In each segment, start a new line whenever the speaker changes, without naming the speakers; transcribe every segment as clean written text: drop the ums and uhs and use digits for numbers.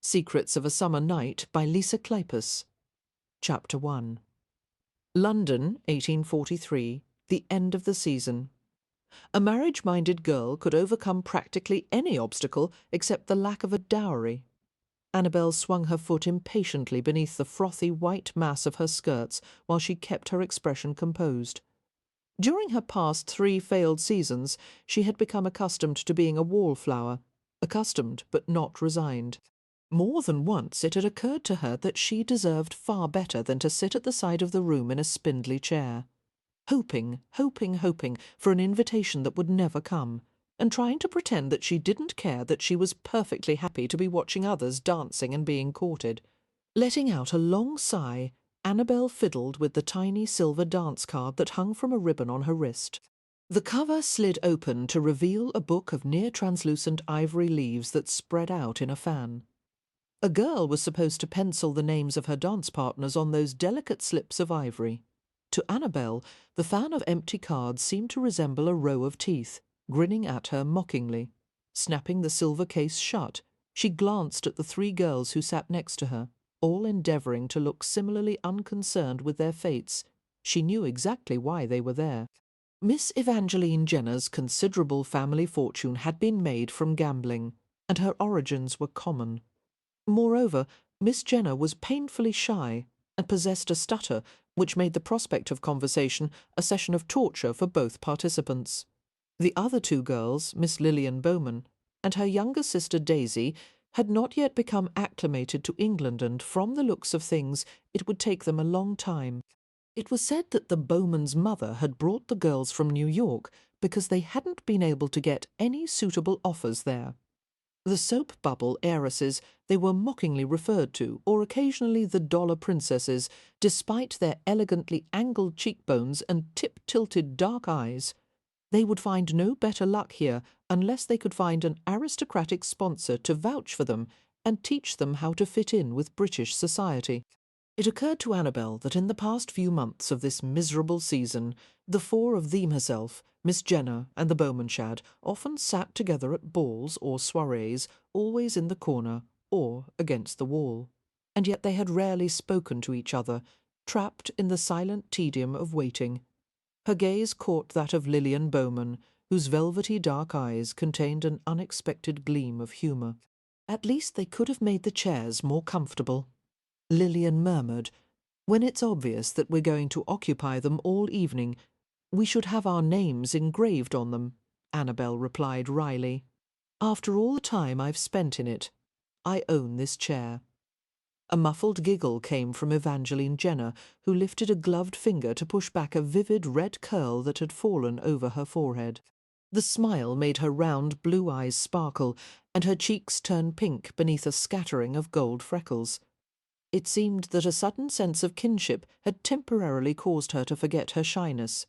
Secrets of a Summer Night by Lisa Kleypas. Chapter 1. London, 1843, the end of the season. A marriage-minded girl could overcome practically any obstacle except the lack of a dowry. Annabelle swung her foot impatiently beneath the frothy white mass of her skirts while she kept her expression composed. During her past 3 failed seasons, she had become accustomed to being a wallflower, accustomed but not resigned. More than once it had occurred to her that she deserved far better than to sit at the side of the room in a spindly chair, hoping for an invitation that would never come, and trying to pretend that she didn't care that she was perfectly happy to be watching others dancing and being courted. Letting out a long sigh, Annabelle fiddled with the tiny silver dance card that hung from a ribbon on her wrist. The cover slid open to reveal a book of near-translucent ivory leaves that spread out in a fan. A girl was supposed to pencil the names of her dance partners on those delicate slips of ivory. To Annabelle, the fan of empty cards seemed to resemble a row of teeth, grinning at her mockingly. Snapping the silver case shut, she glanced at the 3 girls who sat next to her, all endeavouring to look similarly unconcerned with their fates. She knew exactly why they were there. Miss Evangeline Jenner's considerable family fortune had been made from gambling, and her origins were common. Moreover, Miss Jenner was painfully shy and possessed a stutter which made the prospect of conversation a session of torture for both participants. The other 2 girls, Miss Lillian Bowman and her younger sister Daisy, had not yet become acclimated to England, and from the looks of things it would take them a long time. It was said that the Bowmans' mother had brought the girls from New York because they hadn't been able to get any suitable offers there. The soap bubble heiresses they were mockingly referred to, or occasionally the dollar princesses, despite their elegantly angled cheekbones and tip-tilted dark eyes. They would find no better luck here unless they could find an aristocratic sponsor to vouch for them and teach them how to fit in with British society. It occurred to Annabelle that in the past few months of this miserable season, the 4 of them herself, Miss Jenner and the Bowmanshad, often sat together at balls or soirees, always in the corner or against the wall. And yet they had rarely spoken to each other, trapped in the silent tedium of waiting. Her gaze caught that of Lillian Bowman, whose velvety dark eyes contained an unexpected gleam of humour. At least they could have made the chairs more comfortable. Lillian murmured, "When it's obvious that we're going to occupy them all evening, we should have our names engraved on them," Annabelle replied wryly. "After all the time I've spent in it, I own this chair." A muffled giggle came from Evangeline Jenner, who lifted a gloved finger to push back a vivid red curl that had fallen over her forehead. The smile made her round blue eyes sparkle, and her cheeks turn pink beneath a scattering of gold freckles. It seemed that a sudden sense of kinship had temporarily caused her to forget her shyness.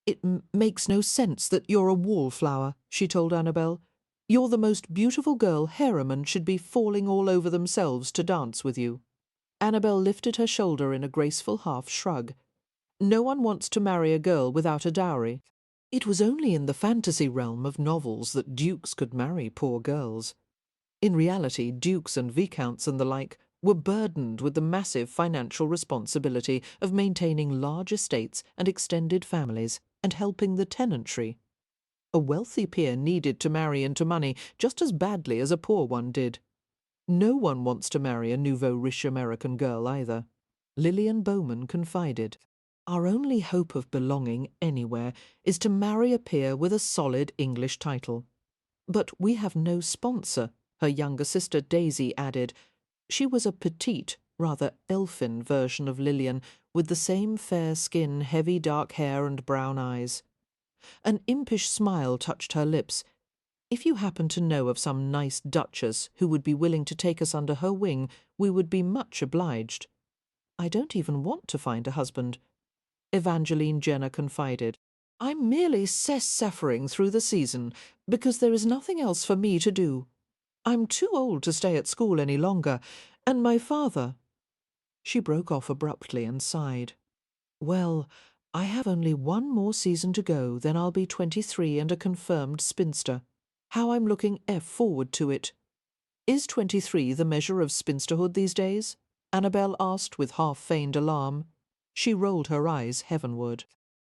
"It makes no sense that you're a wallflower," she told Annabelle. "You're the most beautiful girl Harriman should be falling all over themselves to dance with you." Annabelle lifted her shoulder in a graceful half-shrug. "No one wants to marry a girl without a dowry. It was only in the fantasy realm of novels that dukes could marry poor girls. In reality, dukes and viscounts and the like were burdened with the massive financial responsibility of maintaining large estates and extended families and helping the tenantry. A wealthy peer needed to marry into money just as badly as a poor one did. No one wants to marry a nouveau riche American girl either." Lillian Bowman confided, "Our only hope of belonging anywhere is to marry a peer with a solid English title." "But we have no sponsor," her younger sister Daisy added. She was a petite, rather elfin version of Lillian, with the same fair skin, heavy dark hair and brown eyes. An impish smile touched her lips. "If you happen to know of some nice duchess who would be willing to take us under her wing, we would be much obliged." "I don't even want to find a husband," Evangeline Jenner confided. "I'm merely suffering through the season, because there is nothing else for me to do. I'm too old to stay at school any longer, and my father—" She broke off abruptly and sighed. "Well, I have only 1 more season to go, then I'll be 23 and a confirmed spinster. How I'm looking forward to it." Is 23 the measure of spinsterhood these days? Annabelle asked with half-feigned alarm. She rolled her eyes heavenward.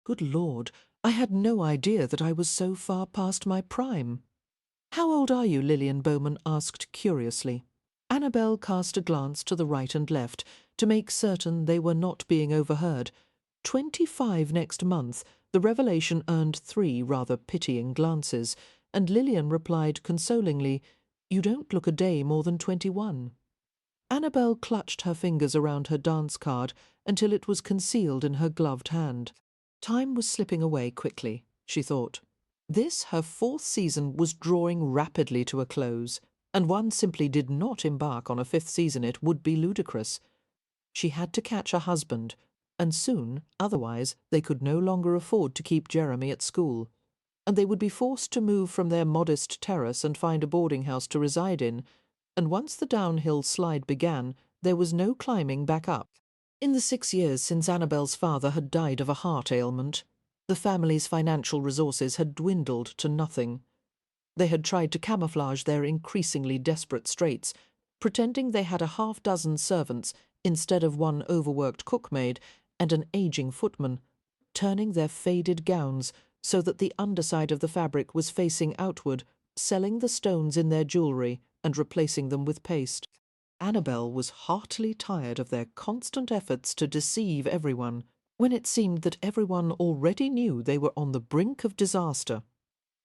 Good Lord, I had no idea that I was so far past my prime. How old are you? Lillian Bowman asked curiously. Annabelle cast a glance to the right and left to make certain they were not being overheard. 25 next month. The revelation earned 3 rather pitying glances, and Lillian replied consolingly, "You don't look a day more than 21. Annabelle clutched her fingers around her dance card until it was concealed in her gloved hand. Time was slipping away quickly, she thought. This, her 4th season, was drawing rapidly to a close, and one simply did not embark on a 5th season. It would be ludicrous. She had to catch a husband, and soon, otherwise they could no longer afford to keep Jeremy at school, and they would be forced to move from their modest terrace and find a boarding house to reside in, and once the downhill slide began, there was no climbing back up. In the 6 years since Annabelle's father had died of a heart ailment, the family's financial resources had dwindled to nothing. They had tried to camouflage their increasingly desperate straits, pretending they had a half-dozen servants instead of one overworked cookmaid and an aging footman, turning their faded gowns so that the underside of the fabric was facing outward, selling the stones in their jewellery and replacing them with paste. Annabelle was heartily tired of their constant efforts to deceive everyone, when it seemed that everyone already knew they were on the brink of disaster.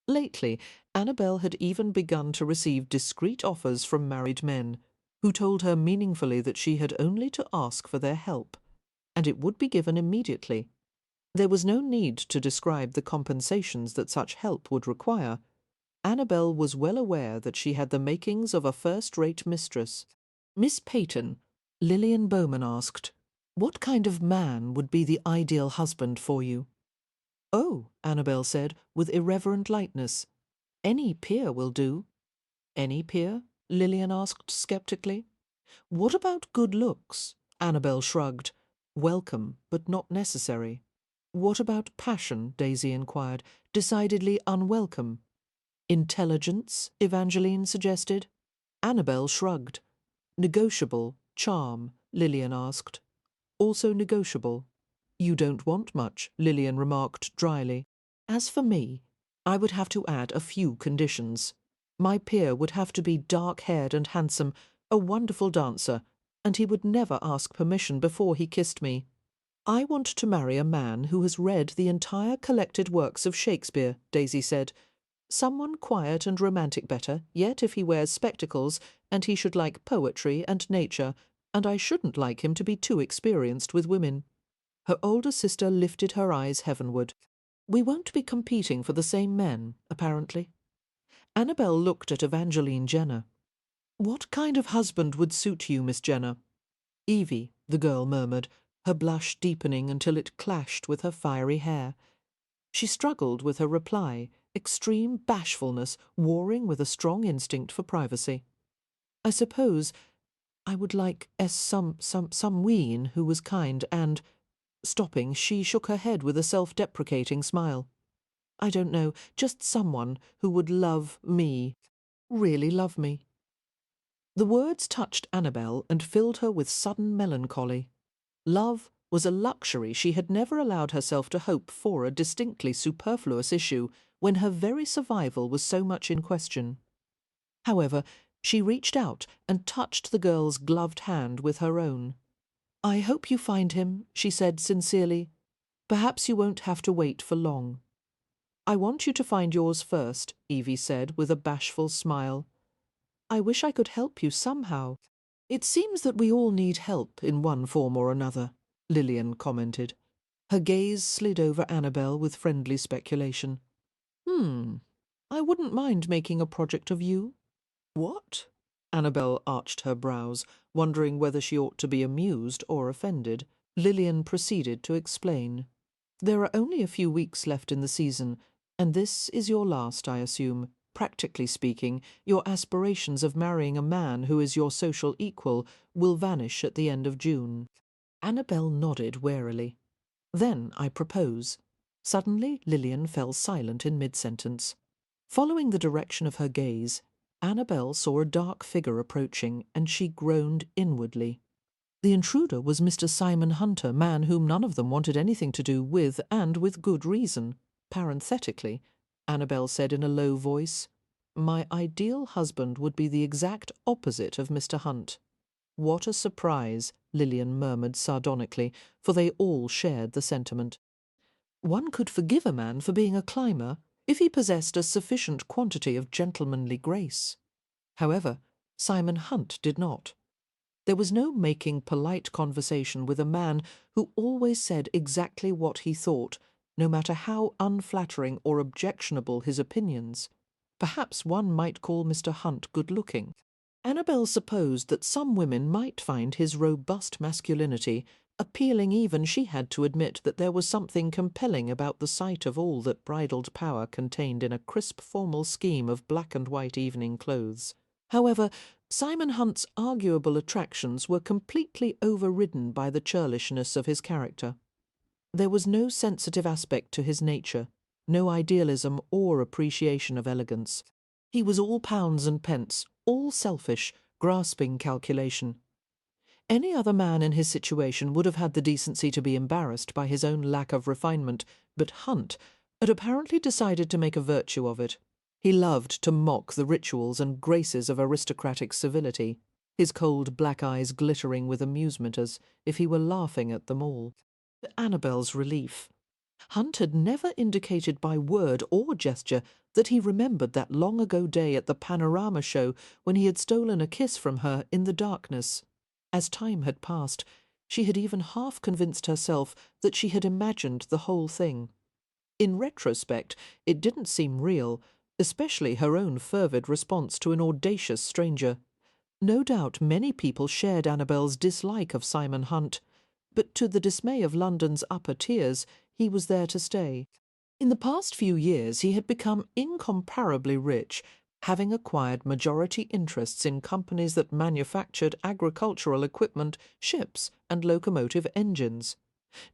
Lately, Annabelle had even begun to receive discreet offers from married men, who told her meaningfully that she had only to ask for their help, and it would be given immediately. There was no need to describe the compensations that such help would require. Annabelle was well aware that she had the makings of a first-rate mistress. Miss Peyton, Lillian Bowman asked, "What kind of man would be the ideal husband for you?" "Oh," Annabelle said, with irreverent lightness, "any peer will do." "Any peer?" Lillian asked sceptically. "What about good looks?" Annabelle shrugged. "Welcome, but not necessary." "What about passion?" Daisy inquired. "Decidedly unwelcome." "Intelligence?" Evangeline suggested. Annabelle shrugged. "Negotiable, charm?" Lillian asked. "Also negotiable." "You don't want much," Lillian remarked dryly. "As for me, I would have to add a few conditions. My peer would have to be dark-haired and handsome, a wonderful dancer, and he would never ask permission before he kissed me. I want to marry a man who has read the entire collected works of Shakespeare," Daisy said. "Someone quiet and romantic better, yet if he wears spectacles, and he should like poetry and nature, and I shouldn't like him to be too experienced with women." Her older sister lifted her eyes heavenward. "We won't be competing for the same men, apparently." Annabelle looked at Evangeline Jenner. "What kind of husband would suit you, Miss Jenner?" "Evie," the girl murmured, her blush deepening until it clashed with her fiery hair. She struggled with her reply, extreme bashfulness warring with a strong instinct for privacy. "I suppose I would like some ween who was kind and—" Stopping, she shook her head with a self-deprecating smile. "I don't know, just someone who would love me. Really love me." The words touched Annabelle and filled her with sudden melancholy. Love was a luxury she had never allowed herself to hope for, a distinctly superfluous issue when her very survival was so much in question. However, she reached out and touched the girl's gloved hand with her own. "I hope you find him," she said sincerely. "Perhaps you won't have to wait for long." "I want you to find yours first," Evie said with a bashful smile. "I wish I could help you somehow." "It seems that we all need help in one form or another," Lillian commented. Her gaze slid over Annabelle with friendly speculation. I wouldn't mind making a project of you." "What?" Annabelle arched her brows, wondering whether she ought to be amused or offended. Lillian proceeded to explain. "There are only a few weeks left in the season, and this is your last, I assume. Practically speaking, your aspirations of marrying a man who is your social equal will vanish at the end of June." Annabelle nodded warily. "Then I propose." Suddenly Lillian fell silent in mid-sentence. Following the direction of her gaze, Annabelle saw a dark figure approaching, and she groaned inwardly. The intruder was Mr. Simon Hunter, man whom none of them wanted anything to do with, and with good reason. Parenthetically, Annabelle said in a low voice, "My ideal husband would be the exact opposite of Mr. Hunt." "What a surprise," Lillian murmured sardonically, for they all shared the sentiment. One could forgive a man for being a climber if he possessed a sufficient quantity of gentlemanly grace. However, Simon Hunt did not. There was no making polite conversation with a man who always said exactly what he thought, no matter how unflattering or objectionable his opinions. Perhaps one might call Mr. Hunt good-looking. Annabelle supposed that some women might find his robust masculinity appealing. Even she had to admit that there was something compelling about the sight of all that bridled power contained in a crisp formal scheme of black and white evening clothes. However, Simon Hunt's arguable attractions were completely overridden by the churlishness of his character. There was no sensitive aspect to his nature, no idealism or appreciation of elegance. He was all pounds and pence, all selfish, grasping calculation. Any other man in his situation would have had the decency to be embarrassed by his own lack of refinement, but Hunt had apparently decided to make a virtue of it. He loved to mock the rituals and graces of aristocratic civility, his cold black eyes glittering with amusement as if he were laughing at them all. To Annabelle's relief, Hunt had never indicated by word or gesture that he remembered that long-ago day at the Panorama show when he had stolen a kiss from her in the darkness. As time had passed, she had even half convinced herself that she had imagined the whole thing. In retrospect, it didn't seem real, especially her own fervid response to an audacious stranger. No doubt many people shared Annabelle's dislike of Simon Hunt, but to the dismay of London's upper tiers, he was there to stay. In the past few years he had become incomparably rich, having acquired majority interests in companies that manufactured agricultural equipment, ships, and locomotive engines.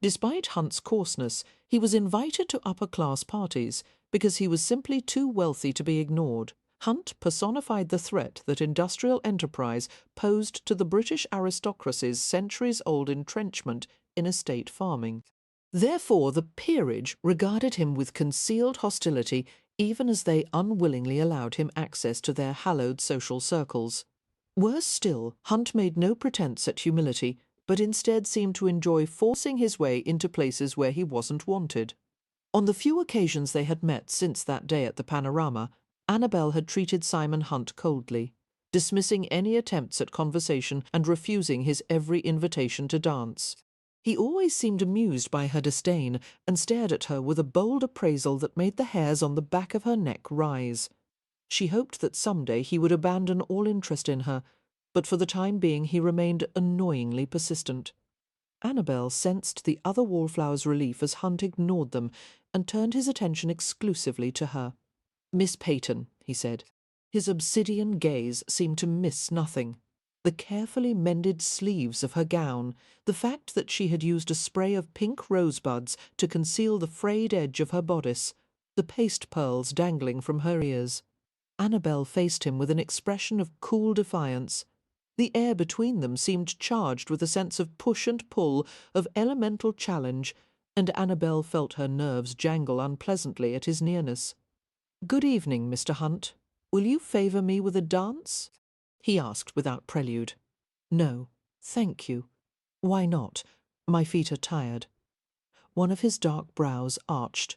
Despite Hunt's coarseness, he was invited to upper-class parties because he was simply too wealthy to be ignored. Hunt personified the threat that industrial enterprise posed to the British aristocracy's centuries-old entrenchment in estate farming. Therefore, the peerage regarded him with concealed hostility, even as they unwillingly allowed him access to their hallowed social circles. Worse still, Hunt made no pretence at humility, but instead seemed to enjoy forcing his way into places where he wasn't wanted. On the few occasions they had met since that day at the Panorama, Annabelle had treated Simon Hunt coldly, dismissing any attempts at conversation and refusing his every invitation to dance. He always seemed amused by her disdain and stared at her with a bold appraisal that made the hairs on the back of her neck rise. She hoped that someday he would abandon all interest in her, but for the time being he remained annoyingly persistent. Annabelle sensed the other Wallflowers' relief as Hunt ignored them and turned his attention exclusively to her. "Miss Peyton," he said. His obsidian gaze seemed to miss nothing. The carefully mended sleeves of her gown, the fact that she had used a spray of pink rosebuds to conceal the frayed edge of her bodice, the paste pearls dangling from her ears. Annabelle faced him with an expression of cool defiance. The air between them seemed charged with a sense of push and pull, of elemental challenge, and Annabelle felt her nerves jangle unpleasantly at his nearness. "Good evening, Mr. Hunt. Will you favour me with a dance?" he asked without prelude. "No, thank you. Why not? My feet are tired." One of his dark brows arched.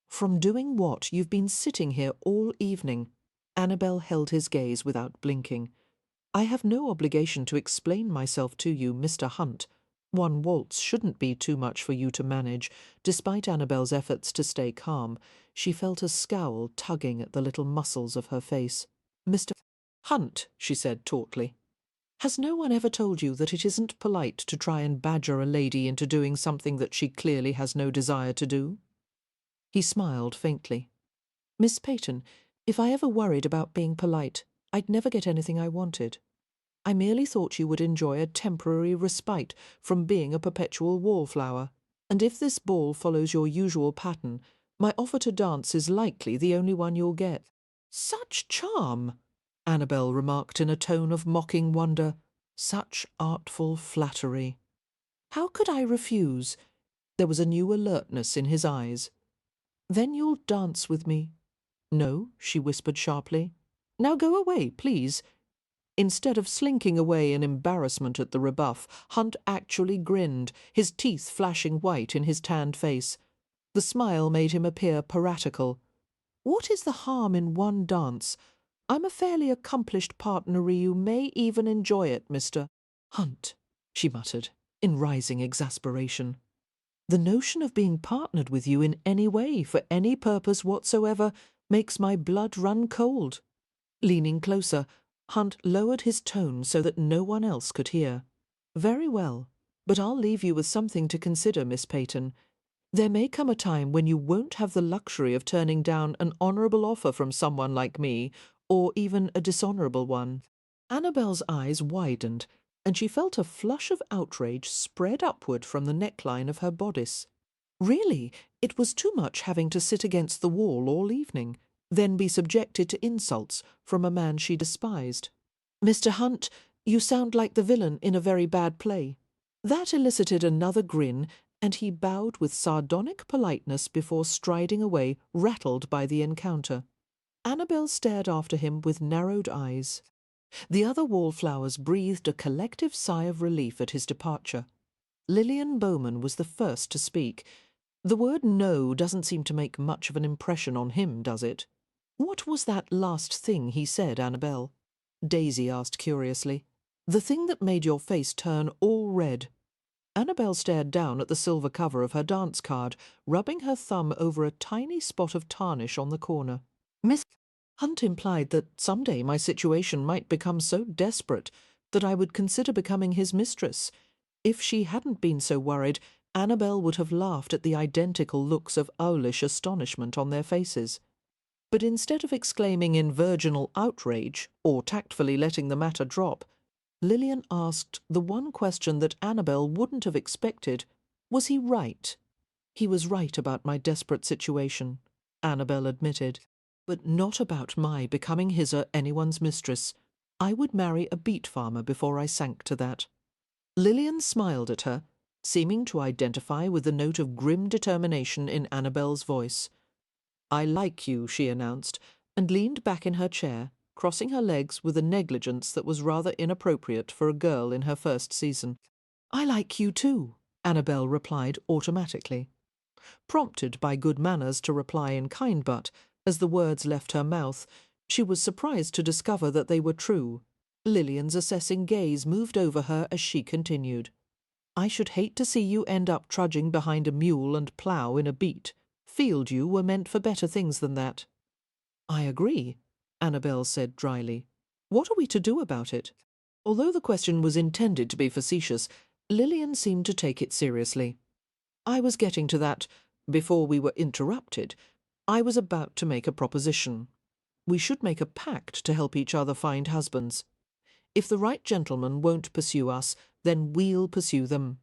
"From doing what? You've been sitting here all evening." Annabelle held his gaze without blinking. "I have no obligation to explain myself to you, Mr. Hunt. One waltz shouldn't be too much for you to manage." Despite Annabelle's efforts to stay calm, she felt a scowl tugging at the little muscles of her face. "Mr. Hunt," she said tautly, "has no one ever told you that it isn't polite to try and badger a lady into doing something that she clearly has no desire to do?" He smiled faintly. "Miss Peyton, if I ever worried about being polite, I'd never get anything I wanted. I merely thought you would enjoy a temporary respite from being a perpetual wallflower, and if this ball follows your usual pattern, my offer to dance is likely the only one you'll get." "Such charm!" Annabelle remarked in a tone of mocking wonder. Such artful flattery. How could I refuse? There was a new alertness in his eyes. Then you'll dance with me. No, she whispered sharply. Now go away, please. Instead of slinking away in embarrassment at the rebuff, Hunt actually grinned, his teeth flashing white in his tanned face. The smile made him appear piratical. What is the harm in one dance? I'm a fairly accomplished partner. You may even enjoy it, Mr. Hunt, she muttered, in rising exasperation. The notion of being partnered with you in any way, for any purpose whatsoever, makes my blood run cold. Leaning closer, Hunt lowered his tone so that no one else could hear. Very well, but I'll leave you with something to consider, Miss Peyton. There may come a time when you won't have the luxury of turning down an honourable offer from someone like me, or even a dishonourable one. Annabelle's eyes widened, and she felt a flush of outrage spread upward from the neckline of her bodice. Really, it was too much having to sit against the wall all evening, then be subjected to insults from a man she despised. Mr. Hunt, you sound like the villain in a very bad play. That elicited another grin, and he bowed with sardonic politeness before striding away, rattled by the encounter. Annabelle stared after him with narrowed eyes. The other Wallflowers breathed a collective sigh of relief at his departure. Lillian Bowman was the first to speak. The word no doesn't seem to make much of an impression on him, does it? What was that last thing he said, Annabelle? Daisy asked curiously. The thing that made your face turn all red. Annabelle stared down at the silver cover of her dance card, rubbing her thumb over a tiny spot of tarnish on the corner. Miss Hunt implied that someday my situation might become so desperate that I would consider becoming his mistress. If she hadn't been so worried, Annabelle would have laughed at the identical looks of owlish astonishment on their faces. But instead of exclaiming in virginal outrage, or tactfully letting the matter drop, Lillian asked the one question that Annabelle wouldn't have expected. Was he right? He was right about my desperate situation, Annabelle admitted, but not about my becoming his or anyone's mistress. I would marry a beet farmer before I sank to that. Lillian smiled at her, seeming to identify with the note of grim determination in Annabelle's voice. I like you, she announced, and leaned back in her chair, crossing her legs with a negligence that was rather inappropriate for a girl in her first season. I like you too, Annabelle replied automatically. Prompted by good manners to reply in kind but, as the words left her mouth, she was surprised to discover that they were true. Lillian's assessing gaze moved over her as she continued. I should hate to see you end up trudging behind a mule and plough in a beat. Field you were meant for better things than that. I agree, Annabelle said dryly. What are we to do about it? Although the question was intended to be facetious, Lillian seemed to take it seriously. I was getting to that before we were interrupted. I was about to make a proposition. We should make a pact to help each other find husbands. If the right gentleman won't pursue us, then we'll pursue them.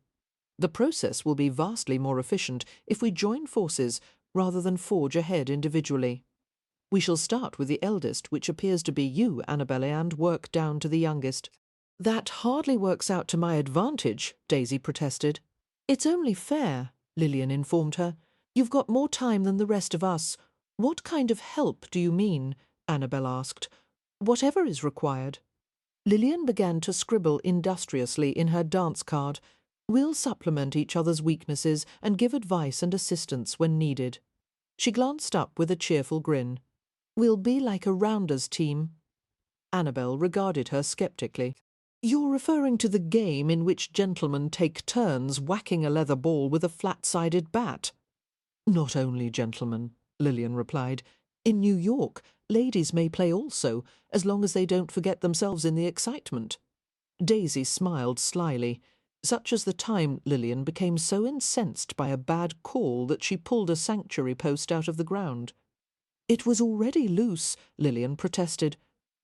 The process will be vastly more efficient if we join forces rather than forge ahead individually. We shall start with the eldest, which appears to be you, Annabelle, and work down to the youngest. That hardly works out to my advantage, Daisy protested. It's only fair, Lillian informed her. You've got more time than the rest of us. What kind of help do you mean? Annabelle asked. Whatever is required. Lillian began to scribble industriously in her dance card. We'll supplement each other's weaknesses and give advice and assistance when needed. She glanced up with a cheerful grin. We'll be like a rounders team. Annabelle regarded her sceptically. You're referring to the game in which gentlemen take turns whacking a leather ball with a flat-sided bat. Not only gentlemen, Lillian replied. In New York, ladies may play also, as long as they don't forget themselves in the excitement. Daisy smiled slyly. Such as the time Lillian became so incensed by a bad call that she pulled a sanctuary post out of the ground. It was already loose, Lillian protested.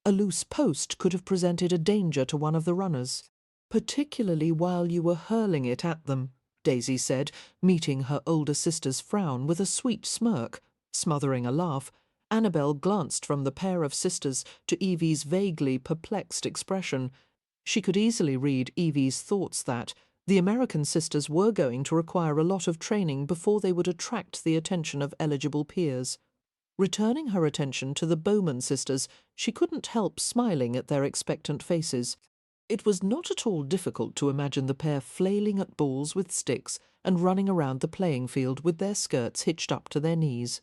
A loose post could have presented a danger to one of the runners. Particularly while you were hurling it at them, Daisy said, meeting her older sister's frown with a sweet smirk, smothering a laugh, Annabelle glanced from the pair of sisters to Evie's vaguely perplexed expression. She could easily read Evie's thoughts that the American sisters were going to require a lot of training before they would attract the attention of eligible peers. Returning her attention to the Bowman sisters, she couldn't help smiling at their expectant faces. It was not at all difficult to imagine the pair flailing at balls with sticks and running around the playing field with their skirts hitched up to their knees.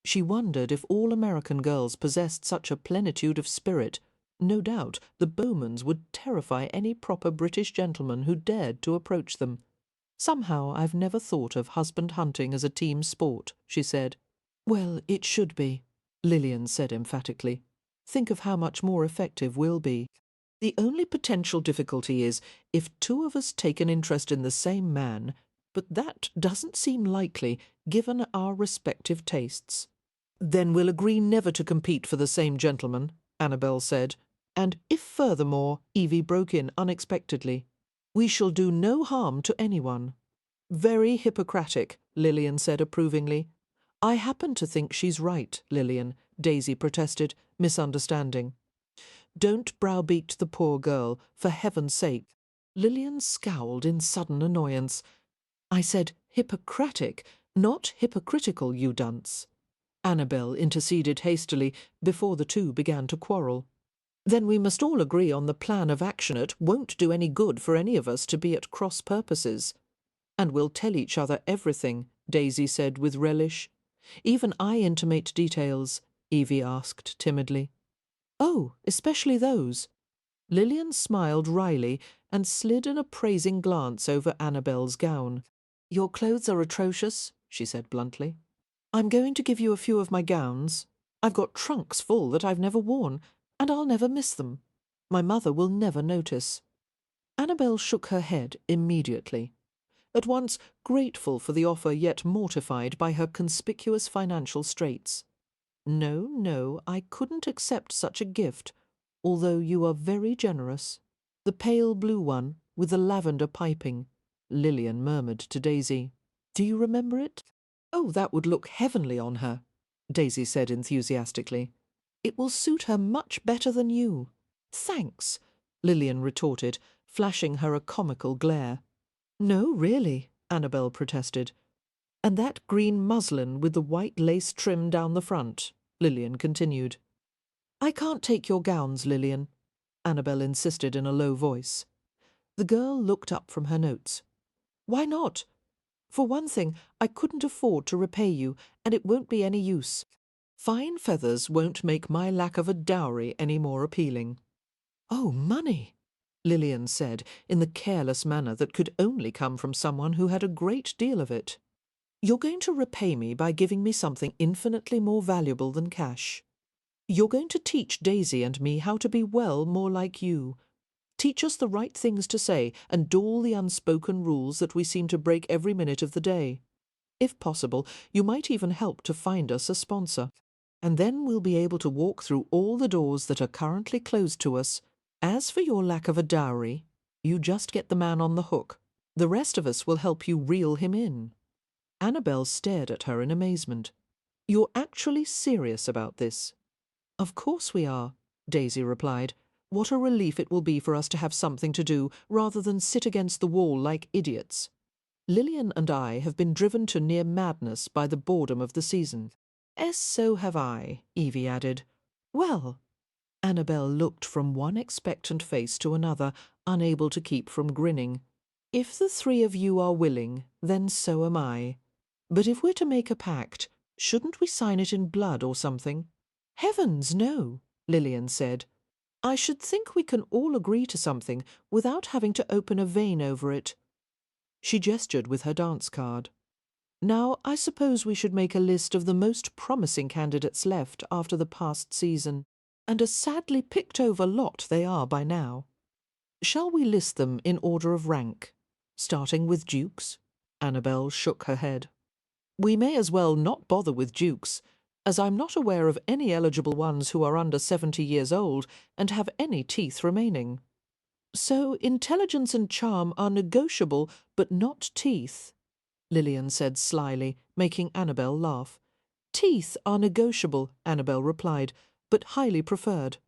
She wondered if all American girls possessed such a plenitude of spirit. No doubt the Bowmans would terrify any proper British gentleman who dared to approach them. "Somehow I've never thought of husband hunting as a team sport," she said. "Well, it should be," Lillian said emphatically. "Think of how much more effective we'll be. The only potential difficulty is if two of us take an interest in the same man, but that doesn't seem likely given our respective tastes." "Then we'll agree never to compete for the same gentleman," Annabelle said. "And if furthermore," Evie broke in unexpectedly, "we shall do no harm to anyone." "Very Hippocratic," Lillian said approvingly. "I happen to think she's right, Lillian," Daisy protested, misunderstanding. "Don't browbeat the poor girl, for heaven's sake." Lillian scowled in sudden annoyance. "I said Hippocratic, not hypocritical, you dunce." Annabelle interceded hastily before the two began to quarrel. "Then we must all agree on the plan of action. It won't do any good for any of us to be at cross purposes." "And we'll tell each other everything," Daisy said with relish. "Even I intimate details?" Evie asked timidly. "Oh, especially those?" Lillian smiled wryly and slid an appraising glance over Annabelle's gown. "Your clothes are atrocious," she said bluntly. "I'm going to give you a few of my gowns. I've got trunks full that I've never worn, and I'll never miss them. My mother will never notice." Annabelle shook her head immediately, at once grateful for the offer yet mortified by her conspicuous financial straits. "No, no, I couldn't accept such a gift, although you are very generous. The pale blue one, with the lavender piping," Lillian murmured to Daisy. "Do you remember it?" "Oh, that would look heavenly on her," Daisy said enthusiastically. "It will suit her much better than you." "Thanks," Lillian retorted, flashing her a comical glare. "No, really," Annabelle protested. "And that green muslin with the white lace trim down the front," Lillian continued. "I can't take your gowns, Lillian," Annabelle insisted in a low voice. The girl looked up from her notes. "Why not? For one thing, I couldn't afford to repay you, and it won't be any use. Fine feathers won't make my lack of a dowry any more appealing." "Oh, money!" Lillian said in the careless manner that could only come from someone who had a great deal of it. "You're going to repay me by giving me something infinitely more valuable than cash. You're going to teach Daisy and me how to be well more like you. Teach us the right things to say and all the unspoken rules that we seem to break every minute of the day. If possible, you might even help to find us a sponsor. And then we'll be able to walk through all the doors that are currently closed to us. As for your lack of a dowry, you just get the man on the hook. The rest of us will help you reel him in." Annabelle stared at her in amazement. "You're actually serious about this?" "Of course we are," Daisy replied. "What a relief it will be for us to have something to do, rather than sit against the wall like idiots. Lillian and I have been driven to near madness by the boredom of the season." So have I," Evie added. "Well," Annabelle looked from one expectant face to another, unable to keep from grinning. "If the three of you are willing, then so am I. But if we're to make a pact, shouldn't we sign it in blood or something?" "Heavens, no," Lillian said. "I should think we can all agree to something without having to open a vein over it." She gestured with her dance card. "Now, I suppose we should make a list of the most promising candidates left after the past season, and a sadly picked-over lot they are by now. Shall we list them in order of rank, starting with dukes?" Annabelle shook her head. "We may as well not bother with dukes, as I'm not aware of any eligible ones who are under 70 years old and have any teeth remaining. So intelligence and charm are negotiable, but not teeth," Lillian said slyly, making Annabelle laugh. Teeth are negotiable, Annabelle replied, but highly preferred.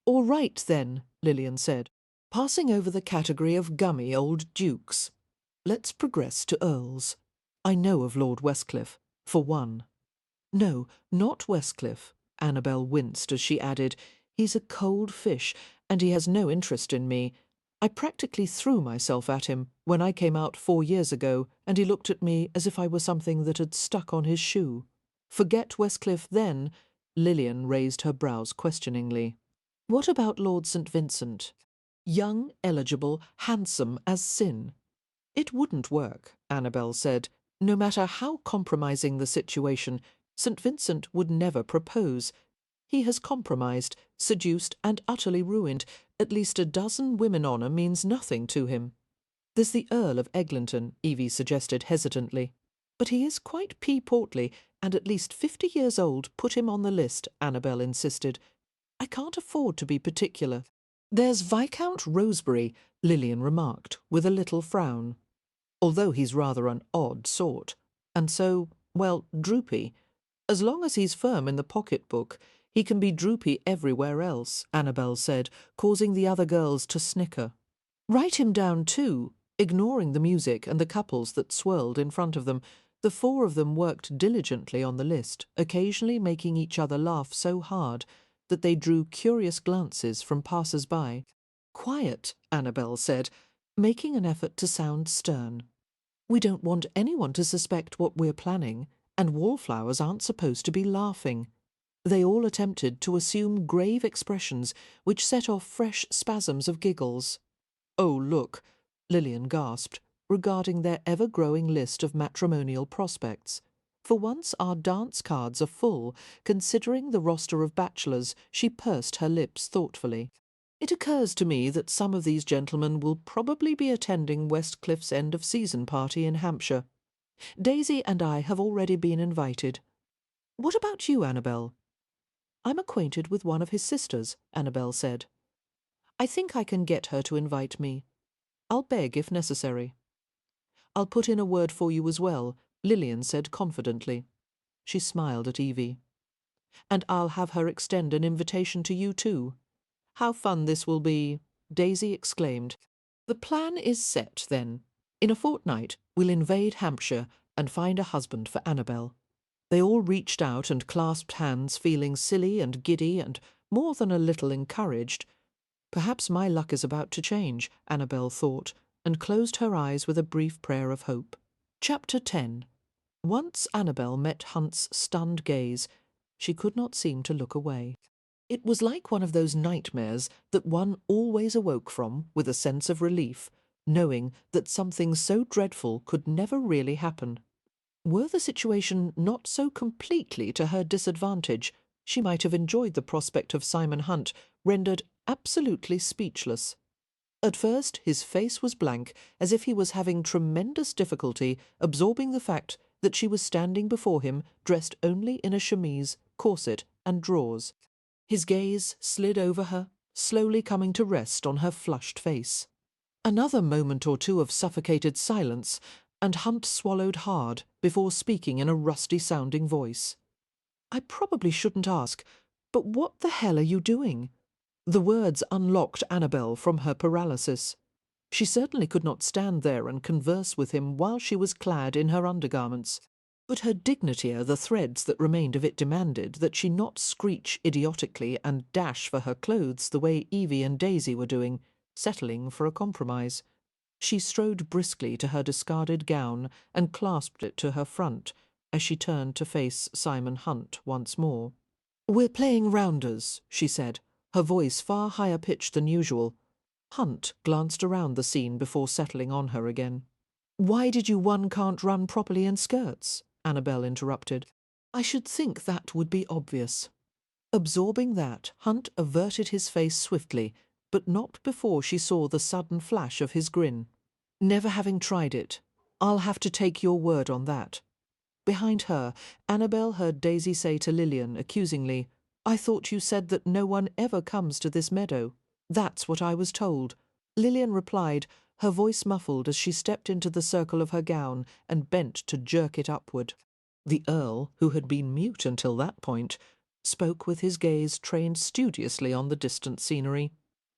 All right, then, Lillian said, passing over the category of gummy old dukes. Let's progress to earls. I know of Lord Westcliff, for one. No, not Westcliff. Annabelle winced as she added, He's a cold fish, and he has no interest in me. I practically threw myself at him when I came out 4 years ago, and he looked at me as if I were something that had stuck on his shoe. Forget Westcliff then? Lillian raised her brows questioningly. What about Lord St. Vincent? Young, eligible, handsome as sin. It wouldn't work, Annabelle said. No matter how compromising the situation, St. Vincent would never propose. He has compromised, seduced, and utterly ruined. At least a dozen women honour means nothing to him. There's the Earl of Eglinton, Evie suggested hesitantly. But he is quite pea-portly, and at least 50 years old. Put him on the list, Annabelle insisted. I can't afford to be particular. There's Viscount Rosebery, Lillian remarked, with a little frown. Although he's rather an odd sort, and so, well, droopy. As long as he's firm in the pocketbook, he can be droopy everywhere else, Annabelle said, causing the other girls to snicker. Write him down too. Ignoring the music and the couples that swirled in front of them, the 4 of them worked diligently on the list, occasionally making each other laugh so hard that they drew curious glances from passers-by. Quiet, Annabelle said, making an effort to sound stern. We don't want anyone to suspect what we're planning, and Wallflowers aren't supposed to be laughing. They all attempted to assume grave expressions which set off fresh spasms of giggles. Oh, look, Lillian gasped, regarding their ever-growing list of matrimonial prospects. For once our dance cards are full. Considering the roster of bachelors, she pursed her lips thoughtfully. It occurs to me that some of these gentlemen will probably be attending Westcliff's end-of-season party in Hampshire. Daisy and I have already been invited. What about you, Annabelle? I'm acquainted with one of his sisters, Annabelle said. I think I can get her to invite me. I'll beg if necessary. I'll put in a word for you as well, Lillian said confidently. She smiled at Evie. And I'll have her extend an invitation to you too. How fun this will be, Daisy exclaimed. The plan is set, then. In a fortnight, we'll invade Hampshire and find a husband for Annabelle. They all reached out and clasped hands, feeling silly and giddy and more than a little encouraged. Perhaps my luck is about to change, Annabelle thought, and closed her eyes with a brief prayer of hope. Chapter 10. Once Annabelle met Hunt's stunned gaze, she could not seem to look away. It was like one of those nightmares that one always awoke from with a sense of relief, knowing that something so dreadful could never really happen. Were the situation not so completely to her disadvantage, she might have enjoyed the prospect of Simon Hunt, rendered absolutely speechless. At first his face was blank, as if he was having tremendous difficulty absorbing the fact that she was standing before him dressed only in a chemise, corset, and drawers. His gaze slid over her, slowly coming to rest on her flushed face. Another moment or two of suffocated silence, and Hunt swallowed hard before speaking in a rusty-sounding voice. I probably shouldn't ask, but what the hell are you doing? The words unlocked Annabelle from her paralysis. She certainly could not stand there and converse with him while she was clad in her undergarments. But her dignity, the threads that remained of it demanded that she not screech idiotically and dash for her clothes the way Evie and Daisy were doing, settling for a compromise. She strode briskly to her discarded gown and clasped it to her front as she turned to face Simon Hunt once more. "We're playing rounders," she said, her voice far higher pitched than usual. Hunt glanced around the scene before settling on her again. "Why did you one can't run properly in skirts?" Annabelle interrupted. "I should think that would be obvious." Absorbing that, Hunt averted his face swiftly, but not before she saw the sudden flash of his grin. "Never having tried it, I'll have to take your word on that." Behind her, Annabelle heard Daisy say to Lillian accusingly, "I thought you said that no one ever comes to this meadow." "That's what I was told," Lillian replied, her voice muffled as she stepped into the circle of her gown and bent to jerk it upward. The Earl, who had been mute until that point, spoke with his gaze trained studiously on the distant scenery.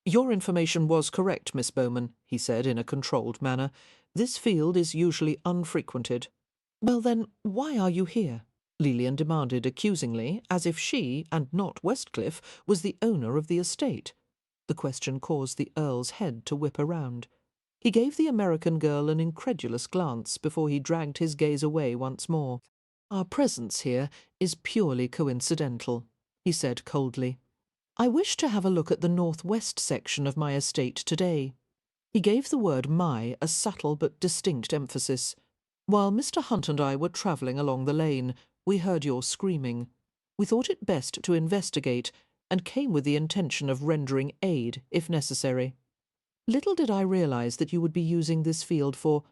"Your information was correct, Miss Bowman," he said in a controlled manner. "This field is usually unfrequented." "Well, then, why are you here?" Lilian demanded accusingly, as if she, and not Westcliff, was the owner of the estate. The question caused the Earl's head to whip around. He gave the American girl an incredulous glance before he dragged his gaze away once more. "Our presence here is purely coincidental," he said coldly. "I wish to have a look at the northwest section of my estate today." He gave the word "my" a subtle but distinct emphasis. "While Mr. Hunt and I were travelling along the lane, we heard your screaming. We thought it best to investigate, and came with the intention of rendering aid if necessary. Little did I realise that you would be using this field for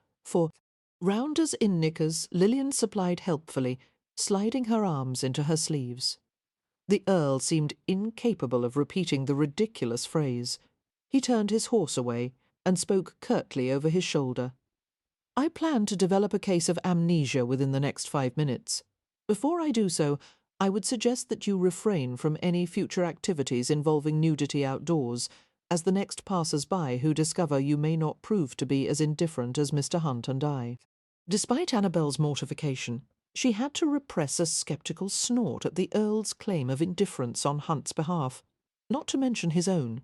Rounders in knickers, Lilian supplied helpfully, sliding her arms into her sleeves. The Earl seemed incapable of repeating the ridiculous phrase. He turned his horse away and spoke curtly over his shoulder. "I plan to develop a case of amnesia within the next 5 minutes. Before I do so, I would suggest that you refrain from any future activities involving nudity outdoors, as the next passers-by who discover you may not prove to be as indifferent as Mr. Hunt and I." Despite Annabelle's mortification, she had to repress a sceptical snort at the Earl's claim of indifference on Hunt's behalf, not to mention his own.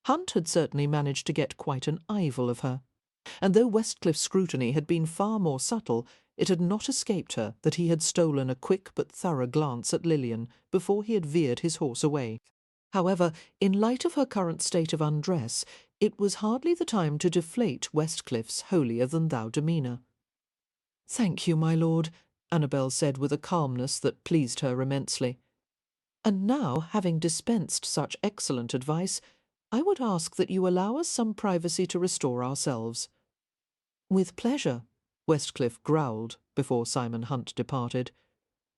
Hunt had certainly managed to get quite an eyeful of her, and though Westcliff's scrutiny had been far more subtle, it had not escaped her that he had stolen a quick but thorough glance at Lilian before he had veered his horse away. However, in light of her current state of undress, it was hardly the time to deflate Westcliff's holier-than-thou demeanour. "Thank you, my lord," Annabelle said with a calmness that pleased her immensely. "And now, having dispensed such excellent advice, I would ask that you allow us some privacy to restore ourselves." "With pleasure," Westcliff growled before Simon Hunt departed.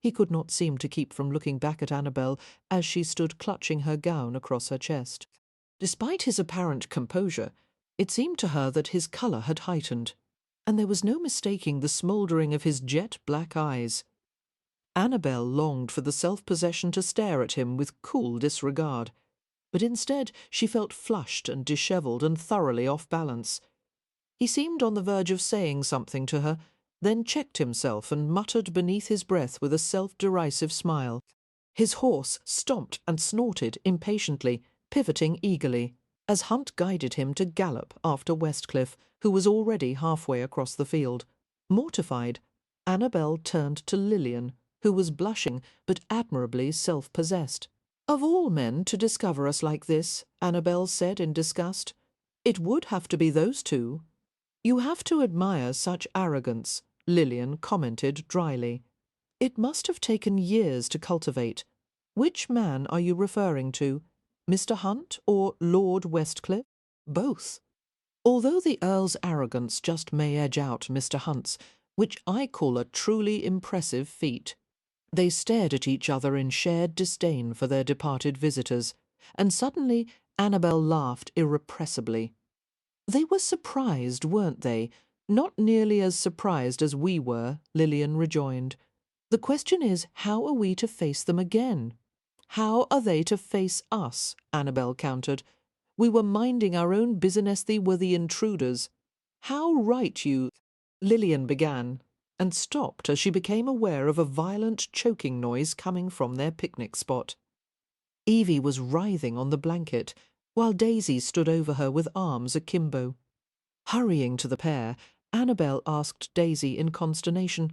He could not seem to keep from looking back at Annabelle as she stood clutching her gown across her chest. Despite his apparent composure, it seemed to her that his colour had heightened, and there was no mistaking the smouldering of his jet-black eyes. Annabelle longed for the self-possession to stare at him with cool disregard, but instead she felt flushed and dishevelled and thoroughly off balance. He seemed on the verge of saying something to her, then checked himself and muttered beneath his breath with a self-derisive smile. His horse stomped and snorted impatiently, pivoting eagerly, as Hunt guided him to gallop after Westcliff, who was already halfway across the field. Mortified, Annabelle turned to Lilian, who was blushing but admirably self-possessed. "Of all men to discover us like this," Annabelle said in disgust, "it would have to be those two." "You have to admire such arrogance," Lilian commented dryly. "It must have taken years to cultivate. Which man are you referring to? Mr. Hunt or Lord Westcliff?" "Both. Although the Earl's arrogance just may edge out Mr. Hunt's, which I call a truly impressive feat." They stared at each other in shared disdain for their departed visitors, and suddenly Annabelle laughed irrepressibly. "They were surprised, weren't they? Not nearly as surprised as we were," Lilian rejoined. "The question is, how are we to face them again?" "How are they to face us?" Annabelle countered. "We were minding our own business, they were the intruders." "How right you—" Lilian began, and stopped as she became aware of a violent choking noise coming from their picnic spot. Evie was writhing on the blanket, while Daisy stood over her with arms akimbo. Hurrying to the pair, Annabelle asked Daisy in consternation,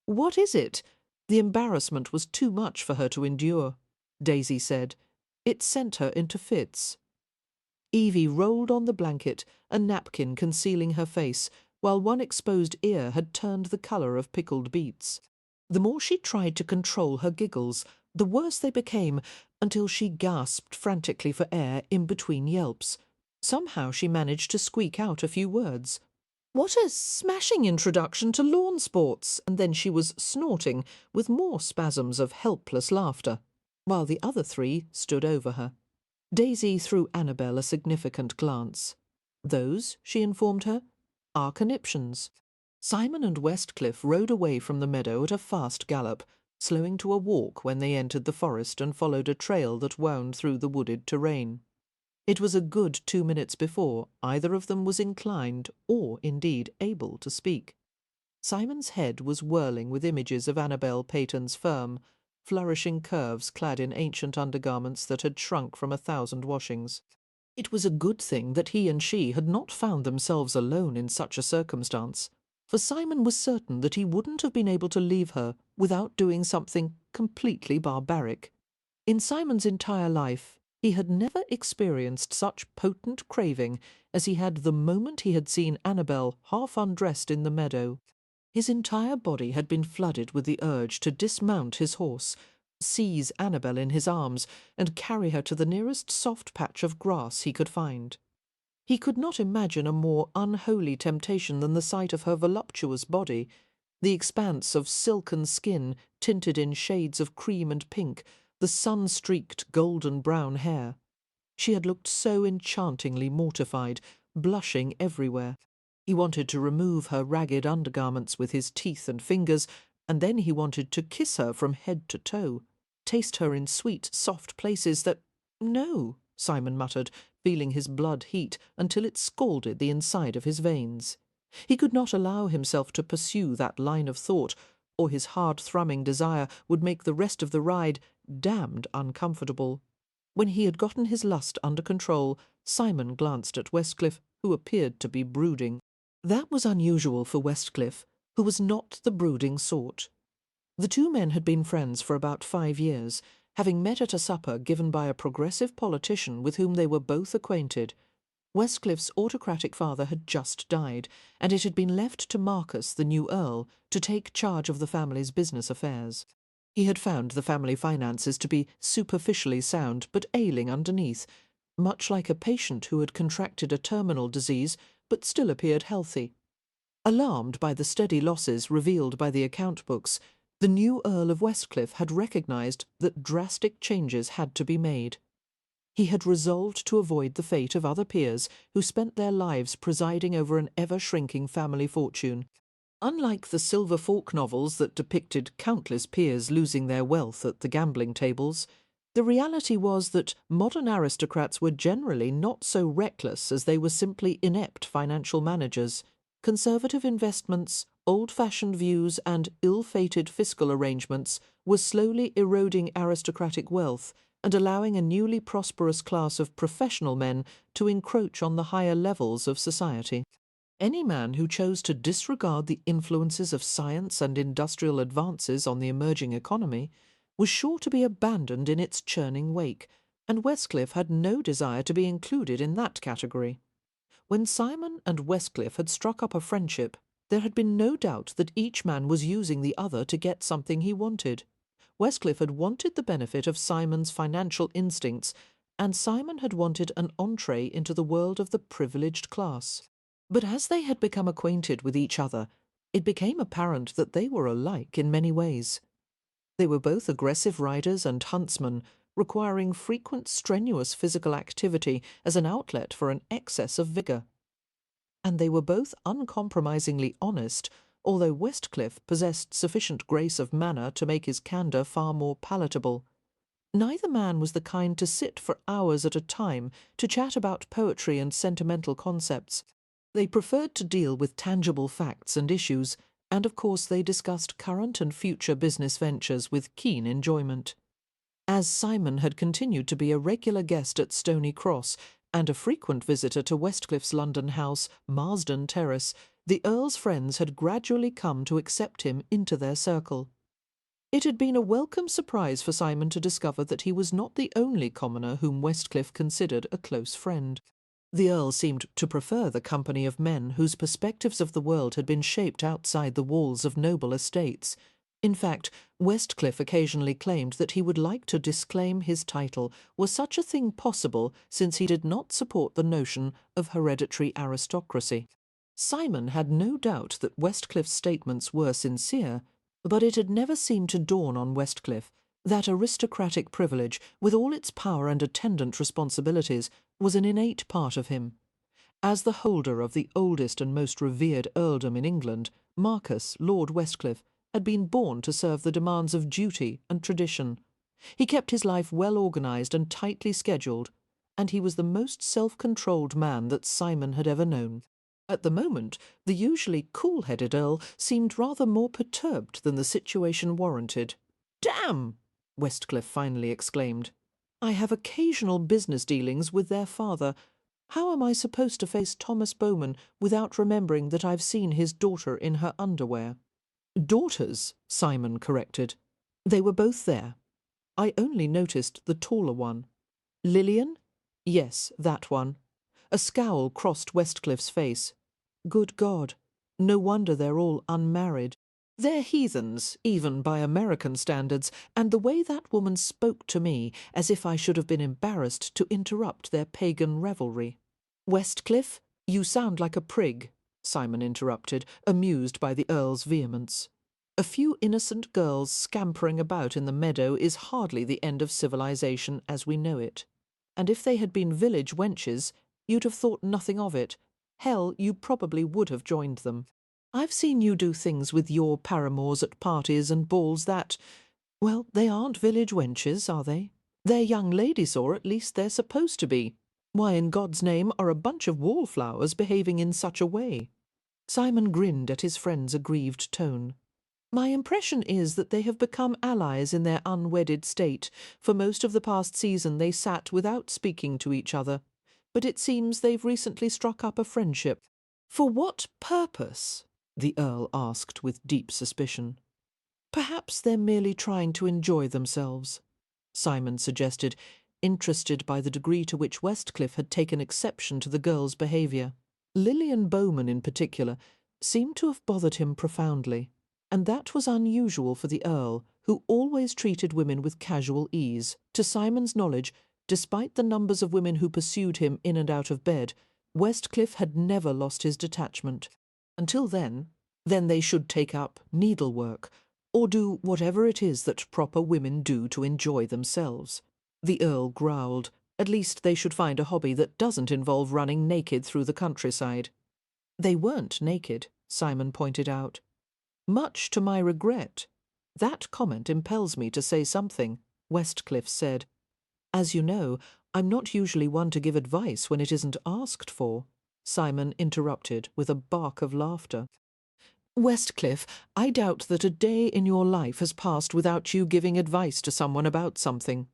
"What is it?" The embarrassment was too much for her to endure. Daisy said, "It sent her into fits." Evie rolled on the blanket, a napkin concealing her face, while one exposed ear had turned the colour of pickled beets. The more she tried to control her giggles, the worse they became, until she gasped frantically for air in between yelps. Somehow she managed to squeak out a few words. "What a smashing introduction to lawn sports!" And then she was snorting, with more spasms of helpless laughter, while the other three stood over her. Daisy threw Annabelle a significant glance. "Those," she informed her, "are conniptions." Simon and Westcliff rode away from the meadow at a fast gallop, slowing to a walk when they entered the forest and followed a trail that wound through the wooded terrain. It was a good 2 minutes before either of them was inclined or, indeed, able to speak. Simon's head was whirling with images of Annabelle Peyton's firm, flourishing curves clad in ancient undergarments that had shrunk from 1,000 washings. It was a good thing that he and she had not found themselves alone in such a circumstance, for Simon was certain that he wouldn't have been able to leave her without doing something completely barbaric. In Simon's entire life, he had never experienced such potent craving as he had the moment he had seen Annabelle half undressed in the meadow. His entire body had been flooded with the urge to dismount his horse, seize Annabelle in his arms, and carry her to the nearest soft patch of grass he could find. He could not imagine a more unholy temptation than the sight of her voluptuous body, the expanse of silken skin tinted in shades of cream and pink, the sun-streaked golden-brown hair. She had looked so enchantingly mortified, blushing everywhere. He wanted to remove her ragged undergarments with his teeth and fingers, and then he wanted to kiss her from head to toe, taste her in sweet, soft places that— "No," Simon muttered, feeling his blood heat until it scalded the inside of his veins. He could not allow himself to pursue that line of thought, or his hard-thrumming desire would make the rest of the ride damned uncomfortable. When he had gotten his lust under control, Simon glanced at Westcliff, who appeared to be brooding. That was unusual for Westcliff, who was not the brooding sort. The two men had been friends for about 5 years, having met at a supper given by a progressive politician with whom they were both acquainted. Westcliff's autocratic father had just died, and it had been left to Marcus, the new earl, to take charge of the family's business affairs. He had found the family finances to be superficially sound but ailing underneath, much like a patient who had contracted a terminal disease but still appeared healthy. Alarmed by the steady losses revealed by the account books, the new Earl of Westcliff had recognised that drastic changes had to be made. He had resolved to avoid the fate of other peers who spent their lives presiding over an ever-shrinking family fortune. Unlike the Silver Fork novels that depicted countless peers losing their wealth at the gambling tables, the reality was that modern aristocrats were generally not so reckless as they were simply inept financial managers. Conservative investments, old-fashioned views, and ill-fated fiscal arrangements were slowly eroding aristocratic wealth and allowing a newly prosperous class of professional men to encroach on the higher levels of society. Any man who chose to disregard the influences of science and industrial advances on the emerging economy was sure to be abandoned in its churning wake, and Westcliff had no desire to be included in that category. When Simon and Westcliff had struck up a friendship, there had been no doubt that each man was using the other to get something he wanted. Westcliff had wanted the benefit of Simon's financial instincts, and Simon had wanted an entree into the world of the privileged class. But as they had become acquainted with each other, it became apparent that they were alike in many ways. They were both aggressive riders and huntsmen, requiring frequent strenuous physical activity as an outlet for an excess of vigour. And they were both uncompromisingly honest, although Westcliff possessed sufficient grace of manner to make his candour far more palatable. Neither man was the kind to sit for hours at a time to chat about poetry and sentimental concepts. They preferred to deal with tangible facts and issues, and of course they discussed current and future business ventures with keen enjoyment. As Simon had continued to be a regular guest at Stony Cross and a frequent visitor to Westcliff's London house, Marsden Terrace, the Earl's friends had gradually come to accept him into their circle. It had been a welcome surprise for Simon to discover that he was not the only commoner whom Westcliff considered a close friend. The Earl seemed to prefer the company of men whose perspectives of the world had been shaped outside the walls of noble estates. In fact, Westcliff occasionally claimed that he would like to disclaim his title, were such a thing possible, since he did not support the notion of hereditary aristocracy. Simon had no doubt that Westcliff's statements were sincere, but it had never seemed to dawn on Westcliff that aristocratic privilege, with all its power and attendant responsibilities, was an innate part of him. As the holder of the oldest and most revered earldom in England, Marcus, Lord Westcliff, had been born to serve the demands of duty and tradition. He kept his life well organised and tightly scheduled, and he was the most self-controlled man that Simon had ever known. At the moment, the usually cool-headed Earl seemed rather more perturbed than the situation warranted. "Damn!" Westcliff finally exclaimed. "I have occasional business dealings with their father. How am I supposed to face Thomas Bowman without remembering that I've seen his daughter in her underwear?" "Daughters," Simon corrected. "They were both there. I only noticed the taller one." "Lillian?" "Yes, that one." A scowl crossed Westcliff's face. "Good God! No wonder they're all unmarried. They're heathens, even by American standards, and the way that woman spoke to me, as if I should have been embarrassed to interrupt their pagan revelry." "Westcliff, you sound like a prig," Simon interrupted, amused by the Earl's vehemence. "A few innocent girls scampering about in the meadow is hardly the end of civilization as we know it. And if they had been village wenches, you'd have thought nothing of it. Hell, you probably would have joined them. I've seen you do things with your paramours at parties and balls that— well, they aren't village wenches, are they? They're young ladies, or at least they're supposed to be. Why in God's name are a bunch of wallflowers behaving in such a way?" Simon grinned at his friend's aggrieved tone. "My impression is that they have become allies in their unwedded state. For most of the past season they sat without speaking to each other, but it seems they've recently struck up a friendship." "For what purpose?" the Earl asked with deep suspicion. "Perhaps they're merely trying to enjoy themselves," Simon suggested, interested by the degree to which Westcliff had taken exception to the girl's behaviour. Lillian Bowman, in particular, seemed to have bothered him profoundly, and that was unusual for the Earl, who always treated women with casual ease. To Simon's knowledge, despite the numbers of women who pursued him in and out of bed, Westcliff had never lost his detachment. Until then they should take up needlework, or do whatever it is that proper women do to enjoy themselves. The Earl growled. At least they should find a hobby that doesn't involve running naked through the countryside. They weren't naked, Simon pointed out. "Much to my regret. That comment impels me to say something," Westcliff said. "As you know, I'm not usually one to give advice when it isn't asked for," Simon interrupted with a bark of laughter. "Westcliff, I doubt that a day in your life has passed without you giving advice to someone about something."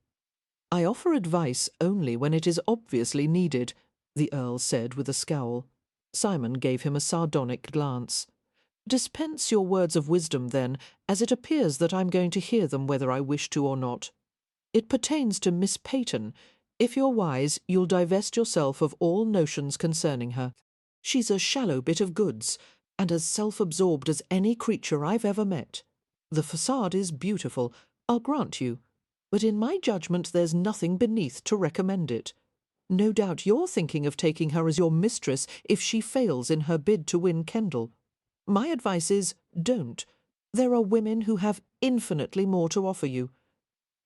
"I offer advice only when it is obviously needed," the Earl said with a scowl. Simon gave him a sardonic glance. "Dispense your words of wisdom, then, as it appears that I'm going to hear them whether I wish to or not. It pertains to Miss Peyton. If you're wise, you'll divest yourself of all notions concerning her. She's a shallow bit of goods, and as self-absorbed as any creature I've ever met. The facade is beautiful, I'll grant you, but in my judgment there's nothing beneath to recommend it. No doubt you're thinking of taking her as your mistress if she fails in her bid to win Kendall. My advice is, don't. There are women who have infinitely more to offer you."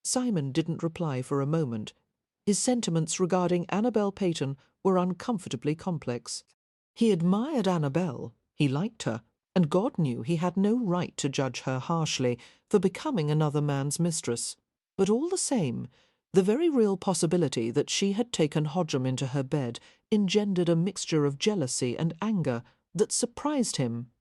Simon didn't reply for a moment. His sentiments regarding Annabelle Peyton were uncomfortably complex. He admired Annabelle, he liked her, and God knew he had no right to judge her harshly for becoming another man's mistress. But all the same, the very real possibility that she had taken Hodgem into her bed engendered a mixture of jealousy and anger that surprised him.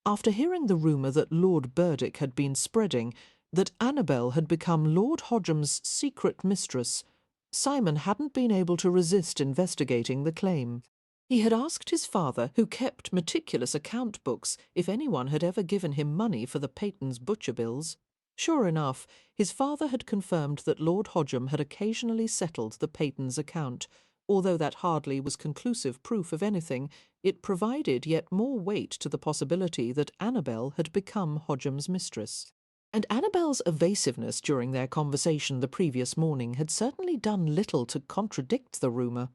After hearing the rumour that Lord Burdick had been spreading, that Annabelle had become Lord Hodgem's secret mistress, Simon hadn't been able to resist investigating the claim. He had asked his father, who kept meticulous account books, if anyone had ever given him money for the Peytons' butcher bills. Sure enough, his father had confirmed that Lord Hodgem had occasionally settled the Peytons' account. Although that hardly was conclusive proof of anything, it provided yet more weight to the possibility that Annabelle had become Hodgem's mistress. And Annabelle's evasiveness during their conversation the previous morning had certainly done little to contradict the rumour.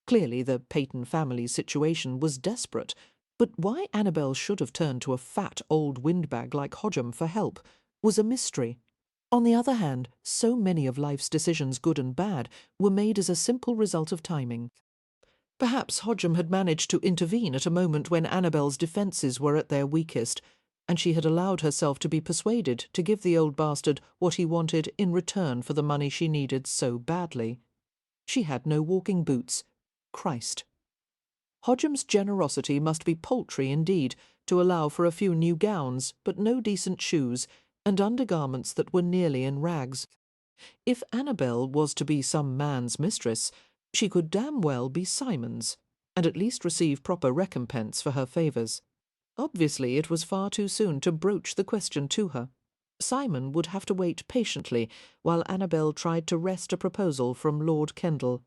Clearly the Peyton family's situation was desperate, but why Annabelle should have turned to a fat old windbag like Hodgem for help was a mystery. On the other hand, so many of life's decisions, good and bad, were made as a simple result of timing. Perhaps Hodgem had managed to intervene at a moment when Annabelle's defences were at their weakest, and she had allowed herself to be persuaded to give the old bastard what he wanted in return for the money she needed so badly. She had no walking boots. Christ! Hodgem's generosity must be paltry indeed, to allow for a few new gowns, but no decent shoes, and undergarments that were nearly in rags. If Annabelle was to be some man's mistress, she could damn well be Simon's, and at least receive proper recompense for her favours. Obviously it was far too soon to broach the question to her. Simon would have to wait patiently while Annabelle tried to wrest a proposal from Lord Kendall,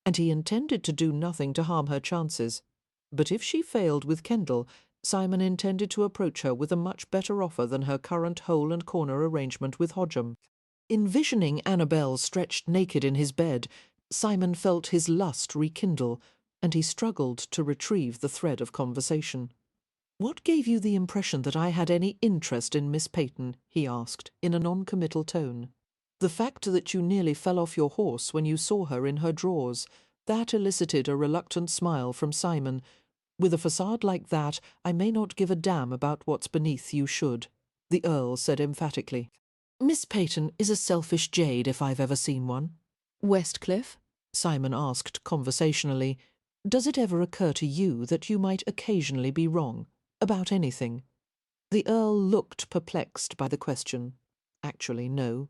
and he intended to do nothing to harm her chances. But if she failed with Kendall, Simon intended to approach her with a much better offer than her current hole and corner arrangement with Hodgem. Envisioning Annabelle stretched naked in his bed, Simon felt his lust rekindle, and he struggled to retrieve the thread of conversation. "What gave you the impression that I had any interest in Miss Peyton?" he asked, in a non-committal tone. "The fact that you nearly fell off your horse when you saw her in her drawers, that elicited a reluctant smile from Simon. With a facade like that, I may not give a damn about what's beneath you should," the Earl said emphatically. "Miss Peyton is a selfish jade if I've ever seen one." "Westcliff," Simon asked conversationally, "does it ever occur to you that you might occasionally be wrong? About anything?" The Earl looked perplexed by the question. Actually, no.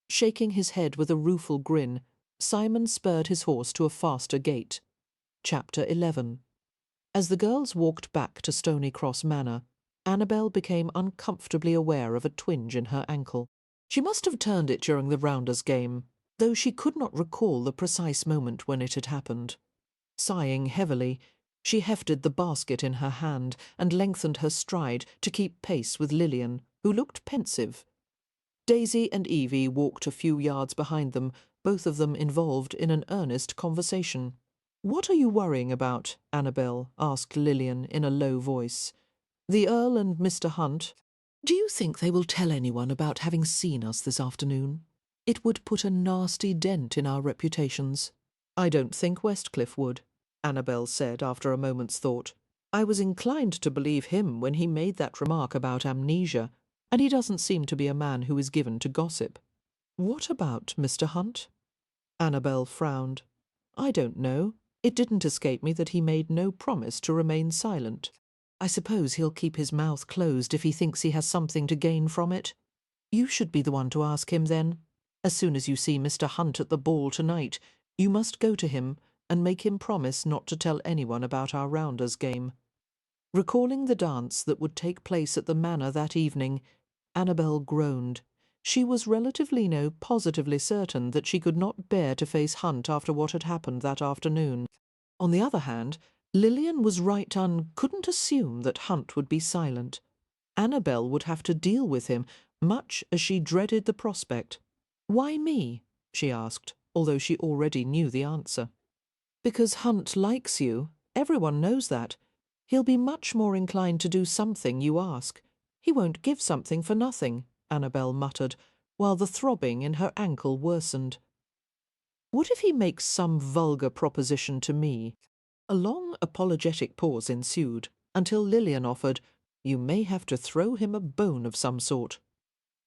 Shaking his head with a rueful grin, Simon spurred his horse to a faster gait. Chapter 11. As the girls walked back to Stony Cross Manor, Annabelle became uncomfortably aware of a twinge in her ankle. She must have turned it during the rounders game, though she could not recall the precise moment when it had happened. Sighing heavily, she hefted the basket in her hand and lengthened her stride to keep pace with Lillian, who looked pensive. Daisy and Evie walked a few yards behind them, both of them involved in an earnest conversation. "What are you worrying about?" Annabelle asked Lillian in a low voice. "The Earl and Mr. Hunt. Do you think they will tell anyone about having seen us this afternoon? It would put a nasty dent in our reputations." "I don't think Westcliff would," Annabelle said after a moment's thought. "I was inclined to believe him when he made that remark about amnesia, and he doesn't seem to be a man who is given to gossip." "What about Mr. Hunt?" Annabelle frowned. "I don't know. It didn't escape me that he made no promise to remain silent. I suppose he'll keep his mouth closed if he thinks he has something to gain from it. You should be the one to ask him then. As soon as you see Mr. Hunt at the ball tonight, you must go to him and make him promise not to tell anyone about our rounders game." Recalling the dance that would take place at the manor that evening, Annabelle groaned. She was relatively positively certain that she could not bear to face Hunt after what had happened that afternoon. On the other hand, Lillian was right couldn't assume that Hunt would be silent. Annabelle would have to deal with him, much as she dreaded the prospect. "Why me?" she asked, although she already knew the answer. "Because Hunt likes you. Everyone knows that. He'll be much more inclined to do something you ask. He won't give something for nothing," Annabelle muttered, while the throbbing in her ankle worsened. "What if he makes some vulgar proposition to me?" A long apologetic pause ensued, until Lillian offered, "You may have to throw him a bone of some sort."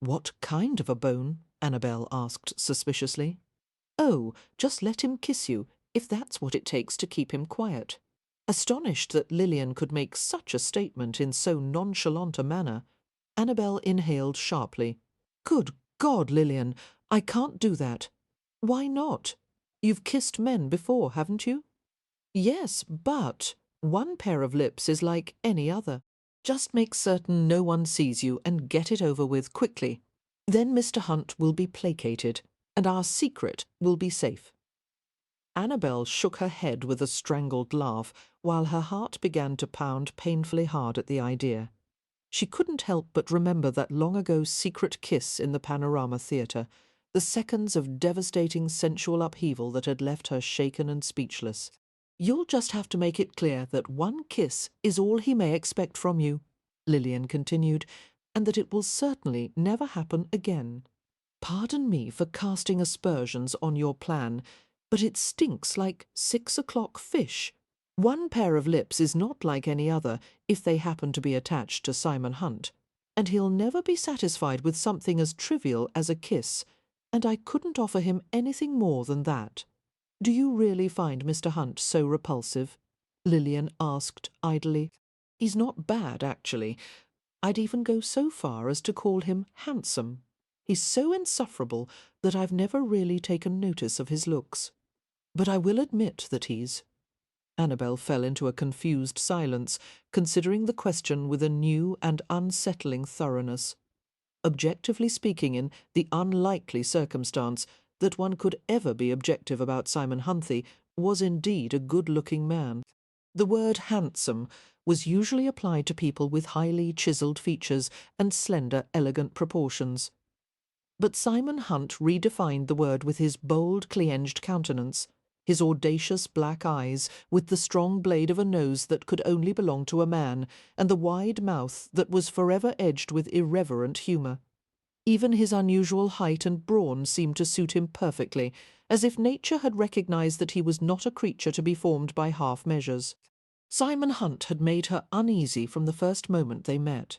"What kind of a bone?" Annabelle asked suspiciously. "Oh, just let him kiss you, if that's what it takes to keep him quiet." Astonished that Lillian could make such a statement in so nonchalant a manner, Annabelle inhaled sharply. "Good God, Lillian, I can't do that." "Why not? You've kissed men before, haven't you?" "Yes, but one pair of lips is like any other. Just make certain no one sees you and get it over with quickly. Then Mr. Hunt will be placated, and our secret will be safe." Annabelle shook her head with a strangled laugh, while her heart began to pound painfully hard at the idea. She couldn't help but remember that long-ago secret kiss in the Panorama Theatre, the seconds of devastating sensual upheaval that had left her shaken and speechless. "You'll just have to make it clear that one kiss is all he may expect from you," Lillian continued, "and that it will certainly never happen again. Pardon me for casting aspersions on your plan, but it stinks like 6 o'clock fish. One pair of lips is not like any other if they happen to be attached to Simon Hunt, and he'll never be satisfied with something as trivial as a kiss, and I couldn't offer him anything more than that. Do you really find Mr. Hunt so repulsive? Lillian asked idly. He's not bad, actually. I'd even go so far as to call him handsome. He's so insufferable that I've never really taken notice of his looks. But I will admit that he's... Annabelle fell into a confused silence, considering the question with a new and unsettling thoroughness. Objectively speaking, in the unlikely circumstance that one could ever be objective about Simon Huntley, was indeed a good-looking man. The word handsome was usually applied to people with highly chiselled features and slender, elegant proportions. But Simon Hunt redefined the word with his bold, cleanged countenance, his audacious black eyes with the strong blade of a nose that could only belong to a man, and the wide mouth that was forever edged with irreverent humour. Even his unusual height and brawn seemed to suit him perfectly, as if nature had recognised that he was not a creature to be formed by half measures. Simon Hunt had made her uneasy from the first moment they met.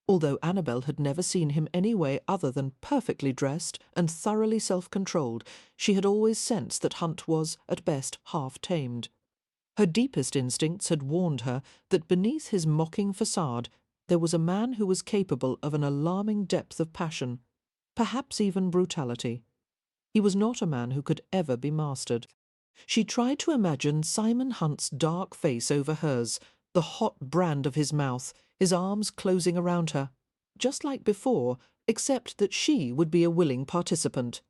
Although Annabelle had never seen him any way other than perfectly dressed and thoroughly self-controlled, she had always sensed that Hunt was, at best, half-tamed. Her deepest instincts had warned her that beneath his mocking facade there was a man who was capable of an alarming depth of passion, perhaps even brutality. He was not a man who could ever be mastered. She tried to imagine Simon Hunt's dark face over hers, the hot brand of his mouth, his arms closing around her, just like before, except that she would be a willing participant.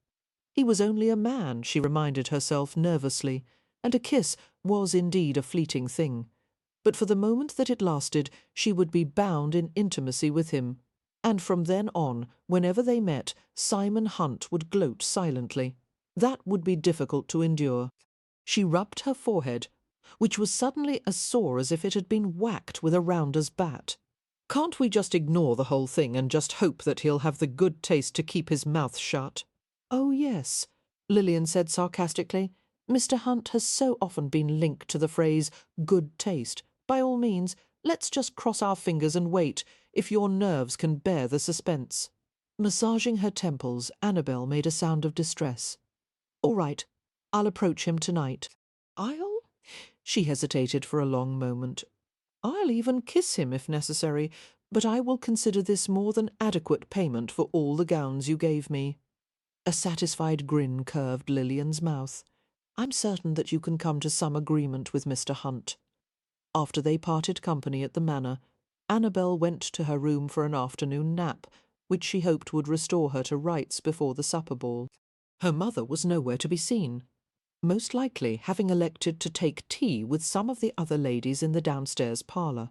He was only a man, she reminded herself nervously, and a kiss was indeed a fleeting thing. But for the moment that it lasted, she would be bound in intimacy with him, and from then on, whenever they met, Simon Hunt would gloat silently. That would be difficult to endure. She rubbed her forehead, which was suddenly as sore as if it had been whacked with a rounder's bat. "Can't we just ignore the whole thing and just hope that he'll have the good taste to keep his mouth shut?" "Oh, yes," Lillian said sarcastically. "Mr. Hunt has so often been linked to the phrase good taste. By all means, let's just cross our fingers and wait, if your nerves can bear the suspense." Massaging her temples, Annabelle made a sound of distress. "All right, I'll approach him tonight." "I'll—" She hesitated for a long moment. "I'll even kiss him if necessary, but I will consider this more than adequate payment for all the gowns you gave me." A satisfied grin curved Lillian's mouth. "I'm certain that you can come to some agreement with Mr. Hunt." After they parted company at the manor, Annabelle went to her room for an afternoon nap, which she hoped would restore her to rights before the supper ball. Her mother was nowhere to be seen, most likely having elected to take tea with some of the other ladies in the downstairs parlour.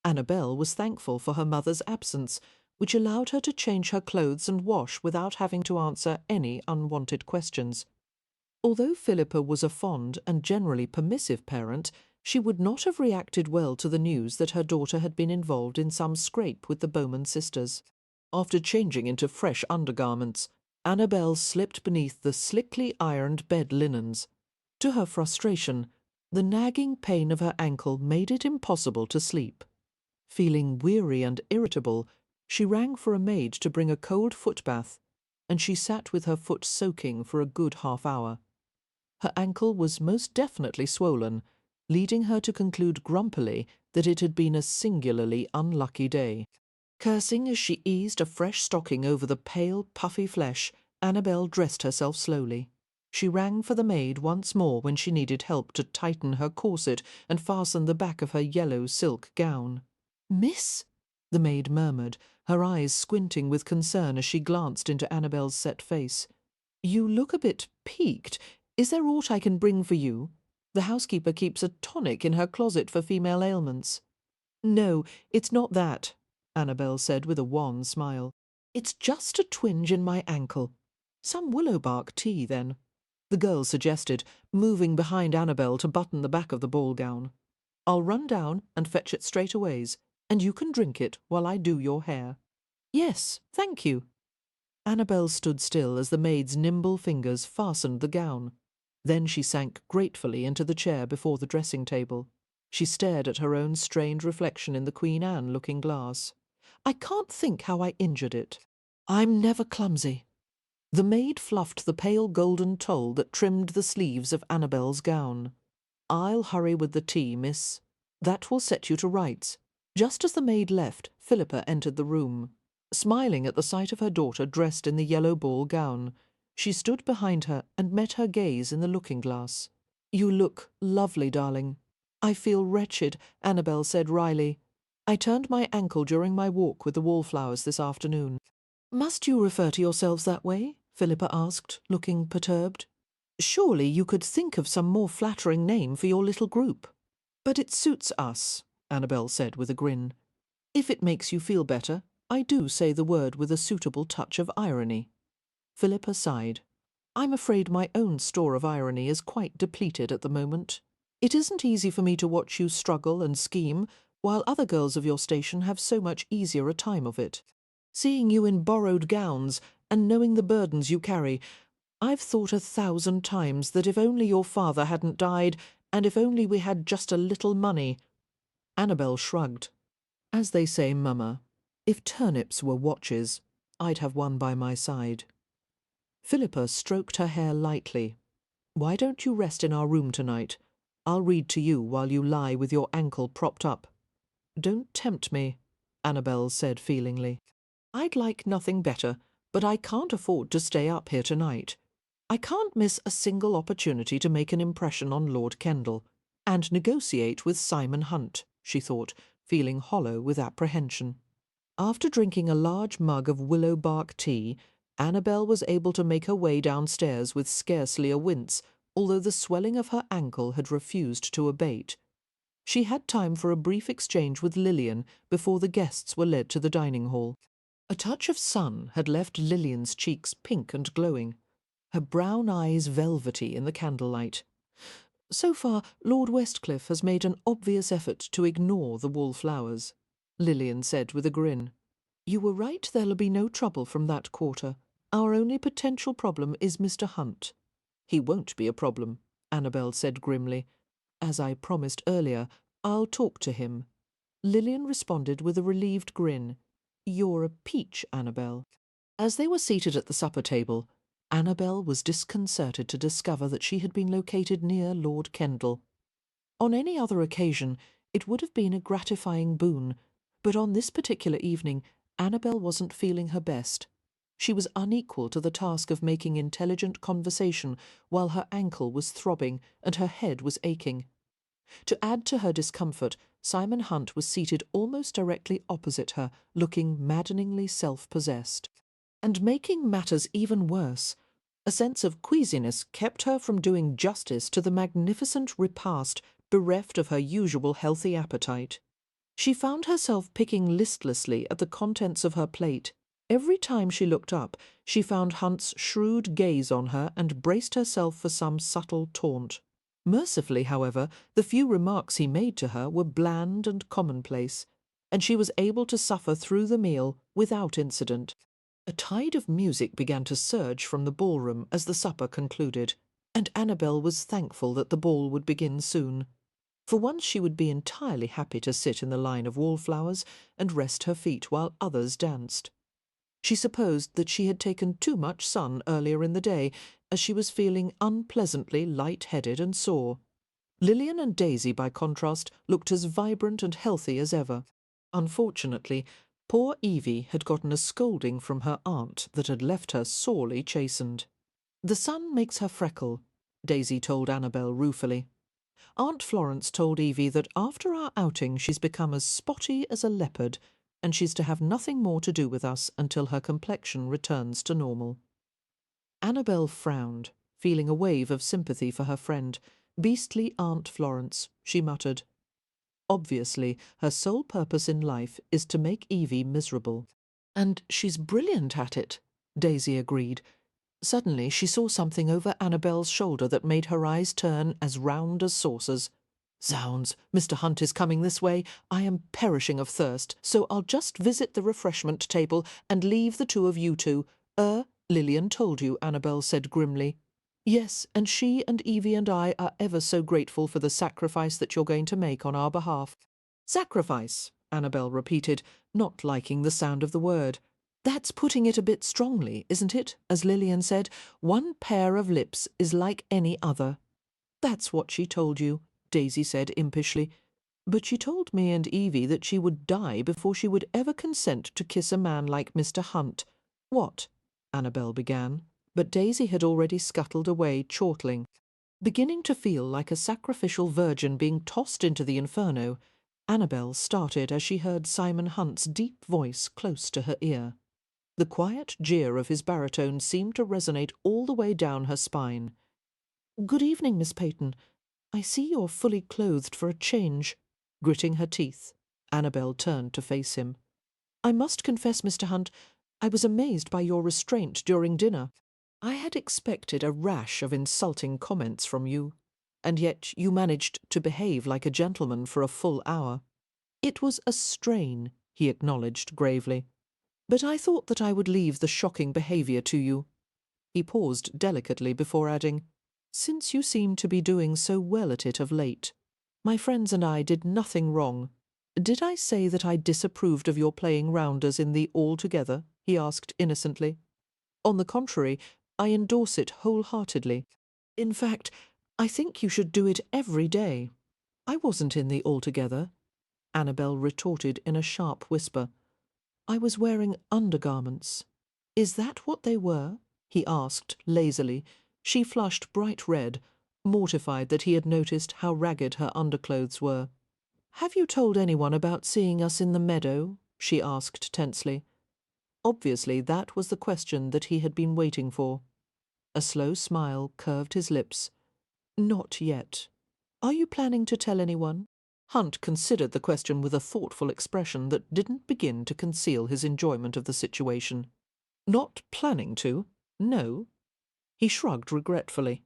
Annabelle was thankful for her mother's absence, which allowed her to change her clothes and wash without having to answer any unwanted questions. Although Philippa was a fond and generally permissive parent, she would not have reacted well to the news that her daughter had been involved in some scrape with the Bowman sisters. After changing into fresh undergarments, Annabelle slipped beneath the slickly ironed bed linens. To her frustration, the nagging pain of her ankle made it impossible to sleep. Feeling weary and irritable, she rang for a maid to bring a cold foot bath, and she sat with her foot soaking for a good half-hour. Her ankle was most definitely swollen, leading her to conclude grumpily that it had been a singularly unlucky day. Cursing as she eased a fresh stocking over the pale, puffy flesh, Annabelle dressed herself slowly. She rang for the maid once more when she needed help to tighten her corset and fasten the back of her yellow silk gown. "Miss," the maid murmured, her eyes squinting with concern as she glanced into Annabelle's set face. "You look a bit peaked. Is there aught I can bring for you? The housekeeper keeps a tonic in her closet for female ailments." "No, it's not that," Annabelle said with a wan smile. "It's just a twinge in my ankle." "Some willow bark tea, then," the girl suggested, moving behind Annabelle to button the back of the ball gown. "I'll run down and fetch it straightways, and you can drink it while I do your hair." "Yes, thank you." Annabelle stood still as the maid's nimble fingers fastened the gown. Then she sank gratefully into the chair before the dressing-table. She stared at her own strained reflection in the Queen Anne looking-glass. "I can't think how I injured it. I'm never clumsy." The maid fluffed the pale golden toll that trimmed the sleeves of Annabelle's gown. "I'll hurry with the tea, miss. That will set you to rights." Just as the maid left, Philippa entered the room. Smiling at the sight of her daughter dressed in the yellow ball gown, she stood behind her and met her gaze in the looking-glass. "You look lovely, darling." "I feel wretched," Annabelle said wryly. "I turned my ankle during my walk with the Wallflowers this afternoon." "Must you refer to yourselves that way?" Philippa asked, looking perturbed. "Surely you could think of some more flattering name for your little group." "But it suits us," Annabelle said with a grin. "If it makes you feel better, I do say the word with a suitable touch of irony." Philippa sighed. "I'm afraid my own store of irony is quite depleted at the moment. It isn't easy for me to watch you struggle and scheme, while other girls of your station have so much easier a time of it. Seeing you in borrowed gowns, and knowing the burdens you carry, I've thought 1,000 times that if only your father hadn't died, and if only we had just a little money—" Annabelle shrugged. "As they say, Mama, if turnips were watches, I'd have one by my side." Philippa stroked her hair lightly. "Why don't you rest in our room tonight? I'll read to you while you lie with your ankle propped up." "Don't tempt me," Annabelle said feelingly. "I'd like nothing better, but I can't afford to stay up here tonight. I can't miss a single opportunity to make an impression on Lord Kendall, and negotiate with Simon Hunt," she thought, feeling hollow with apprehension. After drinking a large mug of willow bark tea, Annabelle was able to make her way downstairs with scarcely a wince, although the swelling of her ankle had refused to abate. She had time for a brief exchange with Lillian before the guests were led to the dining hall. A touch of sun had left Lillian's cheeks pink and glowing, her brown eyes velvety in the candlelight. "So far, Lord Westcliff has made an obvious effort to ignore the Wallflowers," Lillian said with a grin. "You were right, there'll be no trouble from that quarter. Our only potential problem is Mr. Hunt." "He won't be a problem," Annabelle said grimly. "As I promised earlier, I'll talk to him." Lillian responded with a relieved grin. "You're a peach, Annabelle." As they were seated at the supper table, Annabelle was disconcerted to discover that she had been located near Lord Kendall. On any other occasion, it would have been a gratifying boon, but on this particular evening, Annabelle wasn't feeling her best. She was unequal to the task of making intelligent conversation while her ankle was throbbing and her head was aching. To add to her discomfort, Simon Hunt was seated almost directly opposite her, looking maddeningly self-possessed. And making matters even worse, a sense of queasiness kept her from doing justice to the magnificent repast, bereft of her usual healthy appetite. She found herself picking listlessly at the contents of her plate. Every time she looked up, she found Hunt's shrewd gaze on her and braced herself for some subtle taunt. Mercifully, however, the few remarks he made to her were bland and commonplace, and she was able to suffer through the meal without incident. A tide of music began to surge from the ballroom as the supper concluded, and Annabelle was thankful that the ball would begin soon. For once she would be entirely happy to sit in the line of wallflowers and rest her feet while others danced. She supposed that she had taken too much sun earlier in the day, as she was feeling unpleasantly light-headed and sore. Lillian and Daisy, by contrast, looked as vibrant and healthy as ever. Unfortunately, poor Evie had gotten a scolding from her aunt that had left her sorely chastened. "The sun makes her freckle," Daisy told Annabelle ruefully. "Aunt Florence told Evie that after our outing she's become as spotty as a leopard, and she's to have nothing more to do with us until her complexion returns to normal." Annabelle frowned, feeling a wave of sympathy for her friend. "Beastly Aunt Florence," she muttered. Obviously, her sole purpose in life is to make Evie miserable. "And she's brilliant at it," Daisy agreed. Suddenly she saw something over Annabelle's shoulder that made her eyes turn as round as saucers. "Zounds, Mr. Hunt is coming this way. I am perishing of thirst, so I'll just visit the refreshment table and leave the two of you two." Lillian told you," Annabelle said grimly. Yes, and she and Evie and I are ever so grateful for the sacrifice that you're going to make on our behalf. Sacrifice, Annabelle repeated, not liking the sound of the word. That's putting it a bit strongly, isn't it? As Lillian said, one pair of lips is like any other. That's what she told you, Daisy said impishly. But she told me and Evie that she would die before she would ever consent to kiss a man like Mr. Hunt. What? Annabelle began, but Daisy had already scuttled away, chortling. Beginning to feel like a sacrificial virgin being tossed into the inferno, Annabelle started as she heard Simon Hunt's deep voice close to her ear. The quiet jeer of his baritone seemed to resonate all the way down her spine. "Good evening, Miss Peyton. I see you're fully clothed for a change." Gritting her teeth, Annabelle turned to face him. "I must confess, Mr. Hunt, I was amazed by your restraint during dinner. I had expected a rash of insulting comments from you, and yet you managed to behave like a gentleman for a full hour." "It was a strain," he acknowledged gravely. "But I thought that I would leave the shocking behaviour to you." He paused delicately before adding, "Since you seem to be doing so well at it of late. My friends and I did nothing wrong. Did I say that I disapproved of your playing rounders in the Altogether?" he asked innocently. "On the contrary, I endorse it wholeheartedly. In fact, I think you should do it every day." "I wasn't in the Altogether," Annabelle retorted in a sharp whisper. "I was wearing undergarments." "Is that what they were?" he asked lazily. She flushed bright red, mortified that he had noticed how ragged her underclothes were. "Have you told anyone about seeing us in the meadow?" she asked tensely. Obviously that was the question that he had been waiting for. A slow smile curved his lips. "Not yet. Are you planning to tell anyone?" Hunt considered the question with a thoughtful expression that didn't begin to conceal his enjoyment of the situation. "Not planning to? No." He shrugged regretfully.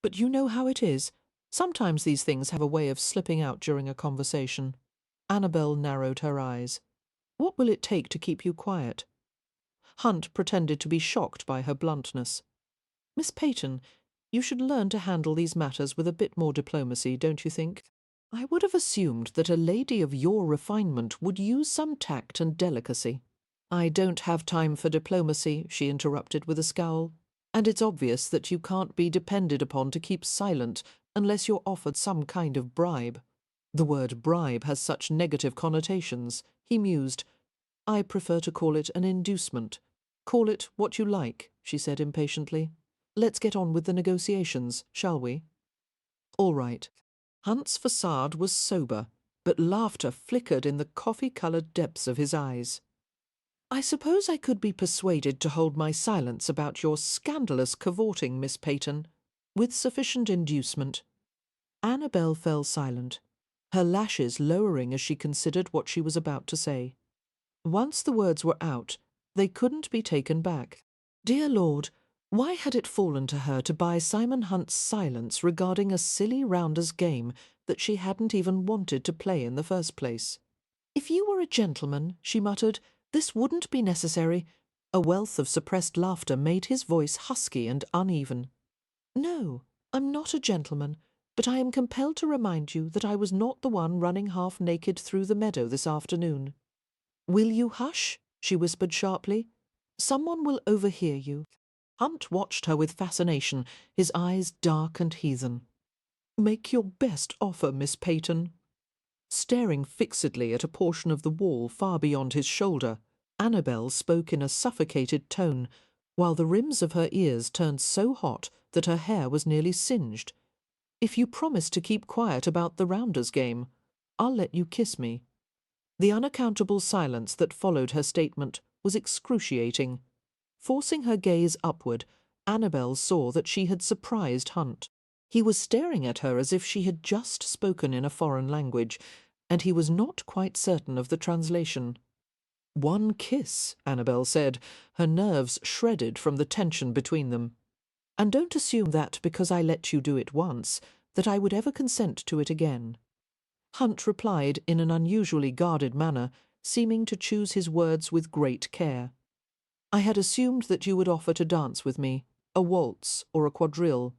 "But you know how it is. Sometimes these things have a way of slipping out during a conversation." Annabelle narrowed her eyes. "What will it take to keep you quiet?" Hunt pretended to be shocked by her bluntness. "Miss Peyton, you should learn to handle these matters with a bit more diplomacy, don't you think? I would have assumed that a lady of your refinement would use some tact and delicacy." "I don't have time for diplomacy," she interrupted with a scowl. "And it's obvious that you can't be depended upon to keep silent unless you're offered some kind of bribe." "The word bribe has such negative connotations," he mused. "I prefer to call it an inducement." "Call it what you like," she said impatiently. "Let's get on with the negotiations, shall we?" "All right." Hunt's facade was sober, but laughter flickered in the coffee-coloured depths of his eyes. "I suppose I could be persuaded to hold my silence about your scandalous cavorting, Miss Peyton, with sufficient inducement." Annabelle fell silent, her lashes lowering as she considered what she was about to say. Once the words were out, they couldn't be taken back. Dear Lord, why had it fallen to her to buy Simon Hunt's silence regarding a silly rounders game that she hadn't even wanted to play in the first place? "If you were a gentleman," she muttered, "this wouldn't be necessary." A wealth of suppressed laughter made his voice husky and uneven. "No, I'm not a gentleman, but I am compelled to remind you that I was not the one running half naked through the meadow this afternoon." "Will you hush?" she whispered sharply. "Someone will overhear you." Hunt watched her with fascination, his eyes dark and heathen. "Make your best offer, Miss Peyton." Staring fixedly at a portion of the wall far beyond his shoulder, Annabelle spoke in a suffocated tone, while the rims of her ears turned so hot that her hair was nearly singed. "If you promise to keep quiet about the rounders game, I'll let you kiss me." The unaccountable silence that followed her statement was excruciating. Forcing her gaze upward, Annabelle saw that she had surprised Hunt. He was staring at her as if she had just spoken in a foreign language, and he was not quite certain of the translation. "One kiss," Annabelle said, her nerves shredded from the tension between them. "And don't assume that, because I let you do it once, that I would ever consent to it again." Hunt replied in an unusually guarded manner, seeming to choose his words with great care. "I had assumed that you would offer to dance with me. a waltz or a quadrille.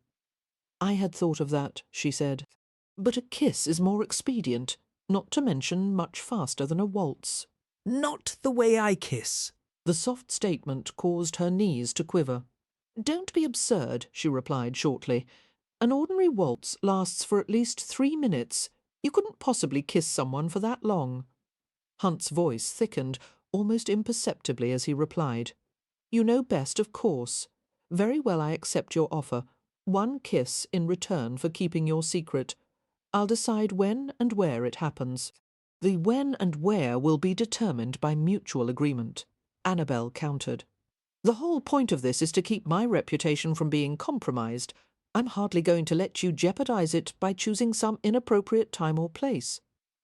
I had thought of that, she said. But a kiss is more expedient, not to mention much faster than a waltz.
Not the way I kiss.
The soft statement caused her knees to quiver. Don't be absurd, she replied shortly. An ordinary waltz lasts for at least 3 minutes. You couldn't possibly kiss someone for that long. Hunt's voice thickened almost imperceptibly as he replied. You know best, of course. Very well, I accept your offer. 1 kiss in return for keeping your secret. I'll decide when and where it happens. The when and where will be determined by mutual agreement, Annabelle countered. The whole point of this is to keep my reputation from being compromised. I'm hardly going to let you jeopardize it by choosing some inappropriate time or place.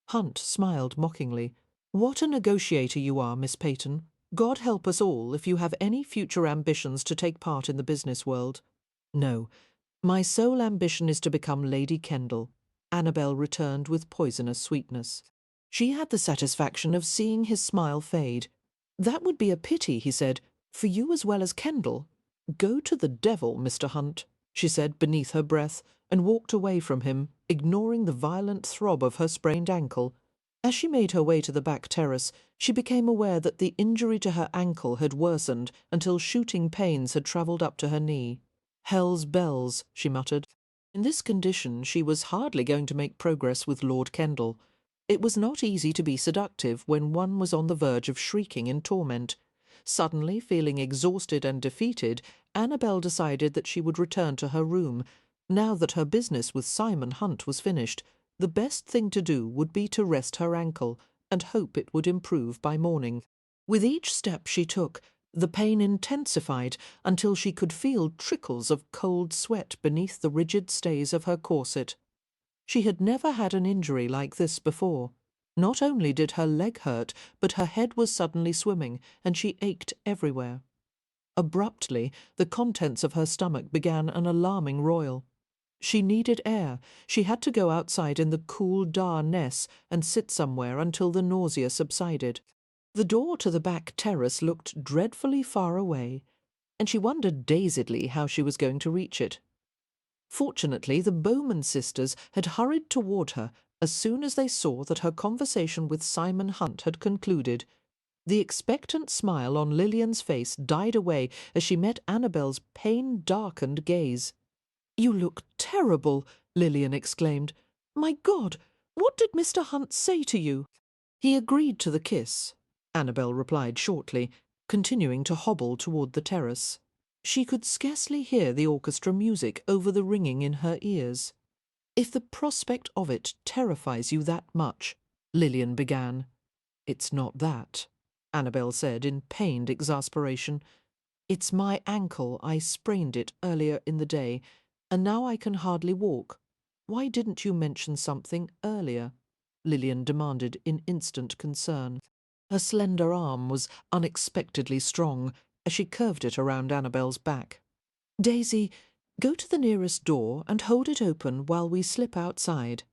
Hunt smiled mockingly. What a negotiator you are, Miss Peyton. God help us all if you have any future ambitions to take part in the business world. No, my sole ambition is to become Lady Kendall, Annabelle returned with poisonous sweetness. She had the satisfaction of seeing his smile fade. That would be a pity, he said, for you as well as Kendall. Go to the devil, Mr. Hunt, she said beneath her breath, and walked away from him, ignoring the violent throb of her sprained ankle. As she made her way to the back terrace, she became aware that the injury to her ankle had worsened until shooting pains had travelled up to her knee. Hell's bells, she muttered. In this condition she was hardly going to make progress with Lord Kendall. It was not easy to be seductive when one was on the verge of shrieking in torment. Suddenly, feeling exhausted and defeated, Annabelle decided that she would return to her room. Now that her business with Simon Hunt was finished, the best thing to do would be to rest her ankle and hope it would improve by morning. With each step she took, the pain intensified until she could feel trickles of cold sweat beneath the rigid stays of her corset. She had never had an injury like this before. Not only did her leg hurt, but her head was suddenly swimming, and she ached everywhere. Abruptly, the contents of her stomach began an alarming roil. She needed air. She had to go outside in the cool darkness and sit somewhere until the nausea subsided. The door to the back terrace looked dreadfully far away, and she wondered dazedly how she was going to reach it. Fortunately, the Bowman sisters had hurried toward her as soon as they saw that her conversation with Simon Hunt had concluded. The expectant smile on Lillian's face died away as she met Annabelle's pain-darkened gaze. "You look terrible," Lillian exclaimed. "My God, what did Mr. Hunt say to you?" "He agreed to the kiss," Annabelle replied shortly, continuing to hobble toward the terrace. She could scarcely hear the orchestra music over the ringing in her ears. "If the prospect of it terrifies you that much," Lillian began. "It's not that," Annabelle said in pained exasperation. "It's my ankle. I sprained it earlier in the day, and now I can hardly walk. Why didn't you mention something earlier?" Lillian demanded in instant concern. Her slender arm was unexpectedly strong as she curved it around Annabelle's back. "Daisy, go to the nearest door and hold it open while we slip outside."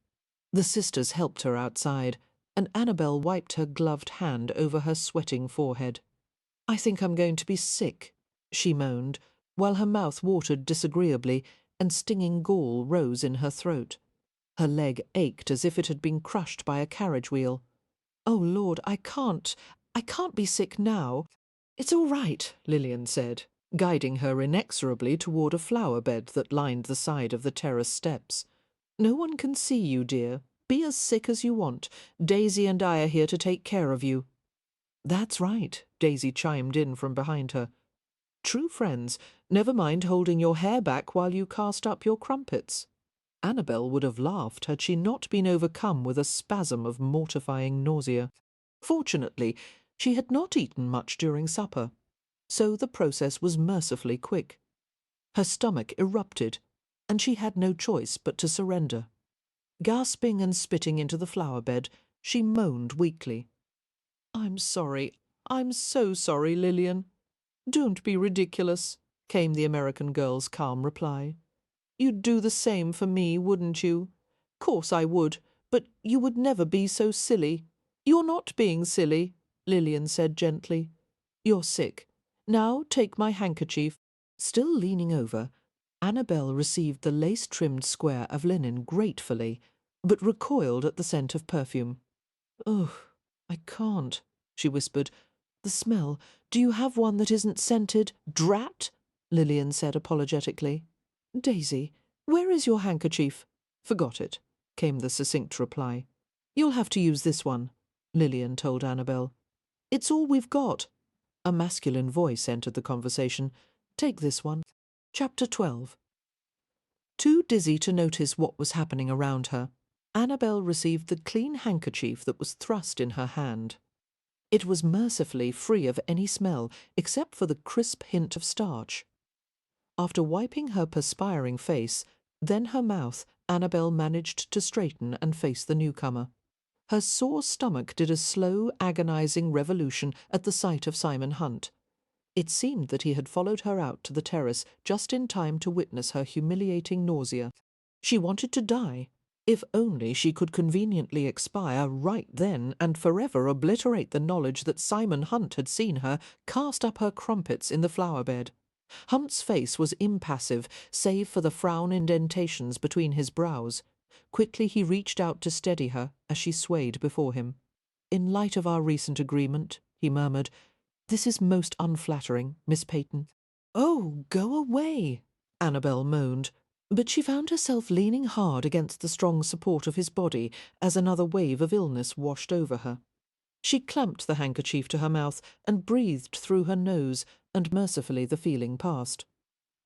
The sisters helped her outside, and Annabelle wiped her gloved hand over her sweating forehead. "I think I'm going to be sick," she moaned, while her mouth watered disagreeably and stinging gall rose in her throat. Her leg ached as if it had been crushed by a carriage wheel. "Oh, Lord, I can't be sick now." "It's all right," Lillian said, guiding her inexorably toward a flower bed that lined the side of the terrace steps. "No one can see you, dear. Be as sick as you want. Daisy and I are here to take care of you." "That's right," Daisy chimed in from behind her. "True friends. Never mind holding your hair back while you cast up your crumpets." Annabelle would have laughed had she not been overcome with a spasm of mortifying nausea. Fortunately, she had not eaten much during supper, so the process was mercifully quick. Her stomach erupted, and she had no choice but to surrender. Gasping and spitting into the flower bed, she moaned weakly. "I'm sorry. I'm so sorry, Lillian." "Don't be ridiculous," came the American girl's calm reply. "You'd do the same for me, wouldn't you?" "Course I would, but you would never be so silly." "You're not being silly," Lillian said gently. "You're sick. Now take my handkerchief." Still leaning over, Annabelle received the lace-trimmed square of linen gratefully, but recoiled at the scent of perfume. "Oh, I can't," she whispered. "The smell. Do you have one that isn't scented? Drat!" Lillian said apologetically. "Daisy, where is your handkerchief?" "Forgot it," came the succinct reply. "You'll have to use this one," Lillian told Annabelle. "It's all we've got." A masculine voice entered the conversation. "Take this one." Chapter 12. Too dizzy to notice what was happening around her, Annabelle received the clean handkerchief that was thrust in her hand. It was mercifully free of any smell except for the crisp hint of starch. After wiping her perspiring face, then her mouth, Annabelle managed to straighten and face the newcomer. Her sore stomach did a slow, agonizing revolution at the sight of Simon Hunt. It seemed that he had followed her out to the terrace just in time to witness her humiliating nausea. She wanted to die. If only she could conveniently expire right then and forever obliterate the knowledge that Simon Hunt had seen her cast up her crumpets in the flower-bed. Hunt's face was impassive, save for the frown indentations between his brows. Quickly he reached out to steady her as she swayed before him. "In light of our recent agreement," he murmured, "this is most unflattering, Miss Peyton." "Oh, go away," Annabelle moaned, but she found herself leaning hard against the strong support of his body as another wave of illness washed over her. She clamped the handkerchief to her mouth and breathed through her nose, and mercifully the feeling passed.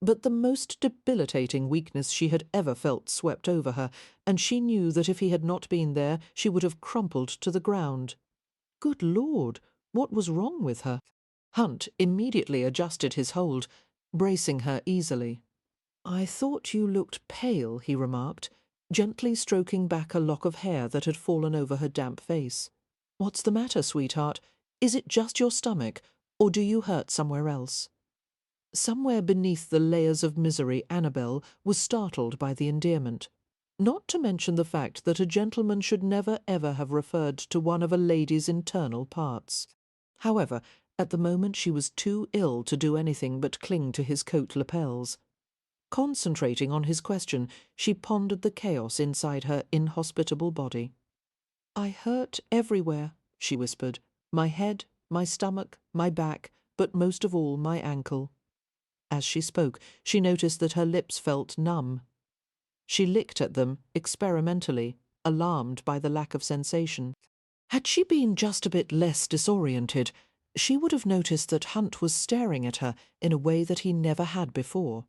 But the most debilitating weakness she had ever felt swept over her, and she knew that if he had not been there she would have crumpled to the ground. Good Lord, what was wrong with her? Hunt immediately adjusted his hold, bracing her easily. "I thought you looked pale," he remarked, gently stroking back a lock of hair that had fallen over her damp face. "What's the matter, sweetheart? Is it just your stomach, or do you hurt somewhere else?" Somewhere beneath the layers of misery, Annabelle was startled by the endearment. Not to mention the fact that a gentleman should never ever have referred to one of a lady's internal parts. However, at the moment she was too ill to do anything but cling to his coat lapels. Concentrating on his question, she pondered the chaos inside her inhospitable body. "I hurt everywhere," she whispered. "My head, my stomach, my back, but most of all my ankle." As she spoke, she noticed that her lips felt numb. She licked at them experimentally, alarmed by the lack of sensation. Had she been just a bit less disoriented, she would have noticed that Hunt was staring at her in a way that he never had before.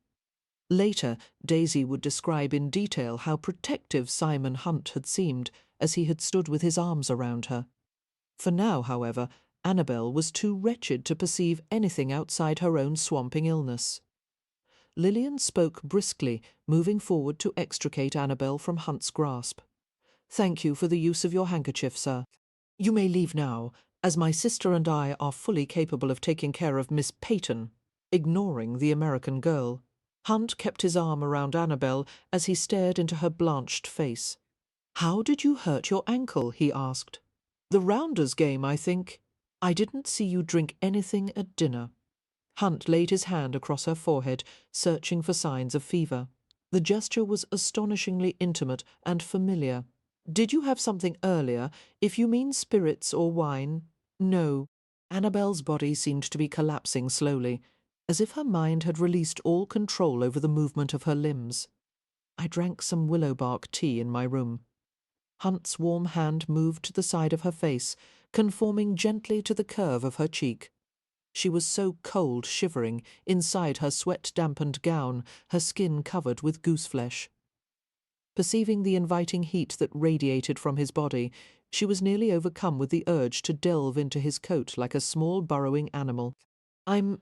Later, Daisy would describe in detail how protective Simon Hunt had seemed as he had stood with his arms around her. For now, however, Annabelle was too wretched to perceive anything outside her own swamping illness. Lillian spoke briskly, moving forward to extricate Annabelle from Hunt's grasp. "Thank you for the use of your handkerchief, sir. You may leave now, as my sister and I are fully capable of taking care of Miss Peyton," ignoring the American girl. Hunt kept his arm around Annabelle as he stared into her blanched face. "How did you hurt your ankle?" he asked. "The rounders game, I think. I didn't see you drink anything at dinner." Hunt laid his hand across her forehead, searching for signs of fever. The gesture was astonishingly intimate and familiar. "Did you have something earlier? If you mean spirits or wine—" "No." Annabelle's body seemed to be collapsing slowly, as if her mind had released all control over the movement of her limbs. "I drank some willow bark tea in my room." Hunt's warm hand moved to the side of her face, conforming gently to the curve of her cheek. She was so cold, shivering, inside her sweat-dampened gown, her skin covered with goose-flesh. Perceiving the inviting heat that radiated from his body, she was nearly overcome with the urge to delve into his coat like a small burrowing animal. "I'm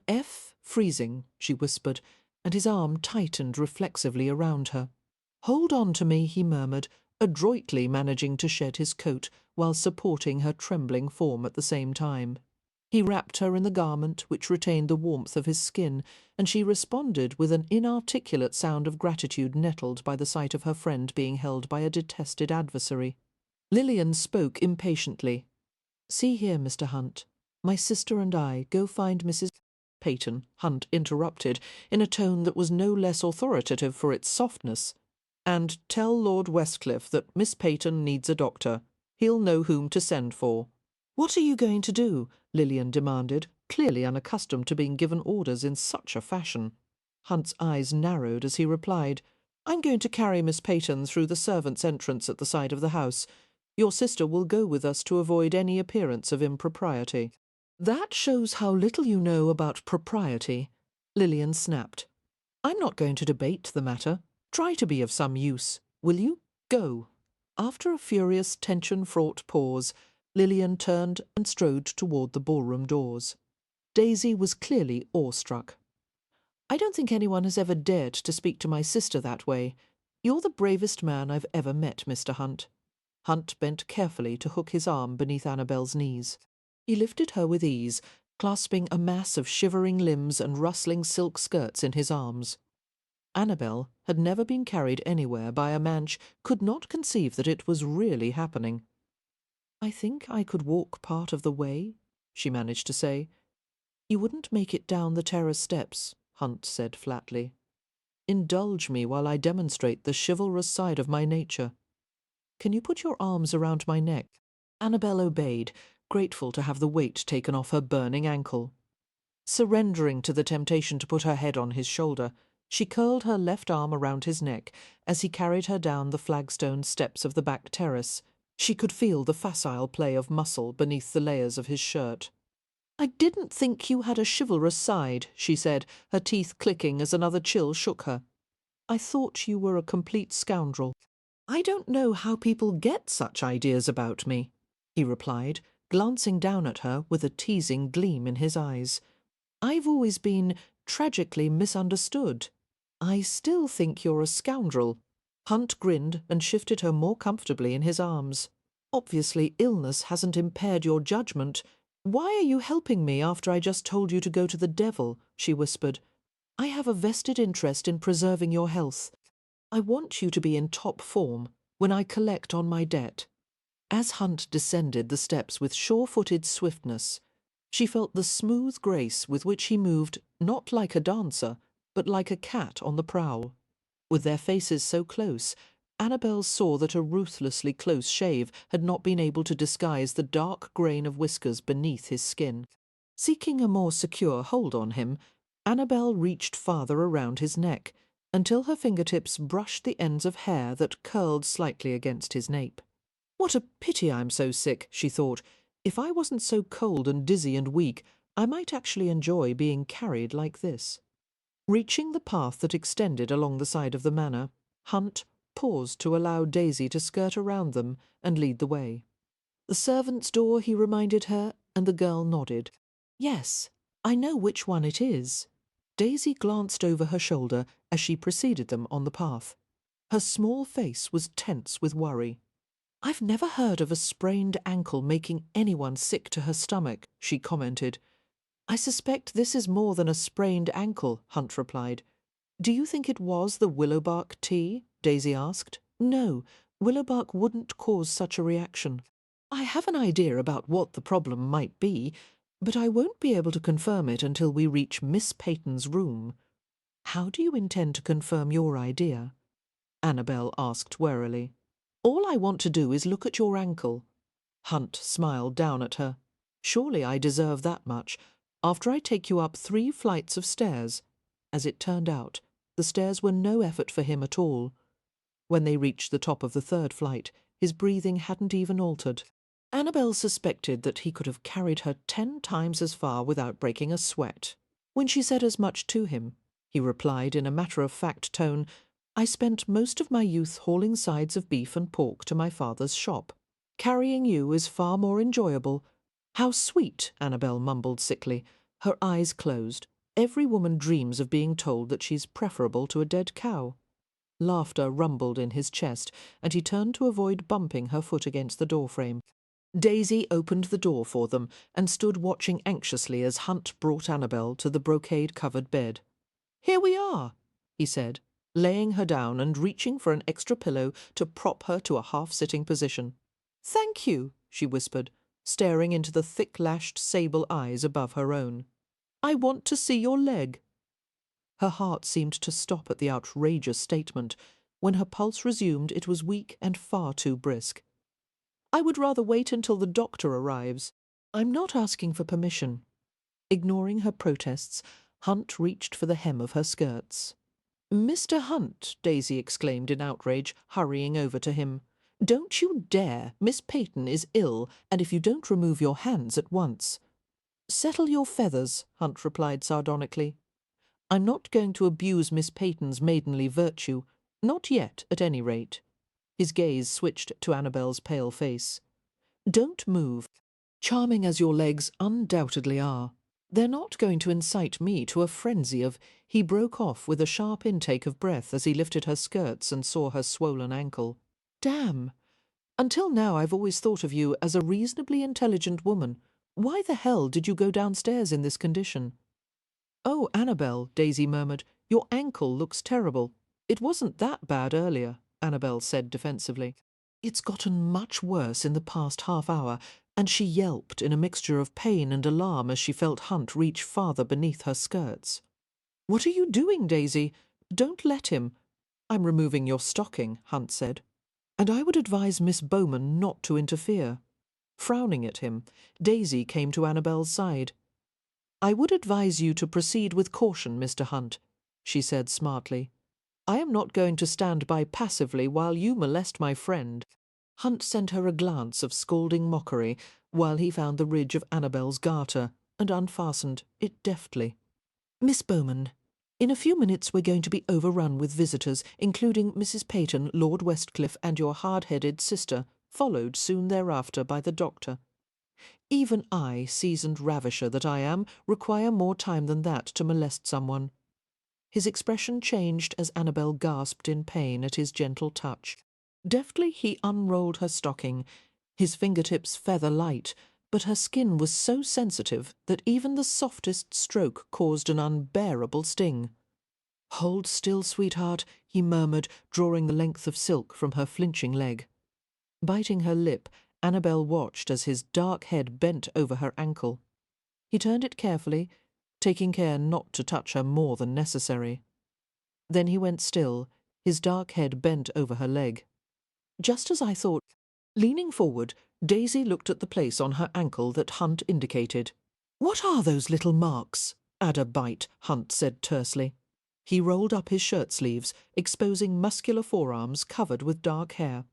freezing," she whispered, and his arm tightened reflexively around her. "Hold on to me," he murmured, adroitly managing to shed his coat while supporting her trembling form at the same time. He wrapped her in the garment which retained the warmth of his skin, and she responded with an inarticulate sound of gratitude nettled by the sight of her friend being held by a detested adversary. Lillian spoke impatiently. "See here, Mr. Hunt. My sister and I go find Mrs. Peyton," Hunt interrupted, in a tone that was no less authoritative for its softness. "And tell Lord Westcliff that Miss Peyton needs a doctor. He'll know whom to send for." "What are you going to do?" Lillian demanded, clearly unaccustomed to being given orders in such a fashion. Hunt's eyes narrowed as he replied, "I'm going to carry Miss Peyton through the servants' entrance at the side of the house. Your sister will go with us to avoid any appearance of impropriety." "That shows how little you know about propriety," Lillian snapped. "I'm not going to debate the matter. Try to be of some use, will you? Go." After a furious, tension-fraught pause, Lillian turned and strode toward the ballroom doors. Daisy was clearly awestruck. "I don't think anyone has ever dared to speak to my sister that way. You're the bravest man I've ever met, Mr. Hunt." Hunt bent carefully to hook his arm beneath Annabelle's knees. He lifted her with ease, clasping a mass of shivering limbs and rustling silk skirts in his arms. Annabelle had never been carried anywhere by a man she could not conceive that it was really happening. "I think I could walk part of the way," she managed to say. "You wouldn't make it down the terrace steps," Hunt said flatly. "Indulge me while I demonstrate the chivalrous side of my nature. Can you put your arms around my neck?" Annabelle obeyed, grateful to have the weight taken off her burning ankle. Surrendering to the temptation to put her head on his shoulder, she curled her left arm around his neck as he carried her down the flagstone steps of the back terrace. She could feel the facile play of muscle beneath the layers of his shirt. "I didn't think you had a chivalrous side," she said, her teeth clicking as another chill shook her. "I thought you were a complete scoundrel." "I don't know how people get such ideas about me," he replied, glancing down at her with a teasing gleam in his eyes. "I've always been tragically misunderstood. I still think you're a scoundrel." Hunt grinned and shifted her more comfortably in his arms. "Obviously illness hasn't impaired your judgment. Why are you helping me after I just told you to go to the devil?" she whispered. "I have a vested interest in preserving your health. I want you to be in top form when I collect on my debt." As Hunt descended the steps with sure-footed swiftness, she felt the smooth grace with which he moved, not like a dancer, but like a cat on the prowl. With their faces so close, Annabelle saw that a ruthlessly close shave had not been able to disguise the dark grain of whiskers beneath his skin. Seeking a more secure hold on him, Annabelle reached farther around his neck, until her fingertips brushed the ends of hair that curled slightly against his nape. "What a pity I'm so sick," she thought. "If I wasn't so cold and dizzy and weak, I might actually enjoy being carried like this." Reaching the path that extended along the side of the manor, Hunt paused to allow Daisy to skirt around them and lead the way. "The servants' door," he reminded her, and the girl nodded. "Yes, I know which one it is." Daisy glanced over her shoulder as she preceded them on the path. Her small face was tense with worry. "I've never heard of a sprained ankle making anyone sick to her stomach," she commented. "I suspect this is more than a sprained ankle," Hunt replied. "Do you think it was the willowbark tea?" Daisy asked. "No, willowbark wouldn't cause such a reaction. I have an idea about what the problem might be, but I won't be able to confirm it until we reach Miss Peyton's room." "How do you intend to confirm your idea?" Annabelle asked warily. "All I want to do is look at your ankle." Hunt smiled down at her. "Surely I deserve that much, after I take you up 3 flights of stairs." As it turned out, the stairs were no effort for him at all. When they reached the top of the 3rd flight, his breathing hadn't even altered. Annabelle suspected that he could have carried her 10 times as far without breaking a sweat. When she said as much to him, he replied in a matter-of-fact tone, "I spent most of my youth hauling sides of beef and pork to my father's shop. Carrying you is far more enjoyable." "How sweet," Annabelle mumbled sickly. Her eyes closed. Every woman dreams of being told that she's preferable to a dead cow. Laughter rumbled in his chest, and he turned to avoid bumping her foot against the doorframe. Daisy opened the door for them and stood watching anxiously as Hunt brought Annabelle to the brocade-covered bed. "Here we are," he said, laying her down and reaching for an extra pillow to prop her to a half-sitting position. "Thank you," she whispered, staring into the thick-lashed sable eyes above her own. I want to see your leg." Her heart seemed to stop at the outrageous statement. When her pulse resumed, it was weak and far too brisk. "I would rather wait until the doctor arrives. I'm not asking for permission." Ignoring her protests, Hunt reached for the hem of her skirts. "Mr. Hunt," Daisy exclaimed in outrage, hurrying over to him. "Don't you dare! Miss Peyton is ill, and if you don't remove your hands at once—" "Settle your feathers," Hunt replied sardonically. "I'm not going to abuse Miss Peyton's maidenly virtue. Not yet, at any rate." His gaze switched to Annabelle's pale face. "Don't move. Charming as your legs undoubtedly are, they're not going to incite me to a frenzy of—" He broke off with a sharp intake of breath as he lifted her skirts and saw her swollen ankle. "Damn! Until now I've always thought of you as a reasonably intelligent woman. Why the hell did you go downstairs in this condition?" "Oh, Annabelle," Daisy murmured, "your ankle looks terrible." "It wasn't that bad earlier," Annabelle said defensively. "It's gotten much worse in the past half hour," and she yelped in a mixture of pain and alarm as she felt Hunt reach farther beneath her skirts. "What are you doing, Daisy? Don't let him." "I'm removing your stocking," Hunt said. "And I would advise Miss Bowman not to interfere." Frowning at him, Daisy came to Annabelle's side. "I would advise you to proceed with caution, Mr. Hunt," she said smartly. "I am not going to stand by passively while you molest my friend." Hunt sent her a glance of scalding mockery while he found the ridge of Annabelle's garter and unfastened it deftly. "Miss Bowman, in a few minutes we're going to be overrun with visitors, including Mrs. Peyton, Lord Westcliff, and your hard-headed sister, followed soon thereafter by the doctor. Even I, seasoned ravisher that I am, require more time than that to molest someone." His expression changed as Annabelle gasped in pain at his gentle touch. Deftly he unrolled her stocking, his fingertips feather-light, but her skin was so sensitive that even the softest stroke caused an unbearable sting. "Hold still, sweetheart," he murmured, drawing the length of silk from her flinching leg. Biting her lip, Annabelle watched as his dark head bent over her ankle. He turned it carefully, taking care not to touch her more than necessary. Then he went still, his dark head bent over her leg. "Just as I thought." Leaning forward, Daisy looked at the place on her ankle that Hunt indicated. "What are those little marks?" "Add a bite," Hunt said tersely. He rolled up his shirt-sleeves, exposing muscular forearms covered with dark hair.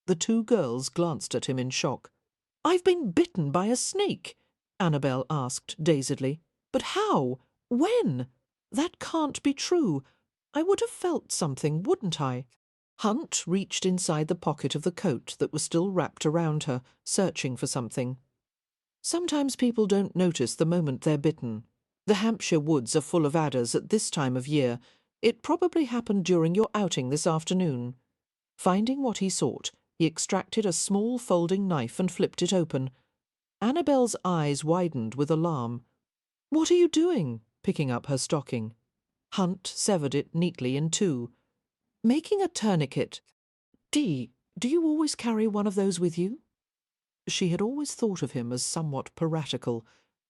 The two girls glanced at him in shock. "I've been bitten by a snake," Annabelle asked dazedly. "But how? When? That can't be true. I would have felt something, wouldn't I?" Hunt reached inside the pocket of the coat that was still wrapped around her, searching for something. "Sometimes people don't notice the moment they're bitten. The Hampshire woods are full of adders at this time of year. It probably happened during your outing this afternoon." Finding what he sought, he extracted a small folding knife and flipped it open. Annabelle's eyes widened with alarm. "What are you doing?" picking up her stocking. Hunt severed it neatly in two. "Making a tourniquet. Do you always carry one of those with you?" She had always thought of him as somewhat piratical,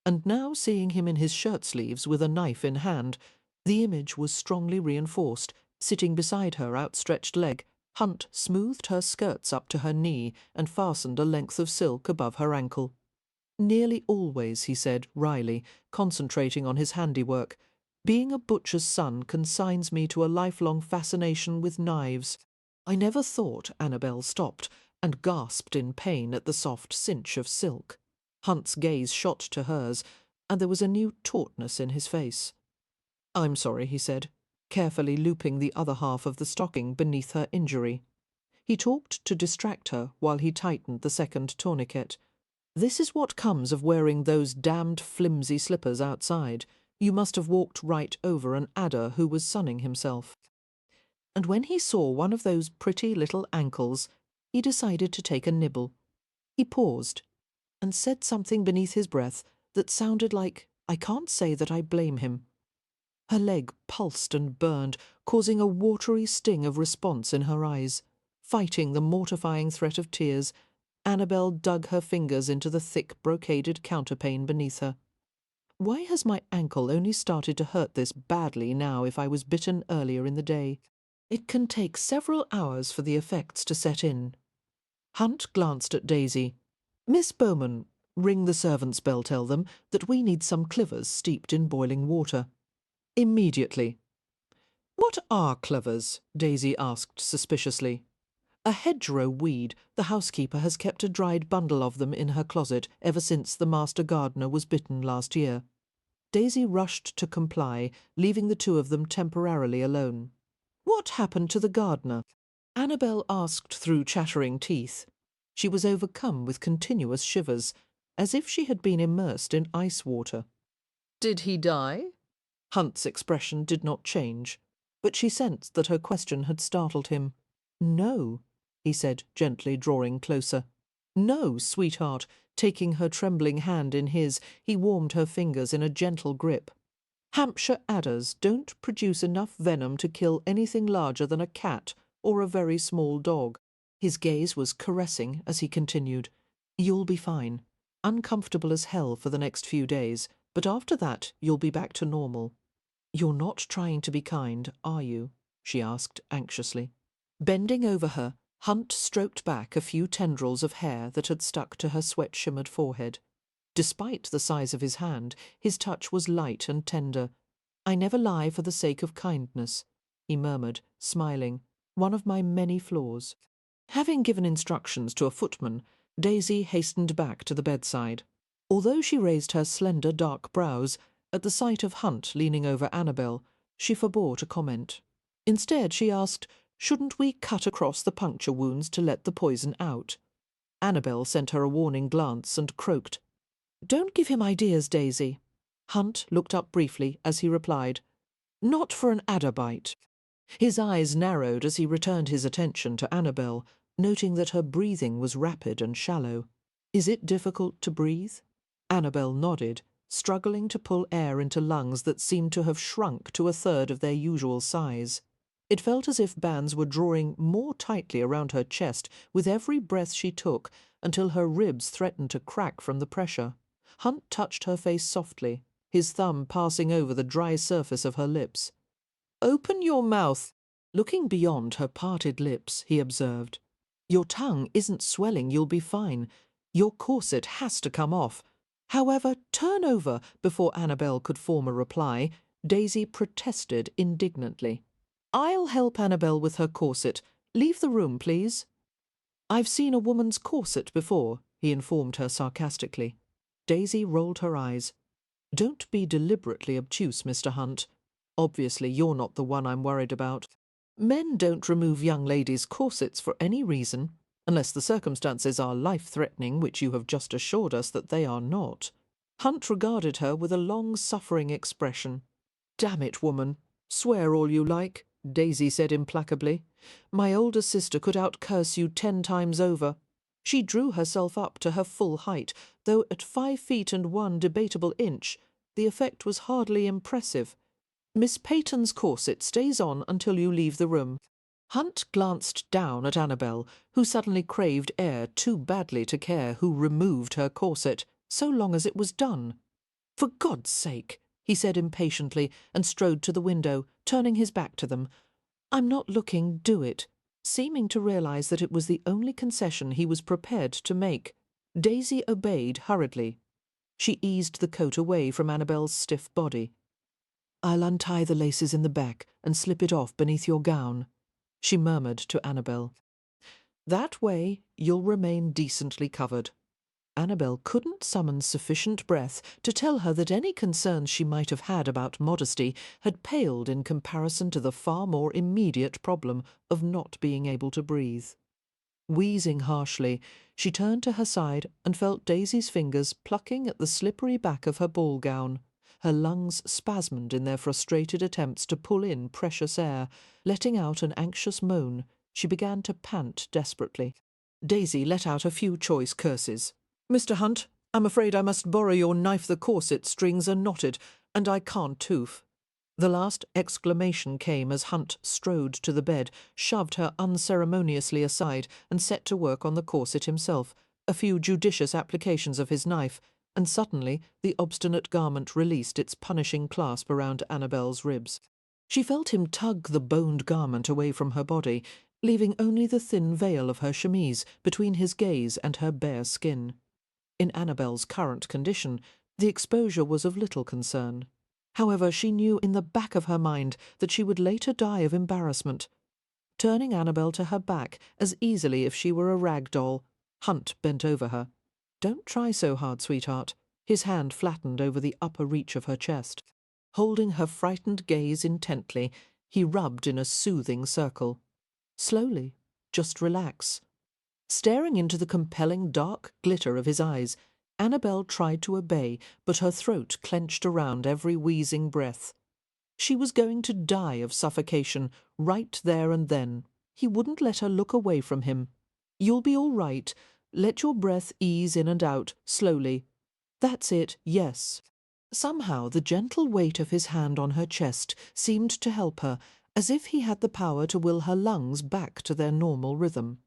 and now seeing him in his shirt-sleeves with a knife in hand, the image was strongly reinforced. Sitting beside her outstretched leg, Hunt smoothed her skirts up to her knee and fastened a length of silk above her ankle. "Nearly always," he said wryly, concentrating on his handiwork. "Being a butcher's son consigns me to a lifelong fascination with knives." "I never thought—" Annabelle stopped and gasped in pain at the soft cinch of silk. Hunt's gaze shot to hers, and there was a new tautness in his face. "I'm sorry," he said, carefully looping the other half of the stocking beneath her injury. He talked to distract her while he tightened the second tourniquet. "This is what comes of wearing those damned flimsy slippers outside. You must have walked right over an adder who was sunning himself." And when he saw one of those pretty little ankles, he decided to take a nibble. He paused and said something beneath his breath that sounded like, "I can't say that I blame him." Her leg pulsed and burned, causing a watery sting of response in her eyes. Fighting the mortifying threat of tears, Annabelle dug her fingers into the thick brocaded counterpane beneath her. Why has my ankle only started to hurt this badly now if I was bitten earlier in the day? It can take several hours for the effects to set in. Hunt glanced at Daisy. Miss Bowman, ring the servants' bell, tell them that we need some clivers steeped in boiling water. Immediately. What are clivers? Daisy asked suspiciously. A hedgerow weed. The housekeeper has kept a dried bundle of them in her closet ever since the master gardener was bitten last year. Daisy rushed to comply, leaving the two of them temporarily alone. What happened to the gardener? Annabelle asked through chattering teeth. She was overcome with continuous shivers, as if she had been immersed in ice water. Did he die? Hunt's expression did not change, but she sensed that her question had startled him. No, he said, gently drawing closer. No, sweetheart. Taking her trembling hand in his, he warmed her fingers in a gentle grip. Hampshire adders don't produce enough venom to kill anything larger than a cat or a very small dog. His gaze was caressing as he continued. You'll be fine. Uncomfortable as hell for the next few days, but after that you'll be back to normal. You're not trying to be kind, are you? She asked anxiously. Bending over her, Hunt stroked back a few tendrils of hair that had stuck to her sweat-shimmered forehead. Despite the size of his hand, his touch was light and tender. I never lie for the sake of kindness, he murmured, smiling, one of my many flaws. Having given instructions to a footman, Daisy hastened back to the bedside. Although she raised her slender dark brows, at the sight of Hunt leaning over Annabelle, she forbore to comment. Instead, she asked, shouldn't we cut across the puncture wounds to let the poison out? Annabelle sent her a warning glance and croaked. Don't give him ideas, Daisy. Hunt looked up briefly as he replied, Not for an adder bite. His eyes narrowed as he returned his attention to Annabelle, noting that her breathing was rapid and shallow. Is it difficult to breathe? Annabelle nodded, struggling to pull air into lungs that seemed to have shrunk to a third of their usual size. It felt as if bands were drawing more tightly around her chest with every breath she took, until her ribs threatened to crack from the pressure. Hunt touched her face softly, his thumb passing over the dry surface of her lips. Open your mouth. Looking beyond her parted lips, he observed. Your tongue isn't swelling, you'll be fine. Your corset has to come off. However, turn over. Before Annabelle could form a reply, Daisy protested indignantly. I'll help Annabelle with her corset. Leave the room, please. I've seen a woman's corset before, he informed her sarcastically. Daisy rolled her eyes. Don't be deliberately obtuse, Mr. Hunt. Obviously, you're not the one I'm worried about. Men don't remove young ladies' corsets for any reason, unless the circumstances are life-threatening, which you have just assured us that they are not. Hunt regarded her with a long-suffering expression. Damn it, woman. Swear all you like, Daisy said implacably. My older sister could out-curse you 10 times over. She drew herself up to her full height, though at 5 feet and 1 debatable inch, the effect was hardly impressive. Miss Peyton's corset stays on until you leave the room. Hunt glanced down at Annabelle, who suddenly craved air too badly to care who removed her corset, so long as it was done. For God's sake, he said impatiently, and strode to the window, turning his back to them. I'm not looking, do it, seeming to realise that it was the only concession he was prepared to make. Daisy obeyed hurriedly. She eased the coat away from Annabelle's stiff body. I'll untie the laces in the back and slip it off beneath your gown, she murmured to Annabelle. That way you'll remain decently covered. Annabelle couldn't summon sufficient breath to tell her that any concerns she might have had about modesty had paled in comparison to the far more immediate problem of not being able to breathe. Wheezing harshly, she turned to her side and felt Daisy's fingers plucking at the slippery back of her ball gown. Her lungs spasmed in their frustrated attempts to pull in precious air. Letting out an anxious moan, she began to pant desperately. Daisy let out a few choice curses. Mr. Hunt, I'm afraid I must borrow your knife. The corset strings are knotted, and I can't tooth. The last exclamation came as Hunt strode to the bed, shoved her unceremoniously aside, and set to work on the corset himself. A few judicious applications of his knife, and suddenly the obstinate garment released its punishing clasp around Annabelle's ribs. She felt him tug the boned garment away from her body, leaving only the thin veil of her chemise between his gaze and her bare skin. In Annabelle's current condition, the exposure was of little concern. However, she knew in the back of her mind that she would later die of embarrassment. Turning Annabelle to her back as easily if she were a rag doll, Hunt bent over her. "Don't try so hard, sweetheart." His hand flattened over the upper reach of her chest. Holding her frightened gaze intently, he rubbed in a soothing circle. "Slowly. Just relax." Staring into the compelling dark glitter of his eyes, Annabelle tried to obey, but her throat clenched around every wheezing breath. She was going to die of suffocation right there and then. He wouldn't let her look away from him. "You'll be all right. Let your breath ease in and out, slowly. That's it, yes." Somehow the gentle weight of his hand on her chest seemed to help her, as if he had the power to will her lungs back to their normal rhythm.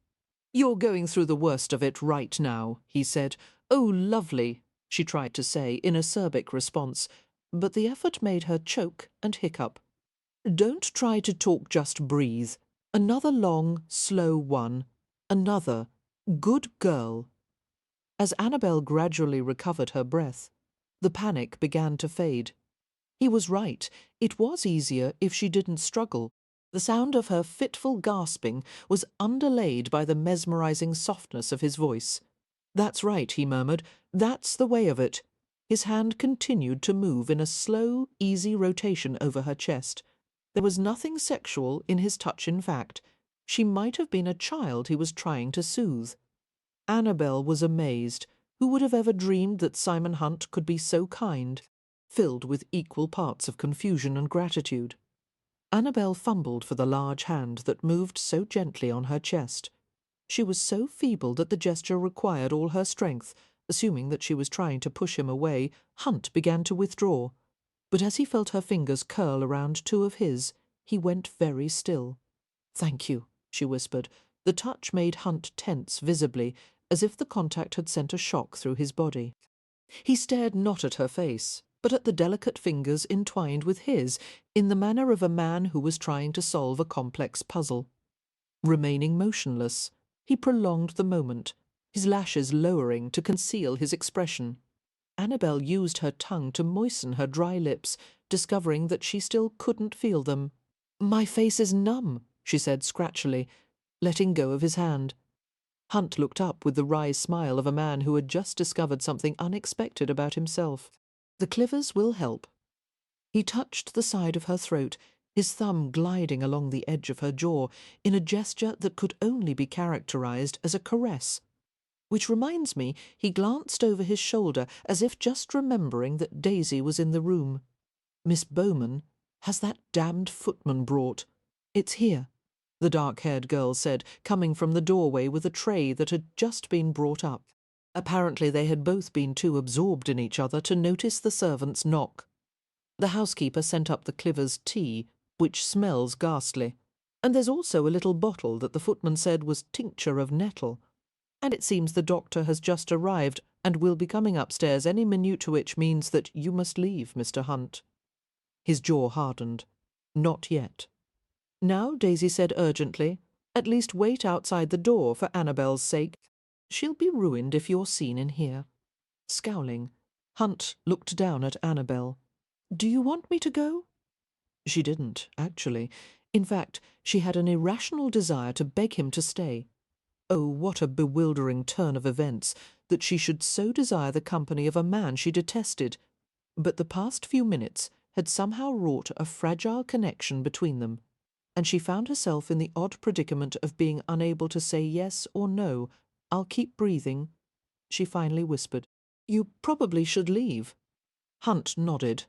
"You're going through the worst of it right now," he said. "Oh, lovely," she tried to say in acerbic response, but the effort made her choke and hiccup. "Don't try to talk, just breathe. Another long, slow one. Another. Good girl." As Annabelle gradually recovered her breath, the panic began to fade. He was right. It was easier if she didn't struggle. The sound of her fitful gasping was underlaid by the mesmerizing softness of his voice. "That's right," he murmured. "That's the way of it." His hand continued to move in a slow, easy rotation over her chest. There was nothing sexual in his touch, in fact. She might have been a child he was trying to soothe. Annabelle was amazed. Who would have ever dreamed that Simon Hunt could be so kind? Filled with equal parts of confusion and gratitude. Annabelle fumbled for the large hand that moved so gently on her chest. She was so feeble that the gesture required all her strength. Assuming that she was trying to push him away, Hunt began to withdraw. But as he felt her fingers curl around two of his, he went very still. "Thank you," she whispered. The touch made Hunt tense visibly, as if the contact had sent a shock through his body. He stared not at her face, but at the delicate fingers entwined with his in the manner of a man who was trying to solve a complex puzzle. Remaining motionless, he prolonged the moment, his lashes lowering to conceal his expression. Annabelle used her tongue to moisten her dry lips, discovering that she still couldn't feel them. "My face is numb," she said scratchily, letting go of his hand. Hunt looked up with the wry smile of a man who had just discovered something unexpected about himself. "The clivers will help." He touched the side of her throat, his thumb gliding along the edge of her jaw in a gesture that could only be characterized as a caress. Which reminds me, he glanced over his shoulder as if just remembering that Daisy was in the room. "Miss Bowman has that damned footman brought. It's here," the dark-haired girl said, coming from the doorway with a tray that had just been brought up. Apparently they had both been too absorbed in each other to notice the servant's knock. The housekeeper sent up the Clivers' tea, which smells ghastly, and there's also a little bottle that the footman said was tincture of nettle. And it seems the doctor has just arrived and will be coming upstairs any minute, which means that you must leave, Mr. Hunt. His jaw hardened. Not yet. "Now," Daisy said urgently, "at least wait outside the door for Annabelle's sake. She'll be ruined if you're seen in here." Scowling, Hunt looked down at Annabelle. "Do you want me to go?" She didn't, actually. In fact, she had an irrational desire to beg him to stay. Oh, what a bewildering turn of events, that she should so desire the company of a man she detested. But the past few minutes had somehow wrought a fragile connection between them, and she found herself in the odd predicament of being unable to say yes or no. "I'll keep breathing," she finally whispered. "You probably should leave." Hunt nodded.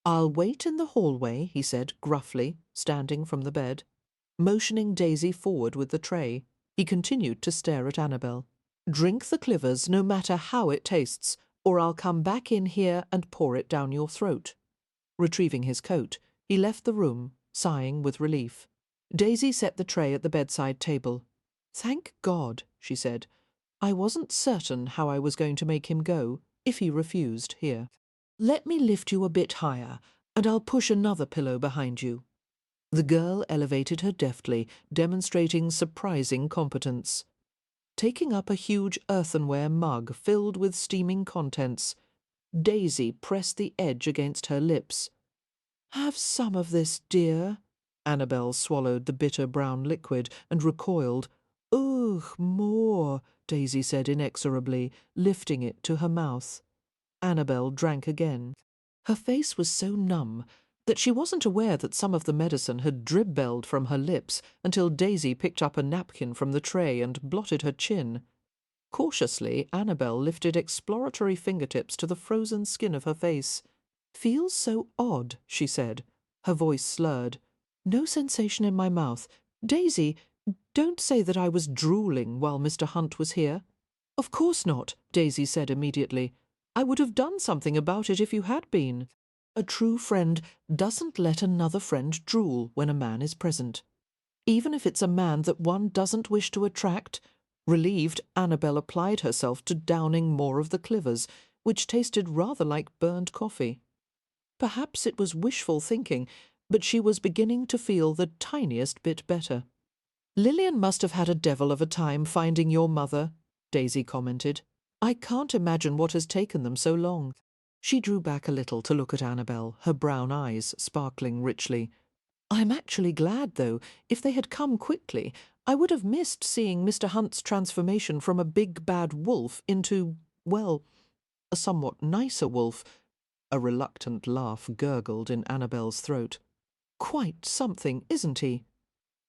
"I'll wait in the hallway," he said gruffly, standing from the bed. Motioning Daisy forward with the tray, he continued to stare at Annabelle. "Drink the Clivers no matter how it tastes, or I'll come back in here and pour it down your throat." Retrieving his coat, he left the room, sighing with relief. Daisy set the tray at the bedside table. "Thank God," she said. "I wasn't certain how I was going to make him go. if he refused here. "Let me lift you a bit higher, and I'll push another pillow behind you." The girl elevated her deftly, demonstrating surprising competence. Taking up a huge earthenware mug filled with steaming contents, Daisy pressed the edge against her lips. "Have some of this, dear." Annabelle swallowed the bitter brown liquid and recoiled. "Ugh, more," Daisy said inexorably, lifting it to her mouth. Annabelle drank again. Her face was so numb that she wasn't aware that some of the medicine had dribbelled from her lips until Daisy picked up a napkin from the tray and blotted her chin. Cautiously, Annabelle lifted exploratory fingertips to the frozen skin of her face. "Feels so odd," she said, her voice slurred. "No sensation in my mouth. Daisy, don't say that I was drooling while Mr. Hunt was here." "Of course not," Daisy said immediately. "I would have done something about it if you had been." A true friend doesn't let another friend drool when a man is present, even if it's a man that one doesn't wish to attract. Relieved, Annabelle applied herself to downing more of the clivers, which tasted rather like burned coffee. Perhaps it was wishful thinking, but she was beginning to feel the tiniest bit better. "Lillian must have had a devil of a time finding your mother," Daisy commented. "I can't imagine what has taken them so long." She drew back a little to look at Annabelle, her brown eyes sparkling richly. "I'm actually glad, though. If they had come quickly, I would have missed seeing Mr. Hunt's transformation from a big bad wolf into, well, a somewhat nicer wolf." A reluctant laugh gurgled in Annabelle's throat. "Quite something, isn't he?"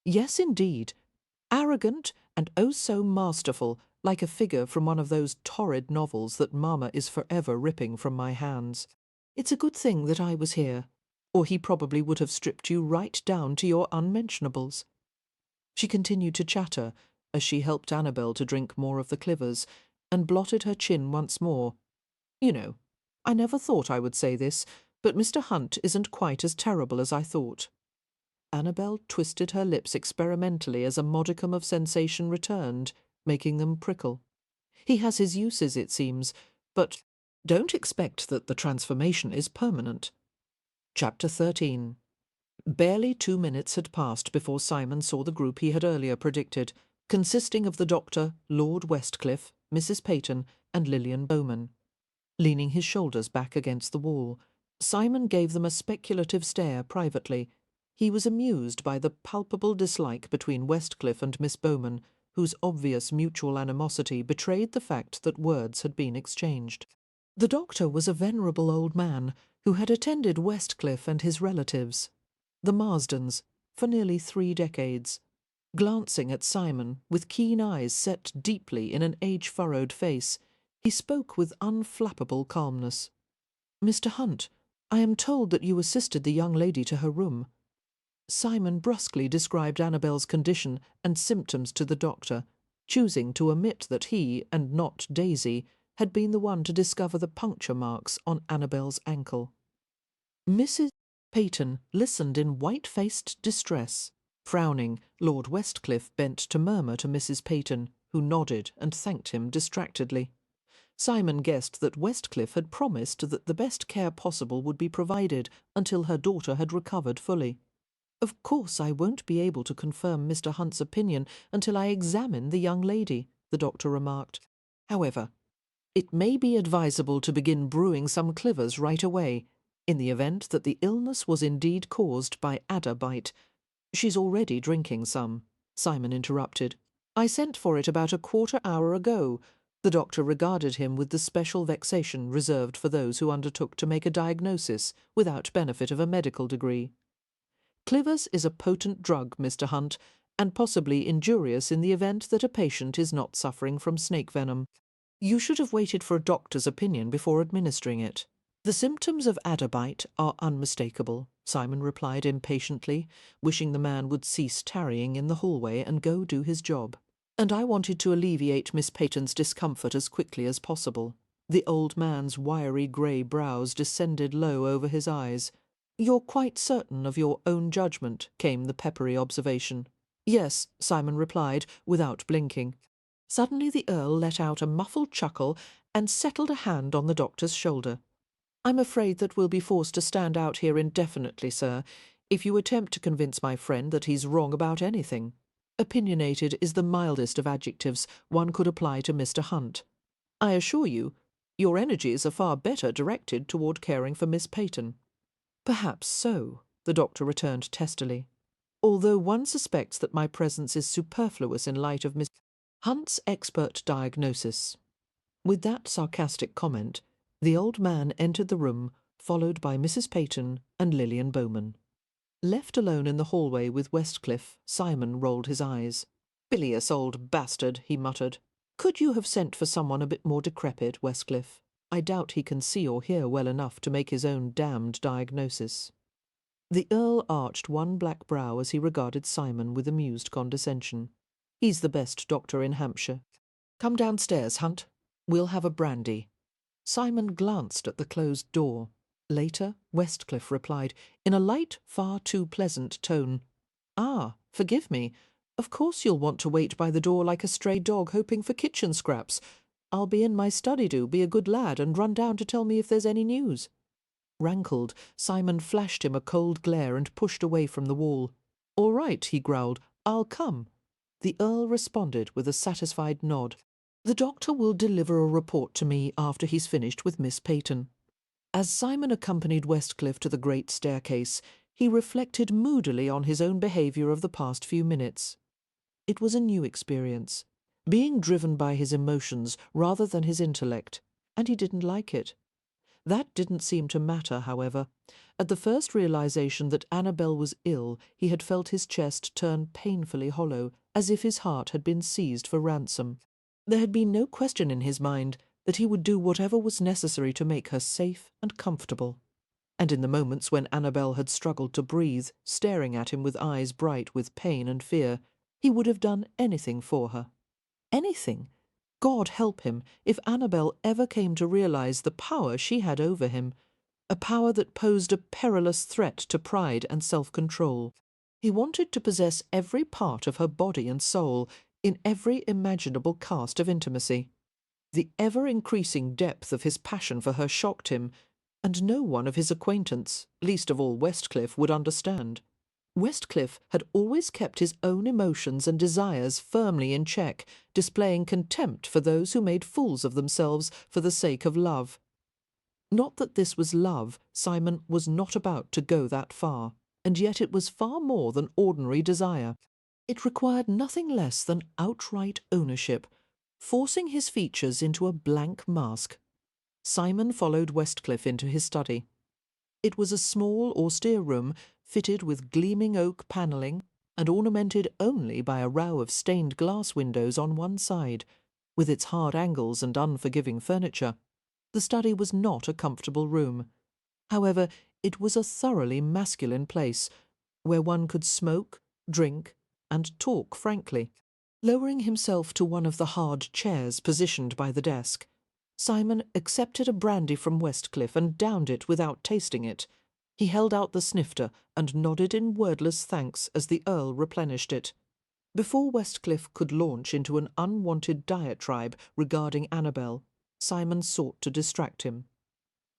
"Yes, indeed. Arrogant and oh so masterful, like a figure from one of those torrid novels that Mamma is forever ripping from my hands. It's a good thing that I was here, or he probably would have stripped you right down to your unmentionables." She continued to chatter as she helped Annabelle to drink more of the clivers, and blotted her chin once more. "You know, I never thought I would say this, but Mr. Hunt isn't quite as terrible as I thought." Annabelle twisted her lips experimentally as a modicum of sensation returned, making them prickle. "He has his uses, it seems, but don't expect that the transformation is permanent." Chapter 13. Barely 2 minutes had passed before Simon saw the group he had earlier predicted, consisting of the doctor, Lord Westcliff, Mrs. Peyton, and Lillian Bowman. Leaning his shoulders back against the wall, Simon gave them a speculative stare privately. He was amused by the palpable dislike between Westcliff and Miss Bowman, whose obvious mutual animosity betrayed the fact that words had been exchanged. The doctor was a venerable old man who had attended Westcliff and his relatives, the Marsdens, for nearly 3 decades. Glancing at Simon, with keen eyes set deeply in an age-furrowed face, he spoke with unflappable calmness. "Mr. Hunt, I am told that you assisted the young lady to her room." Simon brusquely described Annabelle's condition and symptoms to the doctor, choosing to omit that he, and not Daisy, had been the one to discover the puncture marks on Annabelle's ankle. Mrs. Peyton listened in white-faced distress. Frowning, Lord Westcliff bent to murmur to Mrs. Peyton, who nodded and thanked him distractedly. Simon guessed that Westcliff had promised that the best care possible would be provided until her daughter had recovered fully. "Of course I won't be able to confirm Mr. Hunt's opinion until I examine the young lady," the doctor remarked. "However, it may be advisable to begin brewing some clivers right away, in the event that the illness was indeed caused by adder bite." "She's already drinking some," Simon interrupted. "I sent for it about a quarter-hour ago." The doctor regarded him with the special vexation reserved for those who undertook to make a diagnosis without benefit of a medical degree. "Clivers is a potent drug, Mr. Hunt, and possibly injurious in the event that a patient is not suffering from snake venom. You should have waited for a doctor's opinion before administering it." "The symptoms of adder bite are unmistakable," Simon replied impatiently, wishing the man would cease tarrying in the hallway and go do his job. "And I wanted to alleviate Miss Peyton's discomfort as quickly as possible." The old man's wiry grey brows descended low over his eyes. "You're quite certain of your own judgment?" came the peppery observation. "Yes," Simon replied, without blinking. Suddenly the Earl let out a muffled chuckle and settled a hand on the doctor's shoulder. "I'm afraid that we'll be forced to stand out here indefinitely, sir, if you attempt to convince my friend that he's wrong about anything." Opinionated is the mildest of adjectives one could apply to Mr. Hunt. "I assure you, your energies are far better directed toward caring for Miss Peyton." "Perhaps so," the doctor returned testily, "although one suspects that my presence is superfluous in light of Miss Hunt's expert diagnosis." With that sarcastic comment, the old man entered the room, followed by Mrs. Peyton and Lilian Bowman. Left alone in the hallway with Westcliff, Simon rolled his eyes. "Bilious old bastard," he muttered. "Could you have sent for someone a bit more decrepit, Westcliff? I doubt he can see or hear well enough to make his own damned diagnosis." The Earl arched one black brow as he regarded Simon with amused condescension. "He's the best doctor in Hampshire. Come downstairs, Hunt. We'll have a brandy." Simon glanced at the closed door. Later, Westcliff replied, in a light, far too pleasant tone, "Ah, forgive me. Of course you'll want to wait by the door like a stray dog hoping for kitchen scraps. I'll be in my study, be a good lad, and run down to tell me if there's any news." Rankled, Simon flashed him a cold glare and pushed away from the wall. "All right," he growled, "I'll come." The Earl responded with a satisfied nod. "The doctor will deliver a report to me after he's finished with Miss Peyton." As Simon accompanied Westcliff to the great staircase, he reflected moodily on his own behaviour of the past few minutes. It was a new experience, being driven by his emotions rather than his intellect, and he didn't like it. That didn't seem to matter, however. At the first realization that Annabelle was ill, he had felt his chest turn painfully hollow, as if his heart had been seized for ransom. There had been no question in his mind that he would do whatever was necessary to make her safe and comfortable. And in the moments when Annabelle had struggled to breathe, staring at him with eyes bright with pain and fear, he would have done anything for her. Anything. God help him if Annabelle ever came to realize the power she had over him, a power that posed a perilous threat to pride and self-control. He wanted to possess every part of her body and soul, in every imaginable cast of intimacy. The ever-increasing depth of his passion for her shocked him, and no one of his acquaintance, least of all Westcliff, would understand. Westcliff had always kept his own emotions and desires firmly in check, displaying contempt for those who made fools of themselves for the sake of love. Not that this was love. Simon was not about to go that far, and yet it was far more than ordinary desire. It required nothing less than outright ownership, forcing his features into a blank mask. Simon followed Westcliff into his study. It was a small, austere room, fitted with gleaming oak panelling, and ornamented only by a row of stained glass windows on one side, with its hard angles and unforgiving furniture. The study was not a comfortable room. However, it was a thoroughly masculine place, where one could smoke, drink, and talk frankly. Lowering himself to one of the hard chairs positioned by the desk, Simon accepted a brandy from Westcliff and downed it without tasting it. He held out the snifter and nodded in wordless thanks as the Earl replenished it. Before Westcliff could launch into an unwanted diatribe regarding Annabelle, Simon sought to distract him.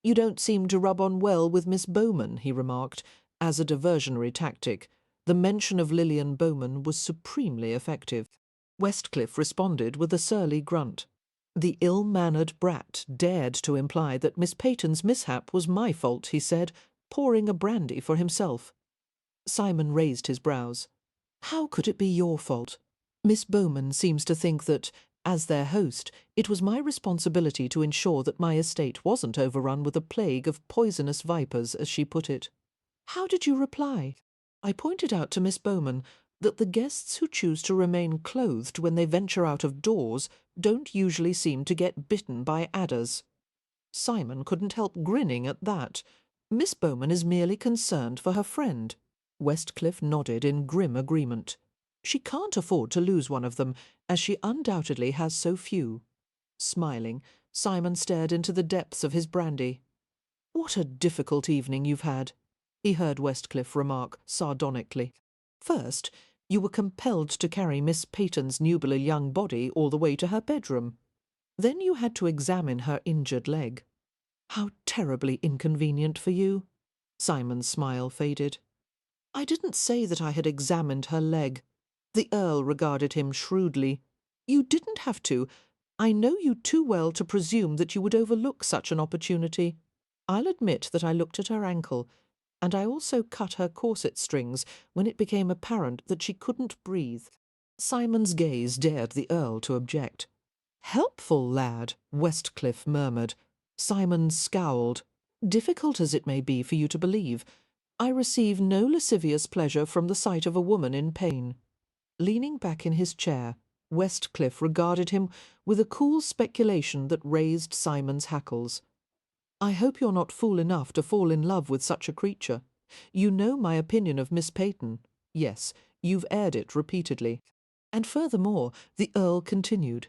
"You don't seem to rub on well with Miss Bowman," he remarked, as a diversionary tactic. The mention of Lilian Bowman was supremely effective. Westcliff responded with a surly grunt. "The ill-mannered brat dared to imply that Miss Peyton's mishap was my fault," he said, pouring a brandy for himself. Simon raised his brows. "How could it be your fault? Miss Bowman seems to think that, as their host, it was my responsibility to ensure that my estate wasn't overrun with a plague of poisonous vipers, as she put it." "How did you reply?" "I pointed out to Miss Bowman that the guests who choose to remain clothed when they venture out of doors don't usually seem to get bitten by adders." Simon couldn't help grinning at that. Miss Bowman is merely concerned for her friend. Westcliff nodded in grim agreement. She can't afford to lose one of them, as she undoubtedly has so few. Smiling, Simon stared into the depths of his brandy. "What a difficult evening you've had," he heard Westcliff remark sardonically. "First, you were compelled to carry Miss Peyton's nubile young body all the way to her bedroom. Then you had to examine her injured leg. How terribly inconvenient for you. Simon's smile faded. I didn't say that I had examined her leg. The Earl regarded him shrewdly. You didn't have to. I know you too well to presume that you would overlook such an opportunity. I'll admit that I looked at her ankle, and I also cut her corset strings when it became apparent that she couldn't breathe. Simon's gaze dared the Earl to object. Helpful lad, Westcliff murmured. Simon scowled. Difficult as it may be for you to believe, I receive no lascivious pleasure from the sight of a woman in pain. Leaning back in his chair, Westcliff regarded him with a cool speculation that raised Simon's hackles. I hope you're not fool enough to fall in love with such a creature. You know my opinion of Miss Peyton. Yes, you've aired it repeatedly. And furthermore, the Earl continued,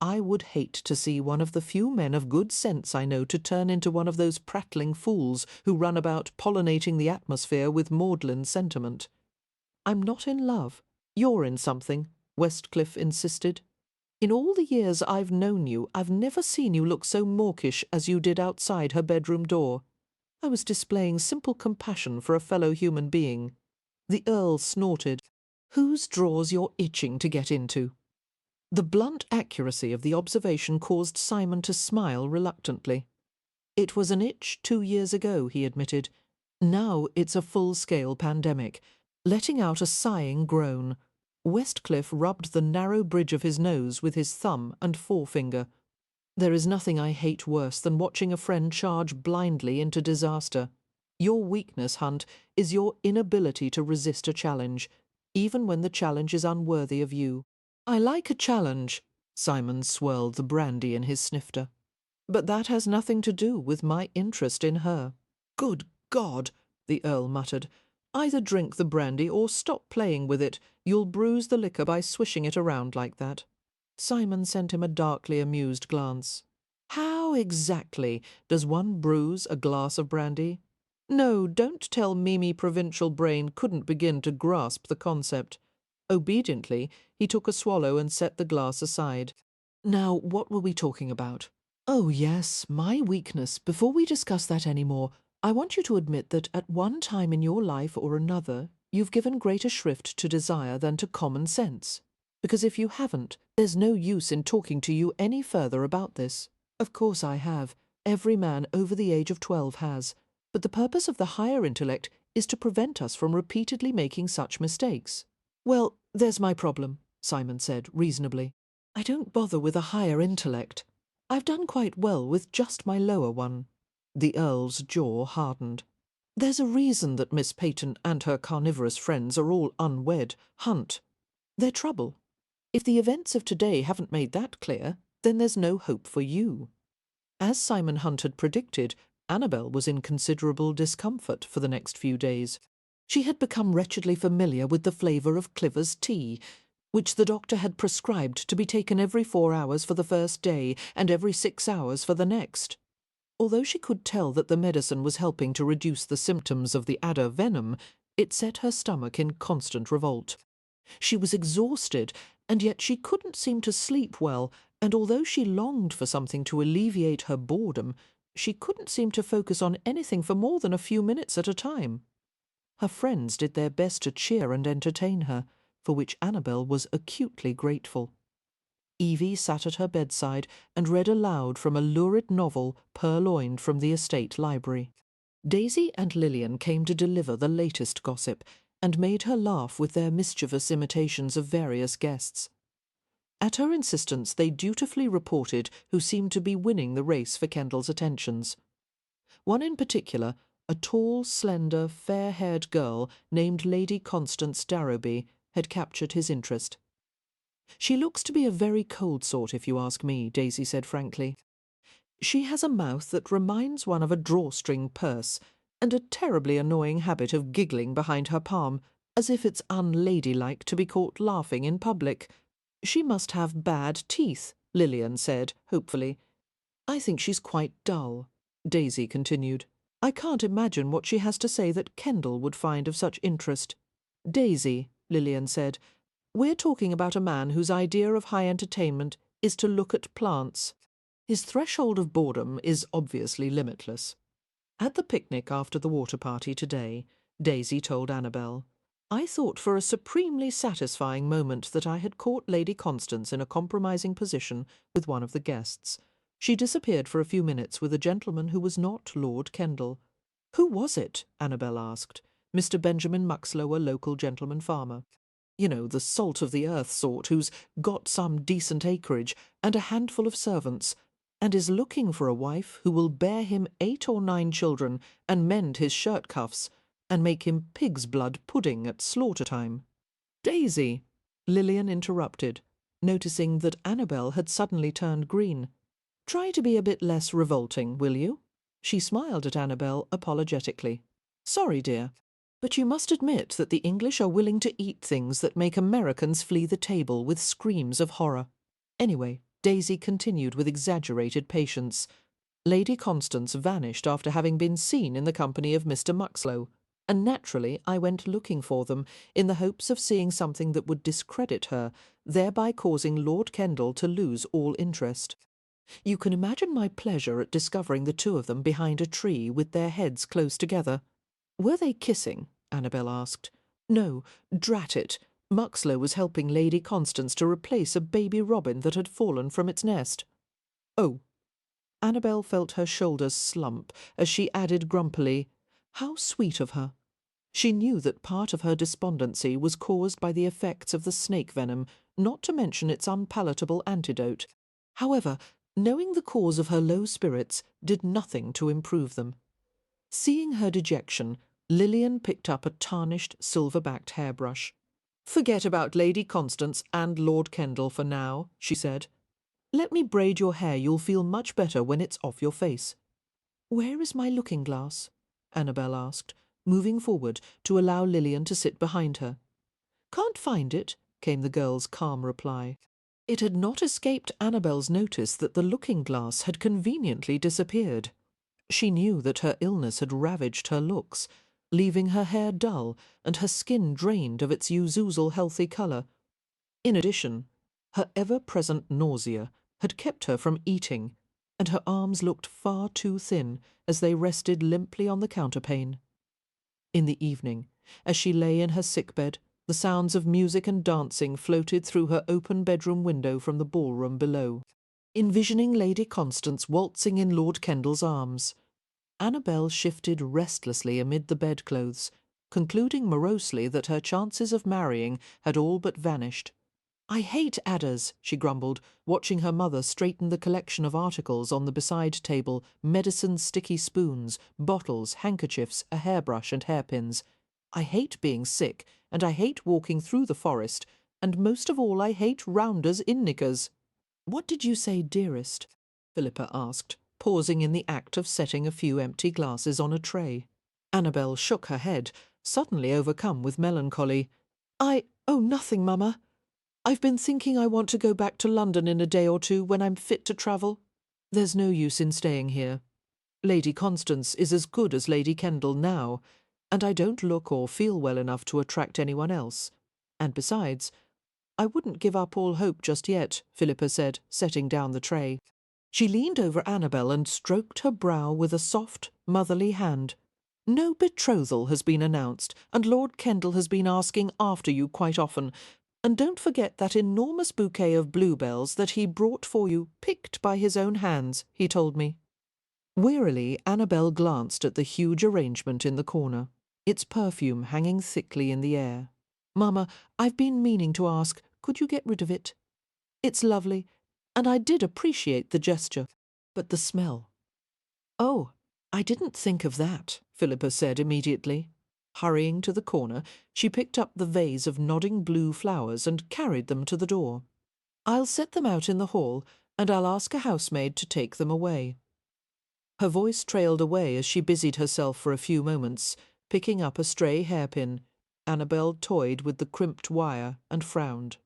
I would hate to see one of the few men of good sense I know to turn into one of those prattling fools who run about pollinating the atmosphere with maudlin sentiment. I'm not in love. You're in something, Westcliff insisted. In all the years I've known you, I've never seen you look so mawkish as you did outside her bedroom door. I was displaying simple compassion for a fellow human being. The Earl snorted. Whose drawers you're itching to get into? The blunt accuracy of the observation caused Simon to smile reluctantly. It was an itch 2 years ago, he admitted. Now it's a full-scale pandemic, letting out a sighing groan. Westcliff rubbed the narrow bridge of his nose with his thumb and forefinger. There is nothing I hate worse than watching a friend charge blindly into disaster. Your weakness, Hunt, is your inability to resist a challenge, even when the challenge is unworthy of you. I like a challenge. Simon swirled the brandy in his snifter. But that has nothing to do with my interest in her. Good God, the Earl muttered. Either drink the brandy or stop playing with it. You'll bruise the liquor by swishing it around like that. Simon sent him a darkly amused glance. How exactly does one bruise a glass of brandy? No, don't tell Mimi provincial brain couldn't begin to grasp the concept. Obediently, he took a swallow and set the glass aside. Now, what were we talking about? Oh, yes, my weakness. Before we discuss that any more, I want you to admit that at one time in your life or another, you've given greater shrift to desire than to common sense. Because if you haven't, there's no use in talking to you any further about this. Of course I have. Every man over the age of 12 has. But the purpose of the higher intellect is to prevent us from repeatedly making such mistakes. Well, there's my problem, Simon said reasonably. I don't bother with a higher intellect. I've done quite well with just my lower one. The Earl's jaw hardened. There's a reason that Miss Peyton and her carnivorous friends are all unwed, Hunt. They're trouble. If the events of today haven't made that clear, then there's no hope for you. As Simon Hunt had predicted, Annabelle was in considerable discomfort for the next few days. She had become wretchedly familiar with the flavour of Cliver's tea, which the doctor had prescribed to be taken every 4 hours for the first day and every 6 hours for the next. Although she could tell that the medicine was helping to reduce the symptoms of the adder venom, it set her stomach in constant revolt. She was exhausted, and yet she couldn't seem to sleep well, and although she longed for something to alleviate her boredom, she couldn't seem to focus on anything for more than a few minutes at a time. Her friends did their best to cheer and entertain her, for which Annabelle was acutely grateful. Evie sat at her bedside and read aloud from a lurid novel purloined from the estate library. Daisy and Lillian came to deliver the latest gossip, and made her laugh with their mischievous imitations of various guests. At her insistence, they dutifully reported who seemed to be winning the race for Kendall's attentions. One in particular, a tall, slender, fair-haired girl named Lady Constance Darrowby, had captured his interest. She looks to be a very cold sort, if you ask me, Daisy said frankly. She has a mouth that reminds one of a drawstring purse, and a terribly annoying habit of giggling behind her palm, as if it's unladylike to be caught laughing in public. She must have bad teeth, Lillian said, hopefully. I think she's quite dull, Daisy continued. I can't imagine what she has to say that Kendall would find of such interest. Daisy, Lillian said, we're talking about a man whose idea of high entertainment is to look at plants. His threshold of boredom is obviously limitless. At the picnic after the water party today, Daisy told Annabelle, I thought for a supremely satisfying moment that I had caught Lady Constance in a compromising position with one of the guests. She disappeared for a few minutes with a gentleman who was not Lord Kendall. Who was it? Annabelle asked. Mr. Benjamin Muxlow, a local gentleman farmer. You know, the salt-of-the-earth sort who's got some decent acreage and a handful of servants, and is looking for a wife who will bear him 8 or 9 children and mend his shirt cuffs and make him pig's blood pudding at slaughter time. Daisy! Lillian interrupted, noticing that Annabelle had suddenly turned green. Try to be a bit less revolting, will you? She smiled at Annabelle apologetically. Sorry, dear, but you must admit that the English are willing to eat things that make Americans flee the table with screams of horror. Anyway, Daisy continued with exaggerated patience. Lady Constance vanished after having been seen in the company of Mr. Muxlow, and naturally I went looking for them in the hopes of seeing something that would discredit her, thereby causing Lord Kendall to lose all interest. You can imagine my pleasure at discovering the two of them behind a tree with their heads close together. Were they kissing? Annabelle asked. No, drat it. Muxlow was helping Lady Constance to replace a baby robin that had fallen from its nest. Oh. Annabelle felt her shoulders slump as she added grumpily, How sweet of her. She knew that part of her despondency was caused by the effects of the snake venom, not to mention its unpalatable antidote. However, knowing the cause of her low spirits did nothing to improve them. Seeing her dejection, Lillian picked up a tarnished, silver-backed hairbrush. Forget about Lady Constance and Lord Kendall for now, she said. Let me braid your hair. You'll feel much better when it's off your face. Where is my looking-glass? Annabelle asked, moving forward to allow Lillian to sit behind her. Can't find it, came the girl's calm reply. It had not escaped Annabelle's notice that the looking-glass had conveniently disappeared. She knew that her illness had ravaged her looks, leaving her hair dull and her skin drained of its usual healthy colour. In addition, her ever-present nausea had kept her from eating, and her arms looked far too thin as they rested limply on the counterpane. In the evening, as she lay in her sickbed, the sounds of music and dancing floated through her open bedroom window from the ballroom below. Envisioning Lady Constance waltzing in Lord Kendall's arms, Annabelle shifted restlessly amid the bedclothes, concluding morosely that her chances of marrying had all but vanished. I hate adders, she grumbled, watching her mother straighten the collection of articles on the beside table, medicine sticky spoons, bottles, handkerchiefs, a hairbrush and hairpins. I hate being sick, and I hate walking through the forest, and most of all I hate rounders in knickers. What did you say, dearest? Philippa asked, pausing in the act of setting a few empty glasses on a tray. Annabelle shook her head, suddenly overcome with melancholy. Oh, nothing, Mama. I've been thinking I want to go back to London in a day or two when I'm fit to travel. There's no use in staying here. Lady Constance is as good as Lady Kendall now, and I don't look or feel well enough to attract anyone else. And besides, I wouldn't give up all hope just yet, Philippa said, setting down the tray. She leaned over Annabelle and stroked her brow with a soft, motherly hand. No betrothal has been announced, and Lord Kendall has been asking after you quite often. And don't forget that enormous bouquet of bluebells that he brought for you, picked by his own hands, he told me. Wearily, Annabelle glanced at the huge arrangement in the corner, its perfume hanging thickly in the air. Mamma, I've been meaning to ask, could you get rid of it? It's lovely, and I did appreciate the gesture, but the smell. Oh, I didn't think of that, Philippa said immediately. Hurrying to the corner, she picked up the vase of nodding blue flowers and carried them to the door. I'll set them out in the hall, and I'll ask a housemaid to take them away. Her voice trailed away as she busied herself for a few moments, picking up a stray hairpin. Annabelle toyed with the crimped wire and frowned.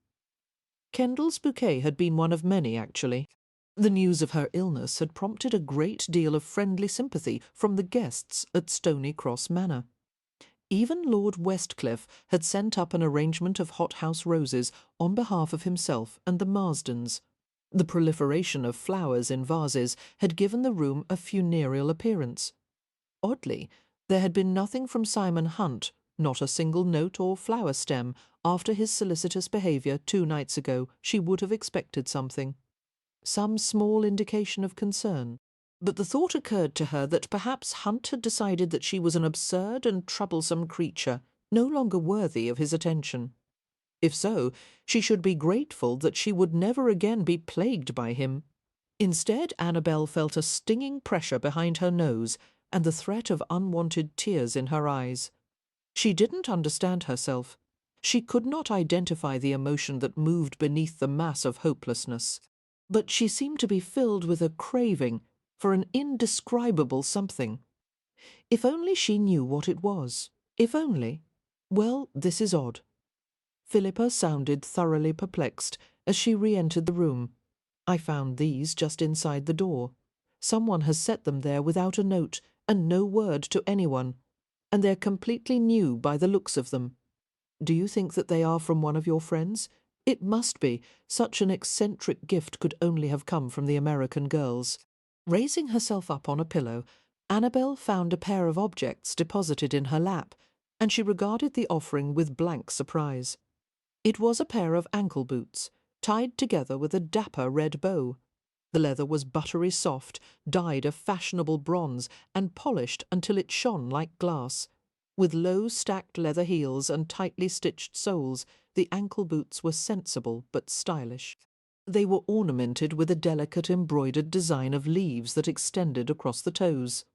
Kendall's bouquet had been one of many, actually. The news of her illness had prompted a great deal of friendly sympathy from the guests at Stony Cross Manor. Even Lord Westcliff had sent up an arrangement of hothouse roses on behalf of himself and the Marsdens. The proliferation of flowers in vases had given the room a funereal appearance. Oddly, there had been nothing from Simon Hunt, not a single note or flower stem. After his solicitous behaviour 2 nights ago, she would have expected something. Some small indication of concern. But the thought occurred to her that perhaps Hunt had decided that she was an absurd and troublesome creature, no longer worthy of his attention. If so, she should be grateful that she would never again be plagued by him. Instead, Annabelle felt a stinging pressure behind her nose and the threat of unwanted tears in her eyes. She didn't understand herself. She could not identify the emotion that moved beneath the mass of hopelessness. But she seemed to be filled with a craving for an indescribable something. If only she knew what it was. If only. Well, this is odd. Philippa sounded thoroughly perplexed as she re-entered the room. I found these just inside the door. Someone has set them there without a note, and no word to anyone, and they're completely new by the looks of them. Do you think that they are from one of your friends? It must be. Such an eccentric gift could only have come from the American girls. Raising herself up on a pillow, Annabelle found a pair of objects deposited in her lap, and she regarded the offering with blank surprise. It was a pair of ankle boots, tied together with a dapper red bow. The leather was buttery soft, dyed a fashionable bronze, and polished until it shone like glass. With low stacked leather heels and tightly stitched soles, the ankle boots were sensible but stylish. They were ornamented with a delicate embroidered design of leaves that extended across the toes.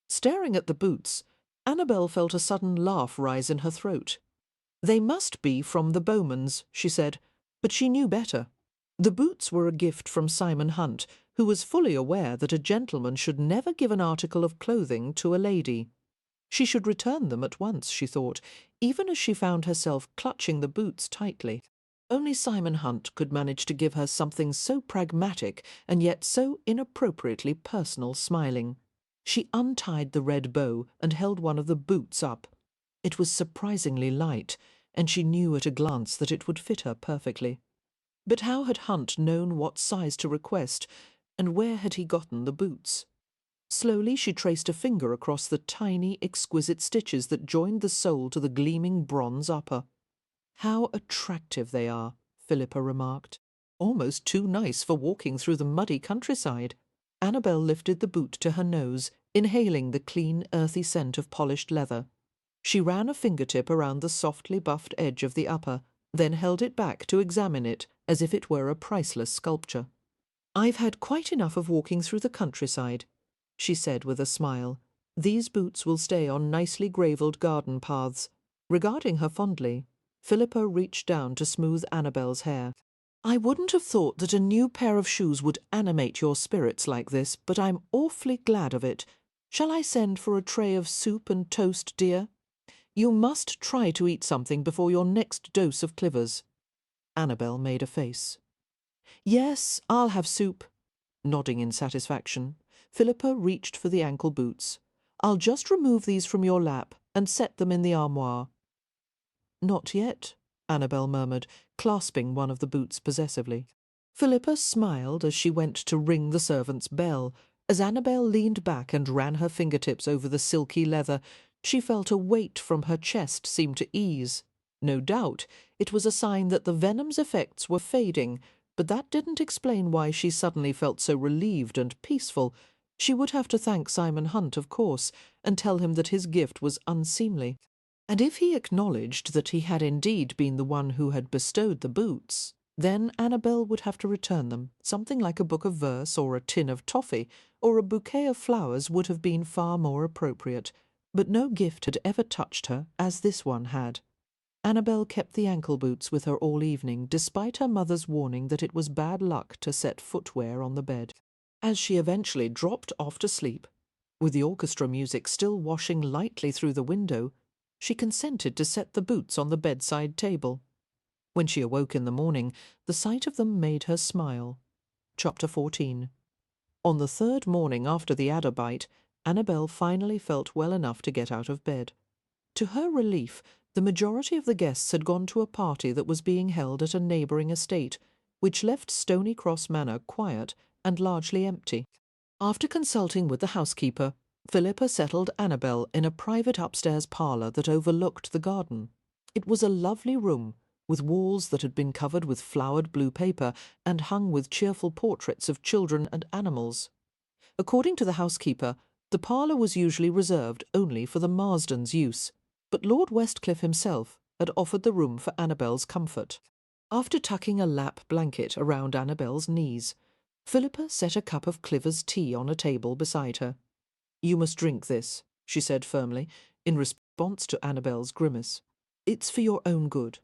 Staring at the boots, Annabelle felt a sudden laugh rise in her throat. They must be from the Bowmans, she said, but she knew better. The boots were a gift from Simon Hunt, who was fully aware that a gentleman should never give an article of clothing to a lady. She should return them at once, she thought, even as she found herself clutching the boots tightly. Only Simon Hunt could manage to give her something so pragmatic and yet so inappropriately personal smiling. She untied the red bow and held one of the boots up. It was surprisingly light, and she knew at a glance that it would fit her perfectly. But how had Hunt known what size to request, and where had he gotten the boots? Slowly she traced a finger across the tiny, exquisite stitches that joined the sole to the gleaming bronze upper. "How attractive they are," Philippa remarked. "Almost too nice for walking through the muddy countryside." Annabelle lifted the boot to her nose, inhaling the clean, earthy scent of polished leather. She ran a fingertip around the softly buffed edge of the upper, then held it back to examine it as if it were a priceless sculpture. "I've had quite enough of walking through the countryside," she said with a smile. "These boots will stay on nicely gravelled garden paths." Regarding her fondly, Philippa reached down to smooth Annabelle's hair. "I wouldn't have thought that a new pair of shoes would animate your spirits like this, but I'm awfully glad of it. Shall I send for a tray of soup and toast, dear? You must try to eat something before your next dose of clivers." Annabelle made a face. "Yes, I'll have soup." Nodding in satisfaction, Philippa reached for the ankle boots. "I'll just remove these from your lap and set them in the armoire." "Not yet," Annabelle murmured, clasping one of the boots possessively. Philippa smiled as she went to ring the servant's bell. As Annabelle leaned back and ran her fingertips over the silky leather, she felt a weight from her chest seem to ease. No doubt it was a sign that the venom's effects were fading, but that didn't explain why she suddenly felt so relieved and peaceful. She would have to thank Simon Hunt, of course, and tell him that his gift was unseemly. And if he acknowledged that he had indeed been the one who had bestowed the boots, then Annabelle would have to return them. Something like a book of verse or a tin of toffee or a bouquet of flowers would have been far more appropriate. But no gift had ever touched her as this one had. Annabelle kept the ankle boots with her all evening, despite her mother's warning that it was bad luck to set footwear on the bed. As she eventually dropped off to sleep, with the orchestra music still washing lightly through the window, she consented to set the boots on the bedside table. When she awoke in the morning, the sight of them made her smile. Chapter 14. On the third morning after the adder bite, Annabelle finally felt well enough to get out of bed. To her relief, the majority of the guests had gone to a party that was being held at a neighbouring estate, which left Stony Cross Manor quiet and largely empty. After consulting with the housekeeper, Philippa settled Annabelle in a private upstairs parlour that overlooked the garden. It was a lovely room, with walls that had been covered with flowered blue paper and hung with cheerful portraits of children and animals. According to the housekeeper, the parlour was usually reserved only for the Marsdens' use, but Lord Westcliff himself had offered the room for Annabelle's comfort. After tucking a lap blanket around Annabelle's knees, Philippa set a cup of Cliver's tea on a table beside her. "You must drink this," she said firmly, in response to Annabelle's grimace. "It's for your own good."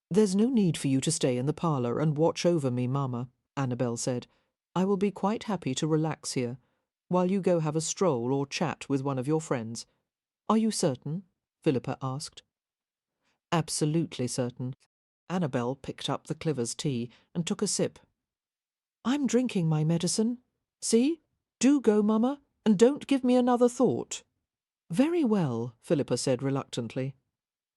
"There's no need for you to stay in the parlour and watch over me, Mamma," Annabelle said. "I will be quite happy to relax here, while you go have a stroll or chat with one of your friends." "Are you certain?" Philippa asked. "Absolutely certain." Annabelle picked up the Cliver's tea and took a sip. "I'm drinking my medicine. See? Do go, Mamma, and don't give me another thought." "Very well," Philippa said reluctantly.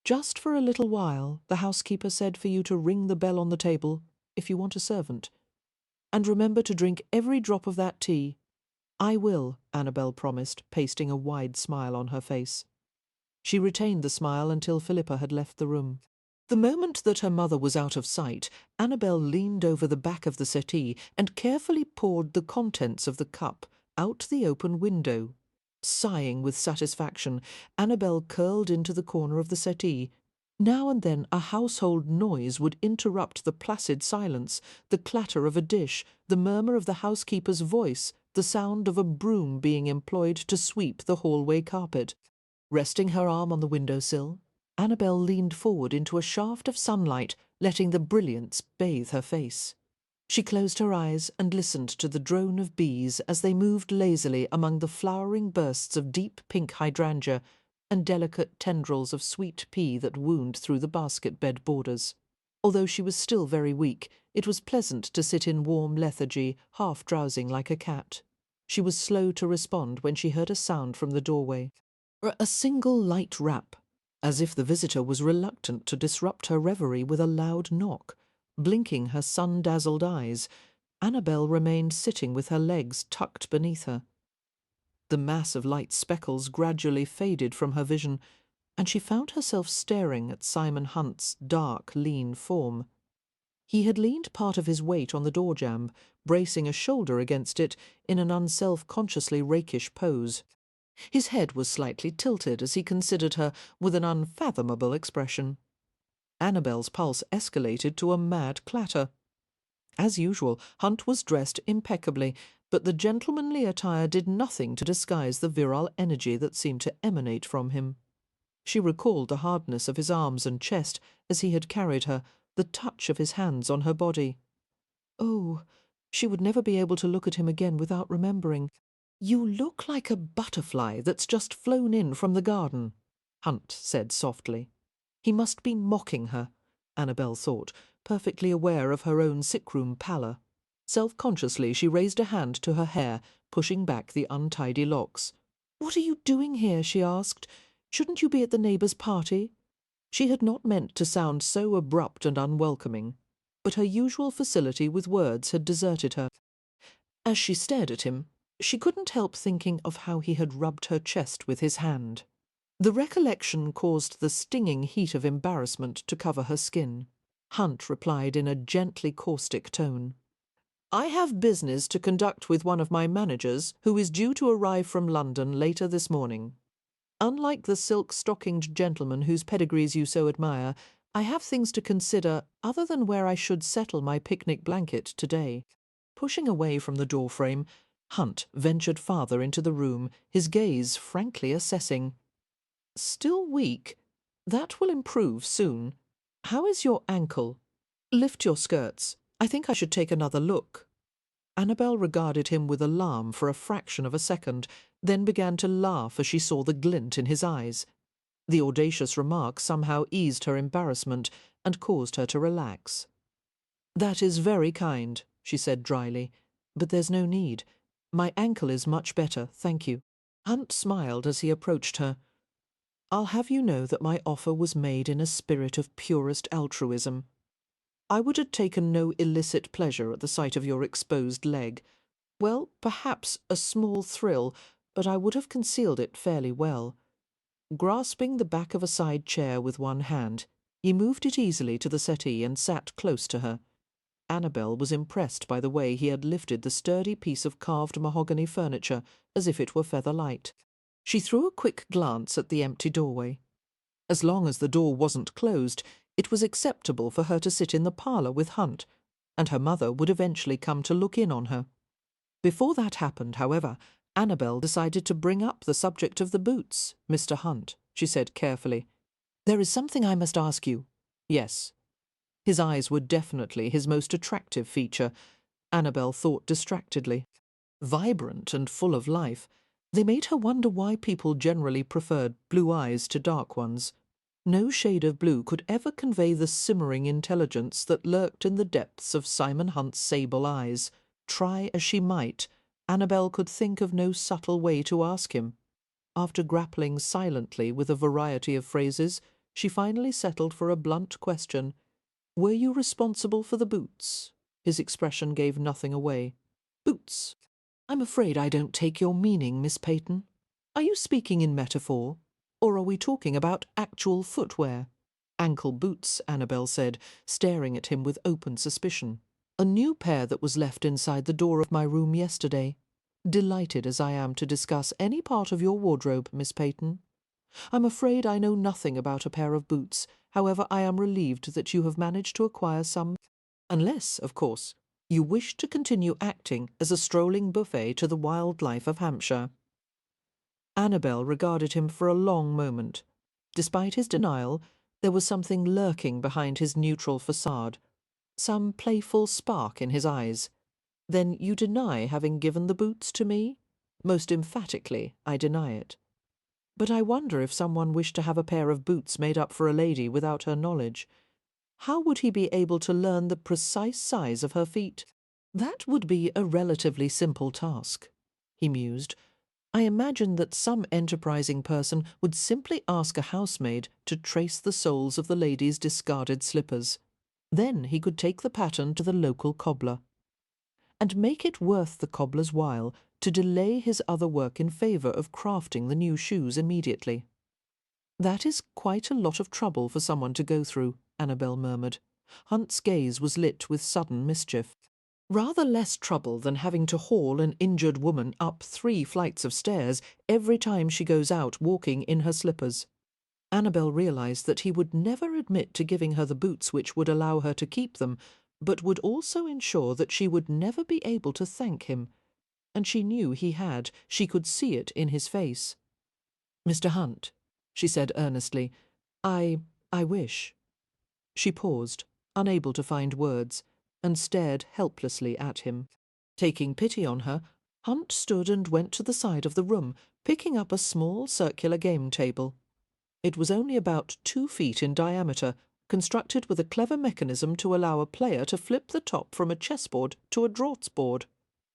"Just for a little while, the housekeeper said for you to ring the bell on the table if you want a servant. And remember to drink every drop of that tea." "I will," Annabelle promised, pasting a wide smile on her face. She retained the smile until Philippa had left the room. The moment that her mother was out of sight, Annabelle leaned over the back of the settee and carefully poured the contents of the cup out the open window. Sighing with satisfaction, Annabelle curled into the corner of the settee. Now and then a household noise would interrupt the placid silence, the clatter of a dish, the murmur of the housekeeper's voice, the sound of a broom being employed to sweep the hallway carpet. Resting her arm on the window-sill, Annabelle leaned forward into a shaft of sunlight, letting the brilliance bathe her face. She closed her eyes and listened to the drone of bees as they moved lazily among the flowering bursts of deep pink hydrangea and delicate tendrils of sweet pea that wound through the basket bed borders. Although she was still very weak, it was pleasant to sit in warm lethargy, half drowsing like a cat. She was slow to respond when she heard a sound from the doorway. A single light rap, as if the visitor was reluctant to disrupt her reverie with a loud knock. Blinking her sun-dazzled eyes, Annabelle remained sitting with her legs tucked beneath her. The mass of light speckles gradually faded from her vision, and she found herself staring at Simon Hunt's dark, lean form. He had leaned part of his weight on the door-jamb, bracing a shoulder against it in an unself-consciously rakish pose. His head was slightly tilted as he considered her with an unfathomable expression. Annabelle's pulse escalated to a mad clatter. As usual, Hunt was dressed impeccably, but the gentlemanly attire did nothing to disguise the virile energy that seemed to emanate from him. She recalled the hardness of his arms and chest as he had carried her, the touch of his hands on her body. Oh, she would never be able to look at him again without remembering. "You look like a butterfly that's just flown in from the garden," Hunt said softly. He must be mocking her, Annabelle thought, perfectly aware of her own sick-room pallor. Self-consciously she raised a hand to her hair, pushing back the untidy locks. "What are you doing here?" she asked. "Shouldn't you be at the neighbour's party?" She had not meant to sound so abrupt and unwelcoming, but her usual facility with words had deserted her. As she stared at him, she couldn't help thinking of how he had rubbed her chest with his hand. The recollection caused the stinging heat of embarrassment to cover her skin. Hunt replied in a gently caustic tone. "I have business to conduct with one of my managers who is due to arrive from London later this morning. Unlike the silk-stockinged gentleman whose pedigrees you so admire, I have things to consider other than where I should settle my picnic blanket today." Pushing away from the doorframe, Hunt ventured farther into the room, his gaze frankly assessing. "Still weak? That will improve soon. How is your ankle? Lift your skirts. I think I should take another look." Annabelle regarded him with alarm for a fraction of a second, then began to laugh as she saw the glint in his eyes. The audacious remark somehow eased her embarrassment and caused her to relax. "That is very kind," she said dryly, "but there's no need. My ankle is much better, thank you." Hunt smiled as he approached her. "I'll have you know that my offer was made in a spirit of purest altruism. I would have taken no illicit pleasure at the sight of your exposed leg. Well, perhaps a small thrill, but I would have concealed it fairly well. Grasping the back of a side chair with one hand, he moved it easily to the settee and sat close to her. Annabelle was impressed by the way he had lifted the sturdy piece of carved mahogany furniture as if it were feather-light. She threw a quick glance at the empty doorway. As long as the door wasn't closed, it was acceptable for her to sit in the parlour with Hunt, and her mother would eventually come to look in on her. Before that happened, however, Annabelle decided to bring up the subject of the boots. "Mr. Hunt," she said carefully, "there is something I must ask you." "Yes." His eyes were definitely his most attractive feature, Annabelle thought distractedly. Vibrant and full of life, they made her wonder why people generally preferred blue eyes to dark ones. No shade of blue could ever convey the simmering intelligence that lurked in the depths of Simon Hunt's sable eyes. Try as she might, Annabelle could think of no subtle way to ask him. After grappling silently with a variety of phrases, she finally settled for a blunt question. "Were you responsible for the boots?" His expression gave nothing away. "Boots? I'm afraid I don't take your meaning, Miss Peyton. Are you speaking in metaphor? Or are we talking about actual footwear?" "Ankle boots," Annabelle said, staring at him with open suspicion. "A new pair that was left inside the door of my room yesterday. Delighted as I am to discuss any part of your wardrobe, Miss Peyton. I'm afraid I know nothing about a pair of boots. However, I am relieved that you have managed to acquire some. Unless, of course, you wish to continue acting as a strolling buffet to the wild life of Hampshire." Annabelle regarded him for a long moment. Despite his denial, there was something lurking behind his neutral facade, some playful spark in his eyes. "Then you deny having given the boots to me?" "Most emphatically, I deny it." "But I wonder if someone wished to have a pair of boots made up for a lady without her knowledge. How would he be able to learn the precise size of her feet?" "That would be a relatively simple task," he mused. "I imagine that some enterprising person would simply ask a housemaid to trace the soles of the lady's discarded slippers. Then he could take the pattern to the local cobbler, and make it worth the cobbler's while to delay his other work in favour of crafting the new shoes immediately." "That is quite a lot of trouble for someone to go through," Annabelle murmured. Hunt's gaze was lit with sudden mischief. "Rather less trouble than having to haul an injured woman up 3 flights of stairs every time she goes out walking in her slippers." Annabelle realised that he would never admit to giving her the boots which would allow her to keep them, but would also ensure that she would never be able to thank him. And she knew he had. She could see it in his face. "Mr. Hunt," she said earnestly, I wish." She paused, unable to find words, and stared helplessly at him. Taking pity on her, Hunt stood and went to the side of the room, picking up a small circular game table. It was only about 2 feet in diameter, constructed with a clever mechanism to allow a player to flip the top from a chessboard to a draughts board.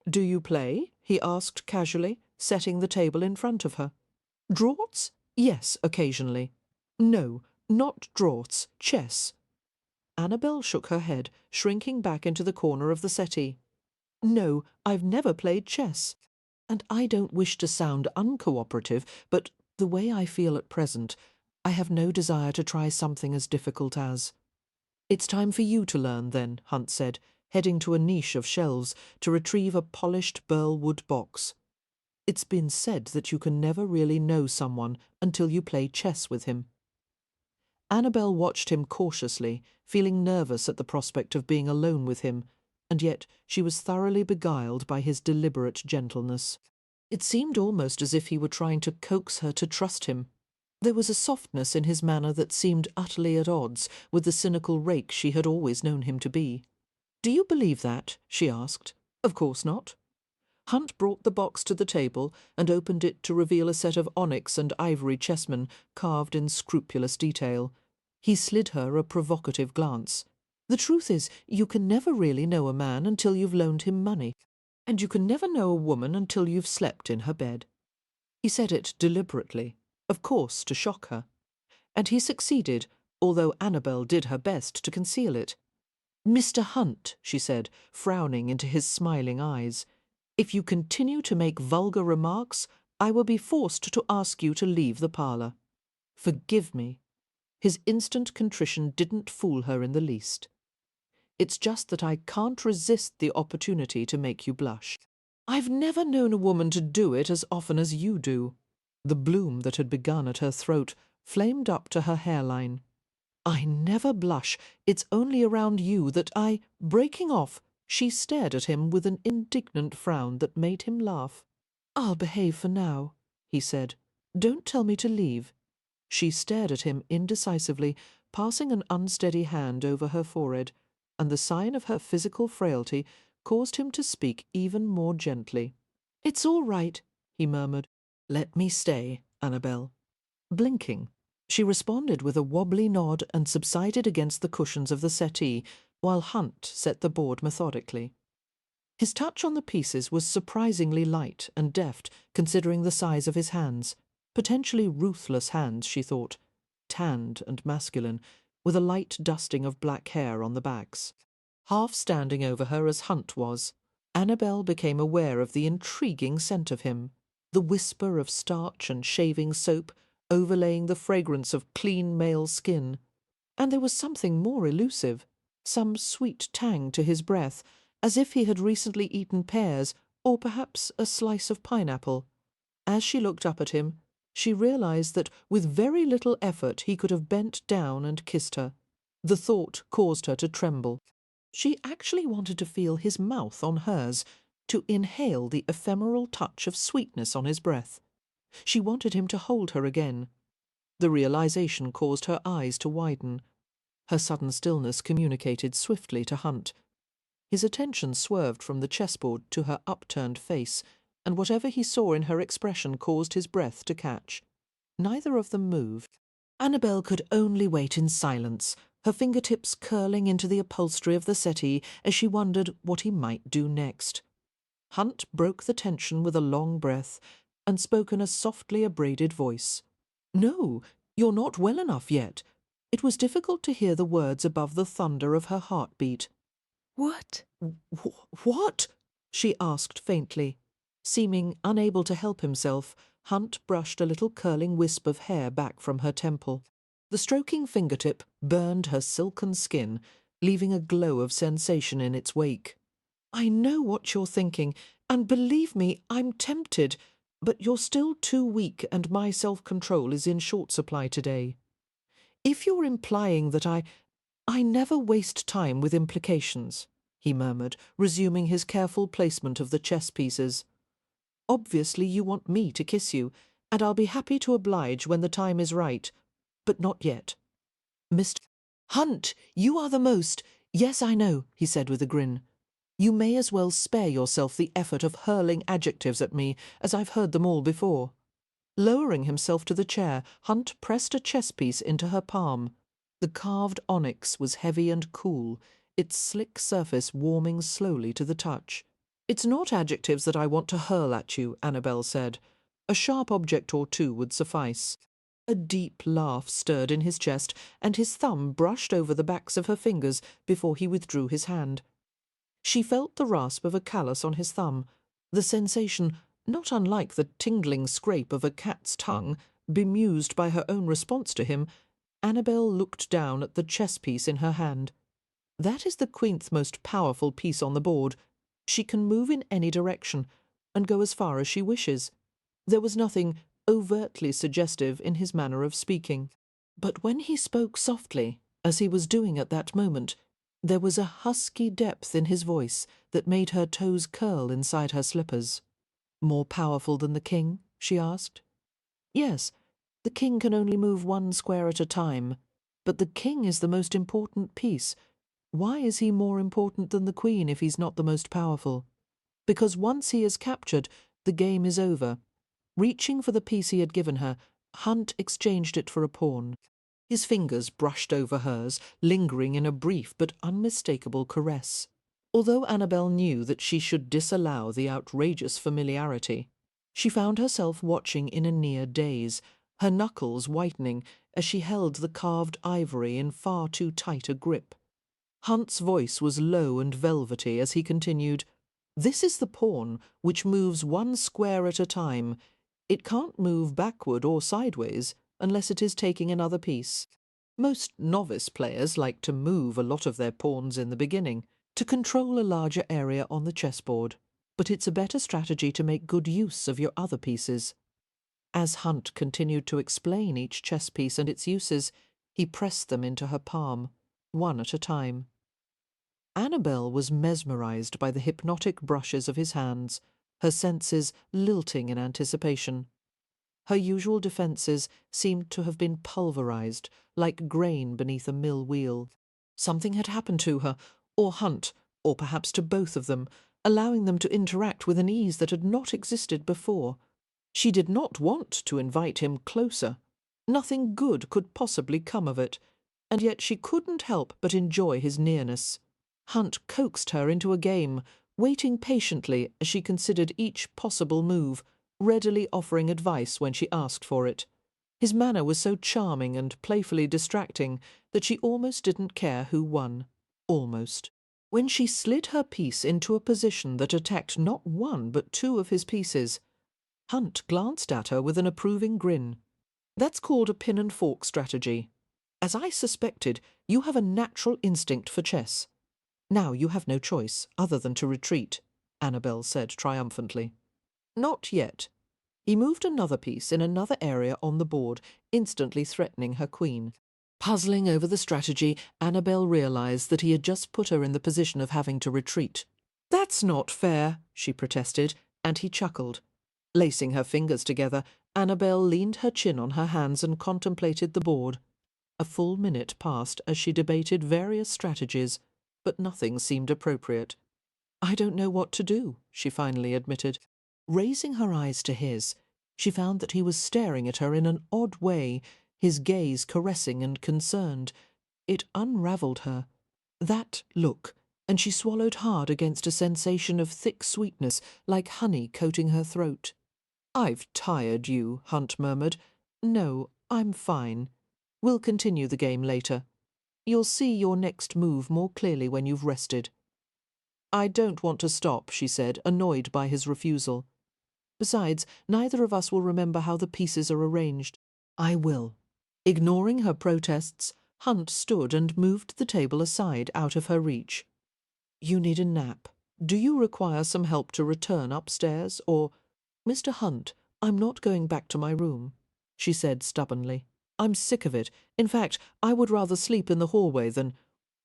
"Do you play?" he asked casually, setting the table in front of her. "Draughts? Yes, occasionally." "No, not draughts, chess." Annabelle shook her head, shrinking back into the corner of the settee. "No, I've never played chess. And I don't wish to sound uncooperative, but the way I feel at present, I have no desire to try something as difficult as—" "It's time for you to learn, then," Hunt said, heading to a niche of shelves to retrieve a polished burl-wood box. "It's been said that you can never really know someone until you play chess with him." Annabelle watched him cautiously, feeling nervous at the prospect of being alone with him, and yet she was thoroughly beguiled by his deliberate gentleness. It seemed almost as if he were trying to coax her to trust him. There was a softness in his manner that seemed utterly at odds with the cynical rake she had always known him to be. "Do you believe that?" she asked. "Of course not." Hunt brought the box to the table and opened it to reveal a set of onyx and ivory chessmen carved in scrupulous detail. He slid her a provocative glance. "The truth is, you can never really know a man until you've loaned him money, and you can never know a woman until you've slept in her bed." He said it deliberately, of course to shock her, and he succeeded, although Annabelle did her best to conceal it. "Mr. Hunt," she said, frowning into his smiling eyes, "if you continue to make vulgar remarks, I will be forced to ask you to leave the parlour. Forgive me." His instant contrition didn't fool her in the least. "It's just that I can't resist the opportunity to make you blush. I've never known a woman to do it as often as you do." The bloom that had begun at her throat flamed up to her hairline. "I never blush. It's only around you that I—" Breaking off, she stared at him with an indignant frown that made him laugh. "I'll behave for now," he said. "Don't tell me to leave." She stared at him indecisively, passing an unsteady hand over her forehead, and the sign of her physical frailty caused him to speak even more gently. "It's all right," he murmured. "Let me stay, Annabelle." Blinking, she responded with a wobbly nod and subsided against the cushions of the settee, while Hunt set the board methodically. His touch on the pieces was surprisingly light and deft, considering the size of his hands. Potentially ruthless hands, she thought, tanned and masculine, with a light dusting of black hair on the backs. Half standing over her as Hunt was, Annabelle became aware of the intriguing scent of him, the whisper of starch and shaving soap overlaying the fragrance of clean male skin. And there was something more elusive, some sweet tang to his breath, as if he had recently eaten pears or perhaps a slice of pineapple. As she looked up at him, she realized that with very little effort he could have bent down and kissed her. The thought caused her to tremble. She actually wanted to feel his mouth on hers, to inhale the ephemeral touch of sweetness on his breath. She wanted him to hold her again. The realization caused her eyes to widen. Her sudden stillness communicated swiftly to Hunt. His attention swerved from the chessboard to her upturned face, and whatever he saw in her expression caused his breath to catch. Neither of them moved. Annabelle could only wait in silence, her fingertips curling into the upholstery of the settee as she wondered what he might do next. Hunt broke the tension with a long breath and spoke in a softly abraded voice. "No, you're not well enough yet." It was difficult to hear the words above the thunder of her heartbeat.
What?
What?" she asked faintly. Seeming unable to help himself, Hunt brushed a little curling wisp of hair back from her temple. The stroking fingertip burned her silken skin, leaving a glow of sensation in its wake. "I know what you're thinking, and believe me, I'm tempted, but you're still too weak and my self-control is in short supply today. If you're implying that I never waste time with implications," he murmured, resuming his careful placement of the chess pieces. "Obviously you want me to kiss you, and I'll be happy to oblige when the time is right, but not yet." "Mr. Hunt, you are the most—" "Yes, I know," he said with a grin. "You may as well spare yourself the effort of hurling adjectives at me, as I've heard them all before." Lowering himself to the chair, Hunt pressed a chess piece into her palm. The carved onyx was heavy and cool, its slick surface warming slowly to the touch. "It's not adjectives that I want to hurl at you," Annabelle said. "A sharp object or two would suffice." A deep laugh stirred in his chest, and his thumb brushed over the backs of her fingers before he withdrew his hand. She felt the rasp of a callus on his thumb, the sensation not unlike the tingling scrape of a cat's tongue. Bemused by her own response to him, Annabelle looked down at the chess piece in her hand. That is the queenth most powerful piece on the board. She can move in any direction, and go as far as she wishes. There was nothing overtly suggestive in his manner of speaking. But when he spoke softly, as he was doing at that moment, there was a husky depth in his voice that made her toes curl inside her slippers. "More powerful than the king?" she asked. "Yes, the king can only move one square at a time, but the king is the most important piece. Why is he more important than the queen if he's not the most powerful? Because once he is captured, the game is over." Reaching for the piece he had given her, Hunt exchanged it for a pawn. His fingers brushed over hers, lingering in a brief but unmistakable caress. Although Annabelle knew that she should disallow the outrageous familiarity, she found herself watching in a near daze, her knuckles whitening as she held the carved ivory in far too tight a grip. Hunt's voice was low and velvety as he continued, "This is the pawn, which moves one square at a time. It can't move backward or sideways unless it is taking another piece. Most novice players like to move a lot of their pawns in the beginning to control a larger area on the chessboard, but it's a better strategy to make good use of your other pieces." As Hunt continued to explain each chess piece and its uses, he pressed them into her palm, one at a time. Annabelle was mesmerized by the hypnotic brushes of his hands, her senses lilting in anticipation. Her usual defences seemed to have been pulverized, like grain beneath a mill wheel. Something had happened to her, or Hunt, or perhaps to both of them, allowing them to interact with an ease that had not existed before. She did not want to invite him closer. Nothing good could possibly come of it, and yet she couldn't help but enjoy his nearness. Hunt coaxed her into a game, waiting patiently as she considered each possible move, readily offering advice when she asked for it. His manner was so charming and playfully distracting that she almost didn't care who won. Almost. When she slid her piece into a position that attacked not one but two of his pieces, Hunt glanced at her with an approving grin. "That's called a pin and fork strategy. As I suspected, you have a natural instinct for chess. Now you have no choice other than to retreat," Annabelle said triumphantly. "Not yet." He moved another piece in another area on the board, instantly threatening her queen. Puzzling over the strategy, Annabelle realized that he had just put her in the position of having to retreat. "That's not fair," she protested, and he chuckled. Lacing her fingers together, Annabelle leaned her chin on her hands and contemplated the board. A full minute passed as she debated various strategies, but nothing seemed appropriate. "I don't know what to do," she finally admitted. Raising her eyes to his, she found that he was staring at her in an odd way, his gaze caressing and concerned. It unravelled her. That look, and she swallowed hard against a sensation of thick sweetness, like honey coating her throat. "I've tired you," Hunt murmured. "No, I'm fine. We'll continue the game later. You'll see your next move more clearly when you've rested." "I don't want to stop," she said, annoyed by his refusal. "Besides, neither of us will remember how the pieces are arranged." "I will." Ignoring her protests, Hunt stood and moved the table aside out of her reach. "You need a nap. Do you require some help to return upstairs, or—" "Mr. Hunt, I'm not going back to my room," she said stubbornly. "I'm sick of it. In fact, I would rather sleep in the hallway than—"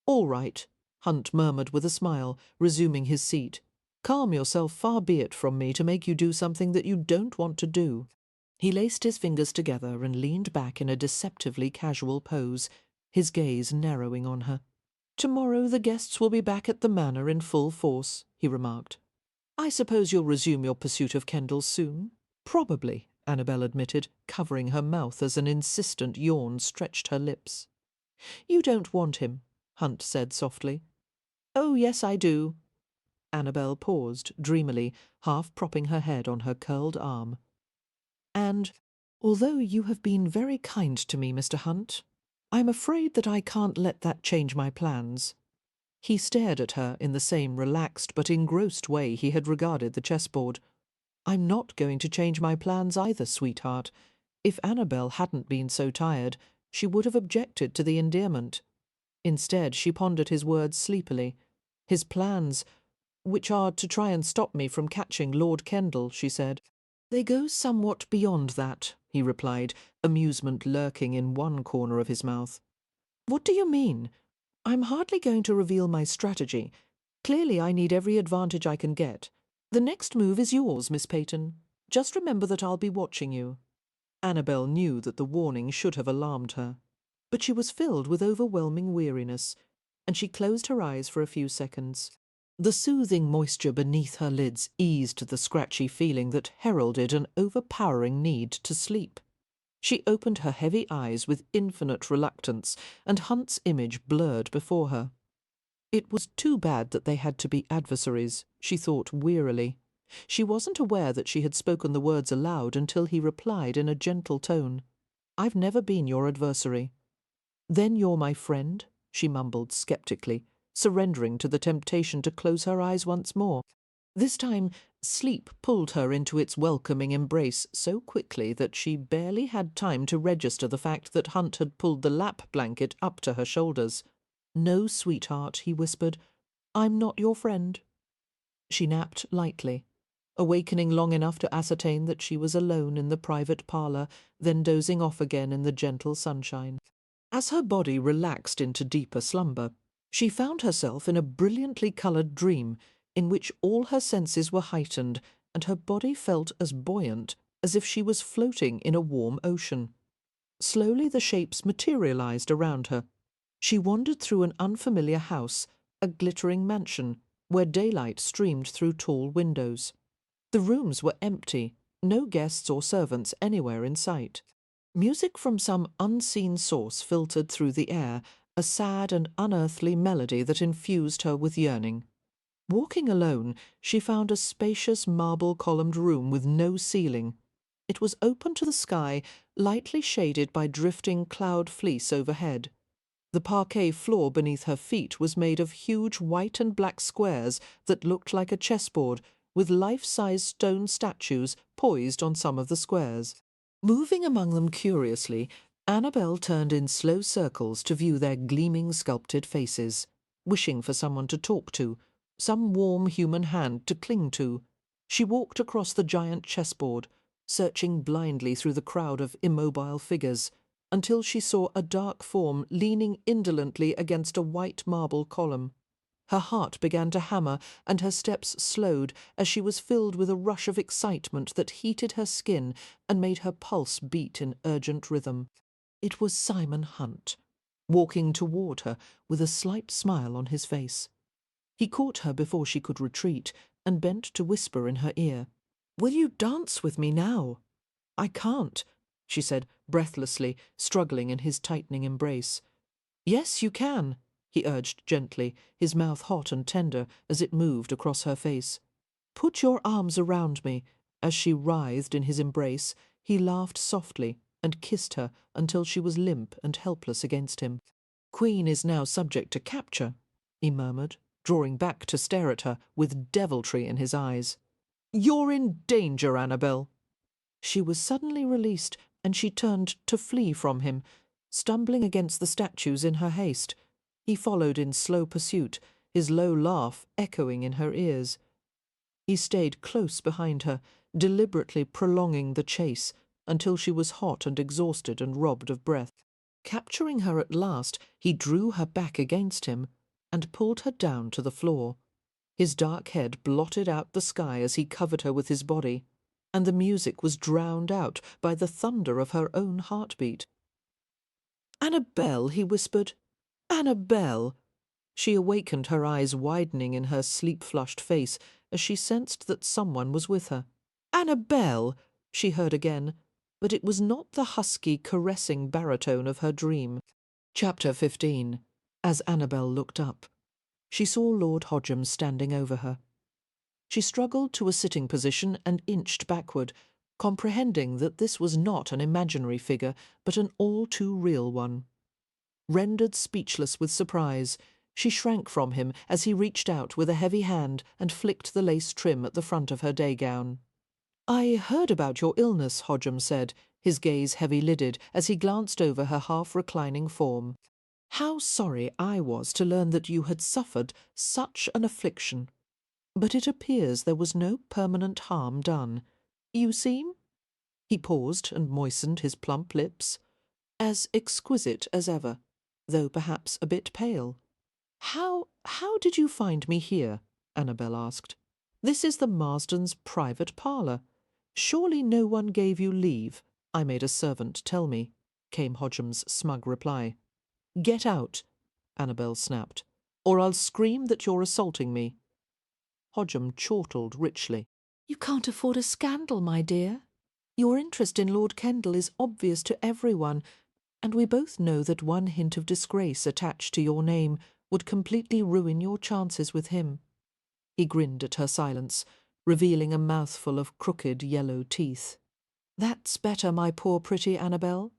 "All right," Hunt murmured with a smile, resuming his seat. "Calm yourself, far be it from me to make you do something that you don't want to do." He laced his fingers together and leaned back in a deceptively casual pose, his gaze narrowing on her. "Tomorrow the guests will be back at the manor in full force," he remarked. "I suppose you'll resume your pursuit of Kendall soon?" "Probably," Annabelle admitted, covering her mouth as an insistent yawn stretched her lips. "You don't want him," Hunt said softly. "Oh, yes, I do." Annabelle paused, dreamily, half propping her head on her curled arm. "And, although you have been very kind to me, Mr. Hunt, I'm afraid that I can't let that change my plans." He stared at her in the same relaxed but engrossed way he had regarded the chessboard. "I'm not going to change my plans either, sweetheart. If Annabelle hadn't been so tired, she would have objected to the endearment." Instead, she pondered his words sleepily. "His plans, which are to try and stop me from catching Lord Kendall," she said. "They go somewhat beyond that," he replied, amusement lurking in one corner of his mouth. "What do you mean? I'm hardly going to reveal my strategy. Clearly I need every advantage I can get. The next move is yours, Miss Peyton. Just remember that I'll be watching you." Annabelle knew that the warning should have alarmed her, but she was filled with overwhelming weariness, and she closed her eyes for a few seconds. The soothing moisture beneath her lids eased the scratchy feeling that heralded an overpowering need to sleep. She opened her heavy eyes with infinite reluctance, and Hunt's image blurred before her. It was too bad that they had to be adversaries, she thought wearily. She wasn't aware that she had spoken the words aloud until he replied in a gentle tone, "I've never been your adversary." "Then you're my friend?" she mumbled sceptically, surrendering to the temptation to close her eyes once more. This time, sleep pulled her into its welcoming embrace so quickly that she barely had time to register the fact that Hunt had pulled the lap blanket up to her shoulders. "No, sweetheart," he whispered. "I'm not your friend." She napped lightly, awakening long enough to ascertain that she was alone in the private parlour, then dozing off again in the gentle sunshine. As her body relaxed into deeper slumber, she found herself in a brilliantly coloured dream in which all her senses were heightened and her body felt as buoyant as if she was floating in a warm ocean. Slowly the shapes materialised around her. She wandered through an unfamiliar house, a glittering mansion, where daylight streamed through tall windows. The rooms were empty, no guests or servants anywhere in sight. Music from some unseen source filtered through the air, a sad and unearthly melody that infused her with yearning. Walking alone, she found a spacious marble-columned room with no ceiling. It was open to the sky, lightly shaded by drifting cloud fleece overhead. The parquet floor beneath her feet was made of huge white and black squares that looked like a chessboard, with life-size stone statues poised on some of the squares. Moving among them curiously, Annabelle turned in slow circles to view their gleaming sculpted faces, wishing for someone to talk to, some warm human hand to cling to. She walked across the giant chessboard, searching blindly through the crowd of immobile figures, until she saw a dark form leaning indolently against a white marble column. Her heart began to hammer, and her steps slowed as she was filled with a rush of excitement that heated her skin and made her pulse beat in urgent rhythm. It was Simon Hunt, walking toward her with a slight smile on his face. He caught her before she could retreat and bent to whisper in her ear. "Will you dance with me now?" "I can't," she said breathlessly, struggling in his tightening embrace. "Yes, you can," he urged gently, his mouth hot and tender as it moved across her face. "Put your arms around me." As she writhed in his embrace, he laughed softly and kissed her until she was limp and helpless against him. "Queen is now subject to capture," he murmured, drawing back to stare at her with deviltry in his eyes. "You're in danger, Annabelle." She was suddenly released, and she turned to flee from him, stumbling against the statues in her haste. He followed in slow pursuit, his low laugh echoing in her ears. He stayed close behind her, deliberately prolonging the chase until she was hot and exhausted and robbed of breath. Capturing her at last, he drew her back against him and pulled her down to the floor. His dark head blotted out the sky as he covered her with his body, and the music was drowned out by the thunder of her own heartbeat. "Annabelle," he whispered. "Annabelle!" She awakened, her eyes widening in her sleep-flushed face as she sensed that someone was with her. "Annabelle!" she heard again, but it was not the husky, caressing baritone of her dream. Chapter 15. As Annabelle looked up, she saw Lord Hodgem standing over her. She struggled to a sitting position and inched backward, comprehending that this was not an imaginary figure, but an all-too-real one. Rendered speechless with surprise, she shrank from him as he reached out with a heavy hand and flicked the lace trim at the front of her day gown. "I heard about your illness," Hodgem said, his gaze heavy-lidded as he glanced over her half-reclining form. "How sorry I was to learn that you had suffered such an affliction. But it appears there was no permanent harm done. You seem—" He paused and moistened his plump lips. "As exquisite as ever, though perhaps a bit pale." How did you find me here?" Annabelle asked. "This is the Marsdens' private parlour. Surely no one gave you leave, I made a servant tell me," came Hodgem's smug reply. "Get out," Annabelle snapped, "or I'll scream that you're assaulting me." Hodgem chortled richly. "You can't afford a scandal, my dear. Your interest in Lord Kendall is obvious to everyone, and we both know that one hint of disgrace attached to your name would completely ruin your chances with him." He grinned at her silence, revealing a mouthful of crooked yellow teeth. "That's better, my poor pretty Annabelle.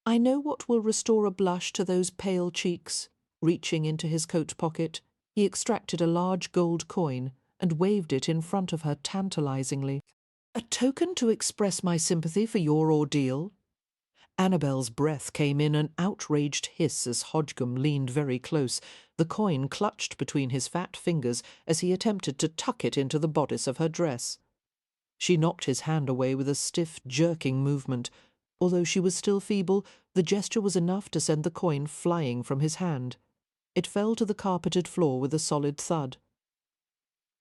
I know what will restore a blush to those pale cheeks," reaching into his coat pocket. He extracted a large gold coin and waved it in front of her tantalizingly. "A token to express my sympathy for your ordeal?" Annabelle's breath came in an outraged hiss as Hodgcombe leaned very close, the coin clutched between his fat fingers as he attempted to tuck it into the bodice of her dress. She knocked his hand away with a stiff, jerking movement. Although she was still feeble, the gesture was enough to send the coin flying from his hand. It fell to the carpeted floor with a solid thud.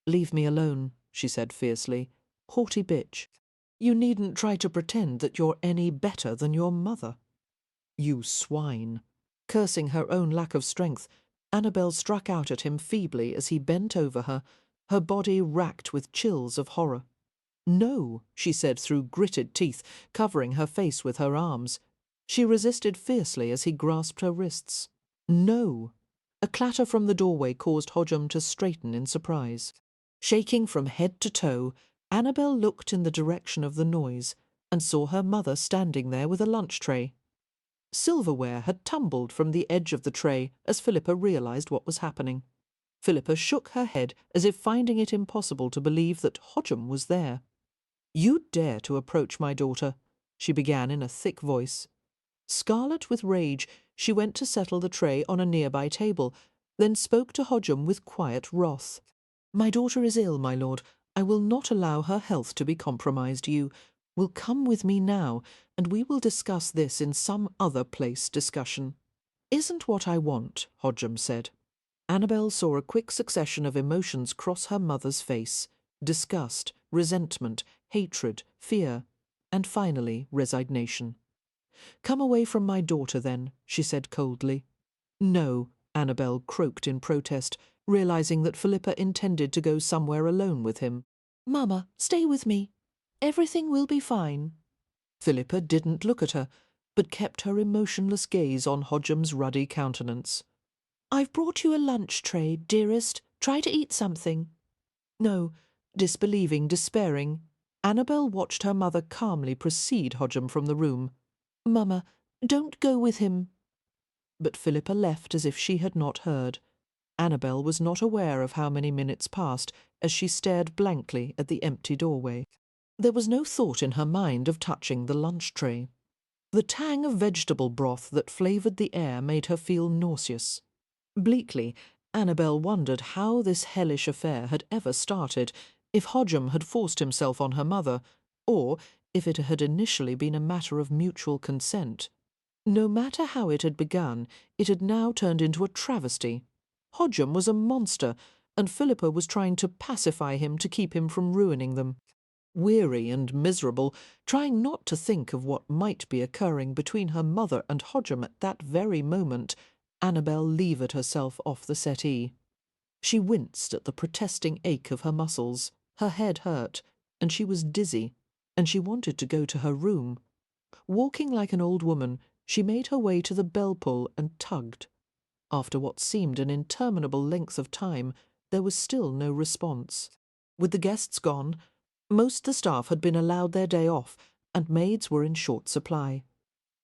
"Leave me alone," she said fiercely. "Haughty bitch. You needn't try to pretend that you're any better than your mother." "You swine." Cursing her own lack of strength, Annabelle struck out at him feebly as he bent over her, her body racked with chills of horror. "No," she said through gritted teeth, covering her face with her arms. She resisted fiercely as he grasped her wrists. "No." A clatter from the doorway caused Hodgem to straighten in surprise. Shaking from head to toe, Annabelle looked in the direction of the noise and saw her mother standing there with a lunch tray. Silverware had tumbled from the edge of the tray as Philippa realised what was happening. Philippa shook her head as if finding it impossible to believe that Hodgem was there. "You dare to approach my daughter," she began in a thick voice. Scarlet with rage, she went to settle the tray on a nearby table, then spoke to Hodgem with quiet wrath. "My daughter is ill, my lord. I will not allow her health to be compromised. You will come with me now, and we will discuss this in some other place discussion." "Isn't what I want," Hodgem said. Annabelle saw a quick succession of emotions cross her mother's face: disgust, resentment, hatred, fear, and finally resignation. "Come away from my daughter, then," she said coldly. "No," Annabelle croaked in protest, realising that Philippa intended to go somewhere alone with him. "Mamma, stay with me. Everything will be fine." Philippa didn't look at her, but kept her emotionless gaze on Hodgem's ruddy countenance. "I've brought you a lunch tray, dearest. Try to eat something." No, disbelieving, despairing, Annabelle watched her mother calmly precede Hodgem from the room. "Mamma, don't go with him." But Philippa left as if she had not heard. Annabelle was not aware of how many minutes passed as she stared blankly at the empty doorway. There was no thought in her mind of touching the lunch tray. The tang of vegetable broth that flavoured the air made her feel nauseous. Bleakly, Annabelle wondered how this hellish affair had ever started, if Hodgem had forced himself on her mother, or if it had initially been a matter of mutual consent. No matter how it had begun, it had now turned into a travesty. Hodgem was a monster, and Philippa was trying to pacify him to keep him from ruining them. Weary and miserable, trying not to think of what might be occurring between her mother and Hodgem at that very moment, Annabelle levered herself off the settee. She winced at the protesting ache of her muscles, her head hurt, and she was dizzy, and she wanted to go to her room. Walking like an old woman, she made her way to the bell pull and tugged. After what seemed an interminable length of time, there was still no response. With the guests gone, most the staff had been allowed their day off, and maids were in short supply.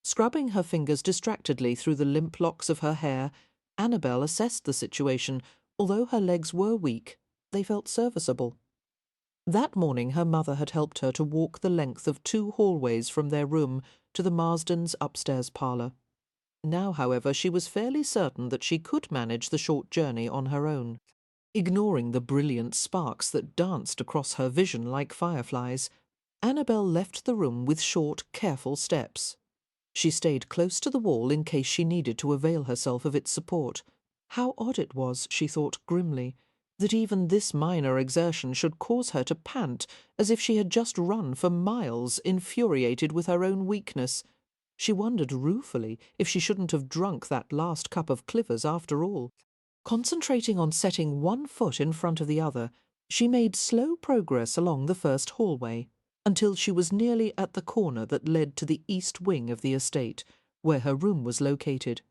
Scrubbing her fingers distractedly through the limp locks of her hair, Annabelle assessed the situation. Although her legs were weak, they felt serviceable. That morning her mother had helped her to walk the length of 2 hallways from their room to the Marsdens' upstairs parlour. Now, however, she was fairly certain that she could manage the short journey on her own. Ignoring the brilliant sparks that danced across her vision like fireflies, Annabelle left the room with short, careful steps. She stayed close to the wall in case she needed to avail herself of its support. How odd it was, she thought grimly, that even this minor exertion should cause her to pant as if she had just run for miles, infuriated with her own weakness. She wondered ruefully if she shouldn't have drunk that last cup of Cliver's after all. Concentrating on setting one foot in front of the other, she made slow progress along the first hallway, until she was nearly at the corner that led to the east wing of the estate, where her room was located.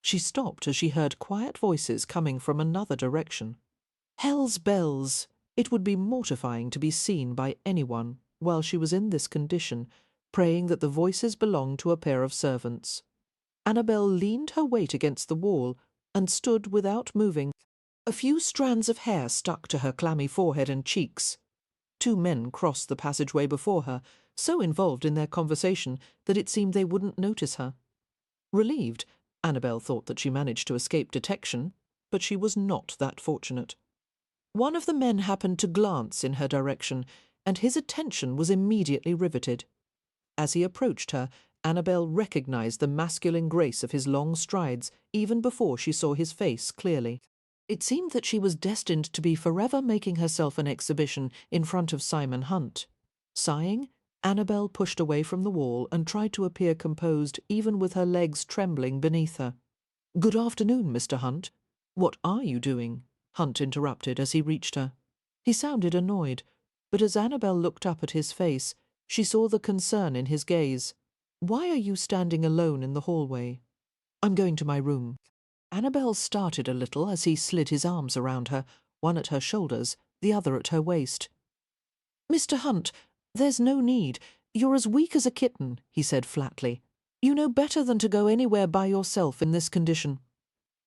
She stopped as she heard quiet voices coming from another direction. Hell's bells! It would be mortifying to be seen by anyone while she was in this condition, praying that the voices belonged to a pair of servants. Annabelle leaned her weight against the wall and stood without moving. A few strands of hair stuck to her clammy forehead and cheeks. Two men crossed the passageway before her, so involved in their conversation that it seemed they wouldn't notice her. Relieved, Annabelle thought that she managed to escape detection, but she was not that fortunate. One of the men happened to glance in her direction, and his attention was immediately riveted. As he approached her, Annabelle recognized the masculine grace of his long strides even before she saw his face clearly. It seemed that she was destined to be forever making herself an exhibition in front of Simon Hunt. Sighing, Annabelle pushed away from the wall and tried to appear composed even with her legs trembling beneath her. "Good afternoon, Mr. Hunt. What are you doing?" Hunt interrupted as he reached her. He sounded annoyed, but as Annabelle looked up at his face, she saw the concern in his gaze. "Why are you standing alone in the hallway?" "I'm going to my room." Annabelle started a little as he slid his arms around her, one at her shoulders, the other at her waist. "Mr. Hunt, there's no need. You're as weak as a kitten," he said flatly. "You know better than to go anywhere by yourself in this condition."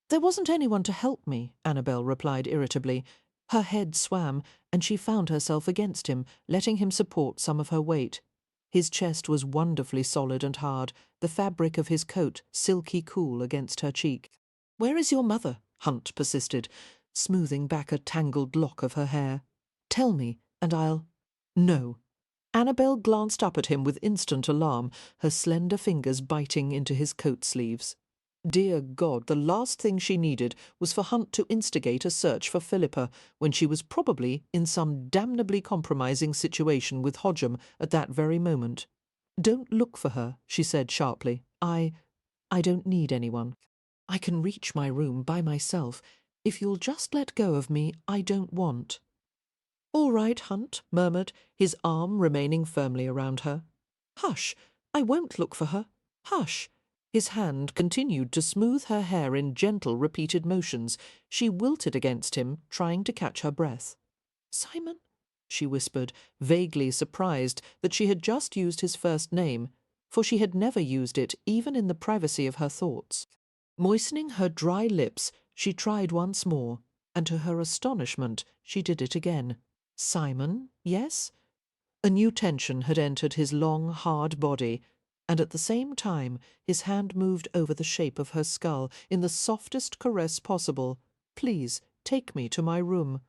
"There wasn't anyone to help me," Annabelle replied irritably. Her head swam, and she found herself against him, letting him support some of her weight. His chest was wonderfully solid and hard, the fabric of his coat silky cool against her cheek. "Where is your mother?" Hunt persisted, smoothing back a tangled lock of her hair. "Tell me, and I'll—" "No." Annabelle glanced up at him with instant alarm, her slender fingers biting into his coat sleeves. Dear God, the last thing she needed was for Hunt to instigate a search for Philippa when she was probably in some damnably compromising situation with Hodgem at that very moment. "Don't look for her," she said sharply. I don't need anyone. I can reach my room by myself. If you'll just let go of me, I don't want." "All right," Hunt murmured, his arm remaining firmly around her. "Hush! I won't look for her. Hush!" His hand continued to smooth her hair in gentle, repeated motions. She wilted against him, trying to catch her breath. "Simon?" she whispered, vaguely surprised that she had just used his first name, for she had never used it even in the privacy of her thoughts. Moistening her dry lips, she tried once more, and to her astonishment she did it again. "Simon, yes?" A new tension had entered his long, hard body, and at the same time his hand moved over the shape of her skull in the softest caress possible. "Please, take me to my room."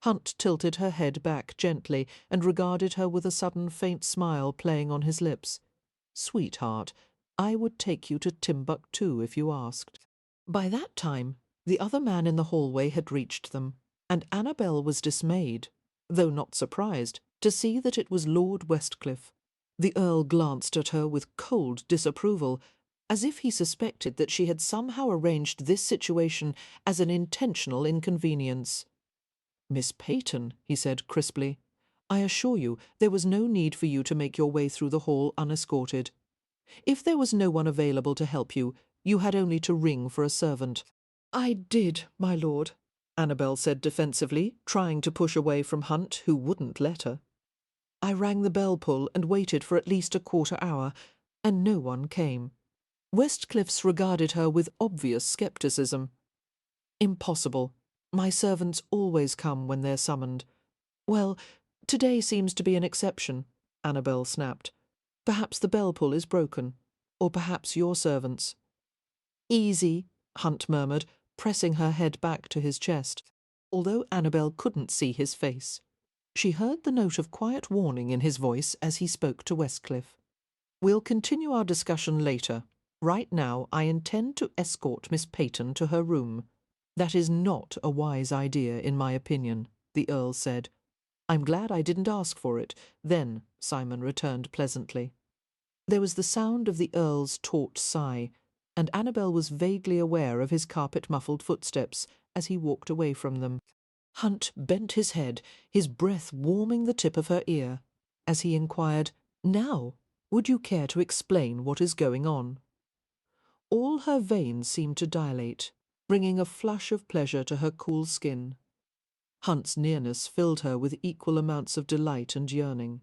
Hunt tilted her head back gently and regarded her with a sudden faint smile playing on his lips. "Sweetheart, I would take you to Timbuktu if you asked." By that time, the other man in the hallway had reached them, and Annabelle was dismayed, though not surprised, to see that it was Lord Westcliff. The Earl glanced at her with cold disapproval, as if he suspected that she had somehow arranged this situation as an intentional inconvenience. "Miss Peyton," he said crisply, "I assure you there was no need for you to make your way through the hall unescorted. If there was no one available to help you, you had only to ring for a servant." "I did, my lord," Annabelle said defensively, trying to push away from Hunt, who wouldn't let her. "I rang the bell-pull and waited for at least a quarter-hour, and no one came." Westcliffs regarded her with obvious scepticism. "Impossible. My servants always come when they're summoned." "Well, today seems to be an exception," Annabelle snapped. "Perhaps the bell-pull is broken, or perhaps your servants—" "Easy," Hunt murmured, pressing her head back to his chest, although Annabelle couldn't see his face. She heard the note of quiet warning in his voice as he spoke to Westcliff. "We'll continue our discussion later. Right now I intend to escort Miss Peyton to her room." "That is not a wise idea, in my opinion," the Earl said. "I'm glad I didn't ask for it, then," Simon returned pleasantly. There was the sound of the Earl's taut sigh, and Annabelle was vaguely aware of his carpet-muffled footsteps as he walked away from them. Hunt bent his head, his breath warming the tip of her ear, as he inquired, "Now, would you care to explain what is going on?" All her veins seemed to dilate, bringing a flush of pleasure to her cool skin. Hunt's nearness filled her with equal amounts of delight and yearning.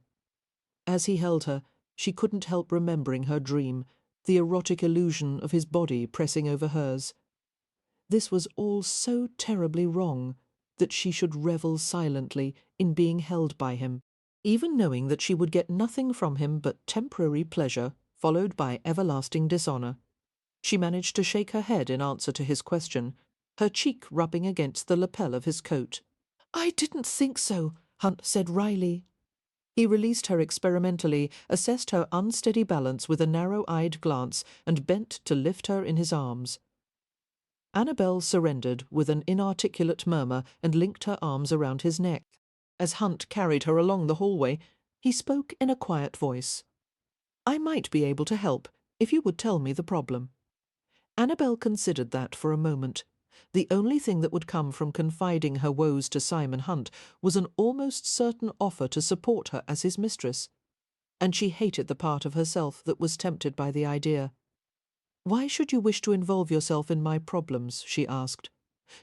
As he held her, she couldn't help remembering her dream, the erotic illusion of his body pressing over hers. This was all so terribly wrong that she should revel silently in being held by him, even knowing that she would get nothing from him but temporary pleasure, followed by everlasting dishonour. She managed to shake her head in answer to his question, her cheek rubbing against the lapel of his coat. "I didn't think so," Hunt said wryly. He released her experimentally, assessed her unsteady balance with a narrow-eyed glance, and bent to lift her in his arms. Annabelle surrendered with an inarticulate murmur and linked her arms around his neck. As Hunt carried her along the hallway, he spoke in a quiet voice. "I might be able to help if you would tell me the problem." Annabelle considered that for a moment. The only thing that would come from confiding her woes to Simon Hunt was an almost certain offer to support her as his mistress, and she hated the part of herself that was tempted by the idea. "Why should you wish to involve yourself in my problems?" she asked.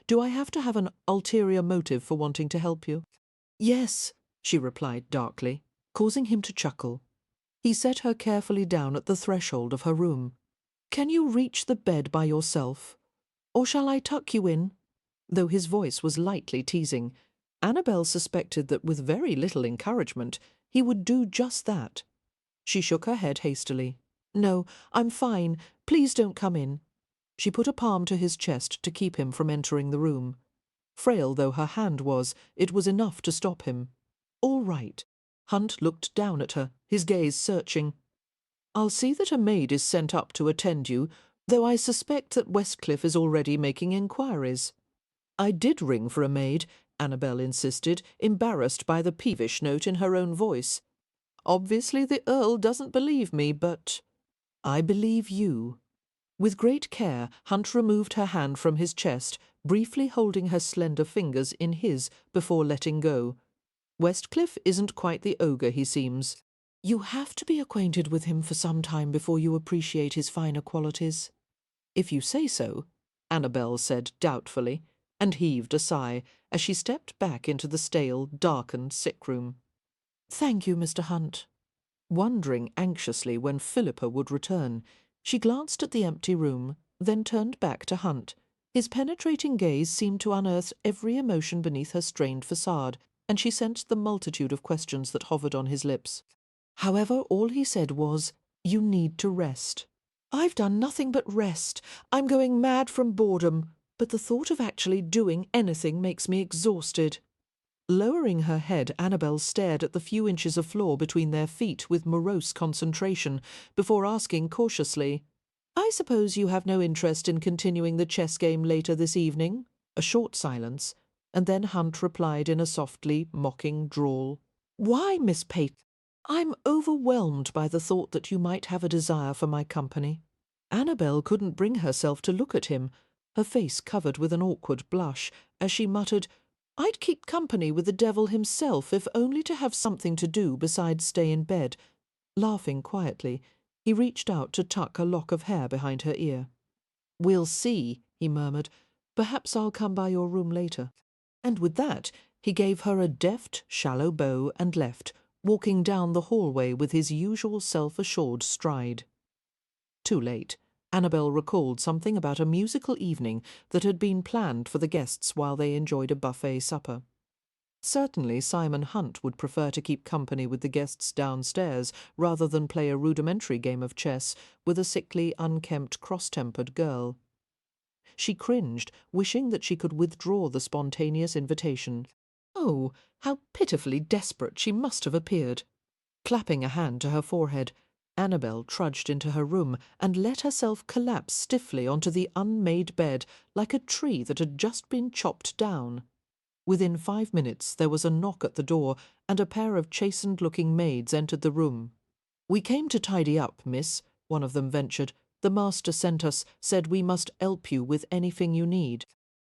"Do I have to have an ulterior motive for wanting to help you?" "Yes," she replied darkly, causing him to chuckle. He set her carefully down at the threshold of her room. "Can you reach the bed by yourself? Or shall I tuck you in?" Though his voice was lightly teasing, Annabelle suspected that with very little encouragement he would do just that. She shook her head hastily. "No, I'm fine. Please don't come in." She put a palm to his chest to keep him from entering the room. Frail though her hand was, it was enough to stop him. "All right." Hunt looked down at her, his gaze searching. "I'll see that a maid is sent up to attend you, though I suspect that Westcliff is already making inquiries." "I did ring for a maid," Annabelle insisted, embarrassed by the peevish note in her own voice. "Obviously the Earl doesn't believe me, but—" "I believe you." With great care, Hunt removed her hand from his chest, briefly holding her slender fingers in his before letting go. "Westcliff isn't quite the ogre he seems. You have to be acquainted with him for some time before you appreciate his finer qualities." "If you say so," Annabelle said doubtfully, and heaved a sigh as she stepped back into the stale, darkened sick-room. "Thank you, Mr. Hunt." Wondering anxiously when Philippa would return, she glanced at the empty room, then turned back to Hunt. His penetrating gaze seemed to unearth every emotion beneath her strained facade, and she sensed the multitude of questions that hovered on his lips. However, all he said was, "You need to rest." "I've done nothing but rest. I'm going mad from boredom, but the thought of actually doing anything makes me exhausted." Lowering her head, Annabelle stared at the few inches of floor between their feet with morose concentration, before asking cautiously, "I suppose you have no interest in continuing the chess game later this evening?" A short silence, and then Hunt replied in a softly mocking drawl, "Why, Miss Peyton? I'm overwhelmed by the thought that you might have a desire for my company." Annabelle couldn't bring herself to look at him, her face covered with an awkward blush, as she muttered, "I'd keep company with the devil himself if only to have something to do besides stay in bed." Laughing quietly, he reached out to tuck a lock of hair behind her ear. "We'll see," he murmured. "Perhaps I'll come by your room later." And with that, he gave her a deft, shallow bow and left, walking down the hallway with his usual self-assured stride. Too late. Annabelle recalled something about a musical evening that had been planned for the guests while they enjoyed a buffet supper. Certainly Simon Hunt would prefer to keep company with the guests downstairs rather than play a rudimentary game of chess with a sickly, unkempt, cross-tempered girl. She cringed, wishing that she could withdraw the spontaneous invitation. Oh, how pitifully desperate she must have appeared! Clapping a hand to her forehead, Annabelle trudged into her room and let herself collapse stiffly onto the unmade bed like a tree that had just been chopped down. Within 5 minutes there was a knock at the door, and a pair of chastened-looking maids entered the room. "We came to tidy up, miss," one of them ventured. "The master sent us, said we must help you with anything you need."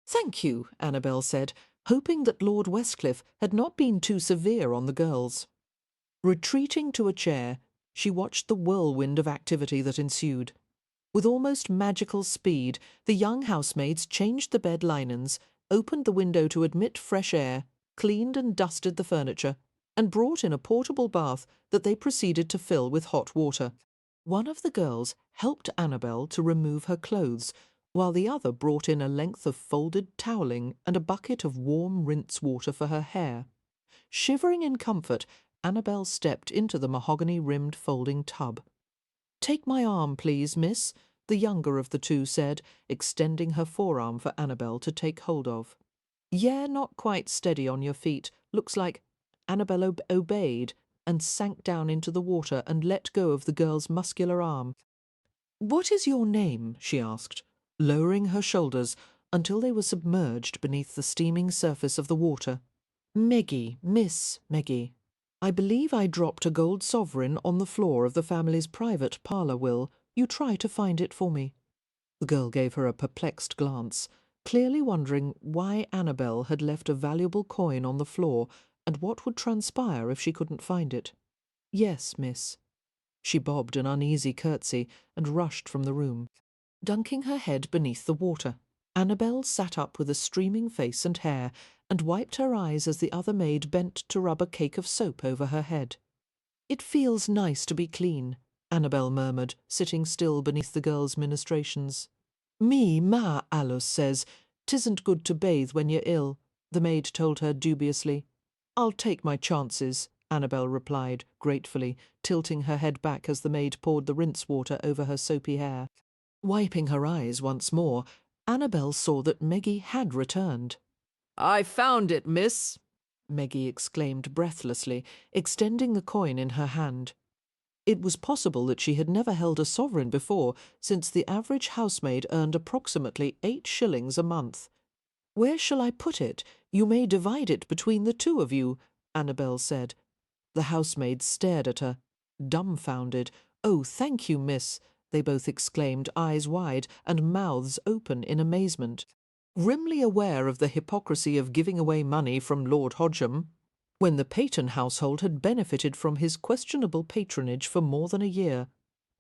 "Thank you," Annabelle said, hoping that Lord Westcliff had not been too severe on the girls. Retreating to a chair, she watched the whirlwind of activity that ensued. With almost magical speed, the young housemaids changed the bed linens, opened the window to admit fresh air, cleaned and dusted the furniture, and brought in a portable bath that they proceeded to fill with hot water. One of the girls helped Annabelle to remove her clothes, while the other brought in a length of folded toweling and a bucket of warm rinse water for her hair. Shivering in comfort, Annabelle stepped into the mahogany-rimmed folding tub. "Take my arm, please, miss," the younger of the two said, extending her forearm for Annabelle to take hold of. "Yeah, not quite steady on your feet. Looks like—" Annabelle obeyed and sank down into the water and let go of the girl's muscular arm. "What is your name?" she asked, lowering her shoulders until they were submerged beneath the steaming surface of the water. "Meggie, Miss Meggie. I believe I dropped a gold sovereign on the floor of the family's private parlour. Will you try to find it for me?" The girl gave her a perplexed glance, clearly wondering why Annabelle had left a valuable coin on the floor and what would transpire if she couldn't find it. "Yes, miss." She bobbed an uneasy curtsy and rushed from the room. Dunking her head beneath the water, Annabelle sat up with a streaming face and hair and wiped her eyes as the other maid bent to rub a cake of soap over her head. "It feels nice to be clean," Annabelle murmured, sitting still beneath the girl's ministrations. "Me ma Alice says 'tisn't good to bathe when you're ill," the maid told her dubiously. "I'll take my chances," Annabelle replied gratefully, tilting her head back as the maid poured the rinse water over her soapy hair. Wiping her eyes once more, Annabelle saw that Meggie had returned. "I found it, miss," Meggie exclaimed breathlessly, extending the coin in her hand. It was possible that she had never held a sovereign before, since the average housemaid earned approximately 8 shillings a month. "Where shall I put it? You may divide it between the two of you," Annabelle said. The housemaids stared at her, dumbfounded. "Oh, thank you, miss," they both exclaimed, eyes wide and mouths open in amazement. Grimly aware of the hypocrisy of giving away money from Lord Hodgham, when the Peyton household had benefited from his questionable patronage for more than a year,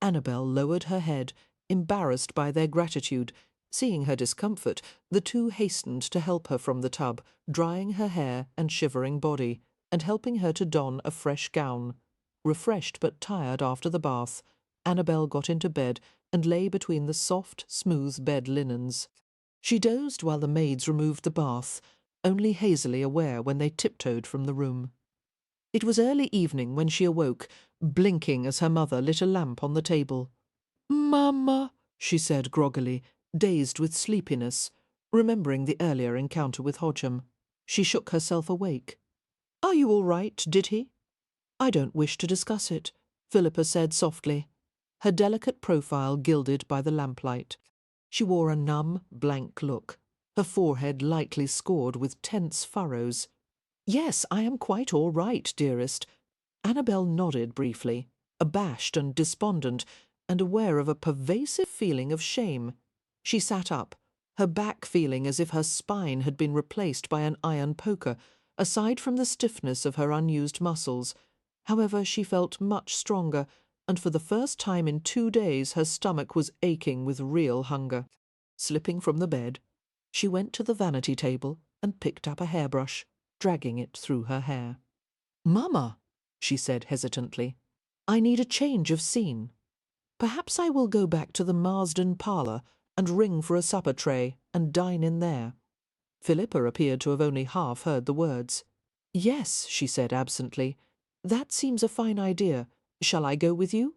Annabelle lowered her head, embarrassed by their gratitude. Seeing her discomfort, the two hastened to help her from the tub, drying her hair and shivering body, and helping her to don a fresh gown. Refreshed but tired after the bath, Annabelle got into bed and lay between the soft, smooth bed linens. She dozed while the maids removed the bath, only hazily aware when they tiptoed from the room. It was early evening when she awoke, blinking as her mother lit a lamp on the table. "Mamma," she said groggily, dazed with sleepiness, remembering the earlier encounter with Hodgham. She shook herself awake. "Are you all right, did he?" "I don't wish to discuss it," Philippa said softly, her delicate profile gilded by the lamplight. She wore a numb, blank look, her forehead lightly scored with tense furrows. "Yes, I am quite all right, dearest." Annabelle nodded briefly, abashed and despondent, and aware of a pervasive feeling of shame. She sat up, her back feeling as if her spine had been replaced by an iron poker, aside from the stiffness of her unused muscles. However, she felt much stronger, and for the first time in 2 days her stomach was aching with real hunger. Slipping from the bed, she went to the vanity table and picked up a hairbrush, dragging it through her hair. "Mamma," she said hesitantly, "I need a change of scene. Perhaps I will go back to the Marsden parlour and ring for a supper tray and dine in there." Philippa appeared to have only half heard the words. "Yes," she said absently, "that seems a fine idea. Shall I go with you?"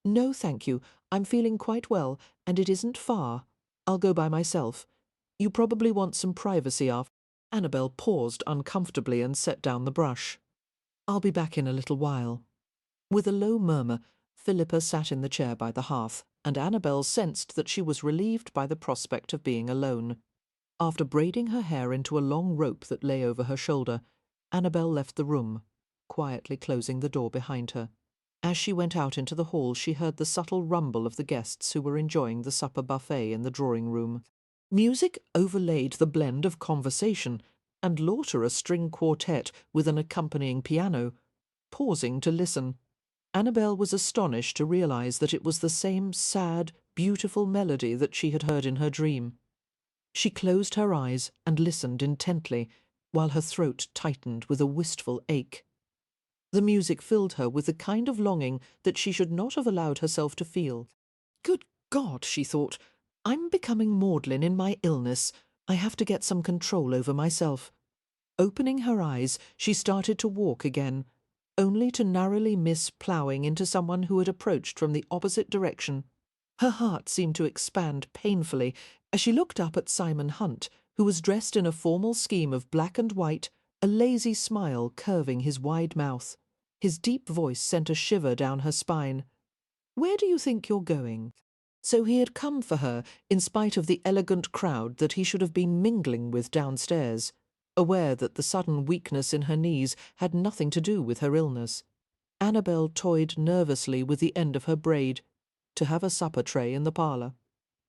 "No, thank you. I'm feeling quite well, and it isn't far. I'll go by myself. You probably want some privacy after—" Annabelle paused uncomfortably and set down the brush. "I'll be back in a little while." With a low murmur, Philippa sat in the chair by the hearth, and Annabelle sensed that she was relieved by the prospect of being alone. After braiding her hair into a long rope that lay over her shoulder, Annabelle left the room, quietly closing the door behind her. As she went out into the hall, she heard the subtle rumble of the guests who were enjoying the supper buffet in the drawing-room. Music overlaid the blend of conversation, and Lauter a string quartet with an accompanying piano. Pausing to listen, Annabelle was astonished to realize that it was the same sad, beautiful melody that she had heard in her dream. She closed her eyes and listened intently, while her throat tightened with a wistful ache. The music filled her with the kind of longing that she should not have allowed herself to feel. "Good God," she thought, I'm becoming maudlin in my illness. I have to get some control over myself. Opening her eyes, she started to walk again, only to narrowly miss ploughing into someone who had approached from the opposite direction. Her heart seemed to expand painfully as she looked up at Simon Hunt, who was dressed in a formal scheme of black and white, a lazy smile curving his wide mouth. His deep voice sent a shiver down her spine. "Where do you think you're going?" So he had come for her, in spite of the elegant crowd that he should have been mingling with downstairs, aware that the sudden weakness in her knees had nothing to do with her illness. Annabelle toyed nervously with the end of her braid, to have a supper tray in the parlour.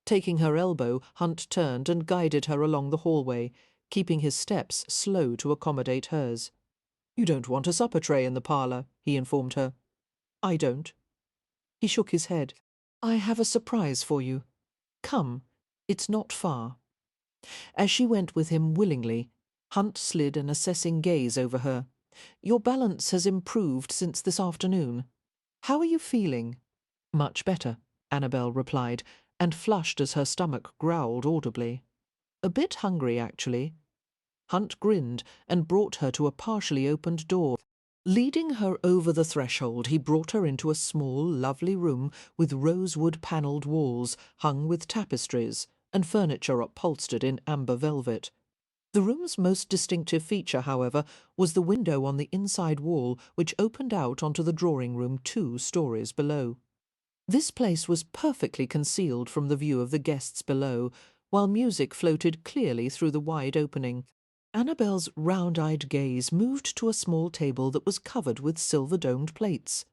Taking her elbow, Hunt turned and guided her along the hallway, keeping his steps slow to accommodate hers. "You don't want a supper tray in the parlour," he informed her. "I don't." He shook his head. "I have a surprise for you. Come, it's not far." As she went with him willingly, Hunt slid an assessing gaze over her. "Your balance has improved since this afternoon. How are you feeling?" "Much better," Annabelle replied, and flushed as her stomach growled audibly. "A bit hungry, actually." Hunt grinned and brought her to a partially opened door. Leading her over the threshold, he brought her into a small, lovely room with rosewood-panelled walls hung with tapestries and furniture upholstered in amber velvet. The room's most distinctive feature, however, was the window on the inside wall which opened out onto the drawing-room 2 stories below. This place was perfectly concealed from the view of the guests below, while music floated clearly through the wide opening. Annabelle's round-eyed gaze moved to a small table that was covered with silver-domed plates.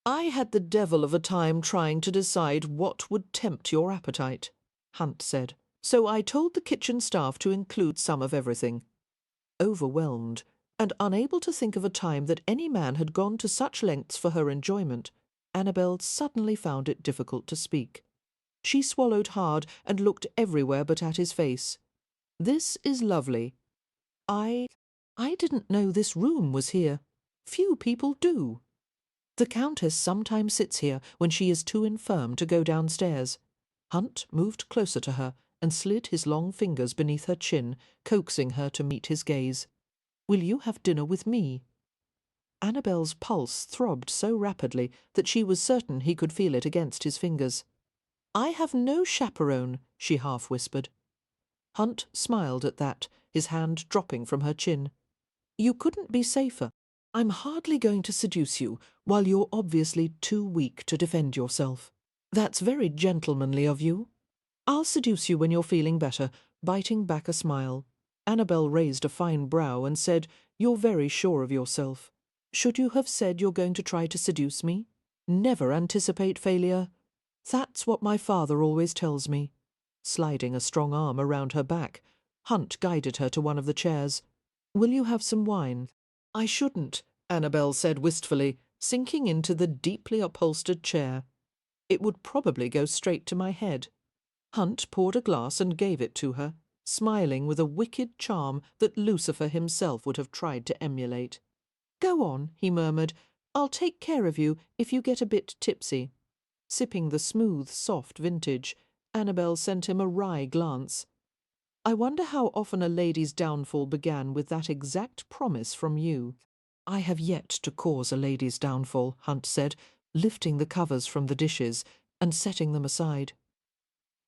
"I had the devil of a time trying to decide what would tempt your appetite," Hunt said, "so I told the kitchen staff to include some of everything." Overwhelmed, and unable to think of a time that any man had gone to such lengths for her enjoyment, Annabelle suddenly found it difficult to speak. She swallowed hard and looked everywhere but at his face. "This is lovely. I didn't know this room was here. Few people do. The Countess sometimes sits here when she is too infirm to go downstairs." Hunt moved closer to her and slid his long fingers beneath her chin, coaxing her to meet his gaze. "Will you have dinner with me?" Annabelle's pulse throbbed so rapidly that she was certain he could feel it against his fingers. "I have no chaperone," she half-whispered. Hunt smiled at that, his hand dropping from her chin. "You couldn't be safer. I'm hardly going to seduce you while you're obviously too weak to defend yourself. That's very gentlemanly of you. I'll seduce you when you're feeling better," biting back a smile. Annabelle raised a fine brow and said, "You're very sure of yourself. Should you have said you're going to try to seduce me? Never anticipate failure. That's what my father always tells me." Sliding a strong arm around her back, Hunt guided her to one of the chairs. "Will you have some wine?" "I shouldn't," Annabelle said wistfully, sinking into the deeply upholstered chair. "It would probably go straight to my head." Hunt poured a glass and gave it to her, smiling with a wicked charm that Lucifer himself would have tried to emulate. "Go on," he murmured. "I'll take care of you if you get a bit tipsy." Sipping the smooth, soft vintage, Annabelle sent him a wry glance. "I wonder how often a lady's downfall began with that exact promise from you." "I have yet to cause a lady's downfall," Hunt said, lifting the covers from the dishes and setting them aside.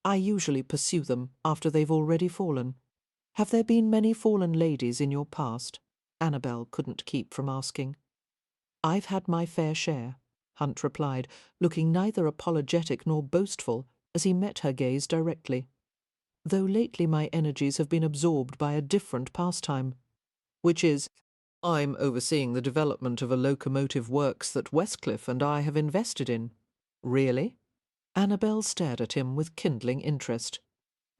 "I usually pursue them after they've already fallen." "Have there been many fallen ladies in your past?" Annabelle couldn't keep from asking. "I've had my fair share," Hunt replied, looking neither apologetic nor boastful as he met her gaze directly. "Though lately my energies have been absorbed by a different pastime." "Which is?" "I'm overseeing the development of a locomotive works that Westcliff and I have invested in." "Really?" Annabelle stared at him with kindling interest.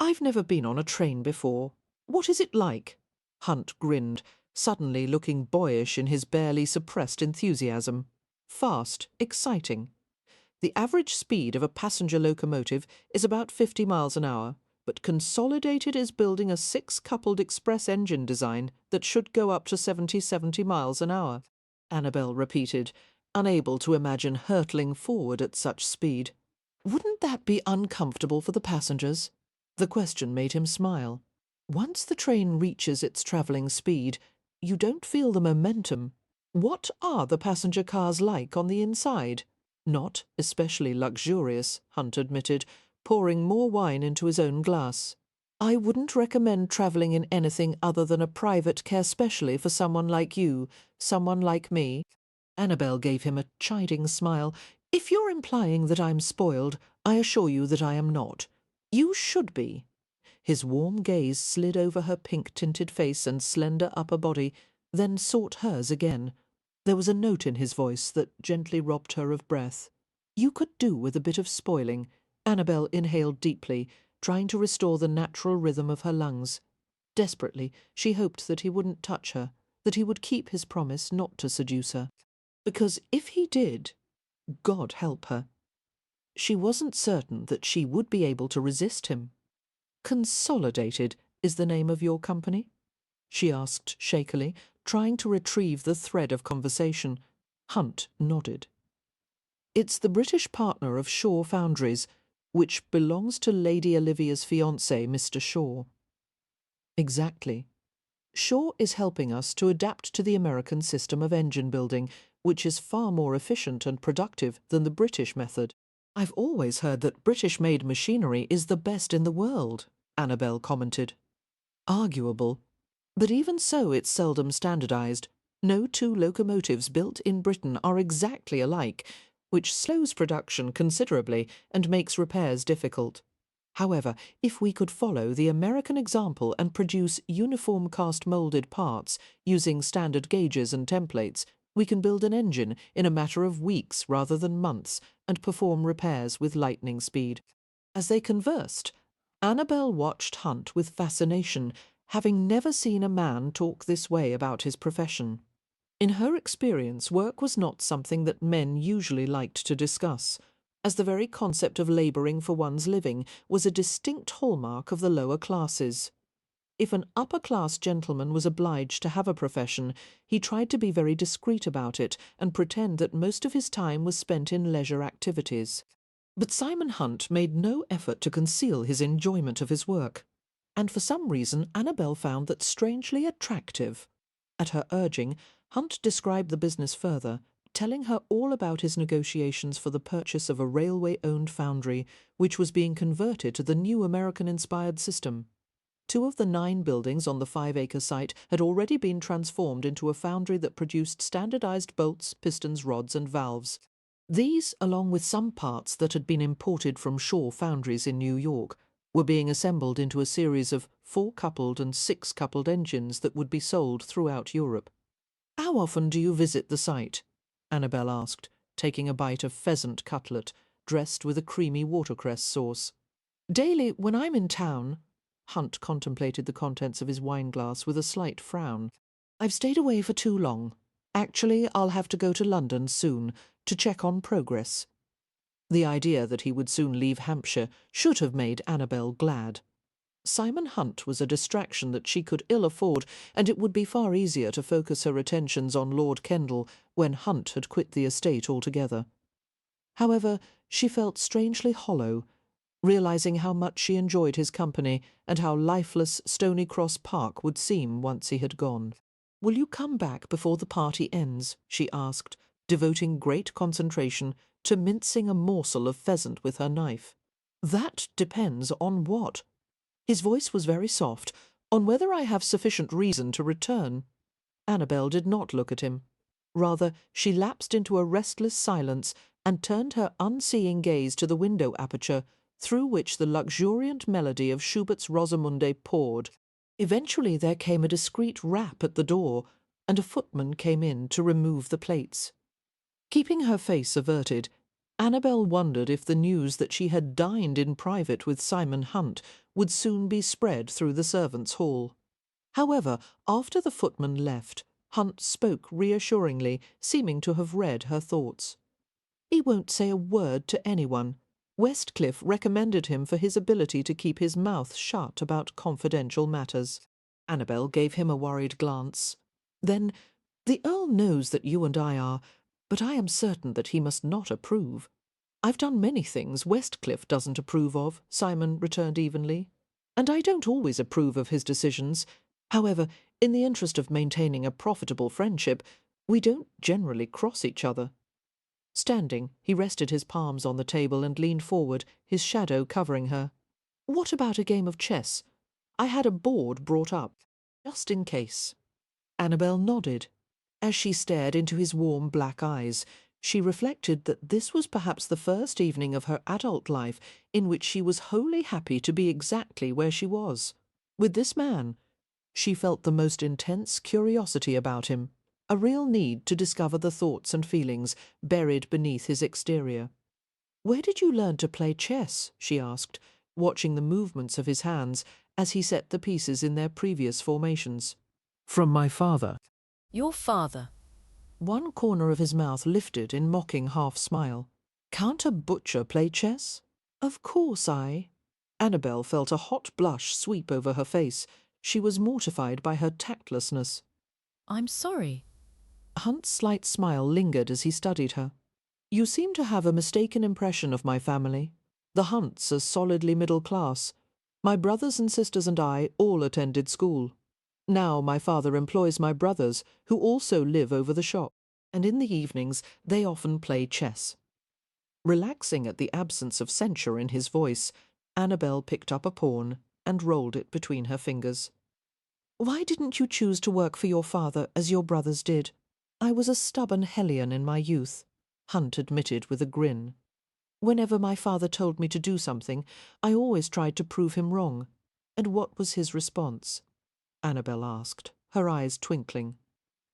"I've never been on a train before. What is it like?" Hunt grinned, suddenly looking boyish in his barely suppressed enthusiasm. "Fast, exciting. The average speed of a passenger locomotive is about 50 miles an hour, but Consolidated is building a 6-coupled express engine design that should go up to 70 miles an hour," Annabelle repeated, unable to imagine hurtling forward at such speed. Wouldn't that be uncomfortable for the passengers? The question made him smile. Once the train reaches its travelling speed, you don't feel the momentum. What are the passenger cars like on the inside? Not especially luxurious, Hunt admitted, pouring more wine into his own glass. I wouldn't recommend travelling in anything other than a private care specially for someone like you, someone like me. Annabelle gave him a chiding smile. If you're implying that I'm spoiled, I assure you that I am not. You should be. His warm gaze slid over her pink-tinted face and slender upper body, then sought hers again. There was a note in his voice that gently robbed her of breath. You could do with a bit of spoiling. Annabelle inhaled deeply, trying to restore the natural rhythm of her lungs. Desperately, she hoped that he wouldn't touch her, that he would keep his promise not to seduce her. Because if he did, God help her. She wasn't certain that she would be able to resist him. Consolidated is the name of your company? She asked shakily, trying to retrieve the thread of conversation. Hunt nodded. It's the British partner of Shaw Foundries, which belongs to Lady Olivia's fiancé, Mr. Shaw. Exactly. Shaw is helping us to adapt to the American system of engine building, which is far more efficient and productive than the British method. I've always heard that British-made machinery is the best in the world, Annabelle commented. Arguable. But even so, it's seldom standardized. No two locomotives built in Britain are exactly alike, which slows production considerably and makes repairs difficult. However, if we could follow the American example and produce uniform cast-moulded parts using standard gauges and templates, we can build an engine in a matter of weeks rather than months and perform repairs with lightning speed. As they conversed, Annabelle watched Hunt with fascination, having never seen a man talk this way about his profession. In her experience, work was not something that men usually liked to discuss, as the very concept of labouring for one's living was a distinct hallmark of the lower classes. If an upper-class gentleman was obliged to have a profession, he tried to be very discreet about it and pretend that most of his time was spent in leisure activities. But Simon Hunt made no effort to conceal his enjoyment of his work, and for some reason Annabelle found that strangely attractive. At her urging, Hunt described the business further, telling her all about his negotiations for the purchase of a railway-owned foundry, which was being converted to the new American-inspired system. 2 of the 9 buildings on the 5-acre site had already been transformed into a foundry that produced standardized bolts, pistons, rods and valves. These, along with some parts that had been imported from Shaw Foundries in New York, were being assembled into a series of 4-coupled and 6-coupled engines that would be sold throughout Europe. How often do you visit the site? Annabelle asked, taking a bite of pheasant cutlet, dressed with a creamy watercress sauce. Daily, when I'm in town. Hunt contemplated the contents of his wineglass with a slight frown. I've stayed away for too long. Actually, I'll have to go to London soon to check on progress. The idea that he would soon leave Hampshire should have made Annabelle glad. Simon Hunt was a distraction that she could ill afford, and it would be far easier to focus her attentions on Lord Kendall when Hunt had quit the estate altogether. However, she felt strangely hollow, realising how much she enjoyed his company and how lifeless Stony Cross Park would seem once he had gone. "Will you come back before the party ends?" she asked, devoting great concentration to mincing a morsel of pheasant with her knife. "That depends on what?" His voice was very soft. "On whether I have sufficient reason to return." Annabelle did not look at him. Rather, she lapsed into a restless silence and turned her unseeing gaze to the window aperture, through which the luxuriant melody of Schubert's Rosamunde poured. Eventually there came a discreet rap at the door, and a footman came in to remove the plates. Keeping her face averted, Annabelle wondered if the news that she had dined in private with Simon Hunt would soon be spread through the servants' hall. However, after the footman left, Hunt spoke reassuringly, seeming to have read her thoughts. "He won't say a word to anyone. Westcliff recommended him for his ability to keep his mouth shut about confidential matters." Annabelle gave him a worried glance. Then, "The Earl knows that you and I are, but I am certain that he must not approve." I've done many things Westcliff doesn't approve of, Simon returned evenly, and I don't always approve of his decisions. However, in the interest of maintaining a profitable friendship, we don't generally cross each other. Standing, he rested his palms on the table and leaned forward, his shadow covering her. What about a game of chess? I had a board brought up, just in case. Annabelle nodded. As she stared into his warm black eyes, she reflected that this was perhaps the first evening of her adult life in which she was wholly happy to be exactly where she was. With this man, she felt the most intense curiosity about him, a real need to discover the thoughts and feelings buried beneath his exterior. "Where did you learn to play chess?" she asked, watching the movements of his hands as he set the pieces in their previous formations. "From my father."
Your father?
One corner of his mouth lifted in mocking half-smile. "Can't a butcher play chess?" "Of course I—" Annabelle felt a hot blush sweep over her face. She was mortified by her tactlessness.
I'm sorry.
Hunt's slight smile lingered as he studied her. "You seem to have a mistaken impression of my family. The Hunts are solidly middle class. My brothers and sisters and I all attended school. Now my father employs my brothers, who also live over the shop, and in the evenings they often play chess." Relaxing at the absence of censure in his voice, Annabelle picked up a pawn and rolled it between her fingers. "Why didn't you choose to work for your father as your brothers did?" "I was a stubborn hellion in my youth," Hunt admitted with a grin. "Whenever my father told me to do something, I always tried to prove him wrong." "And what was his response?" Annabelle asked, her eyes twinkling.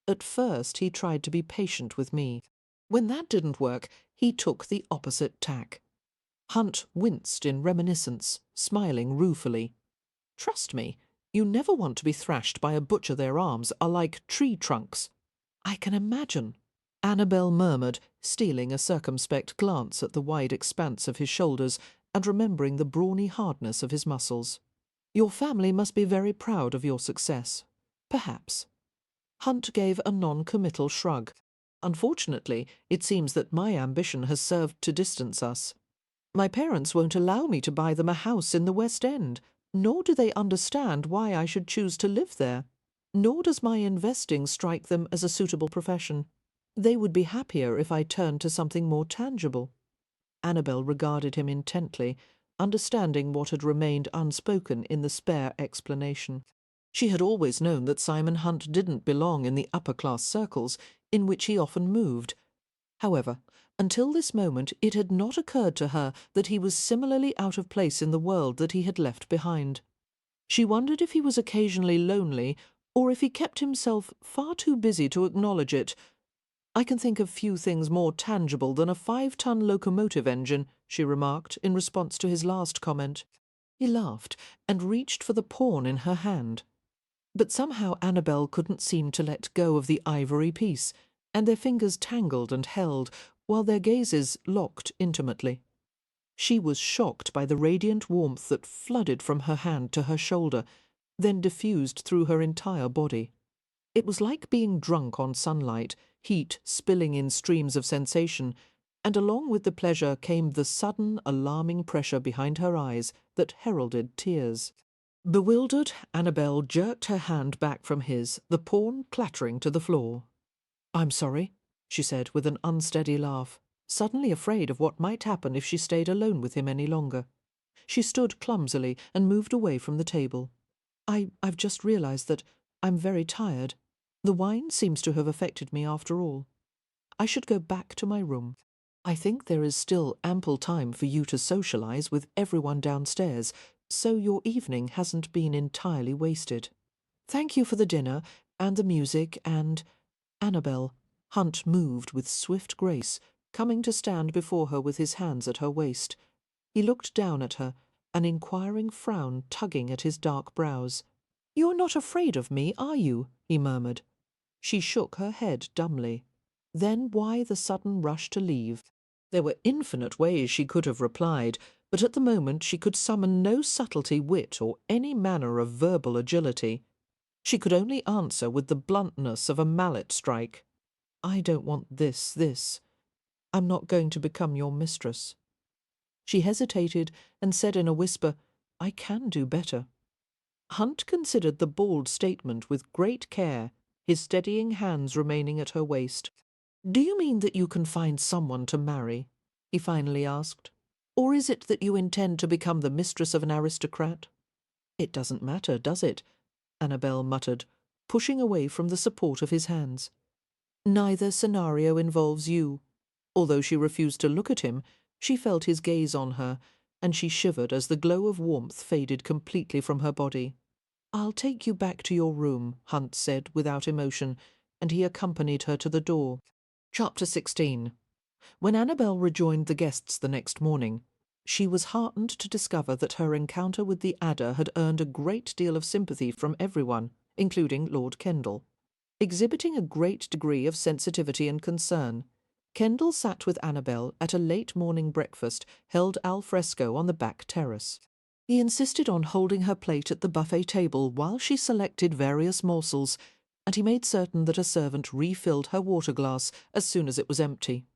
"At first he tried to be patient with me. When that didn't work, he took the opposite tack." Hunt winced in reminiscence, smiling ruefully. "Trust me, you never want to be thrashed by a butcher. Their arms are like tree trunks." "I can imagine," Annabelle murmured, stealing a circumspect glance at the wide expanse of his shoulders and remembering the brawny hardness of his muscles. "Your family must be very proud of your success. Perhaps." Hunt gave a non-committal shrug. "Unfortunately, it seems that my ambition has served to distance us. My parents won't allow me to buy them a house in the West End, nor do they understand why I should choose to live there. Nor does my investing strike them as a suitable profession. They would be happier if I turned to something more tangible." Annabelle regarded him intently, understanding what had remained unspoken in the spare explanation. She had always known that Simon Hunt didn't belong in the upper-class circles in which he often moved. However, until this moment it had not occurred to her that he was similarly out of place in the world that he had left behind. She wondered if he was occasionally lonely, or if he kept himself far too busy to acknowledge it. "I can think of few things more tangible than a 5-ton locomotive engine," she remarked in response to his last comment. He laughed and reached for the pawn in her hand. But somehow Annabelle couldn't seem to let go of the ivory piece, and their fingers tangled and held, while their gazes locked intimately. She was shocked by the radiant warmth that flooded from her hand to her shoulder, then diffused through her entire body. It was like being drunk on sunlight, heat spilling in streams of sensation, and along with the pleasure came the sudden, alarming pressure behind her eyes that heralded tears. Bewildered, Annabelle jerked her hand back from his, the pawn clattering to the floor. "I'm sorry," she said with an unsteady laugh, suddenly afraid of what might happen if she stayed alone with him any longer. She stood clumsily and moved away from the table. I've just realized that I'm very tired. The wine seems to have affected me after all. I should go back to my room. I think there is still ample time for you to socialize with everyone downstairs, so your evening hasn't been entirely wasted. Thank you for the dinner and the music and—" "Annabelle." Hunt moved with swift grace, coming to stand before her with his hands at her waist. He looked down at her, an inquiring frown tugging at his dark brows. "You're not afraid of me, are you?" he murmured. She shook her head dumbly. Then why the sudden rush to leave? There were infinite ways she could have replied, but at the moment she could summon no subtlety, wit, or any manner of verbal agility. She could only answer with the bluntness of a mallet strike. "I don't want this. I'm not going to become your mistress." She hesitated and said in a whisper, "I can do better." Hunt considered the bald statement with great care, his steadying hands remaining at her waist. "Do you mean that you can find someone to marry?" he finally asked. "Or is it that you intend to become the mistress of an aristocrat?" "It doesn't matter, does it?" Annabelle muttered, pushing away from the support of his hands. "Neither scenario involves you." Although she refused to look at him, she felt his gaze on her, and she shivered as the glow of warmth faded completely from her body. "I'll take you back to your room," Hunt said without emotion, and he accompanied her to the door. Chapter 16. When Annabelle rejoined the guests the next morning, she was heartened to discover that her encounter with the adder had earned a great deal of sympathy from everyone, including Lord Kendall. Exhibiting a great degree of sensitivity and concern, Kendall sat with Annabelle at a late morning breakfast held al fresco on the back terrace. He insisted on holding her plate at the buffet table while she selected various morsels, and he made certain that a servant refilled her water glass as soon as it was empty.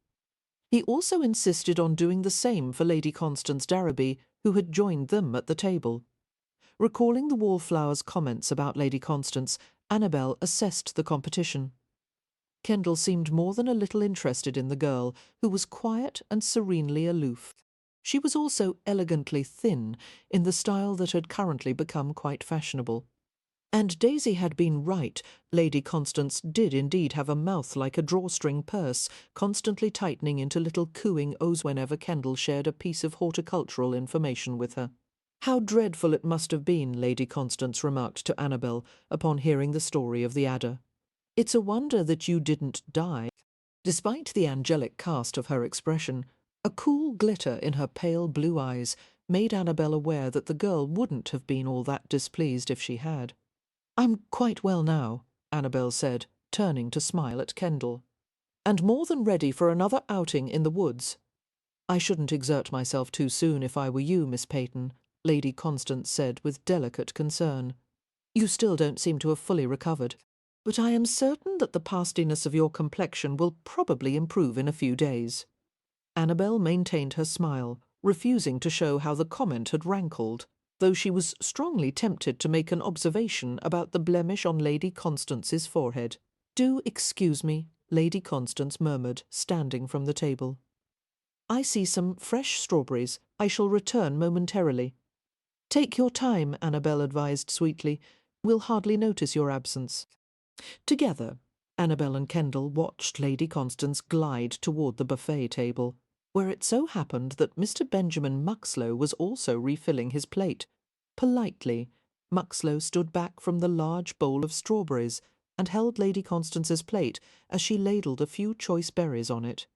He also insisted on doing the same for Lady Constance Darrowby, who had joined them at the table. Recalling the Wallflowers' comments about Lady Constance, Annabelle assessed the competition. Kendall seemed more than a little interested in the girl, who was quiet and serenely aloof. She was also elegantly thin, in the style that had currently become quite fashionable. And Daisy had been right. Lady Constance did indeed have a mouth like a drawstring purse, constantly tightening into little cooing O's whenever Kendall shared a piece of horticultural information with her. "How dreadful it must have been," Lady Constance remarked to Annabelle upon hearing the story of the adder. "It's a wonder that you didn't die." Despite the angelic cast of her expression, a cool glitter in her pale blue eyes made Annabelle aware that the girl wouldn't have been all that displeased if she had. "I'm quite well now," Annabelle said, turning to smile at Kendall. "And more than ready for another outing in the woods." "I shouldn't exert myself too soon if I were you, Miss Peyton," Lady Constance said with delicate concern. "You still don't seem to have fully recovered. But I am certain that the pastiness of your complexion will probably improve in a few days." Annabelle maintained her smile, refusing to show how the comment had rankled, though she was strongly tempted to make an observation about the blemish on Lady Constance's forehead. "Do excuse me," Lady Constance murmured, standing from the table. "I see some fresh strawberries. I shall return momentarily." "Take your time," Annabelle advised sweetly. "We'll hardly notice your absence." Together, Annabelle and Kendall watched Lady Constance glide toward the buffet table, where it so happened that Mr. Benjamin Muxlow was also refilling his plate. Politely, Muxlow stood back from the large bowl of strawberries and held Lady Constance's plate as she ladled a few choice berries on it.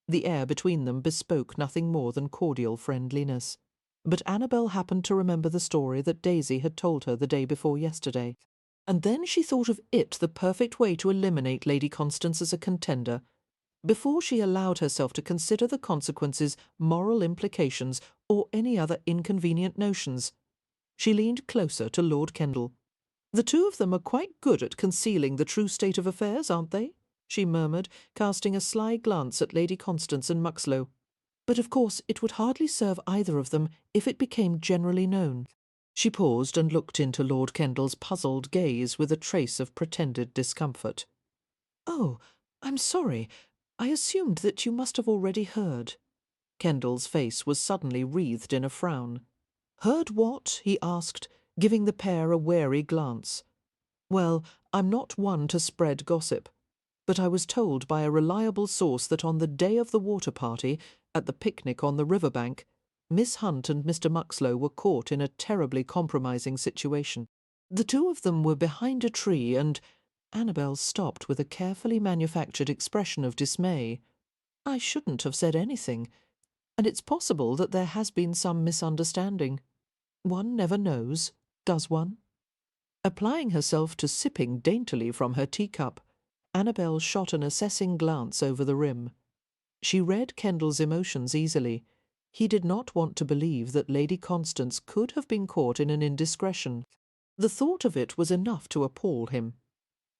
The air between them bespoke nothing more than cordial friendliness. But Annabelle happened to remember the story that Daisy had told her the day before yesterday. And then she thought of it the perfect way to eliminate Lady Constance as a contender, before she allowed herself to consider the consequences, moral implications, or any other inconvenient notions. She leaned closer to Lord Kendall. "The two of them are quite good at concealing the true state of affairs, aren't they?" she murmured, casting a sly glance at Lady Constance and Muxlow. "But of course it would hardly serve either of them if it became generally known." She paused and looked into Lord Kendall's puzzled gaze with a trace of pretended discomfort. "Oh, I'm sorry. I assumed that you must have already heard." Kendall's face was suddenly wreathed in a frown. "Heard what?" he asked, giving the pair a wary glance. "Well, I'm not one to spread gossip, but I was told by a reliable source that on the day of the water party, at the picnic on the riverbank, Miss Hunt and Mr. Muxlow were caught in a terribly compromising situation. The two of them were behind a tree and—" Annabelle stopped with a carefully manufactured expression of dismay. "I shouldn't have said anything, and it's possible that there has been some misunderstanding. One never knows, does one?" Applying herself to sipping daintily from her teacup, Annabelle shot an assessing glance over the rim. She read Kendall's emotions easily. He did not want to believe that Lady Constance could have been caught in an indiscretion. The thought of it was enough to appall him.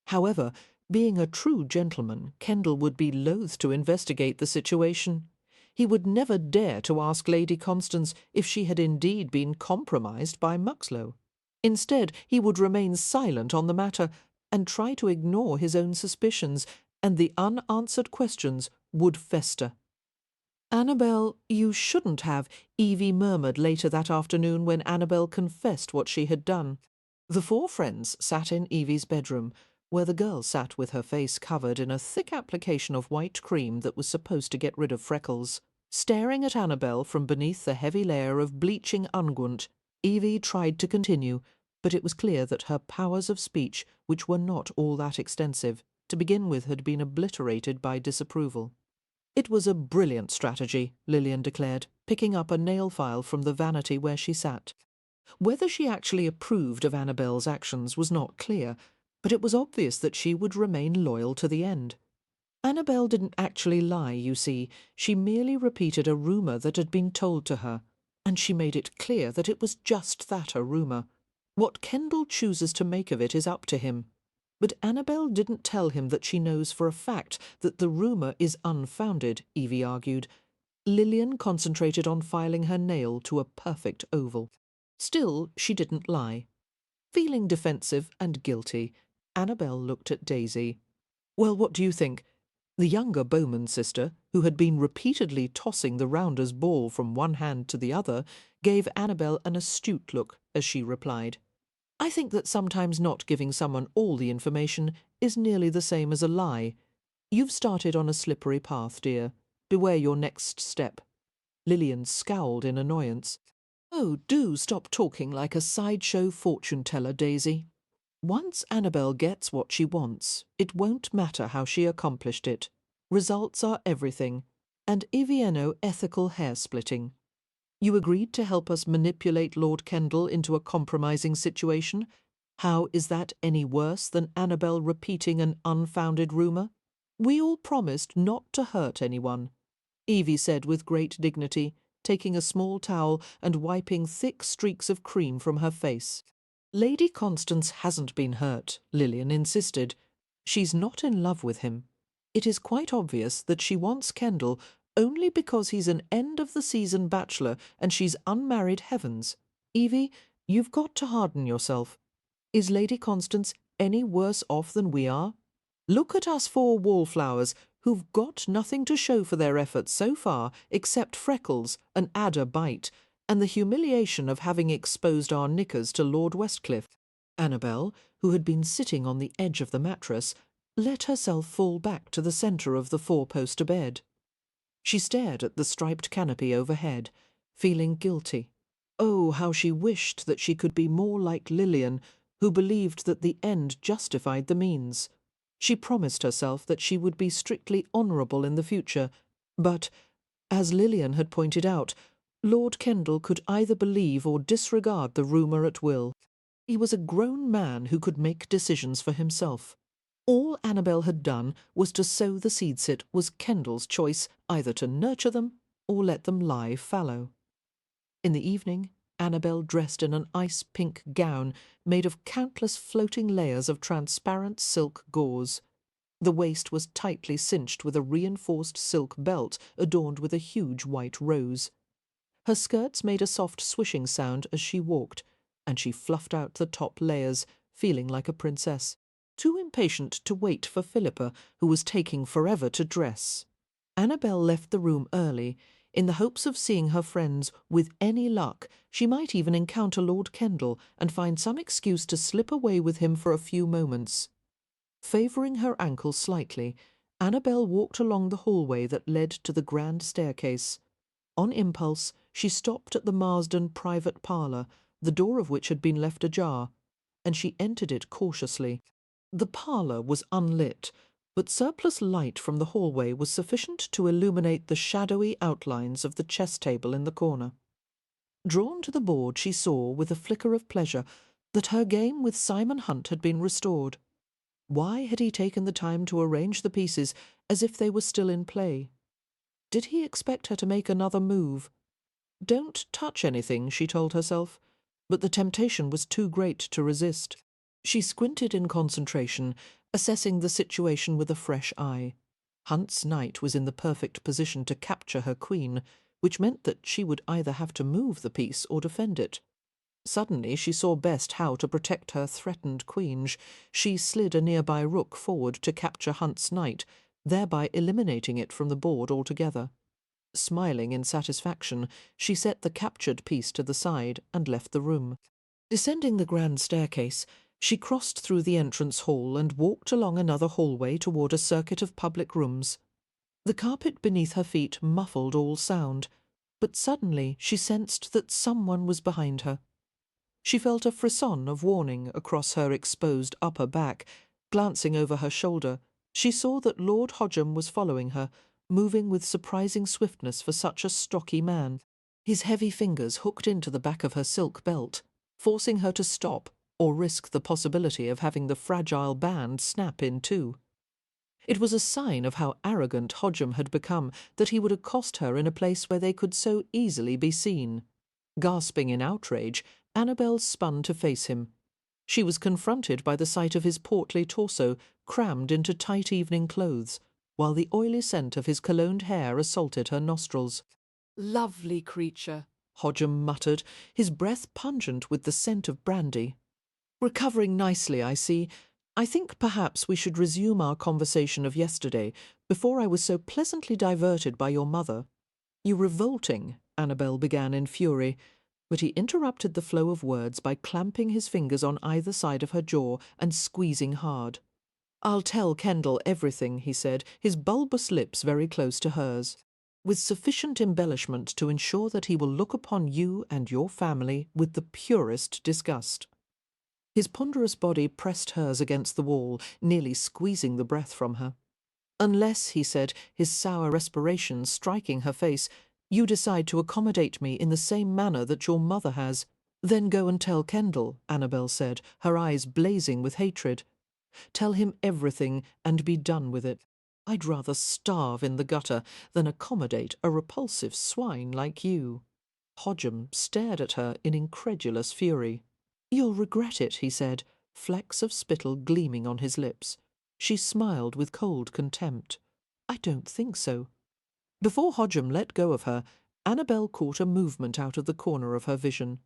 However, Being a true gentleman, Kendall would be loath to investigate the situation. He would never dare to ask Lady Constance if she had indeed been compromised by Muxloe. Instead, he would remain silent on the matter and try to ignore his own suspicions, and the unanswered questions would fester. "Annabelle, you shouldn't have," Evie murmured later that afternoon when Annabelle confessed what she had done. The four friends sat in Evie's bedroom, where the girl sat with her face covered in a thick application of white cream that was supposed to get rid of freckles. Staring at Annabelle from beneath the heavy layer of bleaching unguent, Evie tried to continue, but it was clear that her powers of speech, which were not all that extensive, to begin with had been obliterated by disapproval. "It was a brilliant strategy," Lillian declared, picking up a nail file from the vanity where she sat. Whether she actually approved of Annabelle's actions was not clear, but it was obvious that she would remain loyal to the end. Annabelle didn't actually lie, you see. She merely repeated a rumour that had been told to her, and she made it clear that it was just that, a rumour. What Kendall chooses to make of it is up to him. But Annabelle didn't tell him that she knows for a fact that the rumour is unfounded, Evie argued. Lillian concentrated on filing her nail to a perfect oval. Still, she didn't lie. Feeling defensive and guilty, Annabelle looked at Daisy. "Well, what do you think?" The younger Bowman sister, who had been repeatedly tossing the rounder's ball from one hand to the other, gave Annabelle an astute look as she replied, "I think that sometimes not giving someone all the information is nearly the same as a lie. You've started on a slippery path, dear. Beware your next step." Lillian scowled in annoyance. "Oh, do stop talking like a sideshow fortune-teller, Daisy. Once Annabelle gets what she wants, it won't matter how she accomplished it. Results are everything, and Ivieno ethical hair-splitting. You agreed to help us manipulate Lord Kendall into a compromising situation. How is that any worse than Annabelle repeating an unfounded rumour? We all promised not to hurt anyone," Evie said with great dignity, taking a small towel and wiping thick streaks of cream from her face. "Lady Constance hasn't been hurt," Lillian insisted. "She's not in love with him. It is quite obvious that she wants Kendall only because he's an end-of-the-season bachelor and she's unmarried heavens. Evie, you've got to harden yourself. Is Lady Constance any worse off than we are? Look at us four wallflowers who've got nothing to show for their efforts so far except freckles, an adder bite, and the humiliation of having exposed our knickers to Lord Westcliff." Annabelle, who had been sitting on the edge of the mattress, let herself fall back to the centre of the four-poster bed. She stared at the striped canopy overhead, feeling guilty. Oh, how she wished that she could be more like Lillian, who believed that the end justified the means. She promised herself that she would be strictly honourable in the future, but, as Lillian had pointed out, Lord Kendall could either believe or disregard the rumour at will. He was a grown man who could make decisions for himself. All Annabelle had done was to sow the seeds. It was Kendall's choice either to nurture them or let them lie fallow. In the evening, Annabelle dressed in an ice-pink gown made of countless floating layers of transparent silk gauze. The waist was tightly cinched with a reinforced silk belt adorned with a huge white rose. Her skirts made a soft swishing sound as she walked, and she fluffed out the top layers, feeling like a princess, too impatient to wait for Philippa, who was taking forever to dress. Annabelle left the room early, in the hopes of seeing her friends. With any luck, she might even encounter Lord Kendall and find some excuse to slip away with him for a few moments. Favouring her ankle slightly, Annabelle walked along the hallway that led to the grand staircase. On impulse, she stopped at the Marsden private parlour, the door of which had been left ajar, and she entered it cautiously. The parlour was unlit, but surplus light from the hallway was sufficient to illuminate the shadowy outlines of the chess table in the corner. Drawn to the board, she saw, with a flicker of pleasure, that her game with Simon Hunt had been restored. Why had he taken the time to arrange the pieces as if they were still in play? Did he expect her to make another move? Don't touch anything, she told herself, but the temptation was too great to resist. She squinted in concentration, assessing the situation with a fresh eye. Hunt's knight was in the perfect position to capture her queen, which meant that she would either have to move the piece or defend it. Suddenly she saw best how to protect her threatened queen. She slid a nearby rook forward to capture Hunt's knight, thereby eliminating it from the board altogether. Smiling in satisfaction, she set the captured piece to the side and left the room. Descending the grand staircase, she crossed through the entrance hall and walked along another hallway toward a circuit of public rooms. The carpet beneath her feet muffled all sound, but suddenly she sensed that someone was behind her. She felt a frisson of warning across her exposed upper back. Glancing over her shoulder, she saw that Lord Hodgem was following her, moving with surprising swiftness for such a stocky man. His heavy fingers hooked into the back of her silk belt, forcing her to stop or risk the possibility of having the fragile band snap in two. It was a sign of how arrogant Hodgem had become that he would accost her in a place where they could so easily be seen. Gasping in outrage, Annabelle spun to face him. She was confronted by the sight of his portly torso crammed into tight evening clothes, while the oily scent of his cologned hair assaulted her nostrils. "Lovely creature," Hodgem muttered, his breath pungent with the scent of brandy. "Recovering nicely, I see. I think perhaps we should resume our conversation of yesterday, before I was so pleasantly diverted by your mother." "You revolting," Annabelle began in fury, but he interrupted the flow of words by clamping his fingers on either side of her jaw and squeezing hard. "I'll tell Kendall everything," he said, his bulbous lips very close to hers, "with sufficient embellishment to ensure that he will look upon you and your family with the purest disgust." His ponderous body pressed hers against the wall, nearly squeezing the breath from her. "Unless," he said, his sour respiration striking her face, "you decide to accommodate me in the same manner that your mother has." "Then go and tell Kendall," Annabelle said, her eyes blazing with hatred. "Tell him everything and be done with it. I'd rather starve in the gutter than accommodate a repulsive swine like you." Hodgem stared at her in incredulous fury. "You'll regret it," he said, flecks of spittle gleaming on his lips. She smiled with cold contempt. "I don't think so." Before Hodgem let go of her, Annabelle caught a movement out of the corner of her vision.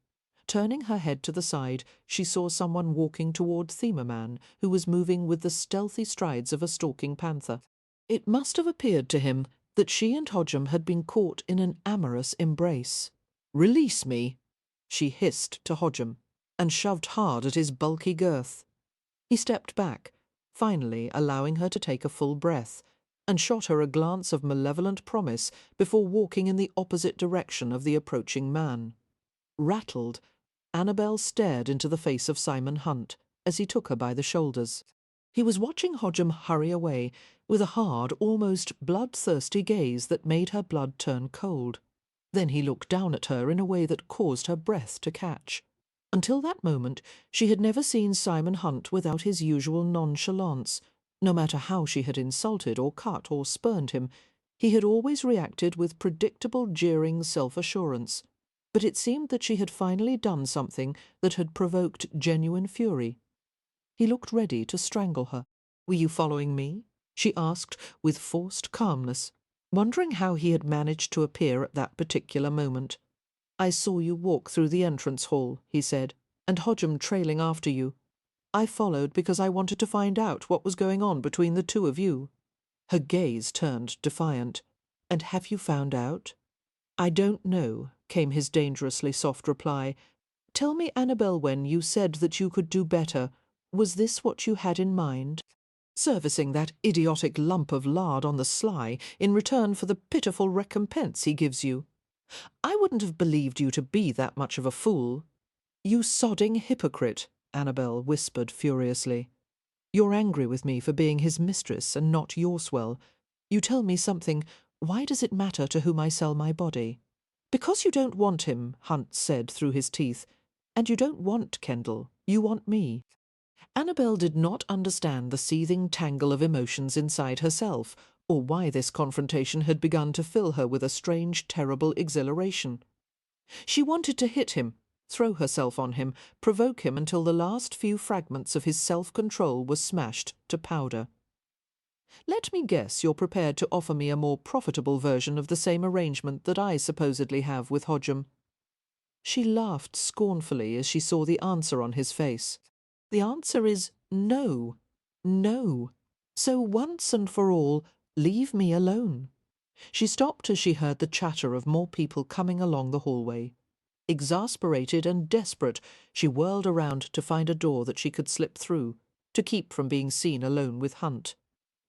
Turning her head to the side, she saw someone walking toward Themaman, who was moving with the stealthy strides of a stalking panther. It must have appeared to him that she and Hodgem had been caught in an amorous embrace. "Release me," she hissed to Hodgem, and shoved hard at his bulky girth. He stepped back, finally allowing her to take a full breath, and shot her a glance of malevolent promise before walking in the opposite direction of the approaching man. Rattled, Annabelle stared into the face of Simon Hunt as he took her by the shoulders. He was watching Hodgem hurry away with a hard, almost bloodthirsty gaze that made her blood turn cold. Then he looked down at her in a way that caused her breath to catch. Until that moment she had never seen Simon Hunt without his usual nonchalance. No matter how she had insulted or cut or spurned him, he had always reacted with predictable jeering self-assurance. But it seemed that she had finally done something that had provoked genuine fury. He looked ready to strangle her. "Were you following me?" she asked with forced calmness, wondering how he had managed to appear at that particular moment. "I saw you walk through the entrance hall," he said, "and Hodgem trailing after you. I followed because I wanted to find out what was going on between the two of you." Her gaze turned defiant. "And have you found out?" "I don't know," came his dangerously soft reply. "Tell me, Annabelle, when you said that you could do better, was this what you had in mind? Servicing that idiotic lump of lard on the sly in return for the pitiful recompense he gives you? I wouldn't have believed you to be that much of a fool." "You sodding hypocrite," Annabelle whispered furiously. "You're angry with me for being his mistress and not your swell. You tell me something. Why does it matter to whom I sell my body?" "Because you don't want him," Hunt said through his teeth. "And you don't want Kendall. You want me." Annabelle did not understand the seething tangle of emotions inside herself, or why this confrontation had begun to fill her with a strange, terrible exhilaration. She wanted to hit him, throw herself on him, provoke him until the last few fragments of his self-control were smashed to powder. "Let me guess you're prepared to offer me a more profitable version of the same arrangement that I supposedly have with Hodgem." She laughed scornfully as she saw the answer on his face. "The answer is no. No. So once and for all, leave me alone." She stopped as she heard the chatter of more people coming along the hallway. Exasperated and desperate, she whirled around to find a door that she could slip through, to keep from being seen alone with Hunt.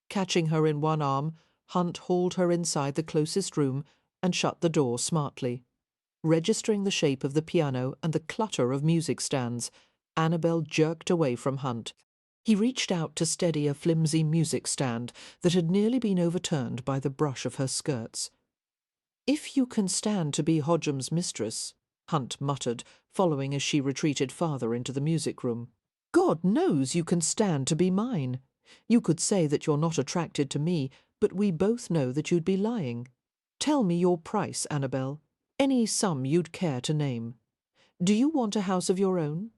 Catching her in one arm, Hunt hauled her inside the closest room and shut the door smartly. Registering the shape of the piano and the clutter of music stands, Annabelle jerked away from Hunt. He reached out to steady a flimsy music stand that had nearly been overturned by the brush of her skirts. "If you can stand to be Hodgem's mistress," Hunt muttered, following as she retreated farther into the music room, "God knows you can stand to be mine. You could say that you're not attracted to me, but we both know that you'd be lying. Tell me your price, Annabelle. Any sum you'd care to name. Do you want a house of your own?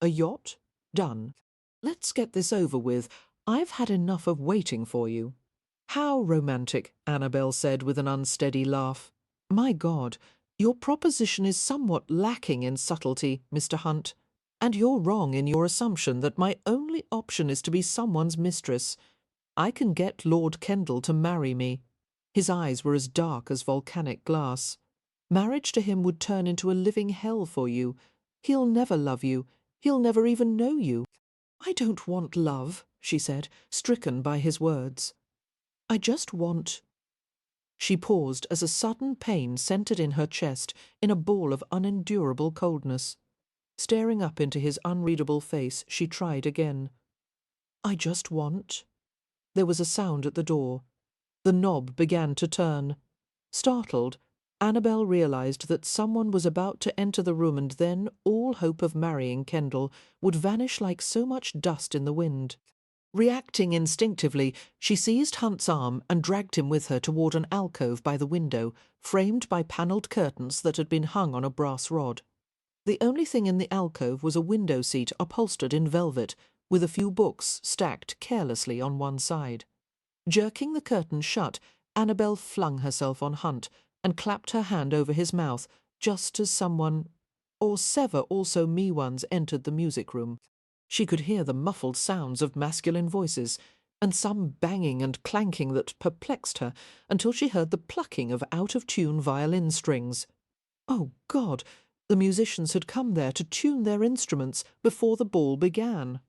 A yacht? Done. Let's get this over with. I've had enough of waiting for you." "How romantic," Annabelle said with an unsteady laugh. "My God, your proposition is somewhat lacking in subtlety, Mr. Hunt. And you're wrong in your assumption that my only option is to be someone's mistress. I can get Lord Kendall to marry me." His eyes were as dark as volcanic glass. "Marriage to him would turn into a living hell for you. He'll never love you. He'll never even know you." "I don't want love," she said, stricken by his words. "I just want—" She paused as a sudden pain centred in her chest in a ball of unendurable coldness. Staring up into his unreadable face, she tried again. "I just want—" There was a sound at the door. The knob began to turn. Startled, Annabelle realised that someone was about to enter the room, and then all hope of marrying Kendall would vanish like so much dust in the wind. Reacting instinctively, she seized Hunt's arm and dragged him with her toward an alcove by the window, framed by panelled curtains that had been hung on a brass rod. The only thing in the alcove was a window seat upholstered in velvet, with a few books stacked carelessly on one side. Jerking the curtain shut, Annabelle flung herself on Hunt and clapped her hand over his mouth just as someone, or sever also me ones, entered the music room. She could hear the muffled sounds of masculine voices, and some banging and clanking that perplexed her until she heard the plucking of out-of-tune violin strings. Oh, God! The musicians had come there to tune their instruments before the ball began.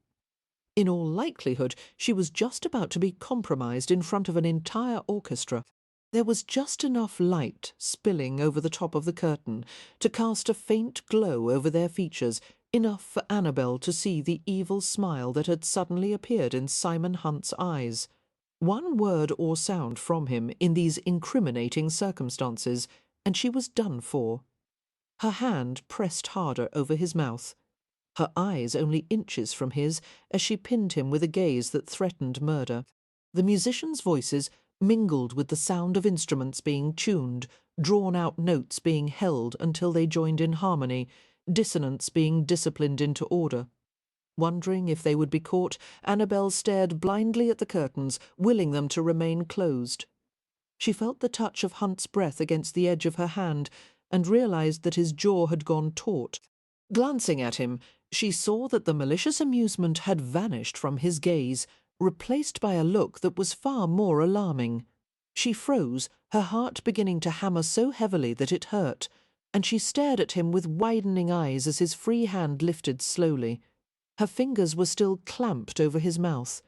In all likelihood, she was just about to be compromised in front of an entire orchestra. There was just enough light spilling over the top of the curtain to cast a faint glow over their features, enough for Annabelle to see the evil smile that had suddenly appeared in Simon Hunt's eyes. One word or sound from him in these incriminating circumstances, and she was done for. Her hand pressed harder over his mouth, her eyes only inches from his as she pinned him with a gaze that threatened murder. The musicians' voices mingled with the sound of instruments being tuned, drawn-out notes being held until they joined in harmony, dissonance being disciplined into order. Wondering if they would be caught, Annabelle stared blindly at the curtains, willing them to remain closed. She felt the touch of Hunt's breath against the edge of her hand and realised that his jaw had gone taut. Glancing at him, she saw that the malicious amusement had vanished from his gaze, replaced by a look that was far more alarming. She froze, her heart beginning to hammer so heavily that it hurt, and she stared at him with widening eyes as his free hand lifted slowly. Her fingers were still clamped over his mouth.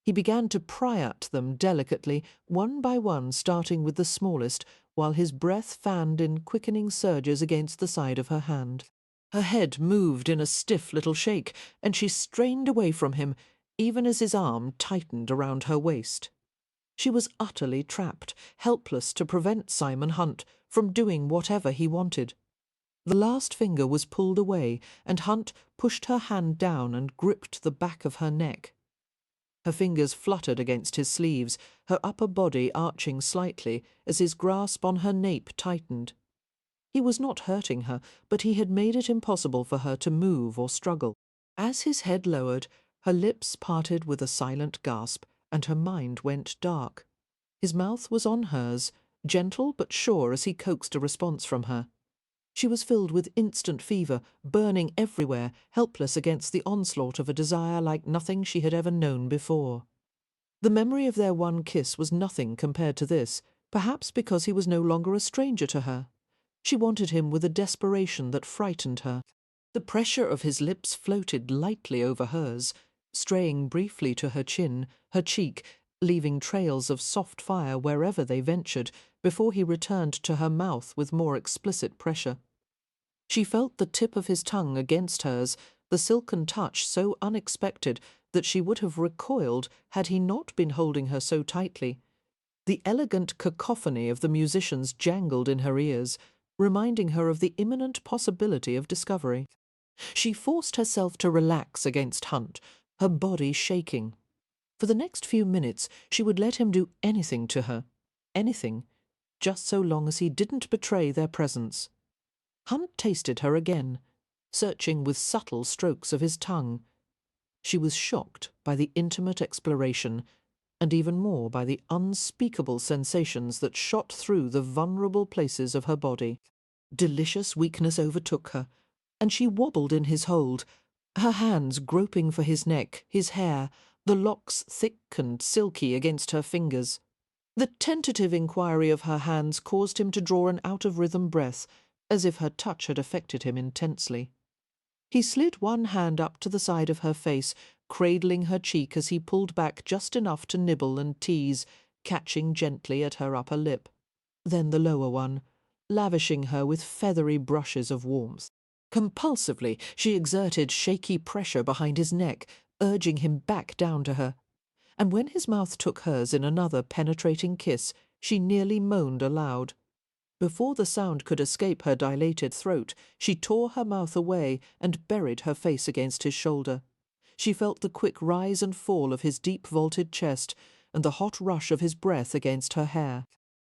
He began to pry at them delicately, one by one, starting with the smallest, while his breath fanned in quickening surges against the side of her hand. Her head moved in a stiff little shake, and she strained away from him, even as his arm tightened around her waist. She was utterly trapped, helpless to prevent Simon Hunt from doing whatever he wanted. The last finger was pulled away, and Hunt pushed her hand down and gripped the back of her neck. Her fingers fluttered against his sleeves, her upper body arching slightly as his grasp on her nape tightened. He was not hurting her, but he had made it impossible for her to move or struggle. As his head lowered, her lips parted with a silent gasp, and her mind went dark. His mouth was on hers, gentle but sure as he coaxed a response from her. She was filled with instant fever, burning everywhere, helpless against the onslaught of a desire like nothing she had ever known before. The memory of their one kiss was nothing compared to this, perhaps because he was no longer a stranger to her. She wanted him with a desperation that frightened her. The pressure of his lips floated lightly over hers, straying briefly to her chin, her cheek, leaving trails of soft fire wherever they ventured, before he returned to her mouth with more explicit pressure. She felt the tip of his tongue against hers, the silken touch so unexpected that she would have recoiled had he not been holding her so tightly. The elegant cacophony of the musicians jangled in her ears, reminding her of the imminent possibility of discovery. She forced herself to relax against Hunt, her body shaking. For the next few minutes she would let him do anything to her, anything, just so long as he didn't betray their presence. Hunt tasted her again, searching with subtle strokes of his tongue. She was shocked by the intimate exploration, and even more by the unspeakable sensations that shot through the vulnerable places of her body. Delicious weakness overtook her, and she wobbled in his hold, her hands groping for his neck, his hair, the locks thick and silky against her fingers. The tentative inquiry of her hands caused him to draw an out-of-rhythm breath, as if her touch had affected him intensely. He slid one hand up to the side of her face, cradling her cheek as he pulled back just enough to nibble and tease, catching gently at her upper lip. Then the lower one, lavishing her with feathery brushes of warmth. Compulsively, she exerted shaky pressure behind his neck, urging him back down to her. And when his mouth took hers in another penetrating kiss, she nearly moaned aloud. Before the sound could escape her dilated throat, she tore her mouth away and buried her face against his shoulder. She felt the quick rise and fall of his deep-vaulted chest and the hot rush of his breath against her hair.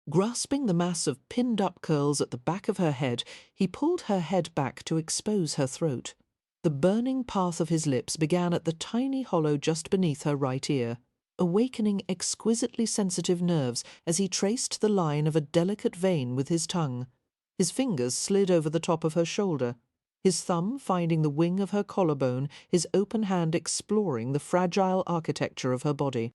Grasping the mass of pinned-up curls at the back of her head, he pulled her head back to expose her throat. The burning path of his lips began at the tiny hollow just beneath her right ear, awakening exquisitely sensitive nerves as he traced the line of a delicate vein with his tongue. His fingers slid over the top of her shoulder, his thumb finding the wing of her collarbone, his open hand exploring the fragile architecture of her body.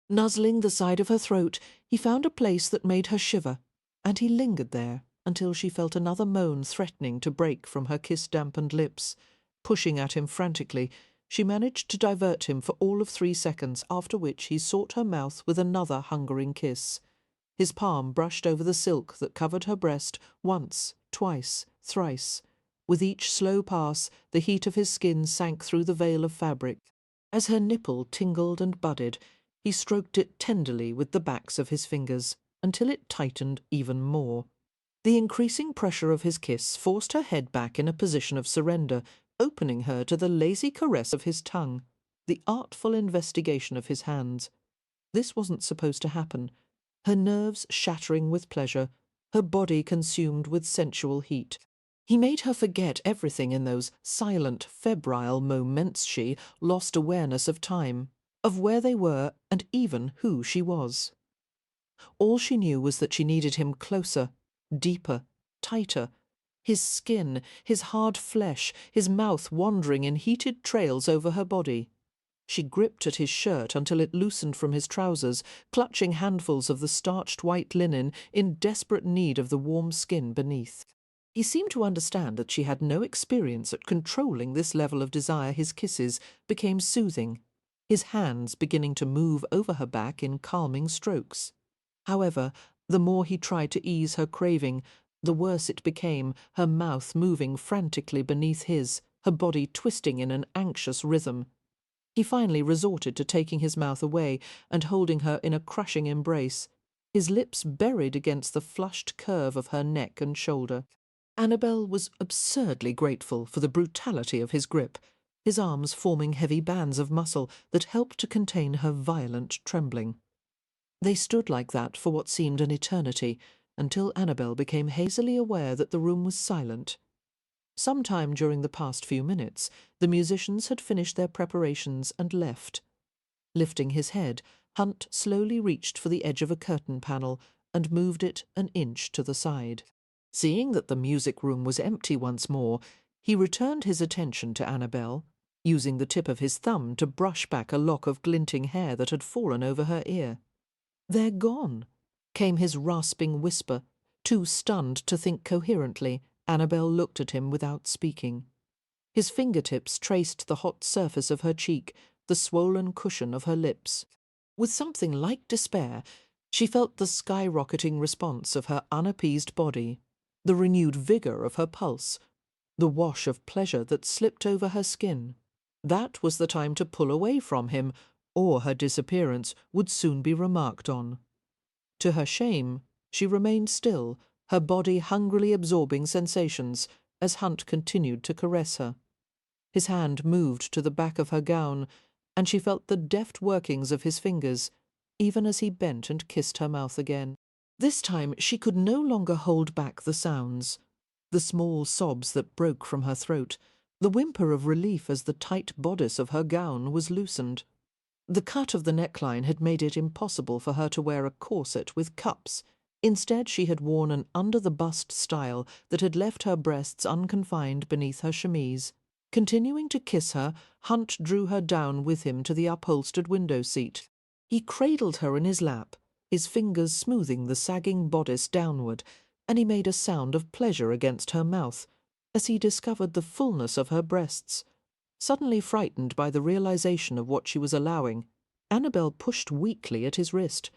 Nuzzling the side of her throat, he found a place that made her shiver, and he lingered there until she felt another moan threatening to break from her kiss-dampened lips. Pushing at him frantically, she managed to divert him for all of 3 seconds, after which he sought her mouth with another hungering kiss. His palm brushed over the silk that covered her breast once, twice, thrice. With each slow pass, the heat of his skin sank through the veil of fabric. As her nipple tingled and budded, he stroked it tenderly with the backs of his fingers, until it tightened even more. The increasing pressure of his kiss forced her head back in a position of surrender, opening her to the lazy caress of his tongue, the artful investigation of his hands. This wasn't supposed to happen. Her nerves shattering with pleasure, her body consumed with sensual heat. He made her forget everything in those silent, febrile moments. She lost awareness of time, of where they were, and even who she was. All she knew was that she needed him closer, deeper, tighter. His skin, his hard flesh, his mouth wandering in heated trails over her body. She gripped at his shirt until it loosened from his trousers, clutching handfuls of the starched white linen in desperate need of the warm skin beneath. He seemed to understand that she had no experience at controlling this level of desire. His kisses became soothing, his hands beginning to move over her back in calming strokes. However, the more he tried to ease her craving, the worse it became, her mouth moving frantically beneath his, her body twisting in an anxious rhythm. He finally resorted to taking his mouth away and holding her in a crushing embrace, his lips buried against the flushed curve of her neck and shoulder. Annabelle was absurdly grateful for the brutality of his grip, his arms forming heavy bands of muscle that helped to contain her violent trembling. They stood like that for what seemed an eternity, until Annabelle became hazily aware that the room was silent. Sometime during the past few minutes, the musicians had finished their preparations and left. Lifting his head, Hunt slowly reached for the edge of a curtain panel and moved it an inch to the side. Seeing that the music room was empty once more, he returned his attention to Annabelle, using the tip of his thumb to brush back a lock of glinting hair that had fallen over her ear. "They're gone," came his rasping whisper. Too stunned to think coherently, Annabelle looked at him without speaking. His fingertips traced the hot surface of her cheek, the swollen cushion of her lips. With something like despair, she felt the skyrocketing response of her unappeased body, the renewed vigour of her pulse, the wash of pleasure that slipped over her skin. That was the time to pull away from him, or her disappearance would soon be remarked on. To her shame, she remained still, her body hungrily absorbing sensations, as Hunt continued to caress her. His hand moved to the back of her gown, and she felt the deft workings of his fingers, even as he bent and kissed her mouth again. This time she could no longer hold back the sounds, the small sobs that broke from her throat, the whimper of relief as the tight bodice of her gown was loosened. The cut of the neckline had made it impossible for her to wear a corset with cups. Instead, she had worn an under-the-bust style that had left her breasts unconfined beneath her chemise. Continuing to kiss her, Hunt drew her down with him to the upholstered window seat. He cradled her in his lap, his fingers smoothing the sagging bodice downward, and he made a sound of pleasure against her mouth, as he discovered the fullness of her breasts. Suddenly frightened by the realization of what she was allowing, Annabelle pushed weakly at his wrist.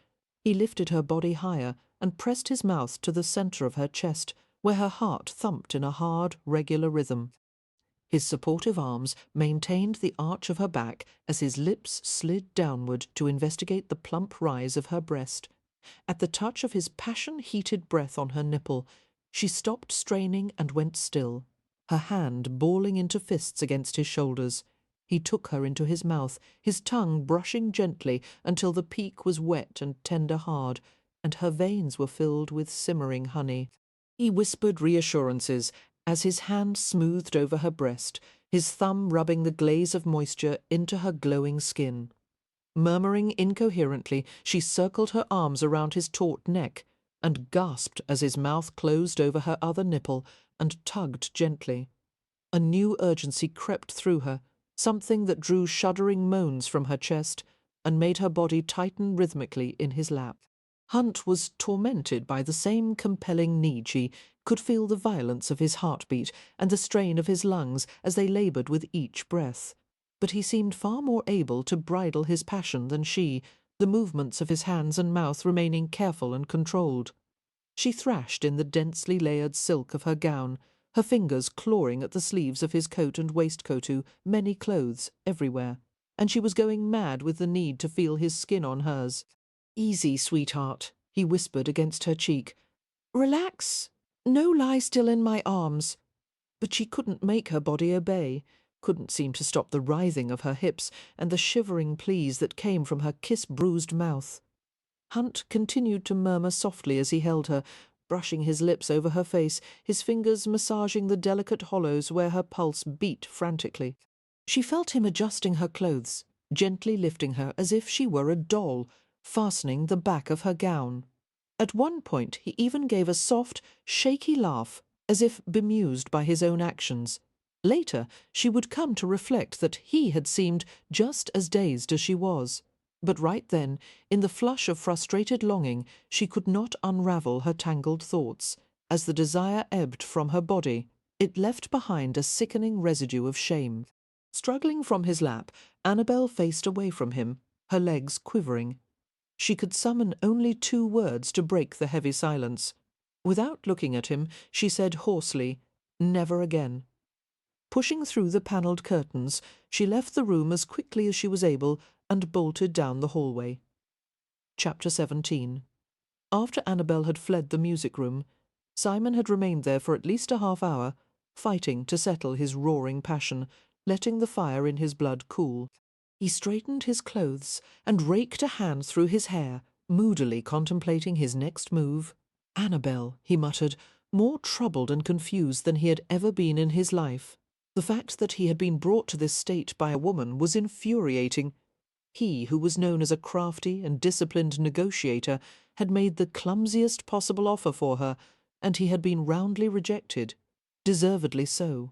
He lifted her body higher and pressed his mouth to the centre of her chest, where her heart thumped in a hard, regular rhythm. His supportive arms maintained the arch of her back as his lips slid downward to investigate the plump rise of her breast. At the touch of his passion-heated breath on her nipple, she stopped straining and went still, her hand balling into fists against his shoulders. He took her into his mouth, his tongue brushing gently until the peak was wet and tender-hard, and her veins were filled with simmering honey. He whispered reassurances as his hand smoothed over her breast, his thumb rubbing the glaze of moisture into her glowing skin. Murmuring incoherently, she circled her arms around his taut neck and gasped as his mouth closed over her other nipple and tugged gently. A new urgency crept through her, something that drew shuddering moans from her chest and made her body tighten rhythmically in his lap. Hunt was tormented by the same compelling need. She could feel the violence of his heartbeat and the strain of his lungs as they laboured with each breath. But he seemed far more able to bridle his passion than she, the movements of his hands and mouth remaining careful and controlled. She thrashed in the densely layered silk of her gown, her fingers clawing at the sleeves of his coat and waistcoat to many clothes everywhere, and she was going mad with the need to feel his skin on hers. "Easy, sweetheart," he whispered against her cheek. "Relax. No, lie still in my arms." But she couldn't make her body obey, couldn't seem to stop the writhing of her hips and the shivering pleas that came from her kiss-bruised mouth. Hunt continued to murmur softly as he held her, brushing his lips over her face, his fingers massaging the delicate hollows where her pulse beat frantically. She felt him adjusting her clothes, gently lifting her as if she were a doll, fastening the back of her gown. At one point he even gave a soft, shaky laugh, as if bemused by his own actions. Later she would come to reflect that he had seemed just as dazed as she was. But right then, in the flush of frustrated longing, she could not unravel her tangled thoughts. As the desire ebbed from her body, it left behind a sickening residue of shame. Struggling from his lap, Annabelle faced away from him, her legs quivering. She could summon only 2 words to break the heavy silence. Without looking at him, she said hoarsely, "Never again." Pushing through the panelled curtains, she left the room as quickly as she was able and bolted down the hallway. Chapter 17. After Annabelle had fled the music room, Simon had remained there for at least a half-hour, fighting to settle his roaring passion, letting the fire in his blood cool. He straightened his clothes and raked a hand through his hair, moodily contemplating his next move. Annabelle, he muttered, more troubled and confused than he had ever been in his life. The fact that he had been brought to this state by a woman was infuriating. He, who was known as a crafty and disciplined negotiator, had made the clumsiest possible offer for her, and he had been roundly rejected. Deservedly so.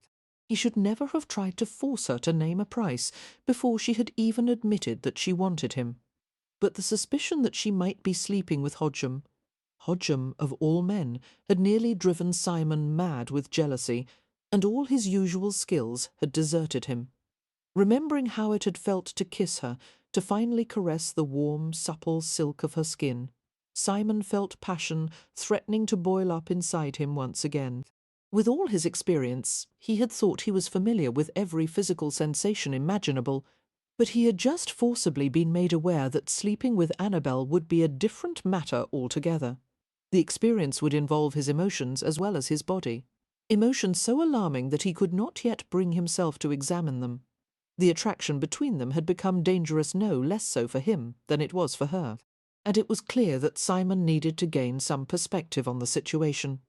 He should never have tried to force her to name a price before she had even admitted that she wanted him. But the suspicion that she might be sleeping with Hodgem of all men, had nearly driven Simon mad with jealousy, and all his usual skills had deserted him. Remembering how it had felt to kiss her, to finally caress the warm, supple silk of her skin, Simon felt passion threatening to boil up inside him once again. With all his experience, he had thought he was familiar with every physical sensation imaginable, but he had just forcibly been made aware that sleeping with Annabelle would be a different matter altogether. The experience would involve his emotions as well as his body, emotions so alarming that he could not yet bring himself to examine them. The attraction between them had become dangerous no less so for him than it was for her, and it was clear that Simon needed to gain some perspective on the situation.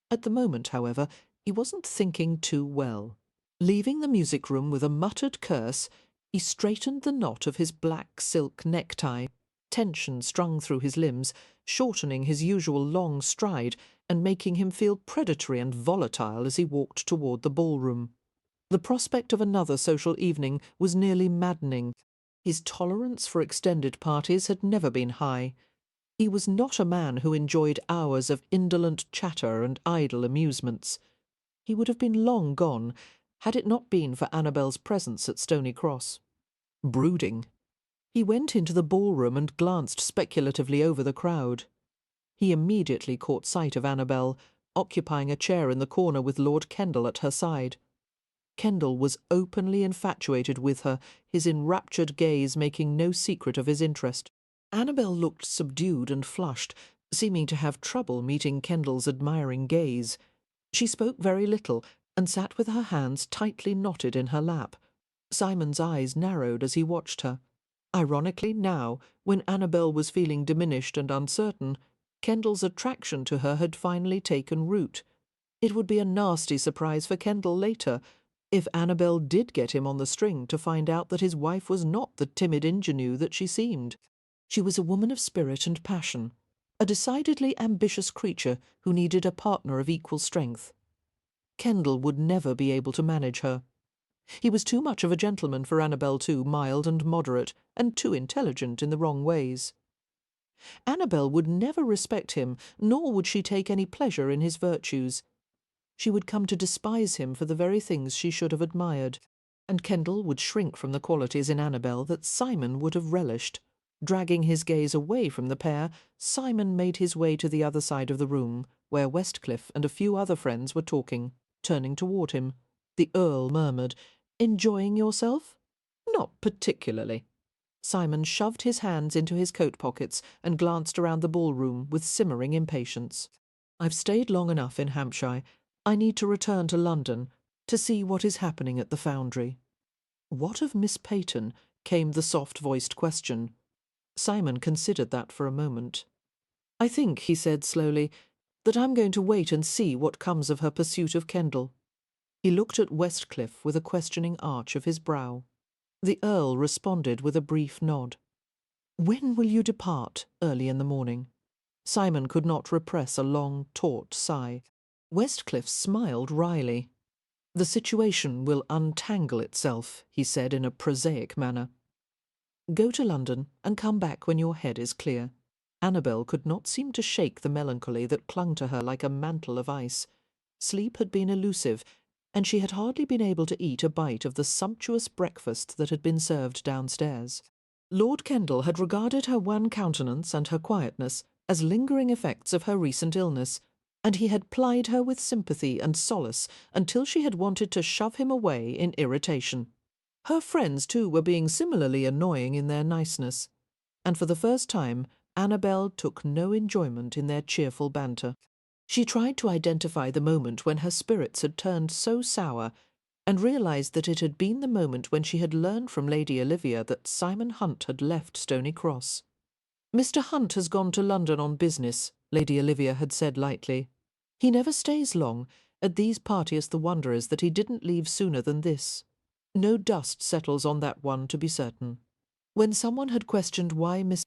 At the moment, however, he wasn't thinking too well. Leaving the music room with a muttered curse, he straightened the knot of his black silk necktie, tension strung through his limbs, shortening his usual long stride and making him feel predatory and volatile as he walked toward the ballroom. The prospect of another social evening was nearly maddening. His tolerance for extended parties had never been high. He was not a man who enjoyed hours of indolent chatter and idle amusements. He would have been long gone had it not been for Annabelle's presence at Stony Cross. Brooding. He went into the ballroom and glanced speculatively over the crowd. He immediately caught sight of Annabelle, occupying a chair in the corner with Lord Kendall at her side. Kendall was openly infatuated with her, his enraptured gaze making no secret of his interest. Annabelle looked subdued and flushed, seeming to have trouble meeting Kendall's admiring gaze. She spoke very little, and sat with her hands tightly knotted in her lap. Simon's eyes narrowed as he watched her. Ironically now, when Annabelle was feeling diminished and uncertain, Kendall's attraction to her had finally taken root. It would be a nasty surprise for Kendall later, if Annabelle did get him on the string to find out that his wife was not the timid ingenue that she seemed. She was a woman of spirit and passion, a decidedly ambitious creature who needed a partner of equal strength. Kendall would never be able to manage her. He was too much of a gentleman for Annabelle, too mild and moderate, and too intelligent in the wrong ways. Annabelle would never respect him, nor would she take any pleasure in his virtues. She would come to despise him for the very things she should have admired, and Kendall would shrink from the qualities in Annabelle that Simon would have relished. Dragging his gaze away from the pair, Simon made his way to the other side of the room, where Westcliff and a few other friends were talking. Turning toward him, the Earl murmured, "Enjoying yourself?" "Not particularly." Simon shoved his hands into his coat pockets and glanced around the ballroom with simmering impatience. "I've stayed long enough in Hampshire. I need to return to London to see what is happening at the foundry." "What of Miss Peyton?" came the soft-voiced question. Simon considered that for a moment. "I think," he said slowly, "that I'm going to wait and see what comes of her pursuit of Kendall." He looked at Westcliff with a questioning arch of his brow. The Earl responded with a brief nod. "When will you depart?" "Early in the morning." Simon could not repress a long, taut sigh. Westcliff smiled wryly. "The situation will untangle itself," he said in a prosaic manner. "Go to London and come back when your head is clear." Annabelle could not seem to shake the melancholy that clung to her like a mantle of ice. Sleep had been elusive, and she had hardly been able to eat a bite of the sumptuous breakfast that had been served downstairs. Lord Kendall had regarded her wan countenance and her quietness as lingering effects of her recent illness, and he had plied her with sympathy and solace until she had wanted to shove him away in irritation. Her friends, too, were being similarly annoying in their niceness, and for the first time Annabelle took no enjoyment in their cheerful banter. She tried to identify the moment when her spirits had turned so sour, and realised that it had been the moment when she had learned from Lady Olivia that Simon Hunt had left Stony Cross. "Mr. Hunt has gone to London on business," Lady Olivia had said lightly. "He never stays long. At these parties the wonder is that he didn't leave sooner than this. No dust settles on that one, to be certain." When someone had questioned why Miss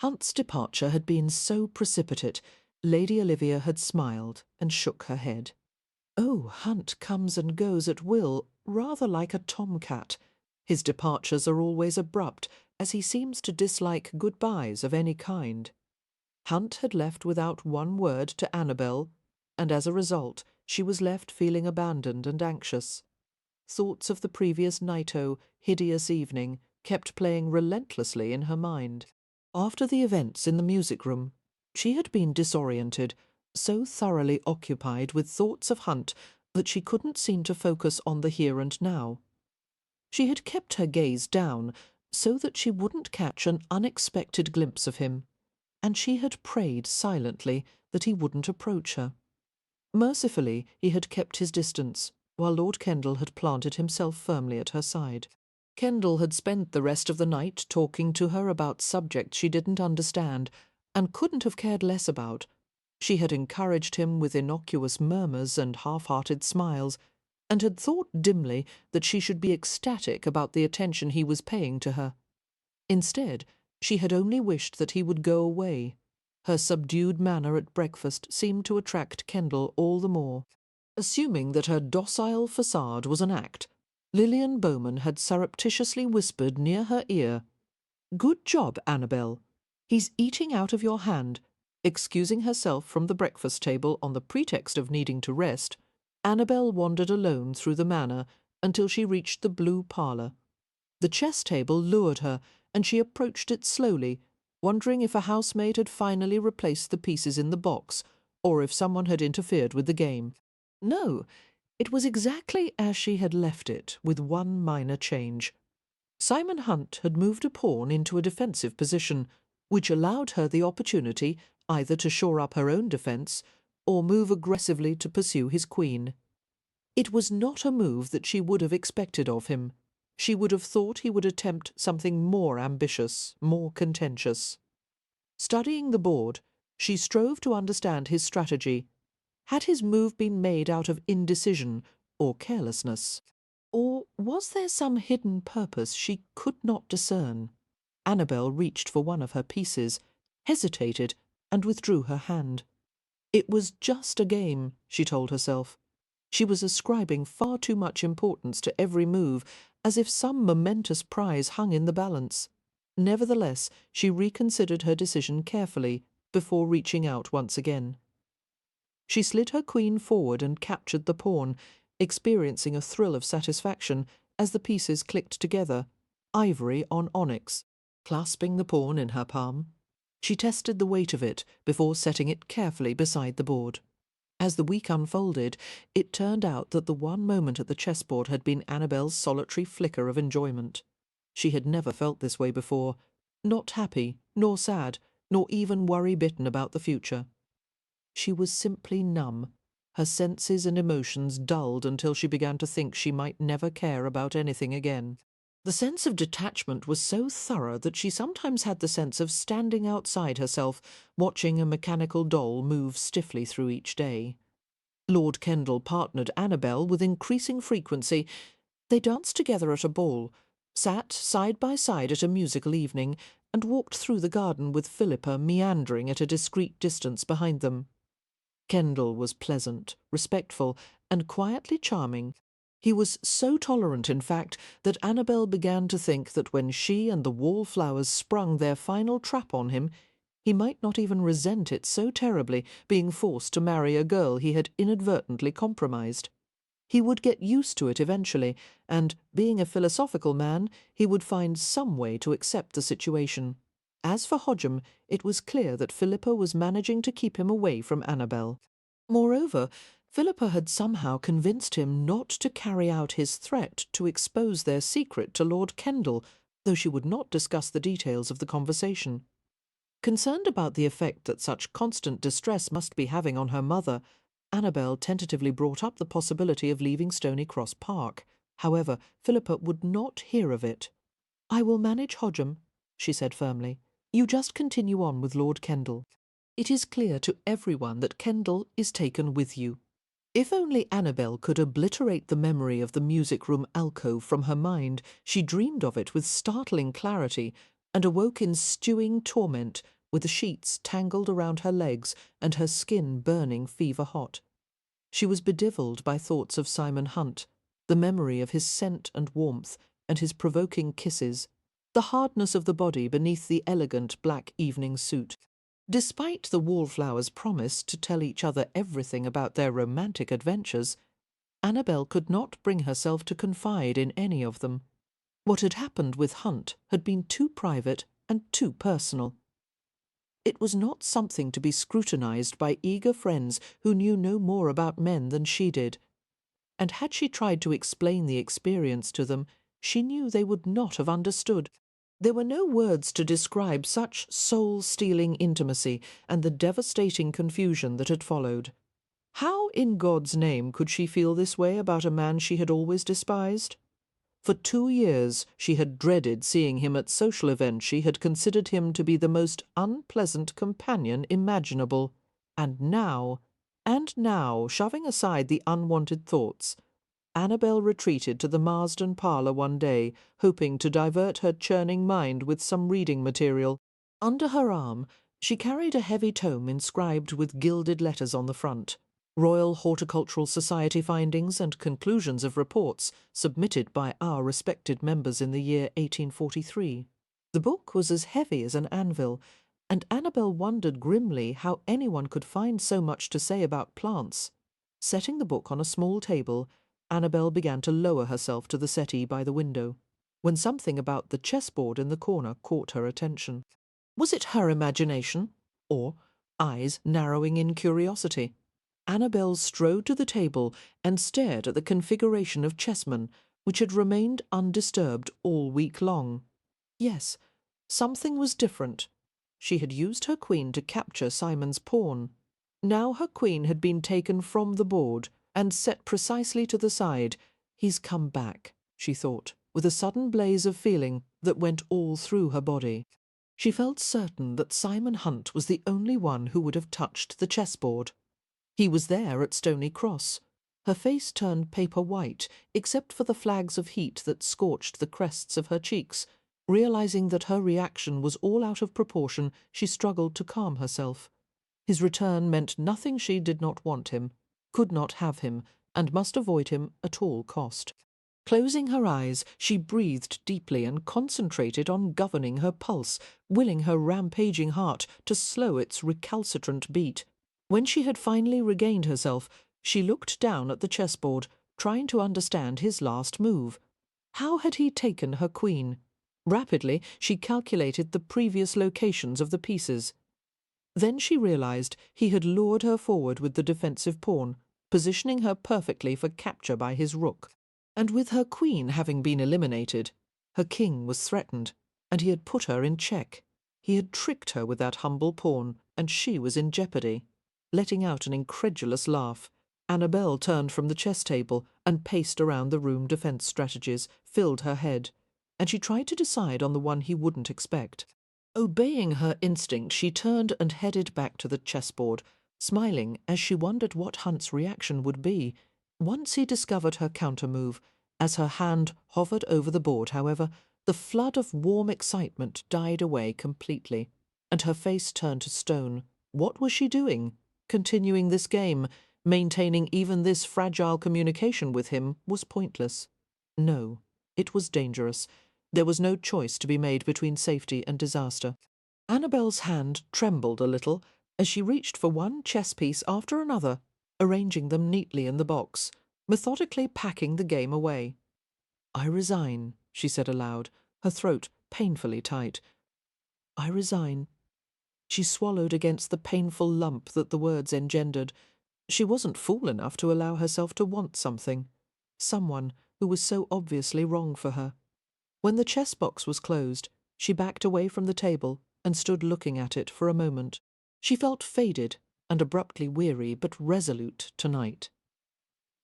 Hunt's departure had been so precipitate, Lady Olivia had smiled and shook her head. "Oh, Hunt comes and goes at will, rather like a tomcat. His departures are always abrupt, as he seems to dislike goodbyes of any kind. Hunt had left without one word to Annabelle, and as a result she was left feeling abandoned and anxious. Thoughts of the previous hideous evening kept playing relentlessly in her mind. After the events in the music room, she had been disoriented, so thoroughly occupied with thoughts of Hunt that she couldn't seem to focus on the here and now. She had kept her gaze down so that she wouldn't catch an unexpected glimpse of him, and she had prayed silently that he wouldn't approach her. Mercifully, he had kept his distance, while Lord Kendall had planted himself firmly at her side. Kendall had spent the rest of the night talking to her about subjects she didn't understand and couldn't have cared less about. She had encouraged him with innocuous murmurs and half-hearted smiles, and had thought dimly that she should be ecstatic about the attention he was paying to her. Instead, she had only wished that he would go away. Her subdued manner at breakfast seemed to attract Kendall all the more. Assuming that her docile facade was an act, Lillian Bowman had surreptitiously whispered near her ear, "Good job, Annabelle. He's eating out of your hand." Excusing herself from the breakfast table on the pretext of needing to rest, Annabelle wandered alone through the manor until she reached the blue parlour. The chess table lured her, and she approached it slowly, wondering if a housemaid had finally replaced the pieces in the box, or if someone had interfered with the game. No, it was exactly as she had left it, with one minor change. Simon Hunt had moved a pawn into a defensive position, which allowed her the opportunity either to shore up her own defence or move aggressively to pursue his queen. It was not a move that she would have expected of him. She would have thought he would attempt something more ambitious, more contentious. Studying the board, she strove to understand his strategy. Had his move been made out of indecision or carelessness? Or was there some hidden purpose she could not discern? Annabelle reached for one of her pieces, hesitated, and withdrew her hand. It was just a game, she told herself. She was ascribing far too much importance to every move, as if some momentous prize hung in the balance. Nevertheless, she reconsidered her decision carefully before reaching out once again. She slid her queen forward and captured the pawn, experiencing a thrill of satisfaction as the pieces clicked together, ivory on onyx. Clasping the pawn in her palm, she tested the weight of it before setting it carefully beside the board. As the week unfolded, it turned out that the one moment at the chessboard had been Annabelle's solitary flicker of enjoyment. She had never felt this way before, not happy, nor sad, nor even worry-bitten about the future. She was simply numb, her senses and emotions dulled until she began to think she might never care about anything again. The sense of detachment was so thorough that she sometimes had the sense of standing outside herself, watching a mechanical doll move stiffly through each day. Lord Kendall partnered Annabelle with increasing frequency. They danced together at a ball, sat side by side at a musical evening, and walked through the garden with Philippa meandering at a discreet distance behind them. Kendall was pleasant, respectful, and quietly charming. He was so tolerant, in fact, that Annabelle began to think that when she and the Wallflowers sprung their final trap on him, he might not even resent it so terribly, being forced to marry a girl he had inadvertently compromised. He would get used to it eventually, and, being a philosophical man, he would find some way to accept the situation. As for Hodgem, it was clear that Philippa was managing to keep him away from Annabelle. Moreover, Philippa had somehow convinced him not to carry out his threat to expose their secret to Lord Kendall, though she would not discuss the details of the conversation. Concerned about the effect that such constant distress must be having on her mother, Annabelle tentatively brought up the possibility of leaving Stony Cross Park. However, Philippa would not hear of it. "I will manage Hodgem," she said firmly. "You just continue on with Lord Kendall." It is clear to everyone that Kendall is taken with you. If only Annabelle could obliterate the memory of the music room alcove from her mind, she dreamed of it with startling clarity and awoke in stewing torment with the sheets tangled around her legs and her skin burning fever-hot. She was bedevilled by thoughts of Simon Hunt, the memory of his scent and warmth and his provoking kisses, the hardness of the body beneath the elegant black evening suit. Despite the Wallflowers' promise to tell each other everything about their romantic adventures, Annabelle could not bring herself to confide in any of them. What had happened with Hunt had been too private and too personal. It was not something to be scrutinized by eager friends who knew no more about men than she did. And had she tried to explain the experience to them, she knew they would not have understood. There were no words to describe such soul-stealing intimacy and the devastating confusion that had followed. How in God's name could she feel this way about a man she had always despised? For 2 years she had dreaded seeing him at social events. She had considered him to be the most unpleasant companion imaginable. And now, shoving aside the unwanted thoughts, Annabelle retreated to the Marsden parlour one day, hoping to divert her churning mind with some reading material. Under her arm she carried a heavy tome inscribed with gilded letters on the front, Royal Horticultural Society findings and conclusions of reports submitted by our respected members in the year 1843. The book was as heavy as an anvil, and Annabelle wondered grimly how anyone could find so much to say about plants. Setting the book on a small table, Annabelle began to lower herself to the settee by the window, when something about the chessboard in the corner caught her attention. Was it her imagination, or eyes narrowing in curiosity? Annabelle strode to the table and stared at the configuration of chessmen, which had remained undisturbed all week long. Yes, something was different. She had used her queen to capture Simon's pawn. Now her queen had been taken from the board and set precisely to the side. He's come back, she thought, with a sudden blaze of feeling that went all through her body. She felt certain that Simon Hunt was the only one who would have touched the chessboard. He was there at Stony Cross. Her face turned paper white, except for the flags of heat that scorched the crests of her cheeks. Realizing that her reaction was all out of proportion, she struggled to calm herself. His return meant nothing. She did not want him, could not have him, and must avoid him at all cost. Closing her eyes, she breathed deeply and concentrated on governing her pulse, willing her rampaging heart to slow its recalcitrant beat. When she had finally regained herself, she looked down at the chessboard, trying to understand his last move. How had he taken her queen? Rapidly, she calculated the previous locations of the pieces. Then she realized he had lured her forward with the defensive pawn, positioning her perfectly for capture by his rook. And with her queen having been eliminated, her king was threatened, and he had put her in check. He had tricked her with that humble pawn, and she was in jeopardy. Letting out an incredulous laugh, Annabelle turned from the chess table and paced around the room. Defense strategies filled her head, and she tried to decide on the one he wouldn't expect. Obeying her instinct, she turned and headed back to the chessboard, smiling as she wondered what Hunt's reaction would be once he discovered her counter-move. As her hand hovered over the board, however, the flood of warm excitement died away completely, and her face turned to stone. What was she doing? Continuing this game, maintaining even this fragile communication with him, was pointless. No, it was dangerous. There was no choice to be made between safety and disaster. Annabelle's hand trembled a little as she reached for one chess piece after another, arranging them neatly in the box, methodically packing the game away. "I resign," she said aloud, her throat painfully tight. "I resign." She swallowed against the painful lump that the words engendered. She wasn't fool enough to allow herself to want something, someone who was so obviously wrong for her. When the chess box was closed, she backed away from the table and stood looking at it for a moment. She felt faded and abruptly weary, but resolute tonight.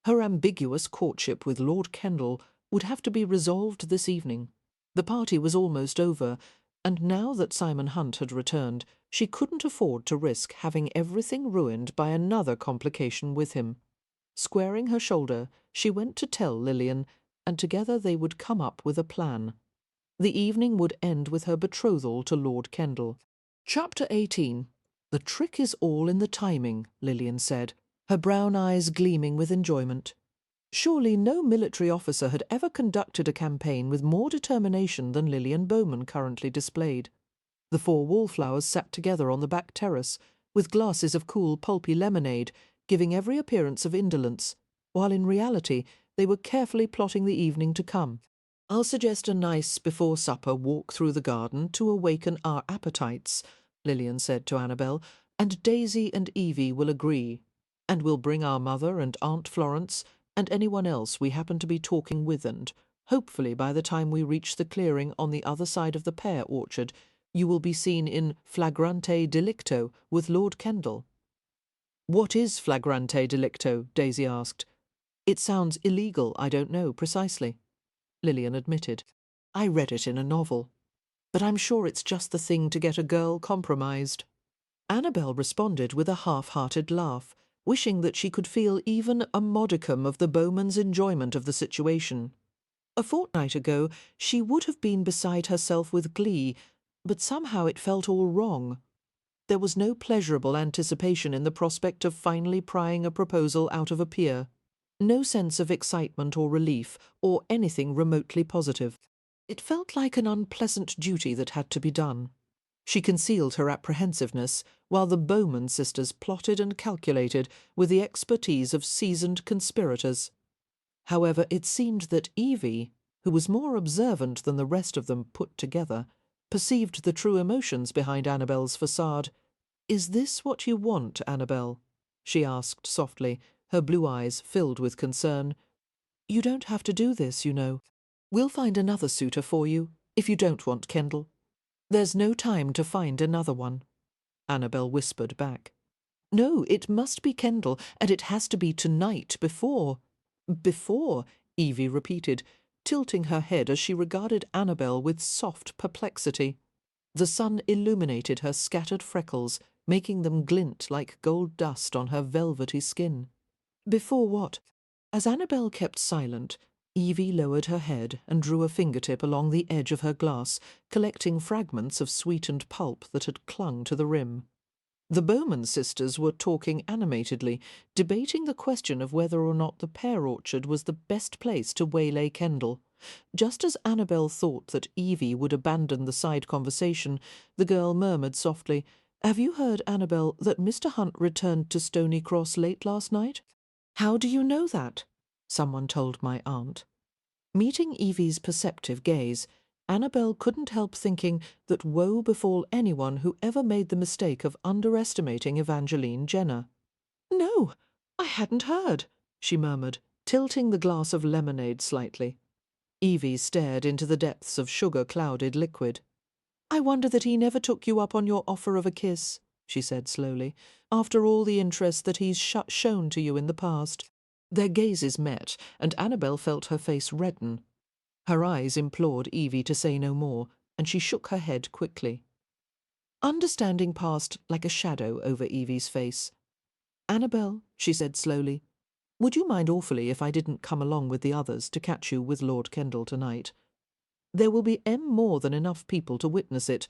Her ambiguous courtship with Lord Kendall would have to be resolved this evening. The party was almost over, and now that Simon Hunt had returned, She couldn't afford to risk having everything ruined by another complication with him. Squaring her shoulder, she went to tell Lillian, and together they would come up with a plan. The evening would end with her betrothal to Lord Kendall. Chapter 18. The trick is all in the timing, Lillian said, her brown eyes gleaming with enjoyment. Surely no military officer had ever conducted a campaign with more determination than Lillian Bowman currently displayed. The four Wallflowers sat together on the back terrace, with glasses of cool, pulpy lemonade, giving every appearance of indolence, while in reality they were carefully plotting the evening to come. "I'll suggest a nice before-supper walk through the garden to awaken our appetites," Lillian said to Annabelle, "and Daisy and Evie will agree. And we'll bring our mother and Aunt Florence and anyone else we happen to be talking with, and hopefully by the time we reach the clearing on the other side of the pear orchard, you will be seen in flagrante delicto with Lord Kendall." "What is flagrante delicto?" Daisy asked. "It sounds illegal, I don't know precisely," Lillian admitted. "I read it in a novel. But I'm sure it's just the thing to get a girl compromised." Annabelle responded with a half-hearted laugh, wishing that she could feel even a modicum of the Bowmans' enjoyment of the situation. A fortnight ago she would have been beside herself with glee, but somehow it felt all wrong. There was no pleasurable anticipation in the prospect of finally prying a proposal out of a peer. No sense of excitement or relief, or anything remotely positive. It felt like an unpleasant duty that had to be done. She concealed her apprehensiveness, while the Bowman sisters plotted and calculated with the expertise of seasoned conspirators. However, it seemed that Evie, who was more observant than the rest of them put together, perceived the true emotions behind Annabelle's facade. "Is this what you want, Annabelle?" she asked softly, her blue eyes filled with concern. "You don't have to do this, you know. We'll find another suitor for you, if you don't want Kendall. There's no time to find another one." Annabelle whispered back. "No, it must be Kendall, and it has to be tonight, before—" "Before," Evie repeated, tilting her head as she regarded Annabelle with soft perplexity. The sun illuminated her scattered freckles, making them glint like gold dust on her velvety skin. "Before what?" As Annabelle kept silent, Evie lowered her head and drew a fingertip along the edge of her glass, collecting fragments of sweetened pulp that had clung to the rim. The Bowman sisters were talking animatedly, debating the question of whether or not the pear orchard was the best place to waylay Kendall. Just as Annabelle thought that Evie would abandon the side conversation, the girl murmured softly, "Have you heard, Annabelle, that Mr. Hunt returned to Stony Cross late last night?" "How do you know that?" someone told my aunt. Meeting Evie's perceptive gaze, Annabelle couldn't help thinking that woe befall anyone who ever made the mistake of underestimating Evangeline Jenner. "No, I hadn't heard," she murmured, tilting the glass of lemonade slightly. Evie stared into the depths of sugar-clouded liquid. "I wonder that he never took you up on your offer of a kiss," she said slowly, "after all the interest that he's shown to you in the past." Their gazes met, and Annabelle felt her face redden. Her eyes implored Evie to say no more, and she shook her head quickly. Understanding passed like a shadow over Evie's face. "Annabelle," she said slowly, "would you mind awfully if I didn't come along with the others to catch you with Lord Kendall tonight? There will be more than enough people to witness it.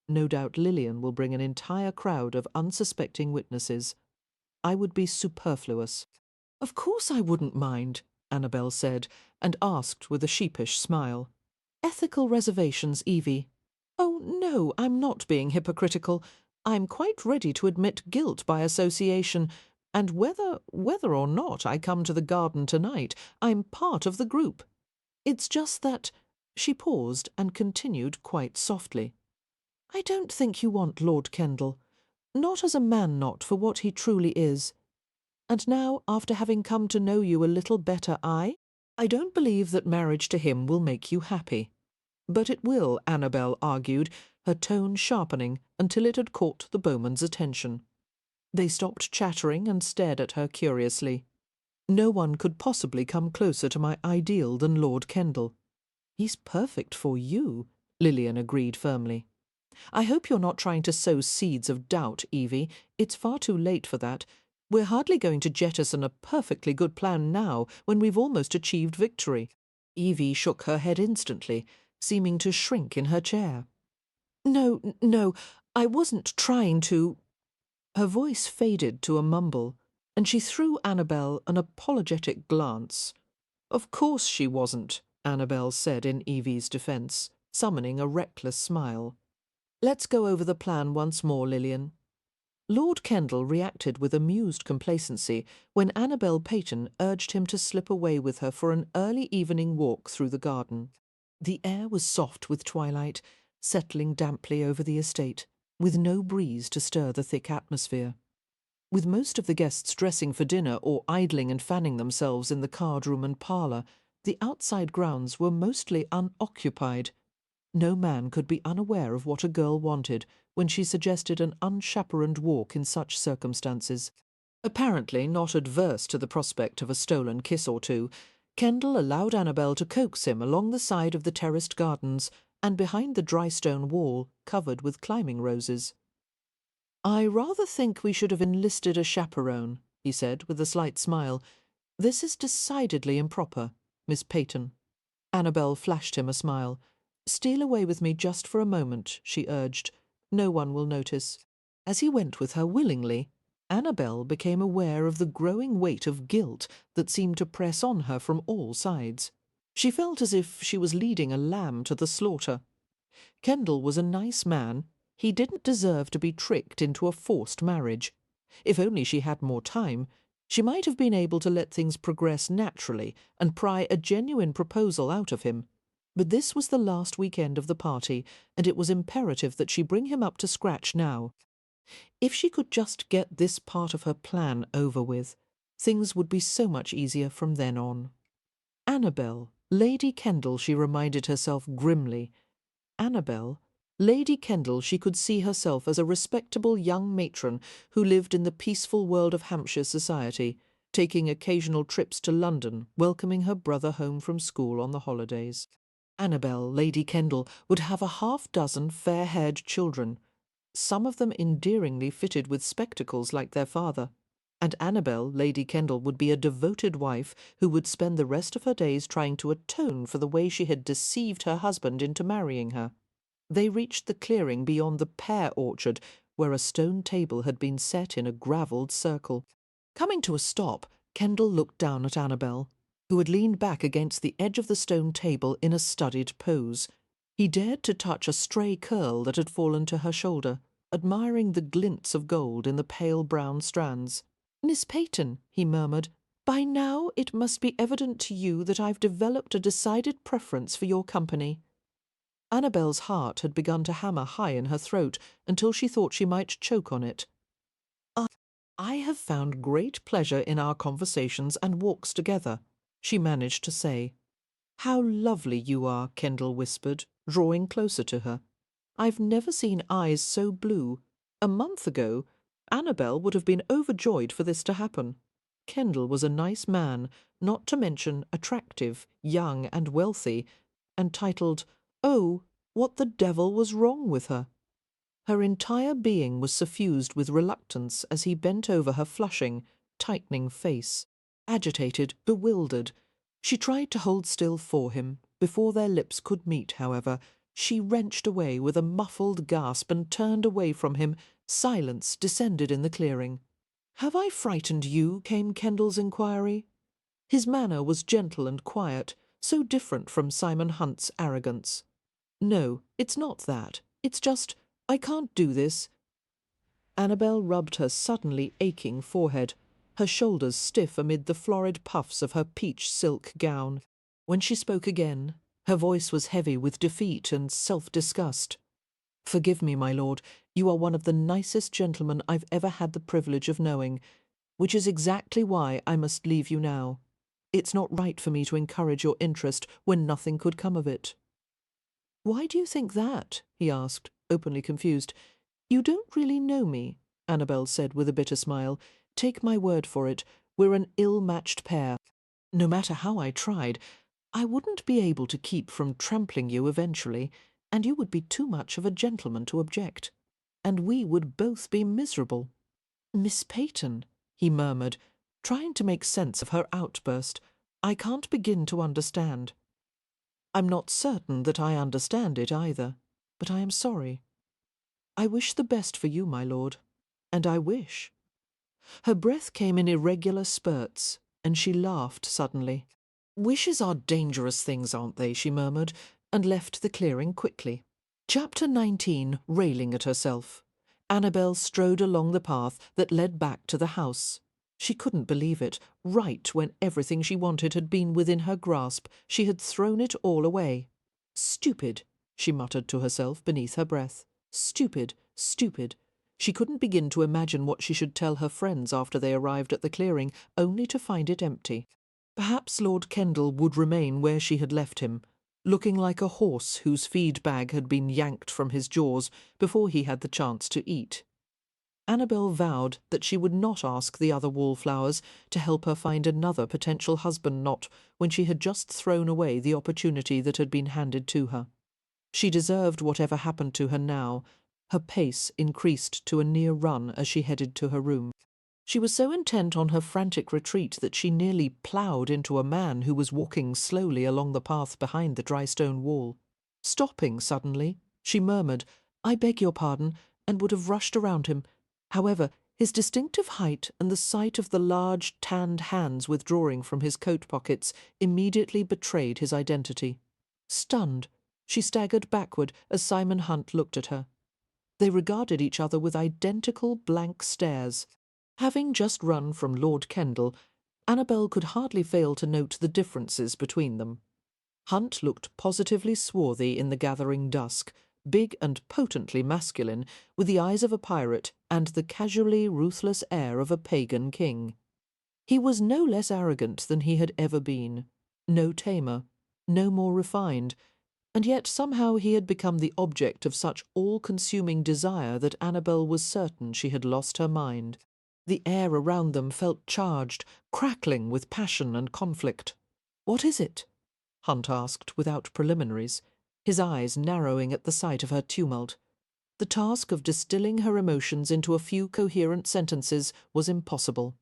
No doubt Lillian will bring an entire crowd of unsuspecting witnesses. I would be superfluous." "Of course I wouldn't mind," Annabelle said, and asked with a sheepish smile, "Ethical reservations, Evie?" "Oh, no, I'm not being hypocritical. I'm quite ready to admit guilt by association, and whether or not I come to the garden tonight, I'm part of the group. It's just that—" She paused and continued quite softly. "I don't think you want Lord Kendall. Not as a man, not for what he truly is. And now, after having come to know you a little better, I don't believe that marriage to him will make you happy. But it will," Annabelle argued, her tone sharpening until it had caught the Bowmans' attention. They stopped chattering and stared at her curiously. "No one could possibly come closer to my ideal than Lord Kendall." "He's perfect for you," Lillian agreed firmly. I hope you're not trying to sow seeds of doubt, Evie. It's far too late for that. We're hardly going to jettison a perfectly good plan now, when we've almost achieved victory." Evie shook her head instantly, seeming to shrink in her chair. "No, no, I wasn't trying to—" Her voice faded to a mumble, and she threw Annabelle an apologetic glance. "Of course she wasn't," Annabelle said in Evie's defence, summoning a reckless smile. "Let's go over the plan once more, Lillian." Lord Kendall reacted with amused complacency when Annabelle Peyton urged him to slip away with her for an early evening walk through the garden. The air was soft with twilight, settling damply over the estate, with no breeze to stir the thick atmosphere. With most of the guests dressing for dinner or idling and fanning themselves in the card-room and parlour, the outside grounds were mostly unoccupied. No man could be unaware of what a girl wanted when she suggested an unchaperoned walk in such circumstances. Apparently not adverse to the prospect of a stolen kiss or two, Kendall allowed Annabelle to coax him along the side of the terraced gardens and behind the dry stone wall covered with climbing roses. "I rather think we should have enlisted a chaperone," he said with a slight smile. "This is decidedly improper, Miss Peyton." Annabelle flashed him a smile. "Steal away with me just for a moment," she urged. "No one will notice." As he went with her willingly, Annabelle became aware of the growing weight of guilt that seemed to press on her from all sides. She felt as if she was leading a lamb to the slaughter. Kendall was a nice man. He didn't deserve to be tricked into a forced marriage. If only she had more time, she might have been able to let things progress naturally and pry a genuine proposal out of him. But this was the last weekend of the party, and it was imperative that she bring him up to scratch now. If she could just get this part of her plan over with, things would be so much easier from then on. Annabelle, Lady Kendall, she reminded herself grimly. Annabelle, Lady Kendall, she could see herself as a respectable young matron who lived in the peaceful world of Hampshire society, taking occasional trips to London, welcoming her brother home from school on the holidays. Annabelle, Lady Kendall, would have a half-dozen fair-haired children, some of them endearingly fitted with spectacles like their father. And Annabelle, Lady Kendall, would be a devoted wife who would spend the rest of her days trying to atone for the way she had deceived her husband into marrying her. They reached the clearing beyond the pear orchard, where a stone table had been set in a gravelled circle. Coming to a stop, Kendall looked down at Annabelle, who had leaned back against the edge of the stone table in a studied pose. He dared to touch a stray curl that had fallen to her shoulder, admiring the glints of gold in the pale brown strands. "Miss Peyton," he murmured, "by now it must be evident to you that I've developed a decided preference for your company." Annabelle's heart had begun to hammer high in her throat until she thought she might choke on it. "I have found great pleasure in our conversations and walks together," she managed to say. "How lovely you are," Kendall whispered, drawing closer to her. "I've never seen eyes so blue. A month ago, Annabelle would have been overjoyed for this to happen." Kendall was a nice man, not to mention attractive, young and wealthy, and titled, "Oh, what the devil was wrong with her?" Her entire being was suffused with reluctance as he bent over her flushing, tightening face. Agitated, bewildered, she tried to hold still for him. Before their lips could meet, however, she wrenched away with a muffled gasp and turned away from him. Silence descended in the clearing. "Have I frightened you?" came Kendall's inquiry. His manner was gentle and quiet, so different from Simon Hunt's arrogance. "No, it's not that. It's just, I can't do this." Annabelle rubbed her suddenly aching forehead, her shoulders stiff amid the florid puffs of her peach silk gown. When she spoke again, her voice was heavy with defeat and self-disgust. "Forgive me, my lord. You are one of the nicest gentlemen I've ever had the privilege of knowing, which is exactly why I must leave you now. It's not right for me to encourage your interest when nothing could come of it." "Why do you think that?" he asked, openly confused. "You don't really know me," Annabelle said with a bitter smile. "Take my word for it, we're an ill-matched pair. No matter how I tried, I wouldn't be able to keep from trampling you eventually, and you would be too much of a gentleman to object, and we would both be miserable." "Miss Peyton," he murmured, trying to make sense of her outburst, "I can't begin to understand." "I'm not certain that I understand it either, but I am sorry. I wish the best for you, my lord, and I wish—" Her breath came in irregular spurts, and she laughed suddenly. "Wishes are dangerous things, aren't they?" she murmured, and left the clearing quickly. Chapter 19, railing at herself. Annabelle strode along the path that led back to the house. She couldn't believe it. Right when everything she wanted had been within her grasp, she had thrown it all away. "Stupid," she muttered to herself beneath her breath. "Stupid, stupid." She couldn't begin to imagine what she should tell her friends after they arrived at the clearing, only to find it empty. Perhaps Lord Kendall would remain where she had left him, looking like a horse whose feed bag had been yanked from his jaws before he had the chance to eat. Annabelle vowed that she would not ask the other Wallflowers to help her find another potential husband knot when she had just thrown away the opportunity that had been handed to her. She deserved whatever happened to her now. Her pace increased to a near run as she headed to her room. She was so intent on her frantic retreat that she nearly ploughed into a man who was walking slowly along the path behind the dry stone wall. Stopping suddenly, she murmured, "I beg your pardon," and would have rushed around him. However, his distinctive height and the sight of the large, tanned hands withdrawing from his coat pockets immediately betrayed his identity. Stunned, she staggered backward as Simon Hunt looked at her. They regarded each other with identical blank stares. Having just run from Lord Kendall, Annabelle could hardly fail to note the differences between them. Hunt looked positively swarthy in the gathering dusk, big and potently masculine, with the eyes of a pirate and the casually ruthless air of a pagan king. He was no less arrogant than he had ever been, no tamer, no more refined, and yet somehow he had become the object of such all-consuming desire that Annabelle was certain she had lost her mind. The air around them felt charged, crackling with passion and conflict. "What is it?" Hunt asked without preliminaries, his eyes narrowing at the sight of her tumult. The task of distilling her emotions into a few coherent sentences was impossible.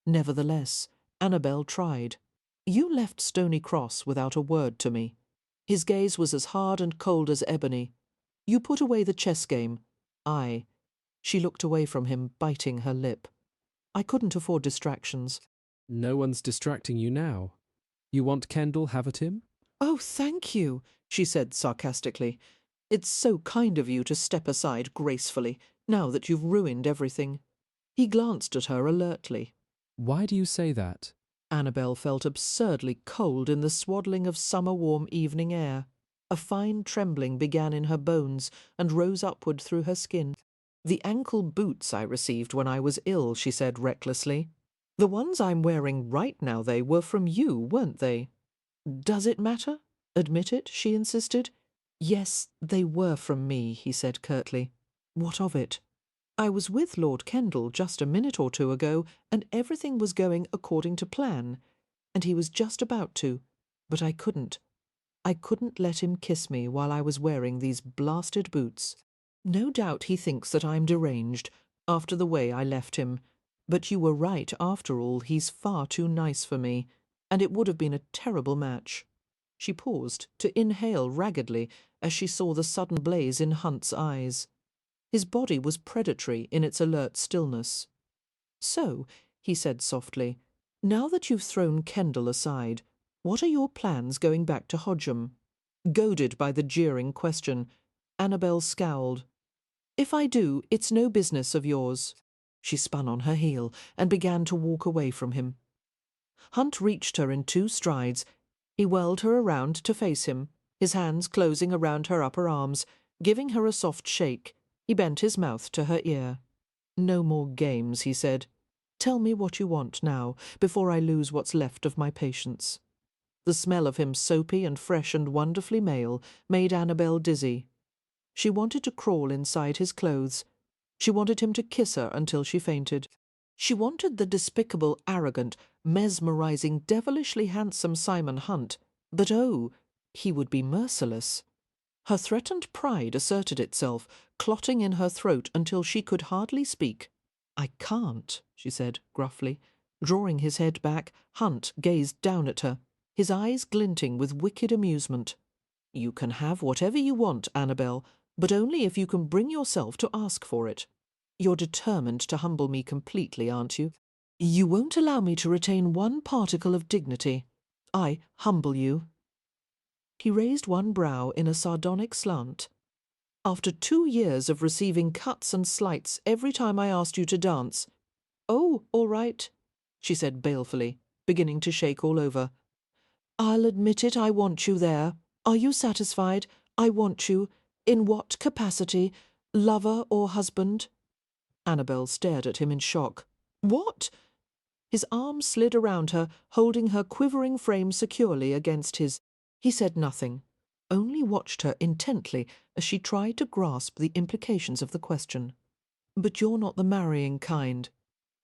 Nevertheless, Annabelle tried. "You left Stony Cross without a word to me." His gaze was as hard and cold as ebony. "You put away the chess game. I—" She looked away from him, biting her lip. "I couldn't afford distractions."
"No one's distracting you now. You want Kendall have at him?"
"Oh, thank you," she said sarcastically. "It's so kind of you to step aside gracefully, now that you've ruined everything." He glanced at her alertly.
"Why do you say that?"
Annabelle felt absurdly cold in the swaddling of summer-warm evening air. A fine trembling began in her bones and rose upward through her skin. "The ankle boots I received when I was ill," she said recklessly. "The ones I'm wearing right now, they were from you, weren't they?" "Does it matter? Admit it," she insisted. "Yes, they were from me," he said curtly. "What of it?" "I was with Lord Kendall just a minute or two ago, and everything was going according to plan, and he was just about to, but I couldn't. I couldn't let him kiss me while I was wearing these blasted boots. No doubt he thinks that I'm deranged, after the way I left him. But you were right, after all, he's far too nice for me, and it would have been a terrible match." She paused to inhale raggedly as she saw the sudden blaze in Hunt's eyes. His body was predatory in its alert stillness. "So," he said softly, "now that you've thrown Kendall aside, what are your plans going back to Hodgham?" Goaded by the jeering question, Annabelle scowled. "If I do, it's no business of yours." She spun on her heel and began to walk away from him. Hunt reached her in 2 strides. He whirled her around to face him, his hands closing around her upper arms, giving her a soft shake. He bent his mouth to her ear. "No more games," he said. "Tell me what you want now, before I lose what's left of my patience." The smell of him, soapy and fresh and wonderfully male, made Annabelle dizzy. She wanted to crawl inside his clothes. She wanted him to kiss her until she fainted. She wanted the despicable, arrogant, mesmerizing, devilishly handsome Simon Hunt, but oh, he would be merciless. Her threatened pride asserted itself, clotting in her throat until she could hardly speak. "I can't," she said gruffly. Drawing his head back, Hunt gazed down at her, his eyes glinting with wicked amusement. "You can have whatever you want, Annabelle, but only if you can bring yourself to ask for it. You're determined to humble me completely, aren't you? You won't allow me to retain one particle of dignity. I humble you." He raised one brow in a sardonic slant. "After 2 years of receiving cuts and slights every time I asked you to dance—" "Oh, all right," she said balefully, beginning to shake all over. "I'll admit it, I want you there. Are you satisfied? I want you. In what capacity? Lover or husband?" Annabelle stared at him in shock. "What?" His arm slid around her, holding her quivering frame securely against his. He said nothing, only watched her intently as she tried to grasp the implications of the question. "But you're not the marrying kind,"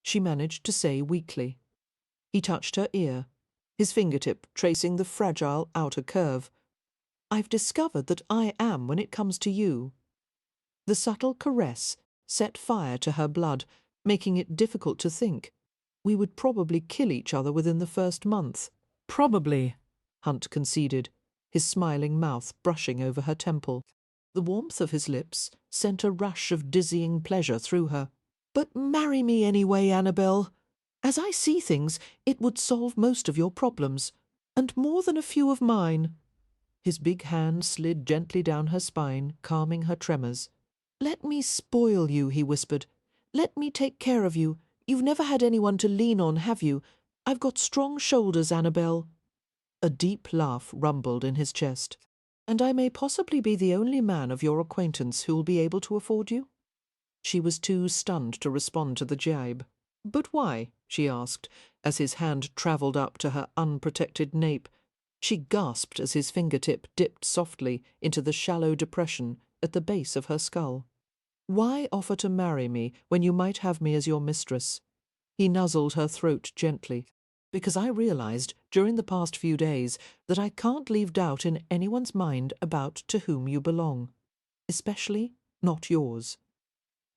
she managed to say weakly. He touched her ear, his fingertip tracing the fragile outer curve. "I've discovered that I am when it comes to you." The subtle caress set fire to her blood, making it difficult to think. "We would probably kill each other within the first month."
Probably,
Hunt conceded, his smiling mouth brushing over her temple. The warmth of his lips sent a rush of dizzying pleasure through her. "But marry me anyway, Annabelle. As I see things, it would solve most of your problems, and more than a few of mine." His big hand slid gently down her spine, calming her tremors. "Let me spoil you," he whispered. "Let me take care of you. You've never had anyone to lean on, have you? I've got strong shoulders, Annabelle." A deep laugh rumbled in his chest. "And I may possibly be the only man of your acquaintance who will be able to afford you?" She was too stunned to respond to the jibe. "But why?" she asked, as his hand travelled up to her unprotected nape. She gasped as his fingertip dipped softly into the shallow depression at the base of her skull. "Why offer to marry me when you might have me as your mistress?" He nuzzled her throat gently. "Because I realized during the past few days that I can't leave doubt in anyone's mind about to whom you belong. Especially not yours."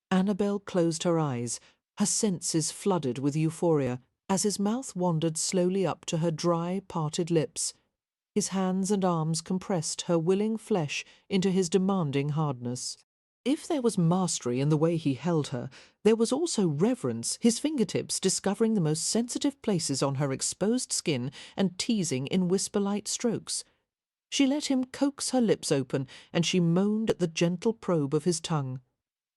Annabelle closed her eyes, her senses flooded with euphoria, as his mouth wandered slowly up to her dry, parted lips. His hands and arms compressed her willing flesh into his demanding hardness. If there was mastery in the way he held her, there was also reverence, his fingertips discovering the most sensitive places on her exposed skin and teasing in whisper-light strokes. She let him coax her lips open, and she moaned at the gentle probe of his tongue.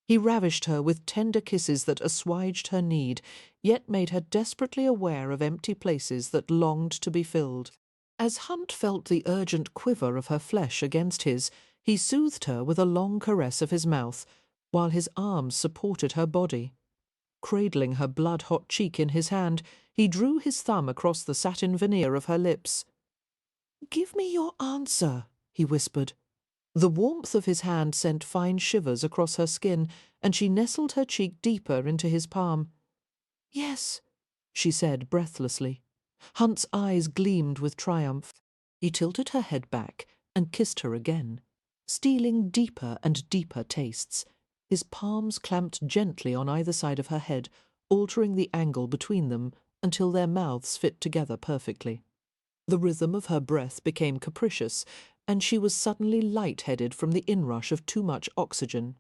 He ravished her with tender kisses that assuaged her need, yet made her desperately aware of empty places that longed to be filled. As Hunt felt the urgent quiver of her flesh against his, he soothed her with a long caress of his mouth, while his arms supported her body. Cradling her blood-hot cheek in his hand, he drew his thumb across the satin veneer of her lips. "Give me your answer," he whispered. The warmth of his hand sent fine shivers across her skin, and she nestled her cheek deeper into his palm. "Yes," she said breathlessly. Hunt's eyes gleamed with triumph. He tilted her head back and kissed her again, stealing deeper and deeper tastes. His palms clamped gently on either side of her head, altering the angle between them until their mouths fit together perfectly. The rhythm of her breath became capricious, and she was suddenly light-headed from the inrush of too much oxygen.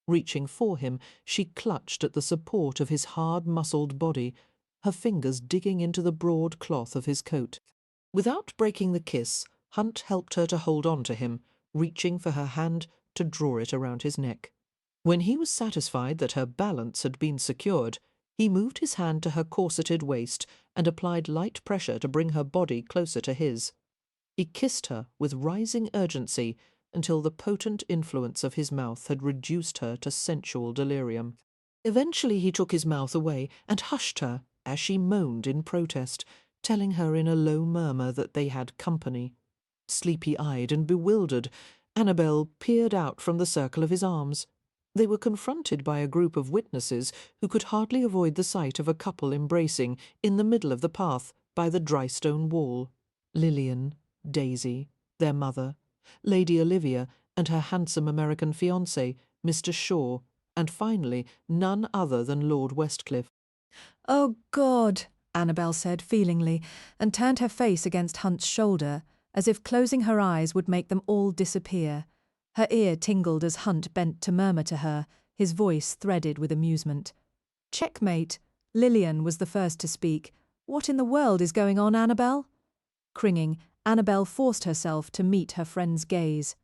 Reaching for him, she clutched at the support of his hard-muscled body, her fingers digging into the broad cloth of his coat. Without breaking the kiss, Hunt helped her to hold on to him, reaching for her hand to draw it around his neck. When he was satisfied that her balance had been secured, he moved his hand to her corseted waist and applied light pressure to bring her body closer to his. He kissed her with rising urgency until the potent influence of his mouth had reduced her to sensual delirium. Eventually he took his mouth away and hushed her as she moaned in protest, telling her in a low murmur that they had company. Sleepy-eyed and bewildered, Annabelle peered out from the circle of his arms. They were confronted by a group of witnesses who could hardly avoid the sight of a couple embracing in the middle of the path by the dry stone wall. Lillian, Daisy, their mother, Lady Olivia, and her handsome American fiancé, Mr. Shaw, and finally none other than Lord Westcliff.
"Oh, God," Annabelle said feelingly, and turned her face against Hunt's shoulder, as if closing her eyes would make them all disappear. Her ear tingled as Hunt bent to murmur to her, his voice threaded with amusement. "Checkmate." Lillian was the first to speak. "What in the world is going on, Annabelle?" Cringing, Annabelle forced herself to meet her friend's gaze.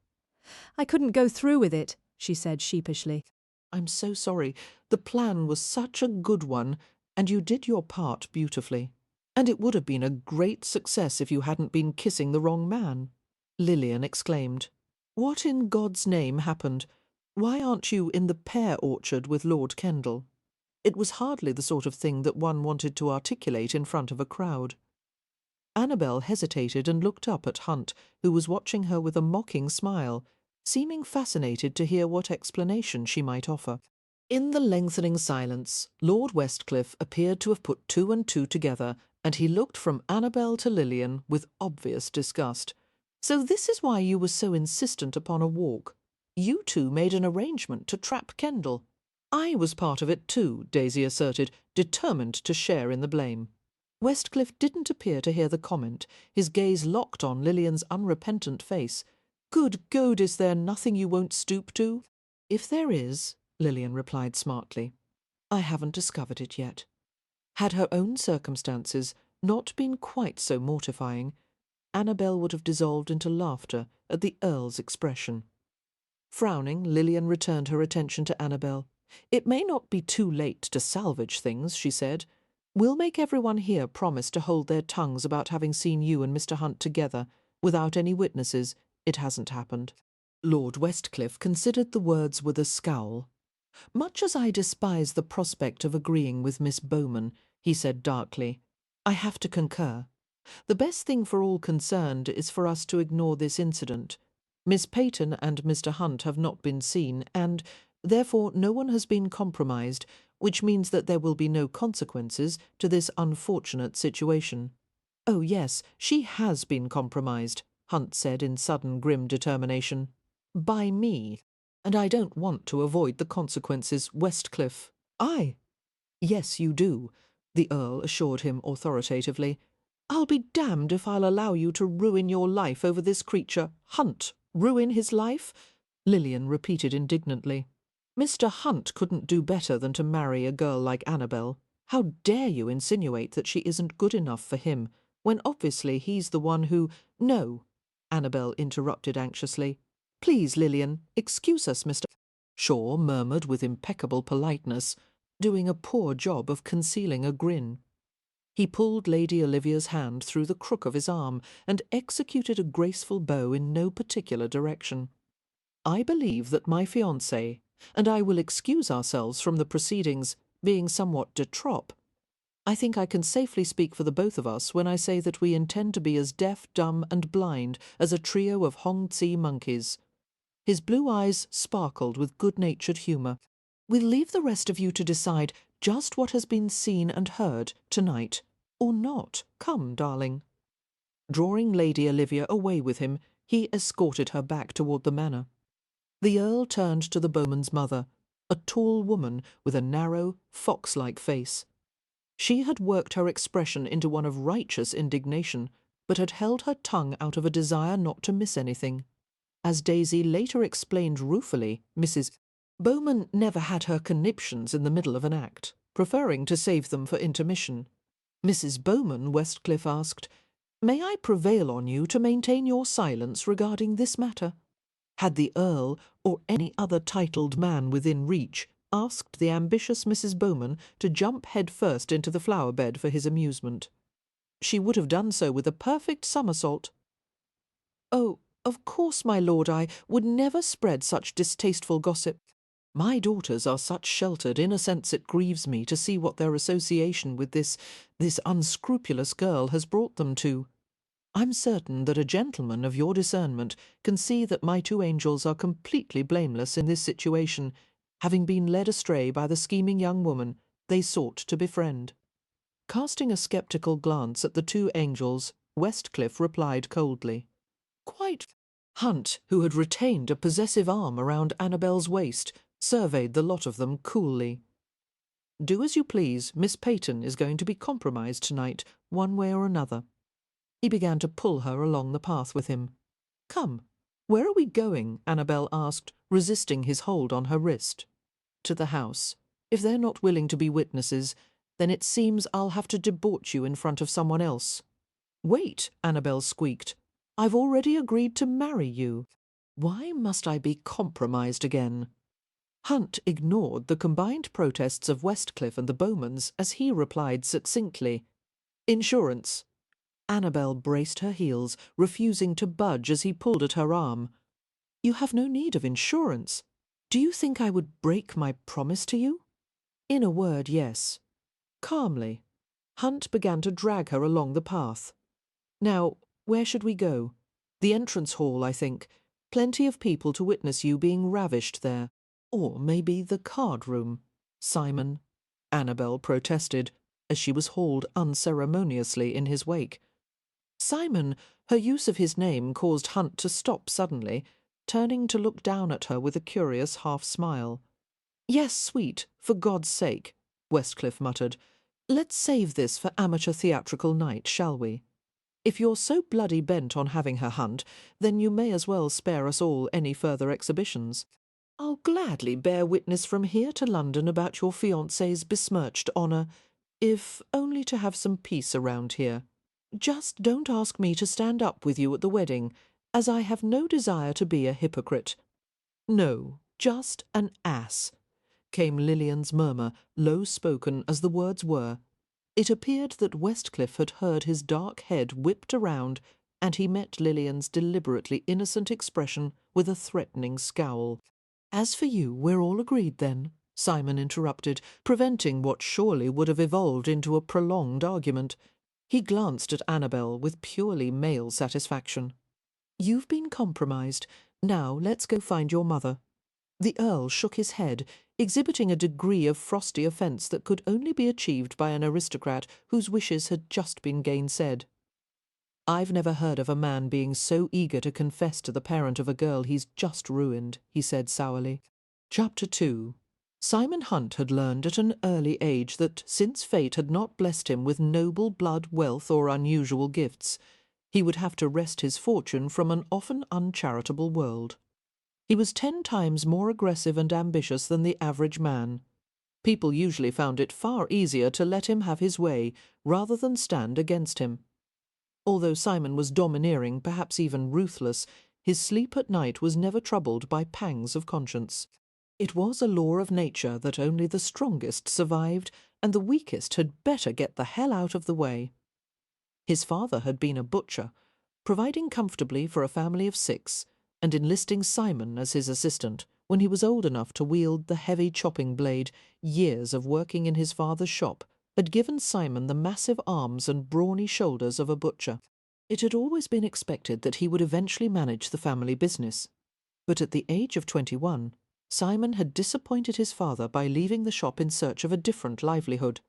"I couldn't go through with it," she said sheepishly.
"I'm so sorry. The plan was such a good one, and you did your part beautifully. And it would have been a great success if you hadn't been kissing the wrong man." Lillian exclaimed. "What in God's name happened? Why aren't you in the pear orchard with Lord Kendall?" It was hardly the sort of thing that one wanted to articulate in front of a crowd. Annabelle hesitated and looked up at Hunt, who was watching her with a mocking smile, seeming fascinated to hear what explanation she might offer. In the lengthening silence, Lord Westcliff appeared to have put two and two together, and he looked from Annabelle to Lillian with obvious disgust. "So this is why you were so insistent upon a walk. You two made an arrangement to trap Kendall." "I was part of it too," Daisy asserted, determined to share in the blame. Westcliff didn't appear to hear the comment, his gaze locked on Lillian's unrepentant face. "Good God, is there nothing you won't stoop to?" "If there is," Lillian replied smartly, "I haven't discovered it yet." Had her own circumstances not been quite so mortifying, Annabelle would have dissolved into laughter at the Earl's expression. Frowning, Lillian returned her attention to Annabelle. "It may not be too late to salvage things," she said. "We'll make everyone here promise to hold their tongues about having seen you and Mr. Hunt together. Without any witnesses, it hasn't happened." Lord Westcliff considered the words with a scowl. "Much as I despise the prospect of agreeing with Miss Bowman," he said darkly, "I have to concur. The best thing for all concerned is for us to ignore this incident. Miss Peyton and Mr. Hunt have not been seen, and, therefore, no one has been compromised, which means that there will be no consequences to this unfortunate situation." "Oh, yes, she has been compromised," Hunt said in sudden grim determination. "By me. And I don't want to avoid the consequences, Westcliff." "I?" "Yes, you do," the Earl assured him authoritatively. "I'll be damned if I'll allow you to ruin your life over this creature. Hunt, ruin his life?" Lillian repeated indignantly. "Mr. Hunt couldn't do better than to marry a girl like Annabelle. How dare you insinuate that she isn't good enough for him, when obviously he's the one who—" "No," Annabelle interrupted anxiously. "Please, Lillian, excuse us, Mr. Shaw murmured with impeccable politeness, doing a poor job of concealing a grin. He pulled Lady Olivia's hand through the crook of his arm and executed a graceful bow in no particular direction. "I believe that my fiancé and I will excuse ourselves from the proceedings, being somewhat de trop. I think I can safely speak for the both of us when I say that we intend to be as deaf, dumb, and blind as a trio of Hong-Tse monkeys." His blue eyes sparkled with good-natured humour. "We'll leave the rest of you to decide just what has been seen and heard tonight, or not. Come, darling." Drawing Lady Olivia away with him, he escorted her back toward the manor. The Earl turned to the bowman's mother, a tall woman with a narrow, fox-like face. She had worked her expression into one of righteous indignation, but had held her tongue out of a desire not to miss anything. As Daisy later explained ruefully, Mrs. Bowman never had her conniptions in the middle of an act, preferring to save them for intermission. Mrs. Bowman, Westcliff asked, "May I prevail on you to maintain your silence regarding this matter?" Had the Earl, or any other titled man within reach, asked the ambitious Mrs. Bowman to jump head-first into the flower-bed for his amusement, she would have done so with a perfect somersault. "Oh, of course, my lord, I would never spread such distasteful gossip. My daughters are such sheltered, in a sense it grieves me to see what their association with this unscrupulous girl has brought them to. I'm certain that a gentleman of your discernment can see that my two angels are completely blameless in this situation, having been led astray by the scheming young woman they sought to befriend." Casting a sceptical glance at the two angels, Westcliff replied coldly, "Quite Hunt, who had retained a possessive arm around Annabelle's waist, surveyed the lot of them coolly. "Do as you please. Miss Peyton is going to be compromised tonight, one way or another." He began to pull her along the path with him. "Come, where are we going?" Annabelle asked, resisting his hold on her wrist. "To the house. If they're not willing to be witnesses, then it seems I'll have to debauch you in front of someone else." "Wait," Annabelle squeaked. "I've already agreed to marry you. Why must I be compromised again?" Hunt ignored the combined protests of Westcliff and the Bowmans as he replied succinctly, "Insurance." Annabelle braced her heels, refusing to budge as he pulled at her arm. "You have no need of insurance. Do you think I would break my promise to you?" "In a word, yes." Calmly, Hunt began to drag her along the path. "Now, where should we go?" "The entrance hall, I think. Plenty of people to witness you being ravished there. Or maybe the card room." "Simon," Annabelle protested, as she was hauled unceremoniously in his wake. Simon, her use of his name caused Hunt to stop suddenly, turning to look down at her with a curious half-smile. "Yes, sweet, for God's sake," Westcliff muttered. "Let's save this for amateur theatrical night, shall we? If you're so bloody bent on having her, Hunt, then you may as well spare us all any further exhibitions. I'll gladly bear witness from here to London about your fiancé's besmirched honour, if only to have some peace around here. Just don't ask me to stand up with you at the wedding, as I have no desire to be a hypocrite." "No, just an ass," came Lillian's murmur, low-spoken as the words were. It appeared that Westcliff had heard his dark head whipped around, and he met Lillian's deliberately innocent expression with a threatening scowl. "As for you, we're all agreed then," Simon interrupted, preventing what surely would have evolved into a prolonged argument. He glanced at Annabelle with purely male satisfaction. "You've been compromised. Now let's go find your mother." The Earl shook his head, exhibiting a degree of frosty offence that could only be achieved by an aristocrat whose wishes had just been gainsaid. "I've never heard of a man being so eager to confess to the parent of a girl he's just ruined," he said sourly. Chapter 2. Simon Hunt had learned at an early age that, since fate had not blessed him with noble blood, wealth, or unusual gifts, he would have to wrest his fortune from an often uncharitable world. He was 10 times more aggressive and ambitious than the average man. People usually found it far easier to let him have his way rather than stand against him. Although Simon was domineering, perhaps even ruthless, his sleep at night was never troubled by pangs of conscience. It was a law of nature that only the strongest survived, and the weakest had better get the hell out of the way. His father had been a butcher, providing comfortably for a family of 6, and enlisting Simon as his assistant when he was old enough to wield the heavy chopping blade. Years of working in his father's shop had given Simon the massive arms and brawny shoulders of a butcher. It had always been expected that he would eventually manage the family business. But at the age of 21, Simon had disappointed his father by leaving the shop in search of a different livelihood.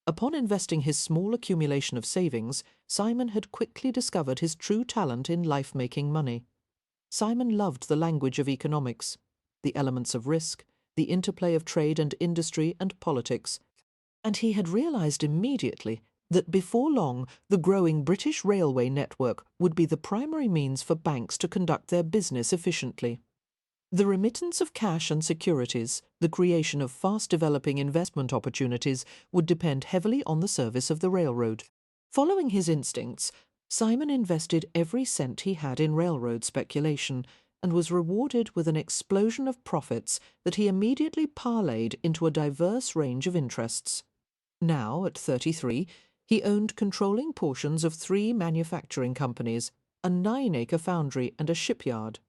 Upon investing his small accumulation of savings, Simon had quickly discovered his true talent in life-making money. Simon loved the language of economics, the elements of risk, the interplay of trade and industry and politics, and he had realized immediately that before long the growing British railway network would be the primary means for banks to conduct their business efficiently. The remittance of cash and securities, the creation of fast-developing investment opportunities, would depend heavily on the service of the railroad. Following his instincts, Simon invested every cent he had in railroad speculation and was rewarded with an explosion of profits that he immediately parlayed into a diverse range of interests. Now, at 33, he owned controlling portions of 3 manufacturing companies, a 9-acre foundry and a shipyard.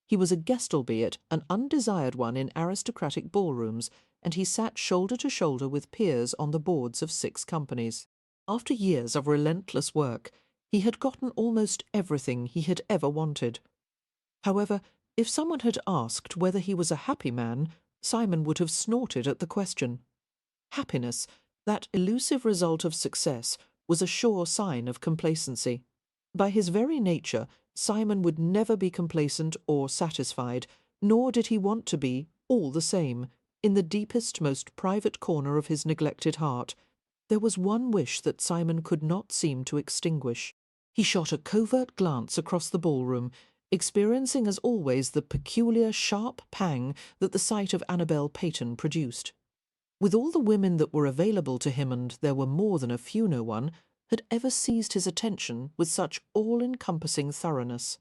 He was a guest, albeit an undesired one, in aristocratic ballrooms, and he sat shoulder to shoulder with peers on the boards of 6 companies. After years of relentless work, he had gotten almost everything he had ever wanted. However, if someone had asked whether he was a happy man, Simon would have snorted at the question. Happiness, that elusive result of success, was a sure sign of complacency. By his very nature, Simon would never be complacent or satisfied, nor did he want to be, all the same. In the deepest, most private corner of his neglected heart, there was one wish that Simon could not seem to extinguish. He shot a covert glance across the ballroom, experiencing as always the peculiar sharp pang that the sight of Annabelle Peyton produced. With all the women that were available to him, and there were more than a few, no one had ever seized his attention with such all-encompassing thoroughness.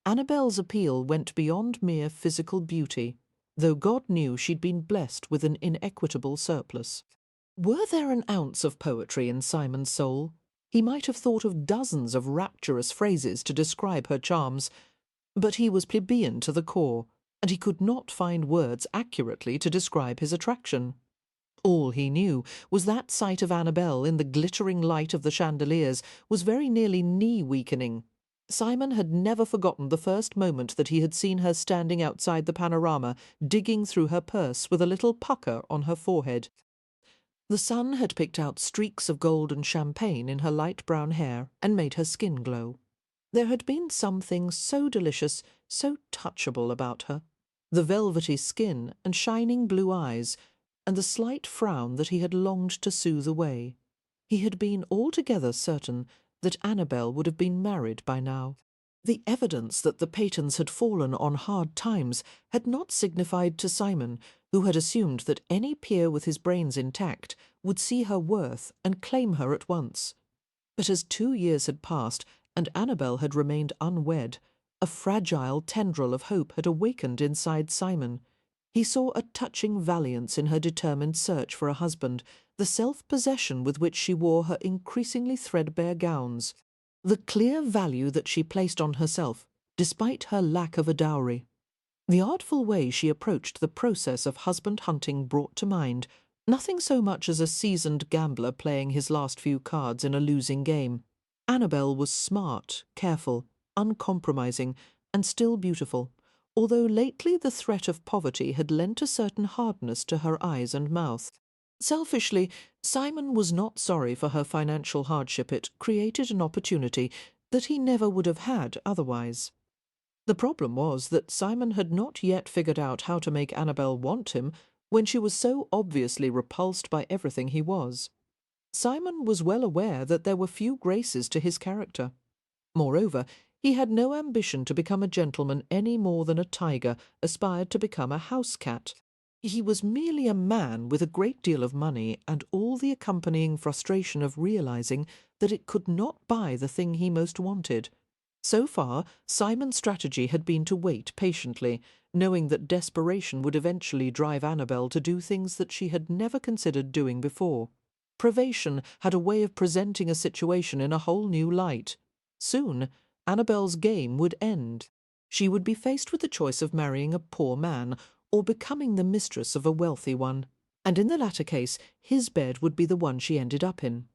Annabelle's appeal went beyond mere physical beauty, though God knew she'd been blessed with an inequitable surplus. Were there an ounce of poetry in Simon's soul, he might have thought of dozens of rapturous phrases to describe her charms, but he was plebeian to the core, and he could not find words accurately to describe his attraction. All he knew was that sight of Annabelle in the glittering light of the chandeliers was very nearly knee-weakening. Simon had never forgotten the first moment that he had seen her standing outside the panorama, digging through her purse with a little pucker on her forehead. The sun had picked out streaks of gold and champagne in her light brown hair and made her skin glow. There had been something so delicious, so touchable about her. The velvety skin and shining blue eyes, and the slight frown that he had longed to soothe away. He had been altogether certain that Annabelle would have been married by now. The evidence that the Peytons had fallen on hard times had not signified to Simon, who had assumed that any peer with his brains intact would see her worth and claim her at once. But as 2 years had passed and Annabelle had remained unwed, a fragile tendril of hope had awakened inside Simon. He saw a touching valiance in her determined search for a husband, the self-possession with which she wore her increasingly threadbare gowns, the clear value that she placed on herself, despite her lack of a dowry. The artful way she approached the process of husband-hunting brought to mind nothing so much as a seasoned gambler playing his last few cards in a losing game. Annabelle was smart, careful, uncompromising, and still beautiful, although lately the threat of poverty had lent a certain hardness to her eyes and mouth. Selfishly, Simon was not sorry for her financial hardship. It created an opportunity that he never would have had otherwise. The problem was that Simon had not yet figured out how to make Annabelle want him when she was so obviously repulsed by everything he was. Simon was well aware that there were few graces to his character. Moreover, he had no ambition to become a gentleman any more than a tiger aspired to become a house cat. He was merely a man with a great deal of money and all the accompanying frustration of realizing that it could not buy the thing he most wanted. So far, Simon's strategy had been to wait patiently, knowing that desperation would eventually drive Annabelle to do things that she had never considered doing before. Privation had a way of presenting a situation in a whole new light. Soon, Annabelle's game would end. She would be faced with the choice of marrying a poor man or becoming the mistress of a wealthy one, and in the latter case his bed would be the one she ended up in.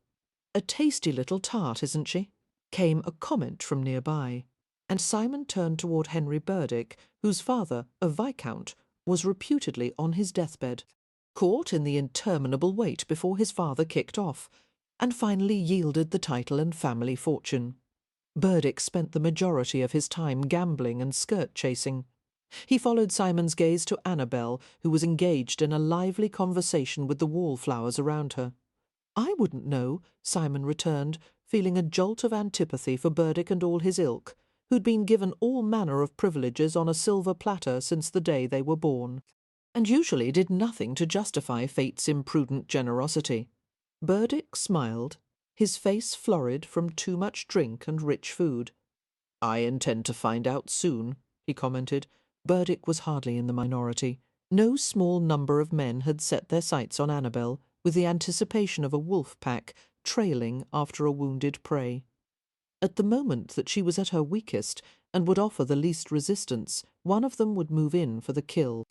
"A tasty little tart, isn't she?" came a comment from nearby, and Simon turned toward Henry Burdick, whose father, a viscount, was reputedly on his deathbed, caught in the interminable wait before his father kicked off, and finally yielded the title and family fortune. Burdick spent the majority of his time gambling and skirt-chasing. He followed Simon's gaze to Annabelle, who was engaged in a lively conversation with the wallflowers around her. "I wouldn't know," Simon returned, feeling a jolt of antipathy for Burdick and all his ilk, who'd been given all manner of privileges on a silver platter since the day they were born, and usually did nothing to justify fate's imprudent generosity. Burdick smiled, his face florid from too much drink and rich food. "I intend to find out soon," he commented. Burdick was hardly in the minority. No small number of men had set their sights on Annabelle, with the anticipation of a wolf pack trailing after a wounded prey. At the moment that she was at her weakest and would offer the least resistance, one of them would move in for the kill.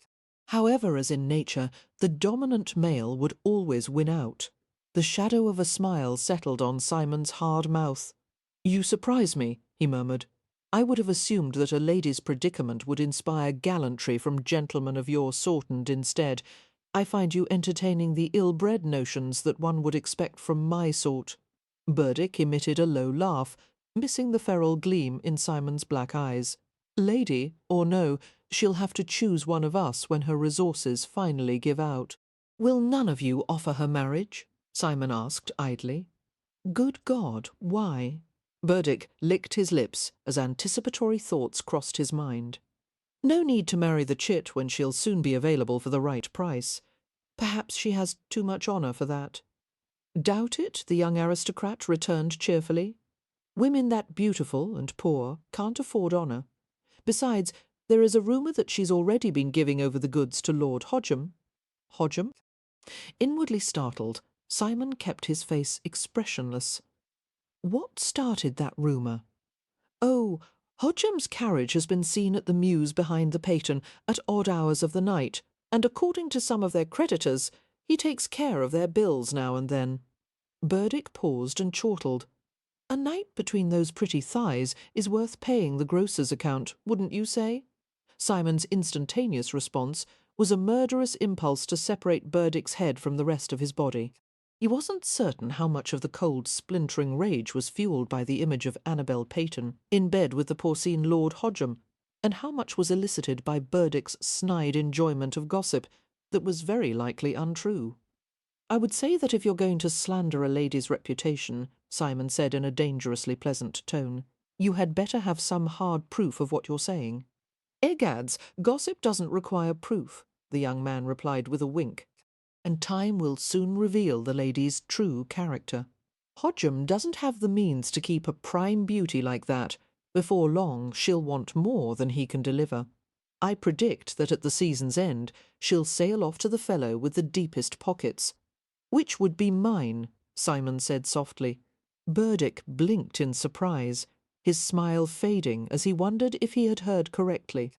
However, as in nature, the dominant male would always win out. The shadow of a smile settled on Simon's hard mouth. "You surprise me," he murmured. "I would have assumed that a lady's predicament would inspire gallantry from gentlemen of your sort, and instead I find you entertaining the ill-bred notions that one would expect from my sort." Burdick emitted a low laugh, missing the feral gleam in Simon's black eyes. "Lady or no, she'll have to choose one of us when her resources finally give out." "Will none of you offer her marriage?" Simon asked idly. "Good God, why?" Burdick licked his lips as anticipatory thoughts crossed his mind. "No need to marry the chit when she'll soon be available for the right price. Perhaps she has too much honour for that." "Doubt it," the young aristocrat returned cheerfully. "Women that beautiful and poor can't afford honour. Besides, there is a rumour that she's already been giving over the goods to Lord Hodgem." "Hodgem?" Inwardly startled, Simon kept his face expressionless. What started that rumour? "Oh, Hodgem's carriage has been seen at the mews behind the Peyton at odd hours of the night, and according to some of their creditors, he takes care of their bills now and then." Burdick paused and chortled. "A night between those pretty thighs is worth paying the grocer's account, wouldn't you say?" Simon's instantaneous response was a murderous impulse to separate Burdick's head from the rest of his body. He wasn't certain how much of the cold, splintering rage was fuelled by the image of Annabelle Peyton in bed with the porcine Lord Hodgem, and how much was elicited by Burdick's snide enjoyment of gossip that was very likely untrue. "I would say that if you're going to slander a lady's reputation," Simon said in a dangerously pleasant tone, "you had better have some hard proof of what you're saying." "Egads, gossip doesn't require proof," the young man replied with a wink, "and time will soon reveal the lady's true character. Hodgem doesn't have the means to keep a prime beauty like that. Before long she'll want more than he can deliver. I predict that at the season's end she'll sail off to the fellow with the deepest pockets." "Which would be mine," Simon said softly. Burdick blinked in surprise, his smile fading as he wondered if he had heard correctly.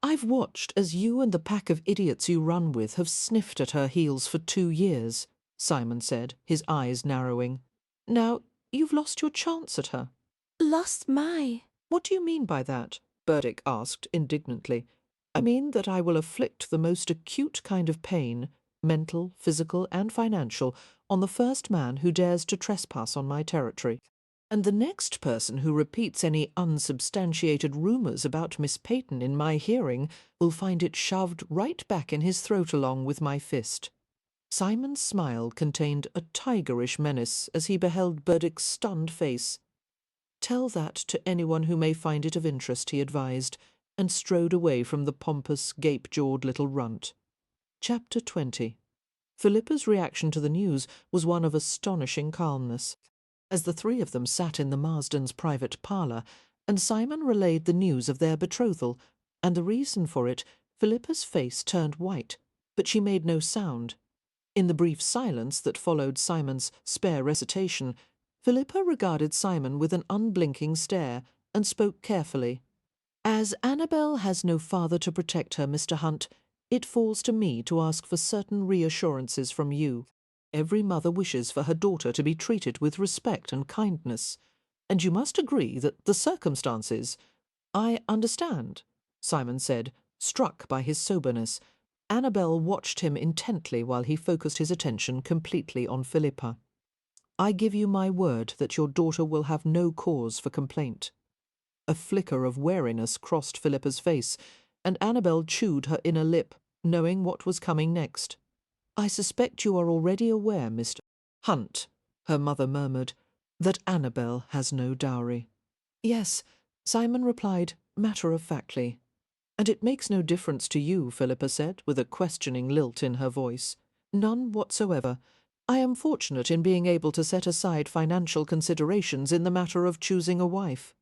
"I've watched as you and the pack of idiots you run with have sniffed at her heels for 2 years," Simon said, his eyes narrowing. "Now, you've lost your chance at her."
"Lost my—"
"What do you mean by that?" Burdick asked indignantly. "I mean that I will inflict the most acute kind of pain, mental, physical, and financial, on the first man who dares to trespass on my territory. And the next person who repeats any unsubstantiated rumours about Miss Peyton in my hearing will find it shoved right back in his throat along with my fist." Simon's smile contained a tigerish menace as he beheld Burdick's stunned face. "Tell that to anyone who may find it of interest," he advised, and strode away from the pompous, gape-jawed little runt. Chapter 20. Philippa's reaction to the news was one of astonishing calmness. As the three of them sat in the Marsdens' private parlour, and Simon relayed the news of their betrothal, and the reason for it, Philippa's face turned white, but she made no sound. In the brief silence that followed Simon's spare recitation, Philippa regarded Simon with an unblinking stare, and spoke carefully. "As Annabelle has no father to protect her, Mr. Hunt, it falls to me to ask for certain reassurances from you. Every mother wishes for her daughter to be treated with respect and kindness, and you must agree that the circumstances—" "I understand," Simon said, struck by his soberness. Annabelle watched him intently while he focused his attention completely on Philippa. "I give you my word that your daughter will have no cause for complaint." A flicker of wariness crossed Philippa's face, and Annabelle chewed her inner lip, knowing what was coming next. "I suspect you are already aware, Mr. Hunt," her mother murmured, "that Annabelle has no dowry." "Yes," Simon replied, matter-of-factly. "And it makes no difference to you," Philippa said, with a questioning lilt in her voice. "None whatsoever. I am fortunate in being able to set aside financial considerations in the matter of choosing a wife.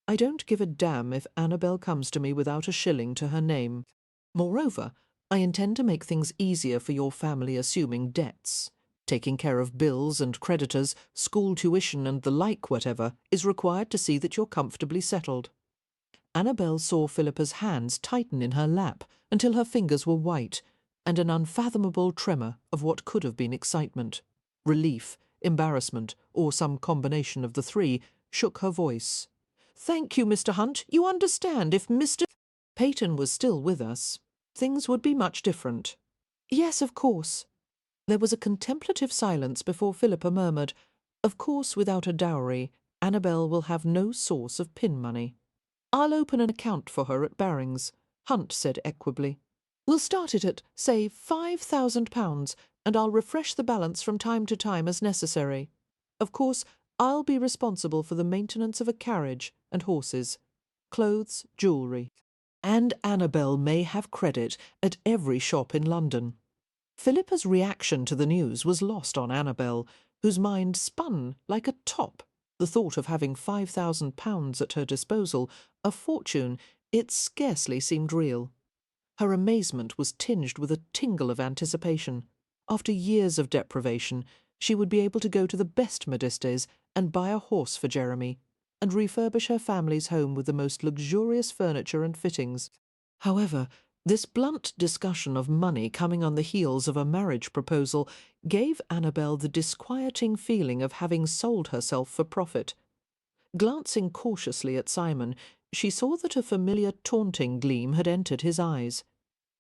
I don't give a damn if Annabelle comes to me without a shilling to her name. Moreover, I intend to make things easier for your family assuming debts. Taking care of bills and creditors, school tuition and the like whatever is required to see that you're comfortably settled." Annabelle saw Philippa's hands tighten in her lap until her fingers were white, and an unfathomable tremor of what could have been excitement, relief, embarrassment, or some combination of the three, shook her voice. "Thank you, Mr. Hunt. You understand, if Mr. Peyton was still with us, things would be much different." "Yes, of course." There was a contemplative silence before Philippa murmured, "Of course, without a dowry, Annabelle will have no source of pin money. I'll open an account for her at Barings, Hunt said equably. We'll start it at, say, £5,000, and I'll refresh the balance from time to time as necessary. Of course, I'll be responsible for the maintenance of a carriage and horses, clothes, jewellery. And Annabelle may have credit at every shop in London. Philippa's reaction to the news was lost on Annabelle, whose mind spun like a top. The thought of having £5,000 at her disposal, a fortune, it scarcely seemed real. Her amazement was tinged with a tingle of anticipation. After years of deprivation, she would be able to go to the best modistes and buy a horse for Jeremy, and refurbish her family's home with the most luxurious furniture and fittings. However, this blunt discussion of money coming on the heels of a marriage proposal gave Annabelle the disquieting feeling of having sold herself for profit. Glancing cautiously at Simon, she saw that a familiar taunting gleam had entered his eyes.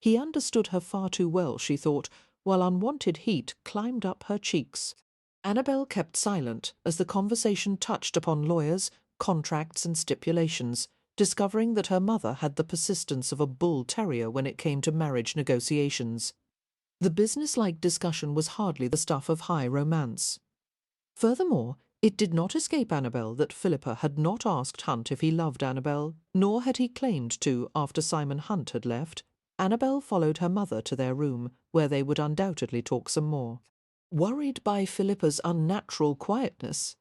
He understood her far too well, she thought, while unwanted heat climbed up her cheeks. Annabelle kept silent as the conversation touched upon lawyers, contracts and stipulations, discovering that her mother had the persistence of a bull terrier when it came to marriage negotiations. The business-like discussion was hardly the stuff of high romance. Furthermore, it did not escape Annabelle that Philippa had not asked Hunt if he loved Annabelle, nor had he claimed to after Simon Hunt had left. Annabelle followed her mother to their room, where they would undoubtedly talk some more. Worried by Philippa's unnatural quietness,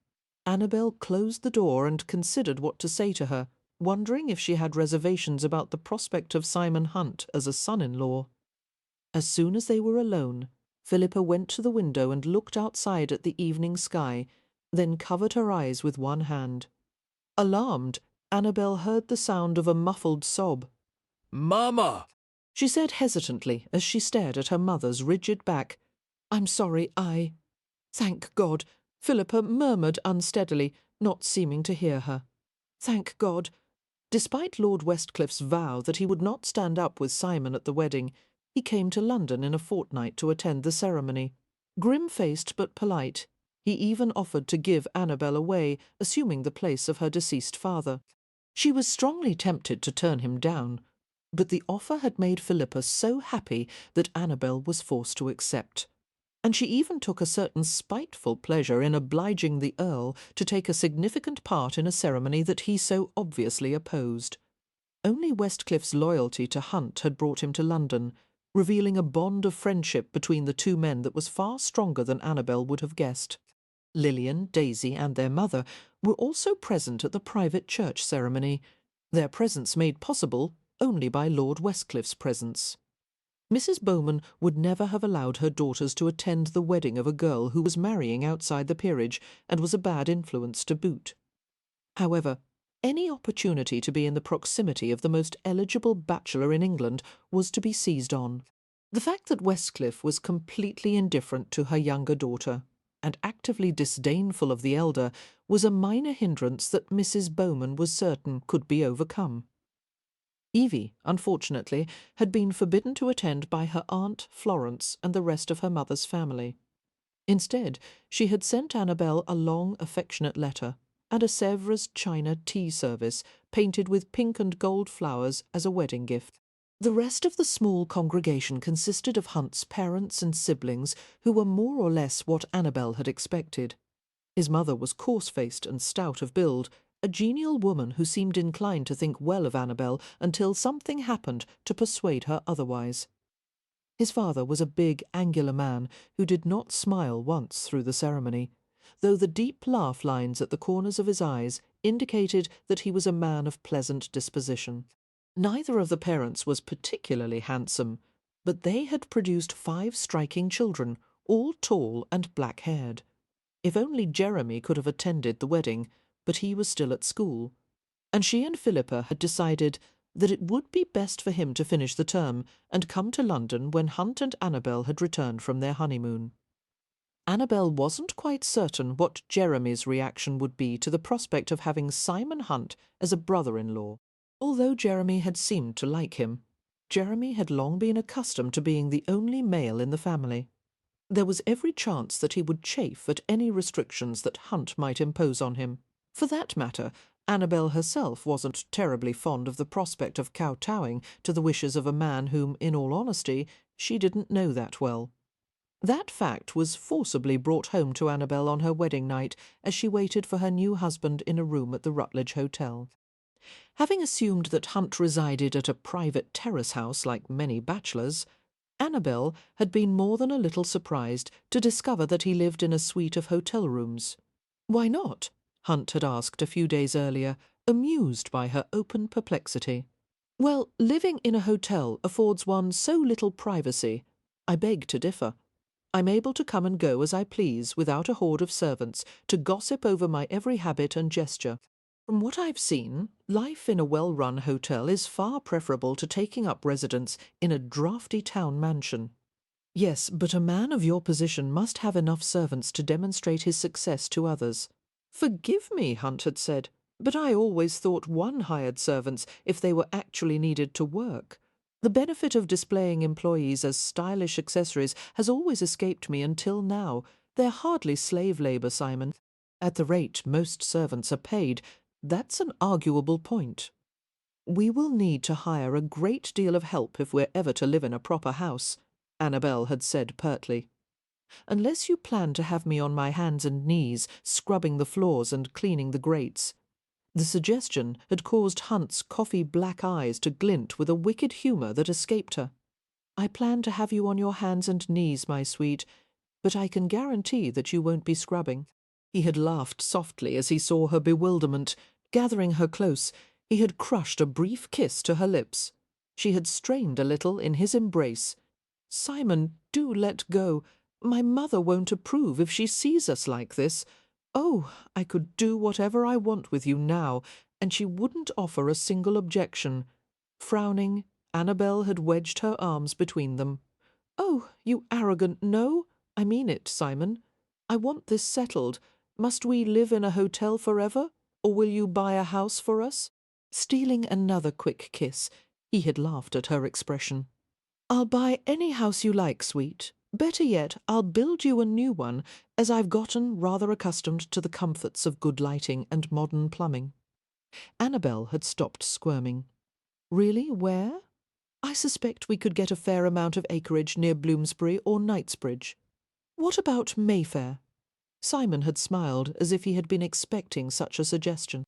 Annabelle closed the door and considered what to say to her, wondering if she had reservations about the prospect of Simon Hunt as a son-in-law. As soon as they were alone, Philippa went to the window and looked outside at the evening sky, then covered her eyes with one hand. Alarmed, Annabelle heard the sound of a muffled sob.
Mama!
She said hesitantly as she stared at her mother's rigid back. I'm sorry, Thank God, Philippa murmured unsteadily, not seeming to hear her. Thank God. Despite Lord Westcliffe's vow that he would not stand up with Simon at the wedding, he came to London in a fortnight to attend the ceremony. Grim-faced but polite, he even offered to give Annabelle away, assuming the place of her deceased father. She was strongly tempted to turn him down, but the offer had made Philippa so happy that Annabelle was forced to accept. And she even took a certain spiteful pleasure in obliging the Earl to take a significant part in a ceremony that he so obviously opposed. Only Westcliffe's loyalty to Hunt had brought him to London, revealing a bond of friendship between the two men that was far stronger than Annabelle would have guessed. Lilian, Daisy, and their mother were also present at the private church ceremony, their presence made possible only by Lord Westcliffe's presence. Mrs. Bowman would never have allowed her daughters to attend the wedding of a girl who was marrying outside the peerage and was a bad influence to boot. However, any opportunity to be in the proximity of the most eligible bachelor in England was to be seized on. The fact that Westcliff was completely indifferent to her younger daughter and actively disdainful of the elder was a minor hindrance that Mrs. Bowman was certain could be overcome. Evie, unfortunately, had been forbidden to attend by her aunt Florence and the rest of her mother's family. Instead, she had sent Annabelle a long, affectionate letter and a Sèvres china tea service painted with pink and gold flowers as a wedding gift. The rest of the small congregation consisted of Hunt's parents and siblings who were more or less what Annabelle had expected. His mother was coarse-faced and stout of build, a genial woman who seemed inclined to think well of Annabelle until something happened to persuade her otherwise. His father was a big, angular man who did not smile once through the ceremony, though the deep laugh lines at the corners of his eyes indicated that he was a man of pleasant disposition. Neither of the parents was particularly handsome, but they had produced 5 striking children, all tall and black-haired. If only Jeremy could have attended the wedding, but he was still at school, and she and Philippa had decided that it would be best for him to finish the term and come to London when Hunt and Annabelle had returned from their honeymoon. Annabelle wasn't quite certain what Jeremy's reaction would be to the prospect of having Simon Hunt as a brother-in-law. Although Jeremy had seemed to like him, Jeremy had long been accustomed to being the only male in the family. There was every chance that he would chafe at any restrictions that Hunt might impose on him. For that matter, Annabelle herself wasn't terribly fond of the prospect of kowtowing to the wishes of a man whom, in all honesty, she didn't know that well. That fact was forcibly brought home to Annabelle on her wedding night as she waited for her new husband in a room at the Rutledge Hotel. Having assumed that Hunt resided at a private terrace house like many bachelors, Annabelle had been more than a little surprised to discover that he lived in a suite of hotel rooms. Why not? Hunt had asked a few days earlier, amused by her open perplexity. Well, living in a hotel affords one so little privacy. I beg to differ. I'm able to come and go as I please without a horde of servants to gossip over my every habit and gesture. From what I've seen, life in a well-run hotel is far preferable to taking up residence in a draughty town mansion. Yes, but a man of your position must have enough servants to demonstrate his success to others. Forgive me, Hunt had said, but I always thought one hired servants if they were actually needed to work. The benefit of displaying employees as stylish accessories has always escaped me until now. They're hardly slave labour, Simon. At the rate most servants are paid, that's an arguable point. We will need to hire a great deal of help if we're ever to live in a proper house, Annabelle had said pertly. Unless you plan to have me on my hands and knees, scrubbing the floors and cleaning the grates. The suggestion had caused Hunt's coffee-black eyes to glint with a wicked humour that escaped her. I plan to have you on your hands and knees, my sweet, but I can guarantee that you won't be scrubbing. He had laughed softly as he saw her bewilderment. Gathering her close, he had crushed a brief kiss to her lips. She had strained a little in his embrace. Simon, do let go. My mother won't approve if she sees us like this. Oh, I could do whatever I want with you now, and she wouldn't offer a single objection. Frowning, Annabelle had wedged her arms between them. Oh, you arrogant no! I mean it, Simon. I want this settled. Must we live in a hotel forever, or will you buy a house for us? Stealing another quick kiss, he had laughed at her expression. I'll buy any house you like, sweet. Better yet, I'll build you a new one, as I've gotten rather accustomed to the comforts of good lighting and modern plumbing. Annabelle had stopped squirming. Really, where? I suspect we could get a fair amount of acreage near Bloomsbury or Knightsbridge. What about Mayfair? Simon had smiled as if he had been expecting such a suggestion.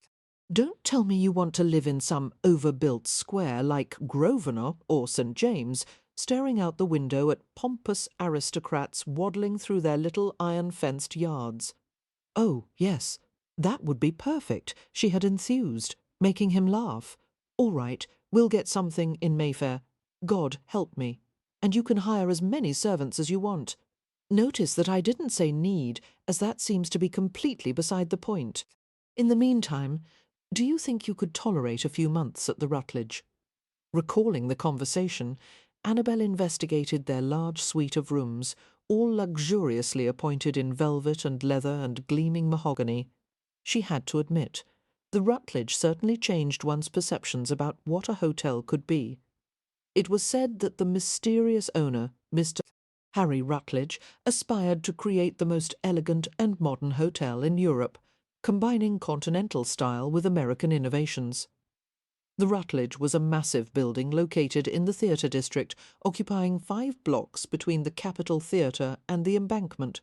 Don't tell me you want to live in some overbuilt square like Grosvenor or St. James, staring out the window at pompous aristocrats waddling through their little iron-fenced yards. Oh, yes, that would be perfect, she had enthused, making him laugh. All right, we'll get something in Mayfair. God help me. And you can hire as many servants as you want. Notice that I didn't say need, as that seems to be completely beside the point. In the meantime, do you think you could tolerate a few months at the Rutledge? Recalling the conversation, Annabelle investigated their large suite of rooms, all luxuriously appointed in velvet and leather and gleaming mahogany. She had to admit, the Rutledge certainly changed one's perceptions about what a hotel could be. It was said that the mysterious owner, Mr. Harry Rutledge, aspired to create the most elegant and modern hotel in Europe, combining continental style with American innovations. The Rutledge was a massive building located in the theatre district, occupying 5 blocks between the Capitol Theatre and the Embankment.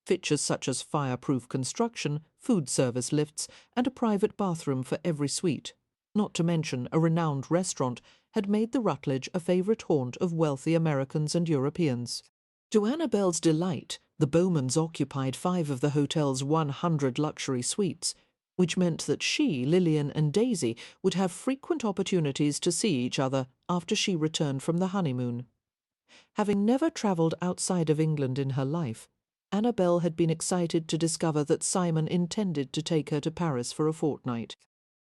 Features such as fireproof construction, food service lifts, and a private bathroom for every suite, not to mention a renowned restaurant, had made the Rutledge a favourite haunt of wealthy Americans and Europeans. To Annabelle's delight, the Bowmans occupied 5 of the hotel's 100 luxury suites, which meant that she, Lillian and Daisy would have frequent opportunities to see each other after she returned from the honeymoon. Having never travelled outside of England in her life, Annabelle had been excited to discover that Simon intended to take her to Paris for a fortnight.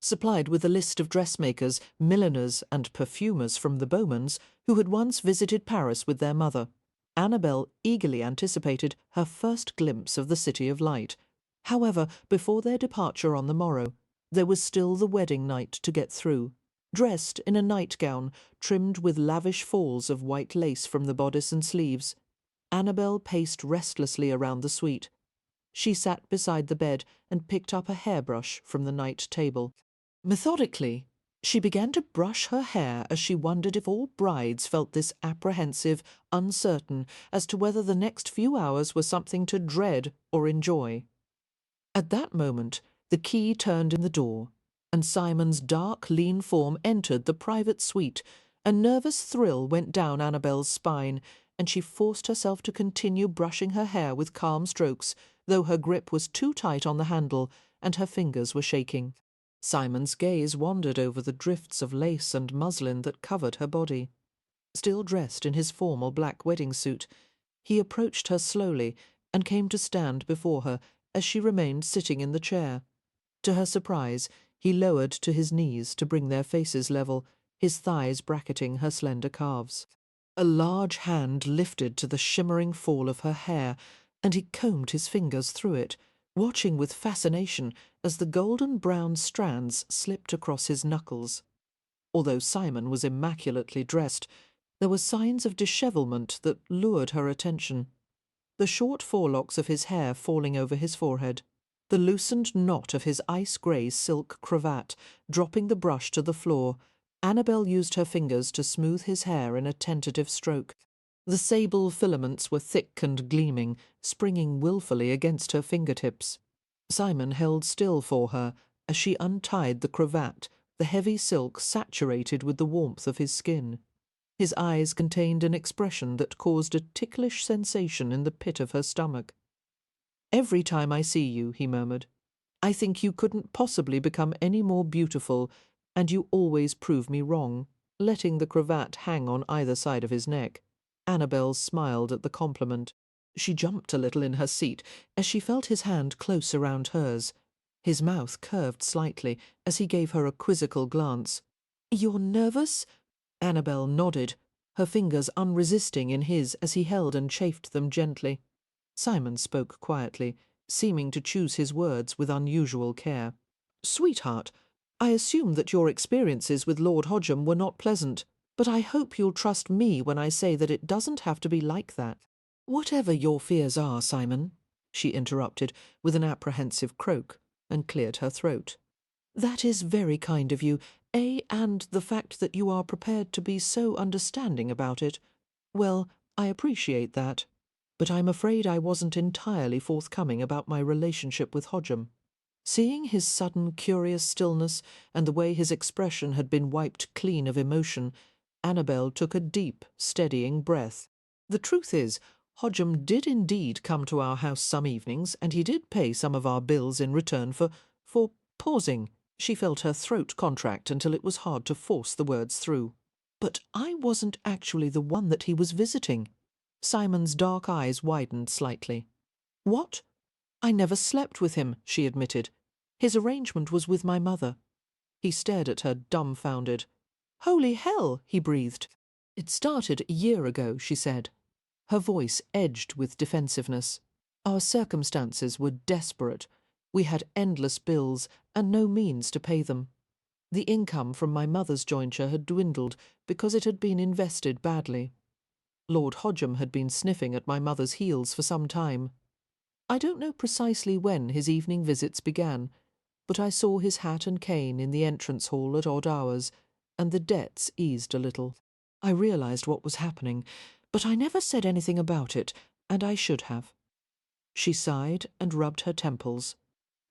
Supplied with a list of dressmakers, milliners and perfumers from the Bowmans, who had once visited Paris with their mother, Annabelle eagerly anticipated her first glimpse of the City of Light. However, before their departure on the morrow, there was still the wedding night to get through. Dressed in a nightgown trimmed with lavish falls of white lace from the bodice and sleeves, Annabelle paced restlessly around the suite. She sat beside the bed and picked up a hairbrush from the night table. Methodically, she began to brush her hair as she wondered if all brides felt this apprehensive, uncertain as to whether the next few hours were something to dread or enjoy. At that moment, the key turned in the door, and Simon's dark, lean form entered the private suite. A nervous thrill went down Annabelle's spine, and she forced herself to continue brushing her hair with calm strokes, though her grip was too tight on the handle and her fingers were shaking. Simon's gaze wandered over the drifts of lace and muslin that covered her body. Still dressed in his formal black wedding suit, he approached her slowly and came to stand before her as she remained sitting in the chair. To her surprise, he lowered to his knees to bring their faces level, his thighs bracketing her slender calves. A large hand lifted to the shimmering fall of her hair, and he combed his fingers through it, watching with fascination as the golden-brown strands slipped across his knuckles. Although Simon was immaculately dressed, there were signs of dishevelment that lured her attention. The short forelocks of his hair falling over his forehead, the loosened knot of his ice-grey silk cravat dropping the brush to the floor. Annabelle used her fingers to smooth his hair in a tentative stroke. The sable filaments were thick and gleaming, springing wilfully against her fingertips. Simon held still for her as she untied the cravat, the heavy silk saturated with the warmth of his skin. His eyes contained an expression that caused a ticklish sensation in the pit of her stomach. "Every time I see you," he murmured, "I think you couldn't possibly become any more beautiful, and you always prove me wrong," letting the cravat hang on either side of his neck. Annabelle smiled at the compliment. She jumped a little in her seat as she felt his hand close around hers. His mouth curved slightly as he gave her a quizzical glance. "You're nervous?" Annabelle nodded, her fingers unresisting in his as he held and chafed them gently. Simon spoke quietly, seeming to choose his words with unusual care. "Sweetheart, I assume that your experiences with Lord Hodgem were not pleasant, but I hope you'll trust me when I say that it doesn't have to be like that." "Whatever your fears are, Simon," she interrupted with an apprehensive croak, and cleared her throat. "That is very kind of you, and the fact that you are prepared to be so understanding about it. Well, I appreciate that. But I'm afraid I wasn't entirely forthcoming about my relationship with Hodgem." Seeing his sudden curious stillness and the way his expression had been wiped clean of emotion, Annabelle took a deep, steadying breath. "The truth is, Hodgem did indeed come to our house some evenings, and he did pay some of our bills in return for pausing." She felt her throat contract until it was hard to force the words through. "But I wasn't actually the one that he was visiting." Simon's dark eyes widened slightly. "What? I never slept with him," she admitted. "His arrangement was with my mother." He stared at her dumbfounded. "Holy hell!" he breathed. "It started a year ago," she said. Her voice edged with defensiveness. "Our circumstances were desperate. We had endless bills and no means to pay them. The income from my mother's jointure had dwindled because it had been invested badly. Lord Hodgem had been sniffing at my mother's heels for some time. I don't know precisely when his evening visits began, but I saw his hat and cane in the entrance hall at odd hours, and the debts eased a little. I realized what was happening, but I never said anything about it, and I should have." She sighed and rubbed her temples.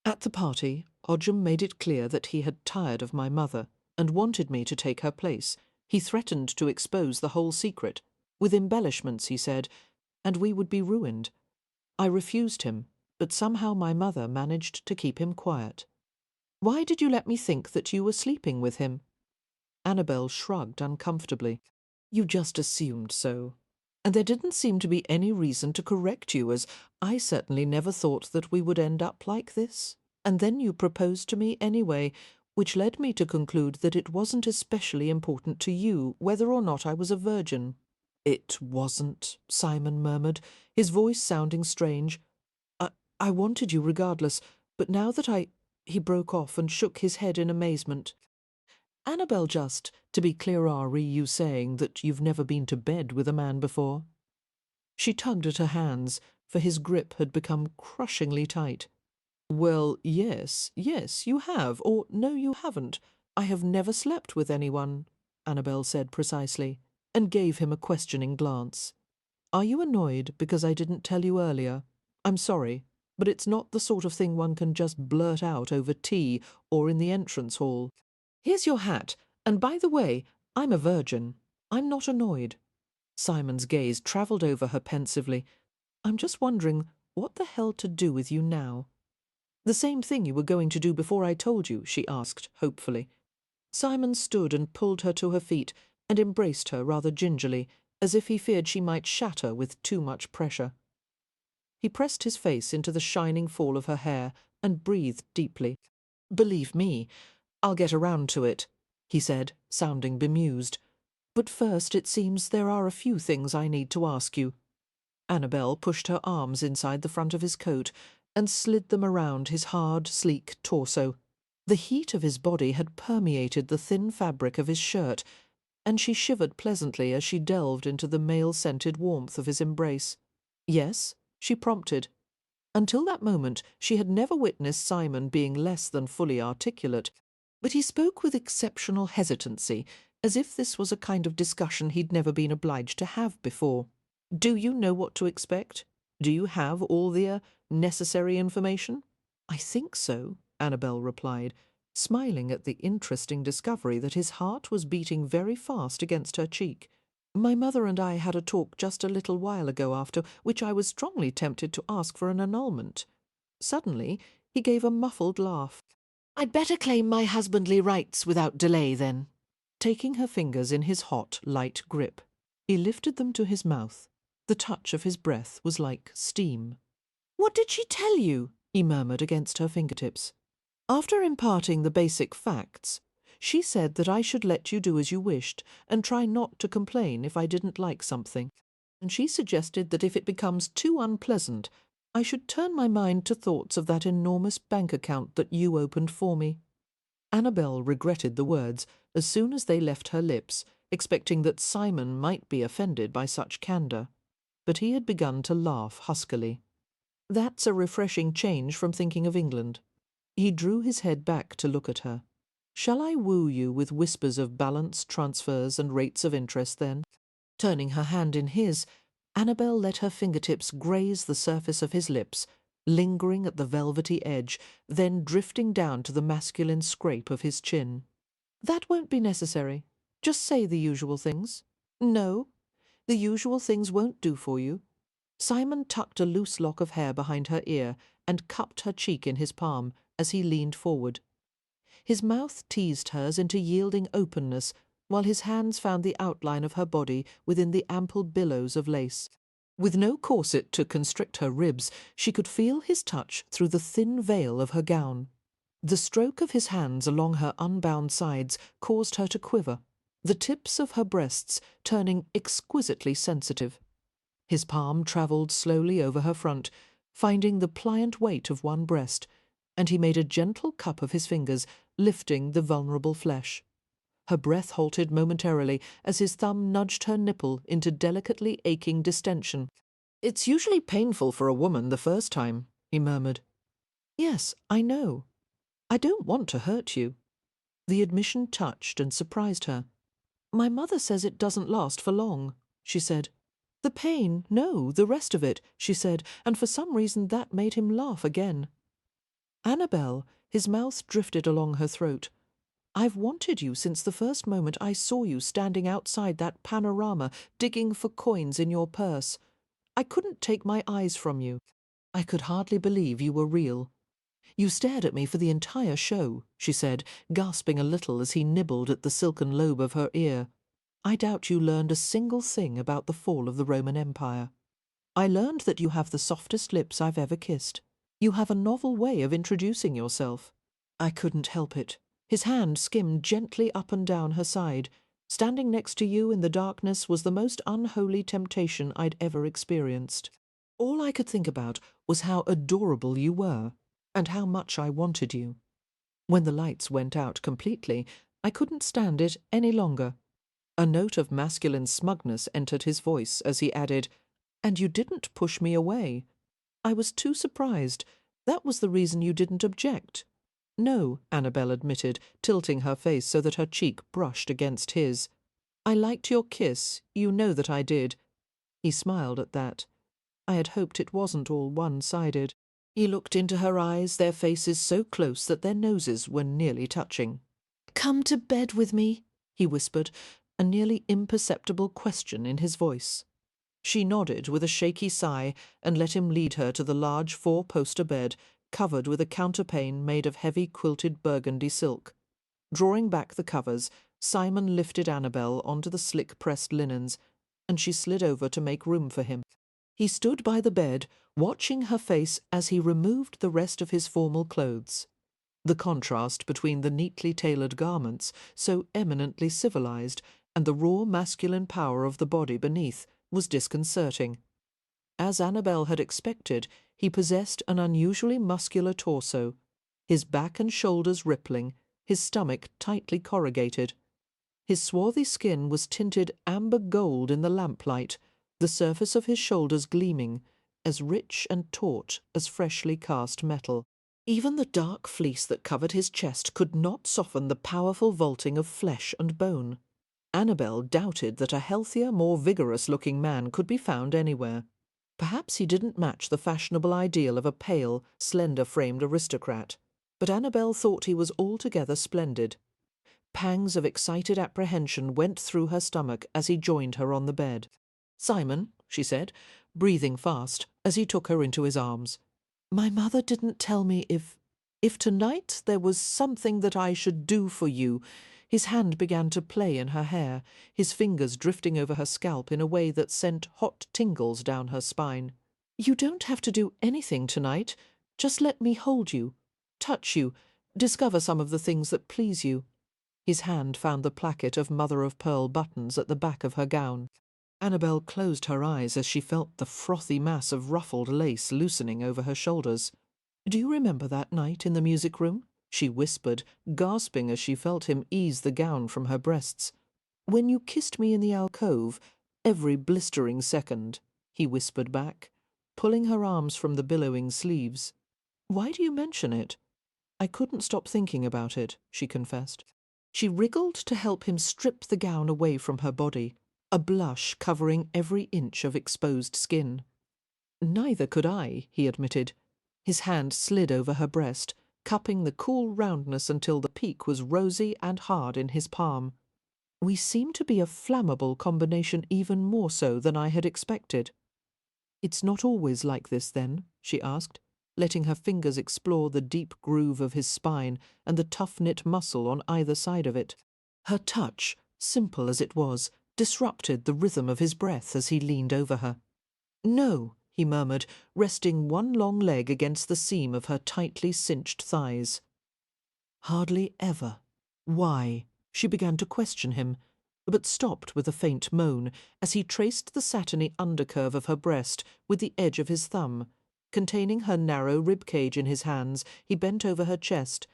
"At the party, Hodgem made it clear that he had tired of my mother and wanted me to take her place. He threatened to expose the whole secret, with embellishments, he said, and we would be ruined. I refused him, but somehow my mother managed to keep him quiet." "Why did you let me think that you were sleeping with him?" Annabelle shrugged uncomfortably. "You just assumed so. And there didn't seem to be any reason to correct you, as I certainly never thought that we would end up like this. And then you proposed to me anyway, which led me to conclude that it wasn't especially important to you whether or not I was a virgin." "It wasn't," Simon murmured, his voice sounding strange. I wanted you regardless, but now that He broke off and shook his head in amazement. "Annabelle, just to be clear, are you saying that you've never been to bed with a man before?" She tugged at her hands, for his grip had become crushingly tight. "Well, yes, you have, or no, you haven't. I have never slept with anyone," Annabelle said precisely, and gave him a questioning glance. "Are you annoyed because I didn't tell you earlier? I'm sorry, but it's not the sort of thing one can just blurt out over tea or in the entrance hall. Here's your hat, and by the way, I'm a virgin. I'm not annoyed." Simon's gaze travelled over her pensively. "I'm just wondering what the hell to do with you now." "The same thing you were going to do before I told you," she asked, hopefully. Simon stood and pulled her to her feet and embraced her rather gingerly, as if he feared she might shatter with too much pressure. He pressed his face into the shining fall of her hair and breathed deeply. "Believe me, I'll get around to it," he said, sounding bemused. "But first it seems there are a few things I need to ask you." Annabelle pushed her arms inside the front of his coat and slid them around his hard, sleek torso. The heat of his body had permeated the thin fabric of his shirt, and she shivered pleasantly as she delved into the male-scented warmth of his embrace. "Yes?" she prompted. Until that moment she had never witnessed Simon being less than fully articulate, but he spoke with exceptional hesitancy, as if this was a kind of discussion he'd never been obliged to have before. "Do you know what to expect? Do you have all the necessary information?" "I think so," Annabelle replied, smiling at the interesting discovery that his heart was beating very fast against her cheek. "My mother and I had a talk just a little while ago after which I was strongly tempted to ask for an annulment." Suddenly he gave a muffled laugh. "I'd better claim my husbandly rights without delay, then." Taking her fingers in his hot, light grip, he lifted them to his mouth. The touch of his breath was like steam. "What did she tell you?" he murmured against her fingertips. "After imparting the basic facts, she said that I should let you do as you wished and try not to complain if I didn't like something. And she suggested that if it becomes too unpleasant, I should turn my mind to thoughts of that enormous bank account that you opened for me." Annabelle regretted the words as soon as they left her lips, expecting that Simon might be offended by such candour. But he had begun to laugh huskily. "That's a refreshing change from thinking of England." He drew his head back to look at her. "Shall I woo you with whispers of balance, transfers, and rates of interest, then?" Turning her hand in his, Annabelle let her fingertips graze the surface of his lips, lingering at the velvety edge, then drifting down to the masculine scrape of his chin. "That won't be necessary. Just say the usual things." "No, the usual things won't do for you." Simon tucked a loose lock of hair behind her ear and cupped her cheek in his palm as he leaned forward. His mouth teased hers into yielding openness, while his hands found the outline of her body within the ample billows of lace. With no corset to constrict her ribs, she could feel his touch through the thin veil of her gown. The stroke of his hands along her unbound sides caused her to quiver, the tips of her breasts turning exquisitely sensitive. His palm travelled slowly over her front, finding the pliant weight of one breast, and he made a gentle cup of his fingers, lifting the vulnerable flesh. Her breath halted momentarily as his thumb nudged her nipple into delicately aching distension. "It's usually painful for a woman the first time," he murmured. "Yes, I know. I don't want to hurt you." The admission touched and surprised her. "My mother says it doesn't last for long," she said. "The pain, no, the rest of it," she said, and for some reason that made him laugh again. "Annabelle," his mouth drifted along her throat. "I've wanted you since the first moment I saw you standing outside that panorama digging for coins in your purse. I couldn't take my eyes from you. I could hardly believe you were real." "You stared at me for the entire show," she said, gasping a little as he nibbled at the silken lobe of her ear. "I doubt you learned a single thing about the fall of the Roman Empire. I learned that you have the softest lips I've ever kissed. You have a novel way of introducing yourself." I couldn't help it. His hand skimmed gently up and down her side. "Standing next to you in the darkness was the most unholy temptation I'd ever experienced. All I could think about was how adorable you were, and how much I wanted you. When the lights went out completely, I couldn't stand it any longer." A note of masculine smugness entered his voice as he added, "And you didn't push me away. I was too surprised. That was the reason you didn't object." "No," Annabelle admitted, tilting her face so that her cheek brushed against his. "I liked your kiss. You know that I did." He smiled at that. I had hoped it wasn't all one-sided. He looked into her eyes, their faces so close that their noses were nearly touching. "Come to bed with me," he whispered, a nearly imperceptible question in his voice. She nodded with a shaky sigh and let him lead her to the large four-poster bed, covered with a counterpane made of heavy quilted burgundy silk. Drawing back the covers, Simon lifted Annabelle onto the slick-pressed linens, and she slid over to make room for him. He stood by the bed, watching her face as he removed the rest of his formal clothes. The contrast between the neatly tailored garments, so eminently civilized, and the raw masculine power of the body beneath was disconcerting. As Annabelle had expected, he possessed an unusually muscular torso, his back and shoulders rippling, his stomach tightly corrugated. His swarthy skin was tinted amber gold in the lamplight, the surface of his shoulders gleaming, as rich and taut as freshly cast metal. Even the dark fleece that covered his chest could not soften the powerful vaulting of flesh and bone. Annabelle doubted that a healthier, more vigorous-looking man could be found anywhere. Perhaps he didn't match the fashionable ideal of a pale, slender-framed aristocrat, but Annabelle thought he was altogether splendid. Pangs of excited apprehension went through her stomach as he joined her on the bed. "Simon," she said, breathing fast, as he took her into his arms, "my mother didn't tell me if tonight there was something that I should do for you." His hand began to play in her hair, his fingers drifting over her scalp in a way that sent hot tingles down her spine. "You don't have to do anything tonight. Just let me hold you, touch you, discover some of the things that please you." His hand found the placket of mother-of-pearl buttons at the back of her gown. Annabelle closed her eyes as she felt the frothy mass of ruffled lace loosening over her shoulders. "Do you remember that night in the music room?" she whispered, gasping as she felt him ease the gown from her breasts. "When you kissed me in the alcove, every blistering second," he whispered back, pulling her arms from the billowing sleeves. "Why do you mention it?" "I couldn't stop thinking about it," she confessed. She wriggled to help him strip the gown away from her body, a blush covering every inch of exposed skin. "Neither could I," he admitted. His hand slid over her breast, cupping the cool roundness until the peak was rosy and hard in his palm. "We seem to be a flammable combination, even more so than I had expected." "It's not always like this, then?" she asked, letting her fingers explore the deep groove of his spine and the tough-knit muscle on either side of it. Her touch, simple as it was, disrupted the rhythm of his breath as he leaned over her. "No," he murmured, resting one long leg against the seam of her tightly cinched thighs. "Hardly ever. Why?" She began to question him, but stopped with a faint moan as he traced the satiny undercurve of her breast with the edge of his thumb. Containing her narrow rib-cage in his hands, he bent over her chest.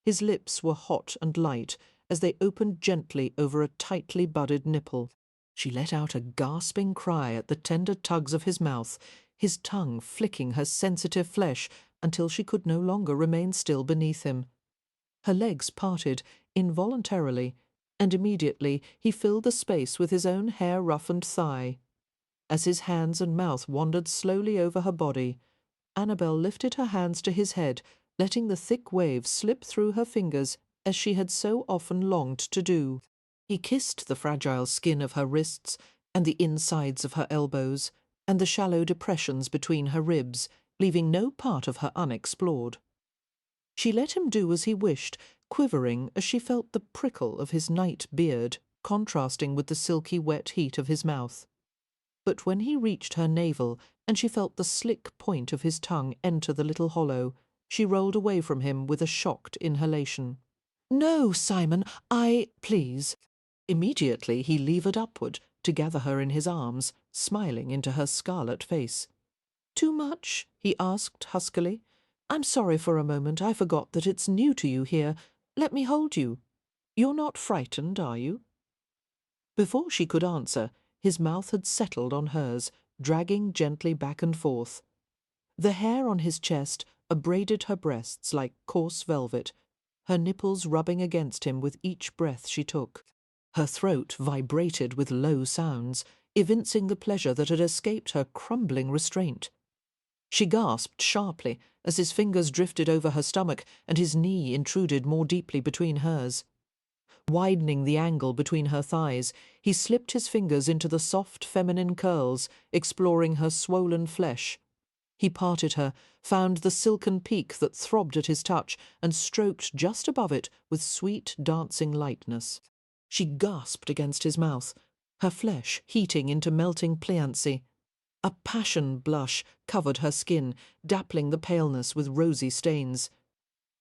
His lips were hot and light as they opened gently over a tightly budded nipple. She let out a gasping cry at the tender tugs of his mouth, his tongue flicking her sensitive flesh until she could no longer remain still beneath him. Her legs parted, involuntarily, and immediately he filled the space with his own hair-roughened thigh. As his hands and mouth wandered slowly over her body, Annabelle lifted her hands to his head, letting the thick waves slip through her fingers as she had so often longed to do. He kissed the fragile skin of her wrists and the insides of her elbows and the shallow depressions between her ribs, leaving no part of her unexplored. She let him do as he wished, quivering as she felt the prickle of his night beard contrasting with the silky wet heat of his mouth. But when he reached her navel and she felt the slick point of his tongue enter the little hollow, she rolled away from him with a shocked inhalation. "No, Simon, please." Immediately he levered upward to gather her in his arms, smiling into her scarlet face. "Too much?" he asked huskily. "I'm sorry for a moment I forgot that it's new to you here. Let me hold you. You're not frightened, are you?" Before she could answer, his mouth had settled on hers, dragging gently back and forth. The hair on his chest abraded her breasts like coarse velvet, her nipples rubbing against him with each breath she took. Her throat vibrated with low sounds, evincing the pleasure that had escaped her crumbling restraint. She gasped sharply as his fingers drifted over her stomach and his knee intruded more deeply between hers. Widening the angle between her thighs, he slipped his fingers into the soft feminine curls, exploring her swollen flesh. He parted her, found the silken peak that throbbed at his touch, and stroked just above it with sweet, dancing lightness. She gasped against his mouth, her flesh heating into melting pliancy. A passion blush covered her skin, dappling the paleness with rosy stains.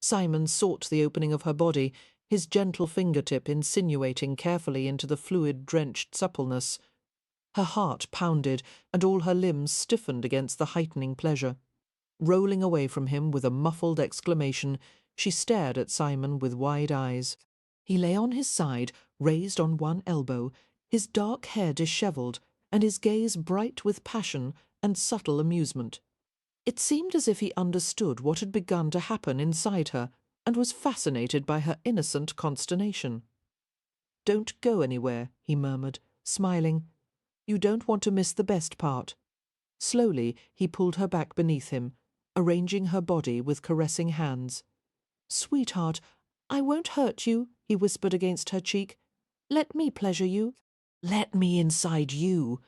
Simon sought the opening of her body, his gentle fingertip insinuating carefully into the fluid-drenched suppleness. Her heart pounded, and all her limbs stiffened against the heightening pleasure. Rolling away from him with a muffled exclamation, she stared at Simon with wide eyes. He lay on his side, raised on one elbow, his dark hair dishevelled, and his gaze bright with passion and subtle amusement. It seemed as if he understood what had begun to happen inside her and was fascinated by her innocent consternation. "Don't go anywhere," he murmured, smiling. "You don't want to miss the best part." Slowly he pulled her back beneath him, arranging her body with caressing hands. "Sweetheart, I won't hurt you," he whispered against her cheek. "Let me pleasure you." "Let me inside you,"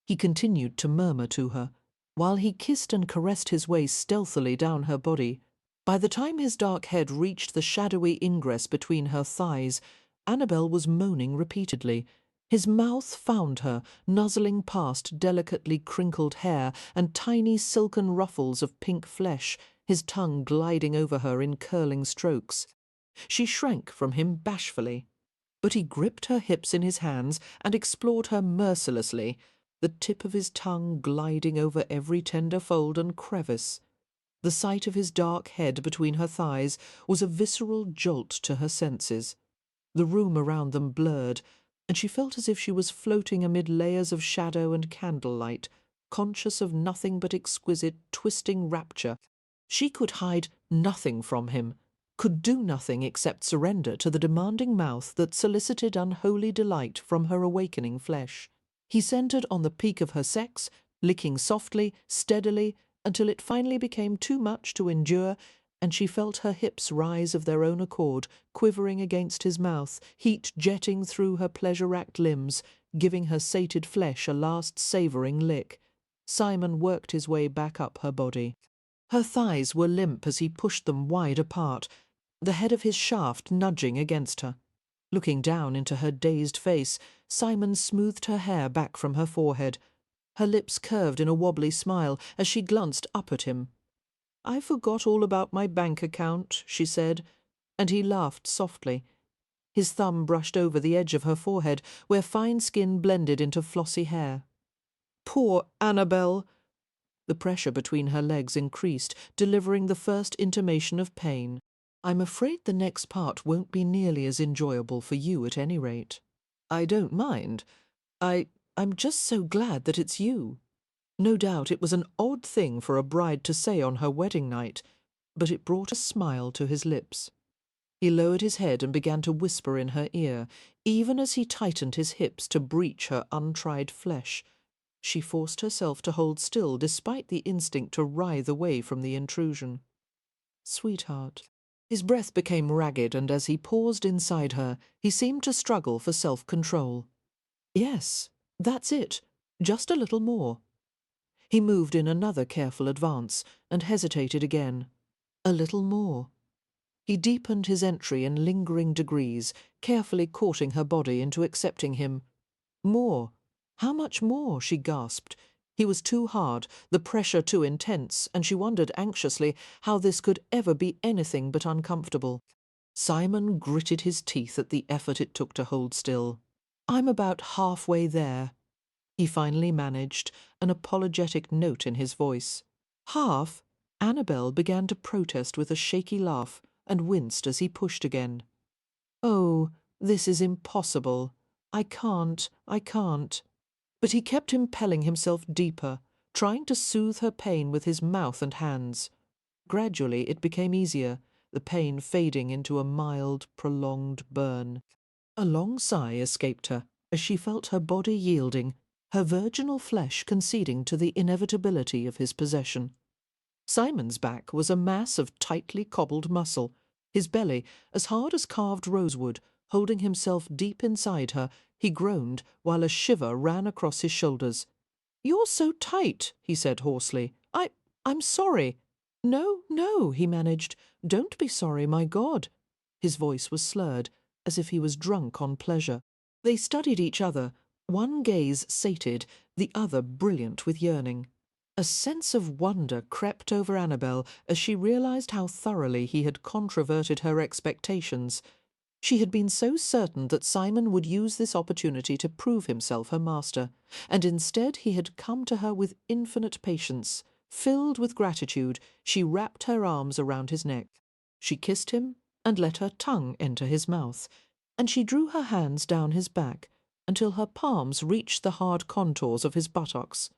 he continued to murmur to her, while he kissed and caressed his way stealthily down her body. By the time his dark head reached the shadowy ingress between her thighs, Annabelle was moaning repeatedly. His mouth found her, nuzzling past delicately crinkled hair and tiny silken ruffles of pink flesh, his tongue gliding over her in curling strokes. She shrank from him bashfully, but he gripped her hips in his hands and explored her mercilessly, the tip of his tongue gliding over every tender fold and crevice. The sight of his dark head between her thighs was a visceral jolt to her senses. The room around them blurred, and she felt as if she was floating amid layers of shadow and candlelight, conscious of nothing but exquisite, twisting rapture. She could hide nothing from him, could do nothing except surrender to the demanding mouth that solicited unholy delight from her awakening flesh. He centred on the peak of her sex, licking softly, steadily, until it finally became too much to endure, and she felt her hips rise of their own accord, quivering against his mouth, heat jetting through her pleasure-racked limbs, giving her sated flesh a last savouring lick. Simon worked his way back up her body. Her thighs were limp as he pushed them wide apart, the head of his shaft nudging against her. Looking down into her dazed face, Simon smoothed her hair back from her forehead. Her lips curved in a wobbly smile as she glanced up at him. "I forgot all about my bank account," she said, and he laughed softly. His thumb brushed over the edge of her forehead, where fine skin blended into flossy hair. "Poor Annabelle!" The pressure between her legs increased, delivering the first intimation of pain. "I'm afraid the next part won't be nearly as enjoyable for you at any rate." "I don't mind. I'm just so glad that it's you." No doubt it was an odd thing for a bride to say on her wedding night, but it brought a smile to his lips. He lowered his head and began to whisper in her ear, even as he tightened his hips to breach her untried flesh. She forced herself to hold still despite the instinct to writhe away from the intrusion. "Sweetheart." His breath became ragged, and as he paused inside her, he seemed to struggle for self-control. "Yes, that's it. Just a little more." He moved in another careful advance, and hesitated again. A little more. He deepened his entry in lingering degrees, carefully courting her body into accepting him. More. How much more? She gasped. He was too hard, the pressure too intense, and she wondered anxiously how this could ever be anything but uncomfortable. Simon gritted his teeth at the effort it took to hold still. "I'm about halfway there," he finally managed, an apologetic note in his voice. "Half?" Annabelle began to protest with a shaky laugh, and winced as he pushed again. "Oh, this is impossible. I can't. But he kept impelling himself deeper, trying to soothe her pain with his mouth and hands. Gradually it became easier, the pain fading into a mild, prolonged burn. A long sigh escaped her as she felt her body yielding, her virginal flesh conceding to the inevitability of his possession. Simon's back was a mass of tightly cobbled muscle, his belly as hard as carved rosewood. Holding himself deep inside her, he groaned while a shiver ran across his shoulders. "You're so tight," he said hoarsely. I'm sorry." "No, no," he managed. "Don't be sorry, my God." His voice was slurred, as if he was drunk on pleasure. They studied each other, one gaze sated, the other brilliant with yearning. A sense of wonder crept over Annabelle as she realized how thoroughly he had controverted her expectations. She had been so certain that Simon would use this opportunity to prove himself her master, and instead he had come to her with infinite patience. Filled with gratitude, she wrapped her arms around his neck. She kissed him and let her tongue enter his mouth, and she drew her hands down his back until her palms reached the hard contours of his buttocks.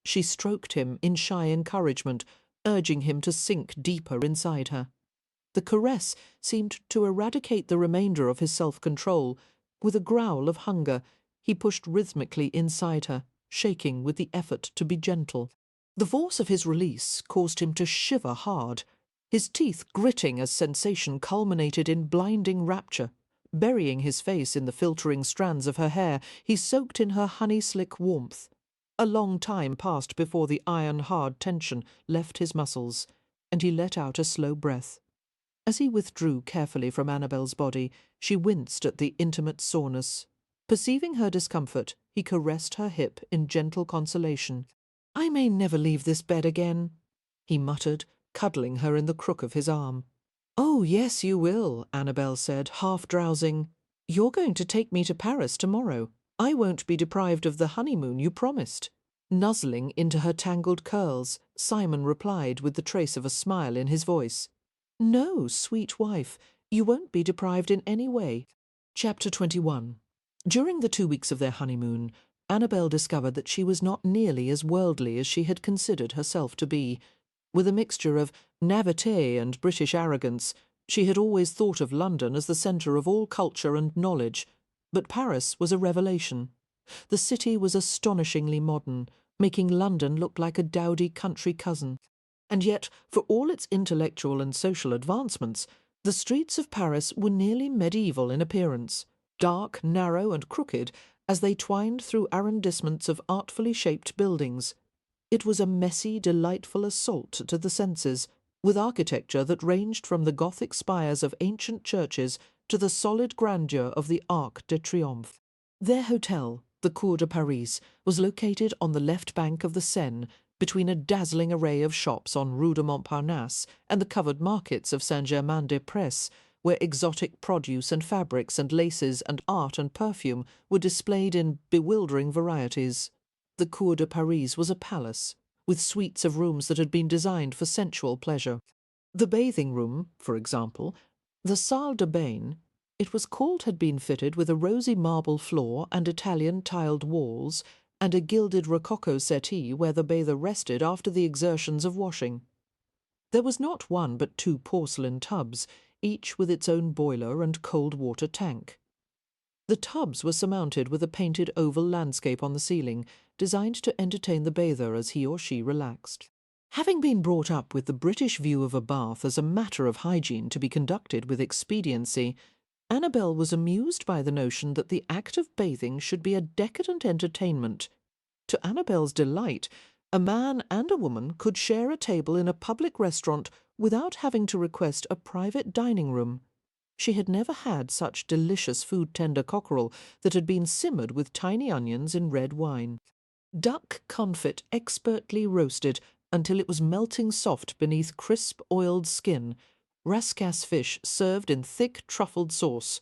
She stroked him in shy encouragement, urging him to sink deeper inside her. The caress seemed to eradicate the remainder of his self-control. With a growl of hunger, he pushed rhythmically inside her, shaking with the effort to be gentle. The force of his release caused him to shiver hard, his teeth gritting as sensation culminated in blinding rapture. Burying his face in the filtering strands of her hair, he soaked in her honey-slick warmth. A long time passed before the iron-hard tension left his muscles, and he let out a slow breath. As he withdrew carefully from Annabelle's body, she winced at the intimate soreness. Perceiving her discomfort, he caressed her hip in gentle consolation. "I may never leave this bed again," he muttered, cuddling her in the crook of his arm. "Oh, yes, you will," Annabelle said, half drowsing. "You're going to take me to Paris tomorrow. I won't be deprived of the honeymoon you promised." Nuzzling into her tangled curls, Simon replied with the trace of a smile in his voice. "No, sweet wife, you won't be deprived in any way." Chapter 21. During the 2 weeks of their honeymoon, Annabelle discovered that she was not nearly as worldly as she had considered herself to be. With a mixture of naivete and British arrogance, she had always thought of London as the centre of all culture and knowledge, but Paris was a revelation. The city was astonishingly modern, making London look like a dowdy country cousin. And yet, for all its intellectual and social advancements, the streets of Paris were nearly medieval in appearance, dark, narrow, and crooked as they twined through arrondissements of artfully shaped buildings. It was a messy, delightful assault to the senses, with architecture that ranged from the Gothic spires of ancient churches to the solid grandeur of the Arc de Triomphe. Their hotel, the Cour de Paris, was located on the left bank of the Seine, between a dazzling array of shops on Rue de Montparnasse and the covered markets of Saint-Germain-des-Prés, where exotic produce and fabrics and laces and art and perfume were displayed in bewildering varieties. The Cour de Paris was a palace, with suites of rooms that had been designed for sensual pleasure. The bathing room, for example, the salle de bain, it was called, had been fitted with a rosy marble floor and Italian tiled walls, and a gilded rococo settee where the bather rested after the exertions of washing. There was not one but 2 porcelain tubs, each with its own boiler and cold water tank. The tubs were surmounted with a painted oval landscape on the ceiling, designed to entertain the bather as he or she relaxed. Having been brought up with the British view of a bath as a matter of hygiene to be conducted with expediency, Annabelle was amused by the notion that the act of bathing should be a decadent entertainment. To Annabelle's delight, a man and a woman could share a table in a public restaurant without having to request a private dining room. She had never had such delicious food-tender cockerel that had been simmered with tiny onions in red wine. Duck confit expertly roasted until it was melting soft beneath crisp oiled skin, rascasse fish served in thick truffled sauce.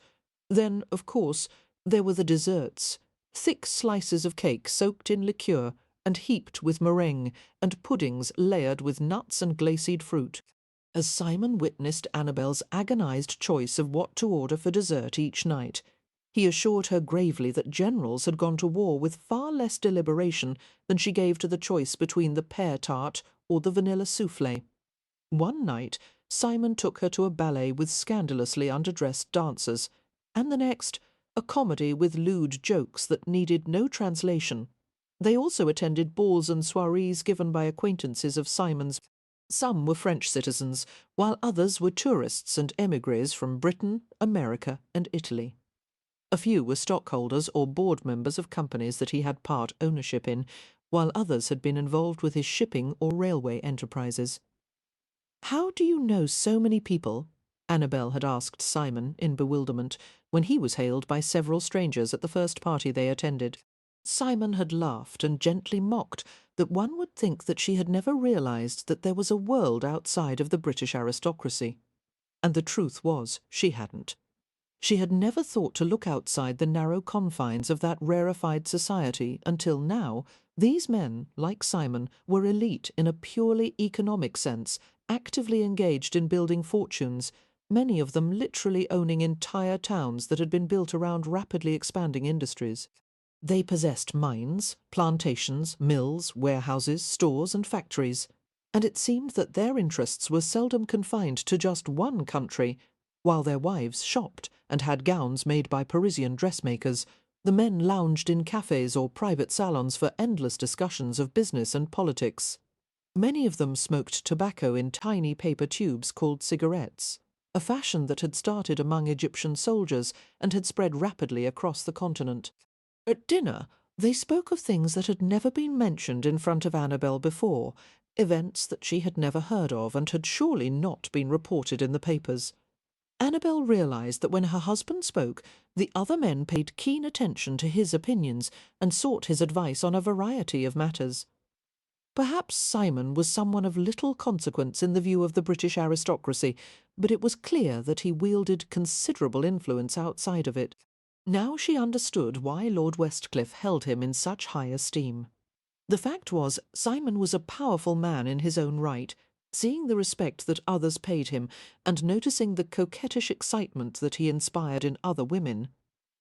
Then, of course, there were the desserts, thick slices of cake soaked in liqueur and heaped with meringue, and puddings layered with nuts and glacied fruit. As Simon witnessed Annabelle's agonized choice of what to order for dessert each night, He assured her gravely that generals had gone to war with far less deliberation than she gave to the choice between the pear tart or the vanilla souffle. One night, Simon took her to a ballet with scandalously underdressed dancers, and the next, a comedy with lewd jokes that needed no translation. They also attended balls and soirees given by acquaintances of Simon's. Some were French citizens, while others were tourists and émigrés from Britain, America, and Italy. A few were stockholders or board members of companies that he had part ownership in, while others had been involved with his shipping or railway enterprises. "How do you know so many people?" Annabelle had asked Simon in bewilderment when he was hailed by several strangers at the first party they attended. Simon had laughed and gently mocked that one would think that she had never realized that there was a world outside of the British aristocracy. And the truth was, she hadn't. She had never thought to look outside the narrow confines of that rarefied society until now. These men, like Simon, were elite in a purely economic sense, actively engaged in building fortunes, many of them literally owning entire towns that had been built around rapidly expanding industries. They possessed mines, plantations, mills, warehouses, stores and factories, and it seemed that their interests were seldom confined to just one country. While their wives shopped and had gowns made by Parisian dressmakers, the men lounged in cafes or private salons for endless discussions of business and politics. Many of them smoked tobacco in tiny paper tubes called cigarettes, a fashion that had started among Egyptian soldiers and had spread rapidly across the continent. At dinner, they spoke of things that had never been mentioned in front of Annabelle before, events that she had never heard of and had surely not been reported in the papers. Annabelle realized that when her husband spoke, the other men paid keen attention to his opinions and sought his advice on a variety of matters. Perhaps Simon was someone of little consequence in the view of the British aristocracy, but it was clear that he wielded considerable influence outside of it. Now she understood why Lord Westcliff held him in such high esteem. The fact was, Simon was a powerful man in his own right. Seeing the respect that others paid him, and noticing the coquettish excitement that he inspired in other women,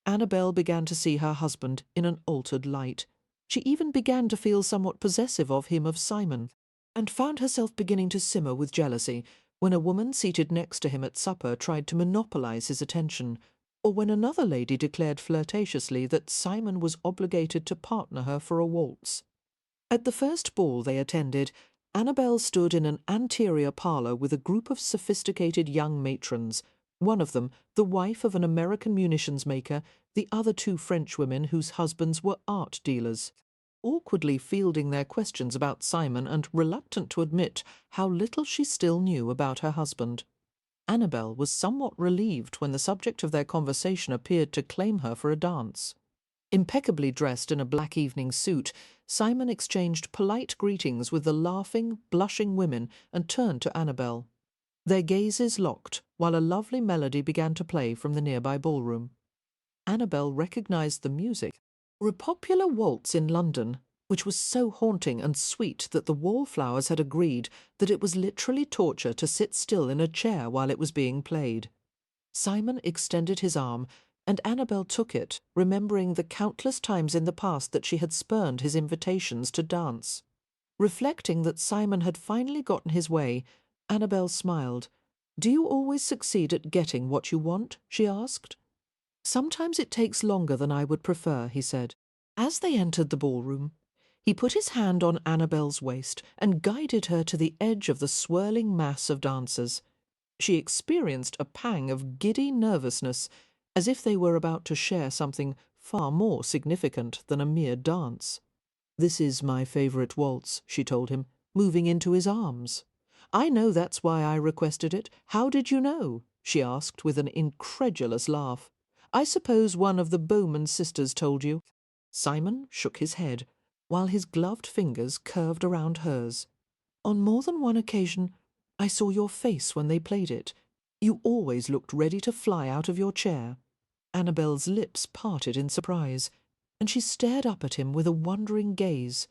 Annabelle began to see her husband in an altered light. She even began to feel somewhat possessive of him, of Simon, and found herself beginning to simmer with jealousy when a woman seated next to him at supper tried to monopolize his attention, or when another lady declared flirtatiously that Simon was obligated to partner her for a waltz. At the first ball they attended, Annabelle stood in an anterior parlour with a group of sophisticated young matrons, one of them the wife of an American munitions maker, the other two Frenchwomen whose husbands were art dealers, awkwardly fielding their questions about Simon and reluctant to admit how little she still knew about her husband. Annabelle was somewhat relieved when the subject of their conversation appeared to claim her for a dance. Impeccably dressed in a black evening suit, Simon exchanged polite greetings with the laughing, blushing women and turned to Annabelle. Their gazes locked while a lovely melody began to play from the nearby ballroom. Annabelle recognized the music, a popular waltz in London, which was so haunting and sweet that the Wallflowers had agreed that it was literally torture to sit still in a chair while it was being played. Simon extended his arm, and Annabelle took it, remembering the countless times in the past that she had spurned his invitations to dance. Reflecting that Simon had finally gotten his way, Annabelle smiled. "Do you always succeed at getting what you want?" she asked. "Sometimes it takes longer than I would prefer," he said. As they entered the ballroom, he put his hand on Annabelle's waist and guided her to the edge of the swirling mass of dancers. She experienced a pang of giddy nervousness, as if they were about to share something far more significant than a mere dance. "This is my favourite waltz," she told him, moving into his arms. "I know that's why I requested it. How did you know?" she asked with an incredulous laugh. "I suppose one of the Bowman sisters told you." Simon shook his head, while his gloved fingers curved around hers. "On more than one occasion I saw your face when they played it. You always looked ready to fly out of your chair." Annabelle's lips parted in surprise, and she stared up at him with a wondering gaze.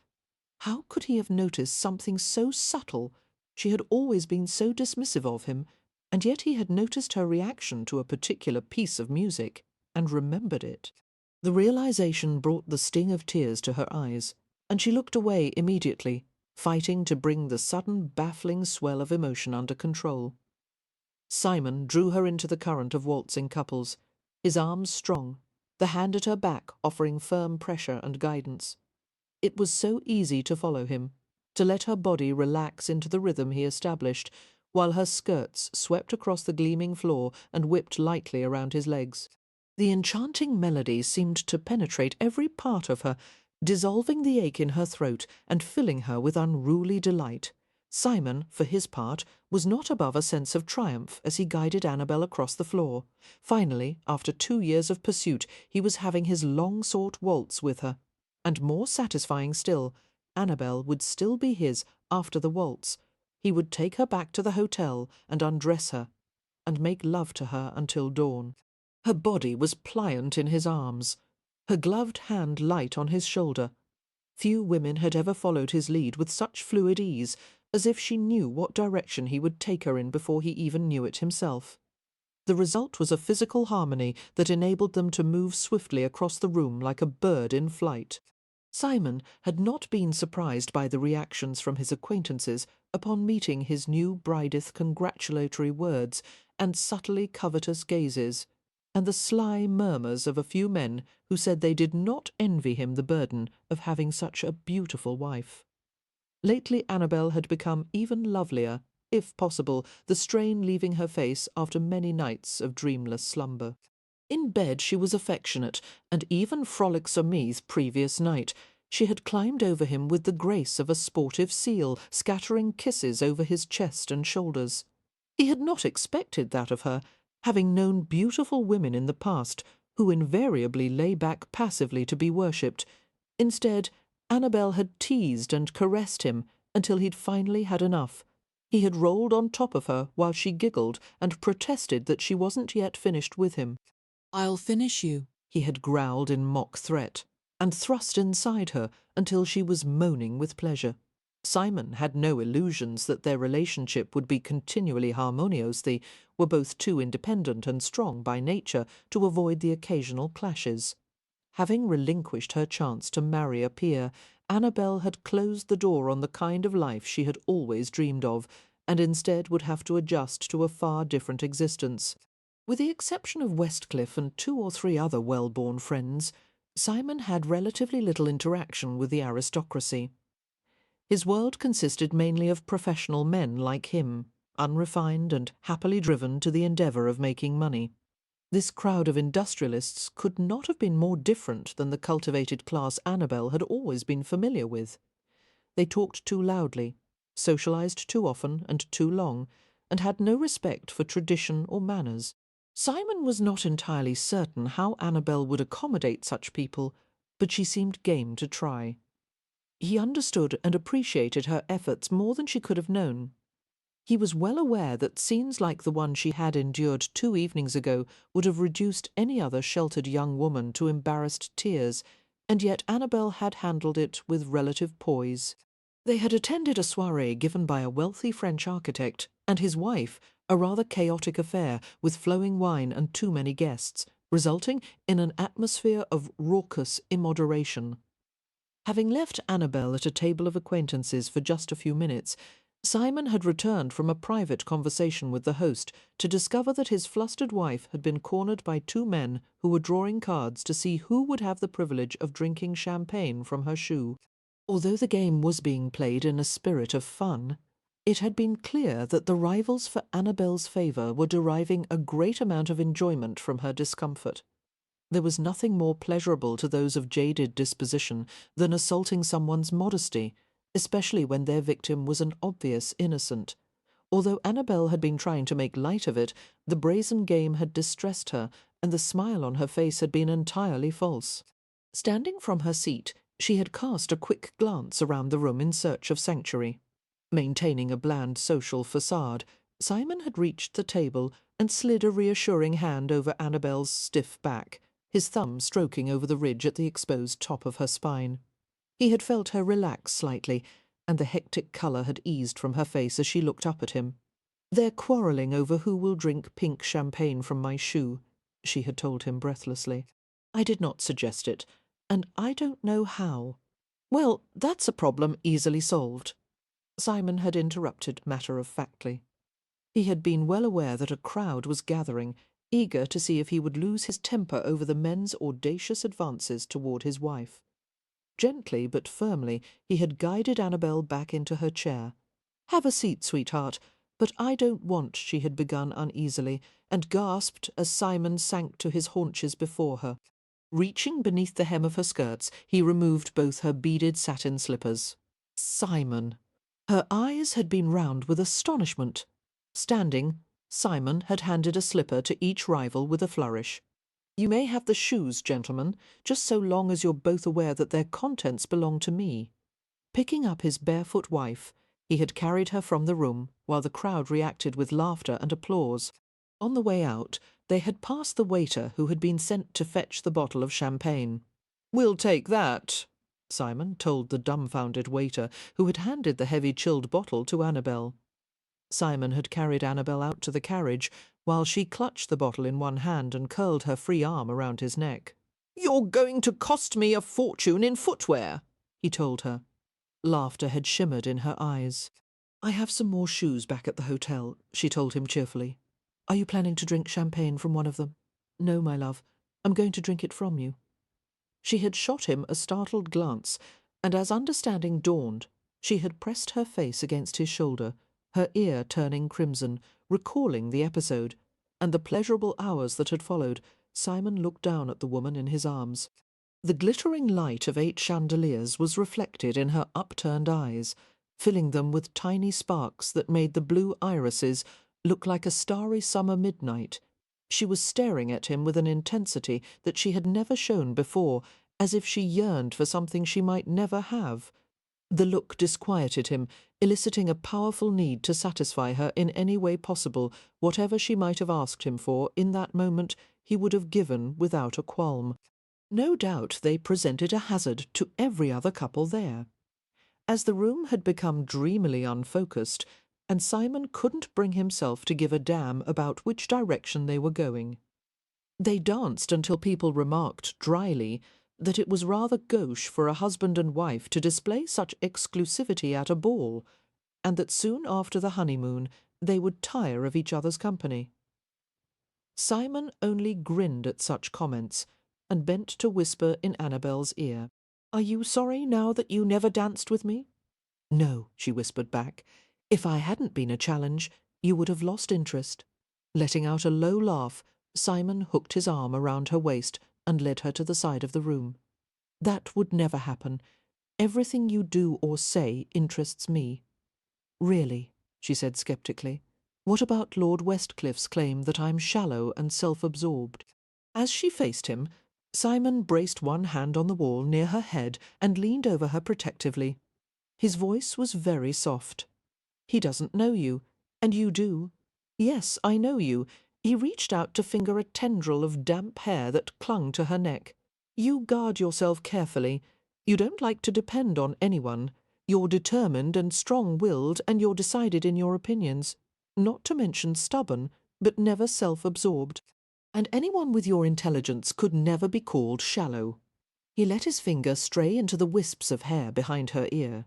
How could he have noticed something so subtle? She had always been so dismissive of him, and yet he had noticed her reaction to a particular piece of music, and remembered it. The realization brought the sting of tears to her eyes, and she looked away immediately, fighting to bring the sudden baffling swell of emotion under control. Simon drew her into the current of waltzing couples, his arms strong, the hand at her back offering firm pressure and guidance. It was so easy to follow him, to let her body relax into the rhythm he established, while her skirts swept across the gleaming floor and whipped lightly around his legs. The enchanting melody seemed to penetrate every part of her, dissolving the ache in her throat and filling her with unruly delight. Simon, for his part, was not above a sense of triumph as he guided Annabelle across the floor. Finally, after 2 years of pursuit, he was having his long-sought waltz with her. And more satisfying still, Annabelle would still be his after the waltz. He would take her back to the hotel and undress her, and make love to her until dawn. Her body was pliant in his arms, her gloved hand light on his shoulder. Few women had ever followed his lead with such fluid ease, as if she knew what direction he would take her in before he even knew it himself. The result was a physical harmony that enabled them to move swiftly across the room like a bird in flight. Simon had not been surprised by the reactions from his acquaintances upon meeting his new bride's congratulatory words and subtly covetous gazes, and the sly murmurs of a few men who said they did not envy him the burden of having such a beautiful wife. Lately Annabelle had become even lovelier, if possible, the strain leaving her face after many nights of dreamless slumber. In bed she was affectionate, and even frolicsome as previous night. She had climbed over him with the grace of a sportive seal, scattering kisses over his chest and shoulders. He had not expected that of her, having known beautiful women in the past who invariably lay back passively to be worshipped. Instead, Annabelle had teased and caressed him until he'd finally had enough. He had rolled on top of her while she giggled and protested that she wasn't yet finished with him.
"I'll finish you,"
he had growled in mock threat, and thrust inside her until she was moaning with pleasure. Simon had no illusions that their relationship would be continually harmonious. They were both too independent and strong by nature to avoid the occasional clashes. Having relinquished her chance to marry a peer, Annabelle had closed the door on the kind of life she had always dreamed of, and instead would have to adjust to a far different existence. With the exception of Westcliff and 2 or 3 other well-born friends, Simon had relatively little interaction with the aristocracy. His world consisted mainly of professional men like him, unrefined and happily driven to the endeavour of making money. This crowd of industrialists could not have been more different than the cultivated class Annabelle had always been familiar with. They talked too loudly, socialized too often and too long, and had no respect for tradition or manners. Simon was not entirely certain how Annabelle would accommodate such people, but she seemed game to try. He understood and appreciated her efforts more than she could have known. He was well aware that scenes like the one she had endured 2 evenings ago would have reduced any other sheltered young woman to embarrassed tears, and yet Annabelle had handled it with relative poise. They had attended a soirée given by a wealthy French architect and his wife, a rather chaotic affair with flowing wine and too many guests, resulting in an atmosphere of raucous immoderation. Having left Annabelle at a table of acquaintances for just a few minutes, Simon had returned from a private conversation with the host to discover that his flustered wife had been cornered by 2 men who were drawing cards to see who would have the privilege of drinking champagne from her shoe. Although the game was being played in a spirit of fun, it had been clear that the rivals for Annabelle's favour were deriving a great amount of enjoyment from her discomfort. There was nothing more pleasurable to those of jaded disposition than assaulting someone's modesty, especially when their victim was an obvious innocent. Although Annabelle had been trying to make light of it, the brazen game had distressed her, and the smile on her face had been entirely false. Standing from her seat, she had cast a quick glance around the room in search of sanctuary. Maintaining a bland social facade, Simon had reached the table and slid a reassuring hand over Annabelle's stiff back, his thumb stroking over the ridge at the exposed top of her spine. He had felt her relax slightly, and the hectic colour had eased from her face as she looked up at him. "They're quarrelling over who will drink pink champagne from my shoe," she had told him breathlessly. "I did not suggest it, and I don't know how." "Well, that's a problem easily solved," Simon had interrupted matter-of-factly. He had been well aware that a crowd was gathering, eager to see if he would lose his temper over the men's audacious advances toward his wife. Gently but firmly he had guided Annabelle back into her chair. "Have a seat, sweetheart, but I don't want," she had begun uneasily, and gasped as Simon sank to his haunches before her. Reaching beneath the hem of her skirts, he removed both her beaded satin slippers. Simon! Her eyes had been round with astonishment. Standing, Simon had handed a slipper to each rival with a flourish. "You may have the shoes, gentlemen, just so long as you're both aware that their contents belong to me." Picking up his barefoot wife, he had carried her from the room, while the crowd reacted with laughter and applause. On the way out, they had passed the waiter who had been sent to fetch the bottle of champagne. "We'll take that," Simon told the dumbfounded waiter, who had handed the heavy chilled bottle to Annabelle. Simon had carried Annabelle out to the carriage, while she clutched the bottle in one hand and curled her free arm around his neck. "You're going to cost me a fortune in footwear," he told her. Laughter had shimmered in her eyes. "I have some more shoes back at the hotel," she told him cheerfully. "Are you planning to drink champagne from one of them?" "No, my love. I'm going to drink it from you." She had shot him a startled glance, and as understanding dawned, she had pressed her face against his shoulder, her ear turning crimson, recalling the episode, and the pleasurable hours that had followed. Simon looked down at the woman in his arms. The glittering light of 8 chandeliers was reflected in her upturned eyes, filling them with tiny sparks that made the blue irises look like a starry summer midnight. She was staring at him with an intensity that she had never shown before, as if she yearned for something she might never have. The look disquieted him, eliciting a powerful need to satisfy her in any way possible. Whatever she might have asked him for in that moment he would have given without a qualm. No doubt they presented a hazard to every other couple there. As the room had become dreamily unfocused, and Simon couldn't bring himself to give a damn about which direction they were going. They danced until people remarked dryly that it was rather gauche for a husband and wife to display such exclusivity at a ball, and that soon after the honeymoon they would tire of each other's company. Simon only grinned at such comments, and bent to whisper in Annabelle's ear. "Are you sorry now that you never danced with me?" "No," she whispered back. "If I hadn't been a challenge, you would have lost interest." Letting out a low laugh, Simon hooked his arm around her waist and led her to the side of the room. "That would never happen. Everything you do or say interests me." "Really?" she said sceptically. "What about Lord Westcliffe's claim that I'm shallow and self-absorbed?" As she faced him, Simon braced one hand on the wall near her head and leaned over her protectively. His voice was very soft. "He doesn't know you, and you do. Yes, I know you." He reached out to finger a tendril of damp hair that clung to her neck. "You guard yourself carefully. You don't like to depend on anyone. You're determined and strong-willed, and you're decided in your opinions. Not to mention stubborn, but never self-absorbed. And anyone with your intelligence could never be called shallow." He let his finger stray into the wisps of hair behind her ear.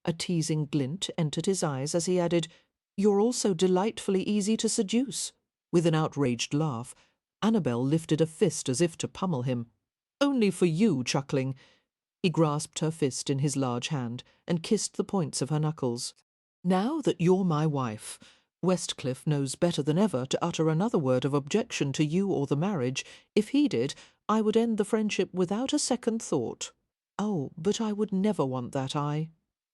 A teasing glint entered his eyes as he added, "You're also delightfully easy to seduce." With an outraged laugh, Annabelle lifted a fist as if to pummel him. "Only for you, chuckling." He grasped her fist in his large hand and kissed the points of her knuckles. "Now that you're my wife, Westcliff knows better than ever to utter another word of objection to you or the marriage. If he did, I would end the friendship without a second thought." "Oh, but I would never want that,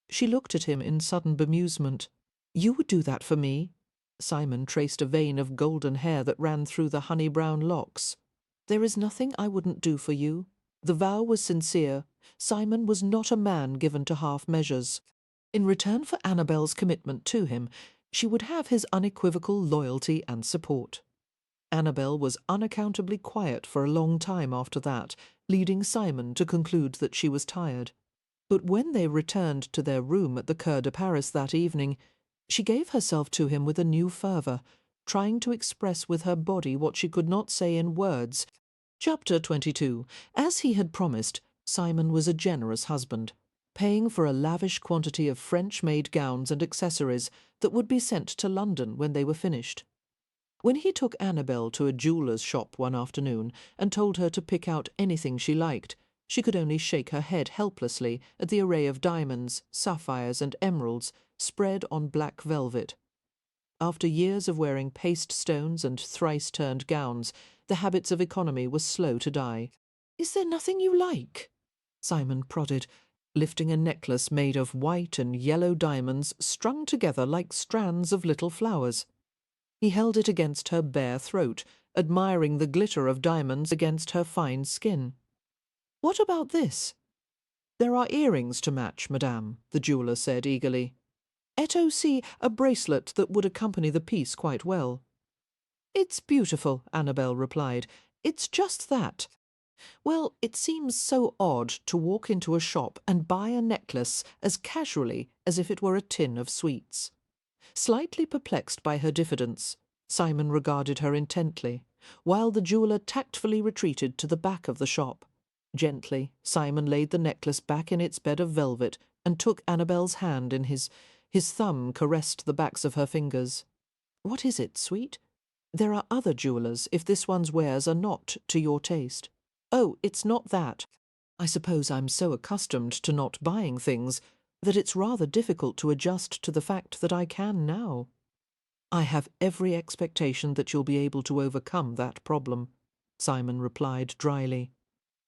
She looked at him in sudden bemusement. "You would do that for me?" Simon traced a vein of golden hair that ran through the honey-brown locks. "There is nothing I wouldn't do for you." The vow was sincere. Simon was not a man given to half measures. In return for Annabelle's commitment to him, she would have his unequivocal loyalty and support. Annabelle was unaccountably quiet for a long time after that, leading Simon to conclude that she was tired. But when they returned to their room at the Coeur de Paris that evening, she gave herself to him with a new fervour, trying to express with her body what she could not say in words. Chapter 22. As he had promised, Simon was a generous husband, paying for a lavish quantity of French-made gowns and accessories that would be sent to London when they were finished. When he took Annabelle to a jeweller's shop one afternoon and told her to pick out anything she liked, she could only shake her head helplessly at the array of diamonds, sapphires and emeralds spread on black velvet. After years of wearing paste stones and thrice-turned gowns, the habits of economy were slow to die. "Is there nothing you like?" Simon prodded, lifting a necklace made of white and yellow diamonds strung together like strands of little flowers. He held it against her bare throat, admiring the glitter of diamonds against her fine skin. "What about this?" "There are earrings to match, madame," the jeweller said eagerly. "Et aussi a bracelet that would accompany the piece quite well." "It's beautiful," Annabelle replied. "It's just that. Well, it seems so odd to walk into a shop and buy a necklace as casually as if it were a tin of sweets." Slightly perplexed by her diffidence, Simon regarded her intently, while the jeweller tactfully retreated to the back of the shop. Gently, Simon laid the necklace back in its bed of velvet and took Annabelle's hand in his. His thumb caressed the backs of her fingers. "What is it, sweet? There are other jewellers if this one's wares are not to your taste." "Oh, it's not that. I suppose I'm so accustomed to not buying things that it's rather difficult to adjust to the fact that I can now." "I have every expectation that you'll be able to overcome that problem," Simon replied dryly.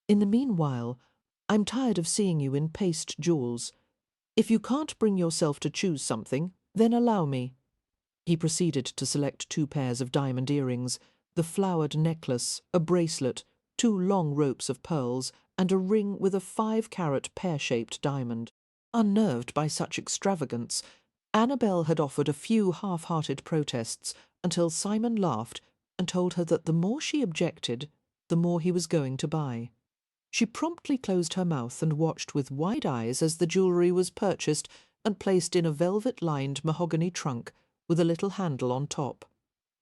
"In the meanwhile, I'm tired of seeing you in paste jewels. If you can't bring yourself to choose something, then allow me." He proceeded to select 2 pairs of diamond earrings, the flowered necklace, a bracelet, 2 long ropes of pearls, and a ring with a 5-carat pear-shaped diamond. Unnerved by such extravagance, Annabelle had offered a few half-hearted protests until Simon laughed and told her that the more she objected, the more he was going to buy. She promptly closed her mouth and watched with wide eyes as the jewellery was purchased and placed in a velvet-lined mahogany trunk with a little handle on top.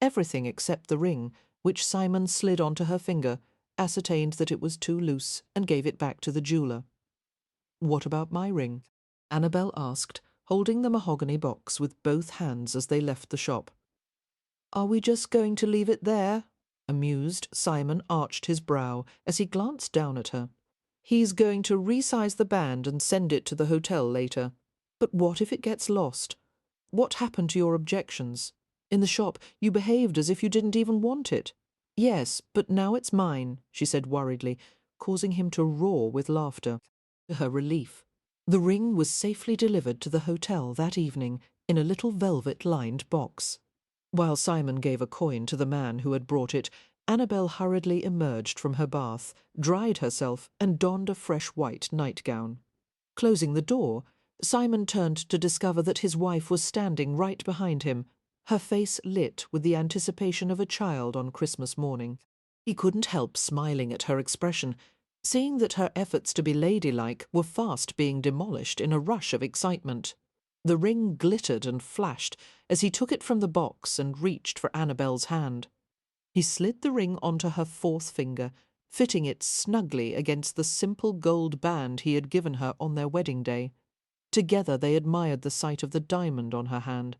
Everything except the ring, which Simon slid onto her finger, ascertained that it was too loose and gave it back to the jeweller. "What about my ring?" Annabelle asked, holding the mahogany box with both hands as they left the shop. "Are we just going to leave it there?" Amused, Simon arched his brow as he glanced down at her. "He's going to resize the band and send it to the hotel later. But what if it gets lost? What happened to your objections? In the shop you behaved as if you didn't even want it." "Yes, but now it's mine," she said worriedly, causing him to roar with laughter. To her relief, the ring was safely delivered to the hotel that evening in a little velvet-lined box. While Simon gave a coin to the man who had brought it, Annabelle hurriedly emerged from her bath, dried herself, and donned a fresh white nightgown. Closing the door, Simon turned to discover that his wife was standing right behind him, her face lit with the anticipation of a child on Christmas morning. He couldn't help smiling at her expression, seeing that her efforts to be ladylike were fast being demolished in a rush of excitement. The ring glittered and flashed as he took it from the box and reached for Annabelle's hand. He slid the ring onto her 4th finger, fitting it snugly against the simple gold band he had given her on their wedding day. Together they admired the sight of the diamond on her hand,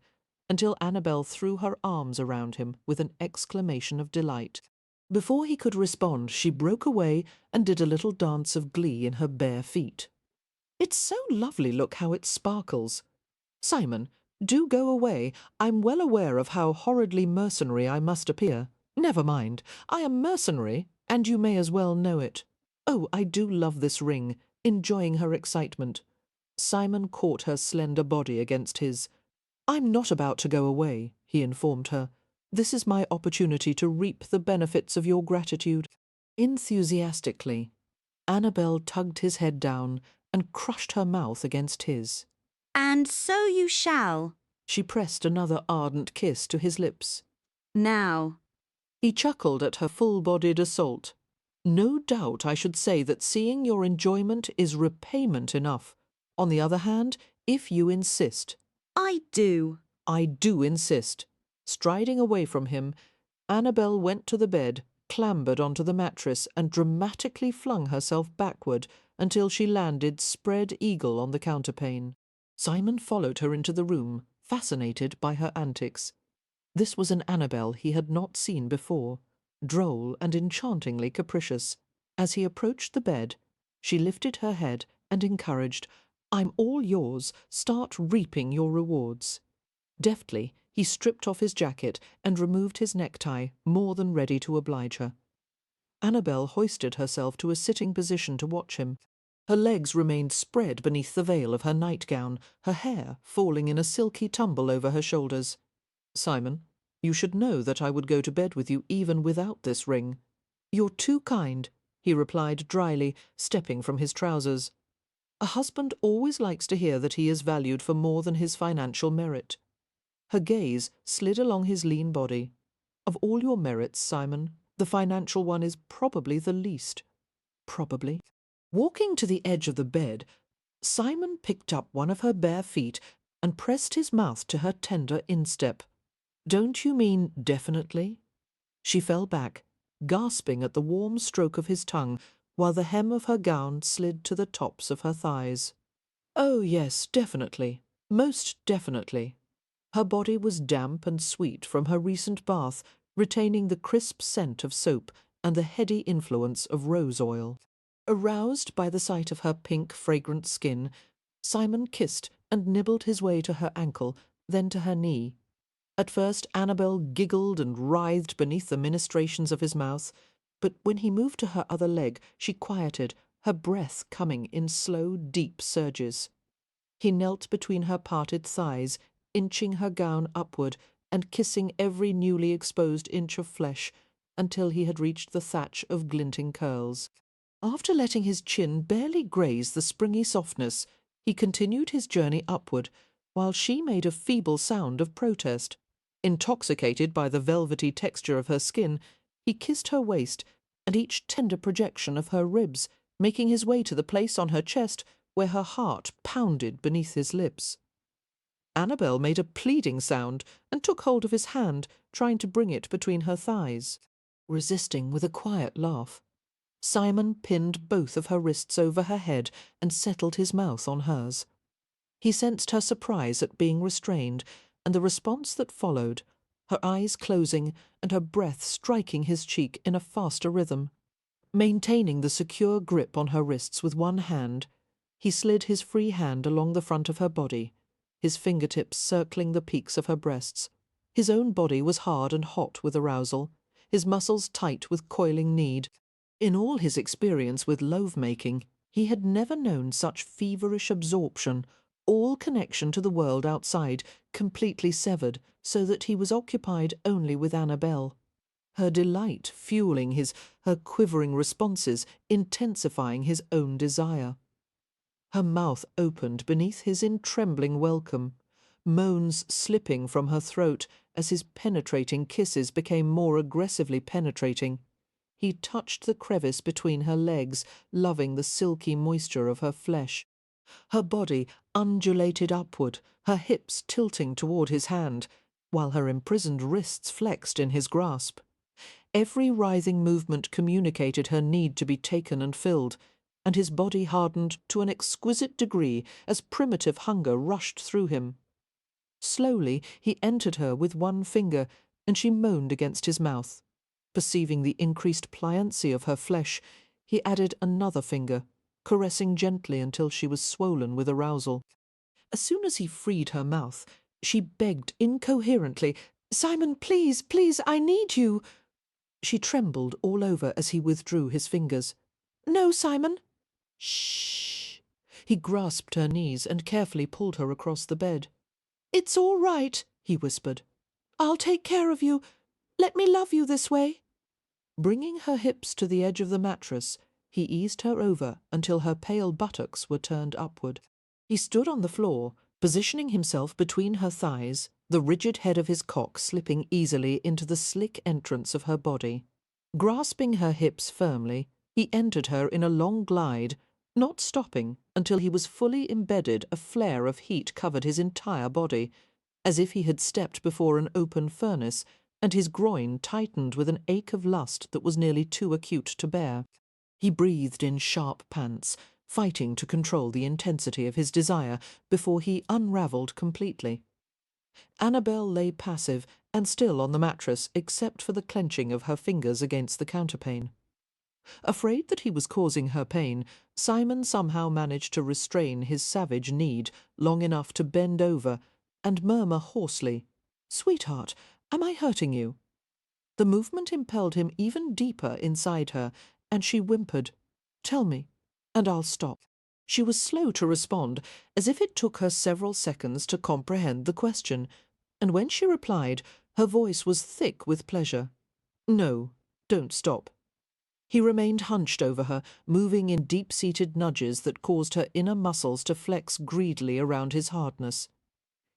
until Annabelle threw her arms around him with an exclamation of delight. Before he could respond, she broke away and did a little dance of glee in her bare feet. "It's so lovely, look how it sparkles. Simon, do go away. I'm well aware of how horridly mercenary I must appear. Never mind, I am mercenary, and you may as well know it. Oh, I do love this ring," enjoying her excitement. Simon caught her slender body against his. "I'm not about to go away," he informed her. "This is my opportunity to reap the benefits of your gratitude." Enthusiastically, Annabelle tugged his head down and crushed her mouth against his.
"And so you shall."
She pressed another ardent kiss to his lips.
"Now."
He chuckled at her full-bodied assault. "No doubt I should say that seeing your enjoyment is repayment enough. On the other hand, if you insist—"
"I do."
"I do insist. Striding away from him, Annabelle went to the bed, clambered onto the mattress, and dramatically flung herself backward until she landed spread eagle on the counterpane. Simon followed her into the room, fascinated by her antics. This was an Annabelle he had not seen before, droll and enchantingly capricious. As he approached the bed, she lifted her head and encouraged, "I'm all yours. Start reaping your rewards." Deftly, he stripped off his jacket and removed his necktie, more than ready to oblige her. Annabelle hoisted herself to a sitting position to watch him. Her legs remained spread beneath the veil of her nightgown, her hair falling in a silky tumble over her shoulders. "Simon, you should know that I would go to bed with you even without this ring." "You're too kind," he replied dryly, stepping from his trousers. A husband always likes to hear that he is valued for more than his financial merit. Her gaze slid along his lean body. "Of all your merits, Simon, the financial one is probably the least." Probably. Walking to the edge of the bed, Simon picked up one of her bare feet and pressed his mouth to her tender instep. "Don't you mean definitely?" She fell back, gasping at the warm stroke of his tongue, while the hem of her gown slid to the tops of her thighs. "Oh, yes, definitely. Most definitely." Her body was damp and sweet from her recent bath, retaining the crisp scent of soap and the heady influence of rose oil. Aroused by the sight of her pink, fragrant skin, Simon kissed and nibbled his way to her ankle, then to her knee. At first Annabelle giggled and writhed beneath the ministrations of his mouth, but when he moved to her other leg, she quieted, her breath coming in slow, deep surges. He knelt between her parted thighs, inching her gown upward and kissing every newly exposed inch of flesh until he had reached the thatch of glinting curls. After letting his chin barely graze the springy softness, he continued his journey upward, while she made a feeble sound of protest. Intoxicated by the velvety texture of her skin, he kissed her waist and each tender projection of her ribs, making his way to the place on her chest where her heart pounded beneath his lips. Annabelle made a pleading sound and took hold of his hand, trying to bring it between her thighs, resisting with a quiet laugh. Simon pinned both of her wrists over her head and settled his mouth on hers. He sensed her surprise at being restrained, and the response that followed, her eyes closing and her breath striking his cheek in a faster rhythm. Maintaining the secure grip on her wrists with one hand, he slid his free hand along the front of her body, his fingertips circling the peaks of her breasts. His own body was hard and hot with arousal, his muscles tight with coiling need. In all his experience with love-making, he had never known such feverish absorption, all connection to the world outside completely severed, so that he was occupied only with Annabelle. Her delight fueling her quivering responses, intensifying his own desire. Her mouth opened beneath his in trembling welcome, moans slipping from her throat as his penetrating kisses became more aggressively penetrating. He touched the crevice between her legs, loving the silky moisture of her flesh. Her body undulated upward, her hips tilting toward his hand, while her imprisoned wrists flexed in his grasp. Every writhing movement communicated her need to be taken and filled, and his body hardened to an exquisite degree as primitive hunger rushed through him. Slowly he entered her with one finger, and she moaned against his mouth. Perceiving the increased pliancy of her flesh, he added another finger, caressing gently until she was swollen with arousal. As soon as he freed her mouth, she begged incoherently, "Simon, please, please, I need you." She trembled all over as he withdrew his fingers. "No, Simon." "Shh." He grasped her knees and carefully pulled her across the bed. "It's all right," he whispered. "I'll take care of you. Let me love you this way." Bringing her hips to the edge of the mattress, he eased her over until her pale buttocks were turned upward. He stood on the floor, positioning himself between her thighs, the rigid head of his cock slipping easily into the slick entrance of her body. Grasping her hips firmly, he entered her in a long glide, not stopping until he was fully embedded. A flare of heat covered his entire body. as if he had stepped before an open furnace, and his groin tightened with an ache of lust that was nearly too acute to bear. He breathed in sharp pants, fighting to control the intensity of his desire before he unravelled completely. Annabelle lay passive and still on the mattress except for the clenching of her fingers against the counterpane. Afraid that he was causing her pain, Simon somehow managed to restrain his savage need long enough to bend over and murmur hoarsely, "Sweetheart, am I hurting you?" The movement impelled him even deeper inside her, and she whimpered, "Tell me, and I'll stop." She was slow to respond, as if it took her several seconds to comprehend the question, and when she replied, her voice was thick with pleasure. "No, don't stop." He remained hunched over her, moving in deep-seated nudges that caused her inner muscles to flex greedily around his hardness.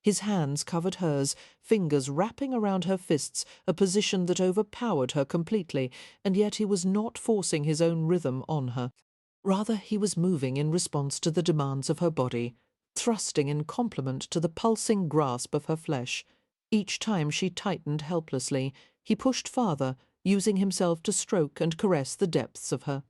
His hands covered hers, fingers wrapping around her fists, a position that overpowered her completely, and yet he was not forcing his own rhythm on her. Rather, he was moving in response to the demands of her body, thrusting in complement to the pulsing grasp of her flesh. Each time she tightened helplessly, he pushed farther, using himself to stroke and caress the depths of her.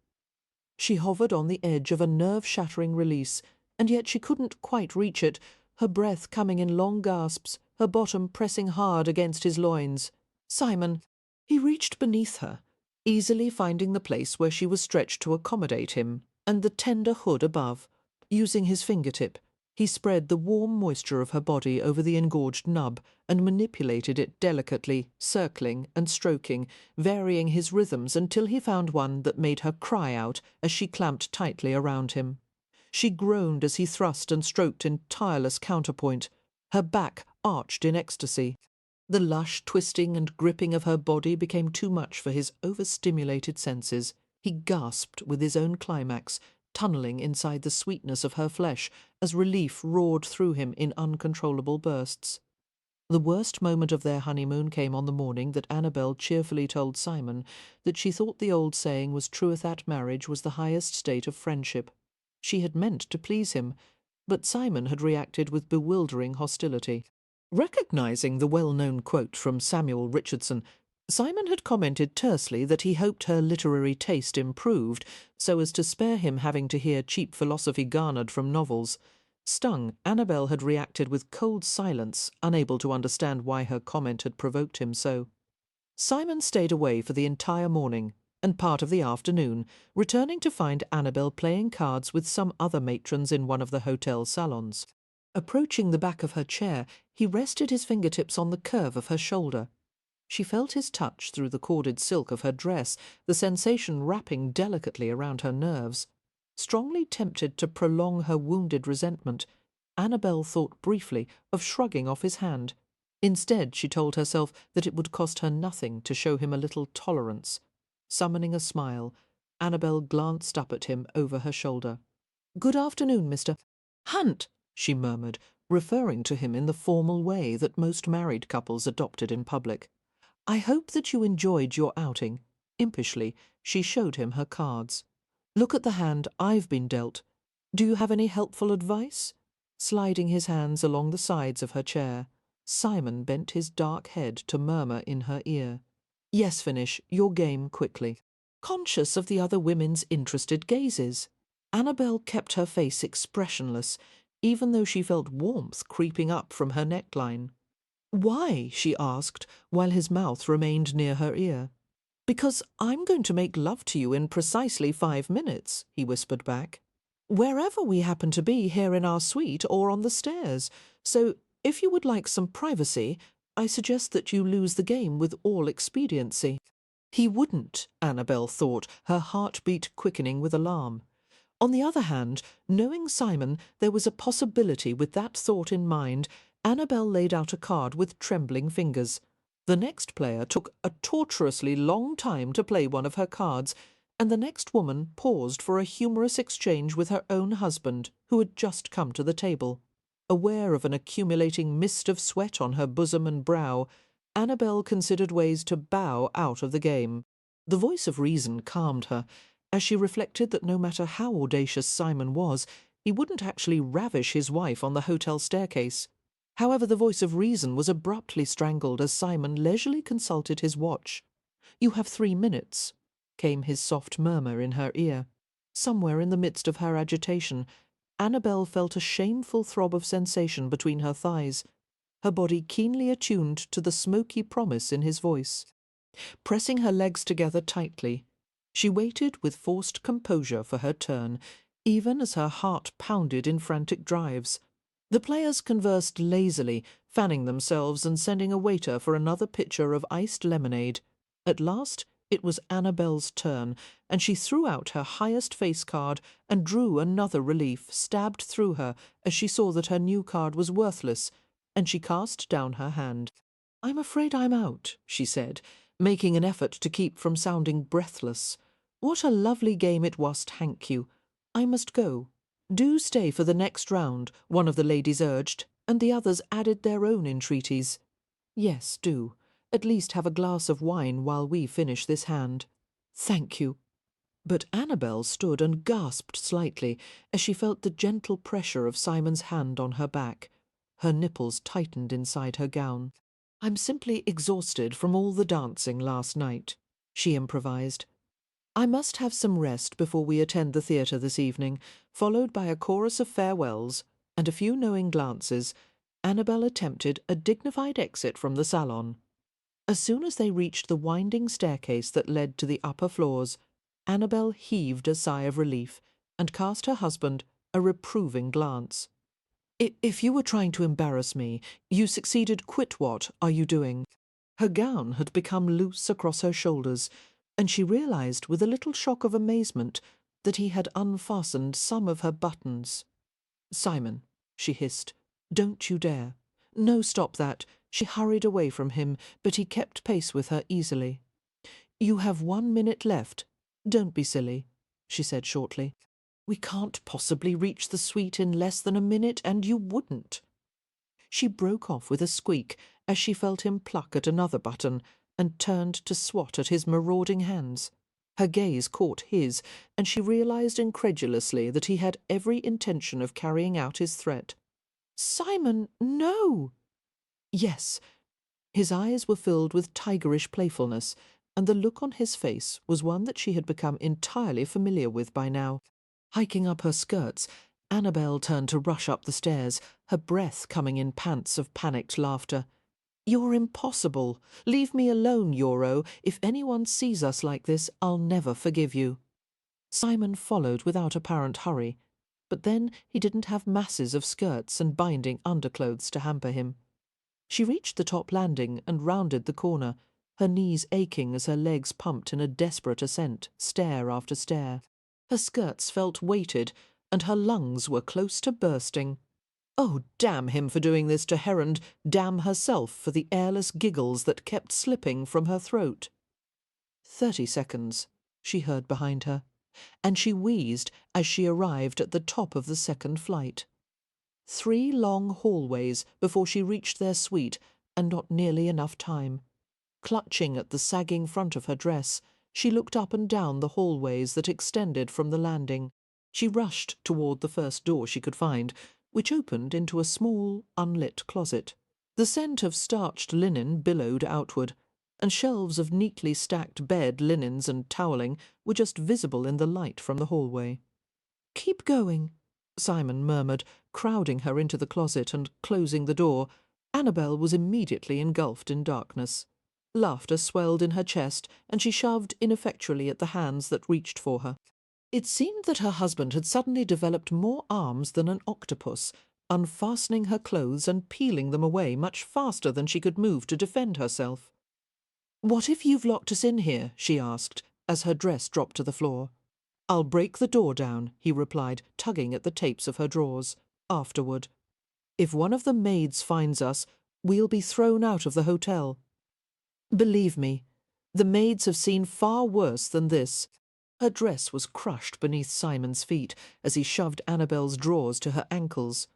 She hovered on the edge of a nerve-shattering release, and yet she couldn't quite reach it, her breath coming in long gasps, her bottom pressing hard against his loins. "Simon!" He reached beneath her, easily finding the place where she was stretched to accommodate him, and the tender hood above. Using his fingertip, he spread the warm moisture of her body over the engorged nub and manipulated it delicately, circling and stroking, varying his rhythms until he found one that made her cry out as she clamped tightly around him. She groaned as he thrust and stroked in tireless counterpoint, her back arched in ecstasy. The lush twisting and gripping of her body became too much for his overstimulated senses. He gasped with his own climax, tunnelling inside the sweetness of her flesh as relief roared through him in uncontrollable bursts. The worst moment of their honeymoon came on the morning that Annabelle cheerfully told Simon that she thought the old saying was true that marriage was the highest state of friendship. She had meant to please him, but Simon had reacted with bewildering hostility. Recognising the well-known quote from Samuel Richardson, Simon had commented tersely that he hoped her literary taste improved so as to spare him having to hear cheap philosophy garnered from novels. Stung, Annabelle had reacted with cold silence, unable to understand why her comment had provoked him so. Simon stayed away for the entire morning and part of the afternoon, returning to find Annabelle playing cards with some other matrons in one of the hotel salons. Approaching the back of her chair, he rested his fingertips on the curve of her shoulder. She felt his touch through the corded silk of her dress, the sensation wrapping delicately around her nerves. Strongly tempted to prolong her wounded resentment, Annabelle thought briefly of shrugging off his hand. Instead, she told herself that it would cost her nothing to show him a little tolerance. Summoning a smile, Annabelle glanced up at him over her shoulder. "Good afternoon, Mr. Hunt," she murmured, referring to him in the formal way that most married couples adopted in public. "I hope that you enjoyed your outing." Impishly, she showed him her cards. "Look at the hand I've been dealt. Do you have any helpful advice?" Sliding his hands along the sides of her chair, Simon bent his dark head to murmur in her ear, "Yes, finish your game quickly." Conscious of the other women's interested gazes, Annabelle kept her face expressionless, even though she felt warmth creeping up from her neckline. "Why?" she asked, while his mouth remained near her ear. "Because I'm going to make love to you in precisely 5 minutes," he whispered back. "Wherever we happen to be here in our suite or on the stairs. So, if you would like some privacy, I suggest that you lose the game with all expediency." He wouldn't, Annabelle thought, her heartbeat quickening with alarm. On the other hand, knowing Simon, there was a possibility with that thought in mind. Annabelle laid out a card with trembling fingers. The next player took a torturously long time to play one of her cards, and the next woman paused for a humorous exchange with her own husband, who had just come to the table. Aware of an accumulating mist of sweat on her bosom and brow, Annabelle considered ways to bow out of the game. The voice of reason calmed her, as she reflected that no matter how audacious Simon was, he wouldn't actually ravish his wife on the hotel staircase. However, the voice of reason was abruptly strangled as Simon leisurely consulted his watch. "You have 3 minutes," came his soft murmur in her ear. Somewhere in the midst of her agitation, Annabelle felt a shameful throb of sensation between her thighs, her body keenly attuned to the smoky promise in his voice. Pressing her legs together tightly, she waited with forced composure for her turn, even as her heart pounded in frantic drives. The players conversed lazily, fanning themselves and sending a waiter for another pitcher of iced lemonade. At last it was Annabelle's turn, and she threw out her highest face card and drew another relief stabbed through her as she saw that her new card was worthless, and she cast down her hand. "I'm afraid I'm out," she said, making an effort to keep from sounding breathless. "What a lovely game it was, thank you. I must go." "Do stay for the next round," one of the ladies urged, and the others added their own entreaties. "Yes, do. At least have a glass of wine while we finish this hand." "Thank you." But Annabelle stood and gasped slightly as she felt the gentle pressure of Simon's hand on her back. Her nipples tightened inside her gown. "I'm simply exhausted from all the dancing last night," she improvised. "I must have some rest before we attend the theatre this evening." Followed by a chorus of farewells and a few knowing glances, Annabelle attempted a dignified exit from the salon. As soon as they reached the winding staircase that led to the upper floors, Annabelle heaved a sigh of relief and cast her husband a reproving glance. If you were trying to embarrass me, you succeeded. Quit. What are you doing?" Her gown had become loose across her shoulders, and she realized with a little shock of amazement that he had unfastened some of her buttons. "Simon," she hissed, "don't you dare." "No, stop that." She hurried away from him, but he kept pace with her easily. "You have 1 minute left. Don't be silly," she said shortly. "We can't possibly reach the suite in less than a minute, and you wouldn't." She broke off with a squeak as she felt him pluck at another button and turned to swat at his marauding hands. Her gaze caught his, and she realized incredulously that he had every intention of carrying out his threat. "Simon, no!" "Yes." His eyes were filled with tigerish playfulness, and the look on his face was one that she had become entirely familiar with by now. Hiking up her skirts, Annabelle turned to rush up the stairs, her breath coming in pants of panicked laughter. "You're impossible. Leave me alone, Euro. If anyone sees us like this, I'll never forgive you." Simon followed without apparent hurry, but then he didn't have masses of skirts and binding underclothes to hamper him. She reached the top landing and rounded the corner, her knees aching as her legs pumped in a desperate ascent, stair after stair. Her skirts felt weighted, and her lungs were close to bursting. Oh, damn him for doing this to her, and damn herself for the airless giggles that kept slipping from her throat. 30 seconds, she heard behind her, and she wheezed as she arrived at the top of the second flight. 3 long hallways before she reached their suite, and not nearly enough time. Clutching at the sagging front of her dress, she looked up and down the hallways that extended from the landing. She rushed toward the first door she could find, which opened into a small, unlit closet. The scent of starched linen billowed outward, and shelves of neatly stacked bed linens and toweling were just visible in the light from the hallway. "Keep going," Simon murmured, crowding her into the closet and closing the door. Annabelle was immediately engulfed in darkness. Laughter swelled in her chest, and she shoved ineffectually at the hands that reached for her. It seemed that her husband had suddenly developed more arms than an octopus, unfastening her clothes and peeling them away much faster than she could move to defend herself. "What if you've locked us in here?" she asked, as her dress dropped to the floor. "I'll break the door down," he replied, tugging at the tapes of her drawers. "Afterward. If one of the maids finds us, we'll be thrown out of the hotel. Believe me, the maids have seen far worse than this." Her dress was crushed beneath Simon's feet as he shoved Annabelle's drawers to her ankles.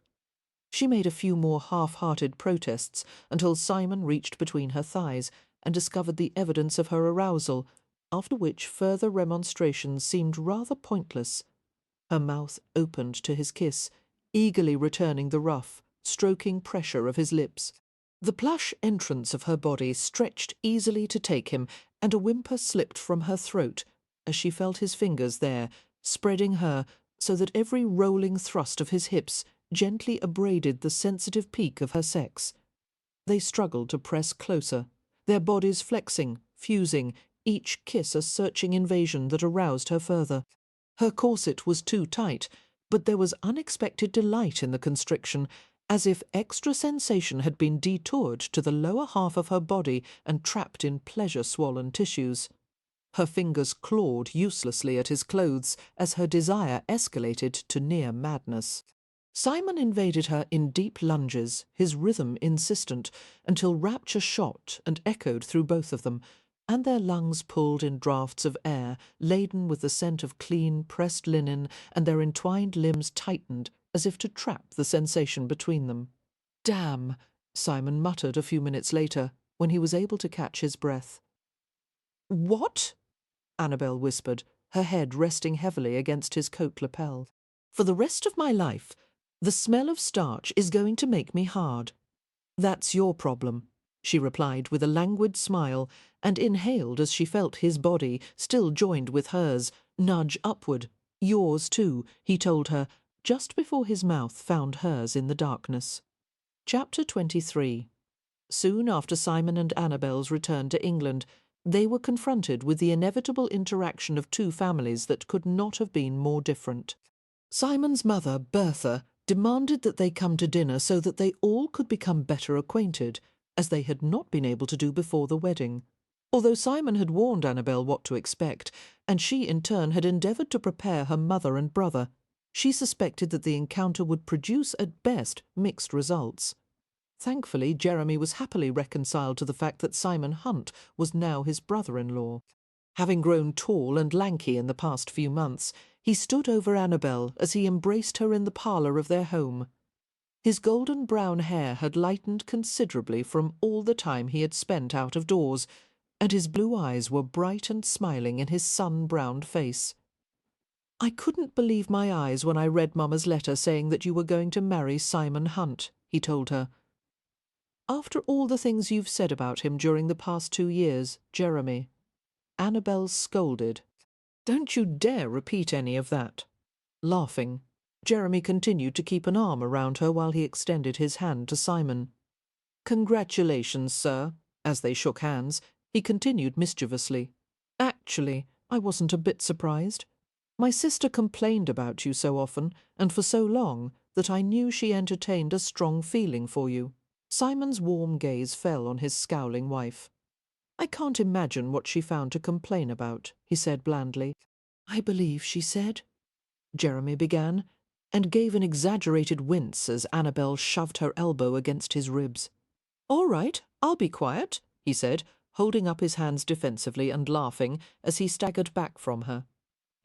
She made a few more half-hearted protests until Simon reached between her thighs and discovered the evidence of her arousal, after which further remonstrations seemed rather pointless. Her mouth opened to his kiss, eagerly returning the rough, stroking pressure of his lips. The plush entrance of her body stretched easily to take him, and a whimper slipped from her throat as she felt his fingers there, spreading her so that every rolling thrust of his hips gently abraded the sensitive peak of her sex. They struggled to press closer, their bodies flexing, fusing, each kiss a searching invasion that aroused her further. Her corset was too tight, but there was unexpected delight in the constriction, as if extra sensation had been detoured to the lower half of her body and trapped in pleasure-swollen tissues. Her fingers clawed uselessly at his clothes as her desire escalated to near madness. Simon invaded her in deep lunges, his rhythm insistent, until rapture shot and echoed through both of them, and their lungs pulled in draughts of air, laden with the scent of clean, pressed linen, and their entwined limbs tightened as if to trap the sensation between them. "Damn," Simon muttered a few minutes later, when he was able to catch his breath. "What?" Annabelle whispered, her head resting heavily against his coat lapel. "For the rest of my life, the smell of starch is going to make me hard." "That's your problem," she replied with a languid smile, and inhaled as she felt his body, still joined with hers, nudge upward. "Yours too," he told her, just before his mouth found hers in the darkness. Chapter 23. Soon after Simon and Annabelle's return to England, they were confronted with the inevitable interaction of two families that could not have been more different. Simon's mother, Bertha, demanded that they come to dinner so that they all could become better acquainted, as they had not been able to do before the wedding. Although Simon had warned Annabelle what to expect, and she in turn had endeavoured to prepare her mother and brother, she suspected that the encounter would produce at best mixed results. Thankfully, Jeremy was happily reconciled to the fact that Simon Hunt was now his brother-in-law. Having grown tall and lanky in the past few months, he stood over Annabelle as he embraced her in the parlour of their home. His golden brown hair had lightened considerably from all the time he had spent out of doors, and his blue eyes were bright and smiling in his sun-browned face. "I couldn't believe my eyes when I read Mamma's letter saying that you were going to marry Simon Hunt," he told her. "After all the things you've said about him during the past 2 years, Jeremy." Annabelle scolded. "Don't you dare repeat any of that." Laughing, Jeremy continued to keep an arm around her while he extended his hand to Simon. "Congratulations, sir." As they shook hands, he continued mischievously. "Actually, I wasn't a bit surprised. My sister complained about you so often, and for so long, that I knew she entertained a strong feeling for you." Simon's warm gaze fell on his scowling wife. "I can't imagine what she found to complain about," he said blandly. "I believe she said," Jeremy began, and gave an exaggerated wince as Annabelle shoved her elbow against his ribs. "All right, I'll be quiet," he said, holding up his hands defensively and laughing as he staggered back from her.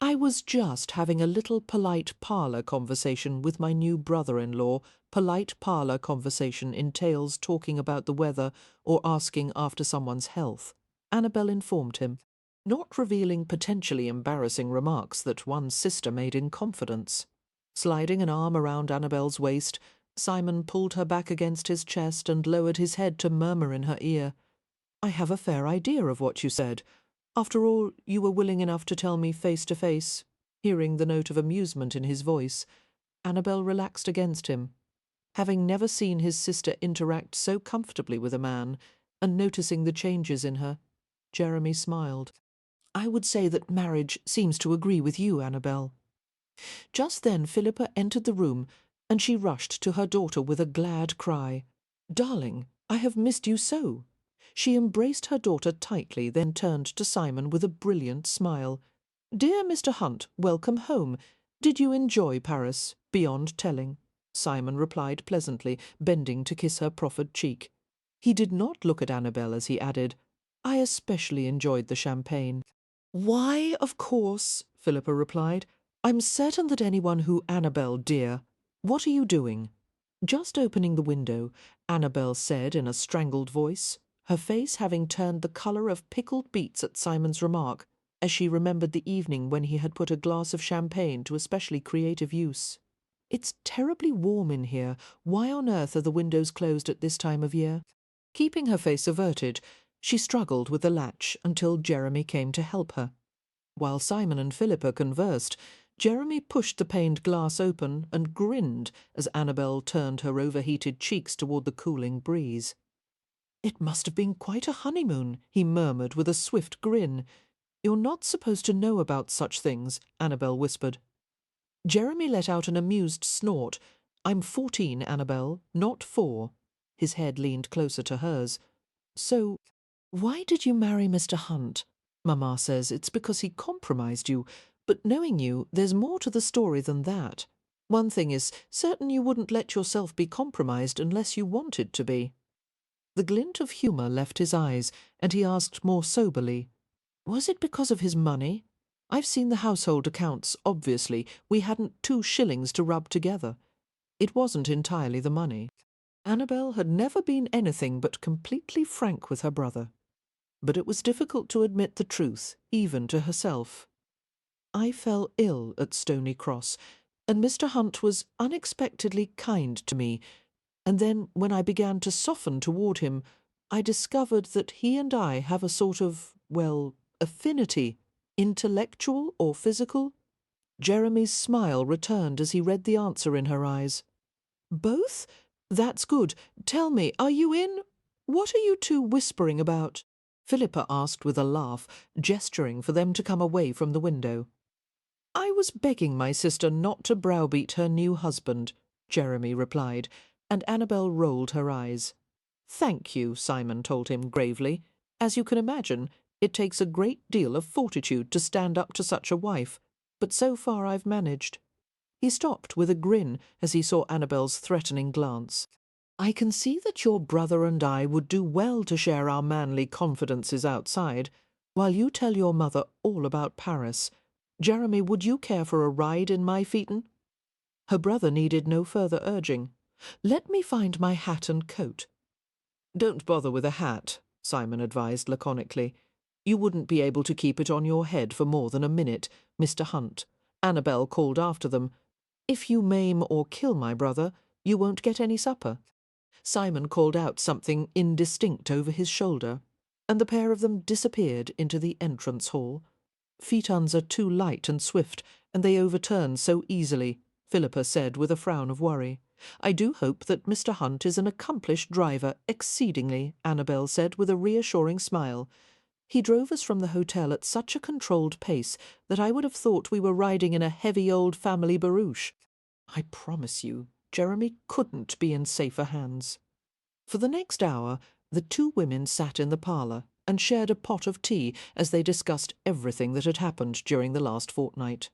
"I was just having a little polite parlour conversation with my new brother-in-law. Polite parlour conversation entails talking about the weather or asking after someone's health," Annabelle informed him, not revealing potentially embarrassing remarks that one's sister made in confidence. Sliding an arm around Annabelle's waist, Simon pulled her back against his chest and lowered his head to murmur in her ear, "I have a fair idea of what you said. After all, you were willing enough to tell me face to face." Hearing the note of amusement in his voice, Annabelle relaxed against him. Having never seen his sister interact so comfortably with a man, and noticing the changes in her, Jeremy smiled. "I would say that marriage seems to agree with you, Annabelle." Just then Philippa entered the room, and she rushed to her daughter with a glad cry. "Darling, I have missed you so." She embraced her daughter tightly, then turned to Simon with a brilliant smile. "Dear Mr. Hunt, welcome home. Did you enjoy Paris? Beyond telling." Simon replied pleasantly, bending to kiss her proffered cheek. He did not look at Annabelle as he added, "I especially enjoyed the champagne." "Why, of course," Philippa replied. "I'm certain that anyone who— Annabelle, dear, what are you doing?" Just opening the window, Annabelle said in a strangled voice, her face having turned the colour of pickled beets at Simon's remark, as she remembered the evening when he had put a glass of champagne to especially creative use. It's terribly warm in here. Why on earth are the windows closed at this time of year?" Keeping her face averted, she struggled with the latch until Jeremy came to help her. While Simon and Philippa conversed, Jeremy pushed the paned glass open and grinned as Annabelle turned her overheated cheeks toward the cooling breeze. "It must have been quite a honeymoon," he murmured with a swift grin. "You're not supposed to know about such things," Annabelle whispered. Jeremy let out an amused snort. "I'm 14, Annabelle, not 4. His head leaned closer to hers. "So, why did you marry Mr. Hunt? Mamma says it's because he compromised you, but knowing you, there's more to the story than that. One thing is certain, you wouldn't let yourself be compromised unless you wanted to be." The glint of humour left his eyes, and he asked more soberly, "Was it because of his money? I've seen the household accounts, obviously. We hadn't 2 shillings to rub together. It wasn't entirely the money." Annabelle had never been anything but completely frank with her brother. But it was difficult to admit the truth, even to herself. "I fell ill at Stony Cross, and Mr. Hunt was unexpectedly kind to me, and then when I began to soften toward him, I discovered that he and I have a sort of, well, affinity, intellectual or physical." Jeremy's smile returned as he read the answer in her eyes. "Both? That's good. Tell me, are you in? What are you two whispering about?" Philippa asked with a laugh, gesturing for them to come away from the window. "I was begging my sister not to browbeat her new husband," Jeremy replied, and Annabelle rolled her eyes. "Thank you," Simon told him gravely. "As you can imagine, it takes a great deal of fortitude to stand up to such a wife, but so far I've managed." He stopped with a grin as he saw Annabelle's threatening glance. "I can see that your brother and I would do well to share our manly confidences outside, while you tell your mother all about Paris. Jeremy, would you care for a ride in my phaeton?" Her brother needed no further urging. "Let me find my hat and coat." "Don't bother with a hat," Simon advised laconically. "You wouldn't be able to keep it on your head for more than a minute, Mr. Hunt." Annabelle called after them, "If you maim or kill my brother, you won't get any supper." Simon called out something indistinct over his shoulder, and the pair of them disappeared into the entrance hall. "Phaetons are too light and swift, and they overturn so easily," Philippa said with a frown of worry. "I do hope that Mr. Hunt is an accomplished driver, exceedingly," Annabelle said with a reassuring smile. "He drove us from the hotel at such a controlled pace that I would have thought we were riding in a heavy old family barouche. I promise you, Jeremy couldn't be in safer hands." For the next hour, the 2 women sat in the parlour and shared a pot of tea as they discussed everything that had happened during the last fortnight.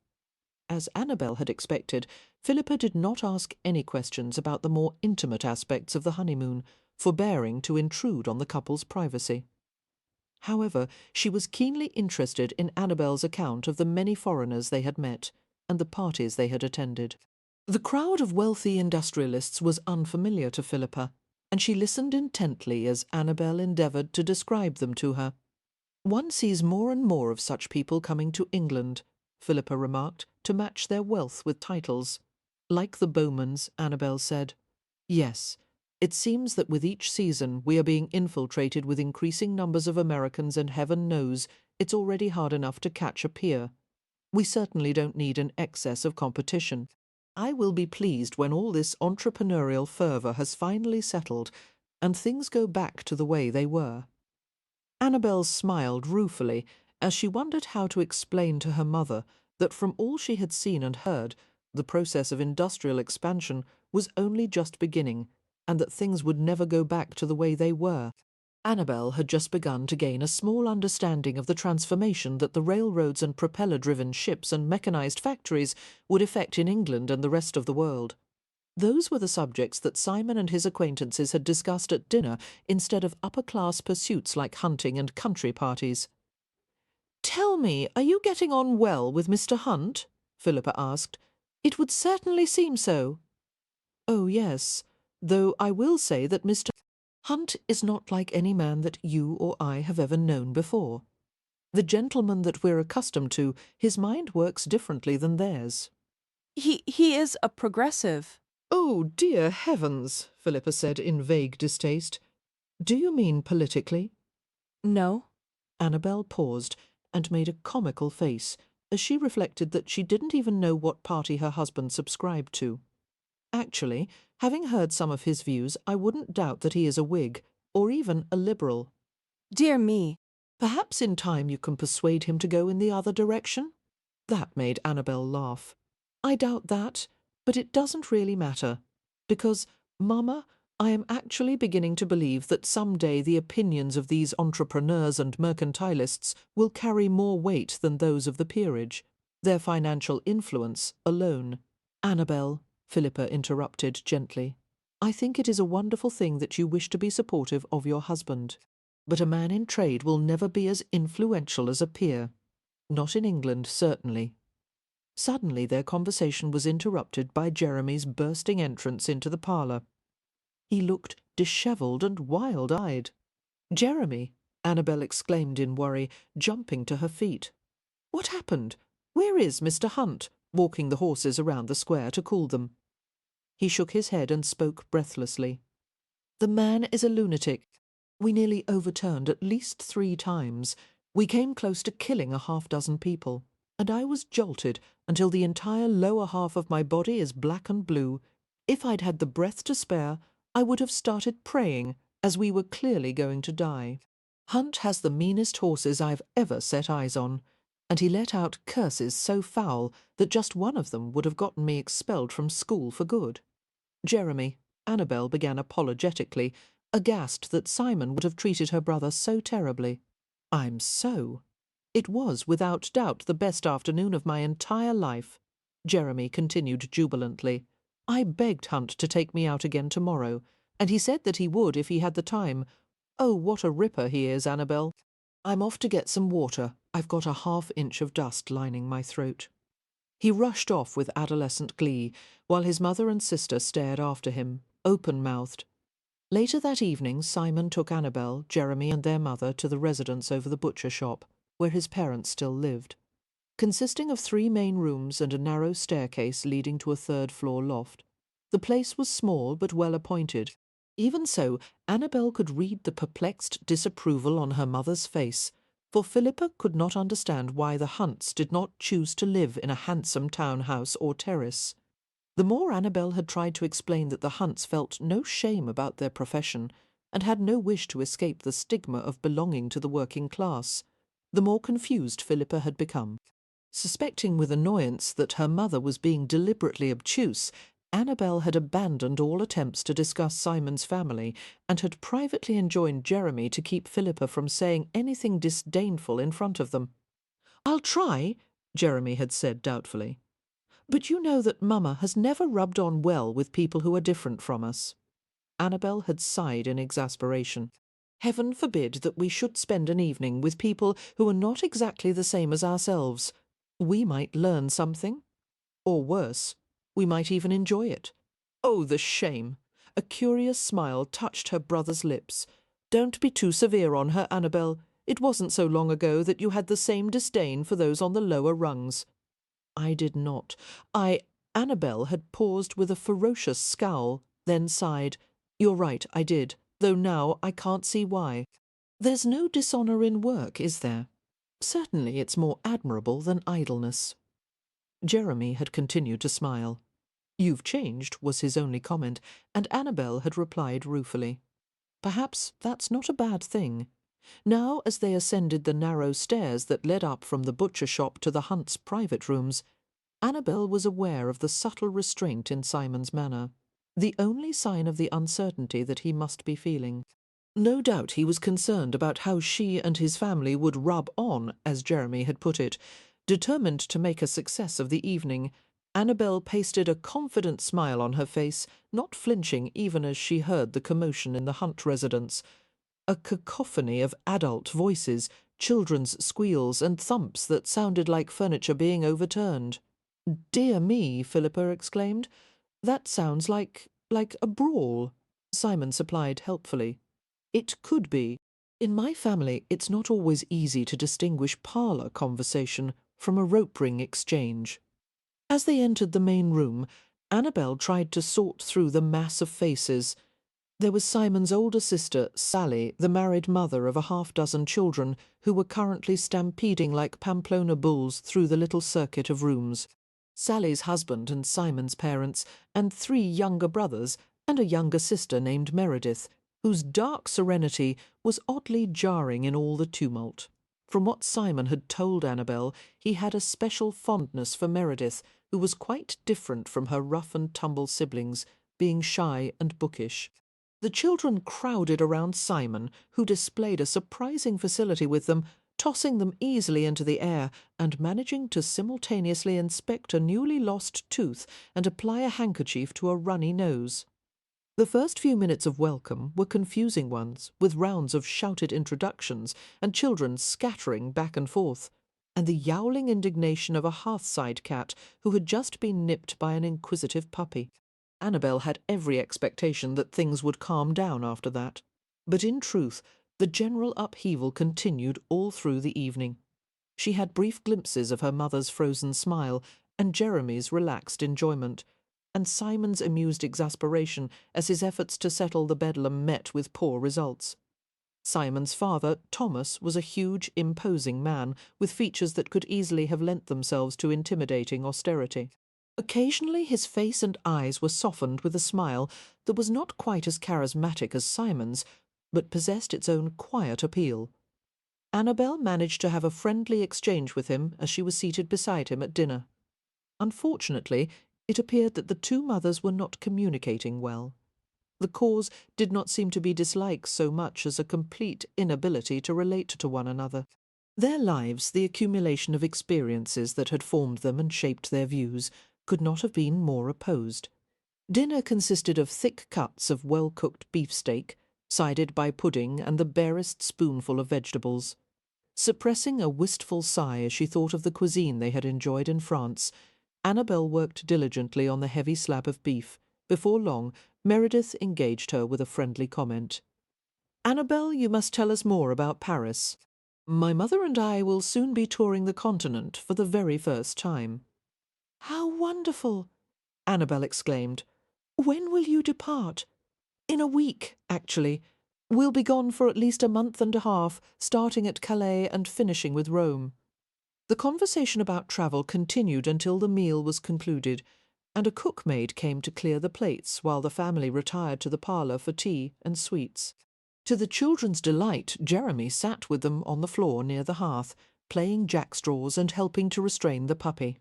As Annabelle had expected, Philippa did not ask any questions about the more intimate aspects of the honeymoon, forbearing to intrude on the couple's privacy. However, she was keenly interested in Annabelle's account of the many foreigners they had met and the parties they had attended. The crowd of wealthy industrialists was unfamiliar to Philippa, and she listened intently as Annabelle endeavoured to describe them to her. "One sees more and more of such people coming to England," Philippa remarked, "to match their wealth with titles." "Like the Bowmans," Annabelle said. "Yes. It seems that with each season we are being infiltrated with increasing numbers of Americans, and heaven knows it's already hard enough to catch a peer. We certainly don't need an excess of competition. I will be pleased when all this entrepreneurial fervour has finally settled and things go back to the way they were." Annabelle smiled ruefully as she wondered how to explain to her mother that from all she had seen and heard, the process of industrial expansion was only just beginning, and that things would never go back to the way they were. Annabelle had just begun to gain a small understanding of the transformation that the railroads and propeller-driven ships and mechanized factories would effect in England and the rest of the world. Those were the subjects that Simon and his acquaintances had discussed at dinner instead of upper-class pursuits like hunting and country parties. "Tell me, are you getting on well with Mr. Hunt?" Philippa asked. "It would certainly seem so." "Oh, yes, though I will say that Mr. Hunt is not like any man that you or I have ever known before. The gentleman that we're accustomed to, his mind works differently than theirs."
He is a progressive.
Oh, dear heavens, Philippa said in vague distaste. Do you mean politically?
No.
Annabelle paused and made a comical face as she reflected that she didn't even know what party her husband subscribed to. Actually, having heard some of his views, I wouldn't doubt that he is a Whig, or even a Liberal.
Dear me.
Perhaps in time you can persuade him to go in the other direction? That made Annabelle laugh. I doubt that, but it doesn't really matter, because, Mamma, I am actually beginning to believe that some day the opinions of these entrepreneurs and mercantilists will carry more weight than those of the peerage, their financial influence alone. Annabelle, Philippa interrupted gently, I think it is a wonderful thing that you wish to be supportive of your husband. But a man in trade will never be as influential as a peer. Not in England, certainly. Suddenly their conversation was interrupted by Jeremy's bursting entrance into the parlour. He looked dishevelled and wild-eyed. "Jeremy!" Annabelle exclaimed in worry, jumping to her feet. "What happened? Where is Mr. Hunt?" walking the horses around the square to cool them. He shook his head and spoke breathlessly. "The man is a lunatic. We nearly overturned at least 3 times. We came close to killing a half-dozen people, and I was jolted until the entire lower half of my body is black and blue. If I'd had the breath to spare, I would have started praying, as we were clearly going to die. Hunt has the meanest horses I've ever set eyes on, and he let out curses so foul that just one of them would have gotten me expelled from school for good. Jeremy," Annabelle began apologetically, aghast that Simon would have treated her brother so terribly. "I'm so." "It was without doubt the best afternoon of my entire life," Jeremy continued jubilantly. "I begged Hunt to take me out again tomorrow, and he said that he would if he had the time. Oh, what a ripper he is, Annabelle. I'm off to get some water. I've got a half-inch of dust lining my throat." He rushed off with adolescent glee, while his mother and sister stared after him, open-mouthed. Later that evening Simon took Annabelle, Jeremy and their mother to the residence over the butcher shop, where his parents still lived. Consisting of 3 main rooms and a narrow staircase leading to a 3rd-floor loft, the place was small but well appointed. Even so, Annabelle could read the perplexed disapproval on her mother's face, for Philippa could not understand why the Hunts did not choose to live in a handsome townhouse or terrace. The more Annabelle had tried to explain that the Hunts felt no shame about their profession and had no wish to escape the stigma of belonging to the working class, the more confused Philippa had become. Suspecting with annoyance that her mother was being deliberately obtuse, Annabelle had abandoned all attempts to discuss Simon's family and had privately enjoined Jeremy to keep Philippa from saying anything disdainful in front of them. "I'll try," Jeremy had said doubtfully. "But you know that Mama has never rubbed on well with people who are different from us." Annabelle had sighed in exasperation. "Heaven forbid that we should spend an evening with people who are not exactly the same as ourselves. We might learn something. Or worse, we might even enjoy it. Oh, the shame!" A curious smile touched her brother's lips. "Don't be too severe on her, Annabelle. It wasn't so long ago that you had the same disdain for those on the lower rungs." "I did not. Annabelle had paused with a ferocious scowl, then sighed. "You're right, I did, though now I can't see why. There's no dishonour in work, is there? Certainly it's more admirable than idleness." Jeremy had continued to smile. "You've changed," was his only comment, and Annabelle had replied ruefully. Perhaps that's not a bad thing. Now, as they ascended the narrow stairs that led up from the butcher shop to the Hunts' private rooms, Annabelle was aware of the subtle restraint in Simon's manner, the only sign of the uncertainty that he must be feeling. No doubt he was concerned about how she and his family would rub on, as Jeremy had put it. Determined to make a success of the evening, Annabelle pasted a confident smile on her face, not flinching even as she heard the commotion in the Hunt residence. A cacophony of adult voices, children's squeals and thumps that sounded like furniture being overturned. "Dear me," Philippa exclaimed. "That sounds like a brawl." Simon supplied helpfully. "It could be. In my family it's not always easy to distinguish parlour conversation from a rope-ring exchange." As they entered the main room, Annabelle tried to sort through the mass of faces. There was Simon's older sister, Sally, the married mother of a half-dozen children who were currently stampeding like Pamplona bulls through the little circuit of rooms. Sally's husband and Simon's parents, and 3 younger brothers, and a younger sister named Meredith, whose dark serenity was oddly jarring in all the tumult. From what Simon had told Annabelle, he had a special fondness for Meredith, who was quite different from her rough-and-tumble siblings, being shy and bookish. The children crowded around Simon, who displayed a surprising facility with them, tossing them easily into the air and managing to simultaneously inspect a newly lost tooth and apply a handkerchief to a runny nose. The first few minutes of welcome were confusing ones, with rounds of shouted introductions and children scattering back and forth, and the yowling indignation of a hearthside cat who had just been nipped by an inquisitive puppy. Annabelle had every expectation that things would calm down after that, but in truth the general upheaval continued all through the evening. She had brief glimpses of her mother's frozen smile and Jeremy's relaxed enjoyment, and Simon's amused exasperation as his efforts to settle the bedlam met with poor results. Simon's father, Thomas, was a huge, imposing man with features that could easily have lent themselves to intimidating austerity. Occasionally his face and eyes were softened with a smile that was not quite as charismatic as Simon's, but possessed its own quiet appeal. Annabelle managed to have a friendly exchange with him as she was seated beside him at dinner. Unfortunately, it appeared that the 2 mothers were not communicating well. The cause did not seem to be dislike so much as a complete inability to relate to one another. Their lives, the accumulation of experiences that had formed them and shaped their views, could not have been more opposed. Dinner consisted of thick cuts of well-cooked beefsteak, sided by pudding and the barest spoonful of vegetables. Suppressing a wistful sigh as she thought of the cuisine they had enjoyed in France, Annabelle worked diligently on the heavy slab of beef. Before long, Meredith engaged her with a friendly comment. "Annabelle, you must tell us more about Paris. My mother and I will soon be touring the continent for the very first time." "How wonderful!" Annabelle exclaimed. "When will you depart?" "In a week, actually. We'll be gone for at least a month and a half, starting at Calais and finishing with Rome." The conversation about travel continued until the meal was concluded, and a cookmaid came to clear the plates while the family retired to the parlour for tea and sweets. To the children's delight, Jeremy sat with them on the floor near the hearth, playing jackstraws and helping to restrain the puppy.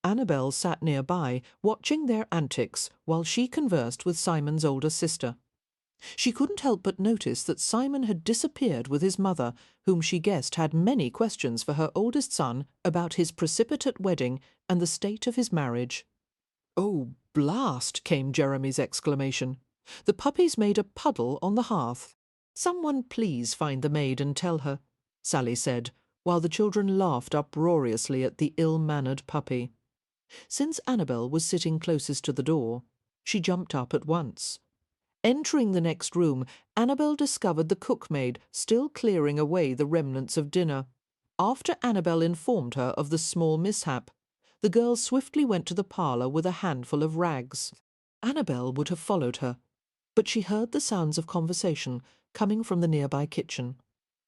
Annabelle sat nearby, watching their antics while she conversed with Simon's older sister. She couldn't help but notice that Simon had disappeared with his mother, whom she guessed had many questions for her oldest son about his precipitate wedding and the state of his marriage. "Oh, blast!" came Jeremy's exclamation. The puppies made a puddle on the hearth. "Someone please find the maid and tell her," Sally said, while the children laughed uproariously at the ill-mannered puppy. Since Annabelle was sitting closest to the door, she jumped up at once. Entering the next room, Annabelle discovered the cookmaid still clearing away the remnants of dinner. After Annabelle informed her of the small mishap, the girl swiftly went to the parlour with a handful of rags. Annabelle would have followed her, but she heard the sounds of conversation coming from the nearby kitchen,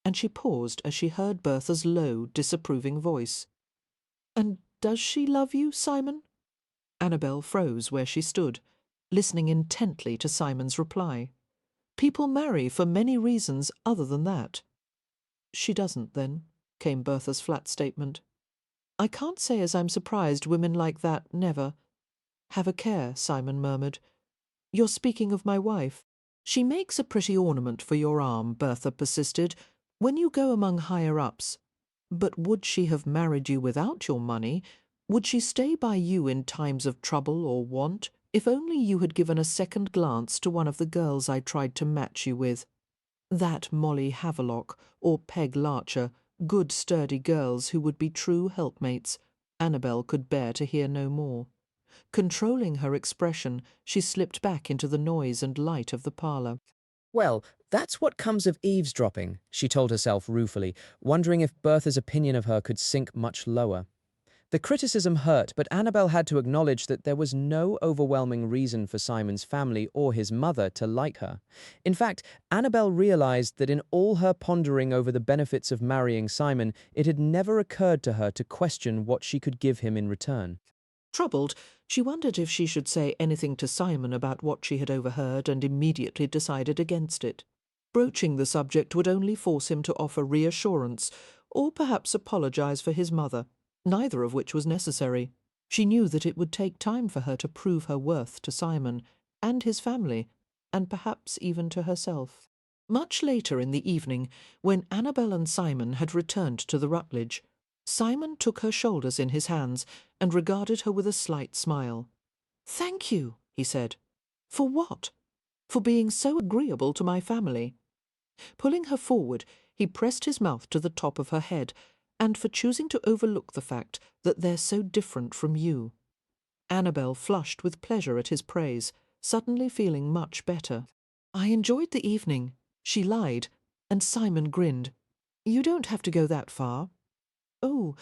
and she paused as she heard Bertha's low, disapproving voice. "And does she love you, Simon?" Annabelle froze where she stood, listening intently to Simon's reply. "People marry for many reasons other than that." "She doesn't, then," came Bertha's flat statement. "I can't say as I'm surprised women like that never—" "Have a care," Simon murmured. "You're speaking of my wife." "She makes a pretty ornament for your arm," Bertha persisted, "when you go among higher-ups. But would she have married you without your money? Would she stay by you in times of trouble or want, if only you had given a second glance to one of the girls I tried to match you with? That Molly Havelock or Peg Larcher, good sturdy girls who would be true helpmates." Annabelle could bear to hear no more. Controlling her expression, she slipped back into the noise and light of the parlour.
"Well, that's what comes of eavesdropping," she told herself ruefully, wondering if Bertha's opinion of her could sink much lower. The criticism hurt, but Annabelle had to acknowledge that there was no overwhelming reason for Simon's family or his mother to like her. In fact, Annabelle realized that in all her pondering over the benefits of marrying Simon, it had never occurred to her to question what she could give him in return.
Troubled, she wondered if she should say anything to Simon about what she had overheard, and immediately decided against it. Broaching the subject would only force him to offer reassurance, or perhaps apologize for his mother, neither of which was necessary. She knew that it would take time for her to prove her worth to Simon, and his family, and perhaps even to herself. Much later in the evening, when Annabelle and Simon had returned to the Rutledge, Simon took her shoulders in his hands and regarded her with a slight smile. "Thank you," he said. "For what?" "For being so agreeable to my family." Pulling her forward, he pressed his mouth to the top of her head, and for choosing to overlook the fact that they're so different from you. Annabelle flushed with pleasure at his praise, suddenly feeling much better. "I enjoyed the evening," she lied, and Simon grinned. "You don't have to go that far." "Oh,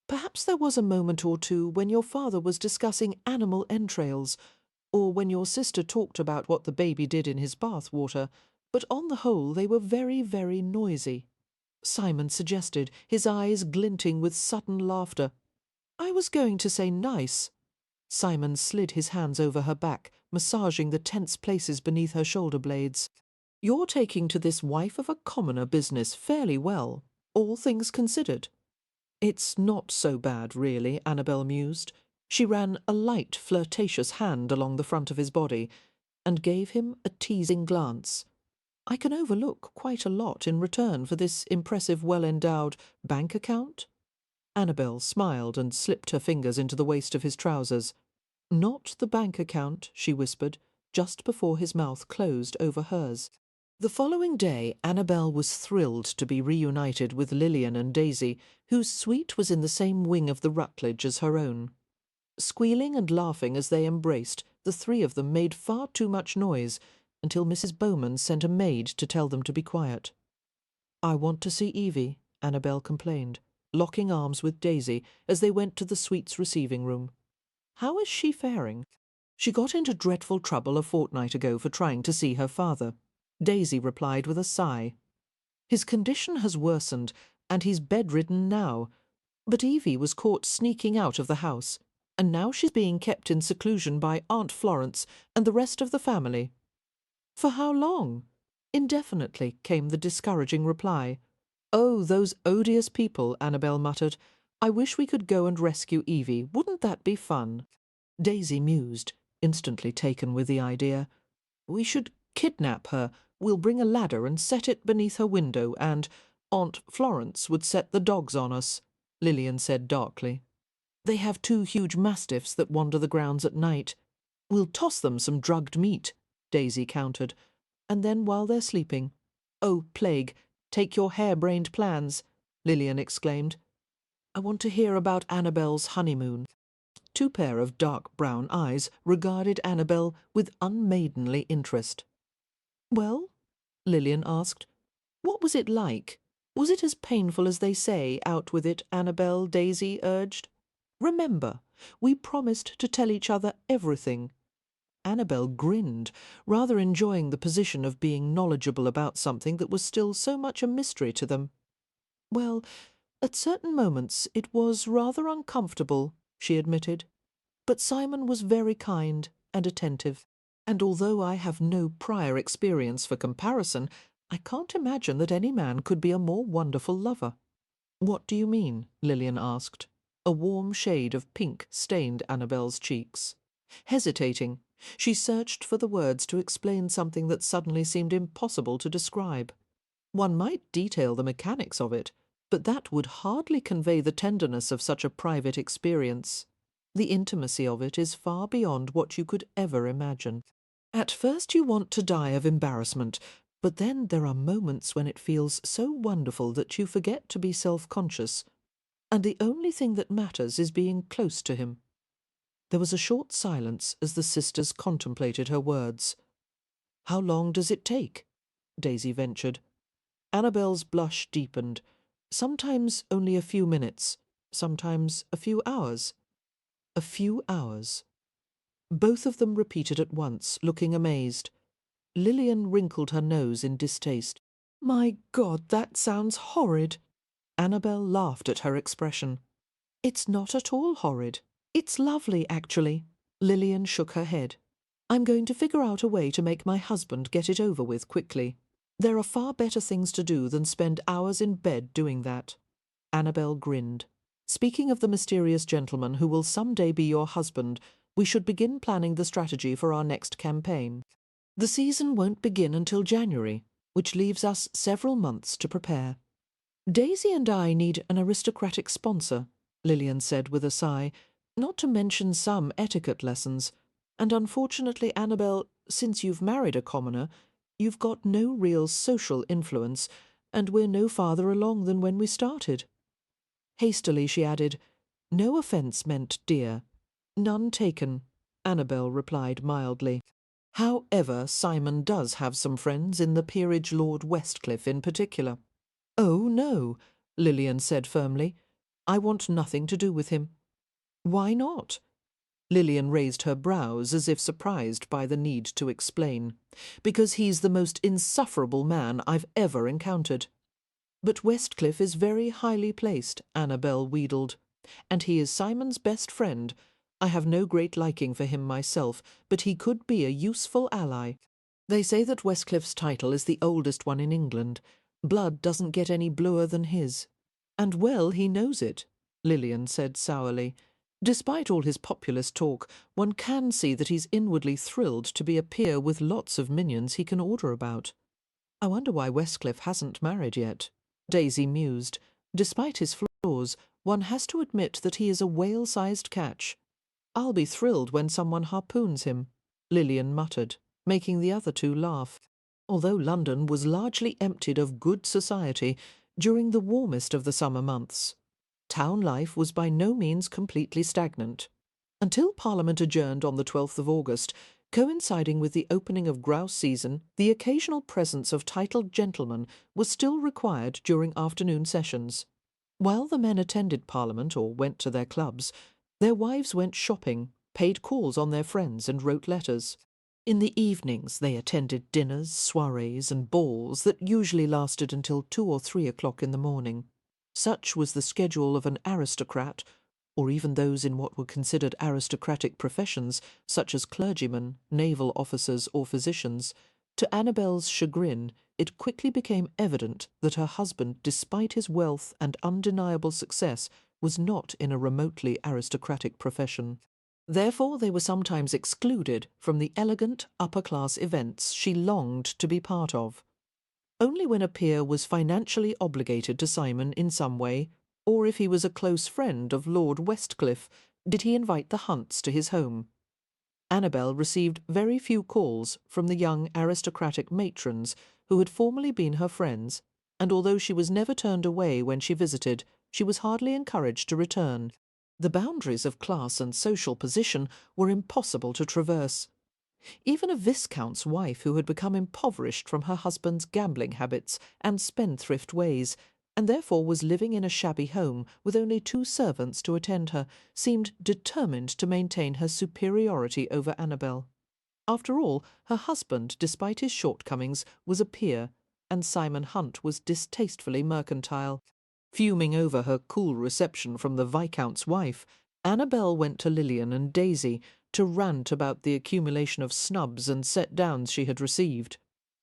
perhaps there was a moment or two when your father was discussing animal entrails, or when your sister talked about what the baby did in his bath water, but on the whole they were very, very noisy," Simon suggested, his eyes glinting with sudden laughter. "I was going to say nice." Simon slid his hands over her back, massaging the tense places beneath her shoulder blades. "You're taking to this wife of a commoner business fairly well, all things considered." "It's not so bad, really," Annabelle mused. She ran a light, flirtatious hand along the front of his body, and gave him a teasing glance. "I can overlook quite a lot in return for this impressive, well-endowed bank account?" Annabelle smiled and slipped her fingers into the waist of his trousers. "Not the bank account," she whispered, just before his mouth closed over hers. The following day, Annabelle was thrilled to be reunited with Lillian and Daisy, whose suite was in the same wing of the Rutledge as her own. Squealing and laughing as they embraced, the three of them made far too much noise, until Mrs. Bowman sent a maid to tell them to be quiet. "I want to see Evie," Annabelle complained, locking arms with Daisy as they went to the suite's receiving room. "How is she faring?" "She got into dreadful trouble a fortnight ago for trying to see her father," Daisy replied with a sigh. "His condition has worsened, and he's bedridden now. But Evie was caught sneaking out of the house, and now she's being kept in seclusion by Aunt Florence and the rest of the family." "For how long?" "Indefinitely," came the discouraging reply. "Oh, those odious people," Annabelle muttered. "I wish we could go and rescue Evie. Wouldn't that be fun?" Daisy mused, instantly taken with the idea. "We should kidnap her. We'll bring a ladder and set it beneath her window, and Aunt Florence would set the dogs on us," Lillian said darkly. "They have 2 huge mastiffs that wander the grounds at night. We'll toss them some drugged meat," Daisy countered. "And then while they're sleeping—" "Oh, plague, take your harebrained plans," Lillian exclaimed. "I want to hear about Annabelle's honeymoon." 2 pair of dark brown eyes regarded Annabelle with unmaidenly interest. "Well?" Lillian asked. "What was it like? Was it as painful as they say? Out with it, Annabelle," Daisy urged. "Remember, we promised to tell each other everything." Annabelle grinned, rather enjoying the position of being knowledgeable about something that was still so much a mystery to them. "Well, at certain moments it was rather uncomfortable," she admitted. "But Simon was very kind and attentive, and although I have no prior experience for comparison, I can't imagine that any man could be a more wonderful lover." "What do you mean?" Lillian asked. A warm shade of pink stained Annabelle's cheeks. Hesitating, she searched for the words to explain something that suddenly seemed impossible to describe. One might detail the mechanics of it, but that would hardly convey the tenderness of such a private experience. The intimacy of it is far beyond what you could ever imagine. At first you want to die of embarrassment, but then there are moments when it feels so wonderful that you forget to be self-conscious, and the only thing that matters is being close to him. There was a short silence as the sisters contemplated her words. "How long does it take?" Daisy ventured. Annabelle's blush deepened. "Sometimes only a few minutes. sometimes a few hours. A few hours. Both of them repeated at once, looking amazed. Lilian wrinkled her nose in distaste. "My God, that sounds horrid." Annabelle laughed at her expression. "It's not at all horrid. It's lovely, actually." Lilian shook her head. "I'm going to figure out a way to make my husband get it over with quickly. There are far better things to do than spend hours in bed doing that." Annabelle grinned. "Speaking of the mysterious gentleman who will some day be your husband, we should begin planning the strategy for our next campaign. The season won't begin until January, which leaves us several months to prepare. Daisy and I need an aristocratic sponsor," Lilian said with a sigh, "not to mention some etiquette lessons. And unfortunately, Annabelle, since you've married a commoner, you've got no real social influence, and we're no farther along than when we started." Hastily she added, "No offence meant, dear." "None taken," Annabelle replied mildly. "However, Simon does have some friends in the peerage Lord Westcliff in particular." "Oh, no," Lilian said firmly. "I want nothing to do with him." "Why not?" Lilian raised her brows as if surprised by the need to explain. "Because he's the most insufferable man I've ever encountered." "But Westcliff is very highly placed," Annabelle wheedled. "And he is Simon's best friend. I have no great liking for him myself, but he could be a useful ally. They say that Westcliff's title is the oldest one in England. Blood doesn't get any bluer than his." "And well he knows it," Lilian said sourly. "Despite all his populist talk, one can see that he's inwardly thrilled to be a peer with lots of minions he can order about. I wonder why Westcliff hasn't married yet." Daisy mused. "Despite his flaws, one has to admit that he is a whale-sized catch." "I'll be thrilled when someone harpoons him," Lilian muttered, making the other two laugh. Although London was largely emptied of good society during the warmest of the summer months, town life was by no means completely stagnant. Until Parliament adjourned on the 12th of August, coinciding with the opening of grouse season, the occasional presence of titled gentlemen was still required during afternoon sessions. While the men attended Parliament or went to their clubs, their wives went shopping, paid calls on their friends and wrote letters. In the evenings they attended dinners, soirees and balls that usually lasted until 2 or 3 o'clock in the morning. Such was the schedule of an aristocrat, or even those in what were considered aristocratic professions, such as clergymen, naval officers or physicians. To Annabelle's chagrin, it quickly became evident that her husband, despite his wealth and undeniable success, was not in a remotely aristocratic profession. Therefore they were sometimes excluded from the elegant upper-class events she longed to be part of. Only when a peer was financially obligated to Simon in some way, or if he was a close friend of Lord Westcliff, did he invite the Hunts to his home. Annabelle received very few calls from the young aristocratic matrons who had formerly been her friends, and although she was never turned away when she visited, she was hardly encouraged to return. The boundaries of class and social position were impossible to traverse. Even a viscount's wife who had become impoverished from her husband's gambling habits and spendthrift ways, and therefore was living in a shabby home with only 2 servants to attend her, seemed determined to maintain her superiority over Annabelle. After all, her husband, despite his shortcomings, was a peer, and Simon Hunt was distastefully mercantile. Fuming over her cool reception from the Viscount's wife, Annabelle went to Lilian and Daisy to rant about the accumulation of snubs and set-downs she had received.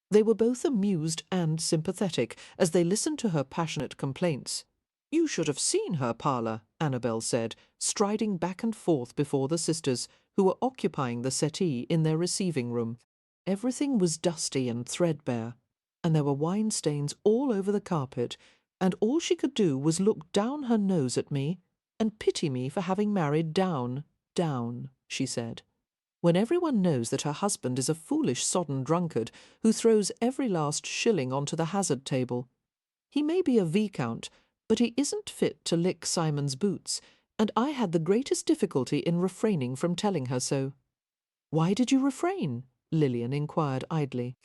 They were both amused and sympathetic as they listened to her passionate complaints. "You should have seen her parlour," Annabelle said, striding back and forth before the sisters, who were occupying the settee in their receiving-room. Everything was dusty and threadbare, and there were wine stains all over the carpet, and all she could do was look down her nose at me and pity me for having married down, she said. "When everyone knows that her husband is a foolish sodden drunkard who throws every last shilling onto the hazard table. He may be a viscount, but he isn't fit to lick Simon's boots, and I had the greatest difficulty in refraining from telling her so." "Why did you refrain?" Lilian inquired idly.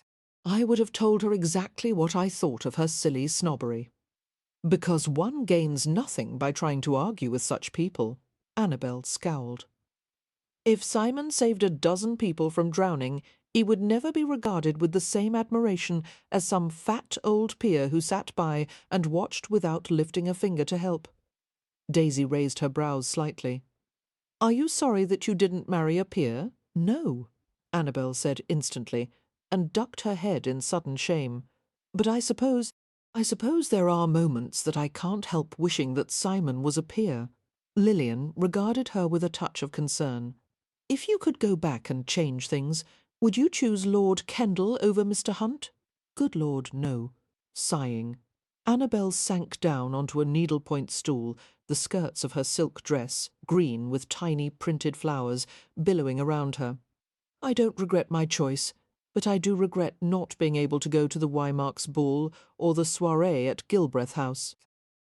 "I would have told her exactly what I thought of her silly snobbery." Because one gains nothing by trying to argue with such people, Annabelle scowled. If Simon saved a dozen people from drowning, he would never be regarded with the same admiration as some fat old peer who sat by and watched without lifting a finger to help. Daisy raised her brows slightly. "Are you sorry that you didn't marry a peer?" "No," Annabelle said instantly, and ducked her head in sudden shame. "But I suppose there are moments that I can't help wishing that Simon was a peer." Lillian regarded her with a touch of concern. "If you could go back and change things, would you choose Lord Kendall over Mr. Hunt?" "Good Lord, no." Sighing, Annabelle sank down onto a needlepoint stool, the skirts of her silk dress, green with tiny printed flowers, billowing around her. "I don't regret my choice, but I do regret not being able to go to the Wymarks' ball or the soirée at Gilbreth House,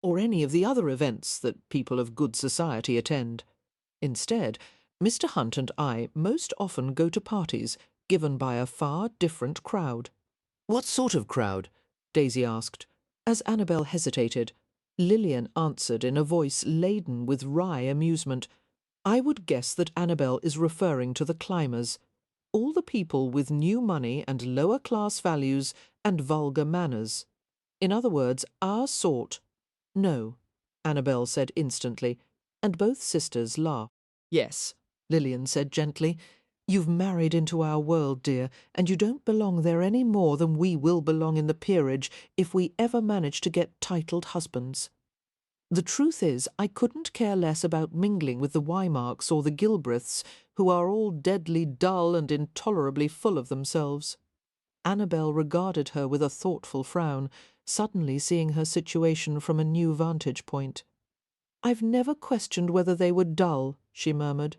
or any of the other events that people of good society attend. Instead, Mr. Hunt and I most often go to parties given by a far different crowd." "What sort of crowd?" Daisy asked. As Annabelle hesitated, Lillian answered in a voice laden with wry amusement. "I would guess that Annabelle is referring to the climbers, all the people with new money and lower-class values and vulgar manners. In other words, our sort." "No," Annabelle said instantly, and both sisters laughed. "Yes," Lillian said gently. "You've married into our world, dear, and you don't belong there any more than we will belong in the peerage if we ever manage to get titled husbands. The truth is, I couldn't care less about mingling with the Wymarks or the Gilbreths, who are all deadly dull and intolerably full of themselves." Annabelle regarded her with a thoughtful frown, suddenly seeing her situation from a new vantage point. "I've never questioned whether they were dull," she murmured.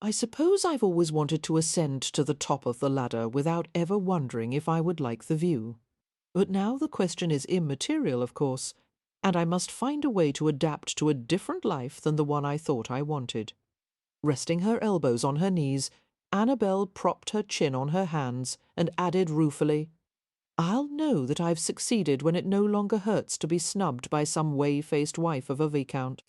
"I suppose I've always wanted to ascend to the top of the ladder without ever wondering if I would like the view. But now the question is immaterial, of course, and I must find a way to adapt to a different life than the one I thought I wanted." Resting her elbows on her knees, Annabelle propped her chin on her hands and added ruefully, "I'll know that I've succeeded when it no longer hurts to be snubbed by some whey-faced wife of a viscount."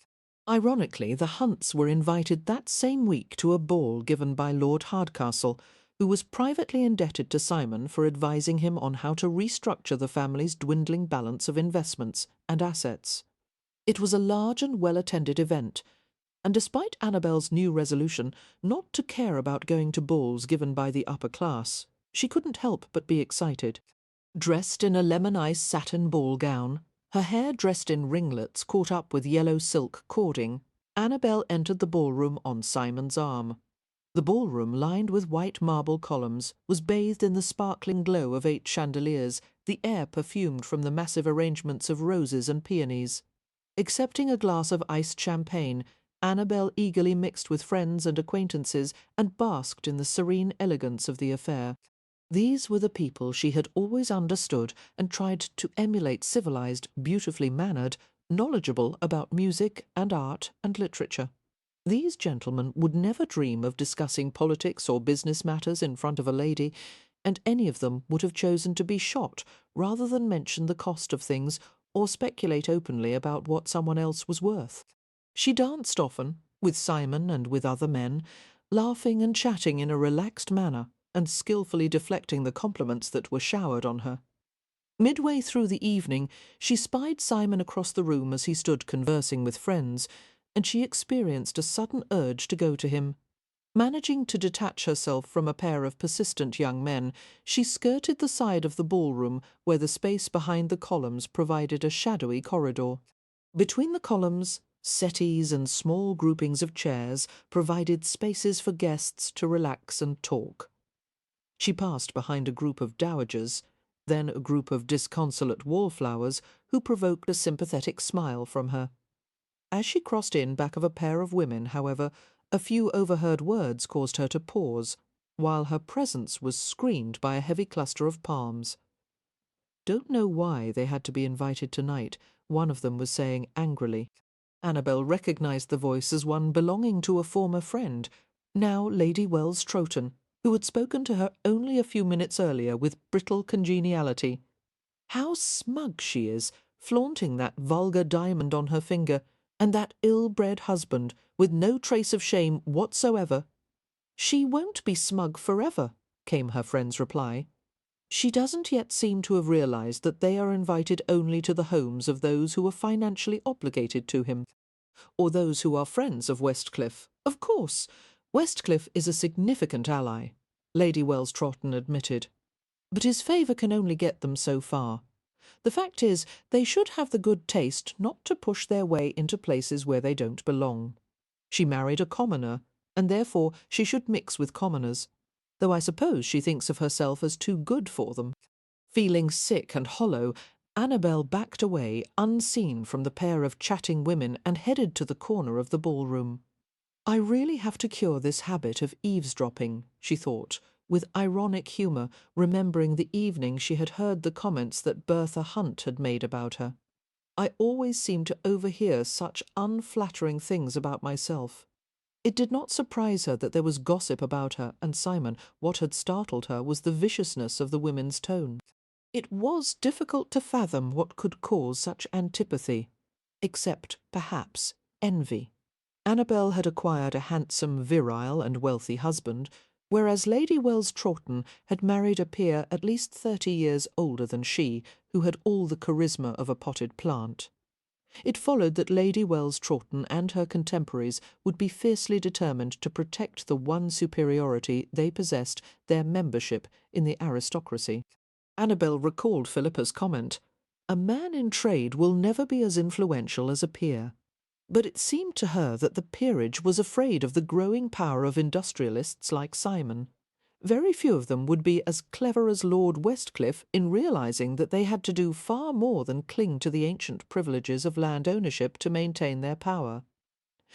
Ironically, the Hunts were invited that same week to a ball given by Lord Hardcastle, who was privately indebted to Simon for advising him on how to restructure the family's dwindling balance of investments and assets. It was a large and well-attended event, and despite Annabelle's new resolution not to care about going to balls given by the upper class, she couldn't help but be excited. Dressed in a lemon-ice satin ball gown, her hair dressed in ringlets caught up with yellow silk cording, Annabelle entered the ballroom on Simon's arm. The ballroom, lined with white marble columns, was bathed in the sparkling glow of 8 chandeliers, the air perfumed from the massive arrangements of roses and peonies. Accepting a glass of iced champagne, Annabelle eagerly mixed with friends and acquaintances and basked in the serene elegance of the affair. These were the people she had always understood and tried to emulate: civilized, beautifully mannered, knowledgeable about music and art and literature. These gentlemen would never dream of discussing politics or business matters in front of a lady, and any of them would have chosen to be shot rather than mention the cost of things or speculate openly about what someone else was worth. She danced often, with Simon and with other men, laughing and chatting in a relaxed manner, and skillfully deflecting the compliments that were showered on her. Midway through the evening, she spied Simon across the room as he stood conversing with friends, and she experienced a sudden urge to go to him. Managing to detach herself from a pair of persistent young men, she skirted the side of the ballroom where the space behind the columns provided a shadowy corridor. Between the columns, settees and small groupings of chairs provided spaces for guests to relax and talk. She passed behind a group of dowagers, then a group of disconsolate wallflowers who provoked a sympathetic smile from her. As she crossed in back of a pair of women, however, a few overheard words caused her to pause, while her presence was screened by a heavy cluster of palms. "Don't know why they had to be invited tonight," one of them was saying angrily. Annabelle recognised the voice as one belonging to a former friend, now Lady Wells Troughton, who had spoken to her only a few minutes earlier with brittle congeniality. "How smug she is, flaunting that vulgar diamond on her finger, and that ill-bred husband with no trace of shame whatsoever. "She won't be smug forever," came her friend's reply. "She doesn't yet seem to have realized that they are invited only to the homes of those who are financially obligated to him, or those who are friends of Westcliff. Of course, Westcliff is a significant ally," Lady Wells Trotton admitted, "but his favour can only get them so far. The fact is, they should have the good taste not to push their way into places where they don't belong. She married a commoner, and therefore she should mix with commoners, though I suppose she thinks of herself as too good for them." Feeling sick and hollow, Annabelle backed away unseen from the pair of chatting women and headed to the corner of the ballroom. "I really have to cure this habit of eavesdropping," she thought, with ironic humour, remembering the evening she had heard the comments that Bertha Hunt had made about her. "I always seem to overhear such unflattering things about myself." It did not surprise her that there was gossip about her and Simon. What had startled her was the viciousness of the women's tone. It was difficult to fathom what could cause such antipathy, except, perhaps, envy. Annabelle had acquired a handsome, virile and wealthy husband, whereas Lady Wells Trotton had married a peer at least 30 years older than she, who had all the charisma of a potted plant. It followed that Lady Wells Trotton and her contemporaries would be fiercely determined to protect the one superiority they possessed, their membership in the aristocracy. Annabelle recalled Philippa's comment, "A man in trade will never be as influential as a peer." But it seemed to her that the peerage was afraid of the growing power of industrialists like Simon. Very few of them would be as clever as Lord Westcliff in realizing that they had to do far more than cling to the ancient privileges of land ownership to maintain their power.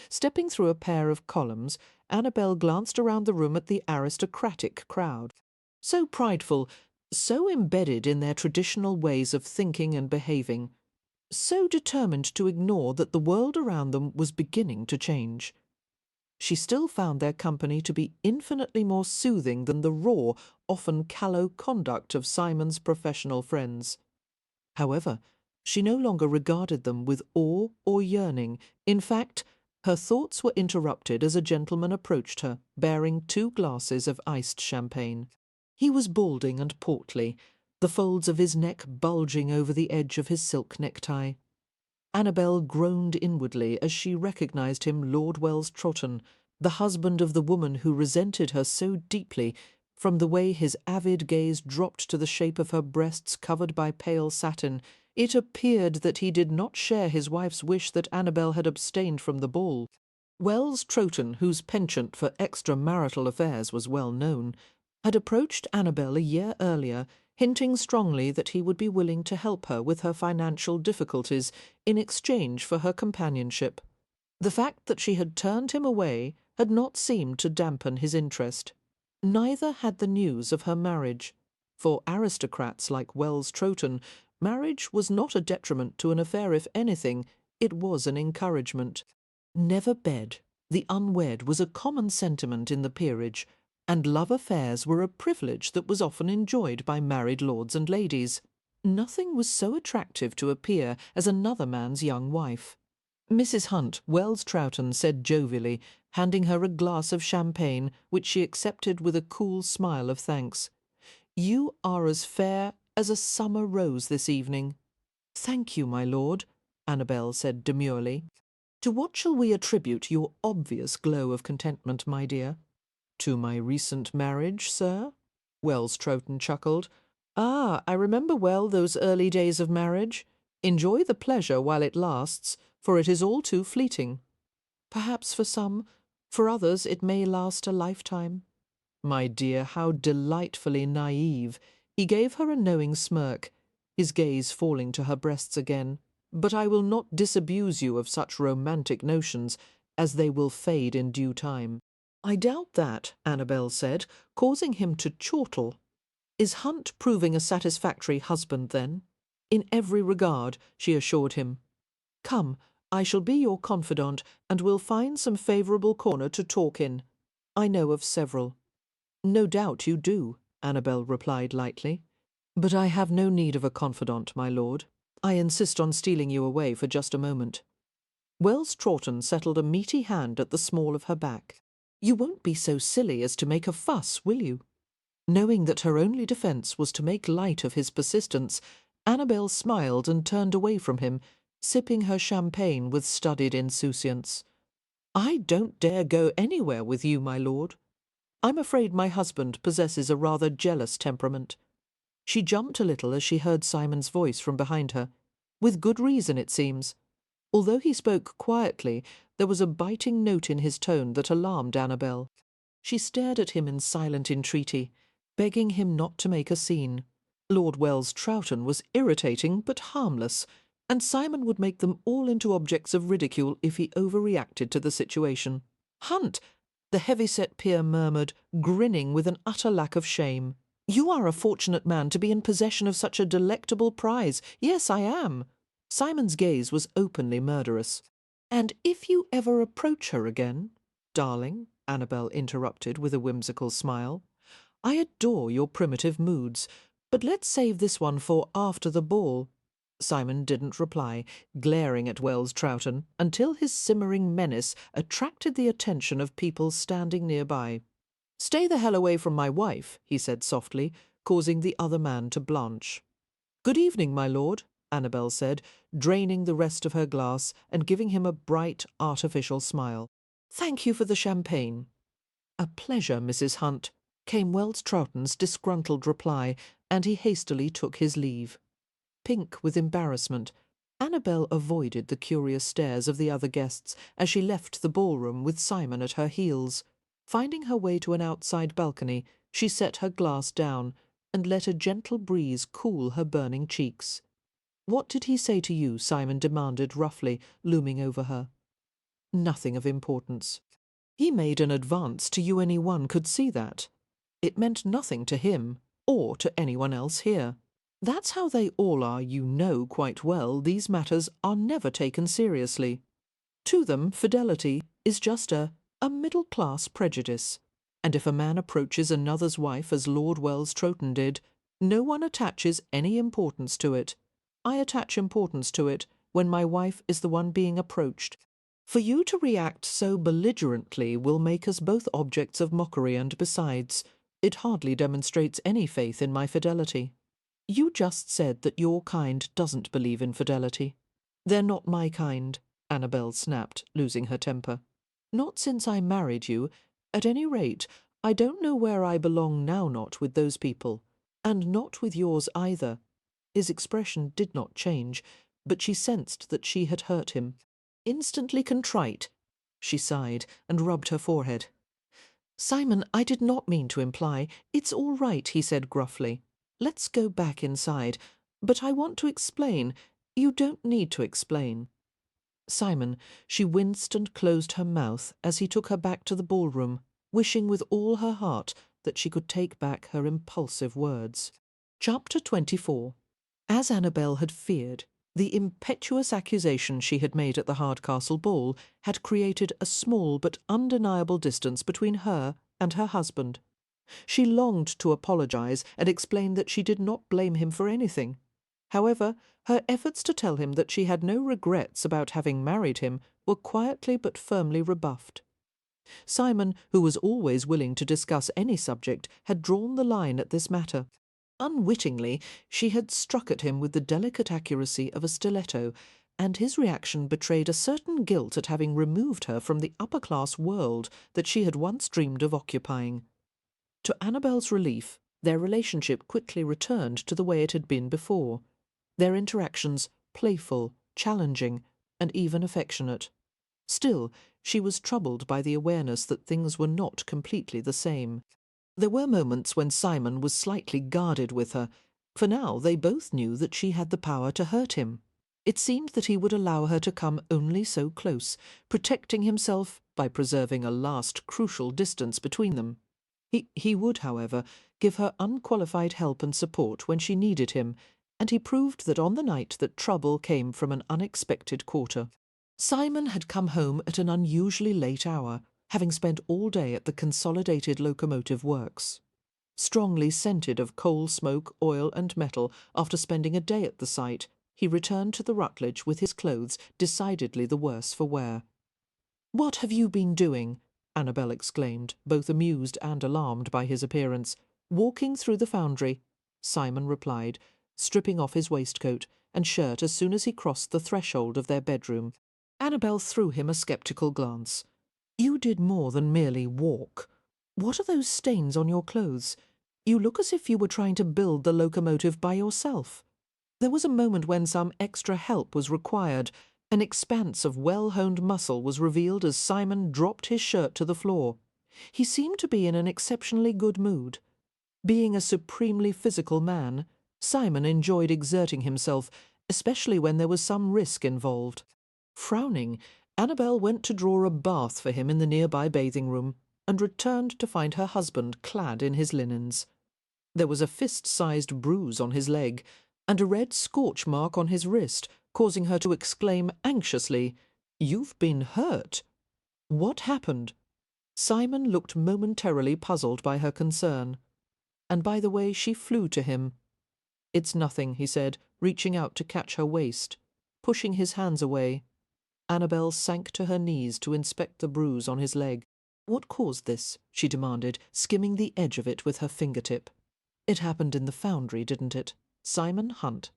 Stepping through a pair of columns, Annabelle glanced around the room at the aristocratic crowd. So prideful, so embedded in their traditional ways of thinking and behaving, so determined to ignore that the world around them was beginning to change. She still found their company to be infinitely more soothing than the raw, often callow conduct of Simon's professional friends. However, she no longer regarded them with awe or yearning. In fact, her thoughts were interrupted as a gentleman approached her, bearing 2 glasses of iced champagne. He was balding and portly, the folds of his neck bulging over the edge of his silk necktie. Annabelle groaned inwardly as she recognised him, Lord Wells Trotton, the husband of the woman who resented her so deeply, from the way his avid gaze dropped to the shape of her breasts covered by pale satin. It appeared that he did not share his wife's wish that Annabelle had abstained from the ball. Wells Trotton, whose penchant for extramarital affairs was well known, had approached Annabelle a year earlier, hinting strongly that he would be willing to help her with her financial difficulties in exchange for her companionship. The fact that she had turned him away had not seemed to dampen his interest. Neither had the news of her marriage. For aristocrats like Wells Trotton, marriage was not a detriment to an affair. If anything, it was an encouragement. Never bed, the unwed, was a common sentiment in the peerage, and love affairs were a privilege that was often enjoyed by married lords and ladies. Nothing was so attractive to a peer as another man's young wife. Mrs. Hunt, Wells Trotton said jovially, handing her a glass of champagne, which she accepted with a cool smile of thanks. "You are as fair as a summer rose this evening." "Thank you, my lord," Annabelle said demurely. "To what shall we attribute your obvious glow of contentment, my dear?" "To my recent marriage, sir?" Wells Trotton chuckled. "Ah, I remember well those early days of marriage. Enjoy the pleasure while it lasts, for it is all too fleeting. Perhaps for some, for others it may last a lifetime." "My dear, how delightfully naive!" He gave her a knowing smirk, his gaze falling to her breasts again. "But I will not disabuse you of such romantic notions, as they will fade in due time." "I doubt that," Annabelle said, causing him to chortle. "Is Hunt proving a satisfactory husband, then?" "In every regard," she assured him. "Come, I shall be your confidant, and we'll find some favourable corner to talk in. I know of several." "No doubt you do," Annabelle replied lightly. "But I have no need of a confidant, my lord. I insist on stealing you away for just a moment. Wells Troughton settled a meaty hand at the small of her back. You won't be so silly as to make a fuss, will you? Knowing that her only defence was to make light of his persistence, Annabelle smiled and turned away from him, sipping her champagne with studied insouciance. I don't dare go anywhere with you, my lord. I'm afraid my husband possesses a rather jealous temperament. She jumped a little as she heard Simon's voice from behind her. With good reason, it seems. Although he spoke quietly, there was a biting note in his tone that alarmed Annabelle. She stared at him in silent entreaty, begging him not to make a scene. Lord Wells Troughton was irritating but harmless, and Simon would make them all into objects of ridicule if he overreacted to the situation. Hunt! The heavy-set peer murmured, grinning with an utter lack of shame. You are a fortunate man to be in possession of such a delectable prize. Yes, I am. Simon's gaze was openly murderous. And if you ever approach her again, darling, Annabelle interrupted with a whimsical smile, I adore your primitive moods, but let's save this one for after the ball. Simon didn't reply, glaring at Wells Troughton, until his simmering menace attracted the attention of people standing nearby. Stay the hell away from my wife, he said softly, causing the other man to blanch. Good evening, my lord, Annabelle said, draining the rest of her glass and giving him a bright, artificial smile. Thank you for the champagne. A pleasure, Mrs. Hunt, came Wells Troughton's disgruntled reply, and he hastily took his leave. Pink with embarrassment, Annabelle avoided the curious stares of the other guests as she left the ballroom with Simon at her heels. Finding her way to an outside balcony, she set her glass down and let a gentle breeze cool her burning cheeks. What did he say to you? Simon demanded roughly, looming over her. Nothing of importance. He made an advance to you, anyone could see that. It meant nothing to him, or to anyone else here. That's how they all are, you know quite well. These matters are never taken seriously. To them, fidelity is just a middle-class prejudice, and if a man approaches another's wife as Lord Wells Troughton did, no one attaches any importance to it. I attach importance to it when my wife is the one being approached. For you to react so belligerently will make us both objects of mockery, and besides, it hardly demonstrates any faith in my fidelity. You just said that your kind doesn't believe in fidelity. They're not my kind, Annabelle snapped, losing her temper. Not since I married you. At any rate, I don't know where I belong now, not with those people, and not with yours either. His expression did not change, but she sensed that she had hurt him. Instantly contrite, she sighed and rubbed her forehead. Simon, I did not mean to imply. It's all right, he said gruffly. Let's go back inside. But I want to explain. You don't need to explain. Simon, she winced and closed her mouth as he took her back to the ballroom, wishing with all her heart that she could take back her impulsive words. Chapter 24. As Annabelle had feared, the impetuous accusation she had made at the Hardcastle ball had created a small but undeniable distance between her and her husband. She longed to apologize and explain that she did not blame him for anything. However, her efforts to tell him that she had no regrets about having married him were quietly but firmly rebuffed. Simon, who was always willing to discuss any subject, had drawn the line at this matter. Unwittingly, she had struck at him with the delicate accuracy of a stiletto, and his reaction betrayed a certain guilt at having removed her from the upper-class world that she had once dreamed of occupying. To Annabelle's relief, their relationship quickly returned to the way it had been before, their interactions playful, challenging, and even affectionate. Still, she was troubled by the awareness that things were not completely the same. There were moments when Simon was slightly guarded with her, for now they both knew that she had the power to hurt him. It seemed that he would allow her to come only so close, protecting himself by preserving a last crucial distance between them. He would, however, give her unqualified help and support when she needed him, and he proved that on the night that trouble came from an unexpected quarter. Simon had come home at an unusually late hour, having spent all day at the Consolidated Locomotive Works. Strongly scented of coal smoke, oil and metal after spending a day at the site, He returned to the Rutledge with his clothes decidedly the worse for wear. "What have you been doing?" Annabelle exclaimed, both amused and alarmed by his appearance. "Walking through the foundry," Simon replied, stripping off his waistcoat and shirt as soon as he crossed the threshold of their bedroom. Annabelle threw him a sceptical glance. "You did more than merely walk. What are those stains on your clothes? You look as if you were trying to build the locomotive by yourself." There was a moment when some extra help was required. An expanse of well-honed muscle was revealed as Simon dropped his shirt to the floor. He seemed to be in an exceptionally good mood. Being a supremely physical man, Simon enjoyed exerting himself, especially when there was some risk involved. Frowning, Annabelle went to draw a bath for him in the nearby bathing room, and returned to find her husband clad in his linens. There was a fist-sized bruise on his leg, and a red scorch mark on his wrist, causing her to exclaim anxiously, "You've been hurt." What happened? Simon looked momentarily puzzled by her concern, and by the way she flew to him. "It's nothing," he said, reaching out to catch her waist. Pushing his hands away, Annabelle sank to her knees to inspect the bruise on his leg. "What caused this?" she demanded, skimming the edge of it with her fingertip. "It happened in the foundry, didn't it? Simon Hunt.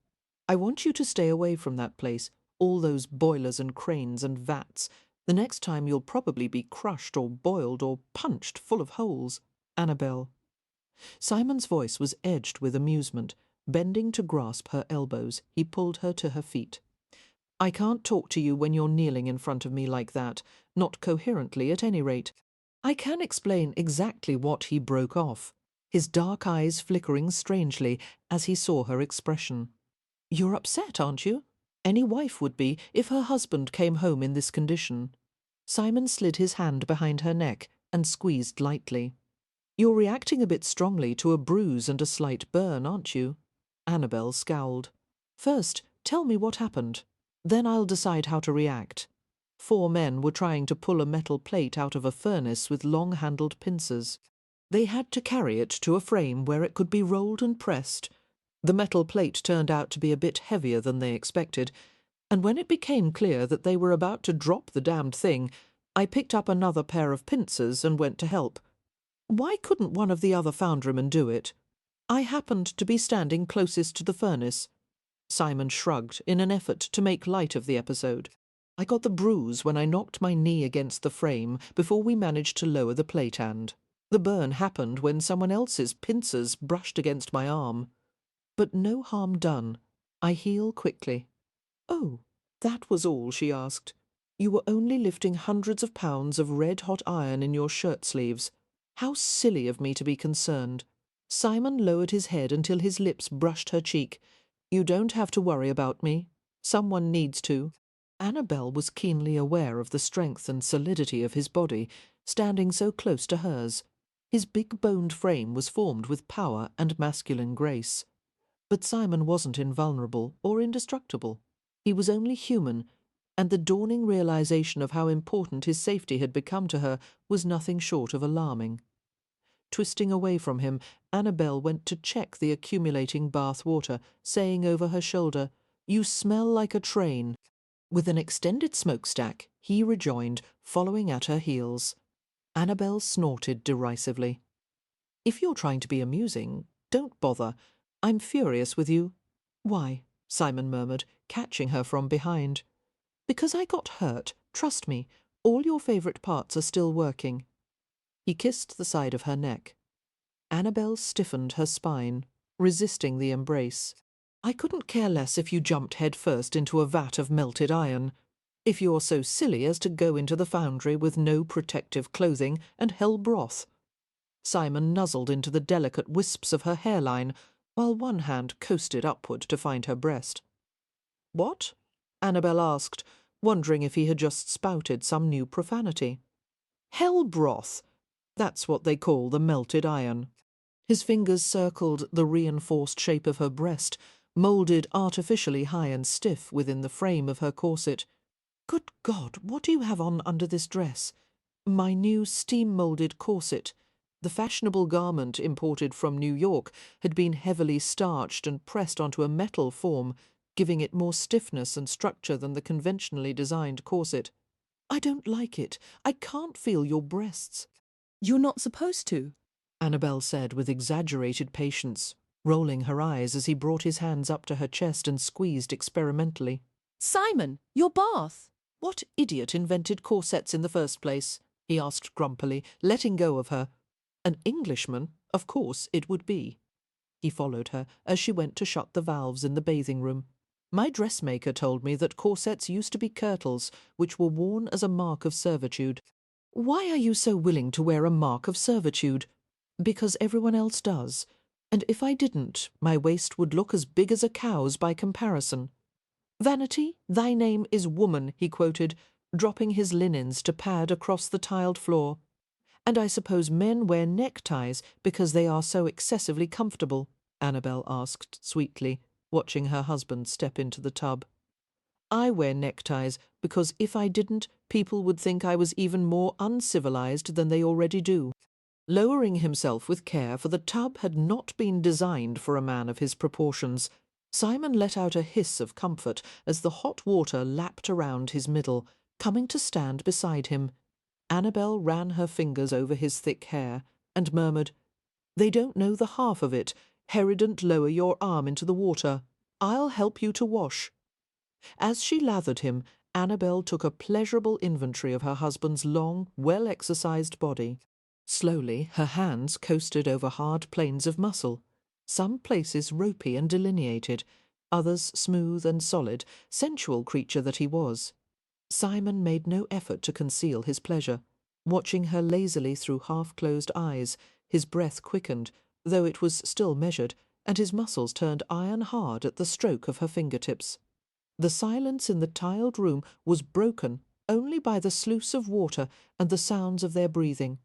I want you to stay away from that place, all those boilers and cranes and vats. The next time you'll probably be crushed or boiled or punched full of holes. Annabelle." Simon's voice was edged with amusement. Bending to grasp her elbows, he pulled her to her feet. "I can't talk to you when you're kneeling in front of me like that, not coherently at any rate." I can explain exactly what he broke off, his dark eyes flickering strangely as he saw her expression. "You're upset, aren't you? Any wife would be if her husband came home in this condition." Simon slid his hand behind her neck and squeezed lightly. "You're reacting a bit strongly to a bruise and a slight burn, aren't you?" Annabelle scowled. "First, tell me what happened. Then I'll decide how to react." 4 men were trying to pull a metal plate out of a furnace with long-handled pincers. They had to carry it to a frame where it could be rolled and pressed. The metal plate turned out to be a bit heavier than they expected, and when it became clear that they were about to drop the damned thing, I picked up another pair of pincers and went to help. Why couldn't one of the other foundrymen do it? I happened to be standing closest to the furnace. Simon shrugged in an effort to make light of the episode. "I got the bruise when I knocked my knee against the frame before we managed to lower the plate hand. The burn happened when someone else's pincers brushed against my arm. But no harm done. I heal quickly." "Oh, that was all?" she asked. "You were only lifting hundreds of pounds of red-hot iron in your shirt sleeves. How silly of me to be concerned." Simon lowered his head until his lips brushed her cheek. "You don't have to worry about me. Someone needs to." Annabelle was keenly aware of the strength and solidity of his body, standing so close to hers. His big-boned frame was formed with power and masculine grace. But Simon wasn't invulnerable or indestructible. He was only human, and the dawning realization of how important his safety had become to her was nothing short of alarming. Twisting away from him, Annabelle went to check the accumulating bath water, saying over her shoulder, "You smell like a train." With an extended smokestack, he rejoined, following at her heels. Annabelle snorted derisively. "If you're trying to be amusing, don't bother. I'm furious with you." "Why?" Simon murmured, catching her from behind. "Because I got hurt. Trust me, all your favourite parts are still working." He kissed the side of her neck. Annabelle stiffened her spine, resisting the embrace. "I couldn't care less if you jumped head-first into a vat of melted iron. If you're so silly as to go into the foundry with no protective clothing and hell broth." Simon nuzzled into the delicate wisps of her hairline, while one hand coasted upward to find her breast. "What?" Annabelle asked, wondering if he had just spouted some new profanity. "Hell broth. That's what they call the melted iron." His fingers circled the reinforced shape of her breast, moulded artificially high and stiff within the frame of her corset. "Good God, what do you have on under this dress?" "My new steam-moulded corset." The fashionable garment imported from New York had been heavily starched and pressed onto a metal form, giving it more stiffness and structure than the conventionally designed corset. "I don't like it. I can't feel your breasts,"
You're not supposed to.
Annabelle said with exaggerated patience, rolling her eyes as he brought his hands up to her chest and squeezed experimentally.
Simon, your bath.
"What idiot invented corsets in the first place?" he asked grumpily, letting go of her. An Englishman, of course it would be. He followed her as she went to shut the valves in the bathing room. "My dressmaker told me that corsets used to be kirtles, which were worn as a mark of servitude." "Why are you so willing to wear a mark of servitude?" "Because everyone else does. And if I didn't, my waist would look as big as a cow's by comparison." "Vanity, thy name is woman," he quoted, dropping his linens to pad across the tiled floor. "And I suppose men wear neckties because they are so excessively comfortable?" Annabelle asked sweetly, watching her husband step into the tub. "I wear neckties because if I didn't, people would think I was even more uncivilized than they already do." Lowering himself with care, for the tub had not been designed for a man of his proportions, Simon let out a hiss of comfort as the hot water lapped around his middle, coming to stand beside him. Annabelle ran her fingers over his thick hair and murmured, "They don't know the half of it. Herodant, lower your arm into the water. I'll help you to wash." As she lathered him, Annabelle took a pleasurable inventory of her husband's long, well-exercised body. Slowly, her hands coasted over hard planes of muscle, some places ropey and delineated, others smooth and solid, sensual creature that he was. Simon made no effort to conceal his pleasure. Watching her lazily through half-closed eyes, his breath quickened, though it was still measured, and his muscles turned iron-hard at the stroke of her fingertips. The silence in the tiled room was broken only by the sluice of water and the sounds of their breathing.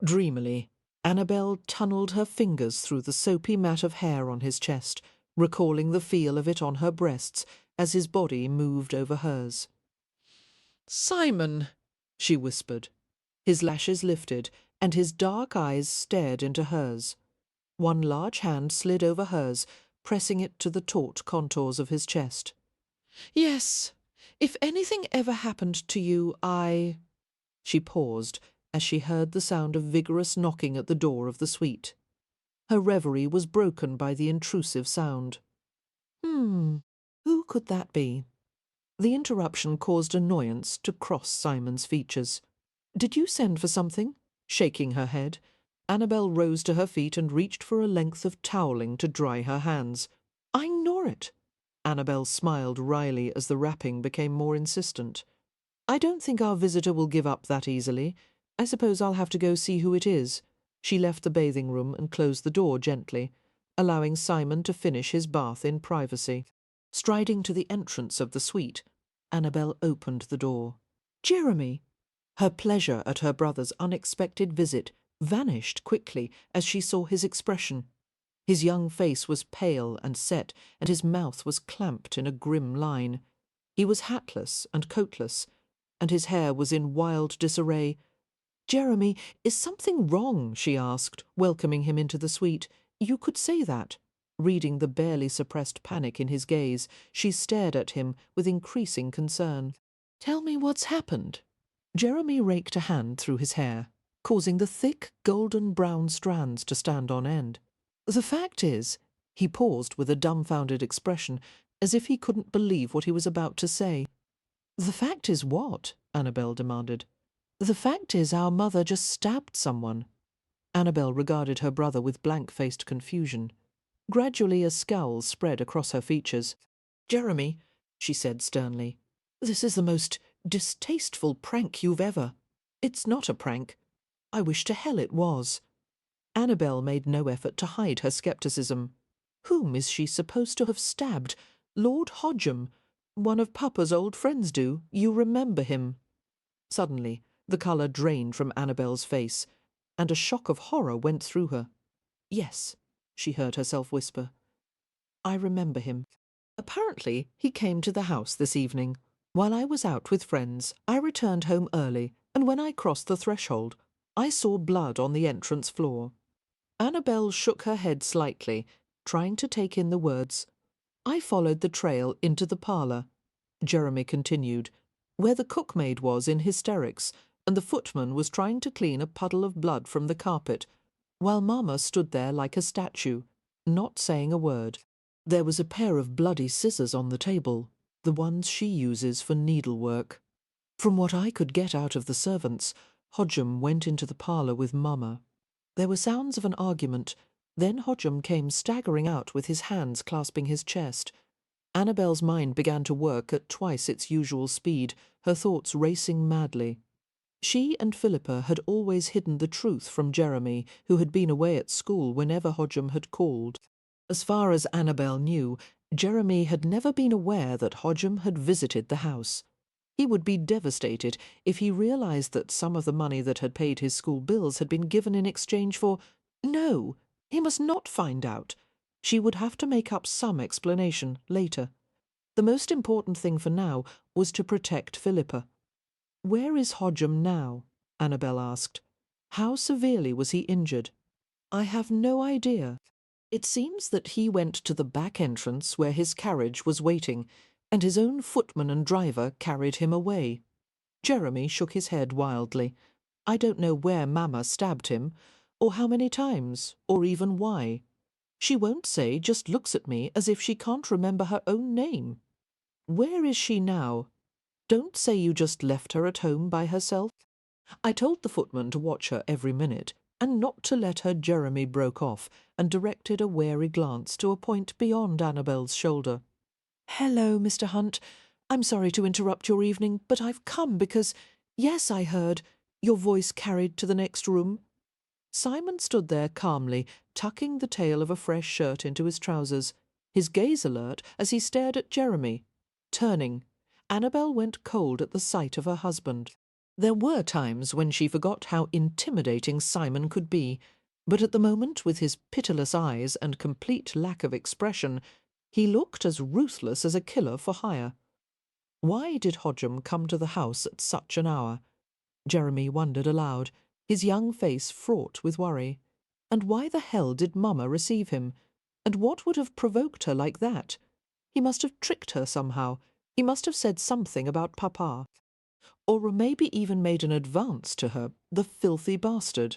Dreamily, Annabelle tunnelled her fingers through the soapy mat of hair on his chest, recalling the feel of it on her breasts as his body moved over hers. "Simon," she whispered. His lashes lifted, and his dark eyes stared into hers. One large hand slid over hers, pressing it to the taut contours of his chest. "Yes, if anything ever happened to you, I—" She paused as she heard the sound of vigorous knocking at the door of the suite. Her reverie was broken by the intrusive sound. Who could that be? The interruption caused annoyance to cross Simon's features. "Did you send for something?" Shaking her head, Annabelle rose to her feet and reached for a length of toweling to dry her hands. "I gnaw it." Annabelle smiled wryly as the rapping became more insistent. "I don't think our visitor will give up that easily. I suppose I'll have to go see who it is." She left the bathing room and closed the door gently, allowing Simon to finish his bath in privacy. Striding to the entrance of the suite, Annabelle opened the door. "Jeremy!" Her pleasure at her brother's unexpected visit vanished quickly as she saw his expression. His young face was pale and set, and his mouth was clamped in a grim line. He was hatless and coatless, and his hair was in wild disarray. "Jeremy, is something wrong?" she asked, welcoming him into the suite. "You could say that." Reading the barely suppressed panic in his gaze, she stared at him with increasing concern. "Tell me what's happened." Jeremy raked a hand through his hair, causing the thick golden-brown strands to stand on end. "The fact is—" He paused with a dumbfounded expression, as if he couldn't believe what he was about to say. "The fact is what?" Annabelle demanded. "The fact is our mother just stabbed someone." Annabelle regarded her brother with blank-faced confusion. Gradually a scowl spread across her features. "Jeremy," she said sternly, "this is the most distasteful prank you've ever—" "It's not a prank. I wish to hell it was." Annabelle made no effort to hide her scepticism. Whom is she supposed to have stabbed? Lord Hodgem. One of Papa's old friends, you remember him. Suddenly, the colour drained from Annabelle's face, and a shock of horror went through her. "Yes," she heard herself whisper. "I remember him. Apparently, he came to the house this evening. While I was out with friends, I returned home early, and when I crossed the threshold, I saw blood on the entrance floor." Annabelle shook her head slightly, trying to take in the words. I followed the trail into the parlour, Jeremy continued, where the cookmaid was in hysterics, and the footman was trying to clean a puddle of blood from the carpet, while Mamma stood there like a statue, not saying a word. There was a pair of bloody scissors on the table, the ones she uses for needlework. From what I could get out of the servants, Hodgem went into the parlour with Mamma. There were sounds of an argument. Then Hodgem came staggering out with his hands clasping his chest. Annabelle's mind began to work at twice its usual speed, her thoughts racing madly. She and Philippa had always hidden the truth from Jeremy, who had been away at school whenever Hodgem had called. As far as Annabelle knew, Jeremy had never been aware that Hodgem had visited the house. He would be devastated if he realized that some of the money that had paid his school bills had been given in exchange for— No, he must not find out. She would have to make up some explanation later. The most important thing for now was to protect Philippa. "Where is Hodgem now?" Annabelle asked. "How severely was he injured?" "I have no idea. It seems that he went to the back entrance where his carriage was waiting, and his own footman and driver carried him away." Jeremy shook his head wildly. "I don't know where Mamma stabbed him, or how many times, or even why. She won't say, just looks at me as if she can't remember her own name. Where is she now? Don't say you just left her at home by herself." "I told the footman to watch her every minute, and not to let her." Jeremy broke off and directed a wary glance to a point beyond Annabelle's shoulder. "Hello, Mr. Hunt. I'm sorry to interrupt your evening, but I've come because— Yes, I heard your voice carried to the next room." Simon stood there calmly, tucking the tail of a fresh shirt into his trousers, his gaze alert as he stared at Jeremy. Turning, Annabelle went cold at the sight of her husband. There were times when she forgot how intimidating Simon could be, but at the moment, with his pitiless eyes and complete lack of expression, he looked as ruthless as a killer for hire. Why did Hodgem come to the house at such an hour? Jeremy wondered aloud, his young face fraught with worry. And why the hell did Mamma receive him? And what would have provoked her like that? He must have tricked her somehow. He must have said something about Papa. Or maybe even made an advance to her, the filthy bastard.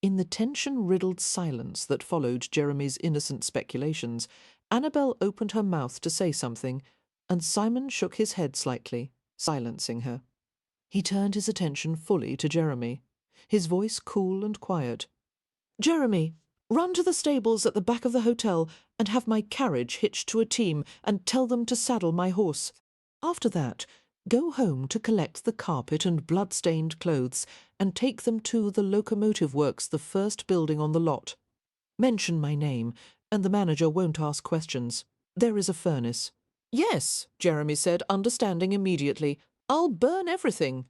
In the tension-riddled silence that followed Jeremy's innocent speculations, Annabelle opened her mouth to say something, and Simon shook his head slightly, silencing her. He turned his attention fully to Jeremy, his voice cool and quiet. "Jeremy, run to the stables at the back of the hotel and have my carriage hitched to a team and tell them to saddle my horse. After that, go home to collect the carpet and blood-stained clothes and take them to the locomotive works, the first building on the lot. Mention my name, and the manager won't ask questions. There is a furnace." "Yes," Jeremy said, understanding immediately. "I'll burn everything."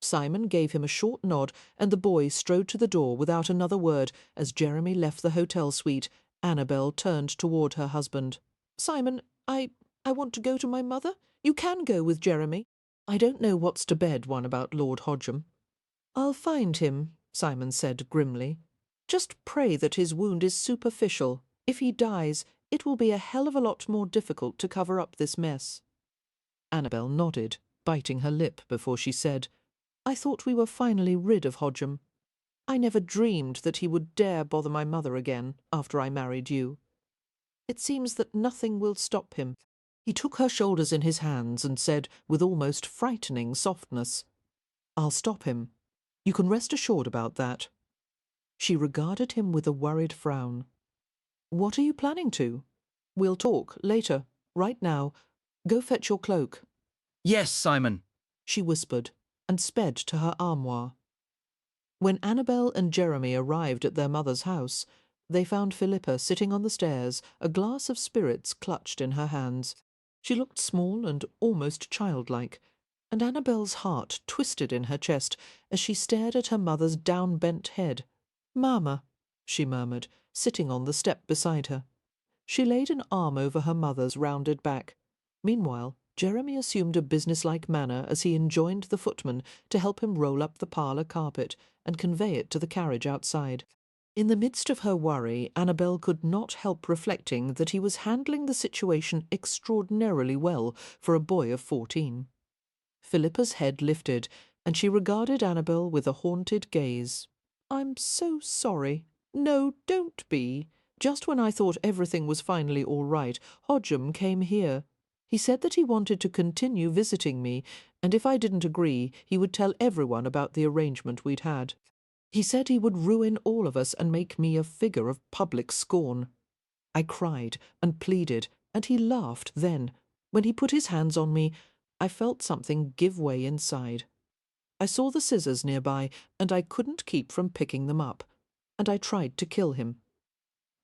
Simon gave him a short nod, and the boy strode to the door without another word. As Jeremy left the hotel suite, Annabelle turned toward her husband. "Simon, I want to go to my mother. You can go with Jeremy. I don't know what's to bed one about Lord Hodgem." "I'll find him," Simon said grimly. "Just pray that his wound is superficial. If he dies, it will be a hell of a lot more difficult to cover up this mess." Annabelle nodded, biting her lip before she said, "I thought we were finally rid of Hodgem. I never dreamed that he would dare bother my mother again after I married you. It seems that nothing will stop him." He took her shoulders in his hands and said, with almost frightening softness, "I'll stop him. You can rest assured about that." She regarded him with a worried frown. "What are you planning to? We'll talk later. Right now, go fetch your cloak."
Yes, Simon.
She whispered, and sped to her armoire. When Annabelle and Jeremy arrived at their mother's house, they found Philippa sitting on the stairs, a glass of spirits clutched in her hands. She looked small and almost childlike, and Annabelle's heart twisted in her chest as she stared at her mother's down-bent head. "Mamma," she murmured, sitting on the step beside her. She laid an arm over her mother's rounded back. Meanwhile, Jeremy assumed a businesslike manner as he enjoined the footman to help him roll up the parlour carpet and convey it to the carriage outside. In the midst of her worry, Annabelle could not help reflecting that he was handling the situation extraordinarily well for a boy of 14. Philippa's head lifted, and she regarded Annabelle with a haunted gaze. "I'm so sorry. No, don't be. Just when I thought everything was finally all right, Hodgem came here. He said that he wanted to continue visiting me, and if I didn't agree, he would tell everyone about the arrangement we'd had. He said he would ruin all of us and make me a figure of public scorn. I cried and pleaded, and he laughed then. When he put his hands on me, I felt something give way inside. I saw the scissors nearby, and I couldn't keep from picking them up, and I tried to kill him.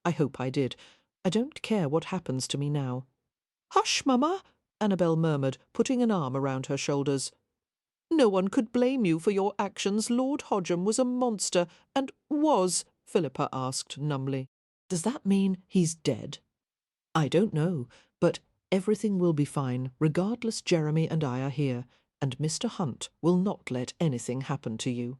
I hope I did. I don't care what happens to me now." "Hush, Mamma," Annabelle murmured, putting an arm around her shoulders. "No one could blame you for your actions. Lord Hodgem was a monster, and was," Philippa asked numbly. "Does that mean he's dead?" "I don't know, but everything will be fine, regardless Jeremy and I are here, and Mr. Hunt will not let anything happen to you."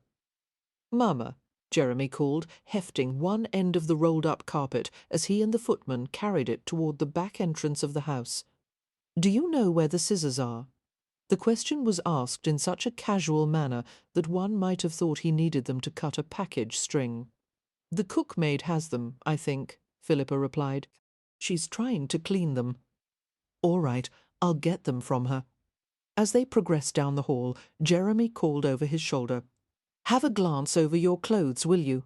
"Mamma," Jeremy called, hefting one end of the rolled-up carpet as he and the footman carried it toward the back entrance of the house. "Do you know where the scissors are?" The question was asked in such a casual manner that one might have thought he needed them to cut a package string. "The cookmaid has them, I think," Philippa replied. "She's trying to clean them." "All right, I'll get them from her." As they progressed down the hall, Jeremy called over his shoulder, "Have a glance over your clothes, will you?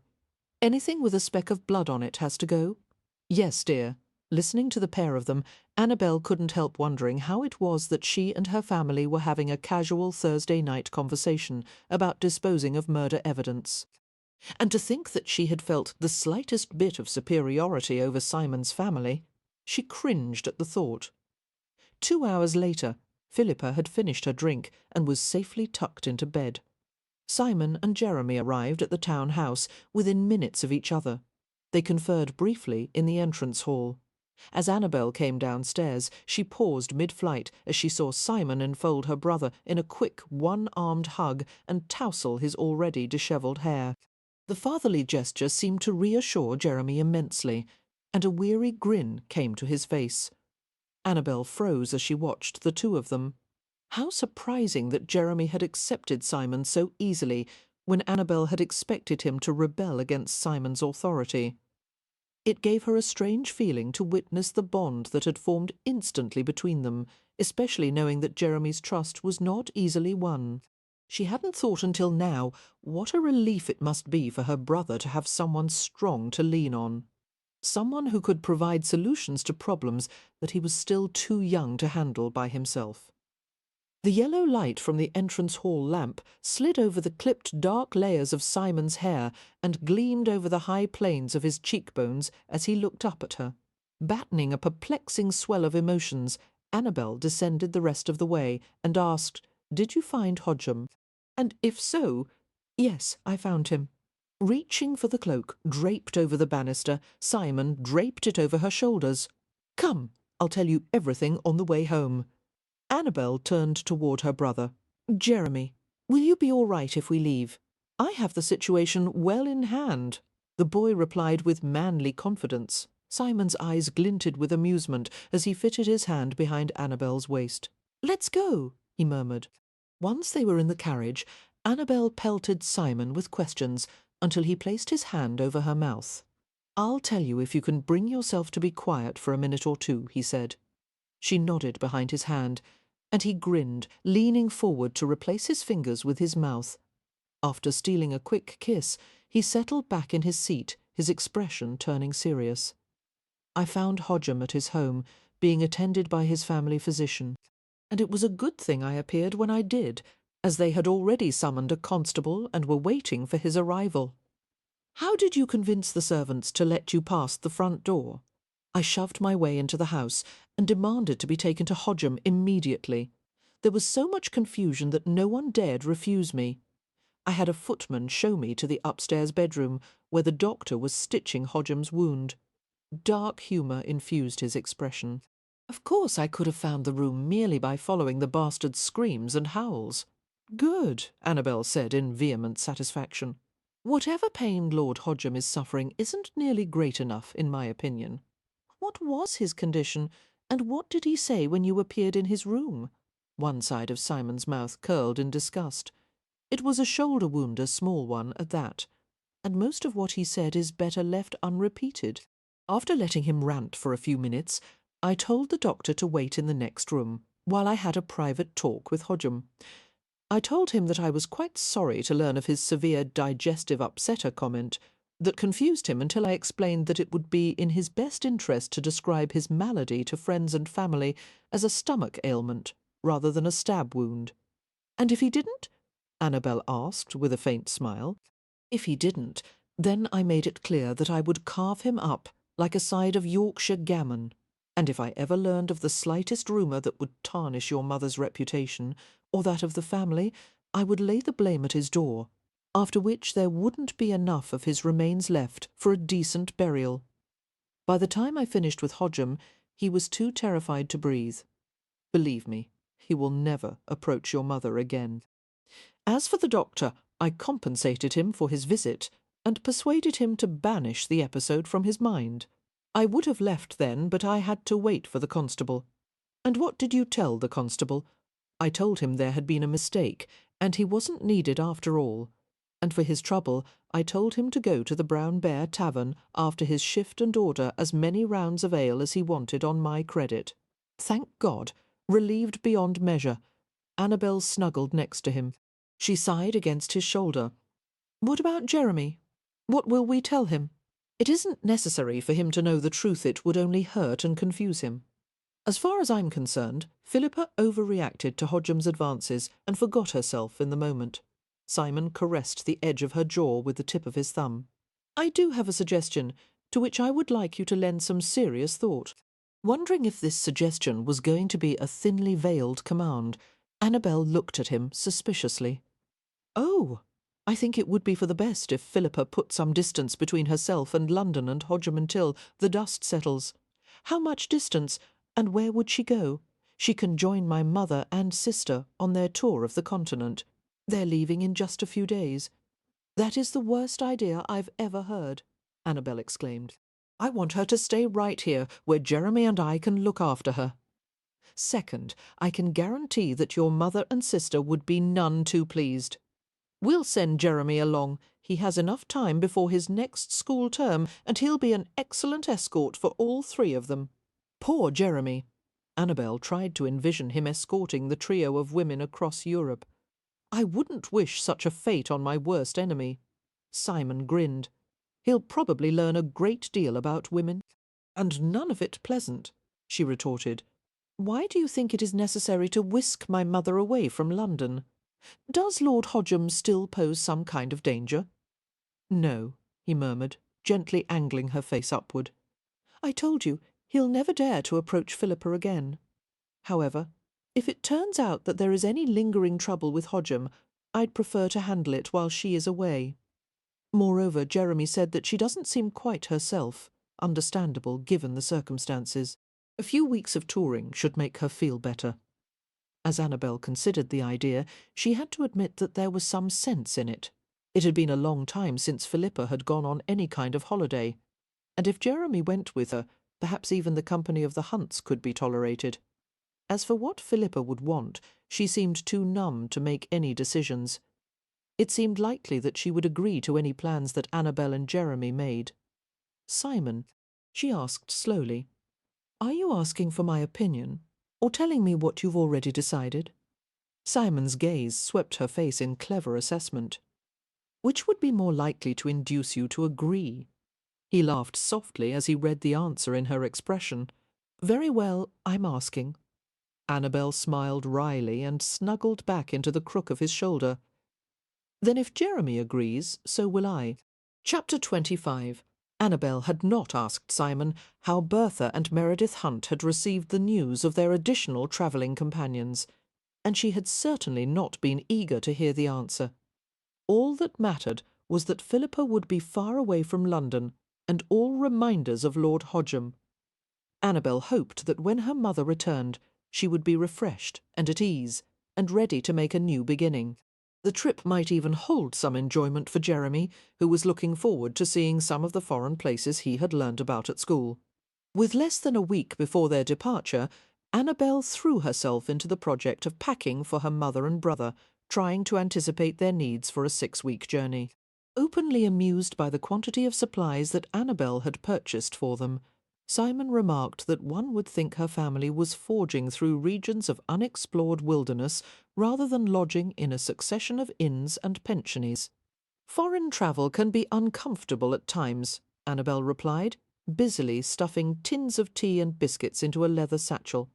Anything with a speck of blood on it has to go?" "Yes, dear." Listening to the pair of them, Annabelle couldn't help wondering how it was that she and her family were having a casual Thursday night conversation about disposing of murder evidence. And to think that she had felt the slightest bit of superiority over Simon's family, she cringed at the thought. 2 hours later, Philippa had finished her drink and was safely tucked into bed. Simon and Jeremy arrived at the town house within minutes of each other. They conferred briefly in the entrance hall. As Annabelle came downstairs, she paused mid-flight as she saw Simon enfold her brother in a quick one-armed hug and tousle his already dishevelled hair. The fatherly gesture seemed to reassure Jeremy immensely, and a weary grin came to his face. Annabelle froze as she watched the two of them. How surprising that Jeremy had accepted Simon so easily when Annabelle had expected him to rebel against Simon's authority. It gave her a strange feeling to witness the bond that had formed instantly between them, especially knowing that Jeremy's trust was not easily won. She hadn't thought until now what a relief it must be for her brother to have someone strong to lean on. Someone who could provide solutions to problems that he was still too young to handle by himself. The yellow light from the entrance hall lamp slid over the clipped dark layers of Simon's hair and gleamed over the high planes of his cheekbones as he looked up at her. Battening a perplexing swell of emotions, Annabelle descended the rest of the way and asked, "Did you find Hodgem?" And if so, "Yes, I found him." Reaching for the cloak draped over the banister, Simon draped it over her shoulders. "Come, I'll tell you everything on the way home." Annabelle turned toward her brother. "Jeremy, will you be all right if we leave? I have the situation well in hand." The boy replied with manly confidence. Simon's eyes glinted with amusement as he fitted his hand behind Annabelle's waist. "Let's go," he murmured. Once they were in the carriage, Annabelle pelted Simon with questions until he placed his hand over her mouth. "I'll tell you if you can bring yourself to be quiet for a minute or two," he said. She nodded behind his hand, and he grinned, leaning forward to replace his fingers with his mouth. After stealing a quick kiss, he settled back in his seat, his expression turning serious. "I found Hodgem at his home, being attended by his family physician, and it was a good thing I appeared when I did, as they had already summoned a constable and were waiting for his arrival." "How did you convince the servants to let you past the front door?" "I shoved my way into the house and demanded to be taken to Hodgem immediately. There was so much confusion that no one dared refuse me. I had a footman show me to the upstairs bedroom, where the doctor was stitching Hodgem's wound." Dark humour infused his expression. "Of course I could have found the room merely by following the bastard's screams and howls." "Good," Annabelle said in vehement satisfaction. Whatever pain Lord Hodgem is suffering isn't nearly great enough, in my opinion. What was his condition, and what did he say when you appeared in his room? One side of Simon's mouth curled in disgust. It was a shoulder wound, a small one at that, and most of what he said is better left unrepeated. After letting him rant for a few minutes, I told the doctor to wait in the next room, while I had a private talk with Hodgem. I told him that I was quite sorry to learn of his severe digestive upsetter comment, that confused him until I explained that it would be in his best interest to describe his malady to friends and family as a stomach ailment rather than a stab wound. And if he didn't? Annabelle asked with a faint smile. If he didn't, then I made it clear that I would carve him up like a side of Yorkshire gammon, and if I ever learned of the slightest rumour that would tarnish your mother's reputation, or that of the family, I would lay the blame at his door, after which there wouldn't be enough of his remains left for a decent burial. By the time I finished with Hodgem, he was too terrified to breathe. Believe me, he will never approach your mother again. As for the doctor, I compensated him for his visit, and persuaded him to banish the episode from his mind. I would have left then, but I had to wait for the constable. And what did you tell the constable? I told him there had been a mistake, and he wasn't needed after all. And for his trouble, I told him to go to the Brown Bear Tavern after his shift and order as many rounds of ale as he wanted on my credit. Thank God, relieved beyond measure. Annabelle snuggled next to him. She sighed against his shoulder. What about Jeremy? What will we tell him? It isn't necessary for him to know the truth. It would only hurt and confuse him. As far as I'm concerned, Philippa overreacted to Hodgem's advances and forgot herself in the moment. Simon caressed the edge of her jaw with the tip of his thumb. I do have a suggestion, to which I would like you to lend some serious thought. Wondering if this suggestion was going to be a thinly veiled command, Annabelle looked at him suspiciously. Oh, I think it would be for the best if Philippa put some distance between herself and London and Hodgem until the dust settles. How much distance, and where would she go? She can join my mother and sister on their tour of the continent. They're leaving in just a few days. That is the worst idea I've ever heard, Annabelle exclaimed. I want her to stay right here, where Jeremy and I can look after her. Second, I can guarantee that your mother and sister would be none too pleased. We'll send Jeremy along. He has enough time before his next school term, and he'll be an excellent escort for all three of them. Poor Jeremy! Annabelle tried to envision him escorting the trio of women across Europe. I wouldn't wish such a fate on my worst enemy. Simon grinned. He'll probably learn a great deal about women. And none of it pleasant, she retorted. Why do you think it is necessary to whisk my mother away from London? Does Lord Hodgem still pose some kind of danger? No, he murmured, gently angling her face upward. I told you, he'll never dare to approach Philippa again. However, if it turns out that there is any lingering trouble with Hodgem, I'd prefer to handle it while she is away. Moreover, Jeremy said that she doesn't seem quite herself, understandable given the circumstances. A few weeks of touring should make her feel better. As Annabelle considered the idea, she had to admit that there was some sense in it. It had been a long time since Philippa had gone on any kind of holiday, and if Jeremy went with her, perhaps even the company of the Hunts could be tolerated. As for what Philippa would want, she seemed too numb to make any decisions. It seemed likely that she would agree to any plans that Annabelle and Jeremy made. Simon, she asked slowly, are you asking for my opinion, or telling me what you've already decided? Simon's gaze swept her face in clever assessment. Which would be more likely to induce you to agree? He laughed softly as he read the answer in her expression. Very well, I'm asking. Annabelle smiled wryly and snuggled back into the crook of his shoulder. Then if Jeremy agrees, so will I. Chapter 25. Annabelle had not asked Simon how Bertha and Meredith Hunt had received the news of their additional travelling companions, and she had certainly not been eager to hear the answer. All that mattered was that Philippa would be far away from London, and all reminders of Lord Hodgem. Annabelle hoped that when her mother returned, she would be refreshed and at ease, and ready to make a new beginning. The trip might even hold some enjoyment for Jeremy, who was looking forward to seeing some of the foreign places he had learned about at school. With less than a week before their departure, Annabelle threw herself into the project of packing for her mother and brother, trying to anticipate their needs for a 6-week journey. Openly amused by the quantity of supplies that Annabelle had purchased for them, Simon remarked that one would think her family was forging through regions of unexplored wilderness rather than lodging in a succession of inns and pensioners. "Foreign travel can be uncomfortable at times," Annabelle replied, busily stuffing tins of tea and biscuits into a leather satchel.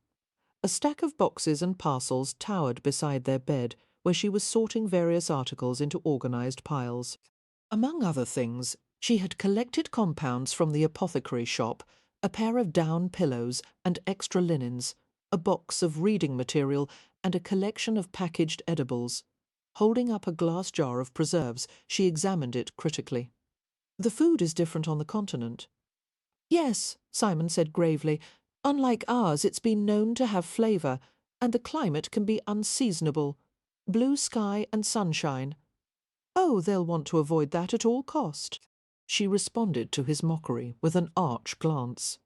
A stack of boxes and parcels towered beside their bed, where she was sorting various articles into organised piles. Among other things, she had collected compounds from the apothecary shop, a pair of down pillows and extra linens, a box of reading material, and a collection of packaged edibles. Holding up a glass jar of preserves, she examined it critically. "The food is different on the continent." "Yes," Simon said gravely. "Unlike ours, it's been known to have flavour, and the climate can be unseasonable. Blue sky and sunshine." "Oh, they'll want to avoid that at all cost." She responded to his mockery with an arch glance.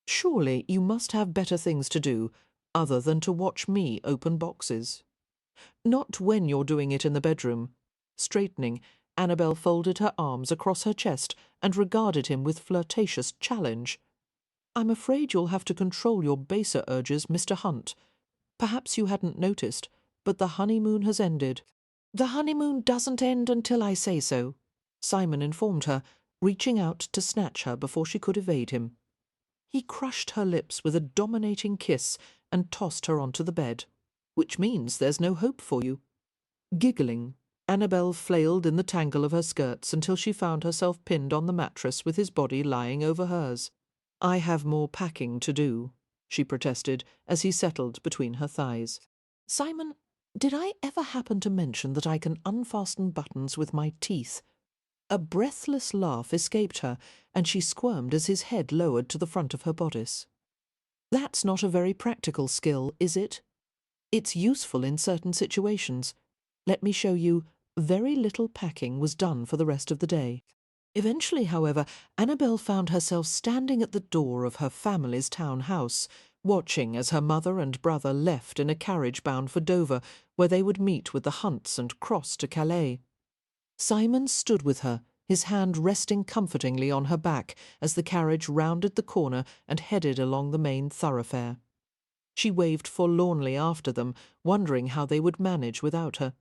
"Surely you must have better things to do, other than to watch me open boxes." "Not when you're doing it in the bedroom." Straightening, Annabelle folded her arms across her chest and regarded him with flirtatious challenge. "I'm afraid you'll have to control your baser urges, Mr. Hunt. Perhaps you hadn't noticed, but the honeymoon has ended." "The honeymoon doesn't end until I say so," Simon informed her, reaching out to snatch her before she could evade him. He crushed her lips with a dominating kiss and tossed her onto the bed. "Which means there's no hope for you." Giggling, Annabelle flailed in the tangle of her skirts until she found herself pinned on the mattress with his body lying over hers. "I have more packing to do," she protested as he settled between her thighs. "Simon, did I ever happen to mention that I can unfasten buttons with my teeth?" A breathless laugh escaped her, and she squirmed as his head lowered to the front of her bodice. "That's not a very practical skill, is it? It's useful in certain situations. Let me show you." Very little packing was done for the rest of the day. Eventually, however, Annabelle found herself standing at the door of her family's town house, watching as her mother and brother left in a carriage bound for Dover, where they would meet with the Hunts and cross to Calais. Simon stood with her, his hand resting comfortingly on her back as the carriage rounded the corner and headed along the main thoroughfare. She waved forlornly after them, wondering how they would manage without her.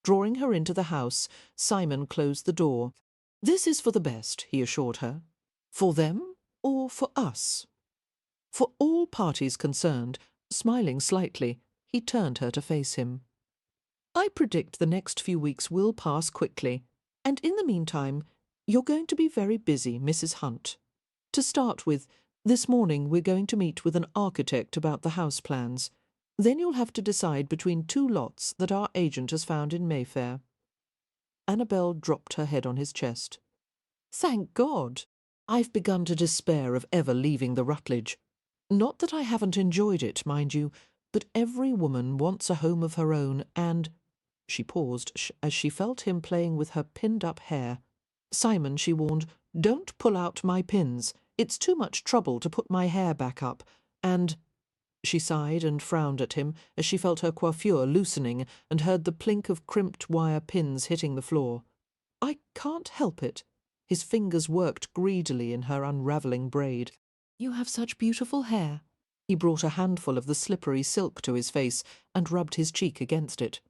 Drawing her into the house, Simon closed the door. "This is for the best," he assured her. "For them or for us?" For all parties concerned, smiling slightly, he turned her to face him. "I predict the next few weeks will pass quickly, and in the meantime, you're going to be very busy, Mrs. Hunt. To start with, this morning we're going to meet with an architect about the house plans. Then you'll have to decide between 2 lots that our agent has found in Mayfair." Annabelle dropped her head on his chest. "Thank God! I've begun to despair of ever leaving the Rutledge. Not that I haven't enjoyed it, mind you, but every woman wants a home of her own, and—" She paused as she felt him playing with her pinned-up hair. "Simon," she warned, "don't pull out my pins. It's too much trouble to put my hair back up, and—" She sighed and frowned at him as she felt her coiffure loosening and heard the plink of crimped wire pins hitting the floor. "I can't help it." His fingers worked greedily in her unravelling braid. "You have such beautiful hair." He brought a handful of the slippery silk to his face and rubbed his cheek against it.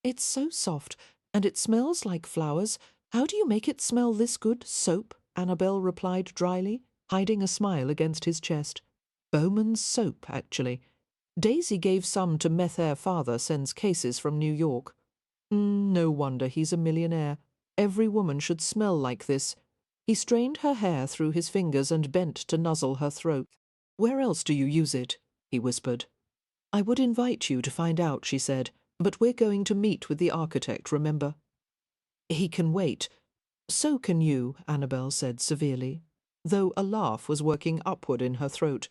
"It's so soft, and it smells like flowers. How do you make it smell this good? Soap?" Annabelle replied dryly, hiding a smile against his chest. "Bowman's soap, actually. Daisy gave some to Methair father sends cases from New York. No wonder he's a millionaire. Every woman should smell like this." He strained her hair through his fingers and bent to nuzzle her throat. "Where else do you use it?" he whispered. "I would invite you to find out," she said, "but we're going to meet with the architect, remember." "He can wait." "So can you," Annabelle said severely, though a laugh was working upward in her throat.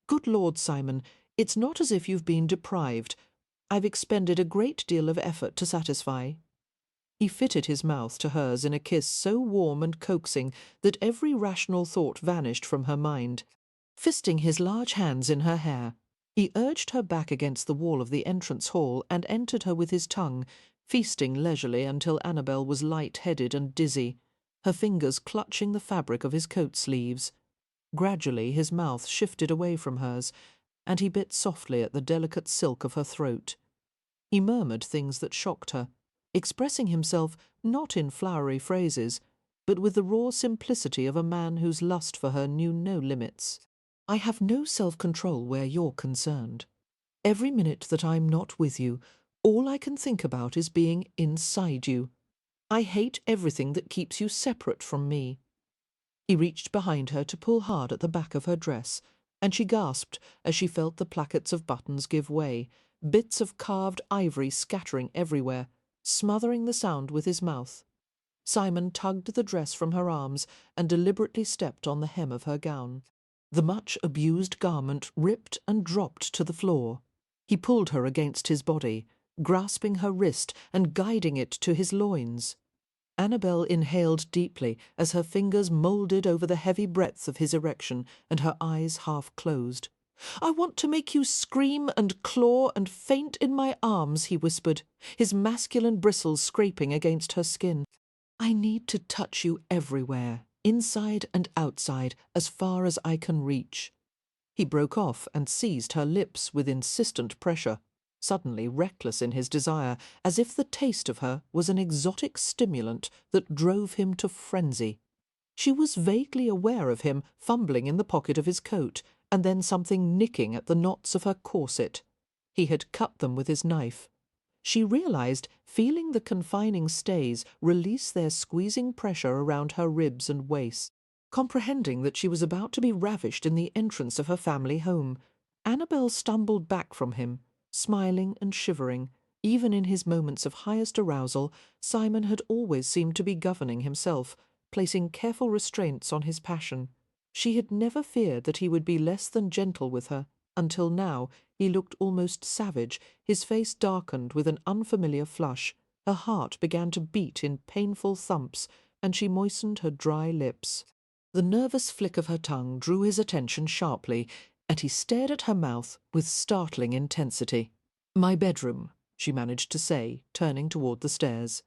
"Good Lord, Simon, it's not as if you've been deprived. I've expended a great deal of effort to satisfy. He fitted his mouth to hers in a kiss so warm and coaxing that every rational thought vanished from her mind. Fisting his large hands in her hair, he urged her back against the wall of the entrance hall and entered her with his tongue, feasting leisurely until Annabelle was light-headed and dizzy, her fingers clutching the fabric of his coat sleeves. Gradually his mouth shifted away from hers, and he bit softly at the delicate silk of her throat. He murmured things that shocked her, expressing himself not in flowery phrases, but with the raw simplicity of a man whose lust for her knew no limits. "I have no self-control where you're concerned. Every minute that I'm not with you, all I can think about is being inside you. I hate everything that keeps you separate from me." He reached behind her to pull hard at the back of her dress, and she gasped as she felt the plackets of buttons give way, bits of carved ivory scattering everywhere, smothering the sound with his mouth. Simon tugged the dress from her arms and deliberately stepped on the hem of her gown. The much-abused garment ripped and dropped to the floor. He pulled her against his body, grasping her wrist and guiding it to his loins. Annabelle inhaled deeply as her fingers moulded over the heavy breadth of his erection and her eyes half closed. "I want to make you scream and claw and faint in my arms," he whispered, his masculine bristles scraping against her skin. "I need to touch you everywhere, inside and outside, as far as I can reach." He broke off and seized her lips with insistent pressure, suddenly reckless in his desire, as if the taste of her was an exotic stimulant that drove him to frenzy. She was vaguely aware of him fumbling in the pocket of his coat, and then something nicking at the knots of her corset. He had cut them with his knife. She realized, feeling the confining stays release their squeezing pressure around her ribs and waist. Comprehending that she was about to be ravished in the entrance of her family home, Annabelle stumbled back from him, smiling and shivering. Even in his moments of highest arousal, Simon had always seemed to be governing himself, placing careful restraints on his passion. She had never feared that he would be less than gentle with her, until now he looked almost savage, his face darkened with an unfamiliar flush. Her heart began to beat in painful thumps, and she moistened her dry lips. The nervous flick of her tongue drew his attention sharply, and he stared at her mouth with startling intensity. "My bedroom," she managed to say, turning toward the stairs.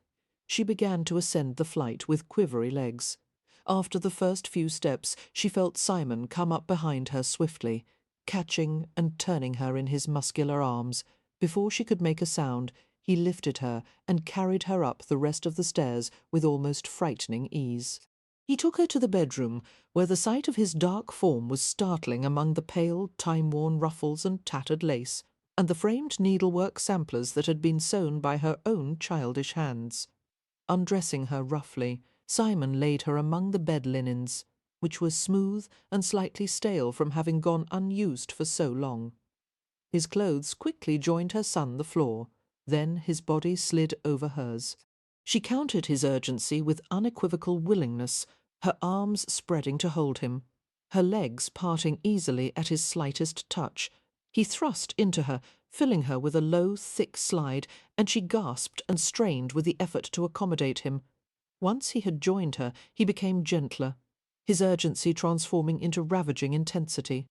She began to ascend the flight with quivery legs. After the first few steps, she felt Simon come up behind her swiftly, catching and turning her in his muscular arms. Before she could make a sound, he lifted her and carried her up the rest of the stairs with almost frightening ease. He took her to the bedroom, where the sight of his dark form was startling among the pale, time-worn ruffles and tattered lace, and the framed needlework samplers that had been sewn by her own childish hands. Undressing her roughly, Simon laid her among the bed linens, which were smooth and slightly stale from having gone unused for so long. His clothes quickly joined her son the floor, then his body slid over hers. She countered his urgency with unequivocal willingness, her arms spreading to hold him, her legs parting easily at his slightest touch. He thrust into her, filling her with a low, thick slide, and she gasped and strained with the effort to accommodate him. Once he had joined her, he became gentler, his urgency transforming into ravaging intensity.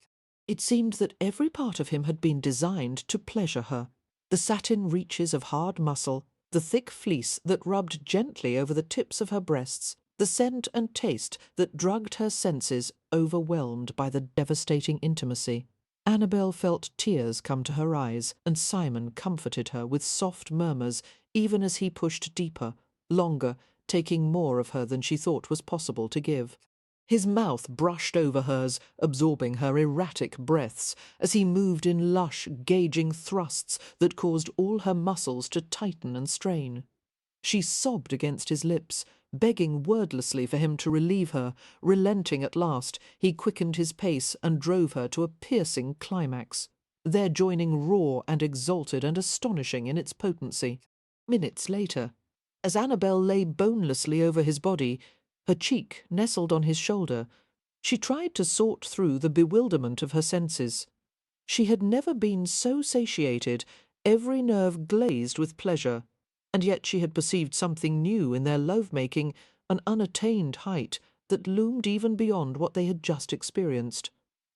It seemed that every part of him had been designed to pleasure her. The satin reaches of hard muscle, the thick fleece that rubbed gently over the tips of her breasts, the scent and taste that drugged her senses, overwhelmed by the devastating intimacy. Annabelle felt tears come to her eyes, and Simon comforted her with soft murmurs, even as he pushed deeper, longer, taking more of her than she thought was possible to give. His mouth brushed over hers, absorbing her erratic breaths, as he moved in lush, gauging thrusts that caused all her muscles to tighten and strain. She sobbed against his lips, begging wordlessly for him to relieve her. Relenting at last, he quickened his pace and drove her to a piercing climax, their joining raw and exalted and astonishing in its potency. Minutes later, as Annabelle lay bonelessly over his body, her cheek nestled on his shoulder, she tried to sort through the bewilderment of her senses. She had never been so satiated, every nerve glazed with pleasure. and yet she had perceived something new in their love-making, an unattained height that loomed even beyond what they had just experienced,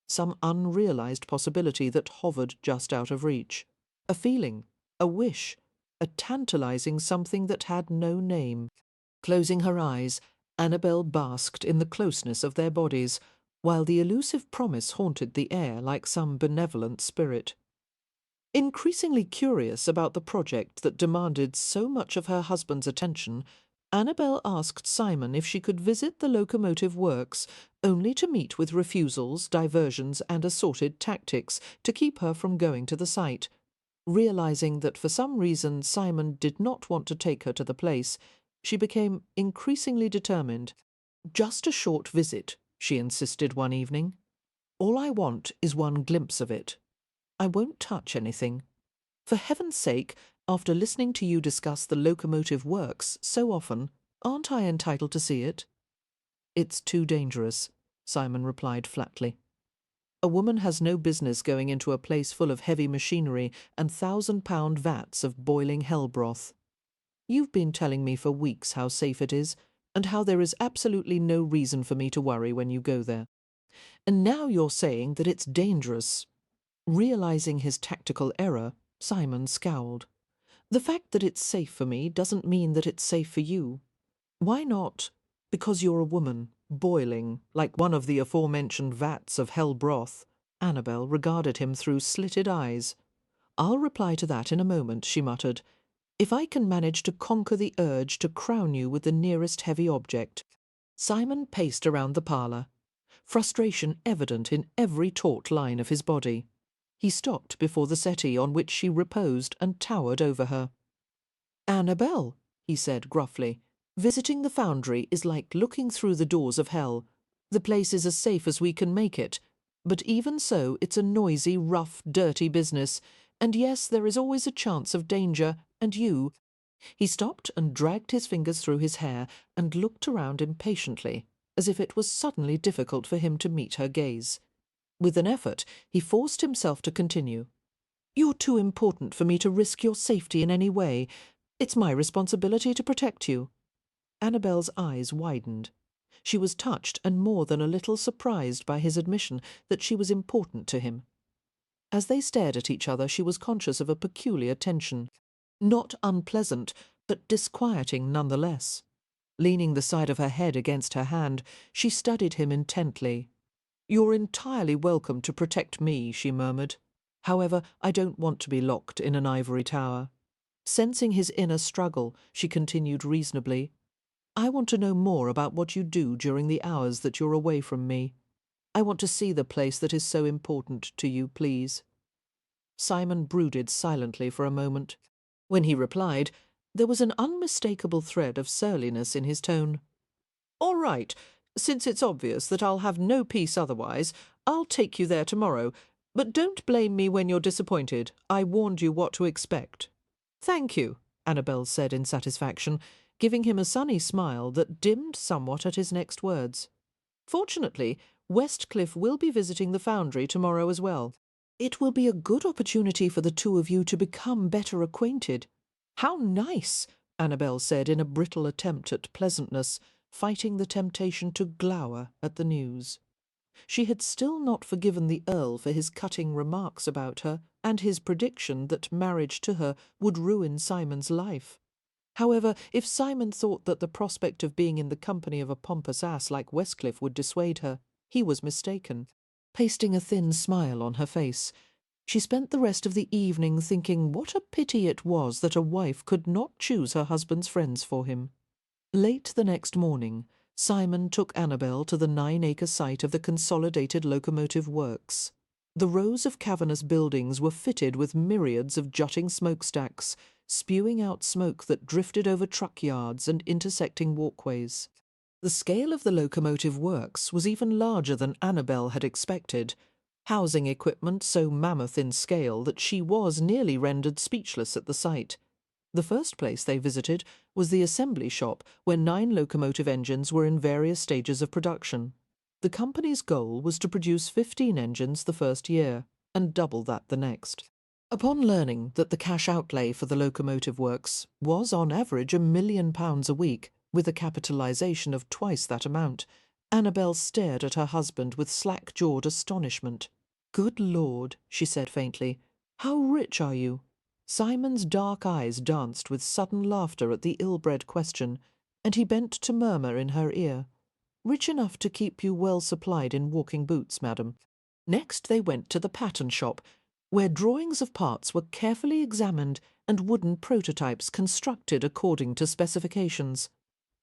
some unrealized possibility that hovered just out of reach, a feeling, a wish, a tantalizing something that had no name. Closing her eyes, Annabelle basked in the closeness of their bodies, while the elusive promise haunted the air like some benevolent spirit. Increasingly curious about the project that demanded so much of her husband's attention, Annabelle asked Simon if she could visit the locomotive works, only to meet with refusals, diversions, and assorted tactics to keep her from going to the site. Realizing that for some reason Simon did not want to take her to the place, she became increasingly determined. "Just a short visit," she insisted one evening. "All I want is one glimpse of it. I won't touch anything. For heaven's sake, after listening to you discuss the locomotive works so often, aren't I entitled to see it?" "It's too dangerous," Simon replied flatly. "A woman has no business going into a place full of heavy machinery and 1,000-pound vats of boiling hell broth. You've been telling me for weeks how safe it is, and how there is absolutely no reason for me to worry when you go there. And now you're saying that it's dangerous." Realizing his tactical error, Simon scowled. "The fact that it's safe for me doesn't mean that it's safe for you. Why not? Because you're a woman, boiling, like one of the aforementioned vats of hell broth." Annabelle regarded him through slitted eyes. "I'll reply to that in a moment," she muttered, "if I can manage to conquer the urge to crown you with the nearest heavy object." Simon paced around the parlour, frustration evident in every taut line of his body. He stopped before the settee on which she reposed and towered over her. "Annabelle," he said gruffly, "visiting the foundry is like looking through the doors of hell. The place is as safe as we can make it, but even so it's a noisy, rough, dirty business, and yes, there is always a chance of danger, and you—" He stopped and dragged his fingers through his hair and looked around impatiently, as if it was suddenly difficult for him to meet her gaze. With an effort, he forced himself to continue. "You're too important for me to risk your safety in any way. It's my responsibility to protect you." Annabelle's eyes widened. She was touched and more than a little surprised by his admission that she was important to him. As they stared at each other, she was conscious of a peculiar tension. Not unpleasant, but disquieting nonetheless. Leaning the side of her head against her hand, she studied him intently. "You're entirely welcome to protect me," she murmured. "However, I don't want to be locked in an ivory tower." Sensing his inner struggle, she continued reasonably, "I want to know more about what you do during the hours that you're away from me. I want to see the place that is so important to you, please." Simon brooded silently for a moment. When he replied, there was an unmistakable thread of surliness in his tone. "All right. Since it's obvious that I'll have no peace otherwise, I'll take you there tomorrow. But don't blame me when you're disappointed. I warned you what to expect." "Thank you," Annabelle said in satisfaction, giving him a sunny smile that dimmed somewhat at his next words. "Fortunately, Westcliff will be visiting the foundry tomorrow as well. It will be a good opportunity for the two of you to become better acquainted." "How nice!" Annabelle said in a brittle attempt at pleasantness, fighting the temptation to glower at the news. She had still not forgiven the Earl for his cutting remarks about her and his prediction that marriage to her would ruin Simon's life. However, if Simon thought that the prospect of being in the company of a pompous ass like Westcliff would dissuade her, he was mistaken. Pasting a thin smile on her face, she spent the rest of the evening thinking what a pity it was that a wife could not choose her husband's friends for him. Late the next morning, Simon took Annabelle to the 9-acre site of the Consolidated Locomotive Works. The rows of cavernous buildings were fitted with myriads of jutting smokestacks, spewing out smoke that drifted over truck yards and intersecting walkways. The scale of the locomotive works was even larger than Annabelle had expected, housing equipment so mammoth in scale that she was nearly rendered speechless at the sight. The first place they visited was the assembly shop, where 9 locomotive engines were in various stages of production. The company's goal was to produce 15 engines the first year, and double that the next. Upon learning that the cash outlay for the locomotive works was on average £1 million a week, with a capitalisation of twice that amount, Annabelle stared at her husband with slack-jawed astonishment. "Good Lord," she said faintly, "how rich are you?" Simon's dark eyes danced with sudden laughter at the ill-bred question, and he bent to murmur in her ear, "Rich enough to keep you well supplied in walking boots, madam." Next they went to the pattern shop, where drawings of parts were carefully examined and wooden prototypes constructed according to specifications.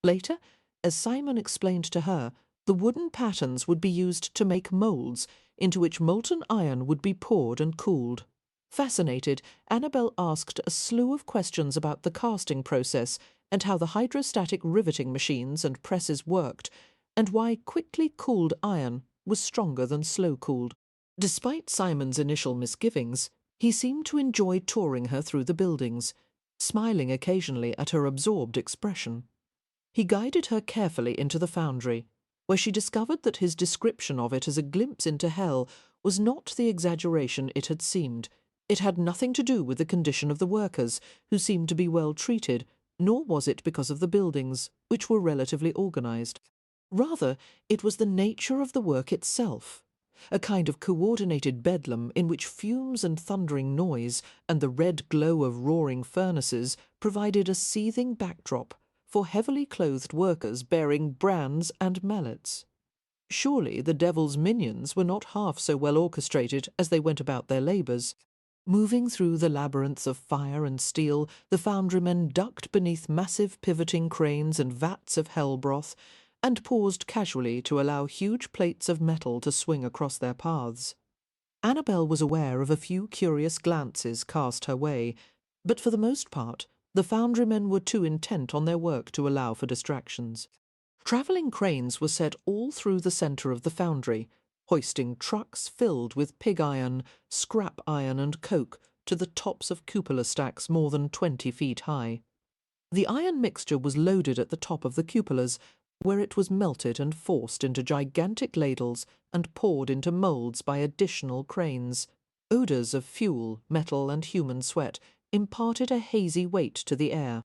Later, as Simon explained to her, the wooden patterns would be used to make moulds, into which molten iron would be poured and cooled. Fascinated, Annabelle asked a slew of questions about the casting process and how the hydrostatic riveting machines and presses worked, and why quickly cooled iron was stronger than slow-cooled. Despite Simon's initial misgivings, he seemed to enjoy touring her through the buildings, smiling occasionally at her absorbed expression. He guided her carefully into the foundry, where she discovered that his description of it as a glimpse into hell was not the exaggeration it had seemed. It had nothing to do with the condition of the workers, who seemed to be well treated, nor was it because of the buildings, which were relatively organised. Rather, it was the nature of the work itself, a kind of coordinated bedlam in which fumes and thundering noise and the red glow of roaring furnaces provided a seething backdrop for heavily clothed workers bearing brands and mallets. Surely the devil's minions were not half so well orchestrated as they went about their labours. Moving through the labyrinths of fire and steel, the foundrymen ducked beneath massive pivoting cranes and vats of hell broth, and paused casually to allow huge plates of metal to swing across their paths. Annabelle was aware of a few curious glances cast her way, but for the most part the foundrymen were too intent on their work to allow for distractions. Travelling cranes were set all through the centre of the foundry, hoisting trucks filled with pig iron, scrap iron and coke to the tops of cupola stacks more than 20 feet high. The iron mixture was loaded at the top of the cupolas, where it was melted and forced into gigantic ladles and poured into moulds by additional cranes. Odours of fuel, metal and human sweat imparted a hazy weight to the air.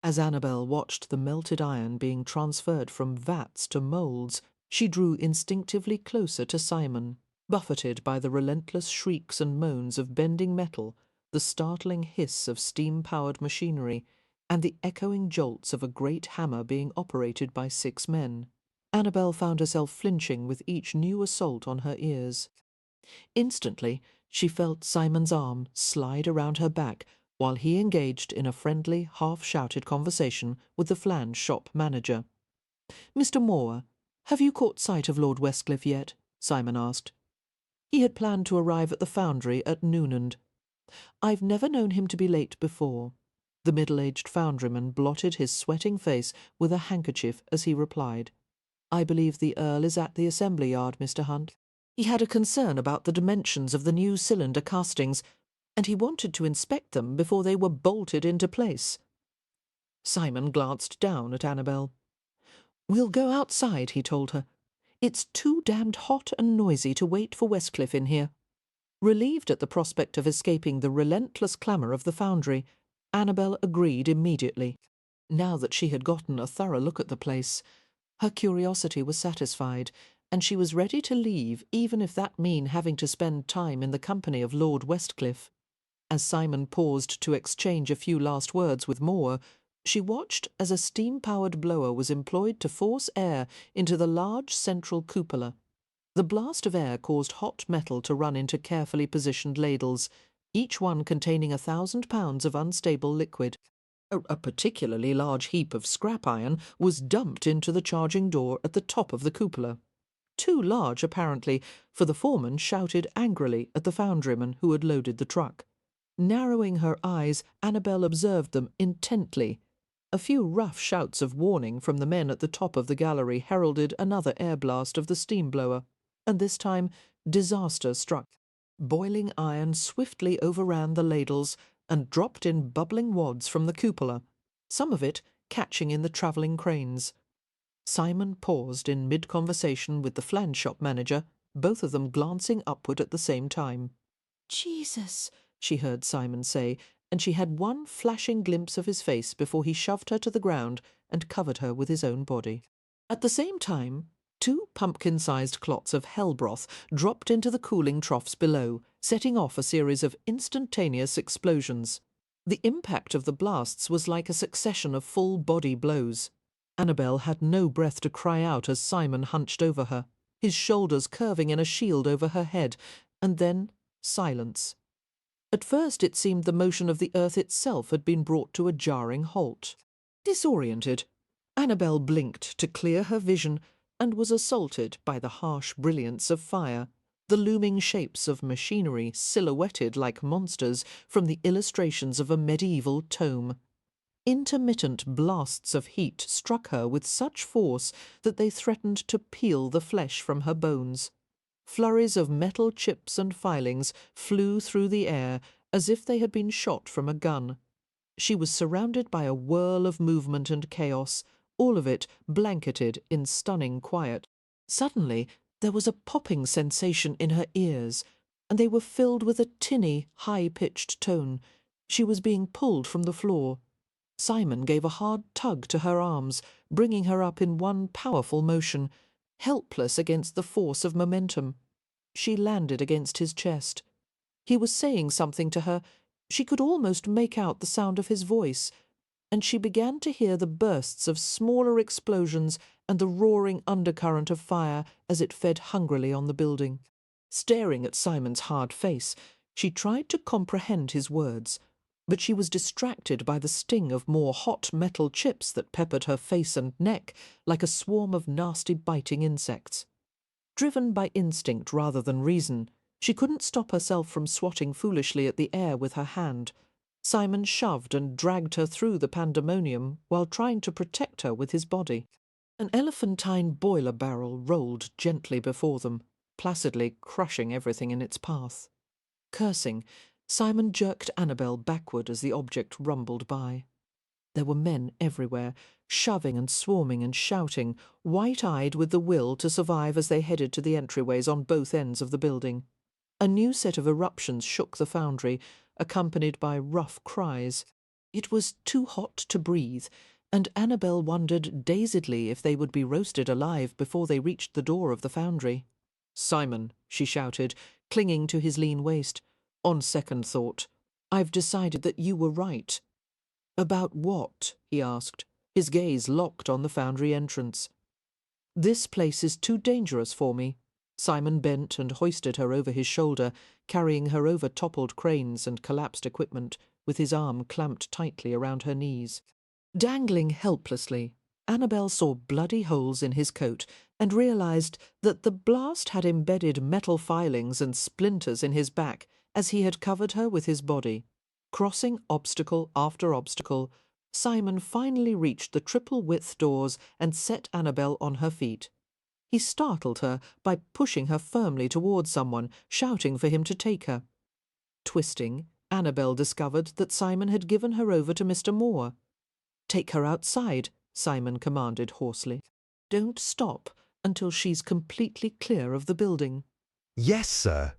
As Annabelle watched the melted iron being transferred from vats to moulds, she drew instinctively closer to Simon, buffeted by the relentless shrieks and moans of bending metal, the startling hiss of steam-powered machinery, and the echoing jolts of a great hammer being operated by 6 men. Annabelle found herself flinching with each new assault on her ears. Instantly, she felt Simon's arm slide around her back while he engaged in a friendly, half-shouted conversation with the flange shop manager. "Mr. Moore, have you caught sight of Lord Westcliff yet?" Simon asked. He had planned to arrive at the foundry at noonand. "I've never known him to be late before." The middle-aged foundryman blotted his sweating face with a handkerchief as he replied, "I believe the Earl is at the assembly yard, Mr. Hunt. He had a concern about the dimensions of the new cylinder castings, and he wanted to inspect them before they were bolted into place." Simon glanced down at Annabelle. "We'll go outside," he told her. "It's too damned hot and noisy to wait for Westcliff in here." Relieved at the prospect of escaping the relentless clamour of the foundry, Annabelle agreed immediately. Now that she had gotten a thorough look at the place, her curiosity was satisfied, and she was ready to leave, even if that meant having to spend time in the company of Lord Westcliff. As Simon paused to exchange a few last words with Moore, she watched as a steam-powered blower was employed to force air into the large central cupola. The blast of air caused hot metal to run into carefully positioned ladles, each one containing 1,000 pounds of unstable liquid. A particularly large heap of scrap iron was dumped into the charging door at the top of the cupola. Too large, apparently, for the foreman shouted angrily at the foundryman who had loaded the truck. Narrowing her eyes, Annabelle observed them intently. A few rough shouts of warning from the men at the top of the gallery heralded another air blast of the steam blower, and this time disaster struck. Boiling iron swiftly overran the ladles and dropped in bubbling wads from the cupola, some of it catching in the travelling cranes. Simon paused in mid-conversation with the flange shop manager, both of them glancing upward at the same time.
Jesus,
she heard Simon say, and she had one flashing glimpse of his face before he shoved her to the ground and covered her with his own body. At the same time, 2 pumpkin-sized clots of hell broth dropped into the cooling troughs below, setting off a series of instantaneous explosions. The impact of the blasts was like a succession of full-body blows. Annabelle had no breath to cry out as Simon hunched over her, his shoulders curving in a shield over her head, and then silence. At first it seemed the motion of the earth itself had been brought to a jarring halt. Disoriented, Annabelle blinked to clear her vision and was assaulted by the harsh brilliance of fire, the looming shapes of machinery silhouetted like monsters from the illustrations of a medieval tome. Intermittent blasts of heat struck her with such force that they threatened to peel the flesh from her bones. Flurries of metal chips and filings flew through the air as if they had been shot from a gun. She was surrounded by a whirl of movement and chaos, all of it blanketed in stunning quiet. Suddenly there was a popping sensation in her ears, and they were filled with a tinny, high-pitched tone. She was being pulled from the floor. Simon gave a hard tug to her arms, bringing her up in one powerful motion, helpless against the force of momentum. She landed against his chest. He was saying something to her. She could almost make out the sound of his voice, and she began to hear the bursts of smaller explosions and the roaring undercurrent of fire as it fed hungrily on the building. Staring at Simon's hard face, she tried to comprehend his words, but she was distracted by the sting of more hot metal chips that peppered her face and neck like a swarm of nasty biting insects. Driven by instinct rather than reason, she couldn't stop herself from swatting foolishly at the air with her hand. Simon shoved and dragged her through the pandemonium while trying to protect her with his body. An elephantine boiler barrel rolled gently before them, placidly crushing everything in its path. Cursing, Simon jerked Annabelle backward as the object rumbled by. There were men everywhere, shoving and swarming and shouting, white-eyed with the will to survive as they headed to the entryways on both ends of the building. A new set of eruptions shook the foundry, accompanied by rough cries. It was too hot to breathe, and Annabelle wondered dazedly if they would be roasted alive before they reached the door of the foundry. "Simon," she shouted, clinging to his lean waist. "On second thought, I've decided that you were right." "About what?" he asked, his gaze locked on the foundry entrance. "This place is too dangerous for me." Simon bent and hoisted her over his shoulder, carrying her over toppled cranes and collapsed equipment, with his arm clamped tightly around her knees. Dangling helplessly, Annabelle saw bloody holes in his coat and realized that the blast had embedded metal filings and splinters in his back as he had covered her with his body. Crossing obstacle after obstacle, Simon finally reached the triple-width doors and set Annabelle on her feet. He startled her by pushing her firmly towards someone, shouting for him to take her. Twisting, Annabelle discovered that Simon had given her over to Mr. Moore. "Take her outside," Simon commanded hoarsely. "Don't stop until she's completely clear of the building."
"Yes, sir."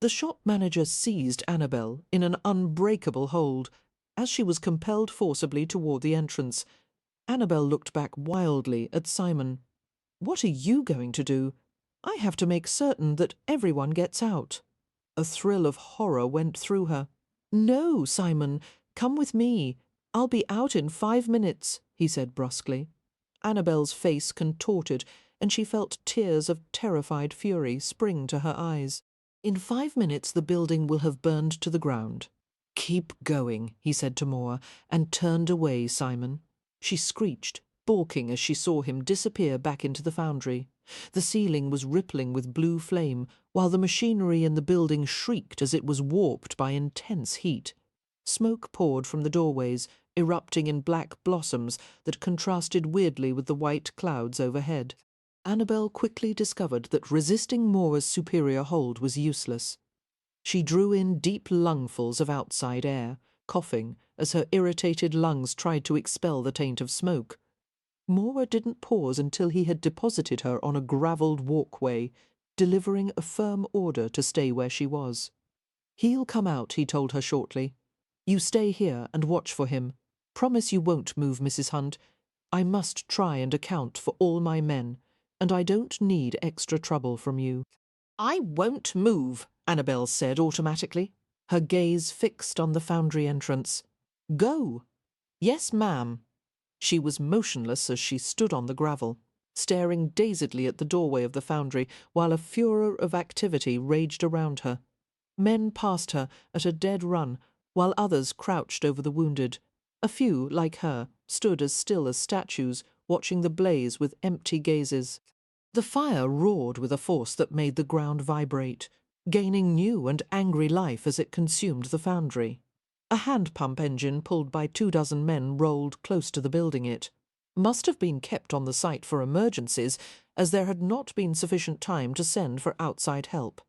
The shop manager seized Annabelle in an unbreakable hold as she was compelled forcibly toward the entrance. Annabelle looked back wildly at Simon. "What are you going to do? I have to make certain that everyone gets out." A thrill of horror went through her. "No, Simon, come with me. I'll be out in 5 minutes," he said brusquely. Annabelle's face contorted, and she felt tears of terrified fury spring to her eyes. "In 5 minutes the building will have burned to the ground." "Keep going," he said to Moore, and turned away Simon. She screeched, balking as she saw him disappear back into the foundry. The ceiling was rippling with blue flame, while the machinery in the building shrieked as it was warped by intense heat. Smoke poured from the doorways, erupting in black blossoms that contrasted weirdly with the white clouds overhead. Annabelle quickly discovered that resisting Moore's superior hold was useless. She drew in deep lungfuls of outside air, coughing as her irritated lungs tried to expel the taint of smoke. Moore didn't pause until he had deposited her on a gravelled walkway, delivering a firm order to stay where she was. "He'll come out," he told her shortly. "You stay here and watch for him. Promise you won't move, Mrs. Hunt. I must try and account for all my men, and I don't need extra trouble from you." "I won't move," Annabelle said automatically, her gaze fixed on the foundry entrance. "Go." "Yes, ma'am." She was motionless as she stood on the gravel, staring dazedly at the doorway of the foundry while a furor of activity raged around her. Men passed her at a dead run, while others crouched over the wounded. A few, like her, stood as still as statues, watching the blaze with empty gazes. The fire roared with a force that made the ground vibrate, gaining new and angry life as it consumed the foundry. A hand-pump engine pulled by 24 men rolled close to the building. It must have been kept on the site for emergencies, as there had not been sufficient time to send for outside help.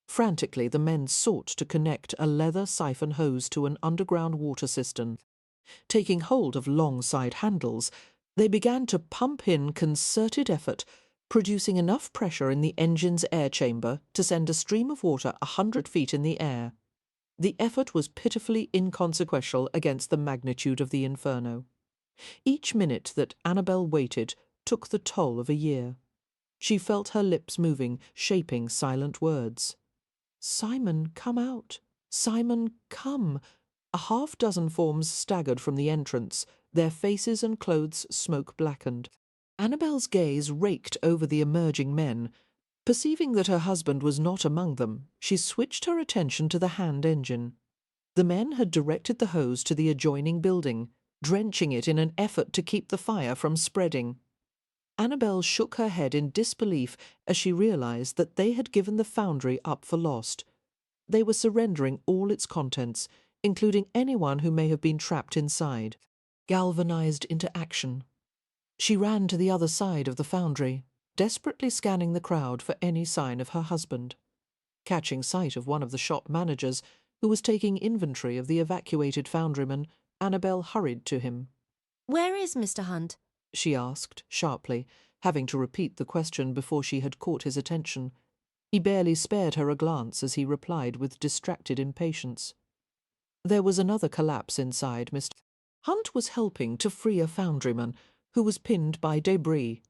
Frantically, the men sought to connect a leather siphon hose to an underground water cistern. Taking hold of long side handles, they began to pump in concerted effort, producing enough pressure in the engine's air chamber to send a stream of water 100 feet in the air. The effort was pitifully inconsequential against the magnitude of the inferno. Each minute that Annabelle waited took the toll of a year. She felt her lips moving, shaping silent words. "Simon, come out! Simon, come!" A half-dozen forms staggered from the entrance, their faces and clothes smoke-blackened. Annabelle's gaze raked over the emerging men. Perceiving that her husband was not among them, she switched her attention to the hand engine. The men had directed the hose to the adjoining building, drenching it in an effort to keep the fire from spreading. Annabelle shook her head in disbelief as she realized that they had given the foundry up for lost. They were surrendering all its contents, including anyone who may have been trapped inside. Galvanized into action, she ran to the other side of the foundry, desperately scanning the crowd for any sign of her husband. Catching sight of one of the shop managers, who was taking inventory of the evacuated foundryman, Annabelle hurried to him.
Where is Mr. Hunt?
She asked, sharply, having to repeat the question before she had caught his attention. He barely spared her a glance as he replied with distracted impatience. There was another collapse inside. Mr. Hunt was helping to free a foundryman who was pinned by debris.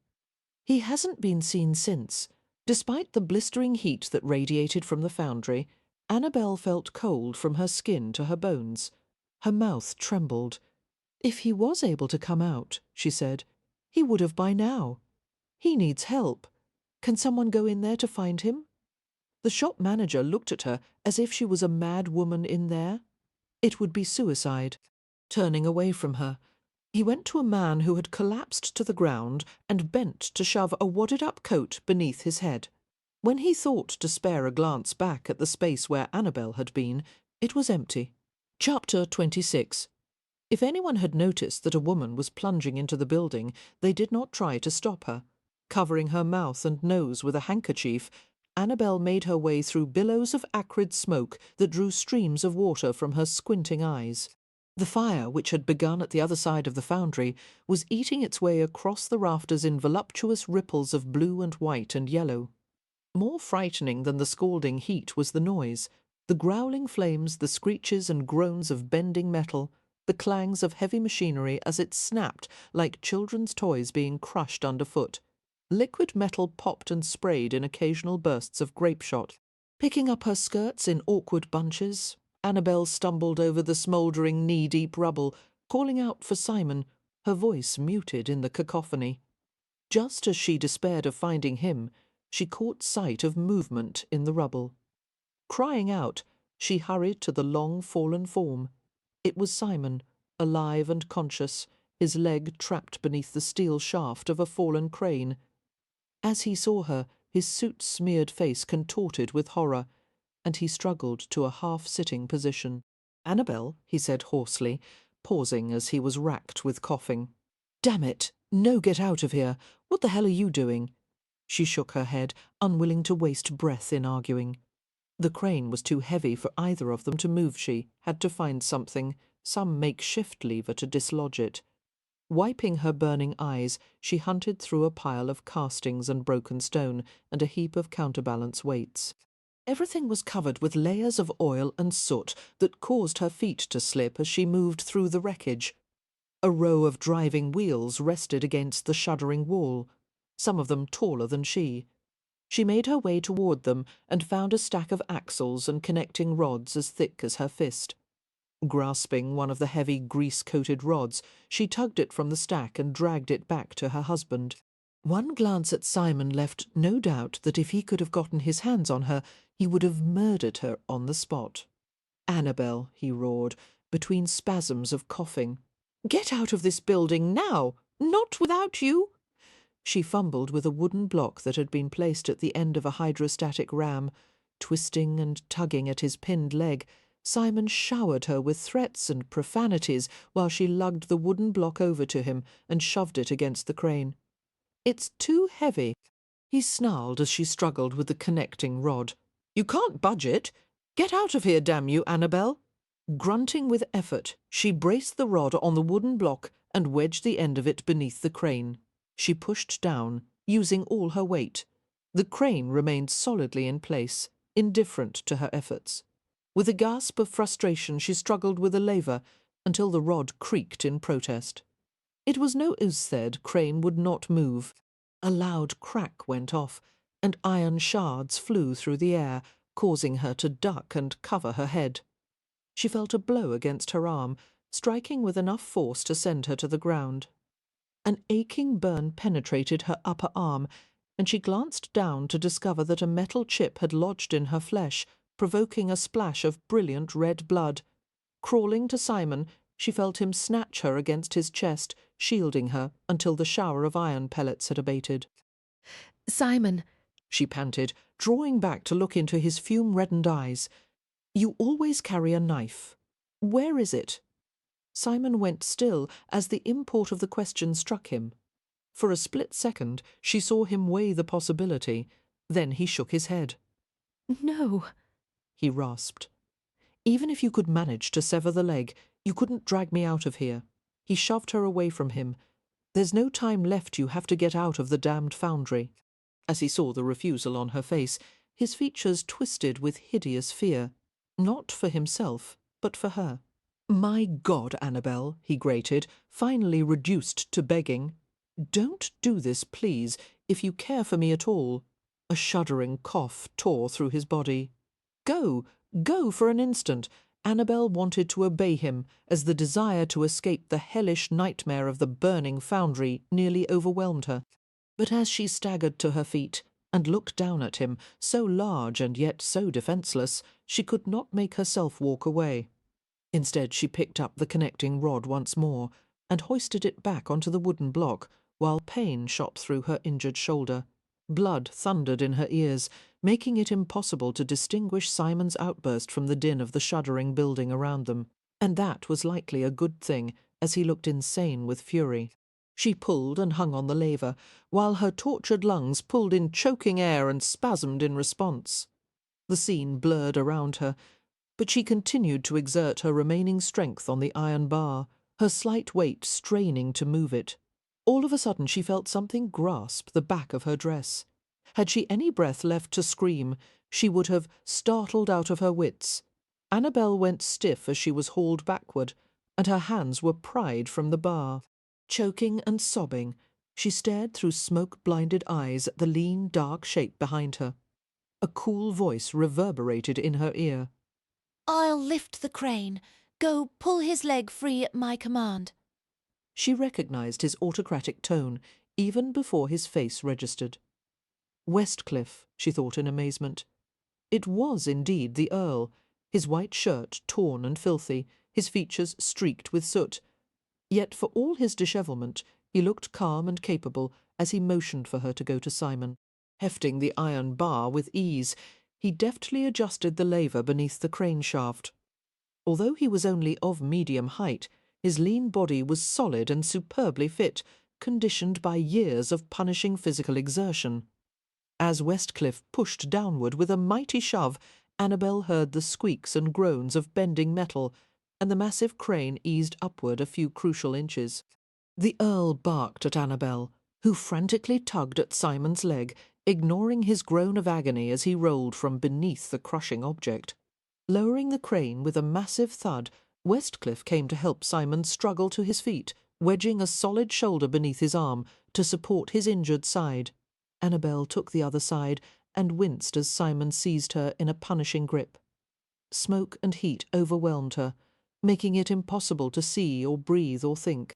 He hasn't been seen since. Despite the blistering heat that radiated from the foundry, Annabelle felt cold from her skin to her bones. Her mouth trembled. "If he was able to come out," she said, "he would have by now. He needs help. Can someone go in there to find him?" The shop manager looked at her as if she was a mad woman in there. It would be suicide. Turning away from her, he went to a man who had collapsed to the ground and bent to shove a wadded-up coat beneath his head. When he thought to spare a glance back at the space where Annabelle had been, it was empty. Chapter 26. If anyone had noticed that a woman was plunging into the building, they did not try to stop her. Covering her mouth and nose with a handkerchief, Annabelle made her way through billows of acrid smoke that drew streams of water from her squinting eyes. The fire, which had begun at the other side of the foundry, was eating its way across the rafters in voluptuous ripples of blue and white and yellow. More frightening than the scalding heat was the noise, the growling flames, the screeches and groans of bending metal, the clangs of heavy machinery as it snapped like children's toys being crushed underfoot. Liquid metal popped and sprayed in occasional bursts of grape shot. Picking up her skirts in awkward bunches, Annabelle stumbled over the smouldering knee-deep rubble, calling out for Simon, her voice muted in the cacophony. Just as she despaired of finding him, she caught sight of movement in the rubble. Crying out, she hurried to the long fallen form. It was Simon, alive and conscious, his leg trapped beneath the steel shaft of a fallen crane. As he saw her, his soot-smeared face contorted with horror, and he struggled to a half-sitting position. "Annabelle," he said hoarsely, pausing as he was racked with coughing. "Damn it! No, get out of here! What the hell are you doing?" She shook her head, unwilling to waste breath in arguing. The crane was too heavy for either of them to move. She had to find something, some makeshift lever to dislodge it. Wiping her burning eyes, she hunted through a pile of castings and broken stone and a heap of counterbalance weights. Everything was covered with layers of oil and soot that caused her feet to slip as she moved through the wreckage. A row of driving wheels rested against the shuddering wall, some of them taller than she. She made her way toward them and found a stack of axles and connecting rods as thick as her fist. Grasping one of the heavy grease-coated rods, she tugged it from the stack and dragged it back to her husband. One glance at Simon left no doubt that if he could have gotten his hands on her, he would have murdered her on the spot. "Annabelle," he roared, between spasms of coughing. "Get out of this building now! Not without you!" She fumbled with a wooden block that had been placed at the end of a hydrostatic ram. Twisting and tugging at his pinned leg, Simon showered her with threats and profanities while she lugged the wooden block over to him and shoved it against the crane. "It's too heavy," he snarled as she struggled with the connecting rod. "You can't budge it. Get out of here, damn you, Annabelle!" Grunting with effort, she braced the rod on the wooden block and wedged the end of it beneath the crane. She pushed down, using all her weight. The crane remained solidly in place, indifferent to her efforts. With a gasp of frustration, she struggled with the lever until the rod creaked in protest. It was no Usted crane would not move. A loud crack went off, and iron shards flew through the air, causing her to duck and cover her head. She felt a blow against her arm, striking with enough force to send her to the ground. An aching burn penetrated her upper arm, and she glanced down to discover that a metal chip had lodged in her flesh, provoking a splash of brilliant red blood. Crawling to Simon, she felt him snatch her against his chest, shielding her until the shower of iron pellets had abated.
"Simon,"
she panted, drawing back to look into his fume-reddened eyes. "You always carry a knife. Where is it?" Simon went still as the import of the question struck him. For a split second she saw him weigh the possibility. Then he shook his head.
"No,"
he rasped. "Even if you could manage to sever the leg, you couldn't drag me out of here." He shoved her away from him. "There's no time left. You have to get out of the damned foundry." As he saw the refusal on her face, his features twisted with hideous fear. Not for himself, but for her. "My God, Annabelle," he grated, finally reduced to begging. "Don't do this, please, if you care for me at all." A shuddering cough tore through his body. Go, go for an instant. Annabelle wanted to obey him, as the desire to escape the hellish nightmare of the burning foundry nearly overwhelmed her. But as she staggered to her feet and looked down at him, so large and yet so defenceless, she could not make herself walk away. Instead, she picked up the connecting rod once more and hoisted it back onto the wooden block, while pain shot through her injured shoulder. Blood thundered in her ears, making it impossible to distinguish Simon's outburst from the din of the shuddering building around them. And that was likely a good thing, as he looked insane with fury. She pulled and hung on the lever, while her tortured lungs pulled in choking air and spasmed in response. The scene blurred around her, but she continued to exert her remaining strength on the iron bar, her slight weight straining to move it. All of a sudden she felt something grasp the back of her dress. Had she any breath left to scream, she would have startled out of her wits. Annabelle went stiff as she was hauled backward, and her hands were pried from the bar. Choking and sobbing, she stared through smoke-blinded eyes at the lean, dark shape behind her. A cool voice reverberated in her ear.
"I'll lift the crane. Go pull his leg free at my command."
She recognised his autocratic tone, even before his face registered. Westcliff, she thought in amazement. It was indeed the Earl, his white shirt torn and filthy, his features streaked with soot. Yet for all his dishevelment, he looked calm and capable as he motioned for her to go to Simon. Hefting the iron bar with ease, he deftly adjusted the lever beneath the crane shaft. Although he was only of medium height, his lean body was solid and superbly fit, conditioned by years of punishing physical exertion. As Westcliff pushed downward with a mighty shove, Annabelle heard the squeaks and groans of bending metal, and the massive crane eased upward a few crucial inches. The Earl barked at Annabelle, who frantically tugged at Simon's leg, ignoring his groan of agony as he rolled from beneath the crushing object. Lowering the crane with a massive thud, Westcliff came to help Simon struggle to his feet, wedging a solid shoulder beneath his arm to support his injured side. Annabelle took the other side and winced as Simon seized her in a punishing grip. Smoke and heat overwhelmed her, making it impossible to see or breathe or think.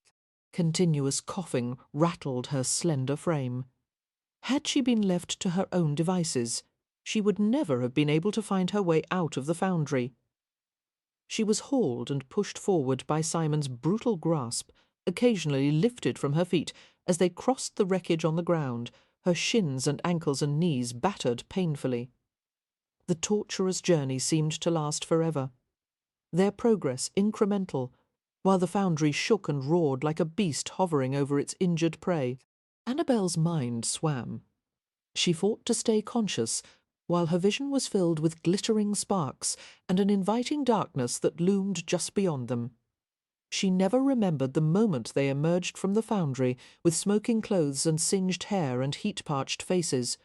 Continuous coughing rattled her slender frame. Had she been left to her own devices, she would never have been able to find her way out of the foundry. She was hauled and pushed forward by Simon's brutal grasp, occasionally lifted from her feet as they crossed the wreckage on the ground, her shins and ankles and knees battered painfully. The torturous journey seemed to last forever, their progress incremental, while the foundry shook and roared like a beast hovering over its injured prey. Annabelle's mind swam. She fought to stay conscious, while her vision was filled with glittering sparks and an inviting darkness that loomed just beyond them. She never remembered the moment they emerged from the foundry with smoking clothes and singed hair and heat-parched faces.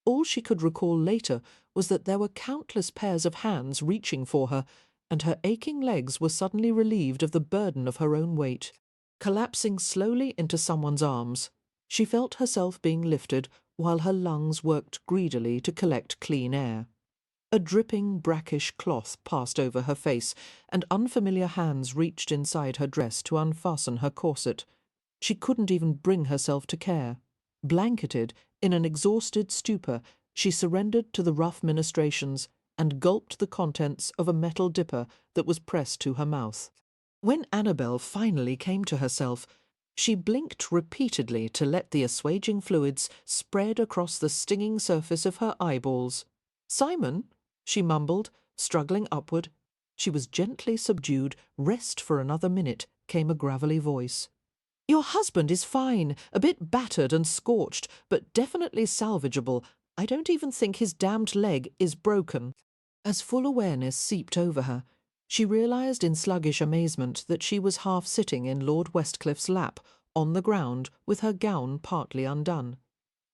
All she could recall later was that there were countless pairs of hands reaching for her, and her aching legs were suddenly relieved of the burden of her own weight. Collapsing slowly into someone's arms, she felt herself being lifted while her lungs worked greedily to collect clean air. A dripping, brackish cloth passed over her face, and unfamiliar hands reached inside her dress to unfasten her corset. She couldn't even bring herself to care. Blanketed, in an exhausted stupor, she surrendered to the rough ministrations and gulped the contents of a metal dipper that was pressed to her mouth. When Annabelle finally came to herself, she blinked repeatedly to let the assuaging fluids spread across the stinging surface of her eyeballs. "Simon," she mumbled, struggling upward. She was gently subdued. "Rest for another minute," came a gravelly voice. "Your husband is fine, a bit battered and scorched, but definitely salvageable. I don't even think his damned leg is broken." As full awareness seeped over her, she realised in sluggish amazement that she was half sitting in Lord Westcliff's lap, on the ground, with her gown partly undone.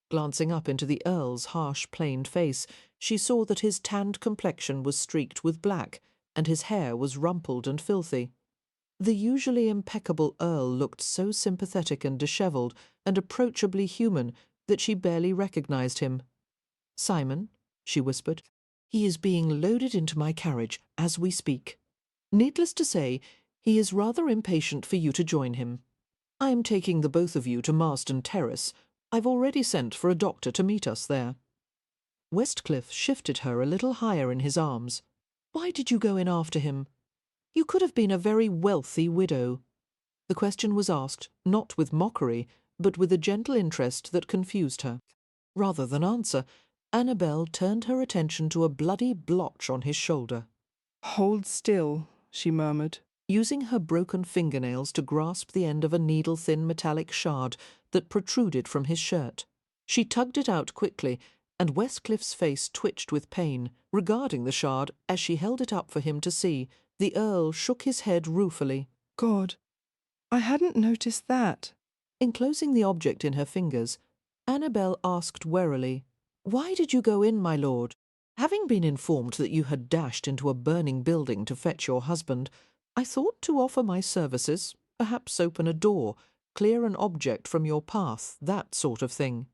Glancing up into the Earl's harsh, planed face, she saw that his tanned complexion was streaked with black, and his hair was rumpled and filthy. The usually impeccable Earl looked so sympathetic and dishevelled and approachably human that she barely recognised him. "Simon," she whispered, "he is being loaded into my carriage as we speak. Needless to say, he is rather impatient for you to join him. I am taking the both of you to Marsden Terrace. I've already sent for a doctor to meet us there." Westcliff shifted her a little higher in his arms. "Why did you go in after him? You could have been a very wealthy widow." The question was asked, not with mockery, but with a gentle interest that confused her. Rather than answer, Annabelle turned her attention to a bloody blotch on his shoulder.
"Hold still," she murmured,
using her broken fingernails to grasp the end of a needle-thin metallic shard that protruded from his shirt. She tugged it out quickly, and Westcliff's face twitched with pain. Regarding the shard as she held it up for him to see, the Earl shook his head ruefully.
"God, I hadn't noticed that."
Enclosing the object in her fingers, Annabelle asked warily, "Why did you go in, my lord? Having been informed that you had dashed into a burning building to fetch your husband, I thought to offer my services, perhaps open a door, clear an object from your path, that sort of thing."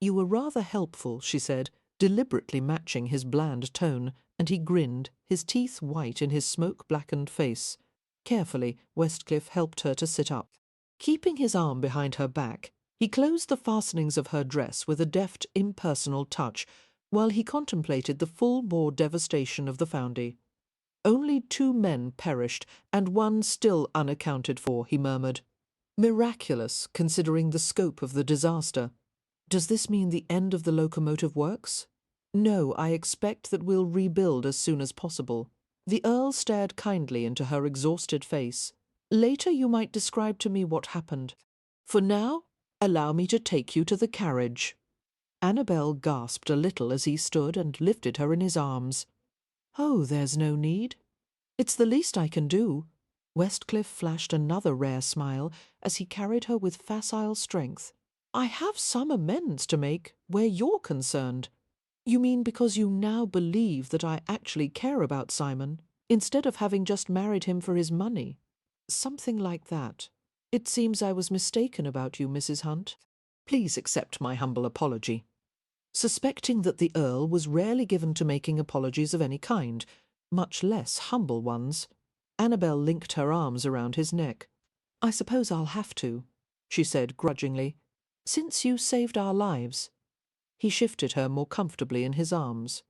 "You were rather helpful," she said, deliberately matching his bland tone, and he grinned, his teeth white in his smoke-blackened face. Carefully, Westcliff helped her to sit up. Keeping his arm behind her back, he closed the fastenings of her dress with a deft, impersonal touch, while he contemplated the full-bore devastation of the foundry. "Only 2 men perished, and 1 still unaccounted for," he murmured. "Miraculous, considering the scope of the disaster. Does this mean the end of the locomotive works?" "No, I expect that we'll rebuild as soon as possible." The Earl stared kindly into her exhausted face. "Later you might describe to me what happened. For now, allow me to take you to the carriage." Annabelle gasped a little as he stood and lifted her in his arms. "Oh, there's no need. It's the least I can do." Westcliff flashed another rare smile as he carried her with facile strength. I have some amends to make where you're concerned. You mean because you now believe that I actually care about Simon, instead of having just married him for his money? Something like that. It seems I was mistaken about you, Mrs. Hunt. Please accept my humble apology. Suspecting that the Earl was rarely given to making apologies of any kind, much less humble ones, Annabelle linked her arms around his neck. I suppose I'll have to, she said grudgingly, since you saved our lives. He shifted her more comfortably in his arms.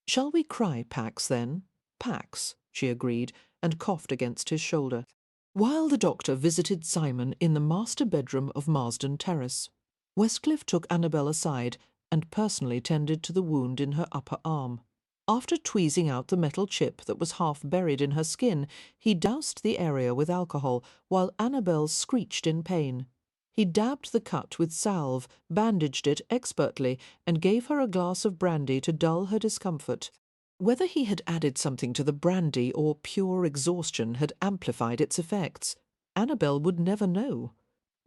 Shall we cry Pax, then? Pax, she agreed, and coughed against his shoulder, while the doctor visited Simon in the master bedroom of Marsden Terrace. Westcliff took Annabelle aside and personally tended to the wound in her upper arm. After tweezing out the metal chip that was half buried in her skin, he doused the area with alcohol, while Annabelle screeched in pain. He dabbed the cut with salve, bandaged it expertly, and gave her a glass of brandy to dull her discomfort. Whether he had added something to the brandy or pure exhaustion had amplified its effects, Annabelle would never know.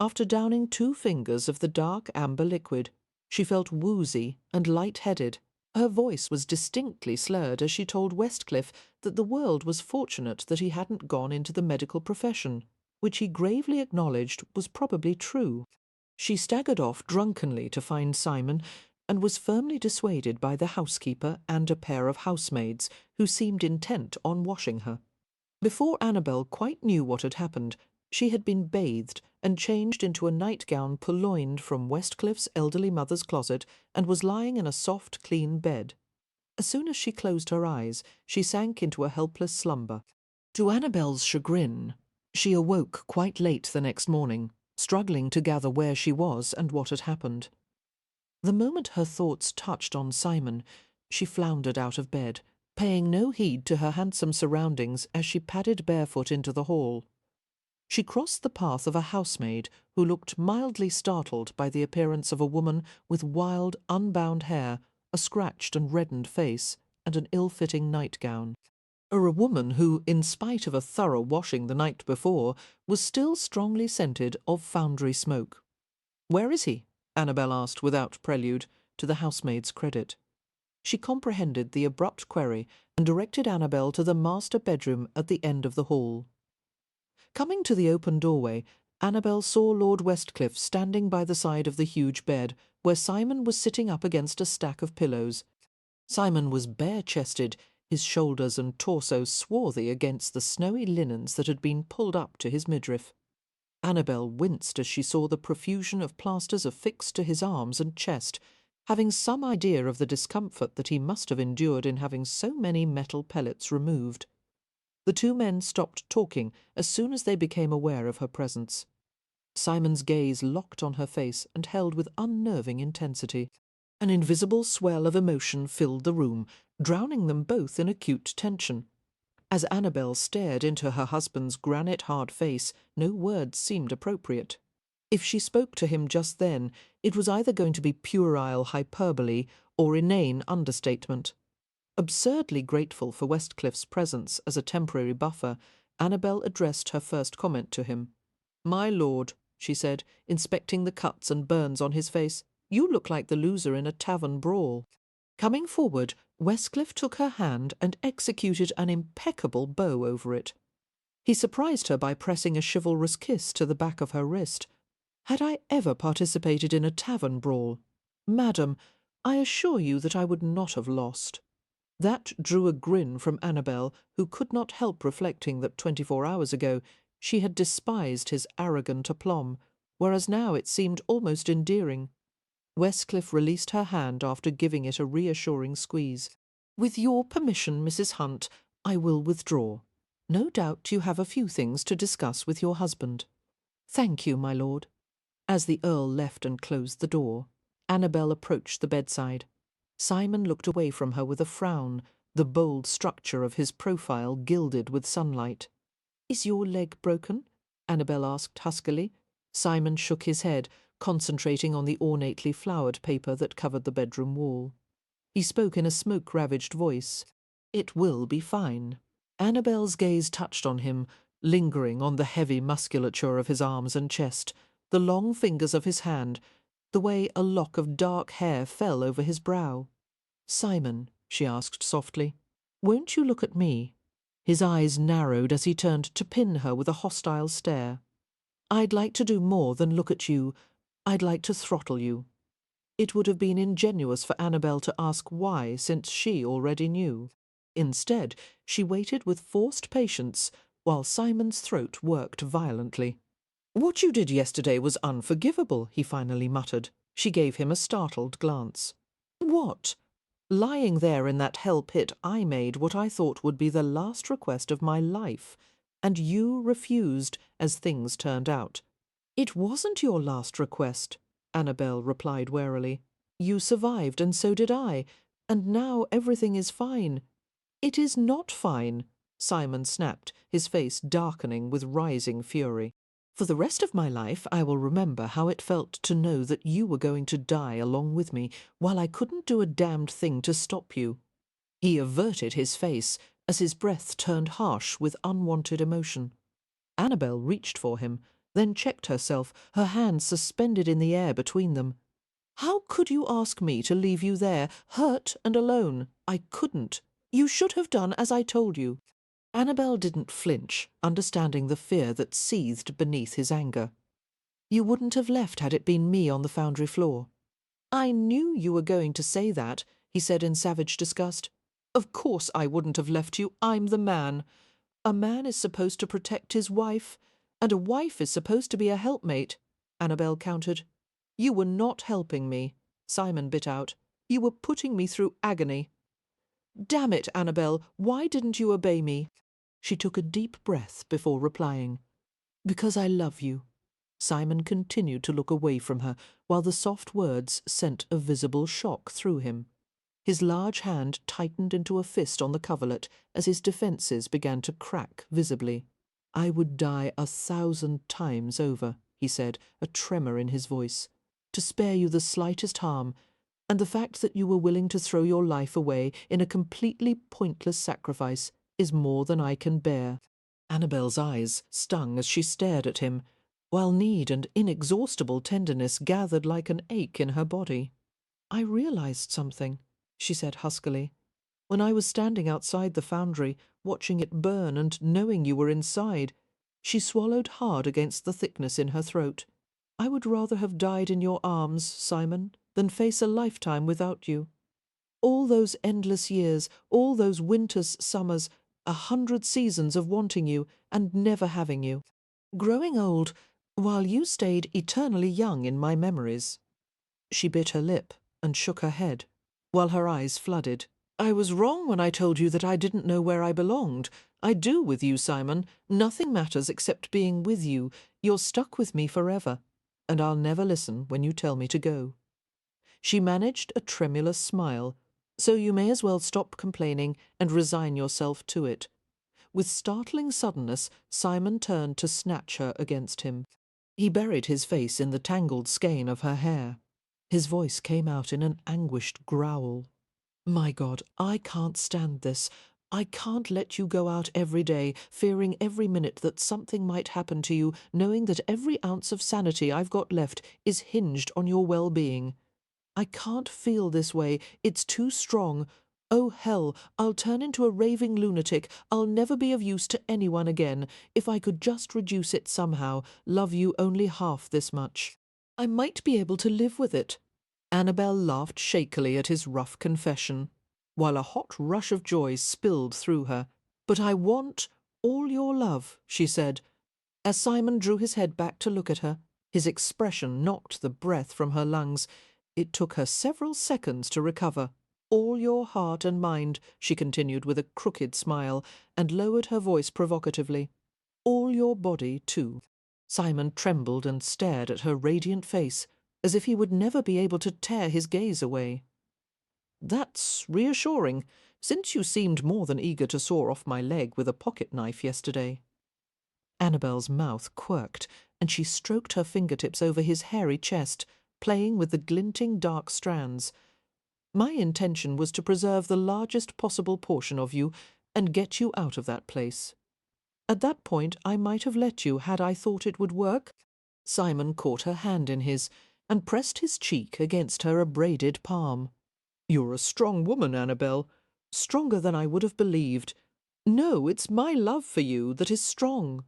After downing 2 fingers of the dark amber liquid, she felt woozy and light-headed. Her voice was distinctly slurred as she told Westcliff that the world was fortunate that he hadn't gone into the medical profession, which he gravely acknowledged was probably true. She staggered off drunkenly to find Simon, and was firmly dissuaded by the housekeeper and a pair of housemaids, who seemed intent on washing her. Before Annabelle quite knew what had happened, she had been bathed and changed into a nightgown purloined from Westcliff's elderly mother's closet, and was lying in a soft, clean bed. As soon as she closed her eyes, she sank into a helpless slumber. To Annabelle's chagrin, she awoke quite late the next morning, struggling to gather where she was and what had happened. The moment her thoughts touched on Simon, she floundered out of bed, paying no heed to her handsome surroundings as she padded barefoot into the hall. She crossed the path of a housemaid who looked mildly startled by the appearance of a woman with wild, unbound hair, a scratched and reddened face, and an ill-fitting nightgown. A woman who, in spite of a thorough washing the night before, was still strongly scented of foundry smoke. "Where is he?" Annabelle asked without prelude, to the housemaid's credit. She comprehended the abrupt query and directed Annabelle to the master bedroom at the end of the hall. Coming to the open doorway, Annabelle saw Lord Westcliff standing by the side of the huge bed, where Simon was sitting up against a stack of pillows. Simon was bare-chested, his shoulders and torso swarthy against the snowy linens that had been pulled up to his midriff. Annabelle winced as she saw the profusion of plasters affixed to his arms and chest, having some idea of the discomfort that he must have endured in having so many metal pellets removed. The 2 men stopped talking as soon as they became aware of her presence. Simon's gaze locked on her face and held with unnerving intensity. An invisible swell of emotion filled the room, drowning them both in acute tension. As Annabelle stared into her husband's granite-hard face, no words seemed appropriate. If she spoke to him just then, it was either going to be puerile hyperbole or inane understatement. Absurdly grateful for Westcliff's presence as a temporary buffer, Annabelle addressed her first comment to him. "My lord," she said, inspecting the cuts and burns on his face, "you look like the loser in a tavern brawl." Coming forward, Westcliff took her hand and executed an impeccable bow over it. He surprised her by pressing a chivalrous kiss to the back of her wrist. "Had I ever participated in a tavern brawl? Madam, I assure you that I would not have lost." That drew a grin from Annabelle, who could not help reflecting that 24 hours ago she had despised his arrogant aplomb, whereas now it seemed almost endearing. Westcliff released her hand after giving it a reassuring squeeze. "With your permission, Mrs. Hunt, I will withdraw. No doubt you have a few things to discuss with your husband." "Thank you, my lord." As the Earl left and closed the door, Annabelle approached the bedside. Simon looked away from her with a frown, the bold structure of his profile gilded with sunlight. "Is your leg broken?" Annabelle asked huskily. Simon shook his head, concentrating on the ornately flowered paper that covered the bedroom wall. He spoke in a smoke-ravaged voice. "It will be fine." Annabelle's gaze touched on him, lingering on the heavy musculature of his arms and chest, the long fingers of his hand, the way a lock of dark hair fell over his brow. "Simon," she asked softly, "won't you look at me?" His eyes narrowed as he turned to pin her with a hostile stare. "I'd like to do more than look at you. I'd like to throttle you." It would have been ingenuous for Annabelle to ask why, since she already knew. Instead, she waited with forced patience while Simon's throat worked violently. "What you did yesterday was unforgivable," he finally muttered. She gave him a startled glance. "What?" "Lying there in that hell pit, I made what I thought would be the last request of my life, and you refused, as things turned out." "It wasn't your last request," Annabelle replied warily. "You survived, and so did I, and now everything is fine." "It is not fine," Simon snapped, his face darkening with rising fury. "For the rest of my life I will remember how it felt to know that you were going to die along with me, while I couldn't do a damned thing to stop you." He averted his face as his breath turned harsh with unwanted emotion. Annabelle reached for him, then checked herself, her hands suspended in the air between them. "How could you ask me to leave you there, hurt and alone? I couldn't. You should have done as I told you." Annabelle didn't flinch, understanding the fear that seethed beneath his anger. "You wouldn't have left had it been me on the foundry floor." "I knew you were going to say that," he said in savage disgust. "Of course I wouldn't have left you. I'm the man. A man is supposed to protect his wife, and a wife is supposed to be a helpmate," Annabelle countered. "You were not helping me," Simon bit out. "You were putting me through agony." "Damn it, Annabelle, why didn't you obey me?" She took a deep breath before replying. "Because I love you." Simon continued to look away from her, while the soft words sent a visible shock through him. His large hand tightened into a fist on the coverlet as his defences began to crack visibly. "I would die 1,000 times over," he said, a tremor in his voice, "to spare you the slightest harm, and the fact that you were willing to throw your life away in a completely pointless sacrifice is more than I can bear." Annabelle's eyes stung as she stared at him, while need and inexhaustible tenderness gathered like an ache in her body. "I realized something," she said huskily. "When I was standing outside the foundry, watching it burn and knowing you were inside." She swallowed hard against the thickness in her throat. "I would rather have died in your arms, Simon, than face a lifetime without you. All those endless years, all those winters, summers, 100 seasons of wanting you and never having you. Growing old, while you stayed eternally young in my memories." She bit her lip and shook her head, while her eyes flooded. "I was wrong when I told you that I didn't know where I belonged. I do with you, Simon. Nothing matters except being with you. You're stuck with me forever, and I'll never listen when you tell me to go." She managed a tremulous smile. "So you may as well stop complaining and resign yourself to it." With startling suddenness, Simon turned to snatch her against him. He buried his face in the tangled skein of her hair. His voice came out in an anguished growl. "My God, I can't stand this. I can't let you go out every day, fearing every minute that something might happen to you, knowing that every ounce of sanity I've got left is hinged on your well-being. I can't feel this way. It's too strong. Oh, hell, I'll turn into a raving lunatic. I'll never be of use to anyone again. If I could just reduce it somehow, love you only half this much. I might be able to live with it." Annabelle laughed shakily at his rough confession, while a hot rush of joy spilled through her. "But I want all your love," she said, as Simon drew his head back to look at her. His expression knocked the breath from her lungs. It took her several seconds to recover. "All your heart and mind," she continued with a crooked smile, and lowered her voice provocatively. "All your body, too." Simon trembled and stared at her radiant face, as if he would never be able to tear his gaze away. "That's reassuring, since you seemed more than eager to saw off my leg with a pocket-knife yesterday." Annabelle's mouth quirked, and she stroked her fingertips over his hairy chest, playing with the glinting dark strands. "My intention was to preserve the largest possible portion of you and get you out of that place. At that point I might have let you had I thought it would work." Simon caught her hand in his. and pressed his cheek against her abraded palm. "You're a strong woman, Annabelle. Stronger than I would have believed. No, it's my love for you that is strong."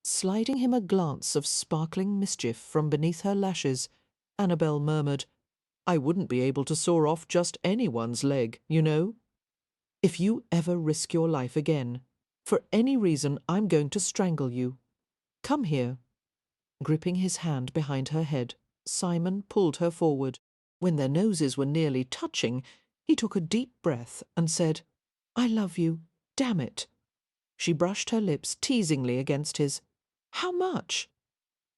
Sliding him a glance of sparkling mischief from beneath her lashes, Annabelle murmured, "I wouldn't be able to saw off just anyone's leg, you know. If you ever risk your life again, for any reason, I'm going to strangle you. Come here." Gripping his hand behind her head, Simon pulled her forward. When their noses were nearly touching, he took a deep breath and said, "I love you, damn it." She brushed her lips teasingly against his. "How much?"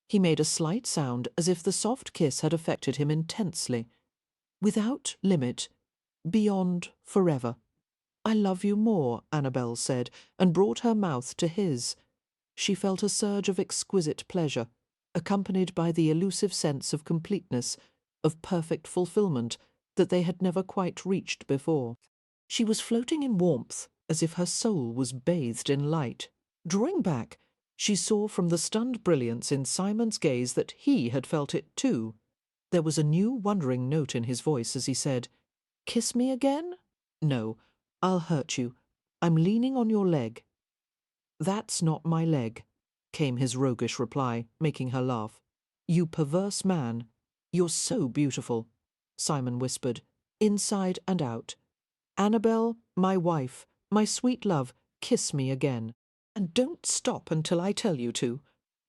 He made a slight sound as if the soft kiss had affected him intensely. "Without limit, beyond forever." "I love you more," Annabelle said, and brought her mouth to his. She felt a surge of exquisite pleasure, accompanied by the elusive sense of completeness, of perfect fulfilment, that they had never quite reached before. She was floating in warmth, as if her soul was bathed in light. Drawing back, she saw from the stunned brilliance in Simon's gaze that he had felt it too. There was a new wondering note in his voice as he said, "Kiss me again? No, I'll hurt you. I'm leaning on your leg." "That's not my leg," came his roguish reply, making her laugh. "You perverse man. You're so beautiful," Simon whispered, "inside and out. Annabelle, my wife, my sweet love, kiss me again. And don't stop until I tell you to."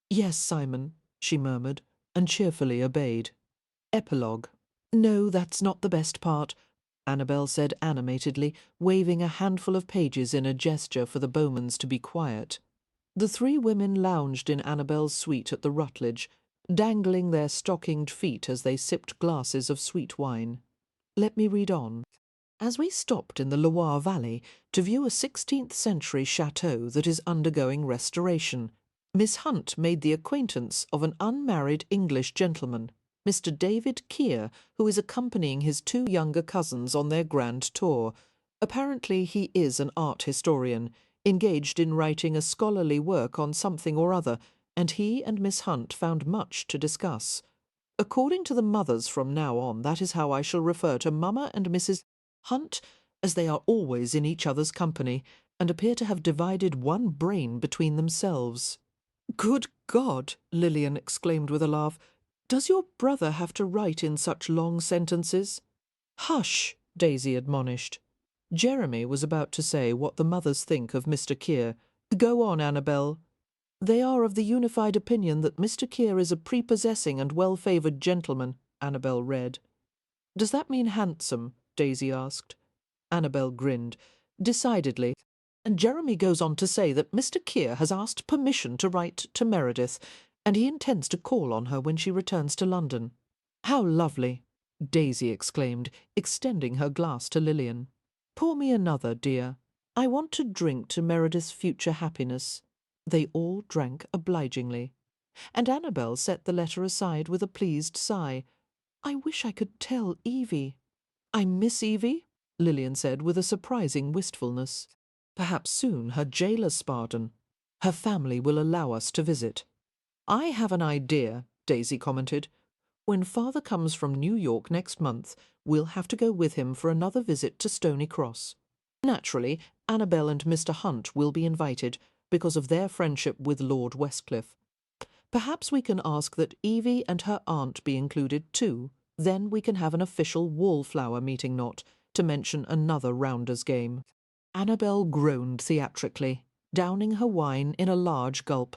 "Yes, Simon," she murmured, and cheerfully obeyed. Epilogue. "No, that's not the best part," Annabelle said animatedly, waving a handful of pages in a gesture for the Bowmans to be quiet. The three women lounged in Annabelle's suite at the Rutledge, dangling their stockinged feet as they sipped glasses of sweet wine. Let me read on. As we stopped in the Loire Valley to view a 16th-century chateau that is undergoing restoration, Miss Hunt made the acquaintance of an unmarried English gentleman, Mr. David Keir, who is accompanying his two younger cousins on their grand tour. Apparently he is an art historian, engaged in writing a scholarly work on something or other, and he and Miss Hunt found much to discuss. According to the mothers from now on, that is how I shall refer to Mamma and Mrs. Hunt, as they are always in each other's company, and appear to have divided one brain between themselves. "Good God!" Lillian exclaimed with a laugh. "Does your brother have to write in such long sentences?" "Hush!" Daisy admonished. Jeremy was about to say what the mothers think of Mr. Keir. "Go on, Annabelle." "They are of the unified opinion that Mr. Keir is a prepossessing and well-favoured gentleman," Annabelle read. "Does that mean handsome?" Daisy asked. Annabelle grinned. "Decidedly. And Jeremy goes on to say that Mr. Keir has asked permission to write to Meredith, and he intends to call on her when she returns to London." "How lovely!" Daisy exclaimed, extending her glass to Lillian. "Pour me another, dear. I want to drink to Meredith's future happiness." They all drank obligingly, and Annabelle set the letter aside with a pleased sigh. "I wish I could tell Evie." "I miss Evie," Lillian said with a surprising wistfulness. "Perhaps soon her jailer Sparden. Her family will allow us to visit." "I have an idea," Daisy commented. "When Father comes from New York next month, we'll have to go with him for another visit to Stony Cross. Naturally, Annabelle and Mr. Hunt will be invited, because of their friendship with Lord Westcliff. Perhaps we can ask that Evie and her aunt be included too. Then we can have an official Wallflower meeting, not to mention another rounders game." Annabelle groaned theatrically, downing her wine in a large gulp.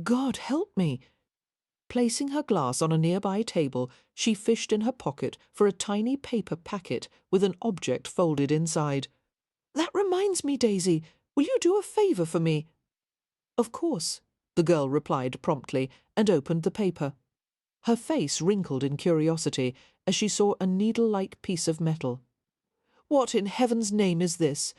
"God help me!" Placing her glass on a nearby table, she fished in her pocket for a tiny paper packet with an object folded inside. "That reminds me, Daisy, will you do a favour for me?" "Of course," the girl replied promptly, and opened the paper. Her face wrinkled in curiosity as she saw a needle-like piece of metal. "What in heaven's name is this?"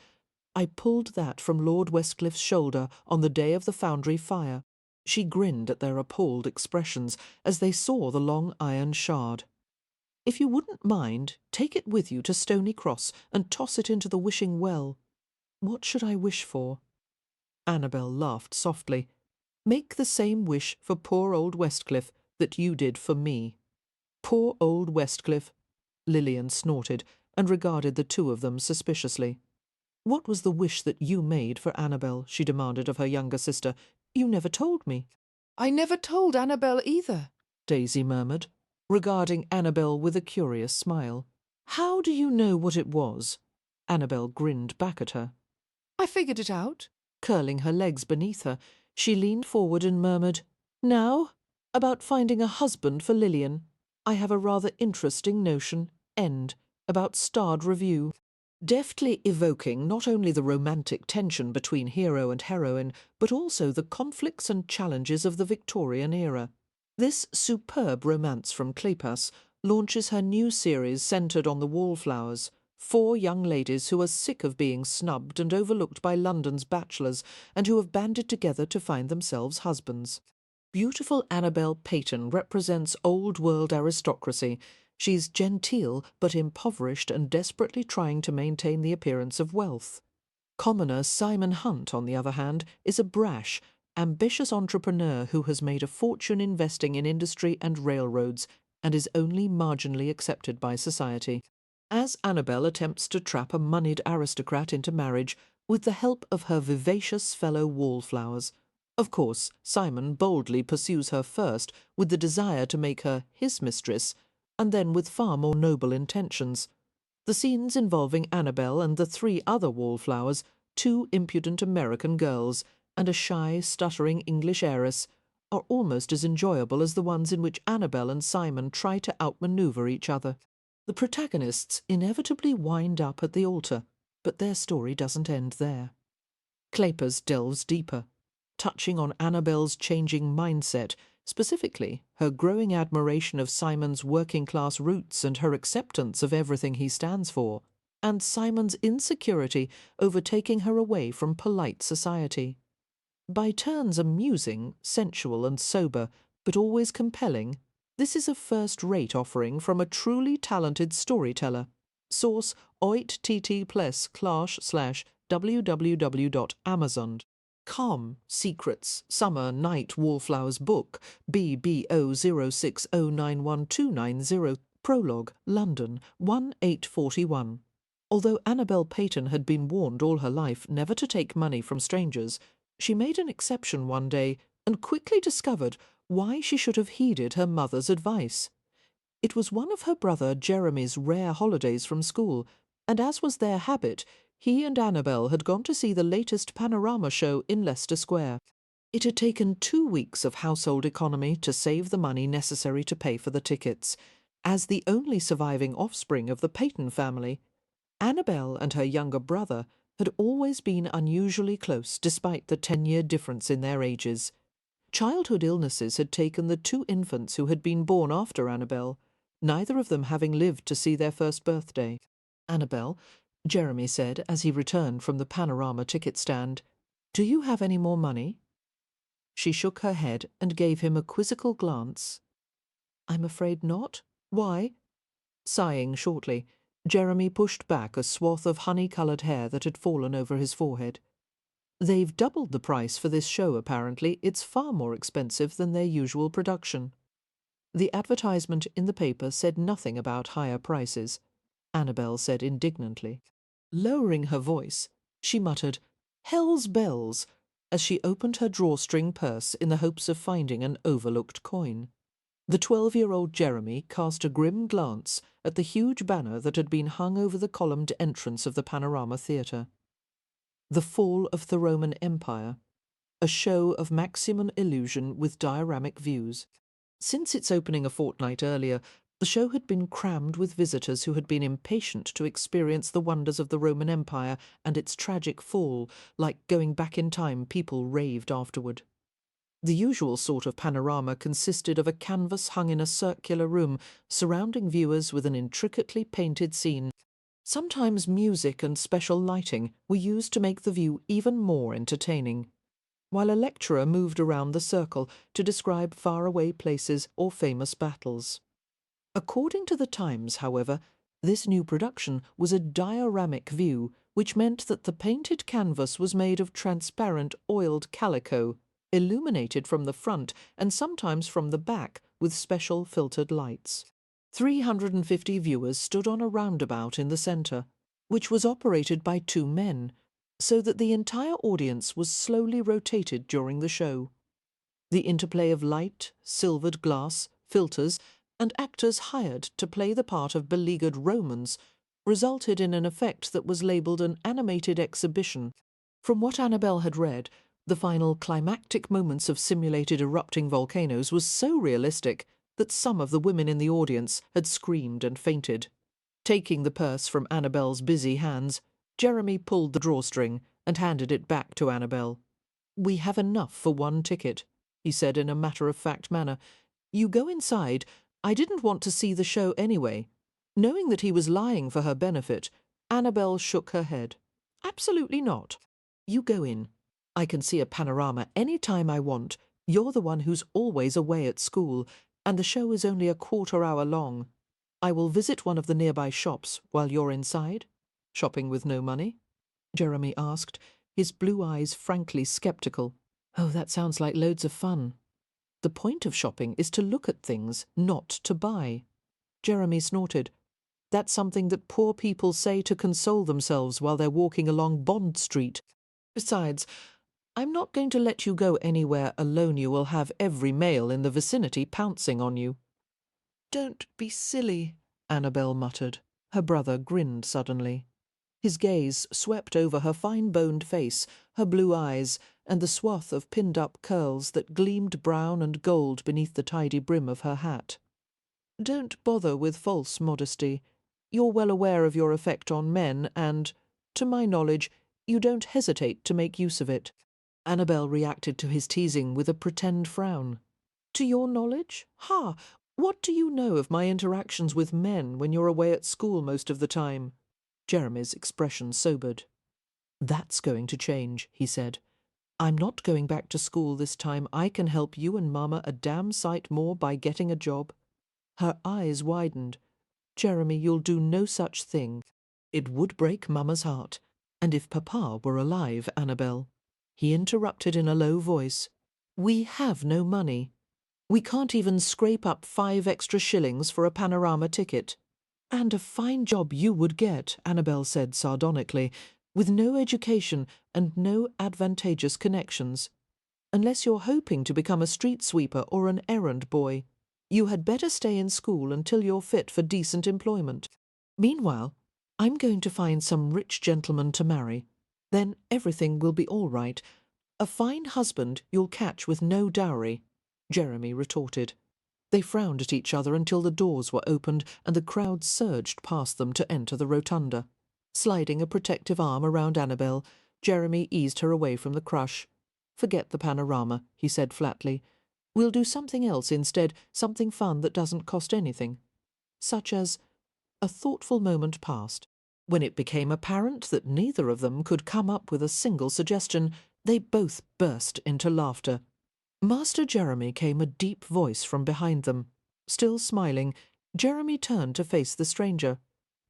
"I pulled that from Lord Westcliff's shoulder on the day of the Foundry fire." She grinned at their appalled expressions as they saw the long iron shard. "If you wouldn't mind, take it with you to Stony Cross and toss it into the wishing well." "What should I wish for?" Annabelle laughed softly. "Make the same wish for poor old Westcliff that you did for me." Poor old Westcliff. Lillian snorted and regarded the two of them suspiciously. What was the wish that you made for Annabelle? She demanded of her younger sister. You never told me.
I never told Annabelle either,
Daisy murmured, regarding Annabelle with a curious smile. How do you know what it was? Annabelle grinned back at her.
I figured it out.
Curling her legs beneath her, she leaned forward and murmured, Now, about finding a husband for Lillian. I have a rather interesting notion. End. About starred review. Deftly evoking not only the romantic tension between hero and heroine, but also the conflicts and challenges of the Victorian era. This superb romance from Kleypas launches her new series centred on the Wallflowers, 4 young ladies who are sick of being snubbed and overlooked by London's bachelors and who have banded together to find themselves husbands. Beautiful Annabelle Peyton represents old-world aristocracy. She's genteel but impoverished and desperately trying to maintain the appearance of wealth. Commoner Simon Hunt, on the other hand, is a brash, ambitious entrepreneur who has made a fortune investing in industry and railroads and is only marginally accepted by society. As Annabelle attempts to trap a moneyed aristocrat into marriage with the help of her vivacious fellow Wallflowers. Of course, Simon boldly pursues her first with the desire to make her his mistress, and then with far more noble intentions. The scenes involving Annabelle and the 3 other Wallflowers, 2 impudent American girls, and a shy, stuttering English heiress, are almost as enjoyable as the ones in which Annabelle and Simon try to outmaneuver each other. The protagonists inevitably wind up at the altar, but their story doesn't end there. Kleypas delves deeper, touching on Annabelle's changing mindset, specifically her growing admiration of Simon's working-class roots and her acceptance of everything he stands for, and Simon's insecurity over taking her away from polite society. By turns amusing, sensual and sober, but always compelling, this is a first-rate offering from a truly talented storyteller. Source oit/tt/www.amazon.com Secrets Summer Night Wallflowers Book BBO060911290 Prologue London 1841. Although Annabelle Peyton had been warned all her life never to take money from strangers, she made an exception one day and quickly discovered why she should have heeded her mother's advice. It was one of her brother Jeremy's rare holidays from school, and as was their habit, he and Annabelle had gone to see the latest panorama show in Leicester Square. It had taken 2 weeks of household economy to save the money necessary to pay for the tickets. As the only surviving offspring of the Peyton family, Annabelle and her younger brother had always been unusually close despite the 10-year difference in their ages. Childhood illnesses had taken the 2 infants who had been born after Annabelle, neither of them having lived to see their first birthday. Annabelle, Jeremy said as he returned from the panorama ticket stand, "Do you have any more money?" She shook her head and gave him a quizzical glance. "I'm afraid not. Why?" Sighing shortly, Jeremy pushed back a swath of honey-coloured hair that had fallen over his forehead. "They've doubled the price for this show, apparently. It's far more expensive than their usual production." The advertisement in the paper said nothing about higher prices, Annabelle said indignantly. Lowering her voice, she muttered, "Hell's bells," as she opened her drawstring purse in the hopes of finding an overlooked coin. The 12-year-old Jeremy cast a grim glance at the huge banner that had been hung over the columned entrance of the Panorama Theatre. The Fall of the Roman Empire, a show of maximum illusion with dioramic views. Since its opening a fortnight earlier, the show had been crammed with visitors who had been impatient to experience the wonders of the Roman Empire and its tragic fall. Like going back in time, people raved afterward. The usual sort of panorama consisted of a canvas hung in a circular room, surrounding viewers with an intricately painted scene. Sometimes music and special lighting were used to make the view even more entertaining, while a lecturer moved around the circle to describe faraway places or famous battles. According to the Times, however, this new production was a dioramic view, which meant that the painted canvas was made of transparent oiled calico, illuminated from the front and sometimes from the back with special filtered lights. 350 viewers stood on a roundabout in the centre, which was operated by 2 men, so that the entire audience was slowly rotated during the show. The interplay of light, silvered glass, filters, and actors hired to play the part of beleaguered Romans resulted in an effect that was labelled an animated exhibition. From what Annabelle had read, the final climactic moments of simulated erupting volcanoes was so realistic that some of the women in the audience had screamed and fainted. Taking the purse from Annabelle's busy hands, Jeremy pulled the drawstring and handed it back to Annabelle. "We have enough for 1 ticket," he said in a matter-of-fact manner. "You go inside. I didn't want to see the show anyway." Knowing that he was lying for her benefit, Annabelle shook her head. "Absolutely not. You go in. I can see a panorama any time I want. You're the one who's always away at school, and the show is only a quarter-hour long. I will visit one of the nearby shops while you're inside." "Shopping with no money?" Jeremy asked, his blue eyes frankly sceptical. "Oh, that sounds like loads of fun." "The point of shopping is to look at things, not to buy." Jeremy snorted. "That's something that poor people say to console themselves while they're walking along Bond Street. Besides, I'm not going to let you go anywhere alone. You will have every male in the vicinity pouncing on you." "Don't be silly," Annabelle muttered. Her brother grinned suddenly. His gaze swept over her fine-boned face, her blue eyes, and the swath of pinned-up curls that gleamed brown and gold beneath the tidy brim of her hat. "Don't bother with false modesty. You're well aware of your effect on men, and, to my knowledge, you don't hesitate to make use of it." Annabelle reacted to his teasing with a pretend frown. "To your knowledge? Ha! What do you know of my interactions with men when you're away at school most of the time?" Jeremy's expression sobered. "That's going to change," he said. "I'm not going back to school this time. I can help you and Mama a damn sight more by getting a job." Her eyes widened. "Jeremy, you'll do no such thing. It would break Mama's heart. And if Papa were alive, Annabelle." He interrupted in a low voice. "We have no money. We can't even scrape up 5 extra shillings for a panorama ticket." "And a fine job you would get," Annabelle said sardonically, "with no education and no advantageous connections. Unless you're hoping to become a street sweeper or an errand boy. You had better stay in school until you're fit for decent employment. Meanwhile, I'm going to find some rich gentleman to marry. Then everything will be all right. A fine husband you'll catch with no dowry," Jeremy retorted. They frowned at each other until the doors were opened and the crowd surged past them to enter the rotunda. Sliding a protective arm around Annabelle, Jeremy eased her away from the crush. "Forget the panorama," he said flatly. "We'll do something else instead, something fun that doesn't cost anything." Such as... A thoughtful moment passed. When it became apparent that neither of them could come up with a single suggestion, they both burst into laughter. Master Jeremy came a deep voice from behind them. Still smiling, Jeremy turned to face the stranger.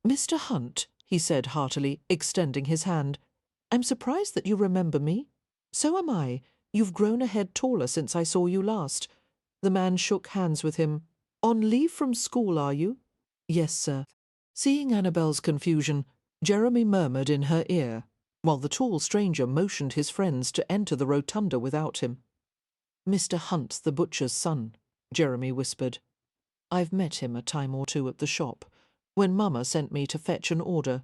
"Mr. Hunt," he said heartily, extending his hand. "I'm surprised that you remember me." "So am I. You've grown a head taller since I saw you last." The man shook hands with him. "On leave from school, are you?" "Yes, sir." Seeing Annabelle's confusion, Jeremy murmured in her ear, while the tall stranger motioned his friends to enter the rotunda without him. "Mr. Hunt, the butcher's son," Jeremy whispered. "I've met him a time or 2 at the shop, when Mama sent me to fetch an order.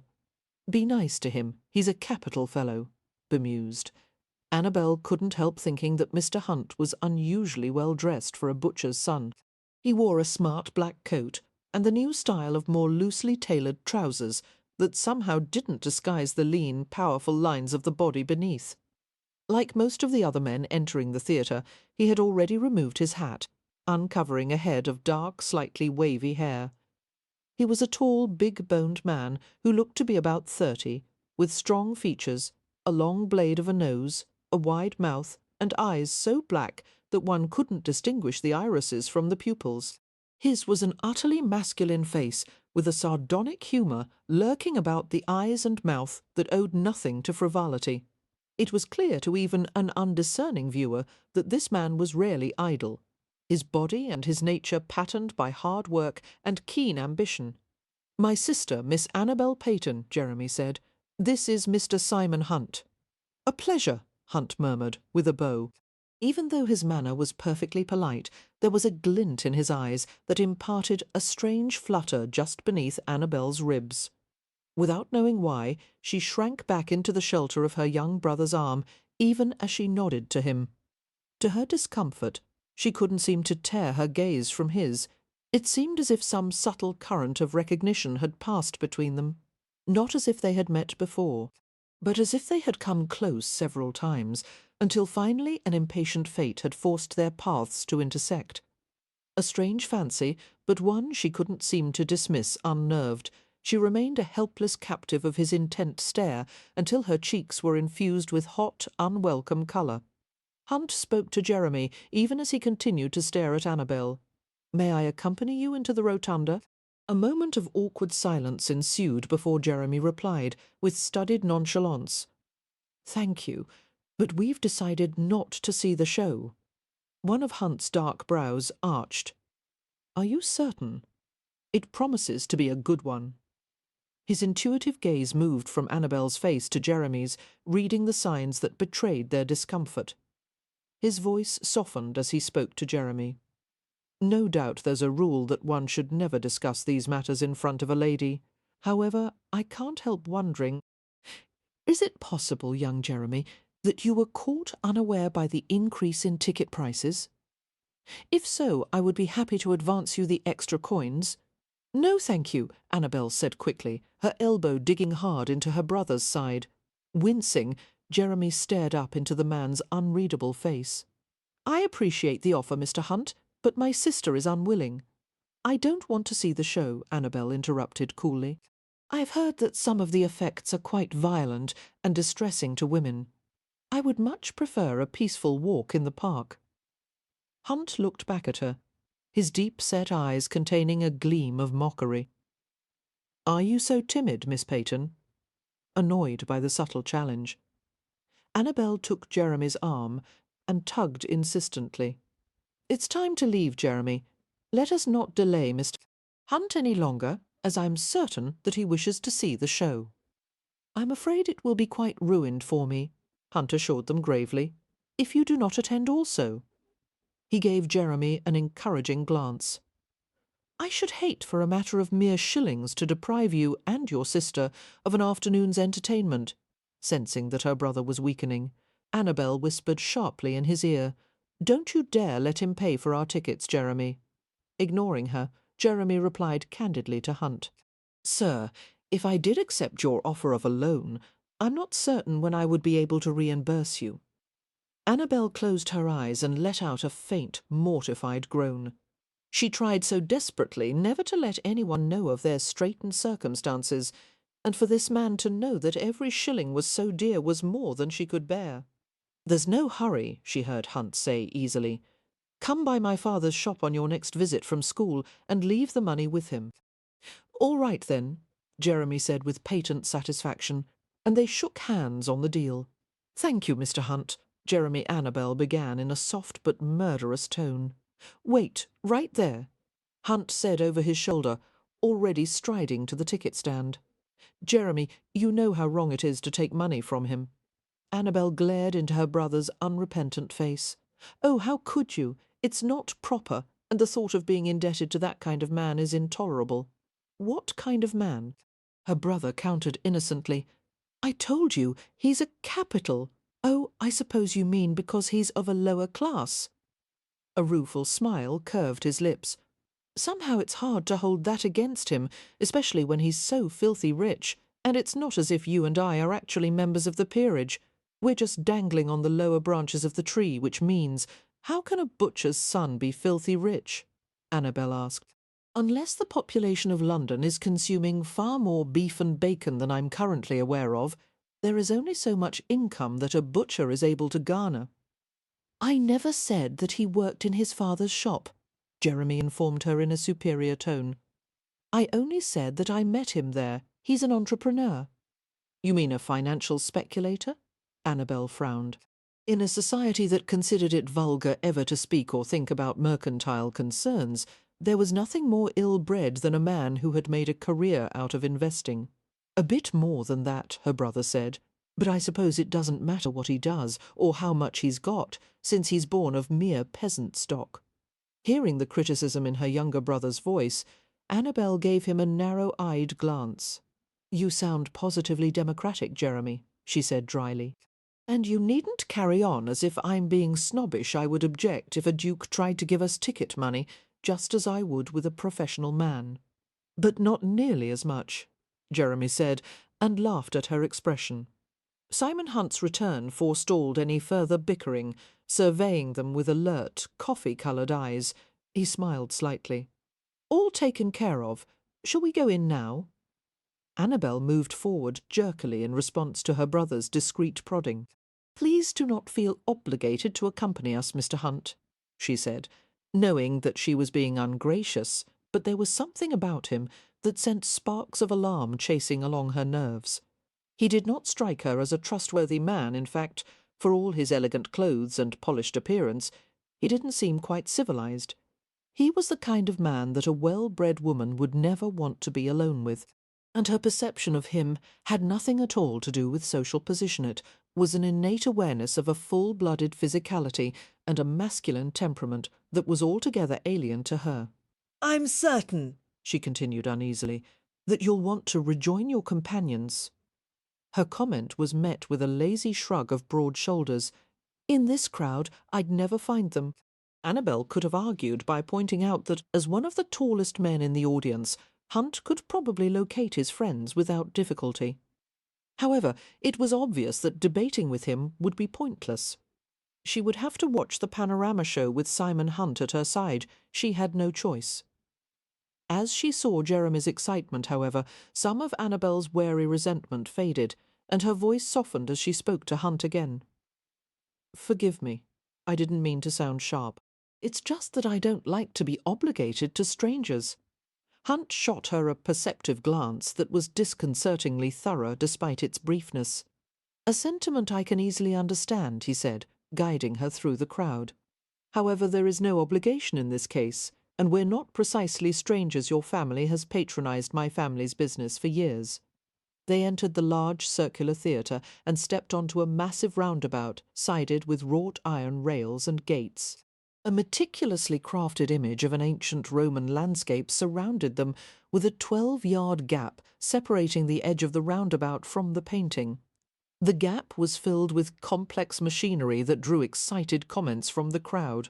Be nice to him, he's a capital fellow," bemused. Annabelle couldn't help thinking that Mr. Hunt was unusually well dressed for a butcher's son. He wore a smart black coat and the new style of more loosely tailored trousers that somehow didn't disguise the lean, powerful lines of the body beneath. Like most of the other men entering the theatre, he had already removed his hat, uncovering a head of dark, slightly wavy hair. He was a tall, big-boned man who looked to be about 30, with strong features, a long blade of a nose, a wide mouth, and eyes so black that one couldn't distinguish the irises from the pupils. His was an utterly masculine face, with a sardonic humour lurking about the eyes and mouth that owed nothing to frivolity. It was clear to even an undiscerning viewer that this man was rarely idle. his body and his nature patterned by hard work and keen ambition. "My sister, Miss Annabelle Peyton," Jeremy said. "This is Mr. Simon Hunt." "A pleasure," Hunt murmured, with a bow. Even though his manner was perfectly polite, there was a glint in his eyes that imparted a strange flutter just beneath Annabelle's ribs. Without knowing why, she shrank back into the shelter of her young brother's arm, even as she nodded to him. To her discomfort, she couldn't seem to tear her gaze from his. It seemed as if some subtle current of recognition had passed between them, not as if they had met before, but as if they had come close several times, until finally an impatient fate had forced their paths to intersect. A strange fancy, but one she couldn't seem to dismiss unnerved. She remained a helpless captive of his intent stare until her cheeks were infused with hot, unwelcome colour. Hunt spoke to Jeremy even as he continued to stare at Annabelle. "May I accompany you into the rotunda?" A moment of awkward silence ensued before Jeremy replied, with studied nonchalance. "Thank you, but we've decided not to see the show." One of Hunt's dark brows arched. "Are you certain? It promises to be a good one." His intuitive gaze moved from Annabelle's face to Jeremy's, reading the signs that betrayed their discomfort. His voice softened as he spoke to Jeremy. "No doubt there's a rule that one should never discuss these matters in front of a lady. However, I can't help wondering, is it possible, young Jeremy, that you were caught unaware by the increase in ticket prices? If so, I would be happy to advance you the extra coins." "No, thank you," Annabelle said quickly, her elbow digging hard into her brother's side. Wincing, Jeremy stared up into the man's unreadable face. "I appreciate the offer, Mr. Hunt, but my sister is unwilling." "I don't want to see the show," Annabelle interrupted coolly. "I've heard that some of the effects are quite violent and distressing to women. I would much prefer a peaceful walk in the park." Hunt looked back at her, his deep-set eyes containing a gleam of mockery. "Are you so timid, Miss Peyton?" Annoyed by the subtle challenge. Annabelle took Jeremy's arm and tugged insistently. "It's time to leave, Jeremy. Let us not delay Mr. Hunt any longer, as I'm certain that he wishes to see the show." "I'm afraid it will be quite ruined for me," Hunt assured them gravely, "if you do not attend also." He gave Jeremy an encouraging glance. "I should hate for a matter of mere shillings to deprive you and your sister of an afternoon's entertainment." Sensing that her brother was weakening, Annabelle whispered sharply in his ear, "Don't you dare let him pay for our tickets, Jeremy." Ignoring her, Jeremy replied candidly to Hunt, "Sir, if I did accept your offer of a loan, I'm not certain when I would be able to reimburse you." Annabelle closed her eyes and let out a faint, mortified groan. She tried so desperately never to let anyone know of their straitened circumstances, and for this man to know that every shilling was so dear was more than she could bear. "There's no hurry," she heard Hunt say easily. "Come by my father's shop on your next visit from school and leave the money with him." "All right, then," Jeremy said with patent satisfaction, and they shook hands on the deal. "Thank you, Mr. Hunt," Jeremy Annabelle began in a soft but murderous tone. "Wait, right there," Hunt said over his shoulder, already striding to the ticket stand. "Jeremy, you know how wrong it is to take money from him." Annabelle glared into her brother's unrepentant face. "Oh, how could you? It's not proper, and the thought of being indebted to that kind of man is intolerable." "What kind of man?" Her brother countered innocently. "I told you, he's a capital. Oh, I suppose you mean because he's of a lower class." A rueful smile curved his lips. "Somehow it's hard to hold that against him, especially when he's so filthy rich, and it's not as if you and I are actually members of the peerage. We're just dangling on the lower branches of the tree, which means, how can a butcher's son be filthy rich?" Annabelle asked. "Unless the population of London is consuming far more beef and bacon than I'm currently aware of, there is only so much income that a butcher is able to garner." "I never said that he worked in his father's shop," Jeremy informed her in a superior tone. "I only said that I met him there. He's an entrepreneur." "You mean a financial speculator?" Annabelle frowned. In a society that considered it vulgar ever to speak or think about mercantile concerns, there was nothing more ill-bred than a man who had made a career out of investing. A bit more than that, her brother said, but I suppose it doesn't matter what he does or how much he's got, since he's born of mere peasant stock. Hearing the criticism in her younger brother's voice, Annabelle gave him a narrow-eyed glance. "You sound positively democratic, Jeremy," she said dryly. "And you needn't carry on as if I'm being snobbish. I would object if a duke tried to give us ticket money, just as I would with a professional man." "But not nearly as much," Jeremy said, and laughed at her expression. Simon Hunt's return forestalled any further bickering, surveying them with alert, coffee-coloured eyes. He smiled slightly. "All taken care of. Shall we go in now?" Annabelle moved forward jerkily in response to her brother's discreet prodding. "Please do not feel obligated to accompany us, Mr. Hunt," she said, knowing that she was being ungracious, but there was something about him that sent sparks of alarm chasing along her nerves. He did not strike her as a trustworthy man. In fact, for all his elegant clothes and polished appearance, he didn't seem quite civilized. He was the kind of man that a well-bred woman would never want to be alone with, and her perception of him had nothing at all to do with social position. It was an innate awareness of a full-blooded physicality and a masculine temperament that was altogether alien to her.
I'm certain,
she continued uneasily, that you'll want to rejoin your companions. Her comment was met with a lazy shrug of broad shoulders. In this crowd, I'd never find them. Annabelle could have argued by pointing out that, as one of the tallest men in the audience, Hunt could probably locate his friends without difficulty. However, it was obvious that debating with him would be pointless. She would have to watch the panorama show with Simon Hunt at her side. She had no choice. As she saw Jeremy's excitement, however, some of Annabelle's wary resentment faded, and her voice softened as she spoke to Hunt again. "Forgive me. I didn't mean to sound sharp. It's just that I don't like to be obligated to strangers." Hunt shot her a perceptive glance that was disconcertingly thorough despite its briefness. "A sentiment I can easily understand," he said, guiding her through the crowd. "However, there is no obligation in this case, and we're not precisely strangers. Your family has patronized my family's business for years." They entered the large circular theatre and stepped onto a massive roundabout sided with wrought iron rails and gates. A meticulously crafted image of an ancient Roman landscape surrounded them, with a 12-yard gap separating the edge of the roundabout from the painting. The gap was filled with complex machinery that drew excited comments from the crowd.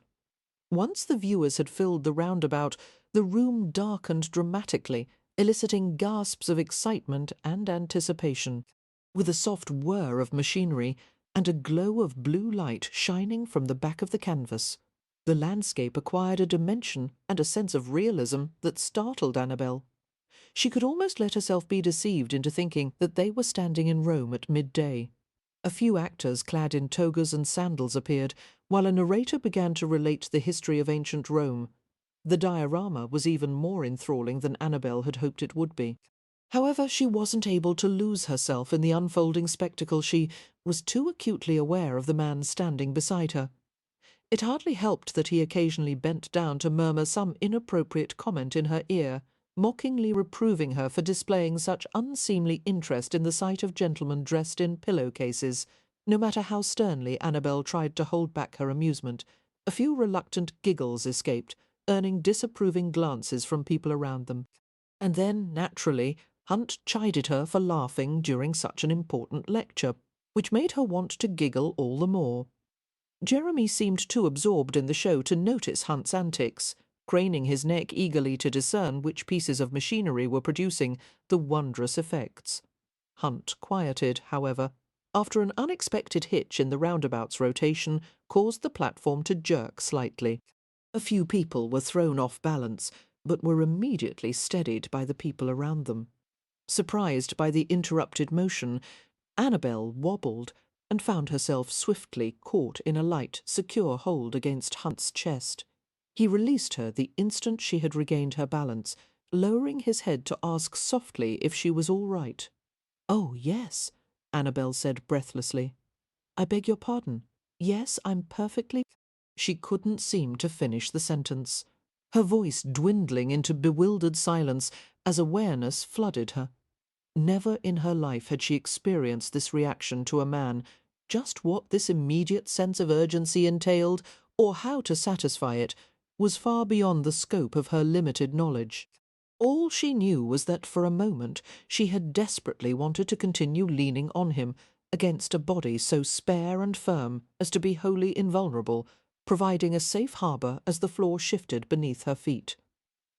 Once the viewers had filled the roundabout, the room darkened dramatically, eliciting gasps of excitement and anticipation, with a soft whir of machinery and a glow of blue light shining from the back of the canvas. The landscape acquired a dimension and a sense of realism that startled Annabelle. She could almost let herself be deceived into thinking that they were standing in Rome at midday. A few actors clad in togas and sandals appeared, while a narrator began to relate the history of ancient Rome. The diorama was even more enthralling than Annabelle had hoped it would be. However, she wasn't able to lose herself in the unfolding spectacle. She was too acutely aware of the man standing beside her. It hardly helped that he occasionally bent down to murmur some inappropriate comment in her ear, mockingly reproving her for displaying such unseemly interest in the sight of gentlemen dressed in pillowcases. No matter how sternly Annabelle tried to hold back her amusement, a few reluctant giggles escaped, earning disapproving glances from people around them. And then, naturally, Hunt chided her for laughing during such an important lecture, which made her want to giggle all the more. Jeremy seemed too absorbed in the show to notice Hunt's antics, craning his neck eagerly to discern which pieces of machinery were producing the wondrous effects. Hunt quieted, however, after an unexpected hitch in the roundabout's rotation caused the platform to jerk slightly. A few people were thrown off balance, but were immediately steadied by the people around them. Surprised by the interrupted motion, Annabelle wobbled and found herself swiftly caught in a light, secure hold against Hunt's chest. He released her the instant she had regained her balance, lowering his head to ask softly if she was all right. "Oh, yes," Annabelle said breathlessly. "I beg your pardon." Yes, I'm perfectly... She couldn't seem to finish the sentence, her voice dwindling into bewildered silence as awareness flooded her. Never in her life had she experienced this reaction to a man. Just what this immediate sense of urgency entailed, or how to satisfy it, was far beyond the scope of her limited knowledge. All she knew was that for a moment she had desperately wanted to continue leaning on him against a body so spare and firm as to be wholly invulnerable, providing a safe harbour as the floor shifted beneath her feet.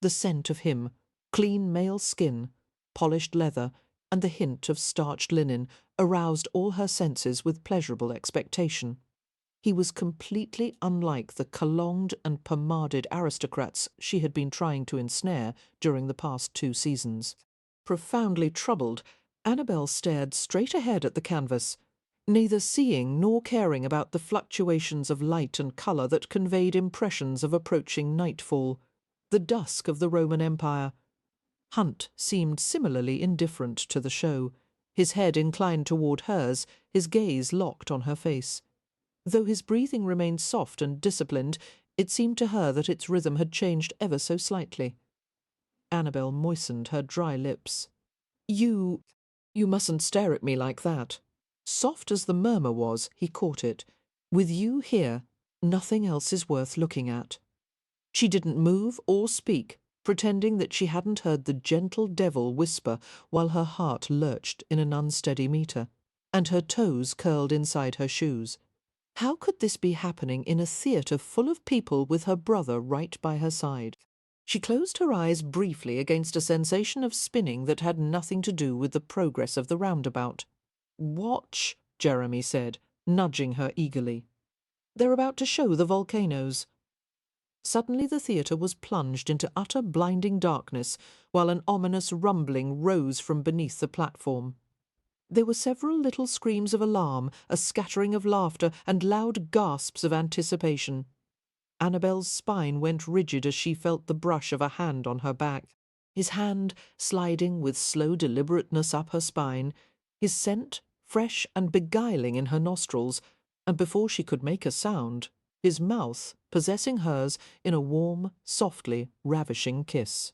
The scent of him, clean male skin, polished leather, and the hint of starched linen aroused all her senses with pleasurable expectation. He was completely unlike the cologned and pomaded aristocrats she had been trying to ensnare during the past 2 seasons. Profoundly troubled, Annabelle stared straight ahead at the canvas, neither seeing nor caring about the fluctuations of light and colour that conveyed impressions of approaching nightfall, the dusk of the Roman Empire. Hunt seemed similarly indifferent to the show, his head inclined toward hers, his gaze locked on her face. Though his breathing remained soft and disciplined, it seemed to her that its rhythm had changed ever so slightly. Annabelle moistened her dry lips. You mustn't stare at me like that." Soft as the murmur was, he caught it. "With you here, nothing else is worth looking at." She didn't move or speak, pretending that she hadn't heard the gentle devil whisper while her heart lurched in an unsteady meter, and her toes curled inside her shoes. How could this be happening in a theatre full of people with her brother right by her side? She closed her eyes briefly against a sensation of spinning that had nothing to do with the progress of the roundabout. "Watch," Jeremy said, nudging her eagerly. "They're about to show the volcanoes." Suddenly the theatre was plunged into utter blinding darkness, while an ominous rumbling rose from beneath the platform. There were several little screams of alarm, a scattering of laughter, and loud gasps of anticipation. Annabelle's spine went rigid as she felt the brush of a hand on her back, his hand sliding with slow deliberateness up her spine, his scent fresh and beguiling in her nostrils, and before she could make a sound, his mouth possessing hers in a warm, softly ravishing kiss.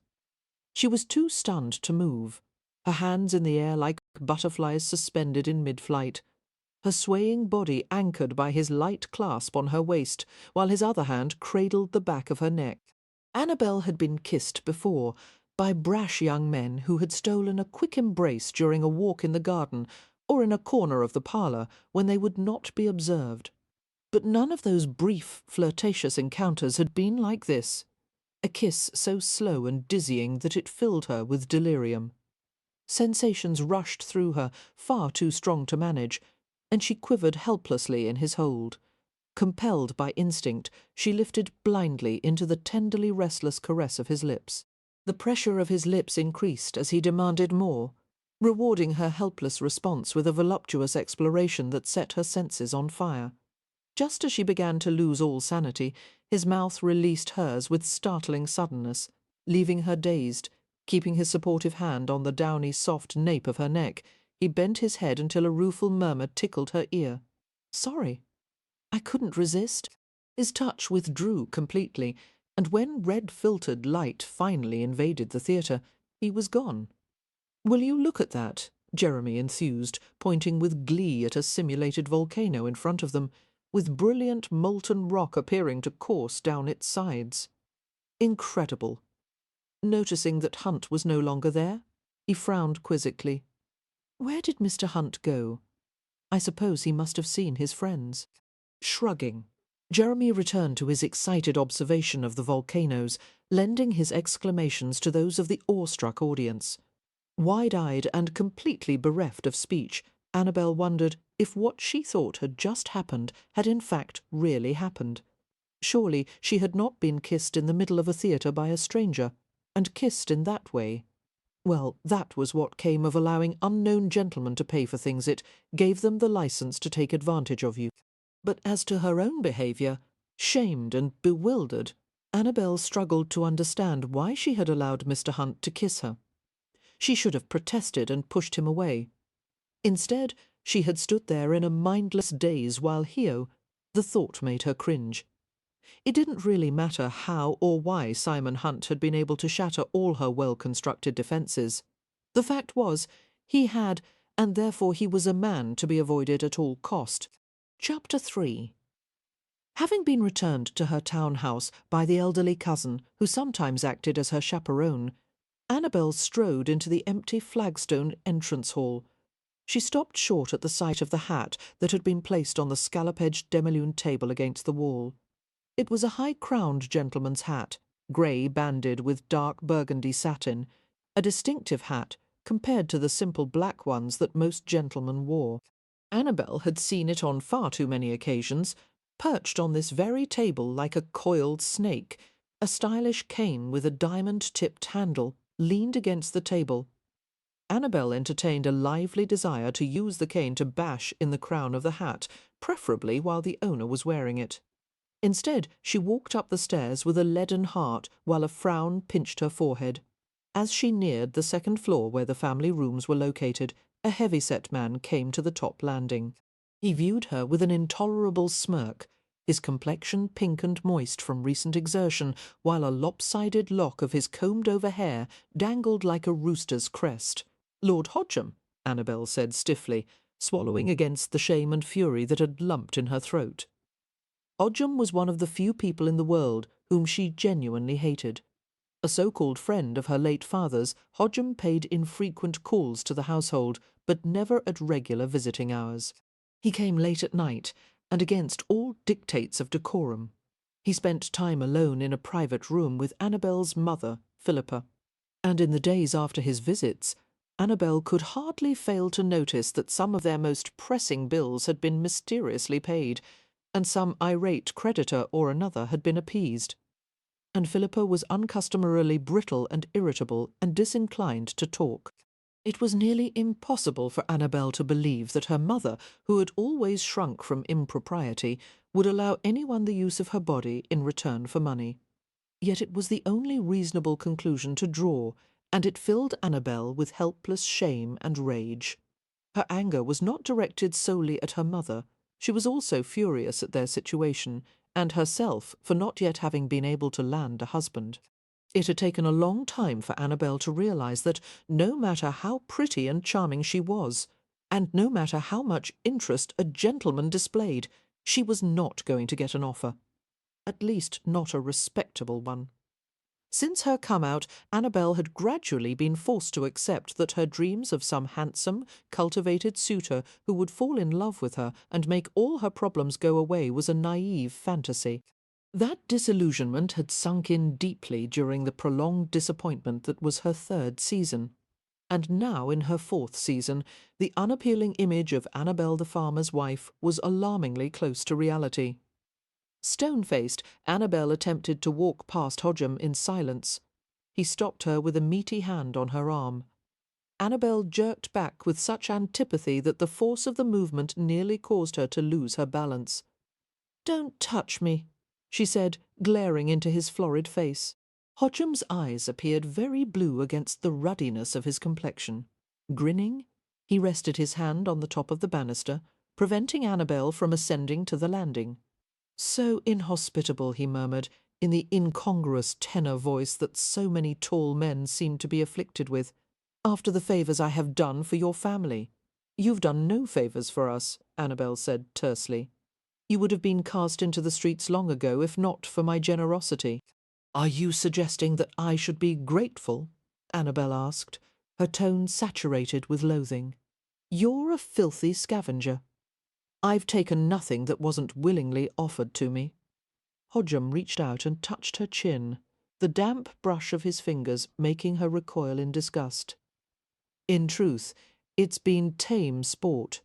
She was too stunned to move, her hands in the air like butterflies suspended in mid-flight, her swaying body anchored by his light clasp on her waist, while his other hand cradled the back of her neck. Annabelle had been kissed before, by brash young men who had stolen a quick embrace during a walk in the garden or in a corner of the parlour when they would not be observed. But none of those brief, flirtatious encounters had been like this, a kiss so slow and dizzying that it filled her with delirium. Sensations rushed through her, far too strong to manage, and she quivered helplessly in his hold. Compelled by instinct, she lifted blindly into the tenderly restless caress of his lips. The pressure of his lips increased as he demanded more, rewarding her helpless response with a voluptuous exploration that set her senses on fire. Just as she began to lose all sanity, his mouth released hers with startling suddenness, leaving her dazed. Keeping his supportive hand on the downy soft nape of her neck, he bent his head until a rueful murmur tickled her ear. "Sorry. I couldn't resist." His touch withdrew completely, and when red-filtered light finally invaded the theatre, he was gone. "Will you look at that?" Jeremy enthused, pointing with glee at a simulated volcano in front of them, with brilliant molten rock appearing to course down its sides. Incredible. Noticing that Hunt was no longer there, he frowned quizzically. Where did Mr. Hunt go? I suppose he must have seen his friends. Shrugging, Jeremy returned to his excited observation of the volcanoes, lending his exclamations to those of the awestruck audience. Wide-eyed and completely bereft of speech, Annabelle wondered if what she thought had just happened had in fact really happened. Surely she had not been kissed in the middle of a theatre by a stranger, and kissed in that way. Well, that was what came of allowing unknown gentlemen to pay for things. It gave them the licence to take advantage of you. But as to her own behaviour, shamed and bewildered, Annabelle struggled to understand why she had allowed Mr. Hunt to kiss her. She should have protested and pushed him away. Instead, she had stood there in a mindless daze while Hio, The thought made her cringe. It didn't really matter how or why Simon Hunt had been able to shatter all her well-constructed defences. The fact was, he had, and therefore he was a man to be avoided at all cost. Chapter 3. Having been returned to her townhouse by the elderly cousin, who sometimes acted as her chaperone, Annabelle strode into the empty flagstone entrance hall. She stopped short at the sight of the hat that had been placed on the scallop-edged demi-lune table against the wall. It was a high-crowned gentleman's hat, grey banded with dark burgundy satin, a distinctive hat compared to the simple black ones that most gentlemen wore. Annabelle had seen it on far too many occasions, perched on this very table like a coiled snake. A stylish cane with a diamond-tipped handle leaned against the table. Annabelle entertained a lively desire to use the cane to bash in the crown of the hat, preferably while the owner was wearing it. Instead, she walked up the stairs with a leaden heart while a frown pinched her forehead. As she neared the second floor where the family rooms were located, a heavy-set man came to the top landing. He viewed her with an intolerable smirk, his complexion pink and moist from recent exertion, while a lopsided lock of his combed-over hair dangled like a rooster's crest. "Lord Hodgem," Annabelle said stiffly, swallowing against the shame and fury that had lumped in her throat. Hodgem was one of the few people in the world whom she genuinely hated. A so-called friend of her late father's, Hodgem paid infrequent calls to the household, but never at regular visiting hours. He came late at night, and against all dictates of decorum. He spent time alone in a private room with Annabelle's mother, Philippa. And in the days after his visits, Annabelle could hardly fail to notice that some of their most pressing bills had been mysteriously paid, and some irate creditor or another had been appeased. And Philippa was uncustomarily brittle and irritable and disinclined to talk. It was nearly impossible for Annabelle to believe that her mother, who had always shrunk from impropriety, would allow anyone the use of her body in return for money. Yet it was the only reasonable conclusion to draw, and it filled Annabelle with helpless shame and rage. Her anger was not directed solely at her mother. She was also furious at their situation, and herself for not yet having been able to land a husband. It had taken a long time for Annabelle to realise that no matter how pretty and charming she was, and no matter how much interest a gentleman displayed, she was not going to get an offer. At least not a respectable one. Since her come-out, Annabelle had gradually been forced to accept that her dreams of some handsome, cultivated suitor who would fall in love with her and make all her problems go away was a naive fantasy. That disillusionment had sunk in deeply during the prolonged disappointment that was her third season. And now, in her fourth season, the unappealing image of Annabelle the farmer's wife was alarmingly close to reality. Stone-faced, Annabelle attempted to walk past Hodgem in silence. He stopped her with a meaty hand on her arm. Annabelle jerked back with such antipathy that the force of the movement nearly caused her to lose her balance. "Don't touch me," she said, glaring into his florid face. Hodgem's eyes appeared very blue against the ruddiness of his complexion. Grinning, he rested his hand on the top of the banister, preventing Annabelle from ascending to the landing. "So inhospitable," he murmured, in the incongruous tenor voice that so many tall men seemed to be afflicted with, "after the favours I have done for your family." "You've done no favours for us," Annabelle said tersely. "You would have been cast into the streets long ago if not for my generosity." "Are you suggesting that I should be grateful?" Annabelle asked, her tone saturated with loathing. "You're a filthy scavenger. I've taken nothing that wasn't willingly offered to me." Hodgem reached out and touched her chin, the damp brush of his fingers making her recoil in disgust. "In truth, it's been tame sport.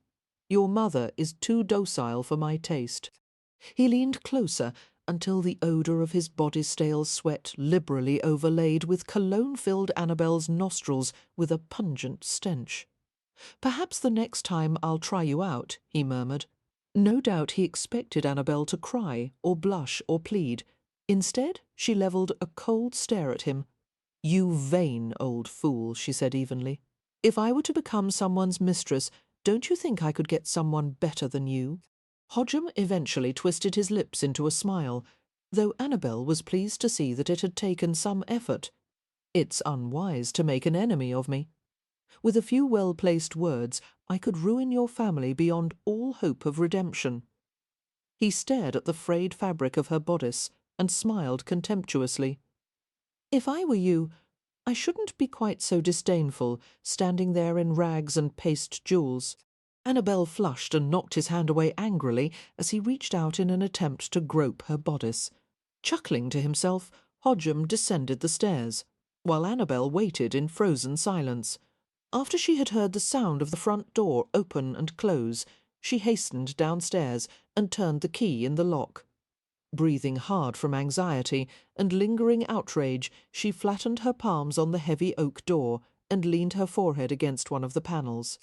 Your mother is too docile for my taste." He leaned closer until the odour of his body-stale sweat liberally overlaid with cologne filled Annabelle's nostrils with a pungent stench. "Perhaps the next time I'll try you out," he murmured. No doubt he expected Annabelle to cry or blush or plead. Instead, she levelled a cold stare at him. "You vain old fool," she said evenly. "If I were to become someone's mistress, don't you think I could get someone better than you?" Hodgem eventually twisted his lips into a smile, though Annabelle was pleased to see that it had taken some effort. It's unwise to make an enemy of me. With a few well-placed words, I could ruin your family beyond all hope of redemption. He stared at the frayed fabric of her bodice and smiled contemptuously. If I were you, I shouldn't be quite so disdainful, standing there in rags and paste jewels. Annabelle flushed and knocked his hand away angrily as he reached out in an attempt to grope her bodice. Chuckling to himself, Hodgem descended the stairs, while Annabelle waited in frozen silence. After she had heard the sound of the front door open and close, she hastened downstairs and turned the key in the lock. Breathing hard from anxiety and lingering outrage, she flattened her palms on the heavy oak door and leaned her forehead against one of the panels.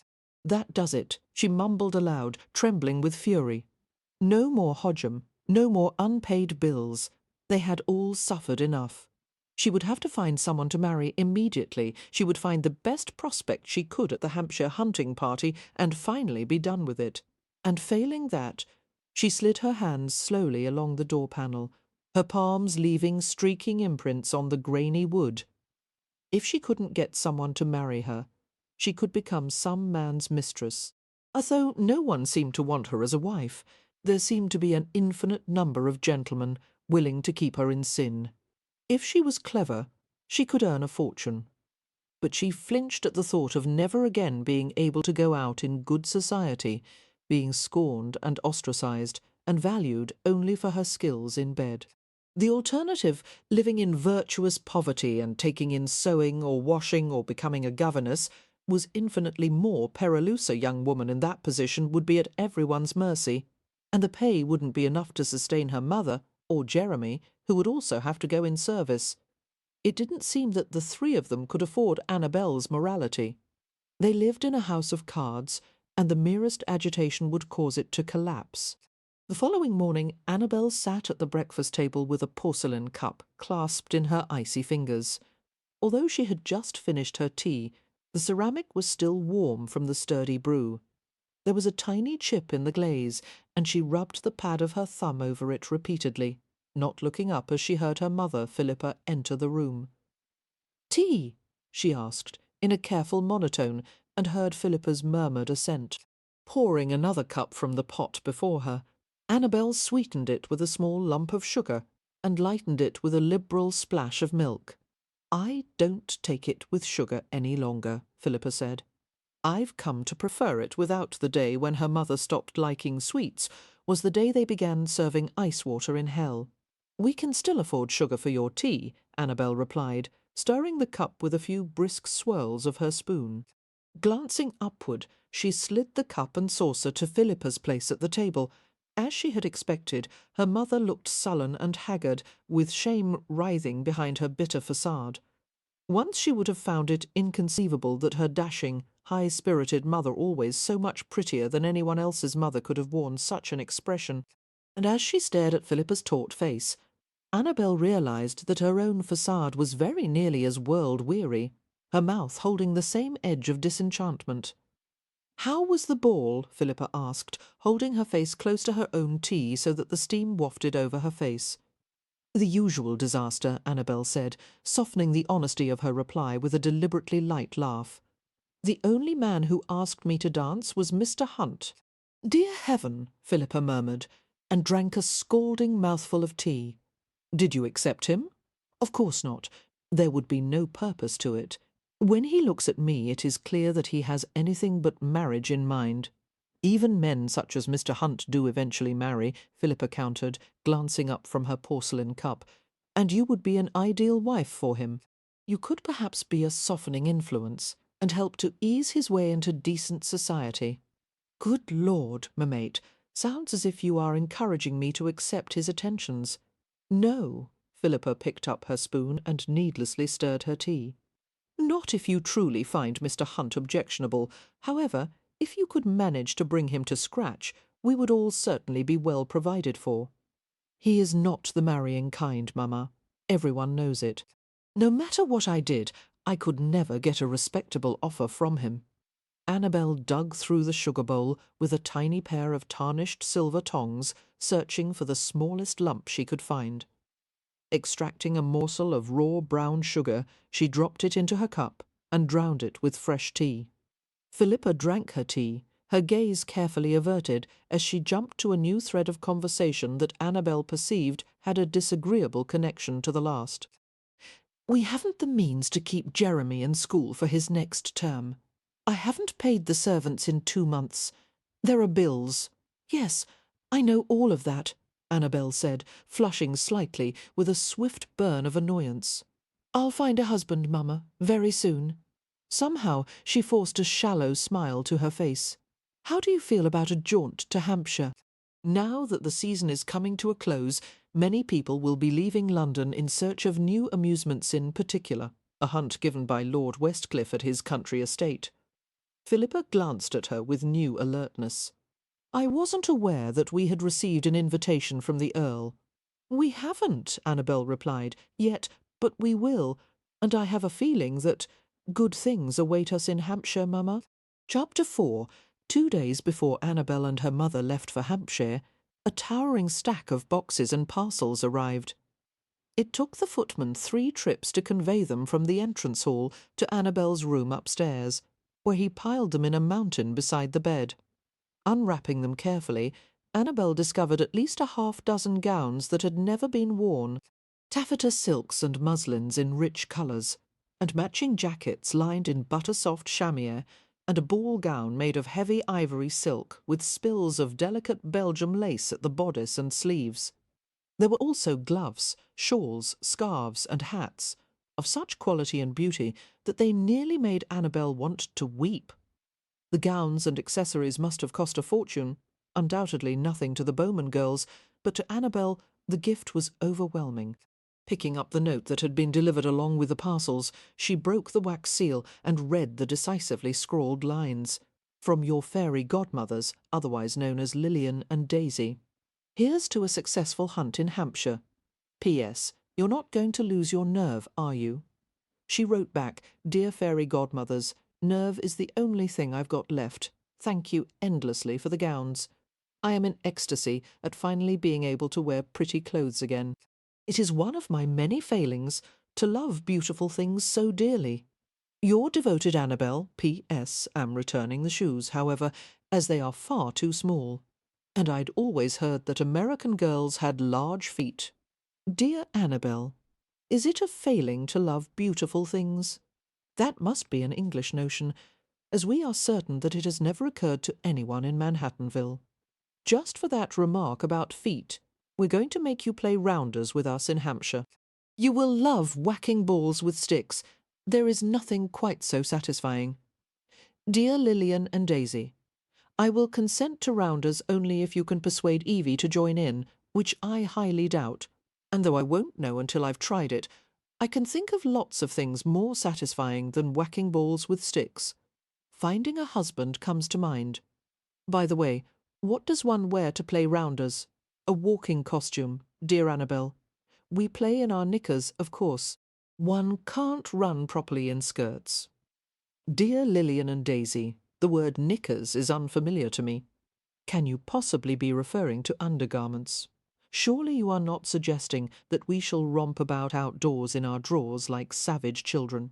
"That does it," she mumbled aloud, trembling with fury. No more Hodgem, no more unpaid bills. They had all suffered enough. She would have to find someone to marry immediately. She would find the best prospect she could at the Hampshire hunting party and finally be done with it. And failing that, she slid her hands slowly along the door panel, her palms leaving streaking imprints on the grainy wood. If she couldn't get someone to marry her, she could become some man's mistress. Although no one seemed to want her as a wife, there seemed to be an infinite number of gentlemen willing to keep her in sin. If she was clever, she could earn a fortune. But she flinched at the thought of never again being able to go out in good society, being scorned and ostracized, and valued only for her skills in bed. The alternative, living in virtuous poverty and taking in sewing or washing or becoming a governess, was infinitely more perilous. A young woman in that position would be at everyone's mercy, and the pay wouldn't be enough to sustain her mother or Jeremy, who would also have to go in service. It didn't seem that the three of them could afford Annabelle's morality. They lived in a house of cards, and the merest agitation would cause it to collapse. The following morning, Annabelle sat at the breakfast table with a porcelain cup clasped in her icy fingers. Although she had just finished her tea, the ceramic was still warm from the sturdy brew. There was a tiny chip in the glaze, and she rubbed the pad of her thumb over it repeatedly, not looking up as she heard her mother, Philippa, enter the room. "Tea?" she asked, in a careful monotone, and heard Philippa's murmured assent. Pouring another cup from the pot before her, Annabelle sweetened it with a small lump of sugar and lightened it with a liberal splash of milk. "I don't take it with sugar any longer," Philippa said. "I've come to prefer it without the day when her mother stopped liking sweets was the day they began serving ice water in hell." "We can still afford sugar for your tea," Annabelle replied, stirring the cup with a few brisk swirls of her spoon. Glancing upward, she slid the cup and saucer to Philippa's place at the table. As she had expected, her mother looked sullen and haggard, with shame writhing behind her bitter facade. Once she would have found it inconceivable that her dashing, high-spirited mother, always so much prettier than anyone else's mother, could have worn such an expression. And as she stared at Philippa's taut face, Annabelle realized that her own facade was very nearly as world-weary, her mouth holding the same edge of disenchantment. "How was the ball?" Philippa asked, holding her face close to her own tea so that the steam wafted over her face. "The usual disaster," Annabelle said, softening the honesty of her reply with a deliberately light laugh. "The only man who asked me to dance was Mr. Hunt." "Dear heaven!" Philippa murmured, and drank a scalding mouthful of tea. "Did you accept him?" "Of course not. There would be no purpose to it. When he looks at me, it is clear that he has anything but marriage in mind." "Even men such as Mr. Hunt do eventually marry," Philippa countered, glancing up from her porcelain cup. "And you would be an ideal wife for him. You could perhaps be a softening influence, and help to ease his way into decent society." "Good Lord, Mamate, sounds as if you are encouraging me to accept his attentions." "No." Philippa picked up her spoon and needlessly stirred her tea. "Not if you truly find Mr. Hunt objectionable. However, if you could manage to bring him to scratch, we would all certainly be well provided for." "He is not the marrying kind, Mamma. Everyone knows it. No matter what I did, I could never get a respectable offer from him." Annabelle dug through the sugar bowl with a tiny pair of tarnished silver tongs, searching for the smallest lump she could find. Extracting a morsel of raw brown sugar, she dropped it into her cup and drowned it with fresh tea. Philippa drank her tea, her gaze carefully averted as she jumped to a new thread of conversation that Annabelle perceived had a disagreeable connection to the last. "We haven't the means to keep Jeremy in school for his next term. I haven't paid the servants in 2 months. There are bills." "Yes, I know all of that," Annabelle said, flushing slightly with a swift burn of annoyance. "I'll find a husband, Mama, very soon." Somehow she forced a shallow smile to her face. "How do you feel about a jaunt to Hampshire? Now that the season is coming to a close, many people will be leaving London in search of new amusements, in particular a hunt given by Lord Westcliff at his country estate." Philippa glanced at her with new alertness. "I wasn't aware that we had received an invitation from the Earl." "We haven't," Annabelle replied, "yet, but we will, and I have a feeling that good things await us in Hampshire, Mamma." Chapter 4. 2 days before Annabelle and her mother left for Hampshire, a towering stack of boxes and parcels arrived. It took the footman 3 trips to convey them from the entrance hall to Annabelle's room upstairs, where he piled them in a mountain beside the bed. Unwrapping them carefully, Annabelle discovered at least a half-dozen gowns that had never been worn, taffeta silks and muslins in rich colours, and matching jackets lined in butter-soft chamois, and a ball gown made of heavy ivory silk with spills of delicate Belgium lace at the bodice and sleeves. There were also gloves, shawls, scarves, and hats, of such quality and beauty that they nearly made Annabelle want to weep. The gowns and accessories must have cost a fortune, undoubtedly nothing to the Bowman girls, but to Annabelle the gift was overwhelming. Picking up the note that had been delivered along with the parcels, she broke the wax seal and read the decisively scrawled lines. "From your fairy godmothers, otherwise known as Lillian and Daisy. Here's to a successful hunt in Hampshire. P.S. You're not going to lose your nerve, are you?" She wrote back, "Dear fairy godmothers, nerve is the only thing I've got left. Thank you endlessly for the gowns. I am in ecstasy at finally being able to wear pretty clothes again. It is one of my many failings to love beautiful things so dearly. Your devoted Annabelle, P.S. Am returning the shoes, however, as they are far too small. And I'd always heard that American girls had large feet. Dear Annabelle, is it a failing to love beautiful things? That must be an English notion, as we are certain that it has never occurred to anyone in Manhattanville. Just for that remark about feet, we're going to make you play rounders with us in Hampshire. You will love whacking balls with sticks. There is nothing quite so satisfying. Dear Lillian and Daisy, I will consent to rounders only if you can persuade Evie to join in, which I highly doubt, and though I won't know until I've tried it, I can think of lots of things more satisfying than whacking balls with sticks. Finding a husband comes to mind. By the way, what does one wear to play rounders? A walking costume, dear Annabelle. We play in our knickers, of course. One can't run properly in skirts. Dear Lillian and Daisy, the word knickers is unfamiliar to me. Can you possibly be referring to undergarments? Surely you are not suggesting that we shall romp about outdoors in our drawers like savage children.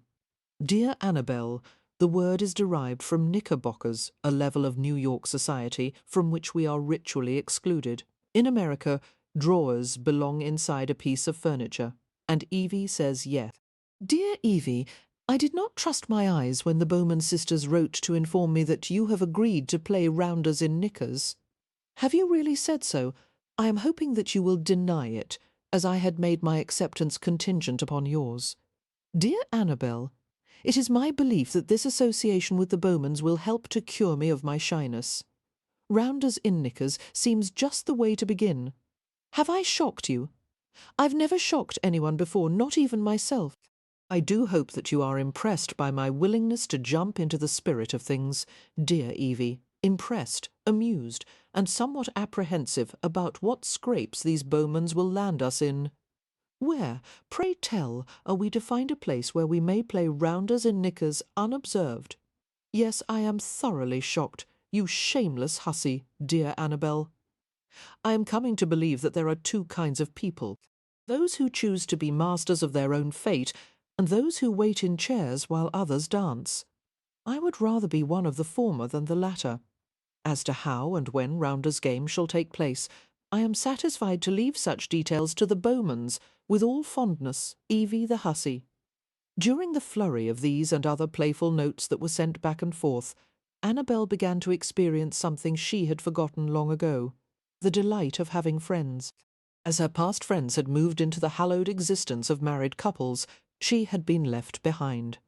Dear Annabelle, the word is derived from knickerbockers, a level of New York society from which we are ritually excluded. In America, drawers belong inside a piece of furniture, and Evie says yes. Dear Evie, I did not trust my eyes when the Bowman sisters wrote to inform me that you have agreed to play rounders in knickers. Have you really said so? I am hoping that you will deny it, as I had made my acceptance contingent upon yours. Dear Annabelle, it is my belief that this association with the Bowmans will help to cure me of my shyness. Rounders in knickers seems just the way to begin. Have I shocked you? I've never shocked anyone before, not even myself. I do hope that you are impressed by my willingness to jump into the spirit of things, dear Evie, impressed, amused, and somewhat apprehensive about what scrapes these Bowmans will land us in. Where, pray tell, are we to find a place where we may play rounders in knickers unobserved? Yes, I am thoroughly shocked, you shameless hussy, dear Annabelle. I am coming to believe that there are two kinds of people, those who choose to be masters of their own fate, and those who wait in chairs while others dance. I would rather be one of the former than the latter. As to how and when Rounder's game shall take place, I am satisfied to leave such details to the Bowmans, with all fondness, Evie the hussy. During the flurry of these and other playful notes that were sent back and forth, Annabelle began to experience something she had forgotten long ago, the delight of having friends. As her past friends had moved into the hallowed existence of married couples, she had been left behind.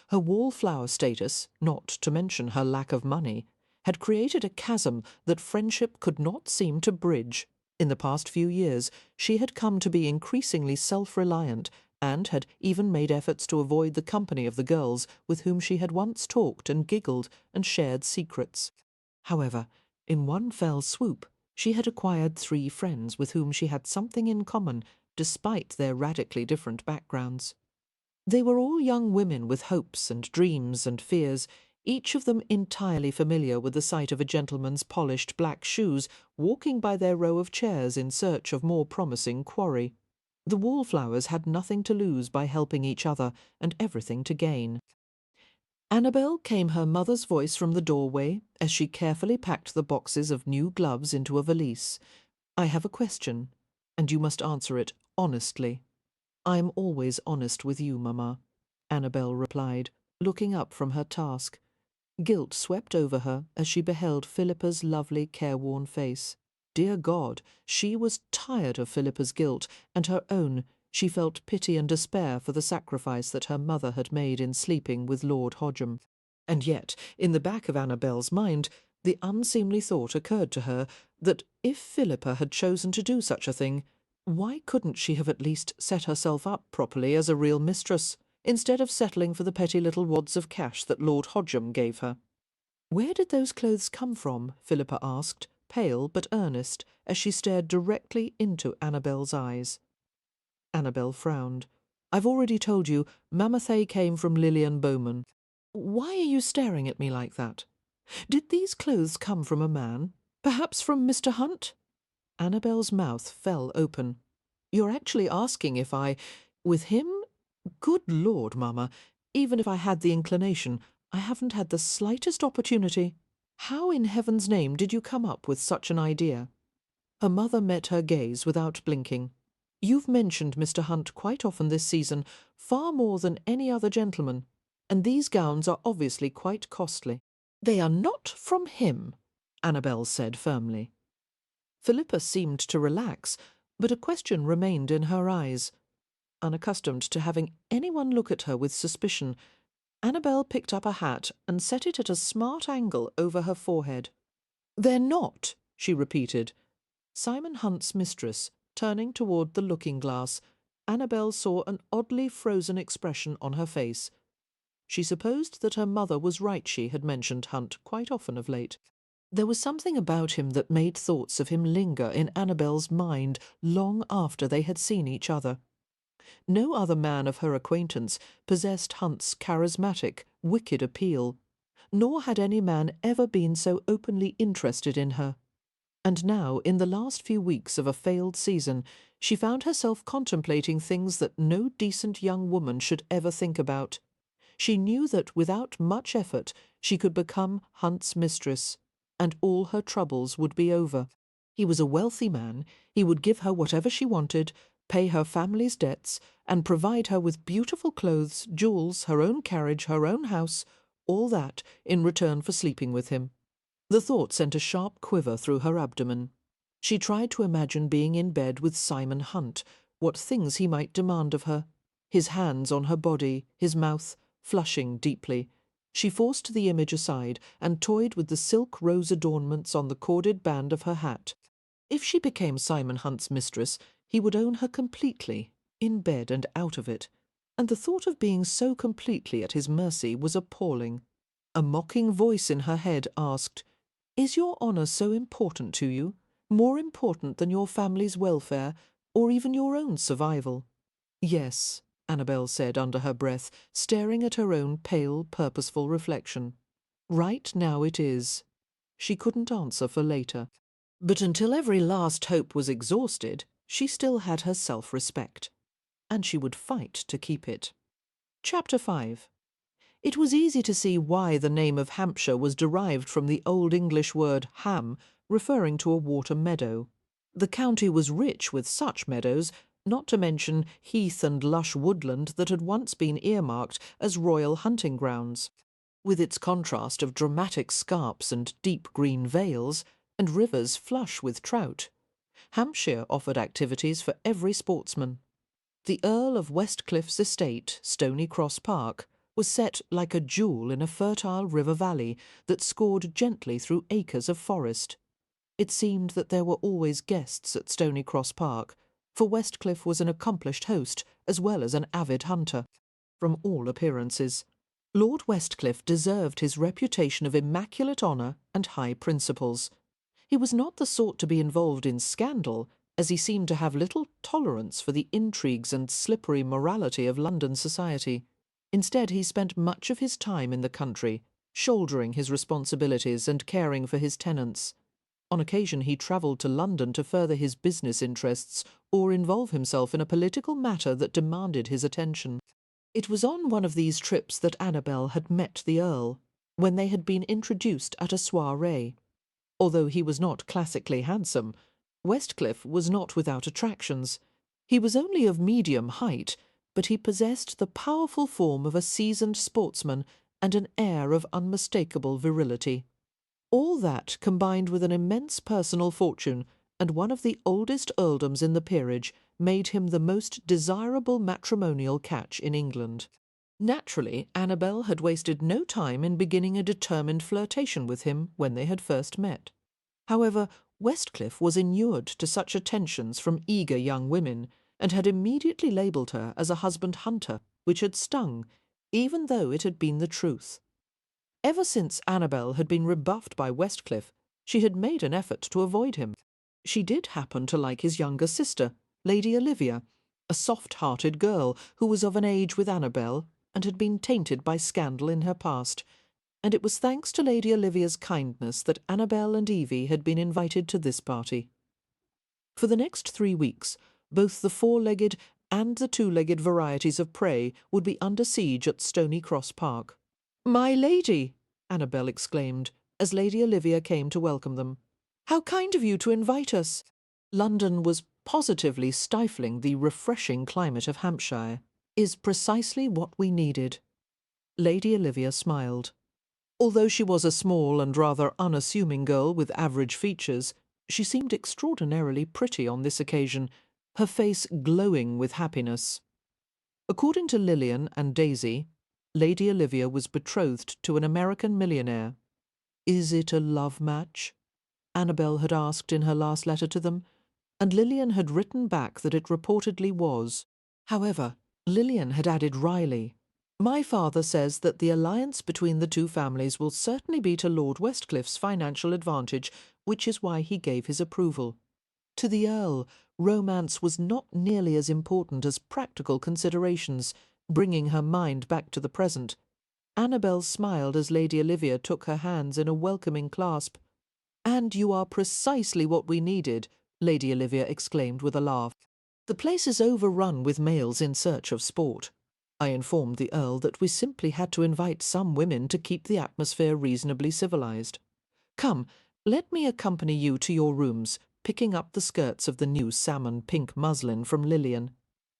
Her wallflower status, not to mention her lack of money, had created a chasm that friendship could not seem to bridge. In the past few years, she had come to be increasingly self-reliant and had even made efforts to avoid the company of the girls with whom she had once talked and giggled and shared secrets. However, in one fell swoop, she had acquired 3 friends with whom she had something in common, despite their radically different backgrounds. They were all young women with hopes and dreams and fears, each of them entirely familiar with the sight of a gentleman's polished black shoes walking by their row of chairs in search of more promising quarry. The Wallflowers had nothing to lose by helping each other, and everything to gain. Annabelle came her mother's voice from the doorway as she carefully packed the boxes of new gloves into a valise. I have a question, and you must answer it honestly. I am always honest with you, Mamma, Annabelle replied, looking up from her task. Guilt swept over her as she beheld Philippa's lovely, careworn face. Dear God, she was tired of Philippa's guilt, and her own. She felt pity and despair for the sacrifice that her mother had made in sleeping with Lord Hodgem. And yet, in the back of Annabelle's mind, the unseemly thought occurred to her that if Philippa had chosen to do such a thing, why couldn't she have at least set herself up properly as a real mistress, instead of settling for the petty little wads of cash that Lord Hodgem gave her? Where did those clothes come from? Philippa asked, pale but earnest, as she stared directly into Annabelle's eyes. Annabelle frowned. I've already told you, Mamathay came from Lillian Bowman. Why are you staring at me like that? Did these clothes come from a man? Perhaps from Mr. Hunt? Annabelle's mouth fell open. You're actually asking if I... with him? Good Lord, Mamma, even if I had the inclination, I haven't had the slightest opportunity. How in heaven's name did you come up with such an idea? Her mother met her gaze without blinking. You've mentioned Mr. Hunt quite often this season, far more than any other gentleman, and these gowns are obviously quite costly. They are not from him, Annabelle said firmly. Philippa seemed to relax, but a question remained in her eyes. Unaccustomed to having anyone look at her with suspicion, Annabelle picked up a hat and set it at a smart angle over her forehead. They're not, she repeated. Simon Hunt's mistress, turning toward the looking-glass, Annabelle saw an oddly frozen expression on her face. She supposed that her mother was right. She had mentioned Hunt quite often of late. There was something about him that made thoughts of him linger in Annabelle's mind long after they had seen each other. No other man of her acquaintance possessed Hunt's charismatic, wicked appeal, nor had any man ever been so openly interested in her. And now, in the last few weeks of a failed season, she found herself contemplating things that no decent young woman should ever think about. She knew that without much effort she could become Hunt's mistress, and all her troubles would be over. He was a wealthy man, he would give her whatever she wanted, pay her family's debts, and provide her with beautiful clothes, jewels, her own carriage, her own house, all that in return for sleeping with him. The thought sent a sharp quiver through her abdomen. She tried to imagine being in bed with Simon Hunt, what things he might demand of her. His hands on her body, his mouth, flushing deeply. She forced the image aside and toyed with the silk rose adornments on the corded band of her hat. If she became Simon Hunt's mistress, he would own her completely, in bed and out of it, and the thought of being so completely at his mercy was appalling. A mocking voice in her head asked, "Is your honour so important to you, more important than your family's welfare, or even your own survival?" "Yes," Annabelle said under her breath, staring at her own pale, purposeful reflection. Right now it is. She couldn't answer for later. But until every last hope was exhausted, she still had her self-respect. And she would fight to keep it. Chapter 5. It was easy to see why the name of Hampshire was derived from the Old English word ham, referring to a water meadow. The county was rich with such meadows, not to mention heath and lush woodland that had once been earmarked as royal hunting grounds. With its contrast of dramatic scarps and deep green vales, and rivers flush with trout, Hampshire offered activities for every sportsman. The Earl of Westcliffe's estate, Stony Cross Park, was set like a jewel in a fertile river valley that scored gently through acres of forest. It seemed that there were always guests at Stony Cross Park, for Westcliff was an accomplished host as well as an avid hunter. From all appearances, Lord Westcliff deserved his reputation of immaculate honour and high principles. He was not the sort to be involved in scandal, as he seemed to have little tolerance for the intrigues and slippery morality of London society. Instead, he spent much of his time in the country, shouldering his responsibilities and caring for his tenants. On occasion he travelled to London to further his business interests or involve himself in a political matter that demanded his attention. It was on one of these trips that Annabelle had met the Earl, when they had been introduced at a soirée. Although he was not classically handsome, Westcliff was not without attractions. He was only of medium height, but he possessed the powerful form of a seasoned sportsman and an air of unmistakable virility. All that, combined with an immense personal fortune and one of the oldest earldoms in the peerage, made him the most desirable matrimonial catch in England. Naturally, Annabelle had wasted no time in beginning a determined flirtation with him when they had first met. However, Westcliff was inured to such attentions from eager young women, and had immediately labelled her as a husband-hunter, which had stung, even though it had been the truth. Ever since Annabelle had been rebuffed by Westcliff, she had made an effort to avoid him. She did happen to like his younger sister, Lady Olivia, a soft-hearted girl who was of an age with Annabelle and had been tainted by scandal in her past, and it was thanks to Lady Olivia's kindness that Annabelle and Evie had been invited to this party. For the next 3 weeks, both the four-legged and the two-legged varieties of prey would be under siege at Stony Cross Park. "My lady!" Annabelle exclaimed, as Lady Olivia came to welcome them. "How kind of you to invite us!" London was positively stifling. The refreshing climate of Hampshire is precisely what we needed. Lady Olivia smiled. Although she was a small and rather unassuming girl with average features, she seemed extraordinarily pretty on this occasion, her face glowing with happiness. According to Lillian and Daisy, Lady Olivia was betrothed to an American millionaire. "Is it a love match?" Annabelle had asked in her last letter to them, and Lillian had written back that it reportedly was. However, Lillian had added wryly, "My father says that the alliance between the two families will certainly be to Lord Westcliffe's financial advantage, which is why he gave his approval." To the Earl, romance was not nearly as important as practical considerations, bringing her mind back to the present. Annabelle smiled as Lady Olivia took her hands in a welcoming clasp. "And you are precisely what we needed," Lady Olivia exclaimed with a laugh. "The place is overrun with males in search of sport. I informed the Earl that we simply had to invite some women to keep the atmosphere reasonably civilized. Come, let me accompany you to your rooms," picking up the skirts of the new salmon-pink muslin from Lillian.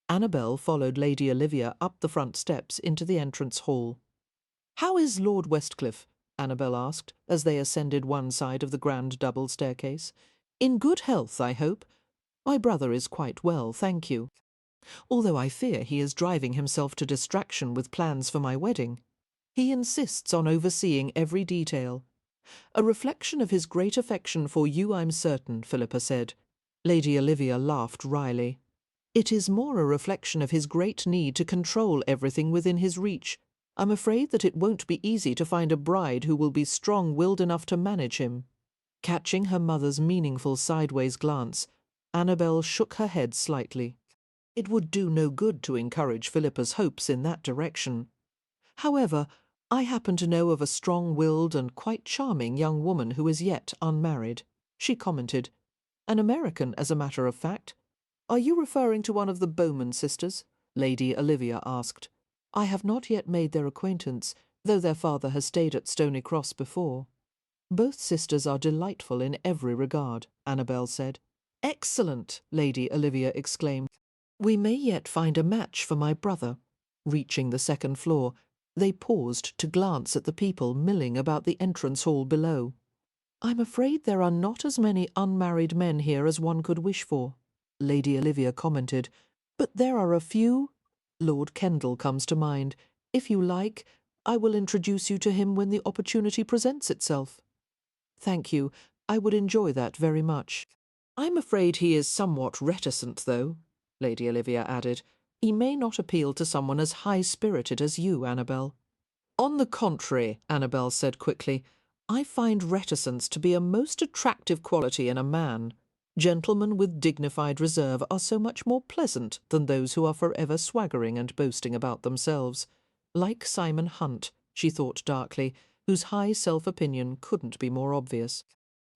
Annabelle followed Lady Olivia up the front steps into the entrance hall. "How is Lord Westcliff?" Annabelle asked, as they ascended one side of the grand double staircase. "In good health, I hope? My brother is quite well, thank you. Although I fear he is driving himself to distraction with plans for my wedding. He insists on overseeing every detail. A reflection of his great affection for you, I'm certain," Philippa said. Lady Olivia laughed wryly. "It is more a reflection of his great need to control everything within his reach. I'm afraid that it won't be easy to find a bride who will be strong-willed enough to manage him." Catching her mother's meaningful sideways glance, Annabelle shook her head slightly. It would do no good to encourage Philippa's hopes in that direction. However, I happen to know of a strong-willed and quite charming young woman who is yet unmarried," she commented. "An American, as a matter of fact." "Are you referring to one of the Bowman sisters?" Lady Olivia asked. "I have not yet made their acquaintance, though their father has stayed at Stony Cross before." "Both sisters are delightful in every regard," Annabelle said. "Excellent!" Lady Olivia exclaimed. "We may yet find a match for my brother." Reaching the second floor, they paused to glance at the people milling about the entrance hall below. "I'm afraid there are not as many unmarried men here as one could wish for," Lady Olivia commented. "But there are a few. Lord Kendall comes to mind. If you like, I will introduce you to him when the opportunity presents itself." "Thank you. I would enjoy that very much." "I'm afraid he is somewhat reticent, though," Lady Olivia added. "He may not appeal to someone as high-spirited as you, Annabelle." "On the contrary," Annabelle said quickly, "I find reticence to be a most attractive quality in a man. Gentlemen with dignified reserve are so much more pleasant than those who are forever swaggering and boasting about themselves. Like Simon Hunt," she thought darkly, whose high self-opinion couldn't be more obvious.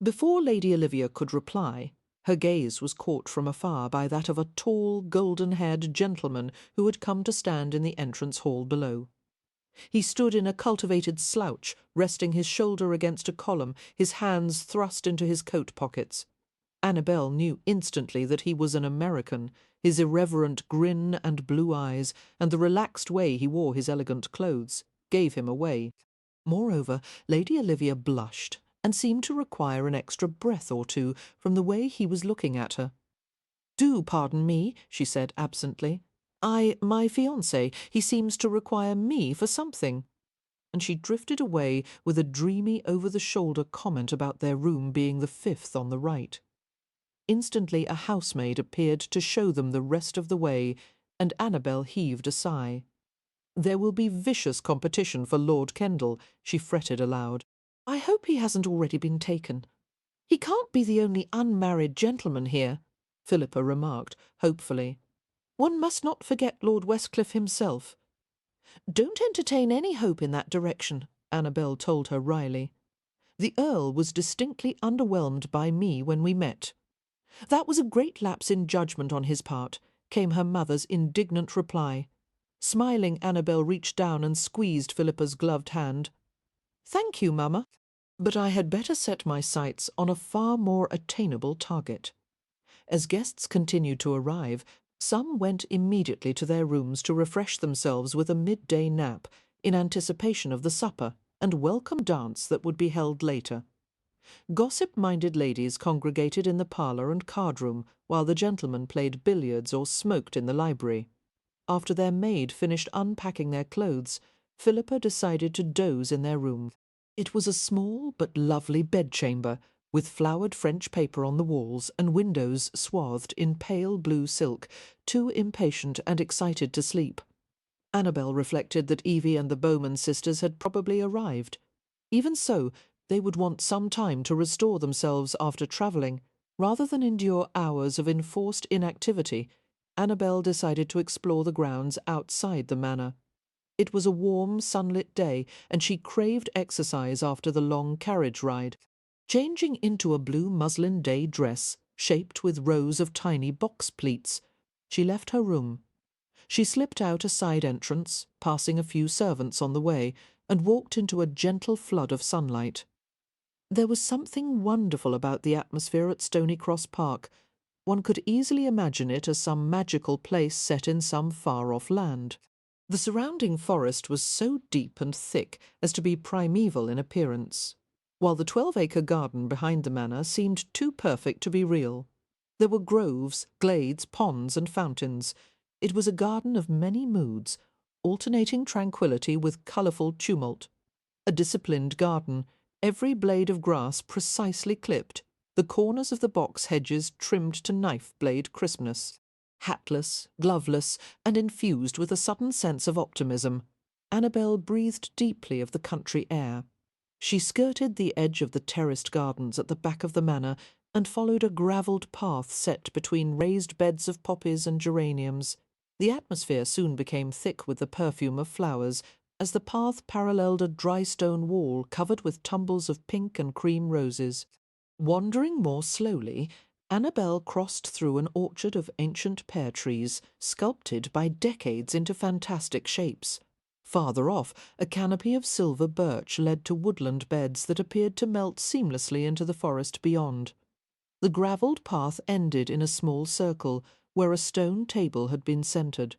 Before Lady Olivia could reply, her gaze was caught from afar by that of a tall, golden-haired gentleman who had come to stand in the entrance hall below. He stood in a cultivated slouch, resting his shoulder against a column, his hands thrust into his coat pockets. Annabelle knew instantly that he was an American. His irreverent grin and blue eyes, and the relaxed way he wore his elegant clothes, gave him away. Moreover, Lady Olivia blushed and seemed to require an extra breath or two from the way he was looking at her. "Do pardon me," she said absently. My fiancé, he seems to require me for something." And she drifted away with a dreamy over-the-shoulder comment about their room being the 5th on the right. Instantly a housemaid appeared to show them the rest of the way, and Annabelle heaved a sigh. "There will be vicious competition for Lord Kendall," she fretted aloud. "I hope he hasn't already been taken." "He can't be the only unmarried gentleman here," Philippa remarked, hopefully. "One must not forget Lord Westcliff himself." "Don't entertain any hope in that direction," Annabelle told her wryly. "The Earl was distinctly underwhelmed by me when we met." "That was a great lapse in judgment on his part," came her mother's indignant reply. Smiling, Annabelle reached down and squeezed Philippa's gloved hand. "Thank you, Mamma. But I had better set my sights on a far more attainable target." As guests continued to arrive, some went immediately to their rooms to refresh themselves with a midday nap, in anticipation of the supper and welcome dance that would be held later. Gossip-minded ladies congregated in the parlour and card-room, while the gentlemen played billiards or smoked in the library. After their maid finished unpacking their clothes, Philippa decided to doze in their room. It was a small but lovely bedchamber, with flowered French paper on the walls and windows swathed in pale blue silk, too impatient and excited to sleep. Annabelle reflected that Evie and the Bowman sisters had probably arrived. Even so, they would want some time to restore themselves after travelling. Rather than endure hours of enforced inactivity, Annabelle decided to explore the grounds outside the manor. It was a warm, sunlit day, and she craved exercise after the long carriage ride. Changing into a blue muslin day dress, shaped with rows of tiny box pleats, she left her room. She slipped out a side entrance, passing a few servants on the way, and walked into a gentle flood of sunlight. There was something wonderful about the atmosphere at Stony Cross Park. One could easily imagine it as some magical place set in some far-off land. The surrounding forest was so deep and thick as to be primeval in appearance, while the 12-acre garden behind the manor seemed too perfect to be real. There were groves, glades, ponds and fountains. It was a garden of many moods, alternating tranquillity with colourful tumult. A disciplined garden, every blade of grass precisely clipped, the corners of the box hedges trimmed to knife-blade crispness. Hatless, gloveless, and infused with a sudden sense of optimism, Annabelle breathed deeply of the country air. She skirted the edge of the terraced gardens at the back of the manor and followed a gravelled path set between raised beds of poppies and geraniums. The atmosphere soon became thick with the perfume of flowers, as the path paralleled a dry stone wall covered with tumbles of pink and cream roses. Wandering more slowly, Annabelle crossed through an orchard of ancient pear trees, sculpted by decades into fantastic shapes. Farther off, a canopy of silver birch led to woodland beds that appeared to melt seamlessly into the forest beyond. The gravelled path ended in a small circle, where a stone table had been centred.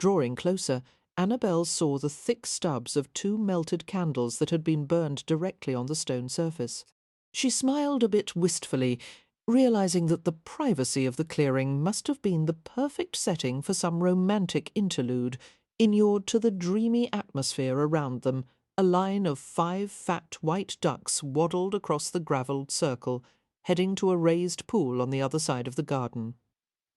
Drawing closer, Annabelle saw the thick stubs of 2 melted candles that had been burned directly on the stone surface. She smiled a bit wistfully, realizing that the privacy of the clearing must have been the perfect setting for some romantic interlude, inured to the dreamy atmosphere around them. A line of 5 fat white ducks waddled across the gravelled circle, heading to a raised pool on the other side of the garden.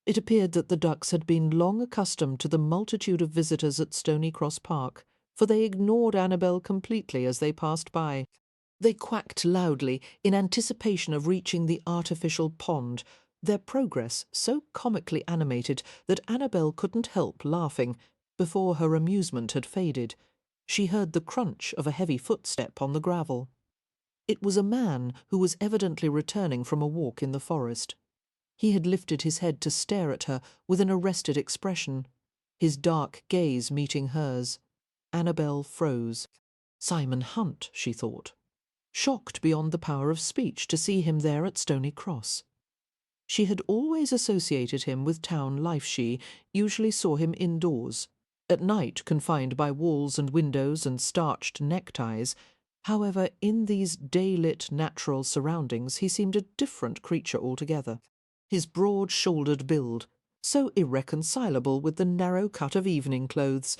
It appeared that the ducks had been long accustomed to the multitude of visitors at Stony Cross Park, for they ignored Annabelle completely as they passed by. They quacked loudly in anticipation of reaching the artificial pond, their progress so comically animated that Annabelle couldn't help laughing. Before her amusement had faded, she heard the crunch of a heavy footstep on the gravel. It was a man who was evidently returning from a walk in the forest. He had lifted his head to stare at her with an arrested expression, his dark gaze meeting hers. Annabelle froze. Simon Hunt, she thought, shocked beyond the power of speech to see him there at Stony Cross. She had always associated him with town life. She usually saw him indoors, at night confined by walls and windows and starched neckties. However, in these day-lit natural surroundings he seemed a different creature altogether. His broad-shouldered build, so irreconcilable with the narrow cut of evening clothes,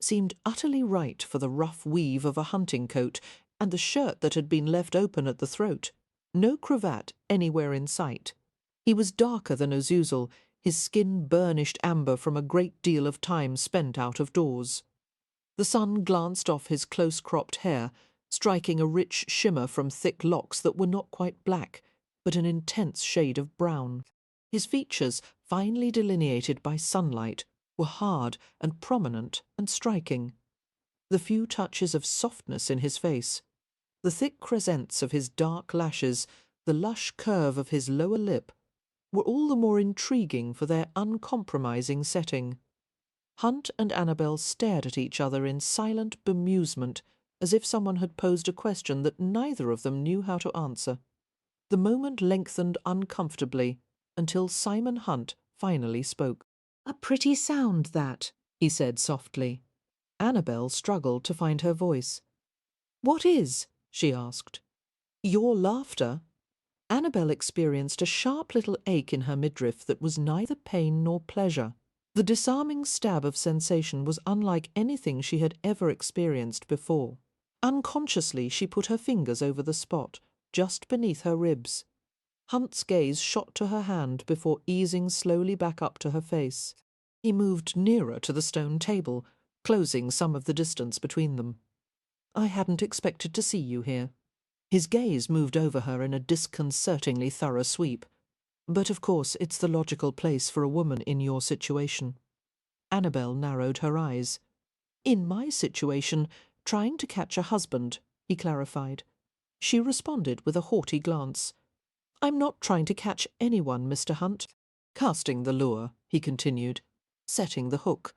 seemed utterly right for the rough weave of a hunting coat and the shirt that had been left open at the throat, no cravat anywhere in sight. He was darker than as usual, his skin burnished amber from a great deal of time spent out of doors. The sun glanced off his close-cropped hair, striking a rich shimmer from thick locks that were not quite black, but an intense shade of brown. His features, finely delineated by sunlight, were hard and prominent and striking. The few touches of softness in his face, the thick crescents of his dark lashes, the lush curve of his lower lip, were all the more intriguing for their uncompromising setting. Hunt and Annabelle stared at each other in silent bemusement, as if someone had posed a question that neither of them knew how to answer. The moment lengthened uncomfortably until Simon Hunt finally spoke. "A pretty sound, that," he said softly. Annabelle struggled to find her voice. "What is?" she asked. "Your laughter?" Annabelle experienced a sharp little ache in her midriff that was neither pain nor pleasure. The disarming stab of sensation was unlike anything she had ever experienced before. Unconsciously she put her fingers over the spot, just beneath her ribs. Hunt's gaze shot to her hand before easing slowly back up to her face. He moved nearer to the stone table, closing some of the distance between them. "I hadn't expected to see you here." His gaze moved over her in a disconcertingly thorough sweep. "But of course it's the logical place for a woman in your situation." Annabelle narrowed her eyes. "In my situation, trying to catch a husband," he clarified. She responded with a haughty glance. "I'm not trying to catch anyone, Mr. Hunt. Casting the lure," he continued, "setting the hook,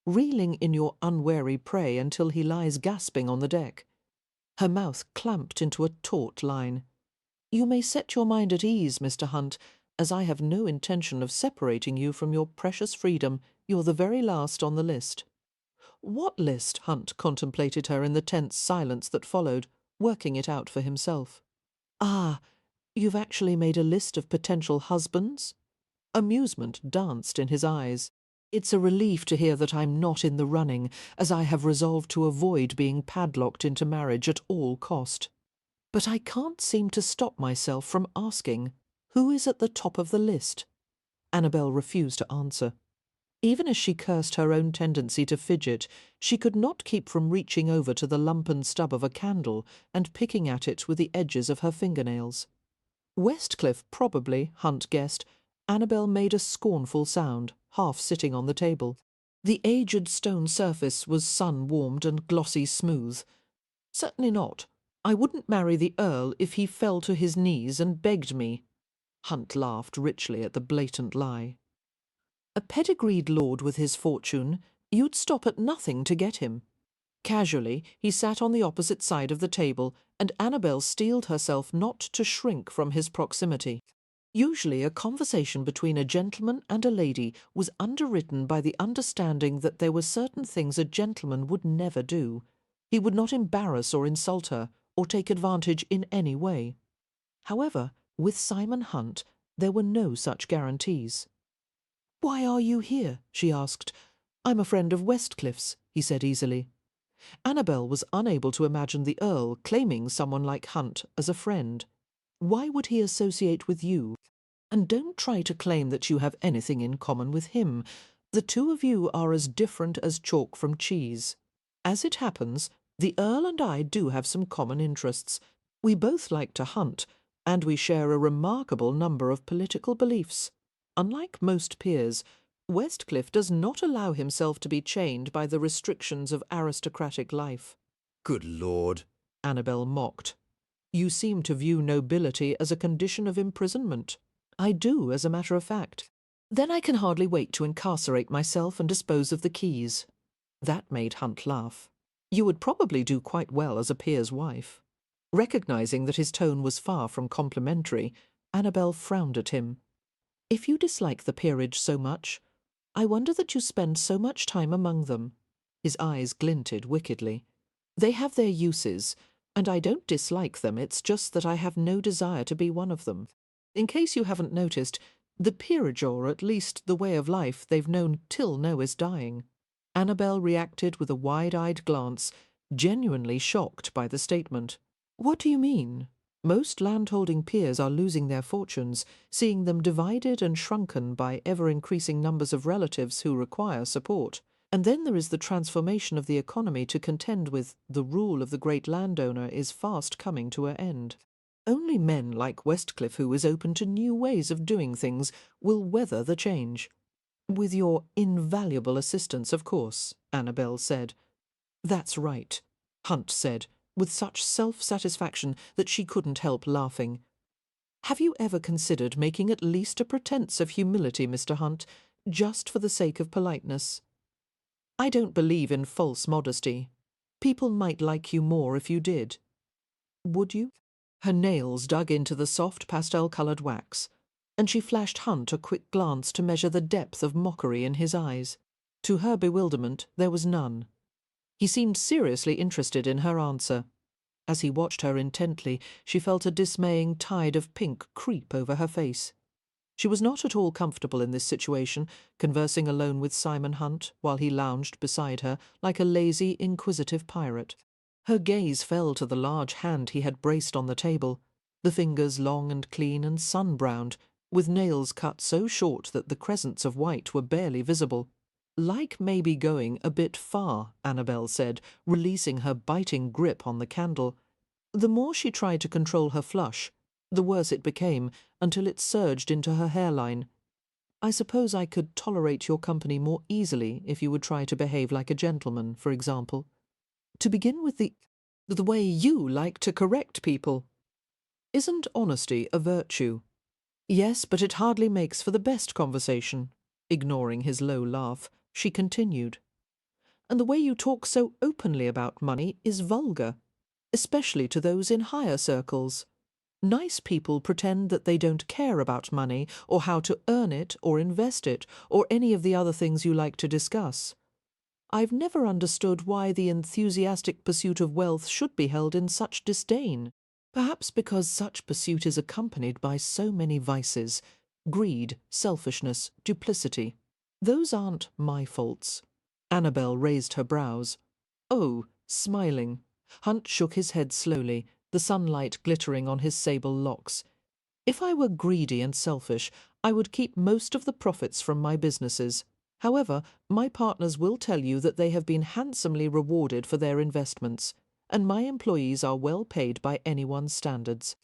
reeling in your unwary prey until he lies gasping on the deck." Her mouth clamped into a taut line. "You may set your mind at ease, Mr. Hunt, as I have no intention of separating you from your precious freedom. You're the very last on the list." "What list?" Hunt contemplated her in the tense silence that followed, working it out for himself. "Ah, you've actually made a list of potential husbands?" Amusement danced in his eyes. "It's a relief to hear that I'm not in the running, as I have resolved to avoid being padlocked into marriage at all cost. But I can't seem to stop myself from asking, who is at the top of the list?" Annabelle refused to answer. Even as she cursed her own tendency to fidget, she could not keep from reaching over to the lumpen stub of a candle and picking at it with the edges of her fingernails. Westcliff probably, Hunt guessed. Annabelle made a scornful sound, half sitting on the table. The aged stone surface was sun-warmed and glossy smooth. "Certainly not. I wouldn't marry the Earl if he fell to his knees and begged me." Hunt laughed richly at the blatant lie. "A pedigreed lord with his fortune, you'd stop at nothing to get him." Casually, he sat on the opposite side of the table, and Annabelle steeled herself not to shrink from his proximity. Usually a conversation between a gentleman and a lady was underwritten by the understanding that there were certain things a gentleman would never do. He would not embarrass or insult her, or take advantage in any way. However, with Simon Hunt, there were no such guarantees. "Why are you here?" she asked. "I'm a friend of Westcliffe's," he said easily. Annabelle was unable to imagine the Earl claiming someone like Hunt as a friend. Why would he associate with you? And don't try to claim that you have anything in common with him. The two of you are as different as chalk from cheese. As it happens, the Earl and I do have some common interests. We both like to hunt, and we share a remarkable number of political beliefs. Unlike most peers, Westcliff does not allow himself to be chained by the restrictions of aristocratic life."
Good Lord,
Annabelle mocked. "You seem to view nobility as a condition of imprisonment." "I do, as a matter of fact. Then I can hardly wait to incarcerate myself and dispose of the keys." That made Hunt laugh. "You would probably do quite well as a peer's wife." Recognizing that his tone was far from complimentary, Annabelle frowned at him. "If you dislike the peerage so much, I wonder that you spend so much time among them." His eyes glinted wickedly. "They have their uses, and I don't dislike them, it's just that I have no desire to be one of them. In case you haven't noticed, the peerage, or at least the way of life they've known till Noah's dying." Annabelle reacted with a wide-eyed glance, genuinely shocked by the statement. "What do you mean? Most landholding peers are losing their fortunes, seeing them divided and shrunken by ever-increasing numbers of relatives who require support. And then there is the transformation of the economy to contend with. The rule of the great landowner is fast coming to an end. Only men like Westcliff, who is open to new ways of doing things, will weather the change." "With your invaluable assistance, of course," Annabelle said. "That's right," Hunt said, with such self-satisfaction that she couldn't help laughing. "Have you ever considered making at least a pretence of humility, Mr. Hunt, just for the sake of politeness? I don't believe in false modesty. People might like you more if you did." "Would you?" Her nails dug into the soft pastel-coloured wax, and she flashed Hunt a quick glance to measure the depth of mockery in his eyes. To her bewilderment, there was none. He seemed seriously interested in her answer. As he watched her intently, she felt a dismaying tide of pink creep over her face. She was not at all comfortable in this situation, conversing alone with Simon Hunt while he lounged beside her like a lazy, inquisitive pirate. Her gaze fell to the large hand he had braced on the table, the fingers long and clean and sun-browned, with nails cut so short that the crescents of white were barely visible. "Like maybe going a bit far," Annabelle said, releasing her biting grip on the candle. The more she tried to control her flush, the worse it became, until it surged into her hairline. "I suppose I could tolerate your company more easily if you would try to behave like a gentleman, for example. To begin with the way you like to correct people. Isn't honesty a virtue?" "Yes, but it hardly makes for the best conversation." Ignoring his low laugh, she continued. "And the way you talk so openly about money is vulgar, especially to those in higher circles. Nice people pretend that they don't care about money, or how to earn it or invest it, or any of the other things you like to discuss. I've never understood why the enthusiastic pursuit of wealth should be held in such disdain. Perhaps because such pursuit is accompanied by so many vices: greed, selfishness, duplicity. Those aren't my faults." Annabelle raised her brows. "Oh," smiling. Hunt shook his head slowly, the sunlight glittering on his sable locks. "If I were greedy and selfish, I would keep most of the profits from my businesses. However, my partners will tell you that they have been handsomely rewarded for their investments, and my employees are well paid by anyone's standards.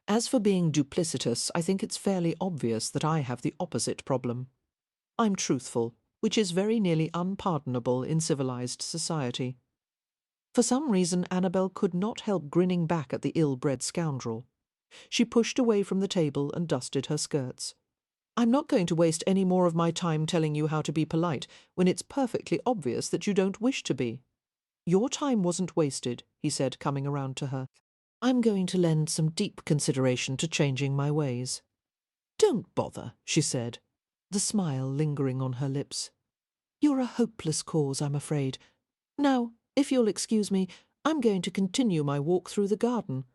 As for being duplicitous, I think it's fairly obvious that I have the opposite problem. I'm truthful, which is very nearly unpardonable in civilized society. For some reason, Annabelle could not help grinning back at the ill-bred scoundrel. She pushed away from the table and dusted her skirts. "I'm not going to waste any more of my time telling you how to be polite when it's perfectly obvious that you don't wish to be." "Your time wasn't wasted," he said, coming around to her. "I'm going to lend some deep consideration to changing my ways." "Don't bother," she said, the smile lingering on her lips. "You're a hopeless cause, I'm afraid. Now, if you'll excuse me, I'm going to continue my walk through the garden.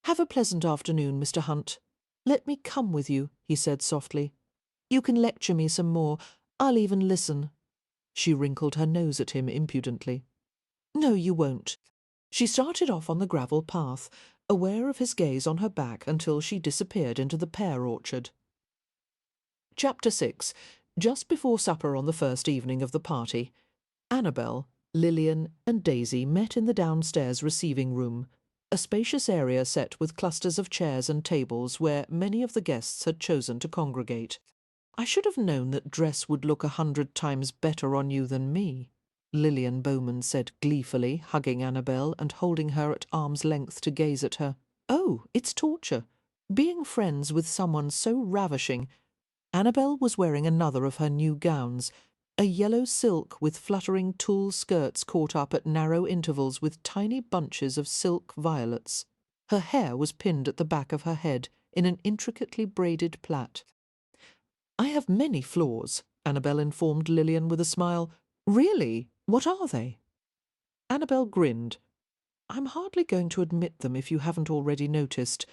Have a pleasant afternoon, Mr. Hunt. Let me come with you," he said softly. "You can lecture me some more. I'll even listen." She wrinkled her nose at him impudently. "No, you won't." She started off on the gravel path, aware of his gaze on her back until she disappeared into the pear orchard. Chapter 6. Just before supper on the first evening of the party, Annabelle, Lillian and Daisy met in the downstairs receiving room, a spacious area set with clusters of chairs and tables where many of the guests had chosen to congregate. "I should have known that dress would look 100 times better on you than me," Lillian Bowman said gleefully, hugging Annabelle and holding her at arm's length to gaze at her. "Oh, it's torture. Being friends with someone so ravishing." Annabelle was wearing another of her new gowns, a yellow silk with fluttering tulle skirts caught up at narrow intervals with tiny bunches of silk violets. Her hair was pinned at the back of her head in an intricately braided plait. "I have many flaws," Annabelle informed Lillian with a smile. "Really? What are they?" Annabelle grinned. "I'm hardly going to admit them if you haven't already noticed.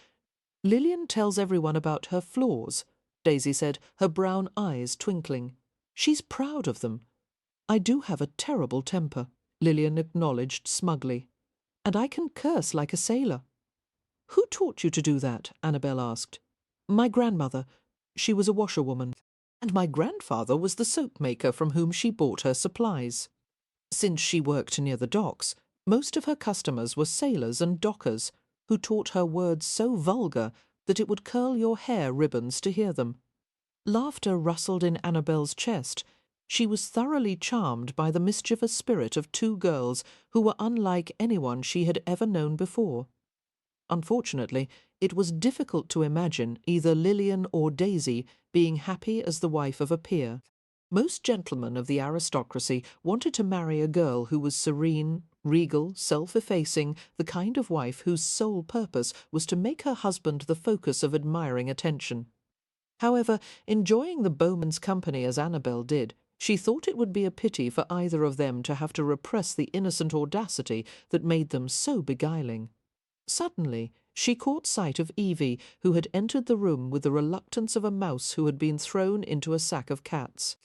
Lillian tells everyone about her flaws," Daisy said, her brown eyes twinkling. "She's proud of them. I do have a terrible temper," Lillian acknowledged smugly. "And I can curse like a sailor." "Who taught you to do that?" Annabelle asked. "My grandmother. She was a washerwoman. And my grandfather was the soap maker from whom she bought her supplies. Since she worked near the docks, most of her customers were sailors and dockers, who taught her words so vulgar that it would curl your hair ribbons to hear them." Laughter rustled in Annabelle's chest. She was thoroughly charmed by the mischievous spirit of two girls who were unlike anyone she had ever known before. Unfortunately, it was difficult to imagine either Lillian or Daisy being happy as the wife of a peer. Most gentlemen of the aristocracy wanted to marry a girl who was serene, regal, self-effacing, the kind of wife whose sole purpose was to make her husband the focus of admiring attention. However, enjoying the Bowmans' company as Annabelle did, she thought it would be a pity for either of them to have to repress the innocent audacity that made them so beguiling. Suddenly, she caught sight of Evie, who had entered the room with the reluctance of a mouse who had been thrown into a sack of cats.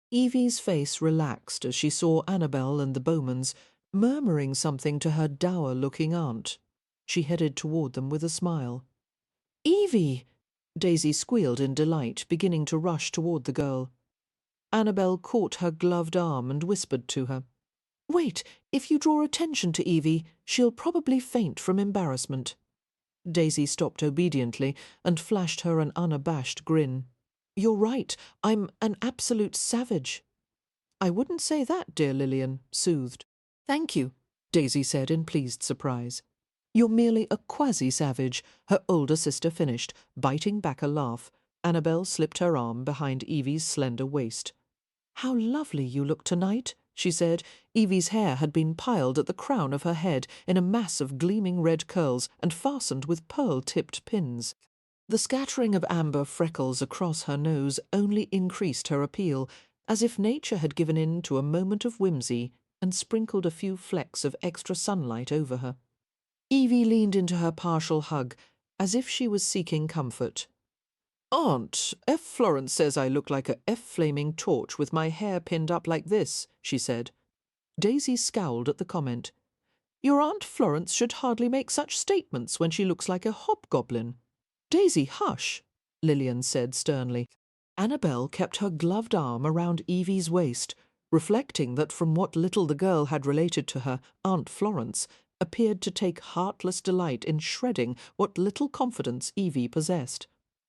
Evie's face relaxed as she saw Annabelle and the Bowmans, murmuring something to her dour-looking aunt. She headed toward them with a smile. "Evie!" Daisy squealed in delight, beginning to rush toward the girl. Annabelle caught her gloved arm and whispered to her. "Wait, if you draw attention to Evie, she'll probably faint from embarrassment." Daisy stopped obediently and flashed her an unabashed grin. "You're right, I'm an absolute savage." "I wouldn't say that, dear Lillian," soothed. "Thank you," Daisy said in pleased surprise. "You're merely a quasi-savage," her older sister finished, biting back a laugh. Annabelle slipped her arm behind Evie's slender waist. "How lovely you look tonight," she said. Evie's hair had been piled at the crown of her head in a mass of gleaming red curls and fastened with pearl-tipped pins. The scattering of amber freckles across her nose only increased her appeal, as if nature had given in to a moment of whimsy and sprinkled a few flecks of extra sunlight over her. Evie leaned into her partial hug, as if she was seeking comfort. "Aunt, F. Florence says I look like a flaming torch with my hair pinned up like this," she said. Daisy scowled at the comment. "Your Aunt Florence should hardly make such statements when she looks like a hobgoblin." "Daisy, hush," Lillian said sternly. Annabelle kept her gloved arm around Evie's waist, reflecting that from what little the girl had related to her, Aunt Florence appeared to take heartless delight in shredding what little confidence Evie possessed.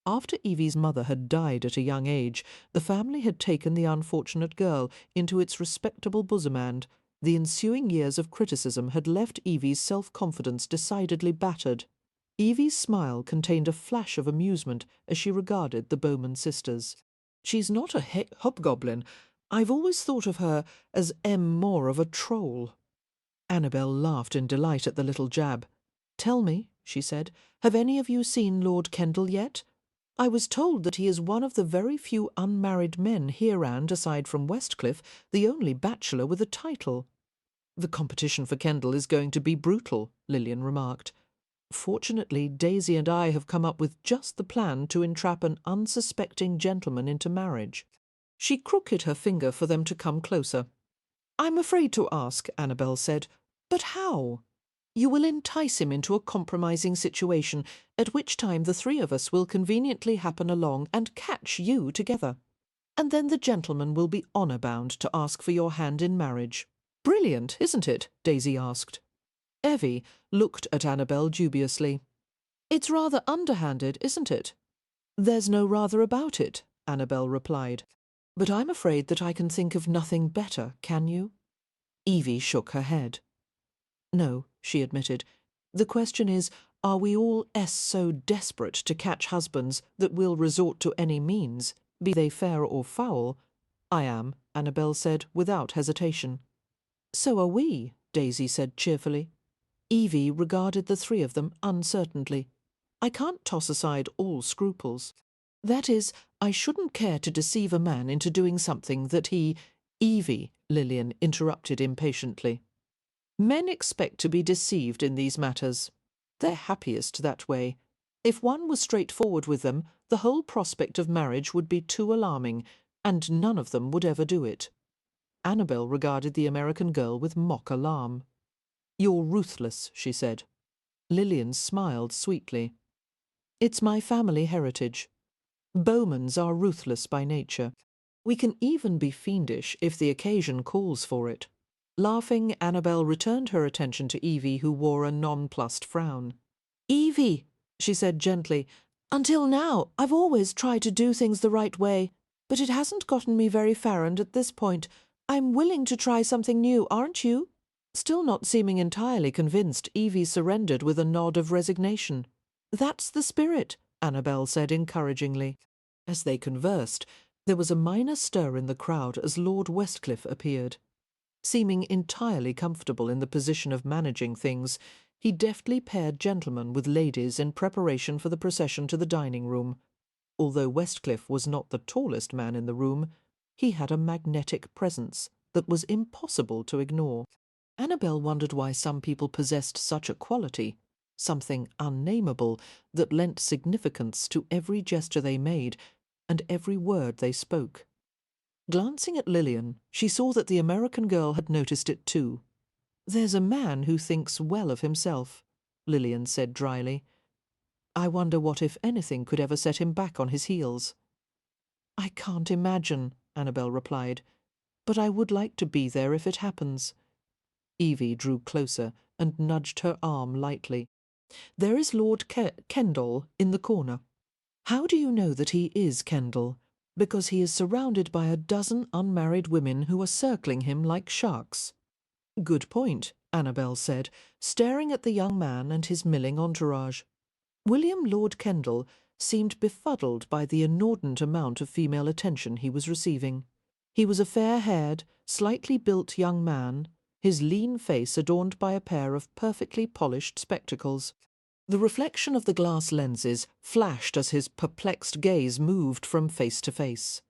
After Evie's mother had died at a young age, the family had taken the unfortunate girl into its respectable bosom, and the ensuing years of criticism had left Evie's self-confidence decidedly battered. Evie's smile contained a flash of amusement as she regarded the Bowman sisters. "She's not a hobgoblin. I've always thought of her as more of a troll." Annabelle laughed in delight at the little jab. "Tell me," she said, "have any of you seen Lord Kendall yet? I was told that he is one of the very few unmarried men here and, aside from Westcliff, the only bachelor with a title." "The competition for Kendall is going to be brutal," Lillian remarked. "Fortunately, Daisy and I have come up with just the plan to entrap an unsuspecting gentleman into marriage." She crooked her finger for them to come closer. "I'm afraid to ask," Annabelle said, "but how? You will entice him into a compromising situation, at which time the three of us will conveniently happen along and catch you together. And then the gentleman will be honour-bound to ask for your hand in marriage." "Brilliant, isn't it?" Daisy asked. Evie looked at Annabelle dubiously. "It's rather underhanded, isn't it?" "There's no rather about it," Annabelle replied. "But I'm afraid that I can think of nothing better, can you?" Evie shook her head. "No," she admitted. "The question is, are we all so desperate to catch husbands that we'll resort to any means, be they fair or foul?" "I am," Annabelle said, without hesitation. "So are we," Daisy said cheerfully. Evie regarded the three of them uncertainly. "I can't toss aside all scruples. That is, I shouldn't care to deceive a man into doing something that he—" "Evie," Lillian interrupted impatiently. "Men expect to be deceived in these matters. They're happiest that way. If one was straightforward with them, the whole prospect of marriage would be too alarming, and none of them would ever do it." Annabelle regarded the American girl with mock alarm. "You're ruthless," she said. Lillian smiled sweetly. "It's my family heritage. Bowmans are ruthless by nature. We can even be fiendish if the occasion calls for it." Laughing, Annabelle returned her attention to Evie, who wore a nonplussed frown. "Evie," she said gently, "until now I've always tried to do things the right way, but it hasn't gotten me very far, and at this point I'm willing to try something new, aren't you?" Still not seeming entirely convinced, Evie surrendered with a nod of resignation. "That's the spirit," Annabelle said encouragingly. As they conversed, there was a minor stir in the crowd as Lord Westcliff appeared. Seeming entirely comfortable in the position of managing things, he deftly paired gentlemen with ladies in preparation for the procession to the dining-room. Although Westcliff was not the tallest man in the room, he had a magnetic presence that was impossible to ignore. Annabelle wondered why some people possessed such a quality, something unnameable that lent significance to every gesture they made and every word they spoke. Glancing at Lillian, she saw that the American girl had noticed it too. "There's a man who thinks well of himself," Lillian said dryly. "I wonder what, if anything, could ever set him back on his heels." "I can't imagine," Annabelle replied, "but I would like to be there if it happens." Evie drew closer and nudged her arm lightly. "There is Lord Kendall in the corner. How do you know that he is Kendall? Because he is surrounded by a dozen unmarried women who are circling him like sharks." "Good point," Annabelle said, staring at the young man and his milling entourage. William Lord Kendall seemed befuddled by the inordinate amount of female attention he was receiving. He was a fair-haired, slightly built young man, his lean face adorned by a pair of perfectly polished spectacles. The reflection of the glass lenses flashed as his perplexed gaze moved from face to face.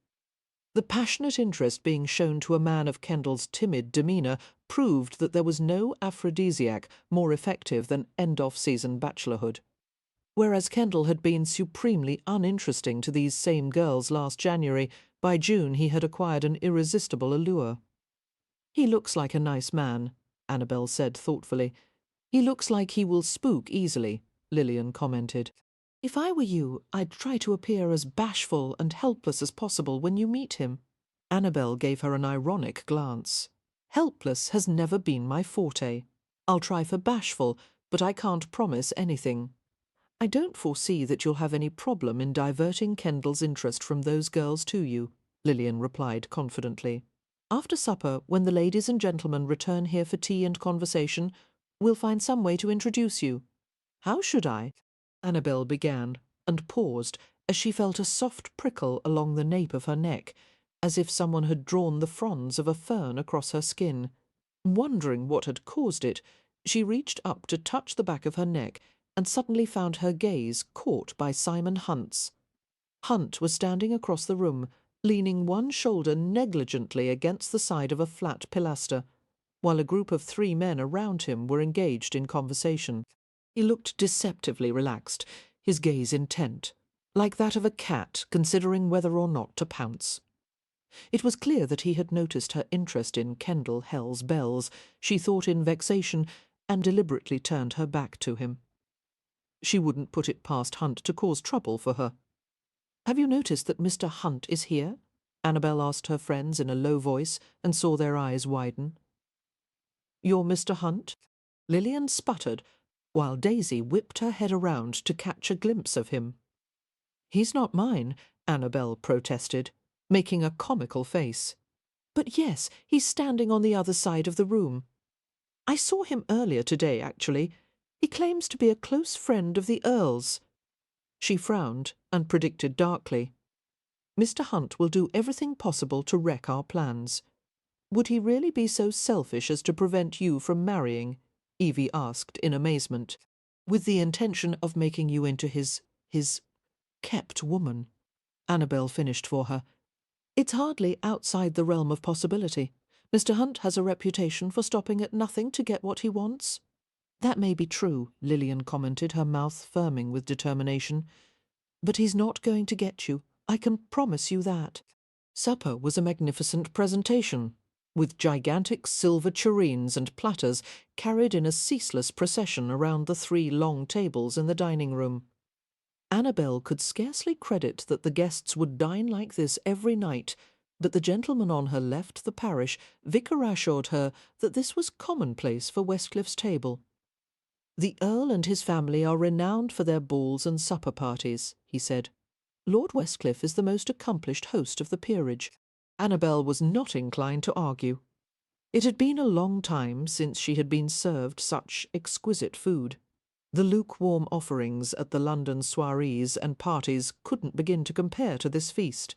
The passionate interest being shown to a man of Kendall's timid demeanour proved that there was no aphrodisiac more effective than end-off-season bachelorhood. Whereas Kendall had been supremely uninteresting to these same girls last January, by June he had acquired an irresistible allure. "He looks like a nice man," Annabelle said thoughtfully. "He looks like he will spook easily," Lillian commented. "If I were you, I'd try to appear as bashful and helpless as possible when you meet him." Annabelle gave her an ironic glance. "Helpless has never been my forte. I'll try for bashful, but I can't promise anything." I don't foresee that you'll have any problem in diverting Kendall's interest from those girls to you, Lillian replied confidently. After supper, when the ladies and gentlemen return here for tea and conversation, we'll find some way to introduce you. How should I? Annabelle began, and paused as she felt a soft prickle along the nape of her neck, as if someone had drawn the fronds of a fern across her skin. Wondering what had caused it, she reached up to touch the back of her neck and suddenly found her gaze caught by Simon Hunt's. Hunt was standing across the room, leaning one shoulder negligently against the side of a flat pilaster, while a group of 3 men around him were engaged in conversation. He looked deceptively relaxed, his gaze intent, like that of a cat considering whether or not to pounce. It was clear that he had noticed her interest in Kendall Hell's Bells, she thought in vexation, and deliberately turned her back to him. She wouldn't put it past Hunt to cause trouble for her. "Have you noticed that Mr. Hunt is here?" Annabelle asked her friends in a low voice, and saw their eyes widen. "You're Mr. Hunt?" Lillian sputtered, while Daisy whipped her head around to catch a glimpse of him. "He's not mine," Annabelle protested, making a comical face. "But yes, he's standing on the other side of the room. I saw him earlier today, actually. He claims to be a close friend of the Earl's." She frowned and predicted darkly, "Mr. Hunt will do everything possible to wreck our plans." "Would he really be so selfish as to prevent you from marrying?" Evie asked in amazement. "With the intention of making you into his kept woman," Annabelle finished for her. "It's hardly outside the realm of possibility. Mr. Hunt has a reputation for stopping at nothing to get what he wants." "That may be true," Lillian commented, her mouth firming with determination. "But he's not going to get you. I can promise you that." Supper was a magnificent presentation, with gigantic silver tureens and platters carried in a ceaseless procession around the 3 long tables in the dining room. Annabelle could scarcely credit that the guests would dine like this every night, but the gentleman on her left the parish vicar assured her that this was commonplace for Westcliffe's table. "The Earl and his family are renowned for their balls and supper parties," he said. "Lord Westcliff is the most accomplished host of the peerage." Annabelle was not inclined to argue. It had been a long time since she had been served such exquisite food. The lukewarm offerings at the London soirees and parties couldn't begin to compare to this feast.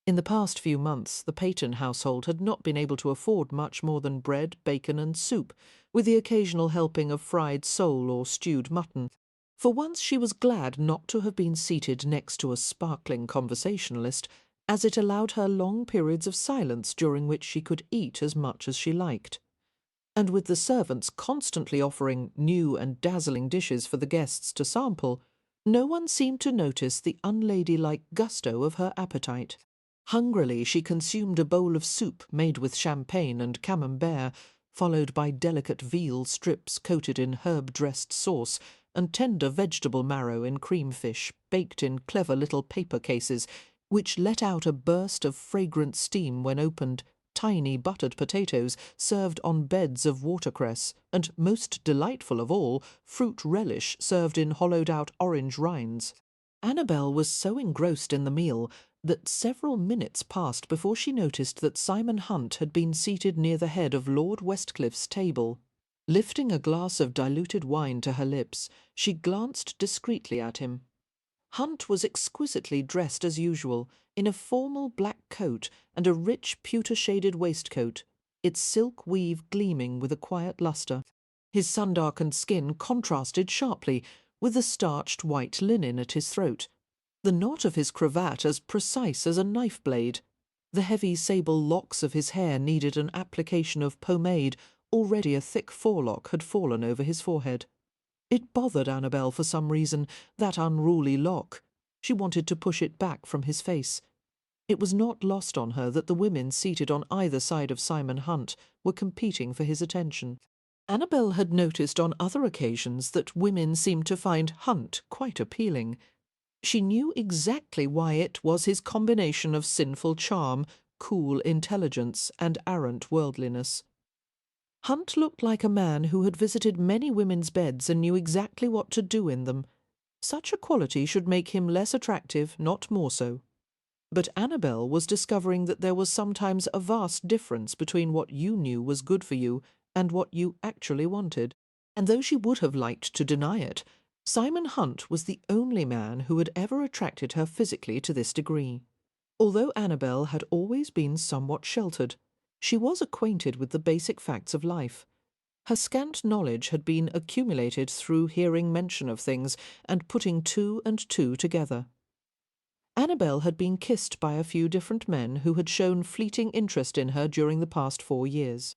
In the past few months, the Peyton household had not been able to afford much more than bread, bacon and soup, with the occasional helping of fried sole or stewed mutton. For once she was glad not to have been seated next to a sparkling conversationalist, as it allowed her long periods of silence during which she could eat as much as she liked. And with the servants constantly offering new and dazzling dishes for the guests to sample, no one seemed to notice the unladylike gusto of her appetite. Hungrily she consumed a bowl of soup made with champagne and camembert, followed by delicate veal strips coated in herb-dressed sauce and tender vegetable marrow in cream fish baked in clever little paper cases, which let out a burst of fragrant steam when opened, tiny buttered potatoes served on beds of watercress, and, most delightful of all, fruit relish served in hollowed-out orange rinds. Annabelle was so engrossed in the meal that several minutes passed before she noticed that Simon Hunt had been seated near the head of Lord Westcliffe's table. Lifting a glass of diluted wine to her lips, she glanced discreetly at him. Hunt was exquisitely dressed as usual, in a formal black coat and a rich pewter-shaded waistcoat, its silk weave gleaming with a quiet lustre. His sun-darkened skin contrasted sharply with the starched white linen at his throat, the knot of his cravat as precise as a knife-blade. The heavy sable locks of his hair needed an application of pomade. Already a thick forelock had fallen over his forehead. It bothered Annabelle for some reason, that unruly lock. She wanted to push it back from his face. It was not lost on her that the women seated on either side of Simon Hunt were competing for his attention. Annabelle had noticed on other occasions that women seemed to find Hunt quite appealing. She knew exactly why. It was his combination of sinful charm, cool intelligence, and arrant worldliness. Hunt looked like a man who had visited many women's beds and knew exactly what to do in them. Such a quality should make him less attractive, not more so. But Annabelle was discovering that there was sometimes a vast difference between what you knew was good for you and what you actually wanted. And though she would have liked to deny it, Simon Hunt was the only man who had ever attracted her physically to this degree. Although Annabelle had always been somewhat sheltered, she was acquainted with the basic facts of life. Her scant knowledge had been accumulated through hearing mention of things and putting two and two together. Annabelle had been kissed by a few different men who had shown fleeting interest in her during the past 4 years.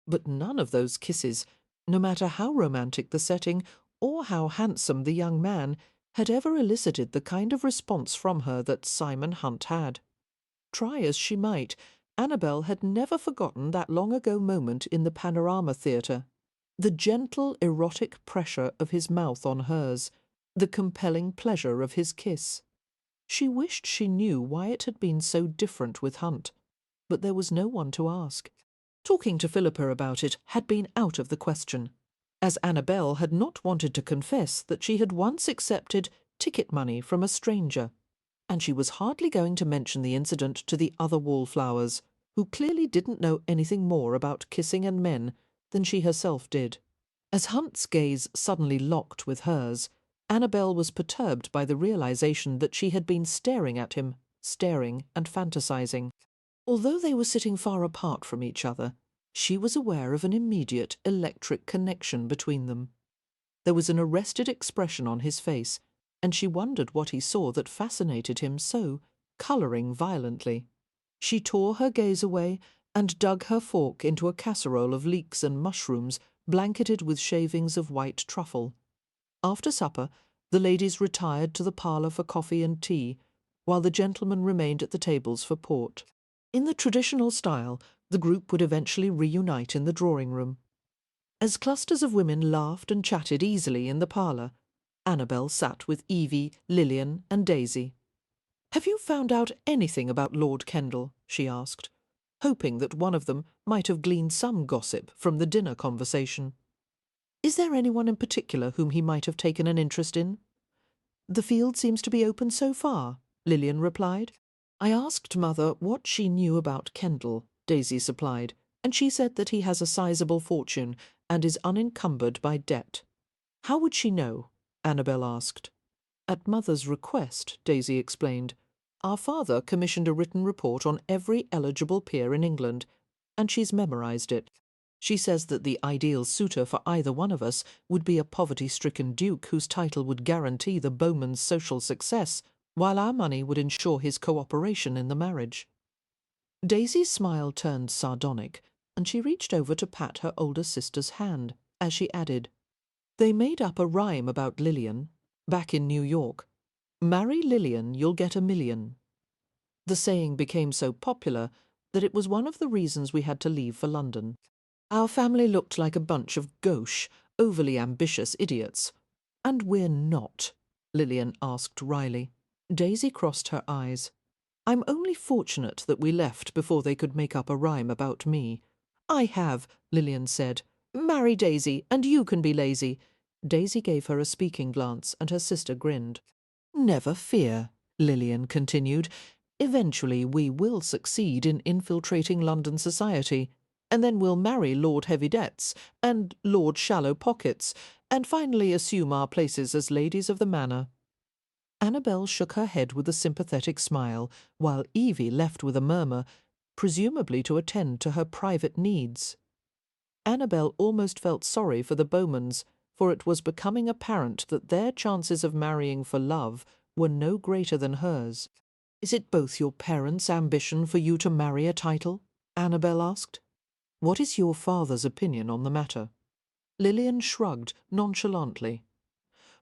But none of those kisses, no matter how romantic the setting or how handsome the young man, had ever elicited the kind of response from her that Simon Hunt had. Try as she might, Annabelle had never forgotten that long-ago moment in the Panorama Theatre. The gentle, erotic pressure of his mouth on hers, the compelling pleasure of his kiss. She wished she knew why it had been so different with Hunt, but there was no one to ask. Talking to Philippa about it had been out of the question, as Annabelle had not wanted to confess that she had once accepted ticket money from a stranger, and she was hardly going to mention the incident to the other Wallflowers, who clearly didn't know anything more about kissing and men than she herself did. As Hunt's gaze suddenly locked with hers, Annabelle was perturbed by the realization that she had been staring at him, staring and fantasizing. Although they were sitting far apart from each other, she was aware of an immediate electric connection between them. There was an arrested expression on his face, and she wondered what he saw that fascinated him so, colouring violently. She tore her gaze away and dug her fork into a casserole of leeks and mushrooms blanketed with shavings of white truffle. After supper, the ladies retired to the parlour for coffee and tea, while the gentlemen remained at the tables for port. In the traditional style, the group would eventually reunite in the drawing-room. As clusters of women laughed and chatted easily in the parlour, Annabelle sat with Evie, Lillian and Daisy. "Have you found out anything about Lord Kendall?" she asked, hoping that one of them might have gleaned some gossip from the dinner conversation. "Is there anyone in particular whom he might have taken an interest in?" "The field seems to be open so far," Lillian replied. "I asked Mother what she knew about Kendall," Daisy supplied, "and she said that he has a sizable fortune and is unencumbered by debt." "How would she know?" Annabelle asked. "At Mother's request," Daisy explained. "Our father commissioned a written report on every eligible peer in England, and she's memorised it. She says that the ideal suitor for either one of us would be a poverty-stricken duke whose title would guarantee the Bowmans' social success, while our money would ensure his cooperation in the marriage." Daisy's smile turned sardonic, and she reached over to pat her older sister's hand, as she added, "They made up a rhyme about Lillian, back in New York. 'Marry Lillian, you'll get a million.' The saying became so popular that it was one of the reasons we had to leave for London. Our family looked like a bunch of gauche, overly ambitious idiots. And we're not," Lillian asked wryly. Daisy crossed her eyes. "I'm only fortunate that we left before they could make up a rhyme about me." "I have," Lillian said. "Marry Daisy, and you can be lazy." Daisy gave her a speaking glance, and her sister grinned. "Never fear," Lillian continued. "Eventually we will succeed in infiltrating London society, and then we'll marry Lord Heavy Debts and Lord Shallow Pockets, and finally assume our places as ladies of the manor." Annabelle shook her head with a sympathetic smile, while Evie left with a murmur, presumably to attend to her private needs. Annabelle almost felt sorry for the Bowmans, for it was becoming apparent that their chances of marrying for love were no greater than hers. "Is it both your parents' ambition for you to marry a title?" Annabelle asked. "What is your father's opinion on the matter?" Lillian shrugged nonchalantly.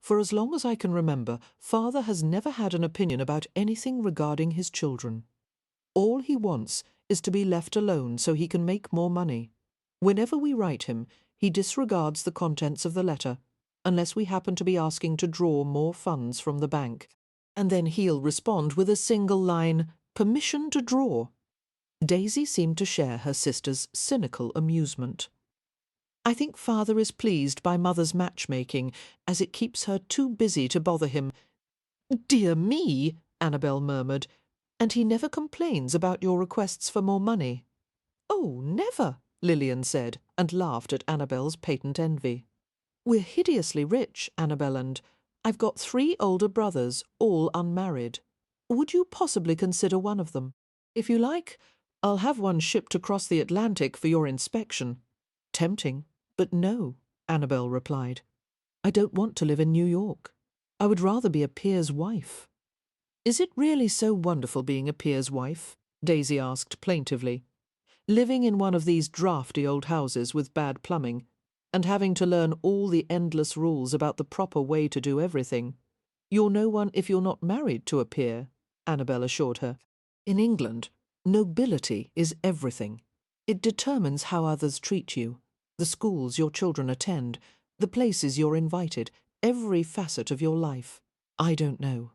"For as long as I can remember, Father has never had an opinion about anything regarding his children. All he wants is to be left alone so he can make more money. Whenever we write him, he disregards the contents of the letter, unless we happen to be asking to draw more funds from the bank. And then he'll respond with a single line, 'Permission to draw.'" Daisy seemed to share her sister's cynical amusement. I think Father is pleased by Mother's matchmaking, as it keeps her too busy to bother him." "Dear me," Annabelle murmured, "and he never complains about your requests for more money." "Oh, never," Lillian said, and laughed at Annabelle's patent envy. "We're hideously rich, Annabelle, and I've got 3 older brothers, all unmarried. Would you possibly consider one of them? If you like, I'll have one shipped across the Atlantic for your inspection." "Tempting, but no," Annabelle replied. "I don't want to live in New York. I would rather be a peer's wife." "Is it really so wonderful being a peer's wife?" Daisy asked plaintively. "Living in one of these draughty old houses with bad plumbing, and having to learn all the endless rules about the proper way to do everything. You're no one if you're not married to a peer," Annabelle assured her. "In England, nobility is everything. It determines how others treat you, the schools your children attend, the places you're invited, every facet of your life. I don't know."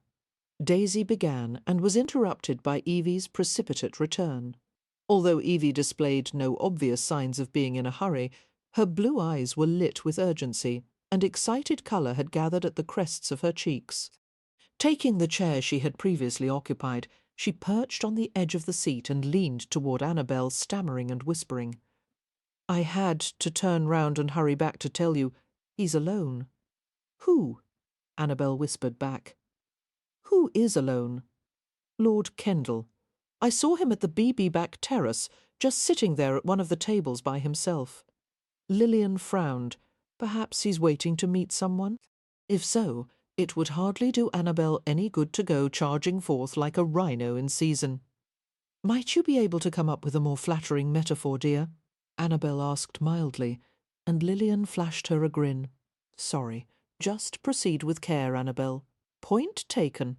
Daisy began and was interrupted by Evie's precipitate return. Although Evie displayed no obvious signs of being in a hurry, her blue eyes were lit with urgency, and excited colour had gathered at the crests of her cheeks. Taking the chair she had previously occupied, she perched on the edge of the seat and leaned toward Annabelle, stammering and whispering. "I had to turn round and hurry back to tell you he's alone." "Who?" Annabelle whispered back. "Who is alone?" "Lord Kendall. I saw him at the BB back terrace, just sitting there at one of the tables by himself." Lillian frowned. Perhaps he's waiting to meet someone? If so, it would hardly do Annabelle any good to go charging forth like a rhino in season. "Might you be able to come up with a more flattering metaphor, dear?" Annabelle asked mildly, and Lillian flashed her a grin. "Sorry. Just proceed with care, Annabelle." "Point taken,"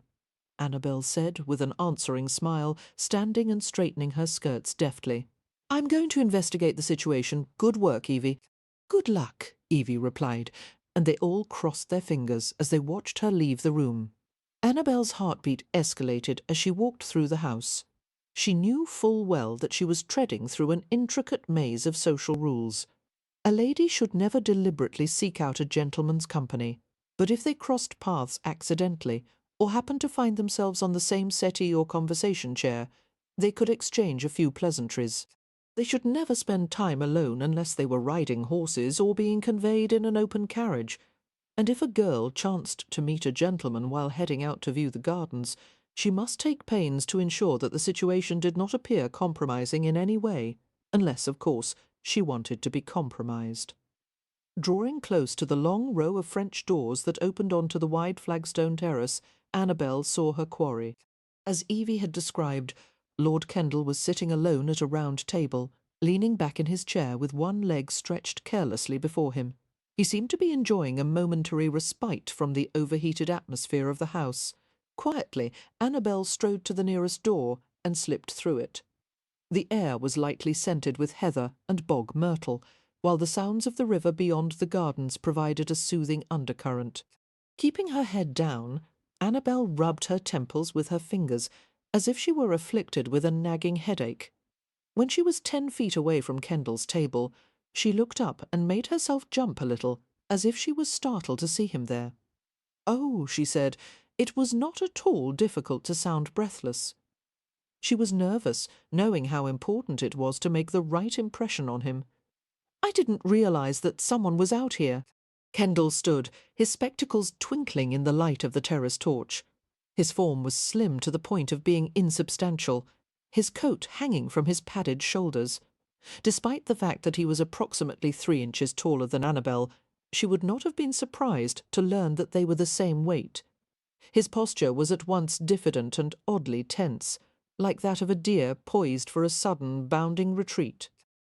Annabelle said with an answering smile, standing and straightening her skirts deftly. "I'm going to investigate the situation. Good work, Evie." "Good luck," Evie replied, and they all crossed their fingers as they watched her leave the room. Annabelle's heartbeat escalated as she walked through the house. She knew full well that she was treading through an intricate maze of social rules. A lady should never deliberately seek out a gentleman's company, but if they crossed paths accidentally, or happened to find themselves on the same settee or conversation chair, they could exchange a few pleasantries. They should never spend time alone unless they were riding horses or being conveyed in an open carriage, and if a girl chanced to meet a gentleman while heading out to view the gardens, she must take pains to ensure that the situation did not appear compromising in any way, unless, of course, she wanted to be compromised. Drawing close to the long row of French doors that opened onto the wide flagstone terrace, Annabelle saw her quarry. As Evie had described, Lord Kendall was sitting alone at a round table, leaning back in his chair with one leg stretched carelessly before him. He seemed to be enjoying a momentary respite from the overheated atmosphere of the house. Quietly, Annabelle strode to the nearest door and slipped through it. The air was lightly scented with heather and bog myrtle, while the sounds of the river beyond the gardens provided a soothing undercurrent. Keeping her head down, Annabelle rubbed her temples with her fingers, as if she were afflicted with a nagging headache. When she was 10 feet away from Kendall's table, she looked up and made herself jump a little, as if she was startled to see him there. "Oh," she said, "it was not at all difficult to sound breathless." She was nervous, knowing how important it was to make the right impression on him. "I didn't realize that someone was out here." Kendall stood, his spectacles twinkling in the light of the terrace torch. His form was slim to the point of being insubstantial, his coat hanging from his padded shoulders. Despite the fact that he was approximately 3 inches taller than Annabelle, she would not have been surprised to learn that they were the same weight. His posture was at once diffident and oddly tense, like that of a deer poised for a sudden, bounding retreat.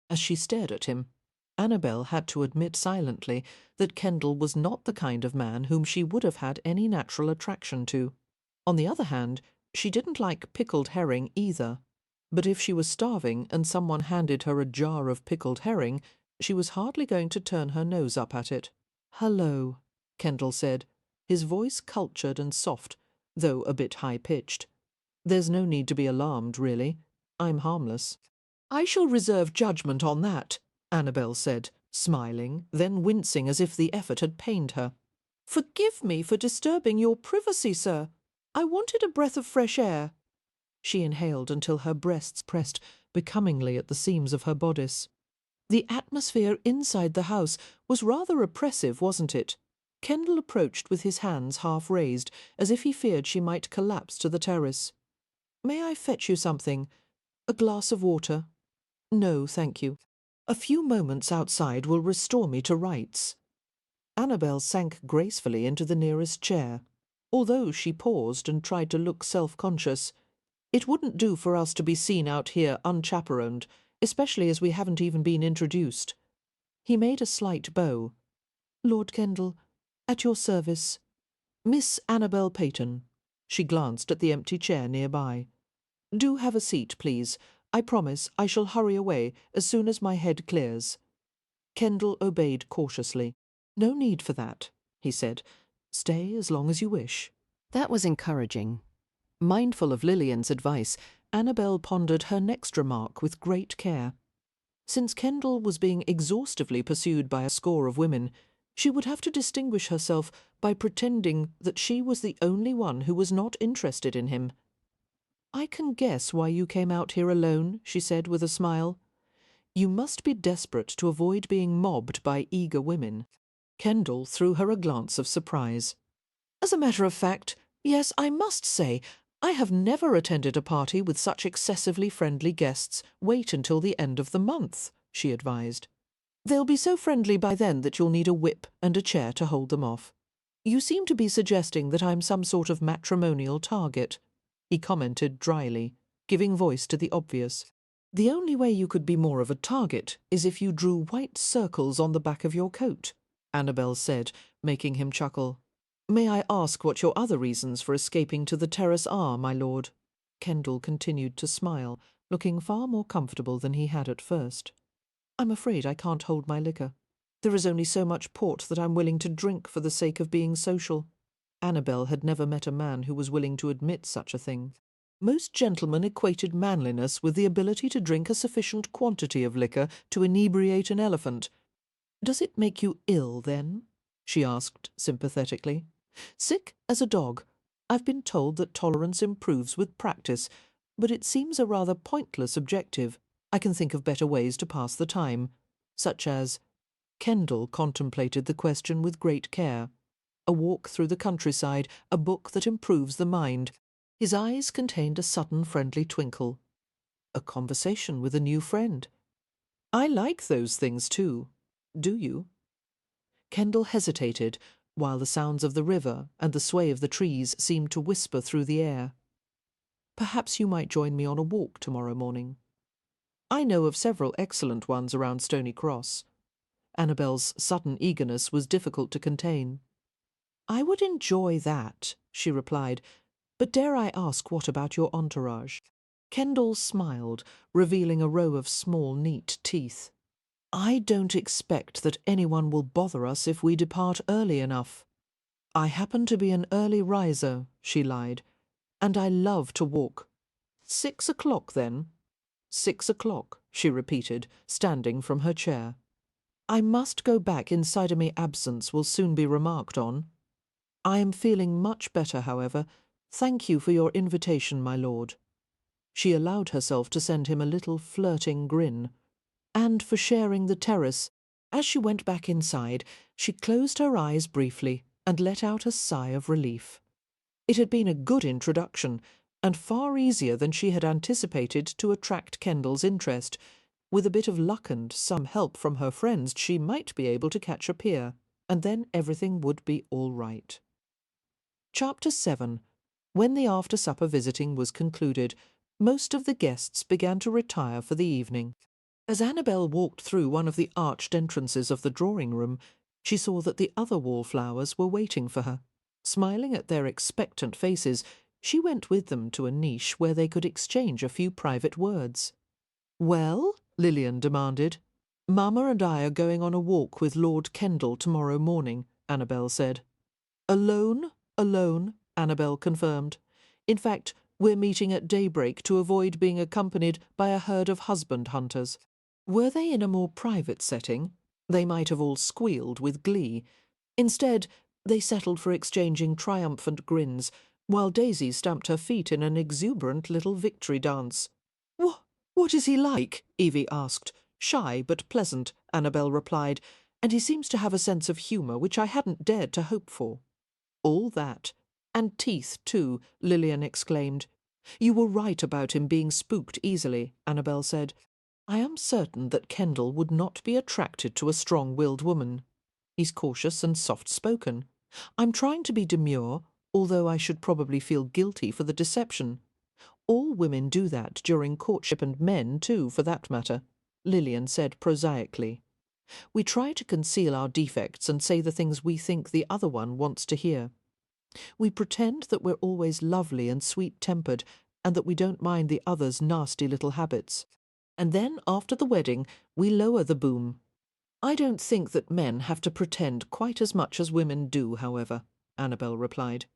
As she stared at him, Annabelle had to admit silently that Kendall was not the kind of man whom she would have had any natural attraction to. On the other hand, she didn't like pickled herring either. But if she was starving and someone handed her a jar of pickled herring, she was hardly going to turn her nose up at it. "Hello," Kendall said, his voice cultured and soft, though a bit high-pitched. "There's no need to be alarmed, really. I'm harmless." "I shall reserve judgment on that," Annabelle said, smiling, then wincing as if the effort had pained her. "Forgive me for disturbing your privacy, sir. I wanted a breath of fresh air." She inhaled until her breasts pressed becomingly at the seams of her bodice. The atmosphere inside the house was rather oppressive, wasn't it? Kendall approached with his hands half raised, as if he feared she might collapse to the terrace. "May I fetch you something? A glass of water?" "No, thank you. A few moments outside will restore me to rights." Annabelle sank gracefully into the nearest chair. Although she paused and tried to look self-conscious, "It wouldn't do for us to be seen out here unchaperoned, especially as we haven't even been introduced." He made a slight bow. "Lord Kendall, at your service. Miss Annabelle Peyton." She glanced at the empty chair nearby. "Do have a seat, please. I promise I shall hurry away as soon as my head clears." Kendall obeyed cautiously. "No need for that," he said. "Stay as long as you wish." That was encouraging. Mindful of Lillian's advice, Annabelle pondered her next remark with great care. Since Kendall was being exhaustively pursued by a score of women, she would have to distinguish herself by pretending that she was the only one who was not interested in him. "I can guess why you came out here alone," she said with a smile. "You must be desperate to avoid being mobbed by eager women." Kendall threw her a glance of surprise. "As a matter of fact, yes, I must say, I have never attended a party with such excessively friendly guests. Wait until the end of the month," she advised. "They'll be so friendly by then that you'll need a whip and a chair to hold them off. You seem to be suggesting that I'm some sort of matrimonial target," he commented dryly, giving voice to the obvious. "The only way you could be more of a target is if you drew white circles on the back of your coat," Annabelle said, making him chuckle. "May I ask what your other reasons for escaping to the terrace are, my lord?" Kendall continued to smile, looking far more comfortable than he had at first. "I'm afraid I can't hold my liquor. There is only so much port that I'm willing to drink for the sake of being social." Annabelle had never met a man who was willing to admit such a thing. Most gentlemen equated manliness with the ability to drink a sufficient quantity of liquor to inebriate an elephant. "Does it make you ill, then?" she asked sympathetically. "Sick as a dog. I've been told that tolerance improves with practice, but it seems a rather pointless objective. I can think of better ways to pass the time, such as—" Kendall contemplated the question with great care. "A walk through the countryside, a book that improves the mind." His eyes contained a sudden friendly twinkle. "A conversation with a new friend. I like those things too. Do you?" Kendall hesitated, while the sounds of the river and the sway of the trees seemed to whisper through the air. "Perhaps you might join me on a walk tomorrow morning. I know of several excellent ones around Stony Cross." Annabelle's sudden eagerness was difficult to contain. "I would enjoy that," she replied, "but dare I ask what about your entourage?" Kendall smiled, revealing a row of small, neat teeth. "I don't expect that anyone will bother us if we depart early enough. I happen to be an early riser," she lied, "and I love to walk." "6 o'clock, then?" "6 o'clock," she repeated, standing from her chair. "I must go back inside of me absence will soon be remarked on. I am feeling much better, however. Thank you for your invitation, my lord." She allowed herself to send him a little flirting grin. "And for sharing the terrace." As she went back inside, she closed her eyes briefly and let out a sigh of relief. It had been a good introduction, and far easier than she had anticipated to attract Kendall's interest. With a bit of luck and some help from her friends, she might be able to catch a peer, and then everything would be all right. Chapter 7. When the after-supper visiting was concluded, most of the guests began to retire for the evening. As Annabelle walked through one of the arched entrances of the drawing-room, she saw that the other Wallflowers were waiting for her. Smiling at their expectant faces, she went with them to a niche where they could exchange a few private words. "Well?" Lillian demanded. "Mamma and I are going on a walk with Lord Kendall tomorrow morning," Annabelle said. "Alone?" "Alone," Annabelle confirmed. "In fact, we're meeting at daybreak to avoid being accompanied by a herd of husband hunters." Were they in a more private setting? They might have all squealed with glee. Instead, they settled for exchanging triumphant grins, while Daisy stamped her feet in an exuberant little victory dance. What is he like?" Evie asked. "Shy but pleasant," Annabelle replied, "and he seems to have a sense of humour which I hadn't dared to hope for." "All that. And teeth, too," Lillian exclaimed. "You were right about him being spooked easily," Annabelle said. "I am certain that Kendall would not be attracted to a strong-willed woman. He's cautious and soft-spoken. I'm trying to be demure, although I should probably feel guilty for the deception. All women do that during courtship, and men too, for that matter," Lillian said prosaically. "We try to conceal our defects and say the things we think the other one wants to hear. We pretend that we're always lovely and sweet-tempered, and that we don't mind the other's nasty little habits. And then, after the wedding, we lower the boom. I don't think that men have to pretend quite as much as women do, however," Annabelle replied.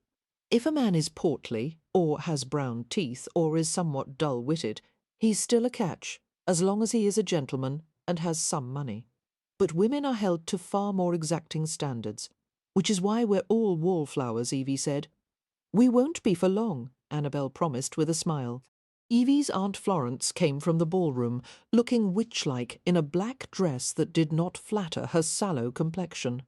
"If a man is portly, or has brown teeth, or is somewhat dull-witted, he's still a catch, as long as he is a gentleman and has some money. But women are held to far more exacting standards, which is why we're all wallflowers," Evie said. "We won't be for long," Annabelle promised with a smile. Evie's Aunt Florence came from the ballroom, looking witch-like in a black dress that did not flatter her sallow complexion.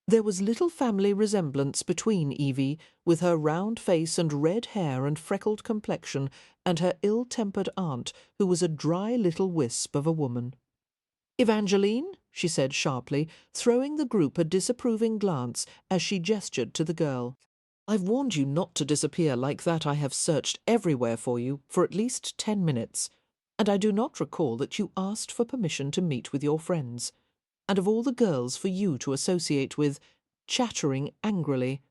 There was little family resemblance between Evie, with her round face and red hair and freckled complexion, and her ill-tempered aunt, who was a dry little wisp of a woman. "Evangeline," she said sharply, throwing the group a disapproving glance as she gestured to the girl. "I've warned you not to disappear like that. I have searched everywhere for you for at least 10 minutes, and I do not recall that you asked for permission to meet with your friends. And of all the girls for you to associate with," chattering angrily,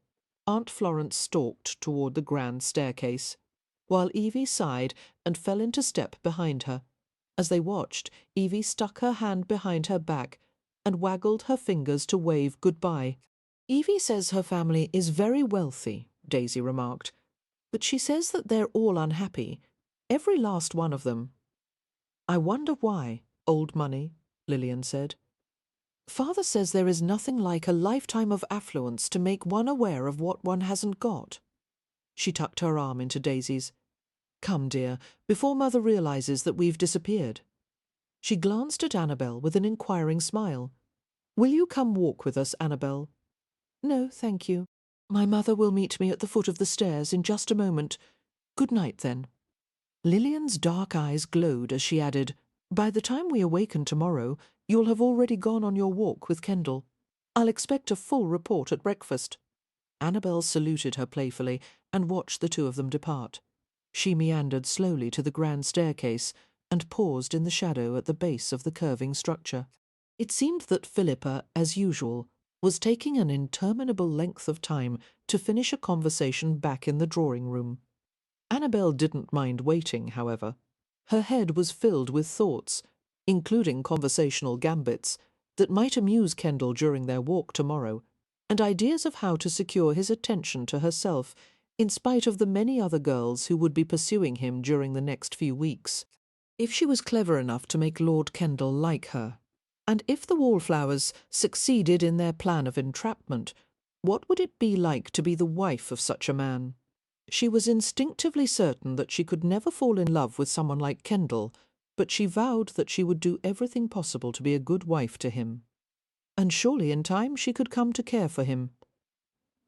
Aunt Florence stalked toward the grand staircase, while Evie sighed and fell into step behind her. As they watched, Evie stuck her hand behind her back and waggled her fingers to wave goodbye. "Evie says her family is very wealthy," Daisy remarked, "but she says that they're all unhappy, every last one of them." "I wonder why, old money," Lillian said. "Father says there is nothing like a lifetime of affluence to make one aware of what one hasn't got." She tucked her arm into Daisy's. "Come, dear, before Mother realizes that we've disappeared." She glanced at Annabelle with an inquiring smile. "Will you come walk with us, Annabelle?" "No, thank you. My mother will meet me at the foot of the stairs in just a moment. Good night, then." Lillian's dark eyes glowed as she added, "By the time we awaken tomorrow, you'll have already gone on your walk with Kendall. I'll expect a full report at breakfast." Annabelle saluted her playfully and watched the two of them depart. She meandered slowly to the grand staircase and paused in the shadow at the base of the curving structure. It seemed that Philippa, as usual, was taking an interminable length of time to finish a conversation back in the drawing-room. Annabelle didn't mind waiting, however. Her head was filled with thoughts, including conversational gambits, that might amuse Kendall during their walk tomorrow, and ideas of how to secure his attention to herself, in spite of the many other girls who would be pursuing him during the next few weeks. If she was clever enough to make Lord Kendall like her, and if the Wallflowers succeeded in their plan of entrapment, what would it be like to be the wife of such a man? She was instinctively certain that she could never fall in love with someone like Kendall, but she vowed that she would do everything possible to be a good wife to him. And surely in time she could come to care for him.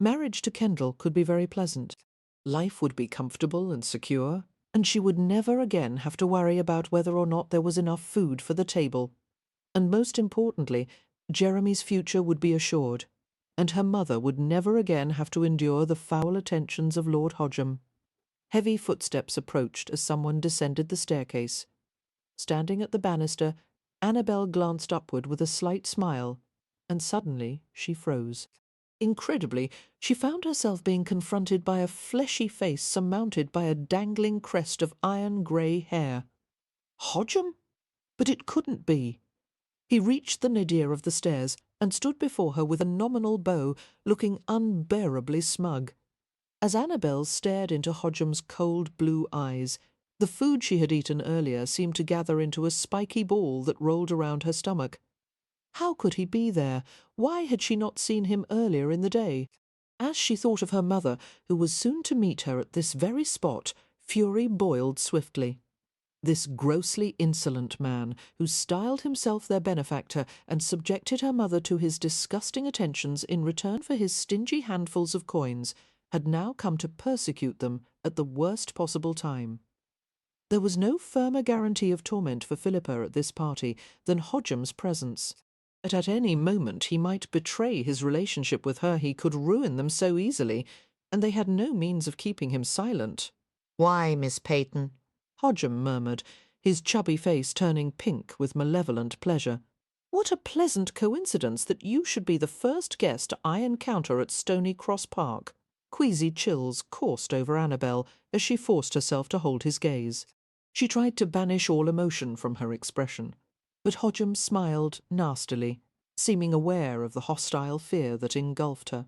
Marriage to Kendall could be very pleasant. Life would be comfortable and secure, and she would never again have to worry about whether or not there was enough food for the table. And most importantly, Jeremy's future would be assured, and her mother would never again have to endure the foul attentions of Lord Hodgham. Heavy footsteps approached as someone descended the staircase. Standing at the banister, Annabelle glanced upward with a slight smile, and suddenly she froze. Incredibly, she found herself being confronted by a fleshy face surmounted by a dangling crest of iron-grey hair. Hodgham? But it couldn't be. He reached the nadir of the stairs and stood before her with a nominal bow, looking unbearably smug. As Annabelle stared into Hodgham's cold blue eyes, the food she had eaten earlier seemed to gather into a spiky ball that rolled around her stomach. How could he be there? Why had she not seen him earlier in the day? As she thought of her mother, who was soon to meet her at this very spot, fury boiled swiftly. This grossly insolent man, who styled himself their benefactor and subjected her mother to his disgusting attentions in return for his stingy handfuls of coins, had now come to persecute them at the worst possible time. There was no firmer guarantee of torment for Philippa at this party than Hodgem's presence. At any moment he might betray his relationship with her, he could ruin them so easily, and they had no means of keeping him silent.
"Why, Miss Peyton?"
Hodgem murmured, his chubby face turning pink with malevolent pleasure. "What a pleasant coincidence that you should be the first guest I encounter at Stony Cross Park." Queasy chills coursed over Annabelle as she forced herself to hold his gaze. She tried to banish all emotion from her expression, but Hodgem smiled nastily, seeming aware of the hostile fear that engulfed her.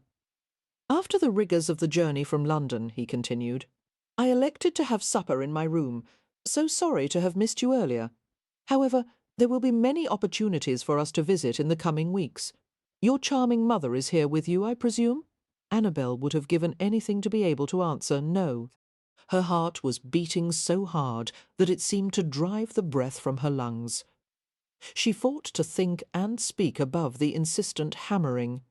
"After the rigours of the journey from London," he continued, "I elected to have supper in my room. So sorry to have missed you earlier. However, there will be many opportunities for us to visit in the coming weeks. Your charming mother is here with you, I presume?" Annabelle would have given anything to be able to answer no. Her heart was beating so hard that it seemed to drive the breath from her lungs. She fought to think and speak above the insistent hammering.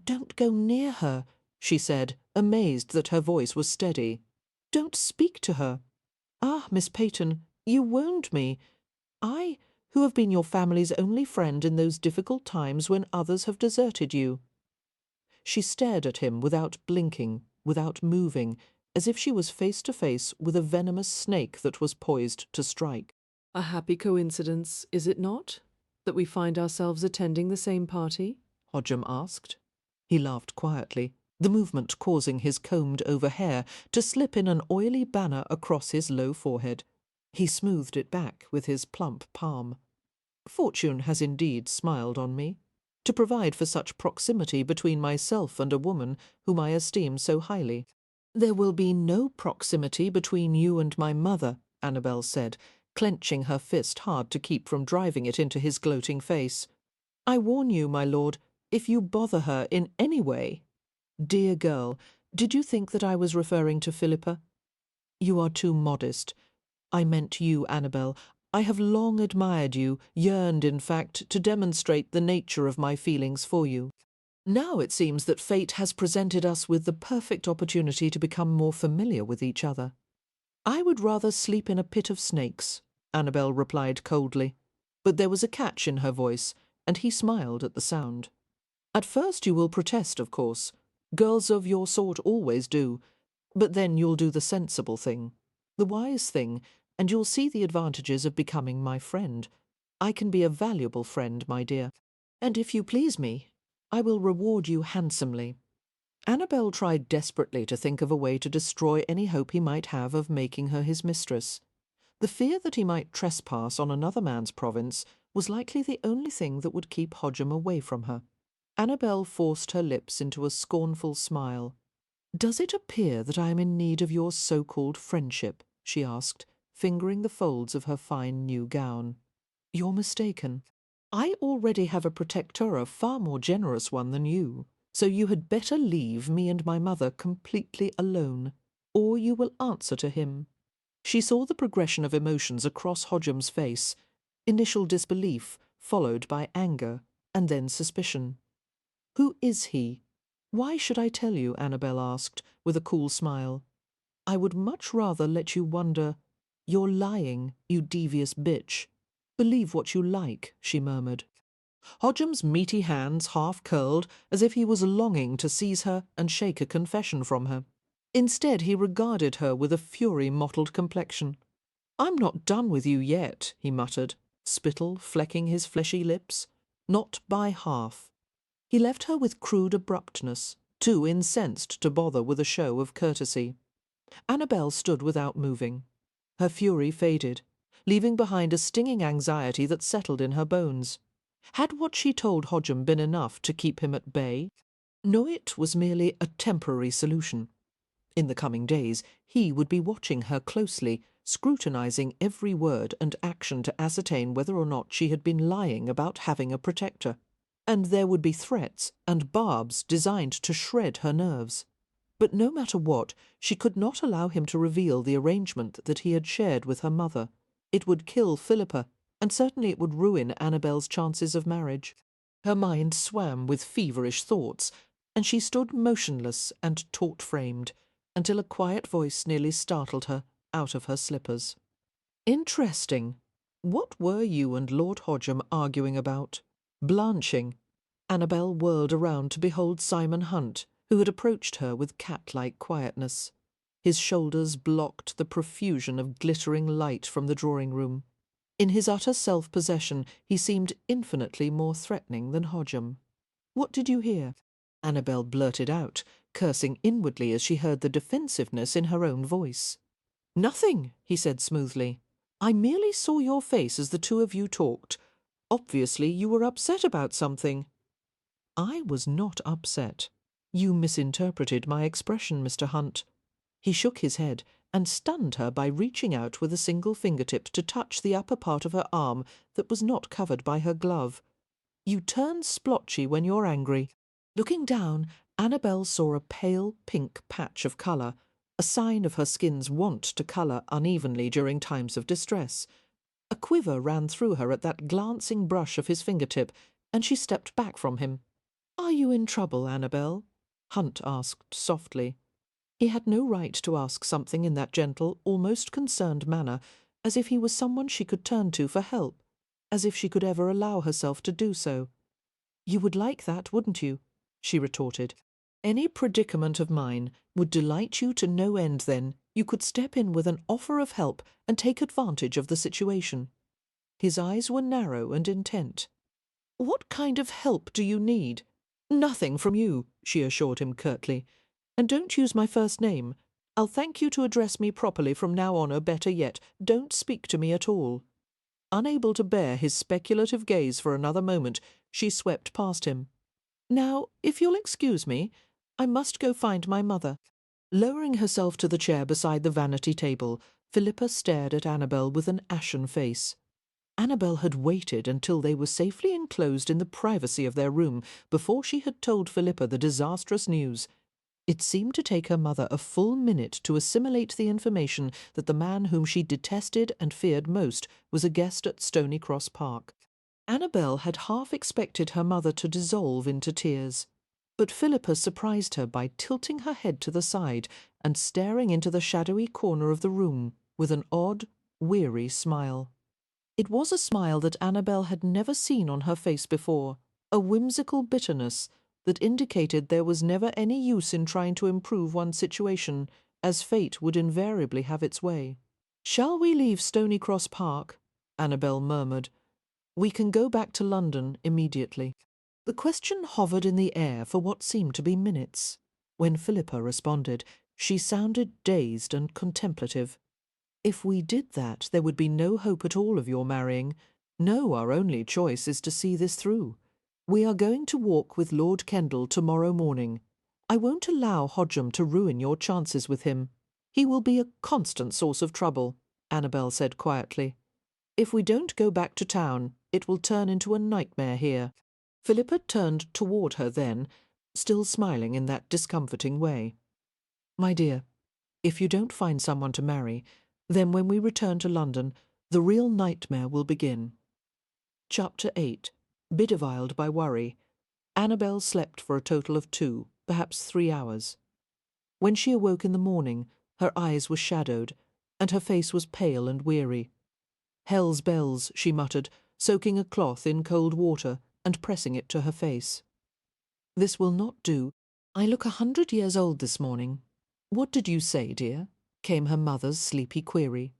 "Don't go near her," she said, amazed that her voice was steady. "Don't speak to her. Ah, Miss Peyton, you wound me. I, who have been your family's only friend in those difficult times when others have deserted you." She stared at him without blinking, without moving, as if she was face to face with a venomous snake that was poised to strike.
A happy coincidence, is it not, that we find ourselves attending the same party?
Hodgem asked. He laughed quietly, the movement causing his combed-over hair to slip in an oily banner across his low forehead. He smoothed it back with his plump palm. "Fortune has indeed smiled on me, to provide for such proximity between myself and a woman whom I esteem so highly." "There will be no proximity between you and my mother," Annabelle said, clenching her fist hard to keep from driving it into his gloating face. "I warn you, my lord, if you bother her in any way—" "Dear girl, did you think that I was referring to Philippa? You are too modest. I meant you, Annabelle. I have long admired you, yearned, in fact, to demonstrate the nature of my feelings for you. Now it seems that fate has presented us with the perfect opportunity to become more familiar with each other." "I would rather sleep in a pit of snakes," Annabelle replied coldly, but there was a catch in her voice, and he smiled at the sound. "At first you will protest, of course. Girls of your sort always do. But then you'll do the sensible thing, the wise thing, and you'll see the advantages of becoming my friend. I can be a valuable friend, my dear. And if you please me, I will reward you handsomely." Annabelle tried desperately to think of a way to destroy any hope he might have of making her his mistress. The fear that he might trespass on another man's province was likely the only thing that would keep Hodgem away from her. Annabelle forced her lips into a scornful smile. "Does it appear that I am in need of your so-called friendship?" she asked, fingering the folds of her fine new gown. "You're mistaken. I already have a protector, a far more generous one than you, so you had better leave me and my mother completely alone, or you will answer to him." She saw the progression of emotions across Hodgem's face, initial disbelief, followed by anger, and then suspicion. "Who is he? Why should I tell you?" Annabelle asked, with a cool smile. "I would much rather let you wonder. You're lying, you devious bitch. Believe what you like," she murmured. Hodgem's meaty hands half-curled as if he was longing to seize her and shake a confession from her. Instead he regarded her with a fury-mottled complexion. "I'm not done with you yet," he muttered, spittle flecking his fleshy lips. "Not by half." He left her with crude abruptness, too incensed to bother with a show of courtesy. Annabelle stood without moving. Her fury faded, leaving behind a stinging anxiety that settled in her bones. Had what she told Hodgem been enough to keep him at bay? No, it was merely a temporary solution. In the coming days he would be watching her closely, scrutinizing every word and action to ascertain whether or not she had been lying about having a protector. and there would be threats and barbs designed to shred her nerves. But no matter what, she could not allow him to reveal the arrangement that he had shared with her mother. It would kill Philippa, and certainly it would ruin Annabelle's chances of marriage. Her mind swam with feverish thoughts, and she stood motionless and taut-framed, until a quiet voice nearly startled her out of her slippers. "Interesting. What were you and Lord Hodgem arguing about?" "Blanching." Annabelle whirled around to behold Simon Hunt, who had approached her with cat-like quietness. His shoulders blocked the profusion of glittering light from the drawing-room. In his utter self-possession he seemed infinitely more threatening than Hodgem. "What did you hear?" Annabelle blurted out, cursing inwardly as she heard the defensiveness in her own voice. "Nothing," he said smoothly. "I merely saw your face as the two of you talked. Obviously you were upset about something." "I was not upset. You misinterpreted my expression, Mr. Hunt." He shook his head and stunned her by reaching out with a single fingertip to touch the upper part of her arm that was not covered by her glove. "You turn splotchy when you're angry." Looking down, Annabelle saw a pale pink patch of colour, a sign of her skin's wont to colour unevenly during times of distress. A quiver ran through her at that glancing brush of his fingertip, and she stepped back from him. "Are you in trouble, Annabelle?" Hunt asked softly. He had no right to ask something in that gentle, almost concerned manner, as if he was someone she could turn to for help, as if she could ever allow herself to do so. "You would like that, wouldn't you?" she retorted. "Any predicament of mine would delight you to no end then. You could step in with an offer of help and take advantage of the situation." His eyes were narrow and intent. "What kind of help do you need?" "Nothing from you," she assured him curtly. "And don't use my first name. I'll thank you to address me properly from now on, or better yet, don't speak to me at all." Unable to bear his speculative gaze for another moment, she swept past him. "Now, if you'll excuse me, I must go find my mother." Lowering herself to the chair beside the vanity table, Philippa stared at Annabelle with an ashen face. Annabelle had waited until they were safely enclosed in the privacy of their room before she had told Philippa the disastrous news. It seemed to take her mother a full minute to assimilate the information that the man whom she detested and feared most was a guest at Stony Cross Park. Annabelle had half expected her mother to dissolve into tears, but Philippa surprised her by tilting her head to the side and staring into the shadowy corner of the room with an odd, weary smile. It was a smile that Annabelle had never seen on her face before, a whimsical bitterness that indicated there was never any use in trying to improve one's situation, as fate would invariably have its way. "Shall we leave Stony Cross Park?" Annabelle murmured. "We can go back to London immediately." The question hovered in the air for what seemed to be minutes. When Philippa responded, she sounded dazed and contemplative. "If we did that, there would be no hope at all of your marrying. No, our only choice is to see this through. We are going to walk with Lord Kendall tomorrow morning. I won't allow Hodgem to ruin your chances with him. He will be a constant source of trouble," Annabelle said quietly. "If we don't go back to town, it will turn into a nightmare here." Philippa turned toward her then, still smiling in that discomforting way. "My dear, if you don't find someone to marry, then when we return to London, the real nightmare will begin." Chapter 8. Bedeviled by worry. Annabelle slept for a total of 2, perhaps 3 hours. When she awoke in the morning, her eyes were shadowed, and her face was pale and weary. "Hell's bells," she muttered, soaking a cloth in cold water and pressing it to her face. "This will not do. I look 100 years old this morning." "What did you say, dear?" came her mother's sleepy query.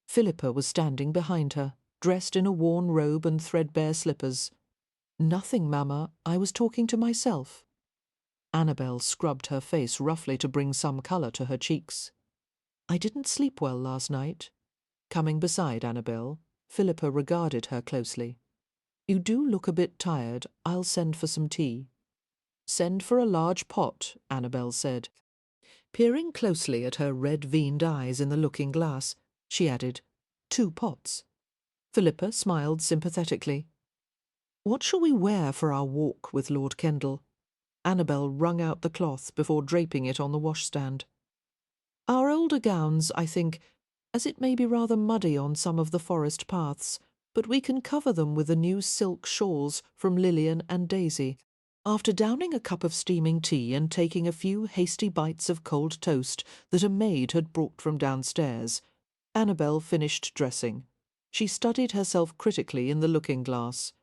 Philippa was standing behind her, dressed in a worn robe and threadbare slippers. "Nothing, Mamma. I was talking to myself." Annabelle scrubbed her face roughly to bring some colour to her cheeks. "I didn't sleep well last night." Coming beside Annabelle, Philippa regarded her closely. "You do look a bit tired. I'll send for some tea." "Send for a large pot," Annabelle said. Peering closely at her red-veined eyes in the looking-glass, she added, 2 pots. Philippa smiled sympathetically. What shall we wear for our walk with Lord Kendall? Annabelle wrung out the cloth before draping it on the washstand. Our older gowns, I think, as it may be rather muddy on some of the forest paths, but we can cover them with the new silk shawls from Lillian and Daisy. After downing a cup of steaming tea and taking a few hasty bites of cold toast that a maid had brought from downstairs, Annabelle finished dressing. She studied herself critically in the looking-glass.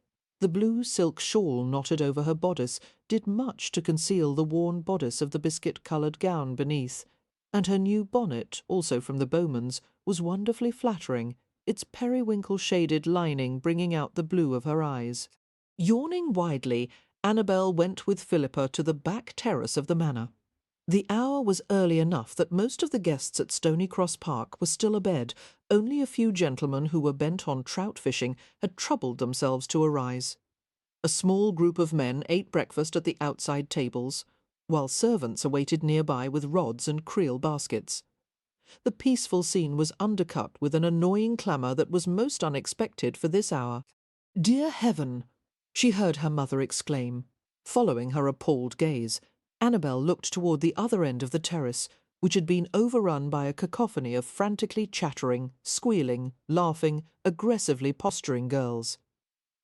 The blue silk shawl knotted over her bodice did much to conceal the worn bodice of the biscuit-coloured gown beneath, and her new bonnet, also from the Bowmans, was wonderfully flattering, its periwinkle-shaded lining bringing out the blue of her eyes. Yawning widely, Annabelle went with Philippa to the back terrace of the manor. The hour was early enough that most of the guests at Stony Cross Park were still abed. Only a few gentlemen who were bent on trout fishing had troubled themselves to arise. A small group of men ate breakfast at the outside tables, while servants awaited nearby with rods and creel baskets. The peaceful scene was undercut with an annoying clamour that was most unexpected for this hour. "Dear heaven!" she heard her mother exclaim. Following her appalled gaze, Annabelle looked toward the other end of the terrace, which had been overrun by a cacophony of frantically chattering, squealing, laughing, aggressively posturing girls.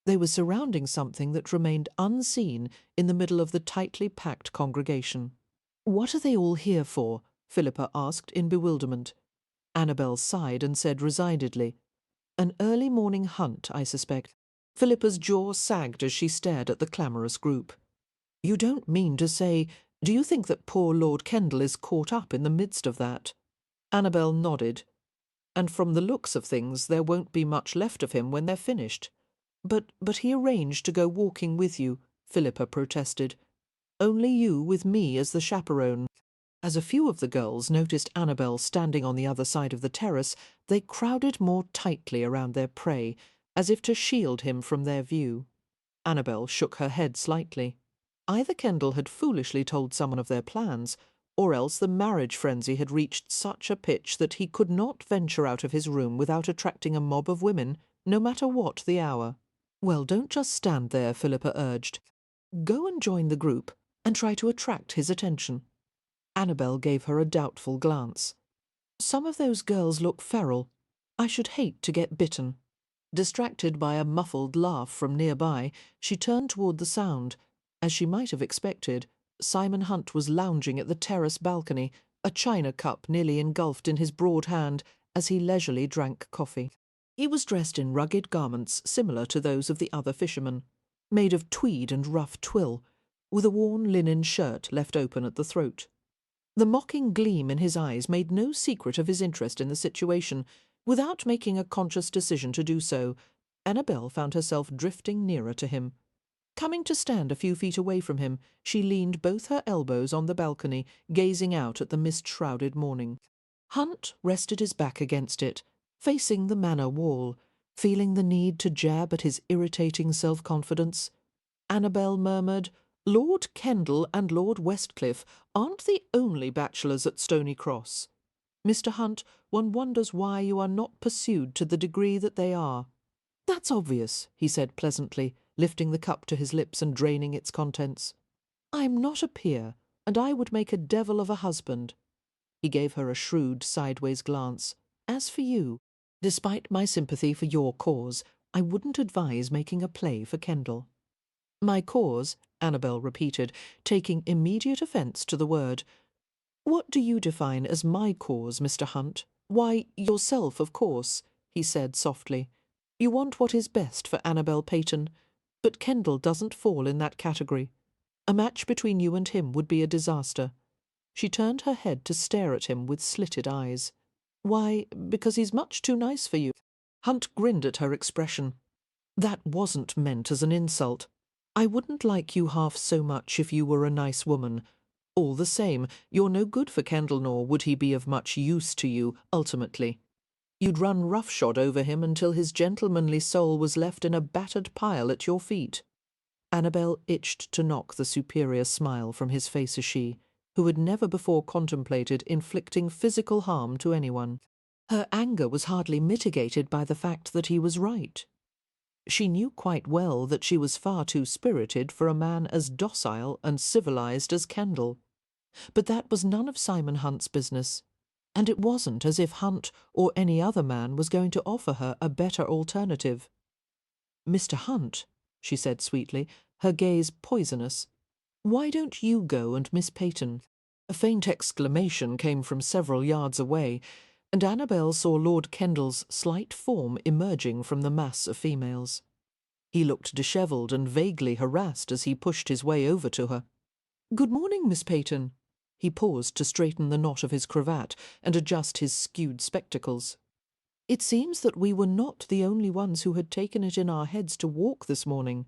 They were surrounding something that remained unseen in the middle of the tightly packed congregation. "What are they all here for?" Philippa asked in bewilderment. Annabelle sighed and said resignedly, "An early morning hunt, I suspect." Philippa's jaw sagged as she stared at the clamorous group. "You don't mean to say, do you think that poor Lord Kendall is caught up in the midst of that?" Annabelle nodded. "And from the looks of things there won't be much left of him when they're finished." But he arranged to go walking with you," Philippa protested. "Only you with me as the chaperone." As a few of the girls noticed Annabelle standing on the other side of the terrace, they crowded more tightly around their prey, as if to shield him from their view. Annabelle shook her head slightly. Either Kendall had foolishly told someone of their plans, or else the marriage frenzy had reached such a pitch that he could not venture out of his room without attracting a mob of women, no matter what the hour. "Well, don't just stand there," Philippa urged. "Go and join the group, and try to attract his attention." Annabelle gave her a doubtful glance. "Some of those girls look feral. I should hate to get bitten." Distracted by a muffled laugh from nearby, she turned toward the sound. As she might have expected, Simon Hunt was lounging at the terrace balcony, a china cup nearly engulfed in his broad hand as he leisurely drank coffee. He was dressed in rugged garments similar to those of the other fishermen, made of tweed and rough twill, with a worn linen shirt left open at the throat. The mocking gleam in his eyes made no secret of his interest in the situation. Without making a conscious decision to do so, Annabelle found herself drifting nearer to him. Coming to stand a few feet away from him, she leaned both her elbows on the balcony, gazing out at the mist-shrouded morning. Hunt rested his back against it, facing the manor wall, feeling the need to jab at his irritating self-confidence. Annabelle murmured, "Lord Kendall and Lord Westcliff aren't the only bachelors at Stony Cross. Mr. Hunt, one wonders why you are not pursued to the degree that they are." "That's obvious," he said pleasantly, lifting the cup to his lips and draining its contents. "I'm not a peer, and I would make a devil of a husband." He gave her a shrewd sideways glance. "As for you, despite my sympathy for your cause, I wouldn't advise making a play for Kendall." "My cause," Annabelle repeated, taking immediate offence to the word. "What do you define as my cause, Mr. Hunt?" "Why, yourself, of course," he said softly. "You want what is best for Annabelle Peyton, but Kendall doesn't fall in that category. A match between you and him would be a disaster." She turned her head to stare at him with slitted eyes. "Why, because he's much too nice for you." Hunt grinned at her expression. "That wasn't meant as an insult. I wouldn't like you half so much if you were a nice woman. All the same, you're no good for Kendall, nor would he be of much use to you, ultimately. You'd run roughshod over him until his gentlemanly soul was left in a battered pile at your feet." Annabelle itched to knock the superior smile from his face as she, who had never before contemplated inflicting physical harm to anyone. Her anger was hardly mitigated by the fact that he was right. She knew quite well that she was far too spirited for a man as docile and civilized as Kendall. But that was none of Simon Hunt's business, and it wasn't as if Hunt or any other man was going to offer her a better alternative. "Mr. Hunt," she said sweetly, her gaze poisonous, "why don't you go and Miss Peyton?" A faint exclamation came from several yards away, and Annabelle saw Lord Kendall's slight form emerging from the mass of females. He looked dishevelled and vaguely harassed as he pushed his way over to her. "Good morning, Miss Peyton." He paused to straighten the knot of his cravat and adjust his skewed spectacles. "It seems that we were not the only ones who had taken it in our heads to walk this morning."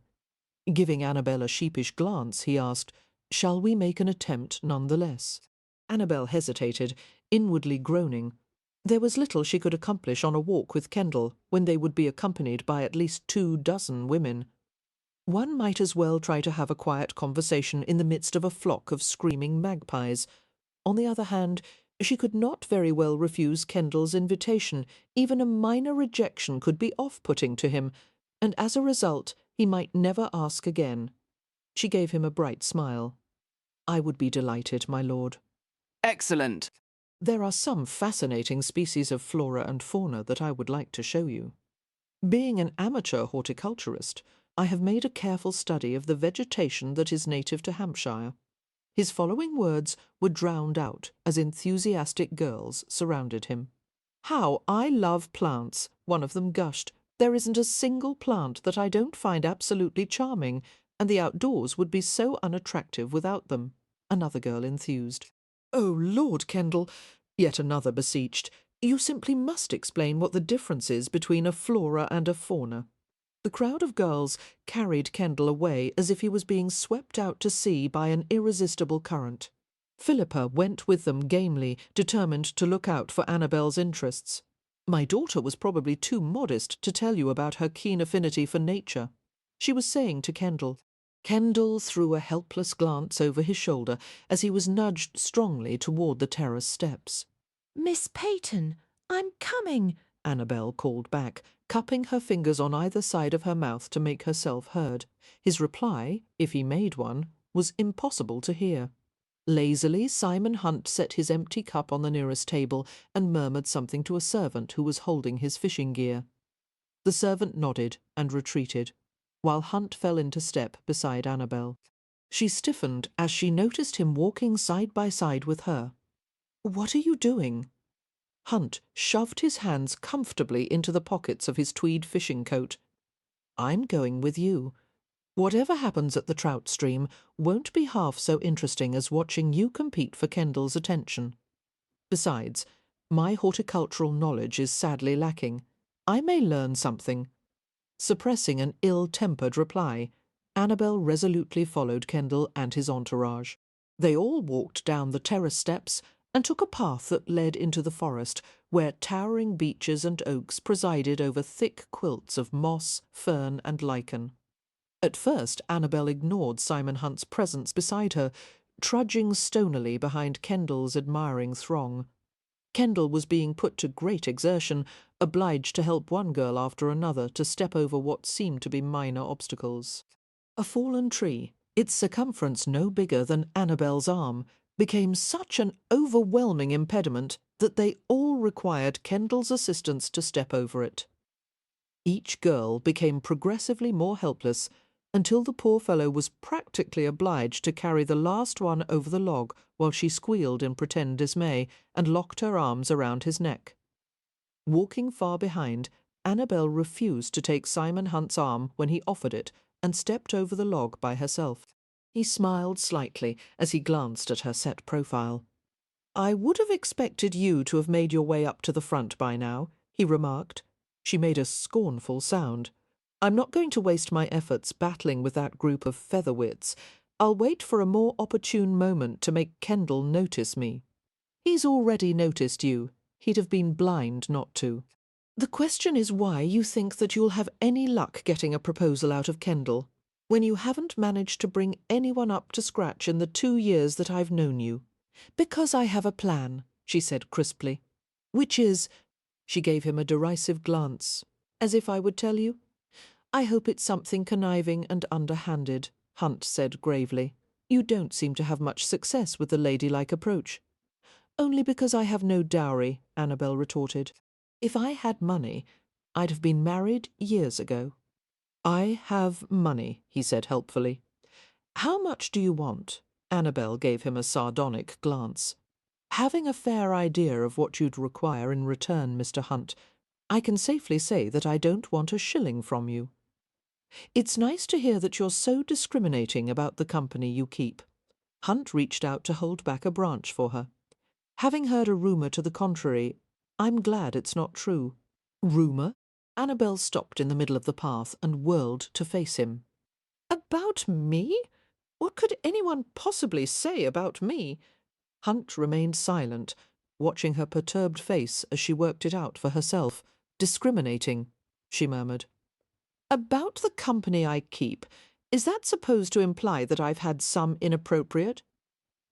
Giving Annabelle a sheepish glance, he asked, "Shall we make an attempt nonetheless?" Annabelle hesitated, inwardly groaning. There was little she could accomplish on a walk with Kendall when they would be accompanied by at least 24 women. One might as well try to have a quiet conversation in the midst of a flock of screaming magpies. On the other hand, she could not very well refuse Kendall's invitation. Even a minor rejection could be off-putting to him, and as a result he might never ask again. She gave him a bright smile. "I would be delighted, my lord."
"Excellent."
"There are some fascinating species of flora and fauna that I would like to show you. Being an amateur horticulturist, I have made a careful study of the vegetation that is native to Hampshire." His following words were drowned out as enthusiastic girls surrounded him. "How I love plants," one of them gushed. "There isn't a single plant that I don't find absolutely charming, and the outdoors would be so unattractive without them," another girl enthused. "Oh, Lord Kendall," yet another beseeched, "you simply must explain what the difference is between a flora and a fauna." The crowd of girls carried Kendall away as if he was being swept out to sea by an irresistible current. Philippa went with them gamely, determined to look out for Annabelle's interests. "My daughter was probably too modest to tell you about her keen affinity for nature," she was saying to Kendall. Kendall threw a helpless glance over his shoulder as he was nudged strongly toward the terrace steps.
Miss Peyton, I'm coming,
Annabelle called back, cupping her fingers on either side of her mouth to make herself heard. His reply, if he made one, was impossible to hear. Lazily, Simon Hunt set his empty cup on the nearest table and murmured something to a servant who was holding his fishing gear. The servant nodded and retreated, while Hunt fell into step beside Annabelle. She stiffened as she noticed him walking side by side with her. "What are you doing?" Hunt shoved his hands comfortably into the pockets of his tweed fishing coat. "I'm going with you. Whatever happens at the trout stream won't be half so interesting as watching you compete for Kendall's attention. Besides, my horticultural knowledge is sadly lacking. I may learn something." Suppressing an ill-tempered reply, Annabelle resolutely followed Kendall and his entourage. They all walked down the terrace steps and took a path that led into the forest, where towering beeches and oaks presided over thick quilts of moss, fern, and lichen. At first Annabelle ignored Simon Hunt's presence beside her, trudging stonily behind Kendall's admiring throng. Kendall was being put to great exertion, obliged to help one girl after another to step over what seemed to be minor obstacles. A fallen tree, its circumference no bigger than Annabelle's arm, became such an overwhelming impediment that they all required Kendall's assistance to step over it. Each girl became progressively more helpless until the poor fellow was practically obliged to carry the last one over the log while she squealed in pretend dismay and locked her arms around his neck. Walking far behind, Annabelle refused to take Simon Hunt's arm when he offered it and stepped over the log by herself. He smiled slightly as he glanced at her set profile. "I would have expected you to have made your way up to the front by now," he remarked. She made a scornful sound. "I'm not going to waste my efforts battling with that group of featherwits. I'll wait for a more opportune moment to make Kendall notice me." "He's already noticed you. He'd have been blind not to." "The question is why you think that you'll have any luck getting a proposal out of Kendall, when you haven't managed to bring anyone up to scratch in the 2 years that I've known you." "Because I have a plan," she said crisply. "Which is—" she gave him a derisive glance. "As if I would tell you?" I hope it's something conniving and underhanded, Hunt said gravely. You don't seem to have much success with the ladylike approach. Only because I have no dowry, Annabelle retorted. If I had money, I'd have been married years ago. I have money, he said helpfully. How much do you want? Annabelle gave him a sardonic glance. Having a fair idea of what you'd require in return, Mr. Hunt, I can safely say that I don't want a shilling from you. It's nice to hear that you're so discriminating about the company you keep. Hunt reached out to hold back a branch for her. Having heard a rumour to the contrary, I'm glad it's not true. Rumour? Annabelle stopped in the middle of the path and whirled to face him. About me? What could anyone possibly say about me? Hunt remained silent, watching her perturbed face as she worked it out for herself. Discriminating, she murmured. About the company I keep, is that supposed to imply that I've had some inappropriate?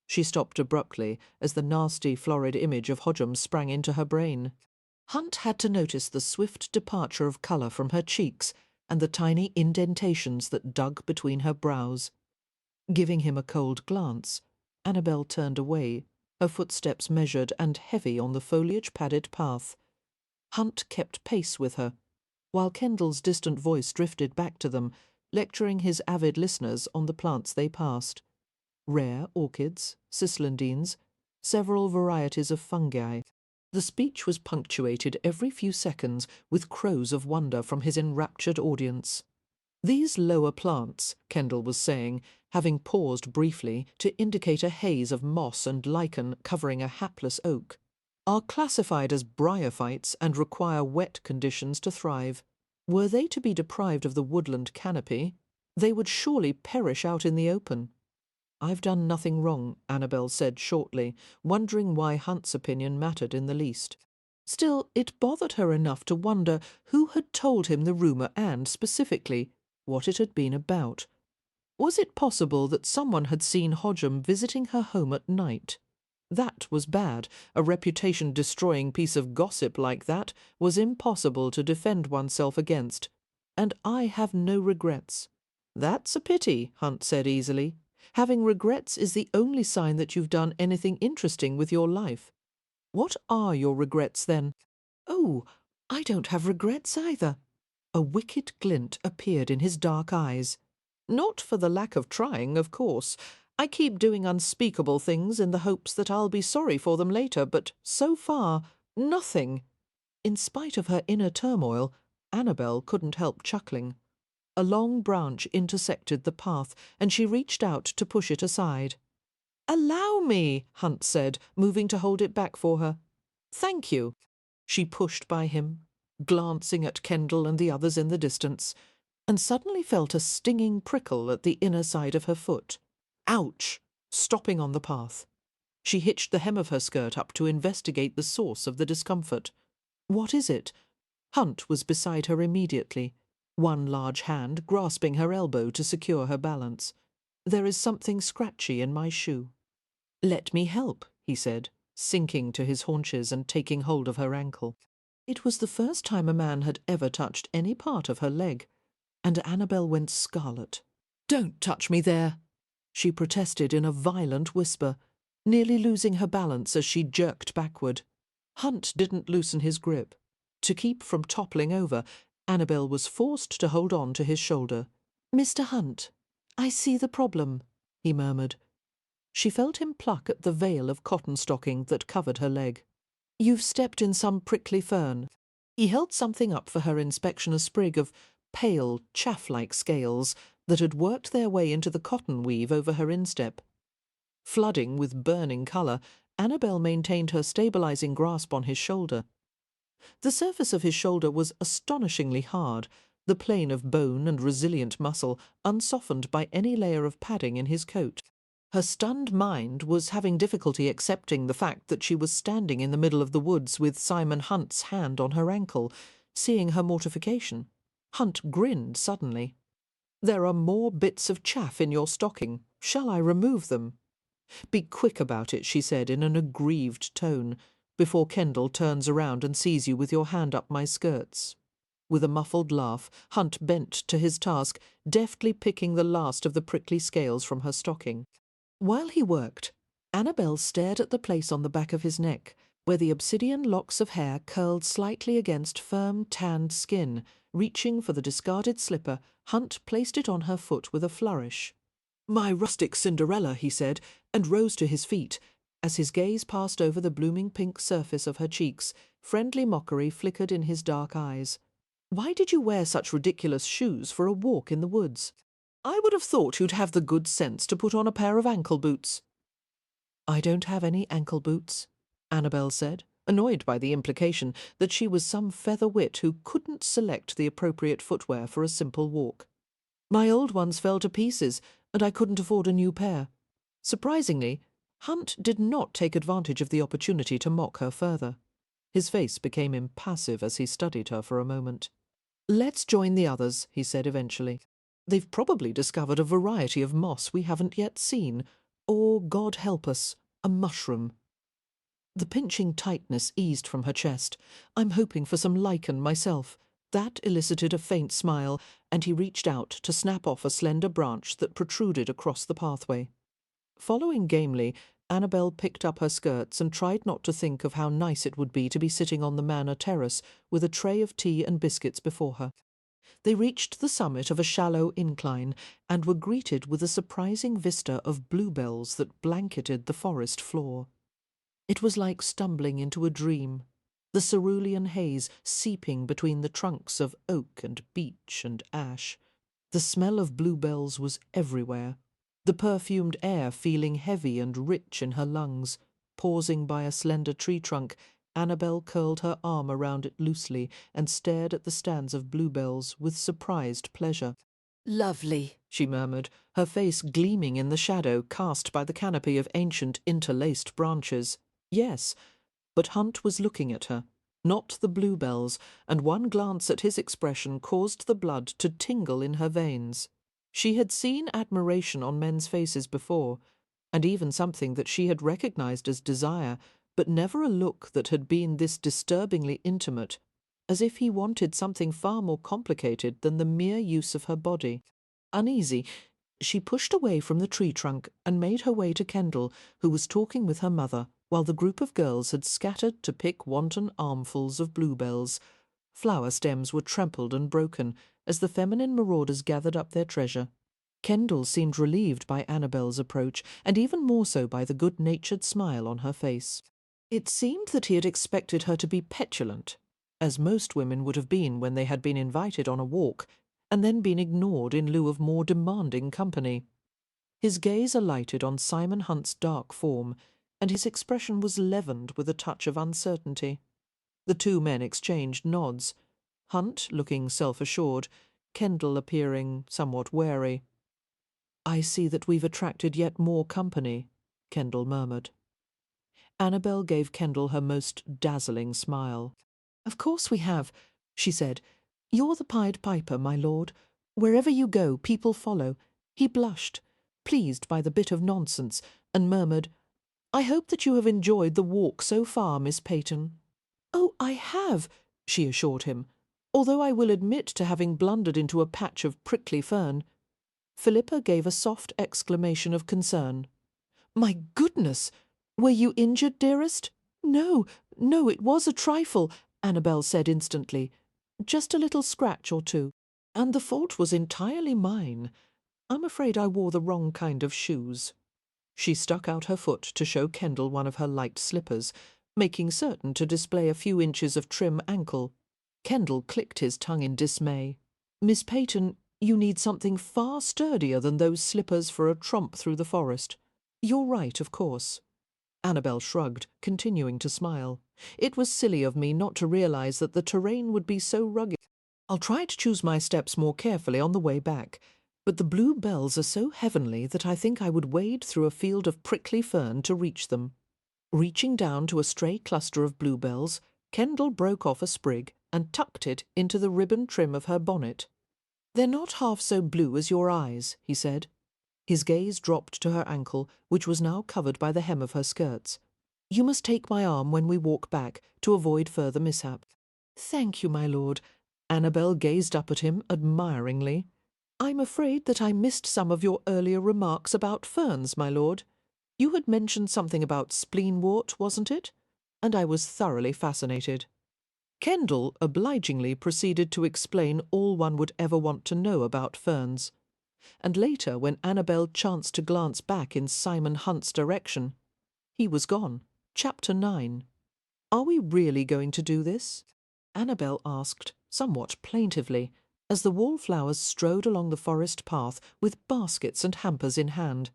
She stopped abruptly as the nasty, florid image of Hodgem sprang into her brain. Hunt had to notice the swift departure of colour from her cheeks and the tiny indentations that dug between her brows. Giving him a cold glance, Annabelle turned away, her footsteps measured and heavy on the foliage-padded path. Hunt kept pace with her, while Kendall's distant voice drifted back to them, lecturing his avid listeners on the plants they passed. Rare orchids, cislandines, several varieties of fungi. The speech was punctuated every few seconds with crows of wonder from his enraptured audience. These lower plants, Kendall was saying, having paused briefly to indicate a haze of moss and lichen covering a hapless oak, are classified as bryophytes and require wet conditions to thrive. Were they to be deprived of the woodland canopy, they would surely perish out in the open. I've done nothing wrong, Annabelle said shortly, wondering why Hunt's opinion mattered in the least. Still, it bothered her enough to wonder who had told him the rumour and, specifically, what it had been about. Was it possible that someone had seen Hodgem visiting her home at night? That was bad. A reputation-destroying piece of gossip like that was impossible to defend oneself against. And I have no regrets. That's a pity, Hunt said easily. Having regrets is the only sign that you've done anything interesting with your life. What are your regrets, then? Oh, I don't have regrets either. A wicked glint appeared in his dark eyes. Not for the lack of trying, of course. I keep doing unspeakable things in the hopes that I'll be sorry for them later, but so far, nothing. In spite of her inner turmoil, Annabelle couldn't help chuckling. A long branch intersected the path, and she reached out to push it aside. "Allow me," Hunt said, moving to hold it back for her. "Thank you." She pushed by him, glancing at Kendall and the others in the distance, and suddenly felt a stinging prickle at the inner side of her foot. Ouch! Stopping on the path. She hitched the hem of her skirt up to investigate the source of the discomfort. "What is it?" Hunt was beside her immediately, one large hand grasping her elbow to secure her balance. "There is something scratchy in my shoe." "Let me help," he said, sinking to his haunches and taking hold of her ankle. It was the first time a man had ever touched any part of her leg, and Annabelle went scarlet. "Don't touch me there!" she protested in a violent whisper, nearly losing her balance as she jerked backward. Hunt didn't loosen his grip. To keep from toppling over, Annabelle was forced to hold on to his shoulder. "Mr. Hunt, I see the problem," he murmured. She felt him pluck at the veil of cotton stocking that covered her leg. "You've stepped in some prickly fern." He held something up for her inspection, a sprig of pale, chaff-like scales that had worked their way into the cotton weave over her instep. Flooding with burning colour, Annabelle maintained her stabilising grasp on his shoulder. The surface of his shoulder was astonishingly hard, the plane of bone and resilient muscle unsoftened by any layer of padding in his coat. Her stunned mind was having difficulty accepting the fact that she was standing in the middle of the woods with Simon Hunt's hand on her ankle, seeing her mortification. Hunt grinned suddenly. "There are more bits of chaff in your stocking. Shall I remove them?" "Be quick about it," she said in an aggrieved tone, "before Kendall turns around and sees you with your hand up my skirts." With a muffled laugh, Hunt bent to his task, deftly picking the last of the prickly scales from her stocking. While he worked, Annabelle stared at the place on the back of his neck, where the obsidian locks of hair curled slightly against firm, tanned skin. Reaching for the discarded slipper, Hunt placed it on her foot with a flourish. "My rustic Cinderella," he said, and rose to his feet. As his gaze passed over the blooming pink surface of her cheeks, friendly mockery flickered in his dark eyes. "Why did you wear such ridiculous shoes for a walk in the woods? I would have thought you'd have the good sense to put on a pair of ankle boots." "I don't have any ankle boots," Annabelle said, annoyed by the implication that she was some feather wit who couldn't select the appropriate footwear for a simple walk. "My old ones fell to pieces, and I couldn't afford a new pair." Surprisingly, Hunt did not take advantage of the opportunity to mock her further. His face became impassive as he studied her for a moment. "Let's join the others," he said eventually. "They've probably discovered a variety of moss we haven't yet seen, or, God help us, a mushroom." The pinching tightness eased from her chest. "I'm hoping for some lichen myself." That elicited a faint smile, and he reached out to snap off a slender branch that protruded across the pathway. Following gamely, Annabelle picked up her skirts and tried not to think of how nice it would be to be sitting on the manor terrace with a tray of tea and biscuits before her. They reached the summit of a shallow incline and were greeted with a surprising vista of bluebells that blanketed the forest floor. It was like stumbling into a dream, the cerulean haze seeping between the trunks of oak and beech and ash. The smell of bluebells was everywhere, the perfumed air feeling heavy and rich in her lungs. Pausing by a slender tree trunk, Annabelle curled her arm around it loosely and stared at the stands of bluebells with surprised pleasure. "Lovely," she murmured, her face gleaming in the shadow cast by the canopy of ancient interlaced branches. Yes, but Hunt was looking at her, not the bluebells, and one glance at his expression caused the blood to tingle in her veins. She had seen admiration on men's faces before, and even something that she had recognized as desire, but never a look that had been this disturbingly intimate, as if he wanted something far more complicated than the mere use of her body. Uneasy, she pushed away from the tree trunk and made her way to Kendall, who was talking with her mother, while the group of girls had scattered to pick wanton armfuls of bluebells. Flower stems were trampled and broken as the feminine marauders gathered up their treasure. Kendall seemed relieved by Annabelle's approach, and even more so by the good-natured smile on her face. It seemed that he had expected her to be petulant, as most women would have been when they had been invited on a walk, and then been ignored in lieu of more demanding company. His gaze alighted on Simon Hunt's dark form, and his expression was leavened with a touch of uncertainty. The two men exchanged nods, Hunt looking self-assured, Kendall appearing somewhat wary. "I see that we've attracted yet more company," Kendall murmured. Annabelle gave Kendall her most dazzling smile. "Of course we have," she said. "You're the Pied Piper, my lord. Wherever you go, people follow." He blushed, pleased by the bit of nonsense, and murmured, "I hope that you have enjoyed the walk so far, Miss Peyton." "Oh, I have," she assured him, "although I will admit to having blundered into a patch of prickly fern." Philippa gave a soft exclamation of concern. "My goodness! Were you injured, dearest?" "No, no, it was a trifle," Annabelle said instantly. "Just a little scratch or two. And the fault was entirely mine. I'm afraid I wore the wrong kind of shoes." She stuck out her foot to show Kendall one of her light slippers, making certain to display a few inches of trim ankle. Kendall clicked his tongue in dismay. "Miss Peyton, you need something far sturdier than those slippers for a tromp through the forest. You're right, of course." Annabelle shrugged, continuing to smile. "It was silly of me not to realize that the terrain would be so rugged. I'll try to choose my steps more carefully on the way back, but the blue bells are so heavenly that I think I would wade through a field of prickly fern to reach them." Reaching down to a stray cluster of bluebells, Kendall broke off a sprig and tucked it into the ribbon trim of her bonnet. "They're not half so blue as your eyes," he said. His gaze dropped to her ankle, which was now covered by the hem of her skirts. "You must take my arm when we walk back, to avoid further mishap." "Thank you, my lord. Annabelle gazed up at him admiringly. "I'm afraid that I missed some of your earlier remarks about ferns, my lord. You had mentioned something about spleenwort, wasn't it? And I was thoroughly fascinated." Kendall obligingly proceeded to explain all one would ever want to know about ferns. And later, when Annabelle chanced to glance back in Simon Hunt's direction, he was gone. Chapter 9. "Are we really going to do this?" Annabelle asked, somewhat plaintively, as the Wallflowers strode along the forest path with baskets and hampers in hand.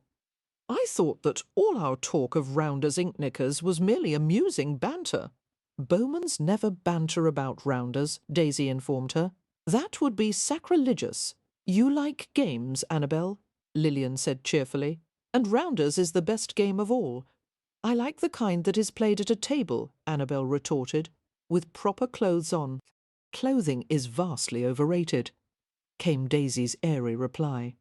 "I thought that all our talk of rounders inknickers was merely amusing banter." "Bowmans never banter about rounders," Daisy informed her. "That would be sacrilegious. You like games, Annabelle," Lillian said cheerfully, "and rounders is the best game of all." "I like the kind that is played at a table," Annabelle retorted, "with proper clothes on." "Clothing is vastly overrated," came Daisy's airy reply.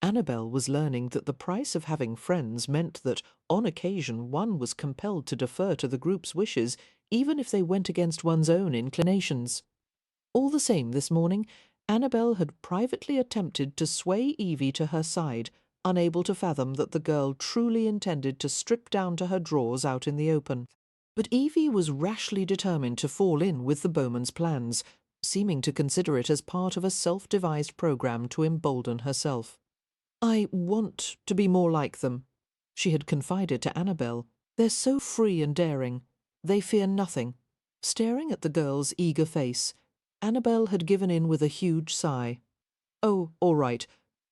Annabelle was learning that the price of having friends meant that, on occasion, one was compelled to defer to the group's wishes, even if they went against one's own inclinations. All the same, this morning, Annabelle had privately attempted to sway Evie to her side, unable to fathom that the girl truly intended to strip down to her drawers out in the open. But Evie was rashly determined to fall in with the Bowmans' plans, seeming to consider it as part of a self-devised programme to embolden herself. "I want to be more like them," she had confided to Annabelle. "They're so free and daring. They fear nothing." Staring at the girl's eager face, Annabelle had given in with a huge sigh. "Oh, all right.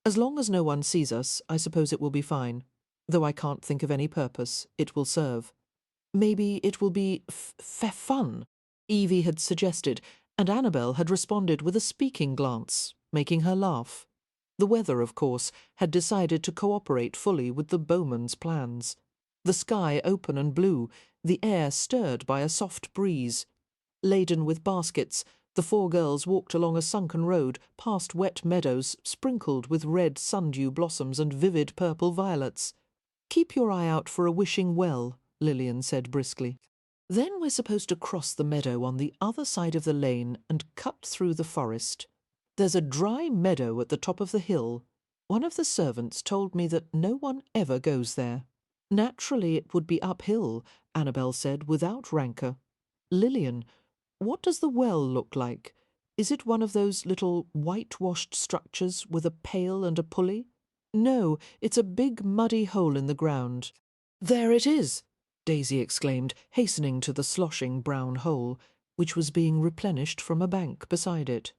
As long as no one sees us, I suppose it will be fine. Though I can't think of any purpose it will serve." "Maybe it will be fun," Evie had suggested, and Annabelle had responded with a speaking glance, making her laugh. The weather, of course, had decided to cooperate fully with the Bowmans' plans. The sky open and blue, the air stirred by a soft breeze. Laden with baskets, the four girls walked along a sunken road, past wet meadows sprinkled with red sundew blossoms and vivid purple violets. "Keep your eye out for a wishing well," Lillian said briskly. "Then we're supposed to cross the meadow on the other side of the lane and cut through the forest. There's a dry meadow at the top of the hill. One of the servants told me that no one ever goes there." "Naturally it would be uphill," Annabelle said without rancour. "Lillian, what does the well look like? Is it one of those little whitewashed structures with a pail and a pulley?" "No, it's a big muddy hole in the ground." "There it is!" Daisy exclaimed, hastening to the sloshing brown hole, which was being replenished from a bank beside it.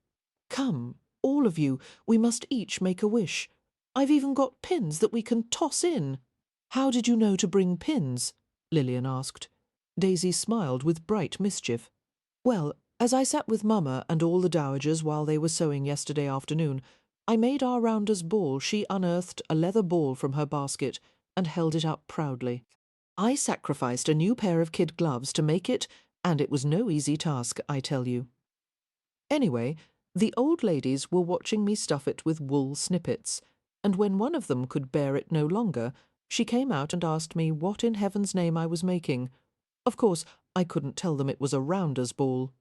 "Come, all of you, we must each make a wish. I've even got pins that we can toss in." "How did you know to bring pins?" Lillian asked. Daisy smiled with bright mischief. "Well, as I sat with Mama and all the dowagers while they were sewing yesterday afternoon, I made our rounder's ball. She unearthed a leather ball from her basket and held it up proudly. I sacrificed a new pair of kid gloves to make it, and it was no easy task, I tell you. Anyway, the old ladies were watching me stuff it with wool snippets, and when one of them could bear it no longer, she came out and asked me what in heaven's name I was making. Of course, I couldn't tell them it was a rounder's ball.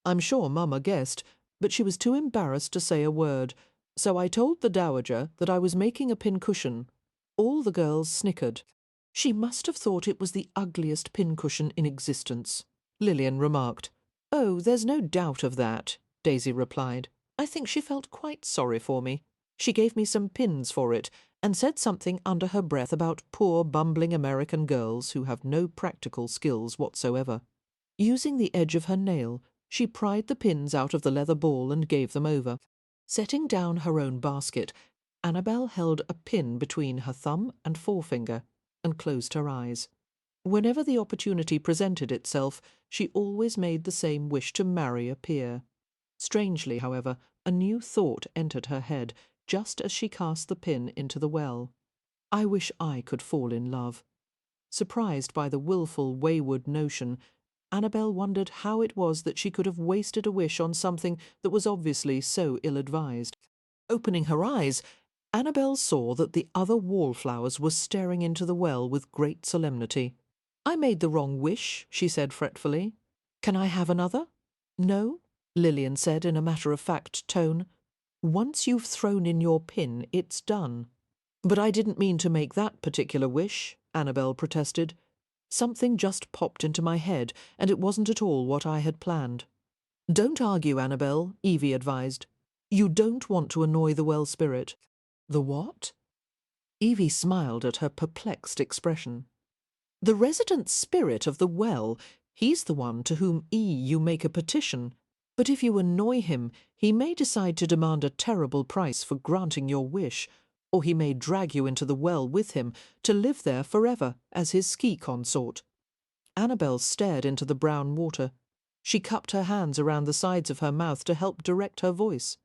I'm sure Mama guessed, but she was too embarrassed to say a word, so I told the dowager that I was making a pincushion. All the girls snickered. "She must have thought it was the ugliest pincushion in existence," Lillian remarked. "Oh, there's no doubt of that," Daisy replied. "I think she felt quite sorry for me. She gave me some pins for it, and said something under her breath about poor bumbling American girls who have no practical skills whatsoever." Using the edge of her nail, she pried the pins out of the leather ball and gave them over. Setting down her own basket, Annabelle held a pin between her thumb and forefinger and closed her eyes. Whenever the opportunity presented itself, she always made the same wish to marry a peer. Strangely, however, a new thought entered her head just as she cast the pin into the well. I wish I could fall in love. Surprised by the wilful, wayward notion, Annabelle wondered how it was that she could have wasted a wish on something that was obviously so ill-advised. Opening her eyes, Annabelle saw that the other Wallflowers were staring into the well with great solemnity. "I made the wrong wish," she said fretfully. "Can I have another? No? Lillian said in a matter-of-fact tone. Once you've thrown in your pin, it's done. But I didn't mean to make that particular wish, Annabelle protested. Something just popped into my head, and it wasn't at all what I had planned. Don't argue, Annabelle, Evie advised. You don't want to annoy the well spirit. The what? Evie smiled at her perplexed expression. The resident spirit of the well. He's the one to whom you make a petition. But if you annoy him, he may decide to demand a terrible price for granting your wish, or he may drag you into the well with him to live there forever as his ski consort. Annabelle stared into the brown water. She cupped her hands around the sides of her mouth to help direct her voice.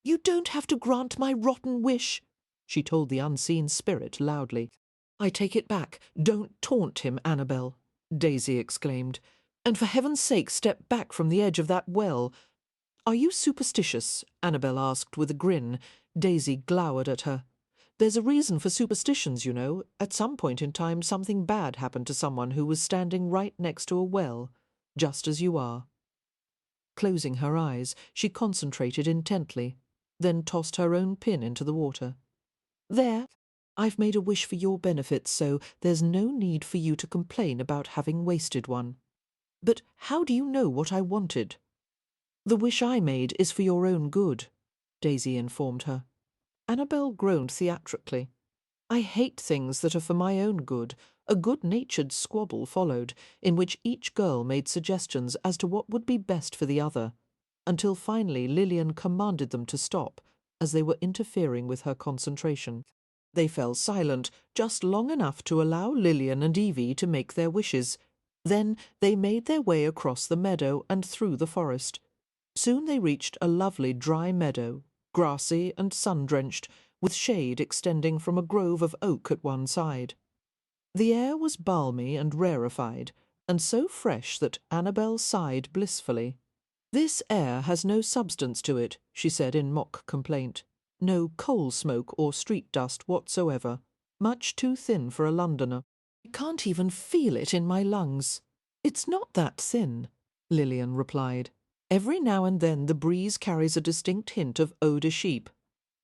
You don't have to grant my rotten wish, she told the unseen spirit loudly. I take it back. Don't taunt him, Annabelle, Daisy exclaimed. And for heaven's sake, step back from the edge of that well. Are you superstitious? Annabelle asked with a grin. Daisy glowered at her. There's a reason for superstitions, you know. At some point in time, something bad happened to someone who was standing right next to a well, just as you are. Closing her eyes, she concentrated intently, then tossed her own pin into the water. There, I've made a wish for your benefit, so there's no need for you to complain about having wasted one. But how do you know what I wanted? The wish I made is for your own good, Daisy informed her. Annabelle groaned theatrically. I hate things that are for my own good. A good-natured squabble followed, in which each girl made suggestions as to what would be best for the other, until finally Lillian commanded them to stop, as they were interfering with her concentration. They fell silent, just long enough to allow Lillian and Evie to make their wishes. Then they made their way across the meadow and through the forest. Soon they reached a lovely dry meadow, grassy and sun-drenched, with shade extending from a grove of oak at one side. The air was balmy and rarefied, and so fresh that Annabelle sighed blissfully. This air has no substance to it, she said in mock complaint. No coal smoke or street dust whatsoever. Much too thin for a Londoner. I can't even feel it in my lungs. It's not that thin, Lillian replied. Every now and then the breeze carries a distinct hint of eau de sheep.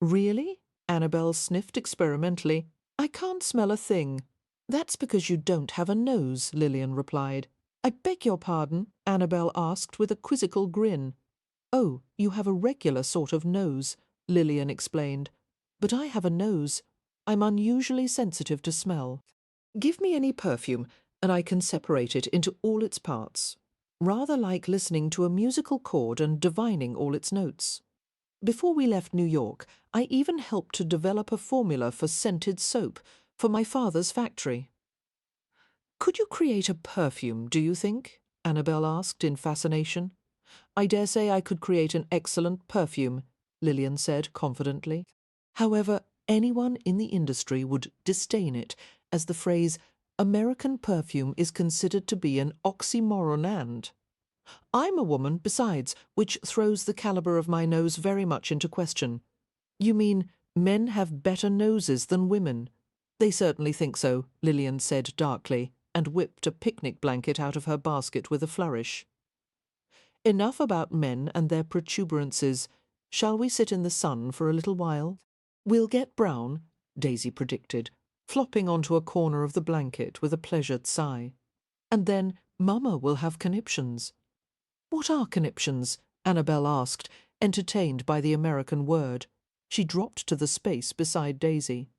Really? Annabelle sniffed experimentally. I can't smell a thing. That's because you don't have a nose, Lillian replied. I beg your pardon, Annabelle asked with a quizzical grin. Oh, you have a regular sort of nose, Lillian explained. But I have a nose. I'm unusually sensitive to smell. Give me any perfume, and I can separate it into all its parts. Rather like listening to a musical chord and divining all its notes. Before we left New York, I even helped to develop a formula for scented soap for my father's factory. Could you create a perfume, do you think? Annabelle asked in fascination. I dare say I could create an excellent perfume, Lillian said confidently. However, anyone in the industry would disdain it, as the phrase American perfume is considered to be an oxymoron and... I'm a woman, besides, which throws the calibre of my nose very much into question. You mean men have better noses than women? They certainly think so, Lillian said darkly, and whipped a picnic blanket out of her basket with a flourish. Enough about men and their protuberances. Shall we sit in the sun for a little while? We'll get brown, Daisy predicted, flopping onto a corner of the blanket with a pleasured sigh. And then Mamma will have conniptions. What are conniptions? Annabelle asked, entertained by the American word. She dropped to the space beside Daisy.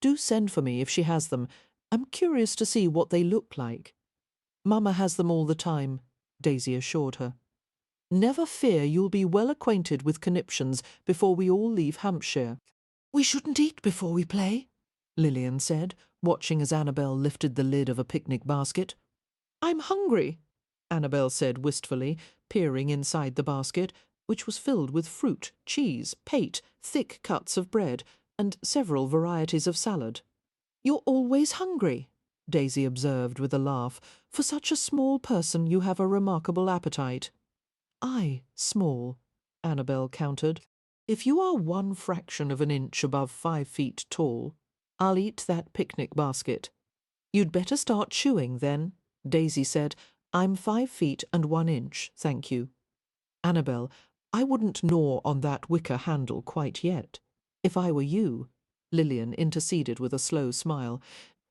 Do send for me if she has them. I'm curious to see what they look like. Mamma has them all the time, Daisy assured her. Never fear, you'll be well acquainted with conniptions before we all leave Hampshire. We shouldn't eat before we play, Lillian said, watching as Annabelle lifted the lid of a picnic basket. I'm hungry, Annabelle said wistfully, peering inside the basket, which was filled with fruit, cheese, pate, thick cuts of bread, and several varieties of salad. You're always hungry, Daisy observed with a laugh. For such a small person you have a remarkable appetite. I small, Annabelle countered. If you are 1 fraction of an inch above 5 feet tall, I'll eat that picnic basket. You'd better start chewing then, Daisy said. I'm 5 feet and 1 inch, thank you. Annabelle, I wouldn't gnaw on that wicker handle quite yet. If I were you, Lillian interceded with a slow smile.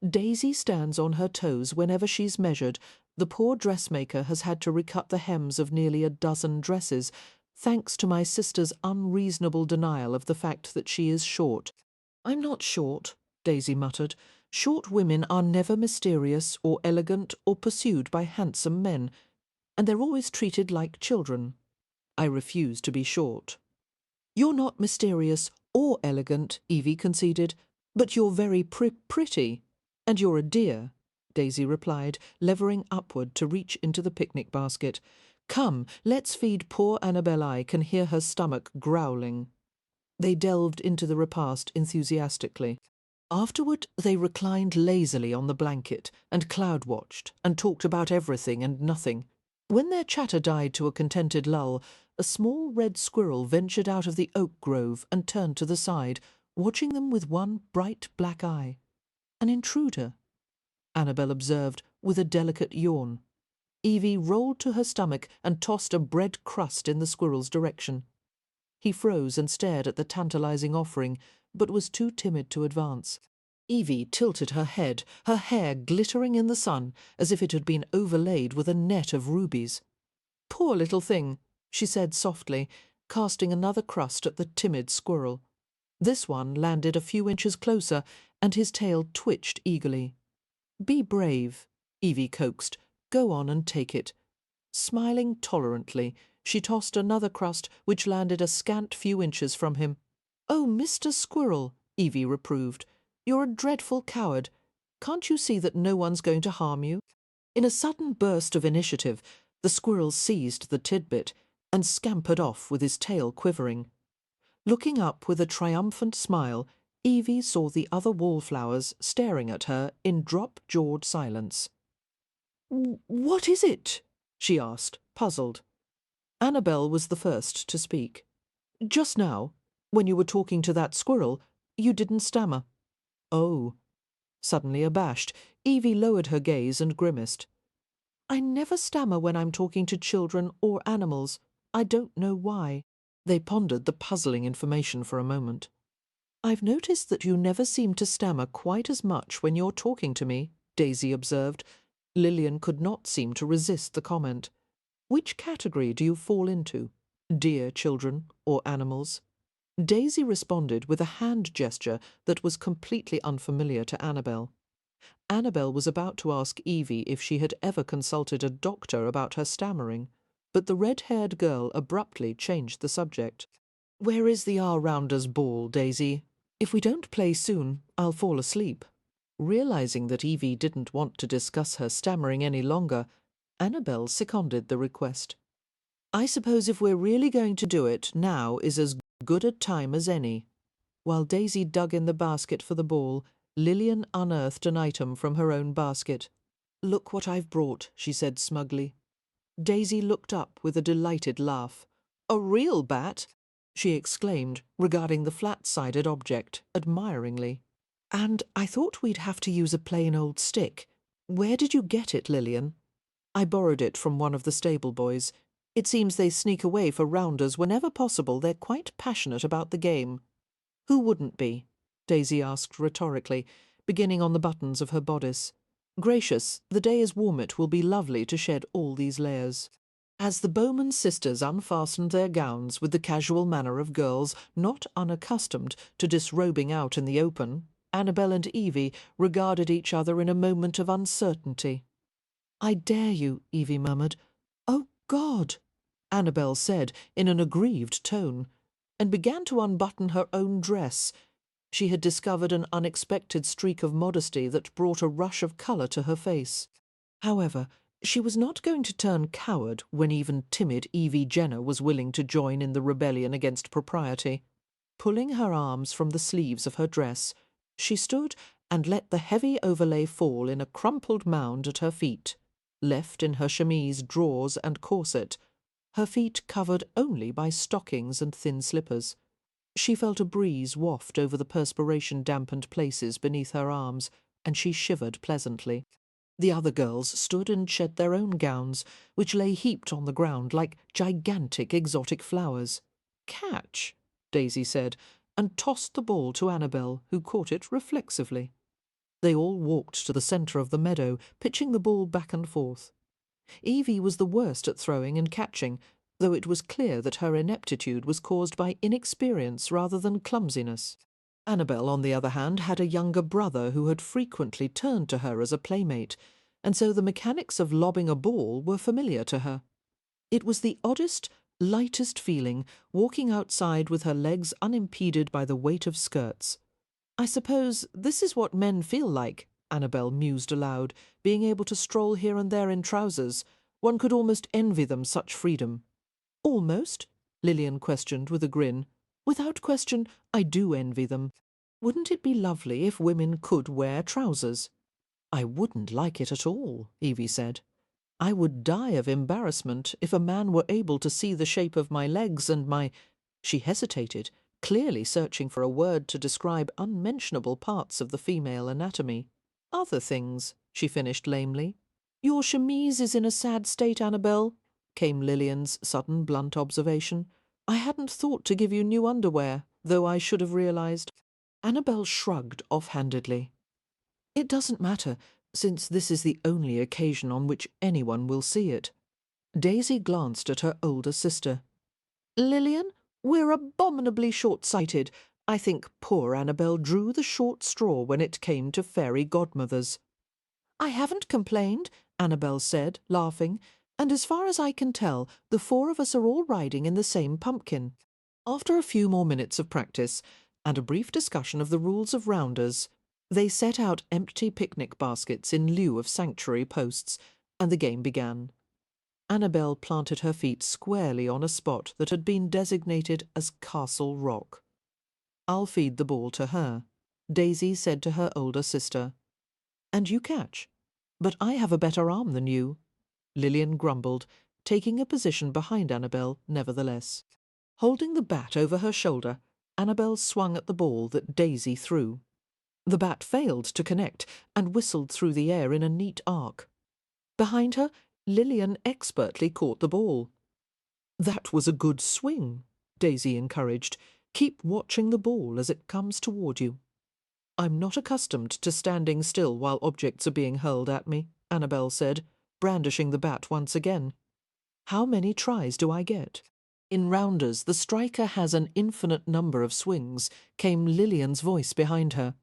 Daisy stands on her toes whenever she's measured. The poor dressmaker has had to recut the hems of nearly a dozen dresses, thanks to my sister's unreasonable denial of the fact that she is short. I'm not short, Daisy muttered. Short women are never mysterious or elegant or pursued by handsome men, and they're always treated like children. I refuse to be short. You're not mysterious or elegant, Evie conceded, but you're very pretty. And you're a dear, Daisy replied, levering upward to reach into the picnic basket. Come, let's feed poor Annabelle. I can hear her stomach growling. They delved into the repast enthusiastically. Afterward, they reclined lazily on the blanket and cloud-watched and talked about everything and nothing. When their chatter died to a contented lull, a small red squirrel ventured out of the oak grove and turned to the side, watching them with one bright black eye. An intruder, Annabelle observed with a delicate yawn. Evie rolled to her stomach and tossed a bread crust in the squirrel's direction. He froze and stared at the tantalizing offering, but was too timid to advance. Evie tilted her head, her hair glittering in the sun as if it had been overlaid with a net of rubies. Poor little thing, she said softly, casting another crust at the timid squirrel. This one landed a few inches closer, and his tail twitched eagerly. Be brave, Evie coaxed. Go on and take it. Smiling tolerantly, she tossed another crust which landed a scant few inches from him. Oh, Mr. Squirrel, Evie reproved. You're a dreadful coward. Can't you see that no one's going to harm you? In a sudden burst of initiative, the squirrel seized the tidbit and scampered off with his tail quivering. Looking up with a triumphant smile, Evie saw the other wallflowers staring at her in drop-jawed silence. "What is it?" she asked, puzzled. Annabelle was the first to speak. "Just now, when you were talking to that squirrel, you didn't stammer." "Oh." Suddenly abashed, Evie lowered her gaze and grimaced. "I never stammer when I'm talking to children or animals. I don't know why." They pondered the puzzling information for a moment. "I've noticed that you never seem to stammer quite as much when you're talking to me," Daisy observed. Lillian could not seem to resist the comment. "Which category do you fall into? Dear children or animals?" Daisy responded with a hand gesture that was completely unfamiliar to Annabelle. Annabelle was about to ask Evie if she had ever consulted a doctor about her stammering, but the red-haired girl abruptly changed the subject. "Where is the R-Rounders ball, Daisy? If we don't play soon, I'll fall asleep." Realizing that Evie didn't want to discuss her stammering any longer, Annabelle seconded the request. "I suppose if we're really going to do it, now is as good a time as any." While Daisy dug in the basket for the ball, Lillian unearthed an item from her own basket. "Look what I've brought," she said smugly. Daisy looked up with a delighted laugh. "A real bat?" she exclaimed, regarding the flat-sided object admiringly. "And I thought we'd have to use a plain old stick. Where did you get it, Lillian?" "I borrowed it from one of the stable boys. It seems they sneak away for rounders whenever possible. They're quite passionate about the game." "Who wouldn't be?" Daisy asked rhetorically, beginning on the buttons of her bodice. "Gracious, the day is warm. It will be lovely to shed all these layers." As the Bowman sisters unfastened their gowns with the casual manner of girls not unaccustomed to disrobing out in the open, Annabelle and Evie regarded each other in a moment of uncertainty. "I dare you," Evie murmured. "Oh, God!" Annabelle said in an aggrieved tone, and began to unbutton her own dress. She had discovered an unexpected streak of modesty that brought a rush of colour to her face. However, she was not going to turn coward when even timid Evie Jenner was willing to join in the rebellion against propriety. Pulling her arms from the sleeves of her dress, she stood and let the heavy overlay fall in a crumpled mound at her feet, left in her chemise drawers and corset, her feet covered only by stockings and thin slippers. She felt a breeze waft over the perspiration-dampened places beneath her arms, and she shivered pleasantly. The other girls stood and shed their own gowns, which lay heaped on the ground like gigantic exotic flowers. "Catch," Daisy said, and tossed the ball to Annabelle, who caught it reflexively. They all walked to the centre of the meadow, pitching the ball back and forth. Evie was the worst at throwing and catching, though it was clear that her ineptitude was caused by inexperience rather than clumsiness. Annabelle, on the other hand, had a younger brother who had frequently turned to her as a playmate, and so the mechanics of lobbing a ball were familiar to her. It was the oddest, lightest feeling, walking outside with her legs unimpeded by the weight of skirts. "I suppose this is what men feel like," Annabelle mused aloud, being able to stroll here and there in trousers. One could almost envy them such freedom. "Almost?" Lillian questioned with a grin. "Without question, I do envy them. Wouldn't it be lovely if women could wear trousers?" "I wouldn't like it at all," Evie said. "I would die of embarrassment if a man were able to see the shape of my legs and my—" She hesitated, clearly searching for a word to describe unmentionable parts of the female anatomy. "Other things," she finished lamely. "Your chemise is in a sad state, Annabelle," came Lillian's sudden blunt observation. "I hadn't thought to give you new underwear, though I should have realised." Annabelle shrugged offhandedly. "It doesn't matter, since this is the only occasion on which anyone will see it." Daisy glanced at her older sister. "Lillian, we're abominably short-sighted. I think poor Annabelle drew the short straw when it came to fairy godmothers." "I haven't complained," Annabelle said, laughing, "and as far as I can tell, the four of us are all riding in the same pumpkin." After a few more minutes of practice, and a brief discussion of the rules of rounders, they set out empty picnic baskets in lieu of sanctuary posts, and the game began. Annabelle planted her feet squarely on a spot that had been designated as Castle Rock. "I'll feed the ball to her," Daisy said to her older sister. "And you catch. But I have a better arm than you," Lillian grumbled, taking a position behind Annabelle nevertheless. Holding the bat over her shoulder, Annabelle swung at the ball that Daisy threw. The bat failed to connect and whistled through the air in a neat arc. Behind her, Lillian expertly caught the ball. "That was a good swing," Daisy encouraged. "Keep watching the ball as it comes toward you." "I'm not accustomed to standing still while objects are being hurled at me," Annabelle said, brandishing the bat once again. "How many tries do I get?" "In rounders, the striker has an infinite number of swings," came Lillian's voice behind her.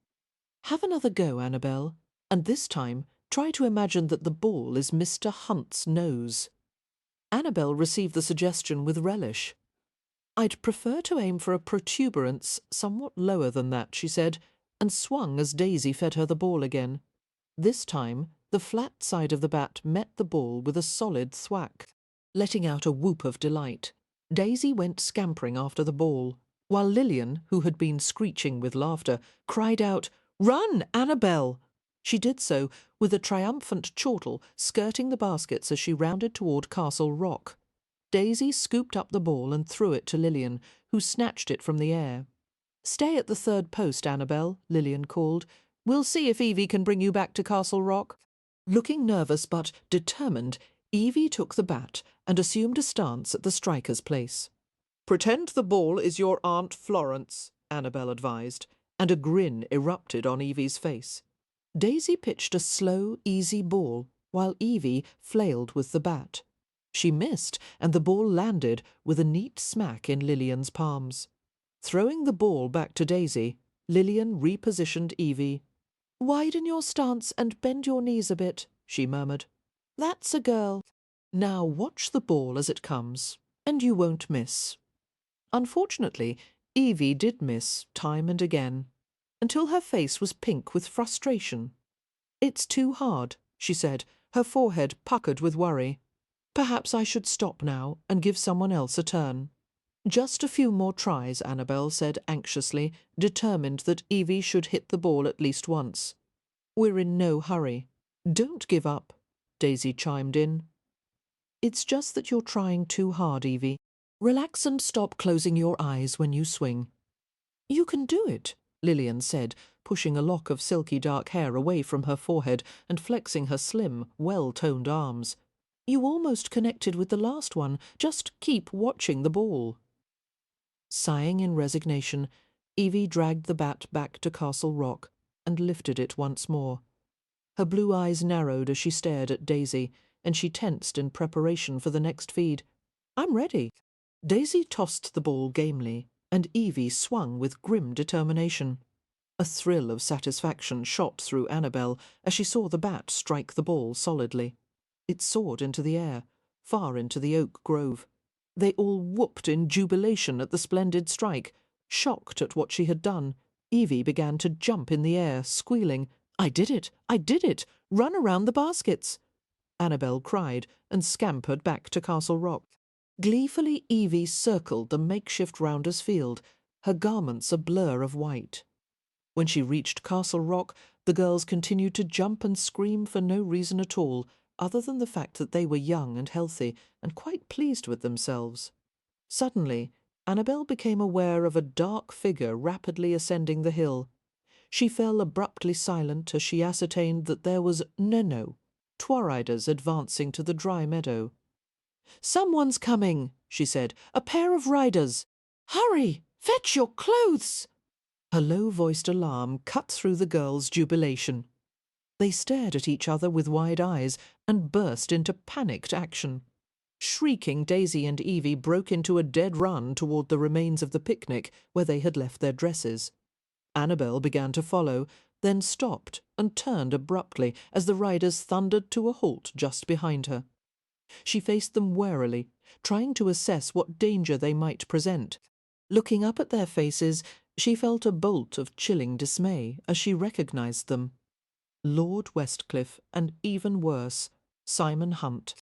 "Have another go, Annabelle, and this time try to imagine that the ball is Mr. Hunt's nose." Annabelle received the suggestion with relish. "I'd prefer to aim for a protuberance somewhat lower than that," she said, and swung as Daisy fed her the ball again. This time, the flat side of the bat met the ball with a solid thwack. Letting out a whoop of delight, Daisy went scampering after the ball, while Lillian, who had been screeching with laughter, cried out, "Run, Annabelle!" She did so, with a triumphant chortle skirting the baskets as she rounded toward Castle Rock. Daisy scooped up the ball and threw it to Lillian, who snatched it from the air. "Stay at the third post, Annabelle," Lillian called. "We'll see if Evie can bring you back to Castle Rock." Looking nervous but determined, Evie took the bat and assumed a stance at the striker's place. "Pretend the ball is your Aunt Florence," Annabelle advised, and a grin erupted on Evie's face. Daisy pitched a slow, easy ball, while Evie flailed with the bat. She missed, and the ball landed with a neat smack in Lillian's palms. Throwing the ball back to Daisy, Lillian repositioned Evie. "Widen your stance and bend your knees a bit," she murmured. "That's a girl. Now watch the ball as it comes, and you won't miss." Unfortunately, Evie did miss time and again, until her face was pink with frustration. "It's too hard," she said, her forehead puckered with worry. "Perhaps I should stop now and give someone else a turn." "Just a few more tries," Annabelle said anxiously, determined that Evie should hit the ball at least once. "We're in no hurry." "Don't give up," Daisy chimed in. "It's just that you're trying too hard, Evie. Relax and stop closing your eyes when you swing." "You can do it," Lillian said, pushing a lock of silky dark hair away from her forehead and flexing her slim, well-toned arms. "You almost connected with the last one. Just keep watching the ball." Sighing in resignation, Evie dragged the bat back to Castle Rock and lifted it once more. Her blue eyes narrowed as she stared at Daisy, and she tensed in preparation for the next feed. "I'm ready." Daisy tossed the ball gamely, and Evie swung with grim determination. A thrill of satisfaction shot through Annabelle as she saw the bat strike the ball solidly. It soared into the air, far into the oak grove. They all whooped in jubilation at the splendid strike. Shocked at what she had done, Evie began to jump in the air, squealing, "I did it! I did it! Run around the baskets!" Annabelle cried and scampered back to Castle Rock. Gleefully, Evie circled the makeshift rounder's field, her garments a blur of white. When she reached Castle Rock, the girls continued to jump and scream for no reason at all, other than the fact that they were young and healthy and quite pleased with themselves. Suddenly, Annabelle became aware of a dark figure rapidly ascending the hill. She fell abruptly silent as she ascertained that there was no Twariders advancing to the dry meadow. "Someone's coming," she said. "A pair of riders. Hurry! Fetch your clothes!" Her low-voiced alarm cut through the girls' jubilation. They stared at each other with wide eyes and burst into panicked action. Shrieking, Daisy and Evie broke into a dead run toward the remains of the picnic where they had left their dresses. Annabelle began to follow, then stopped and turned abruptly as the riders thundered to a halt just behind her. She faced them warily, trying to assess what danger they might present. Looking up at their faces, she felt a bolt of chilling dismay as she recognized them. Lord Westcliff, and even worse, Simon Hunt.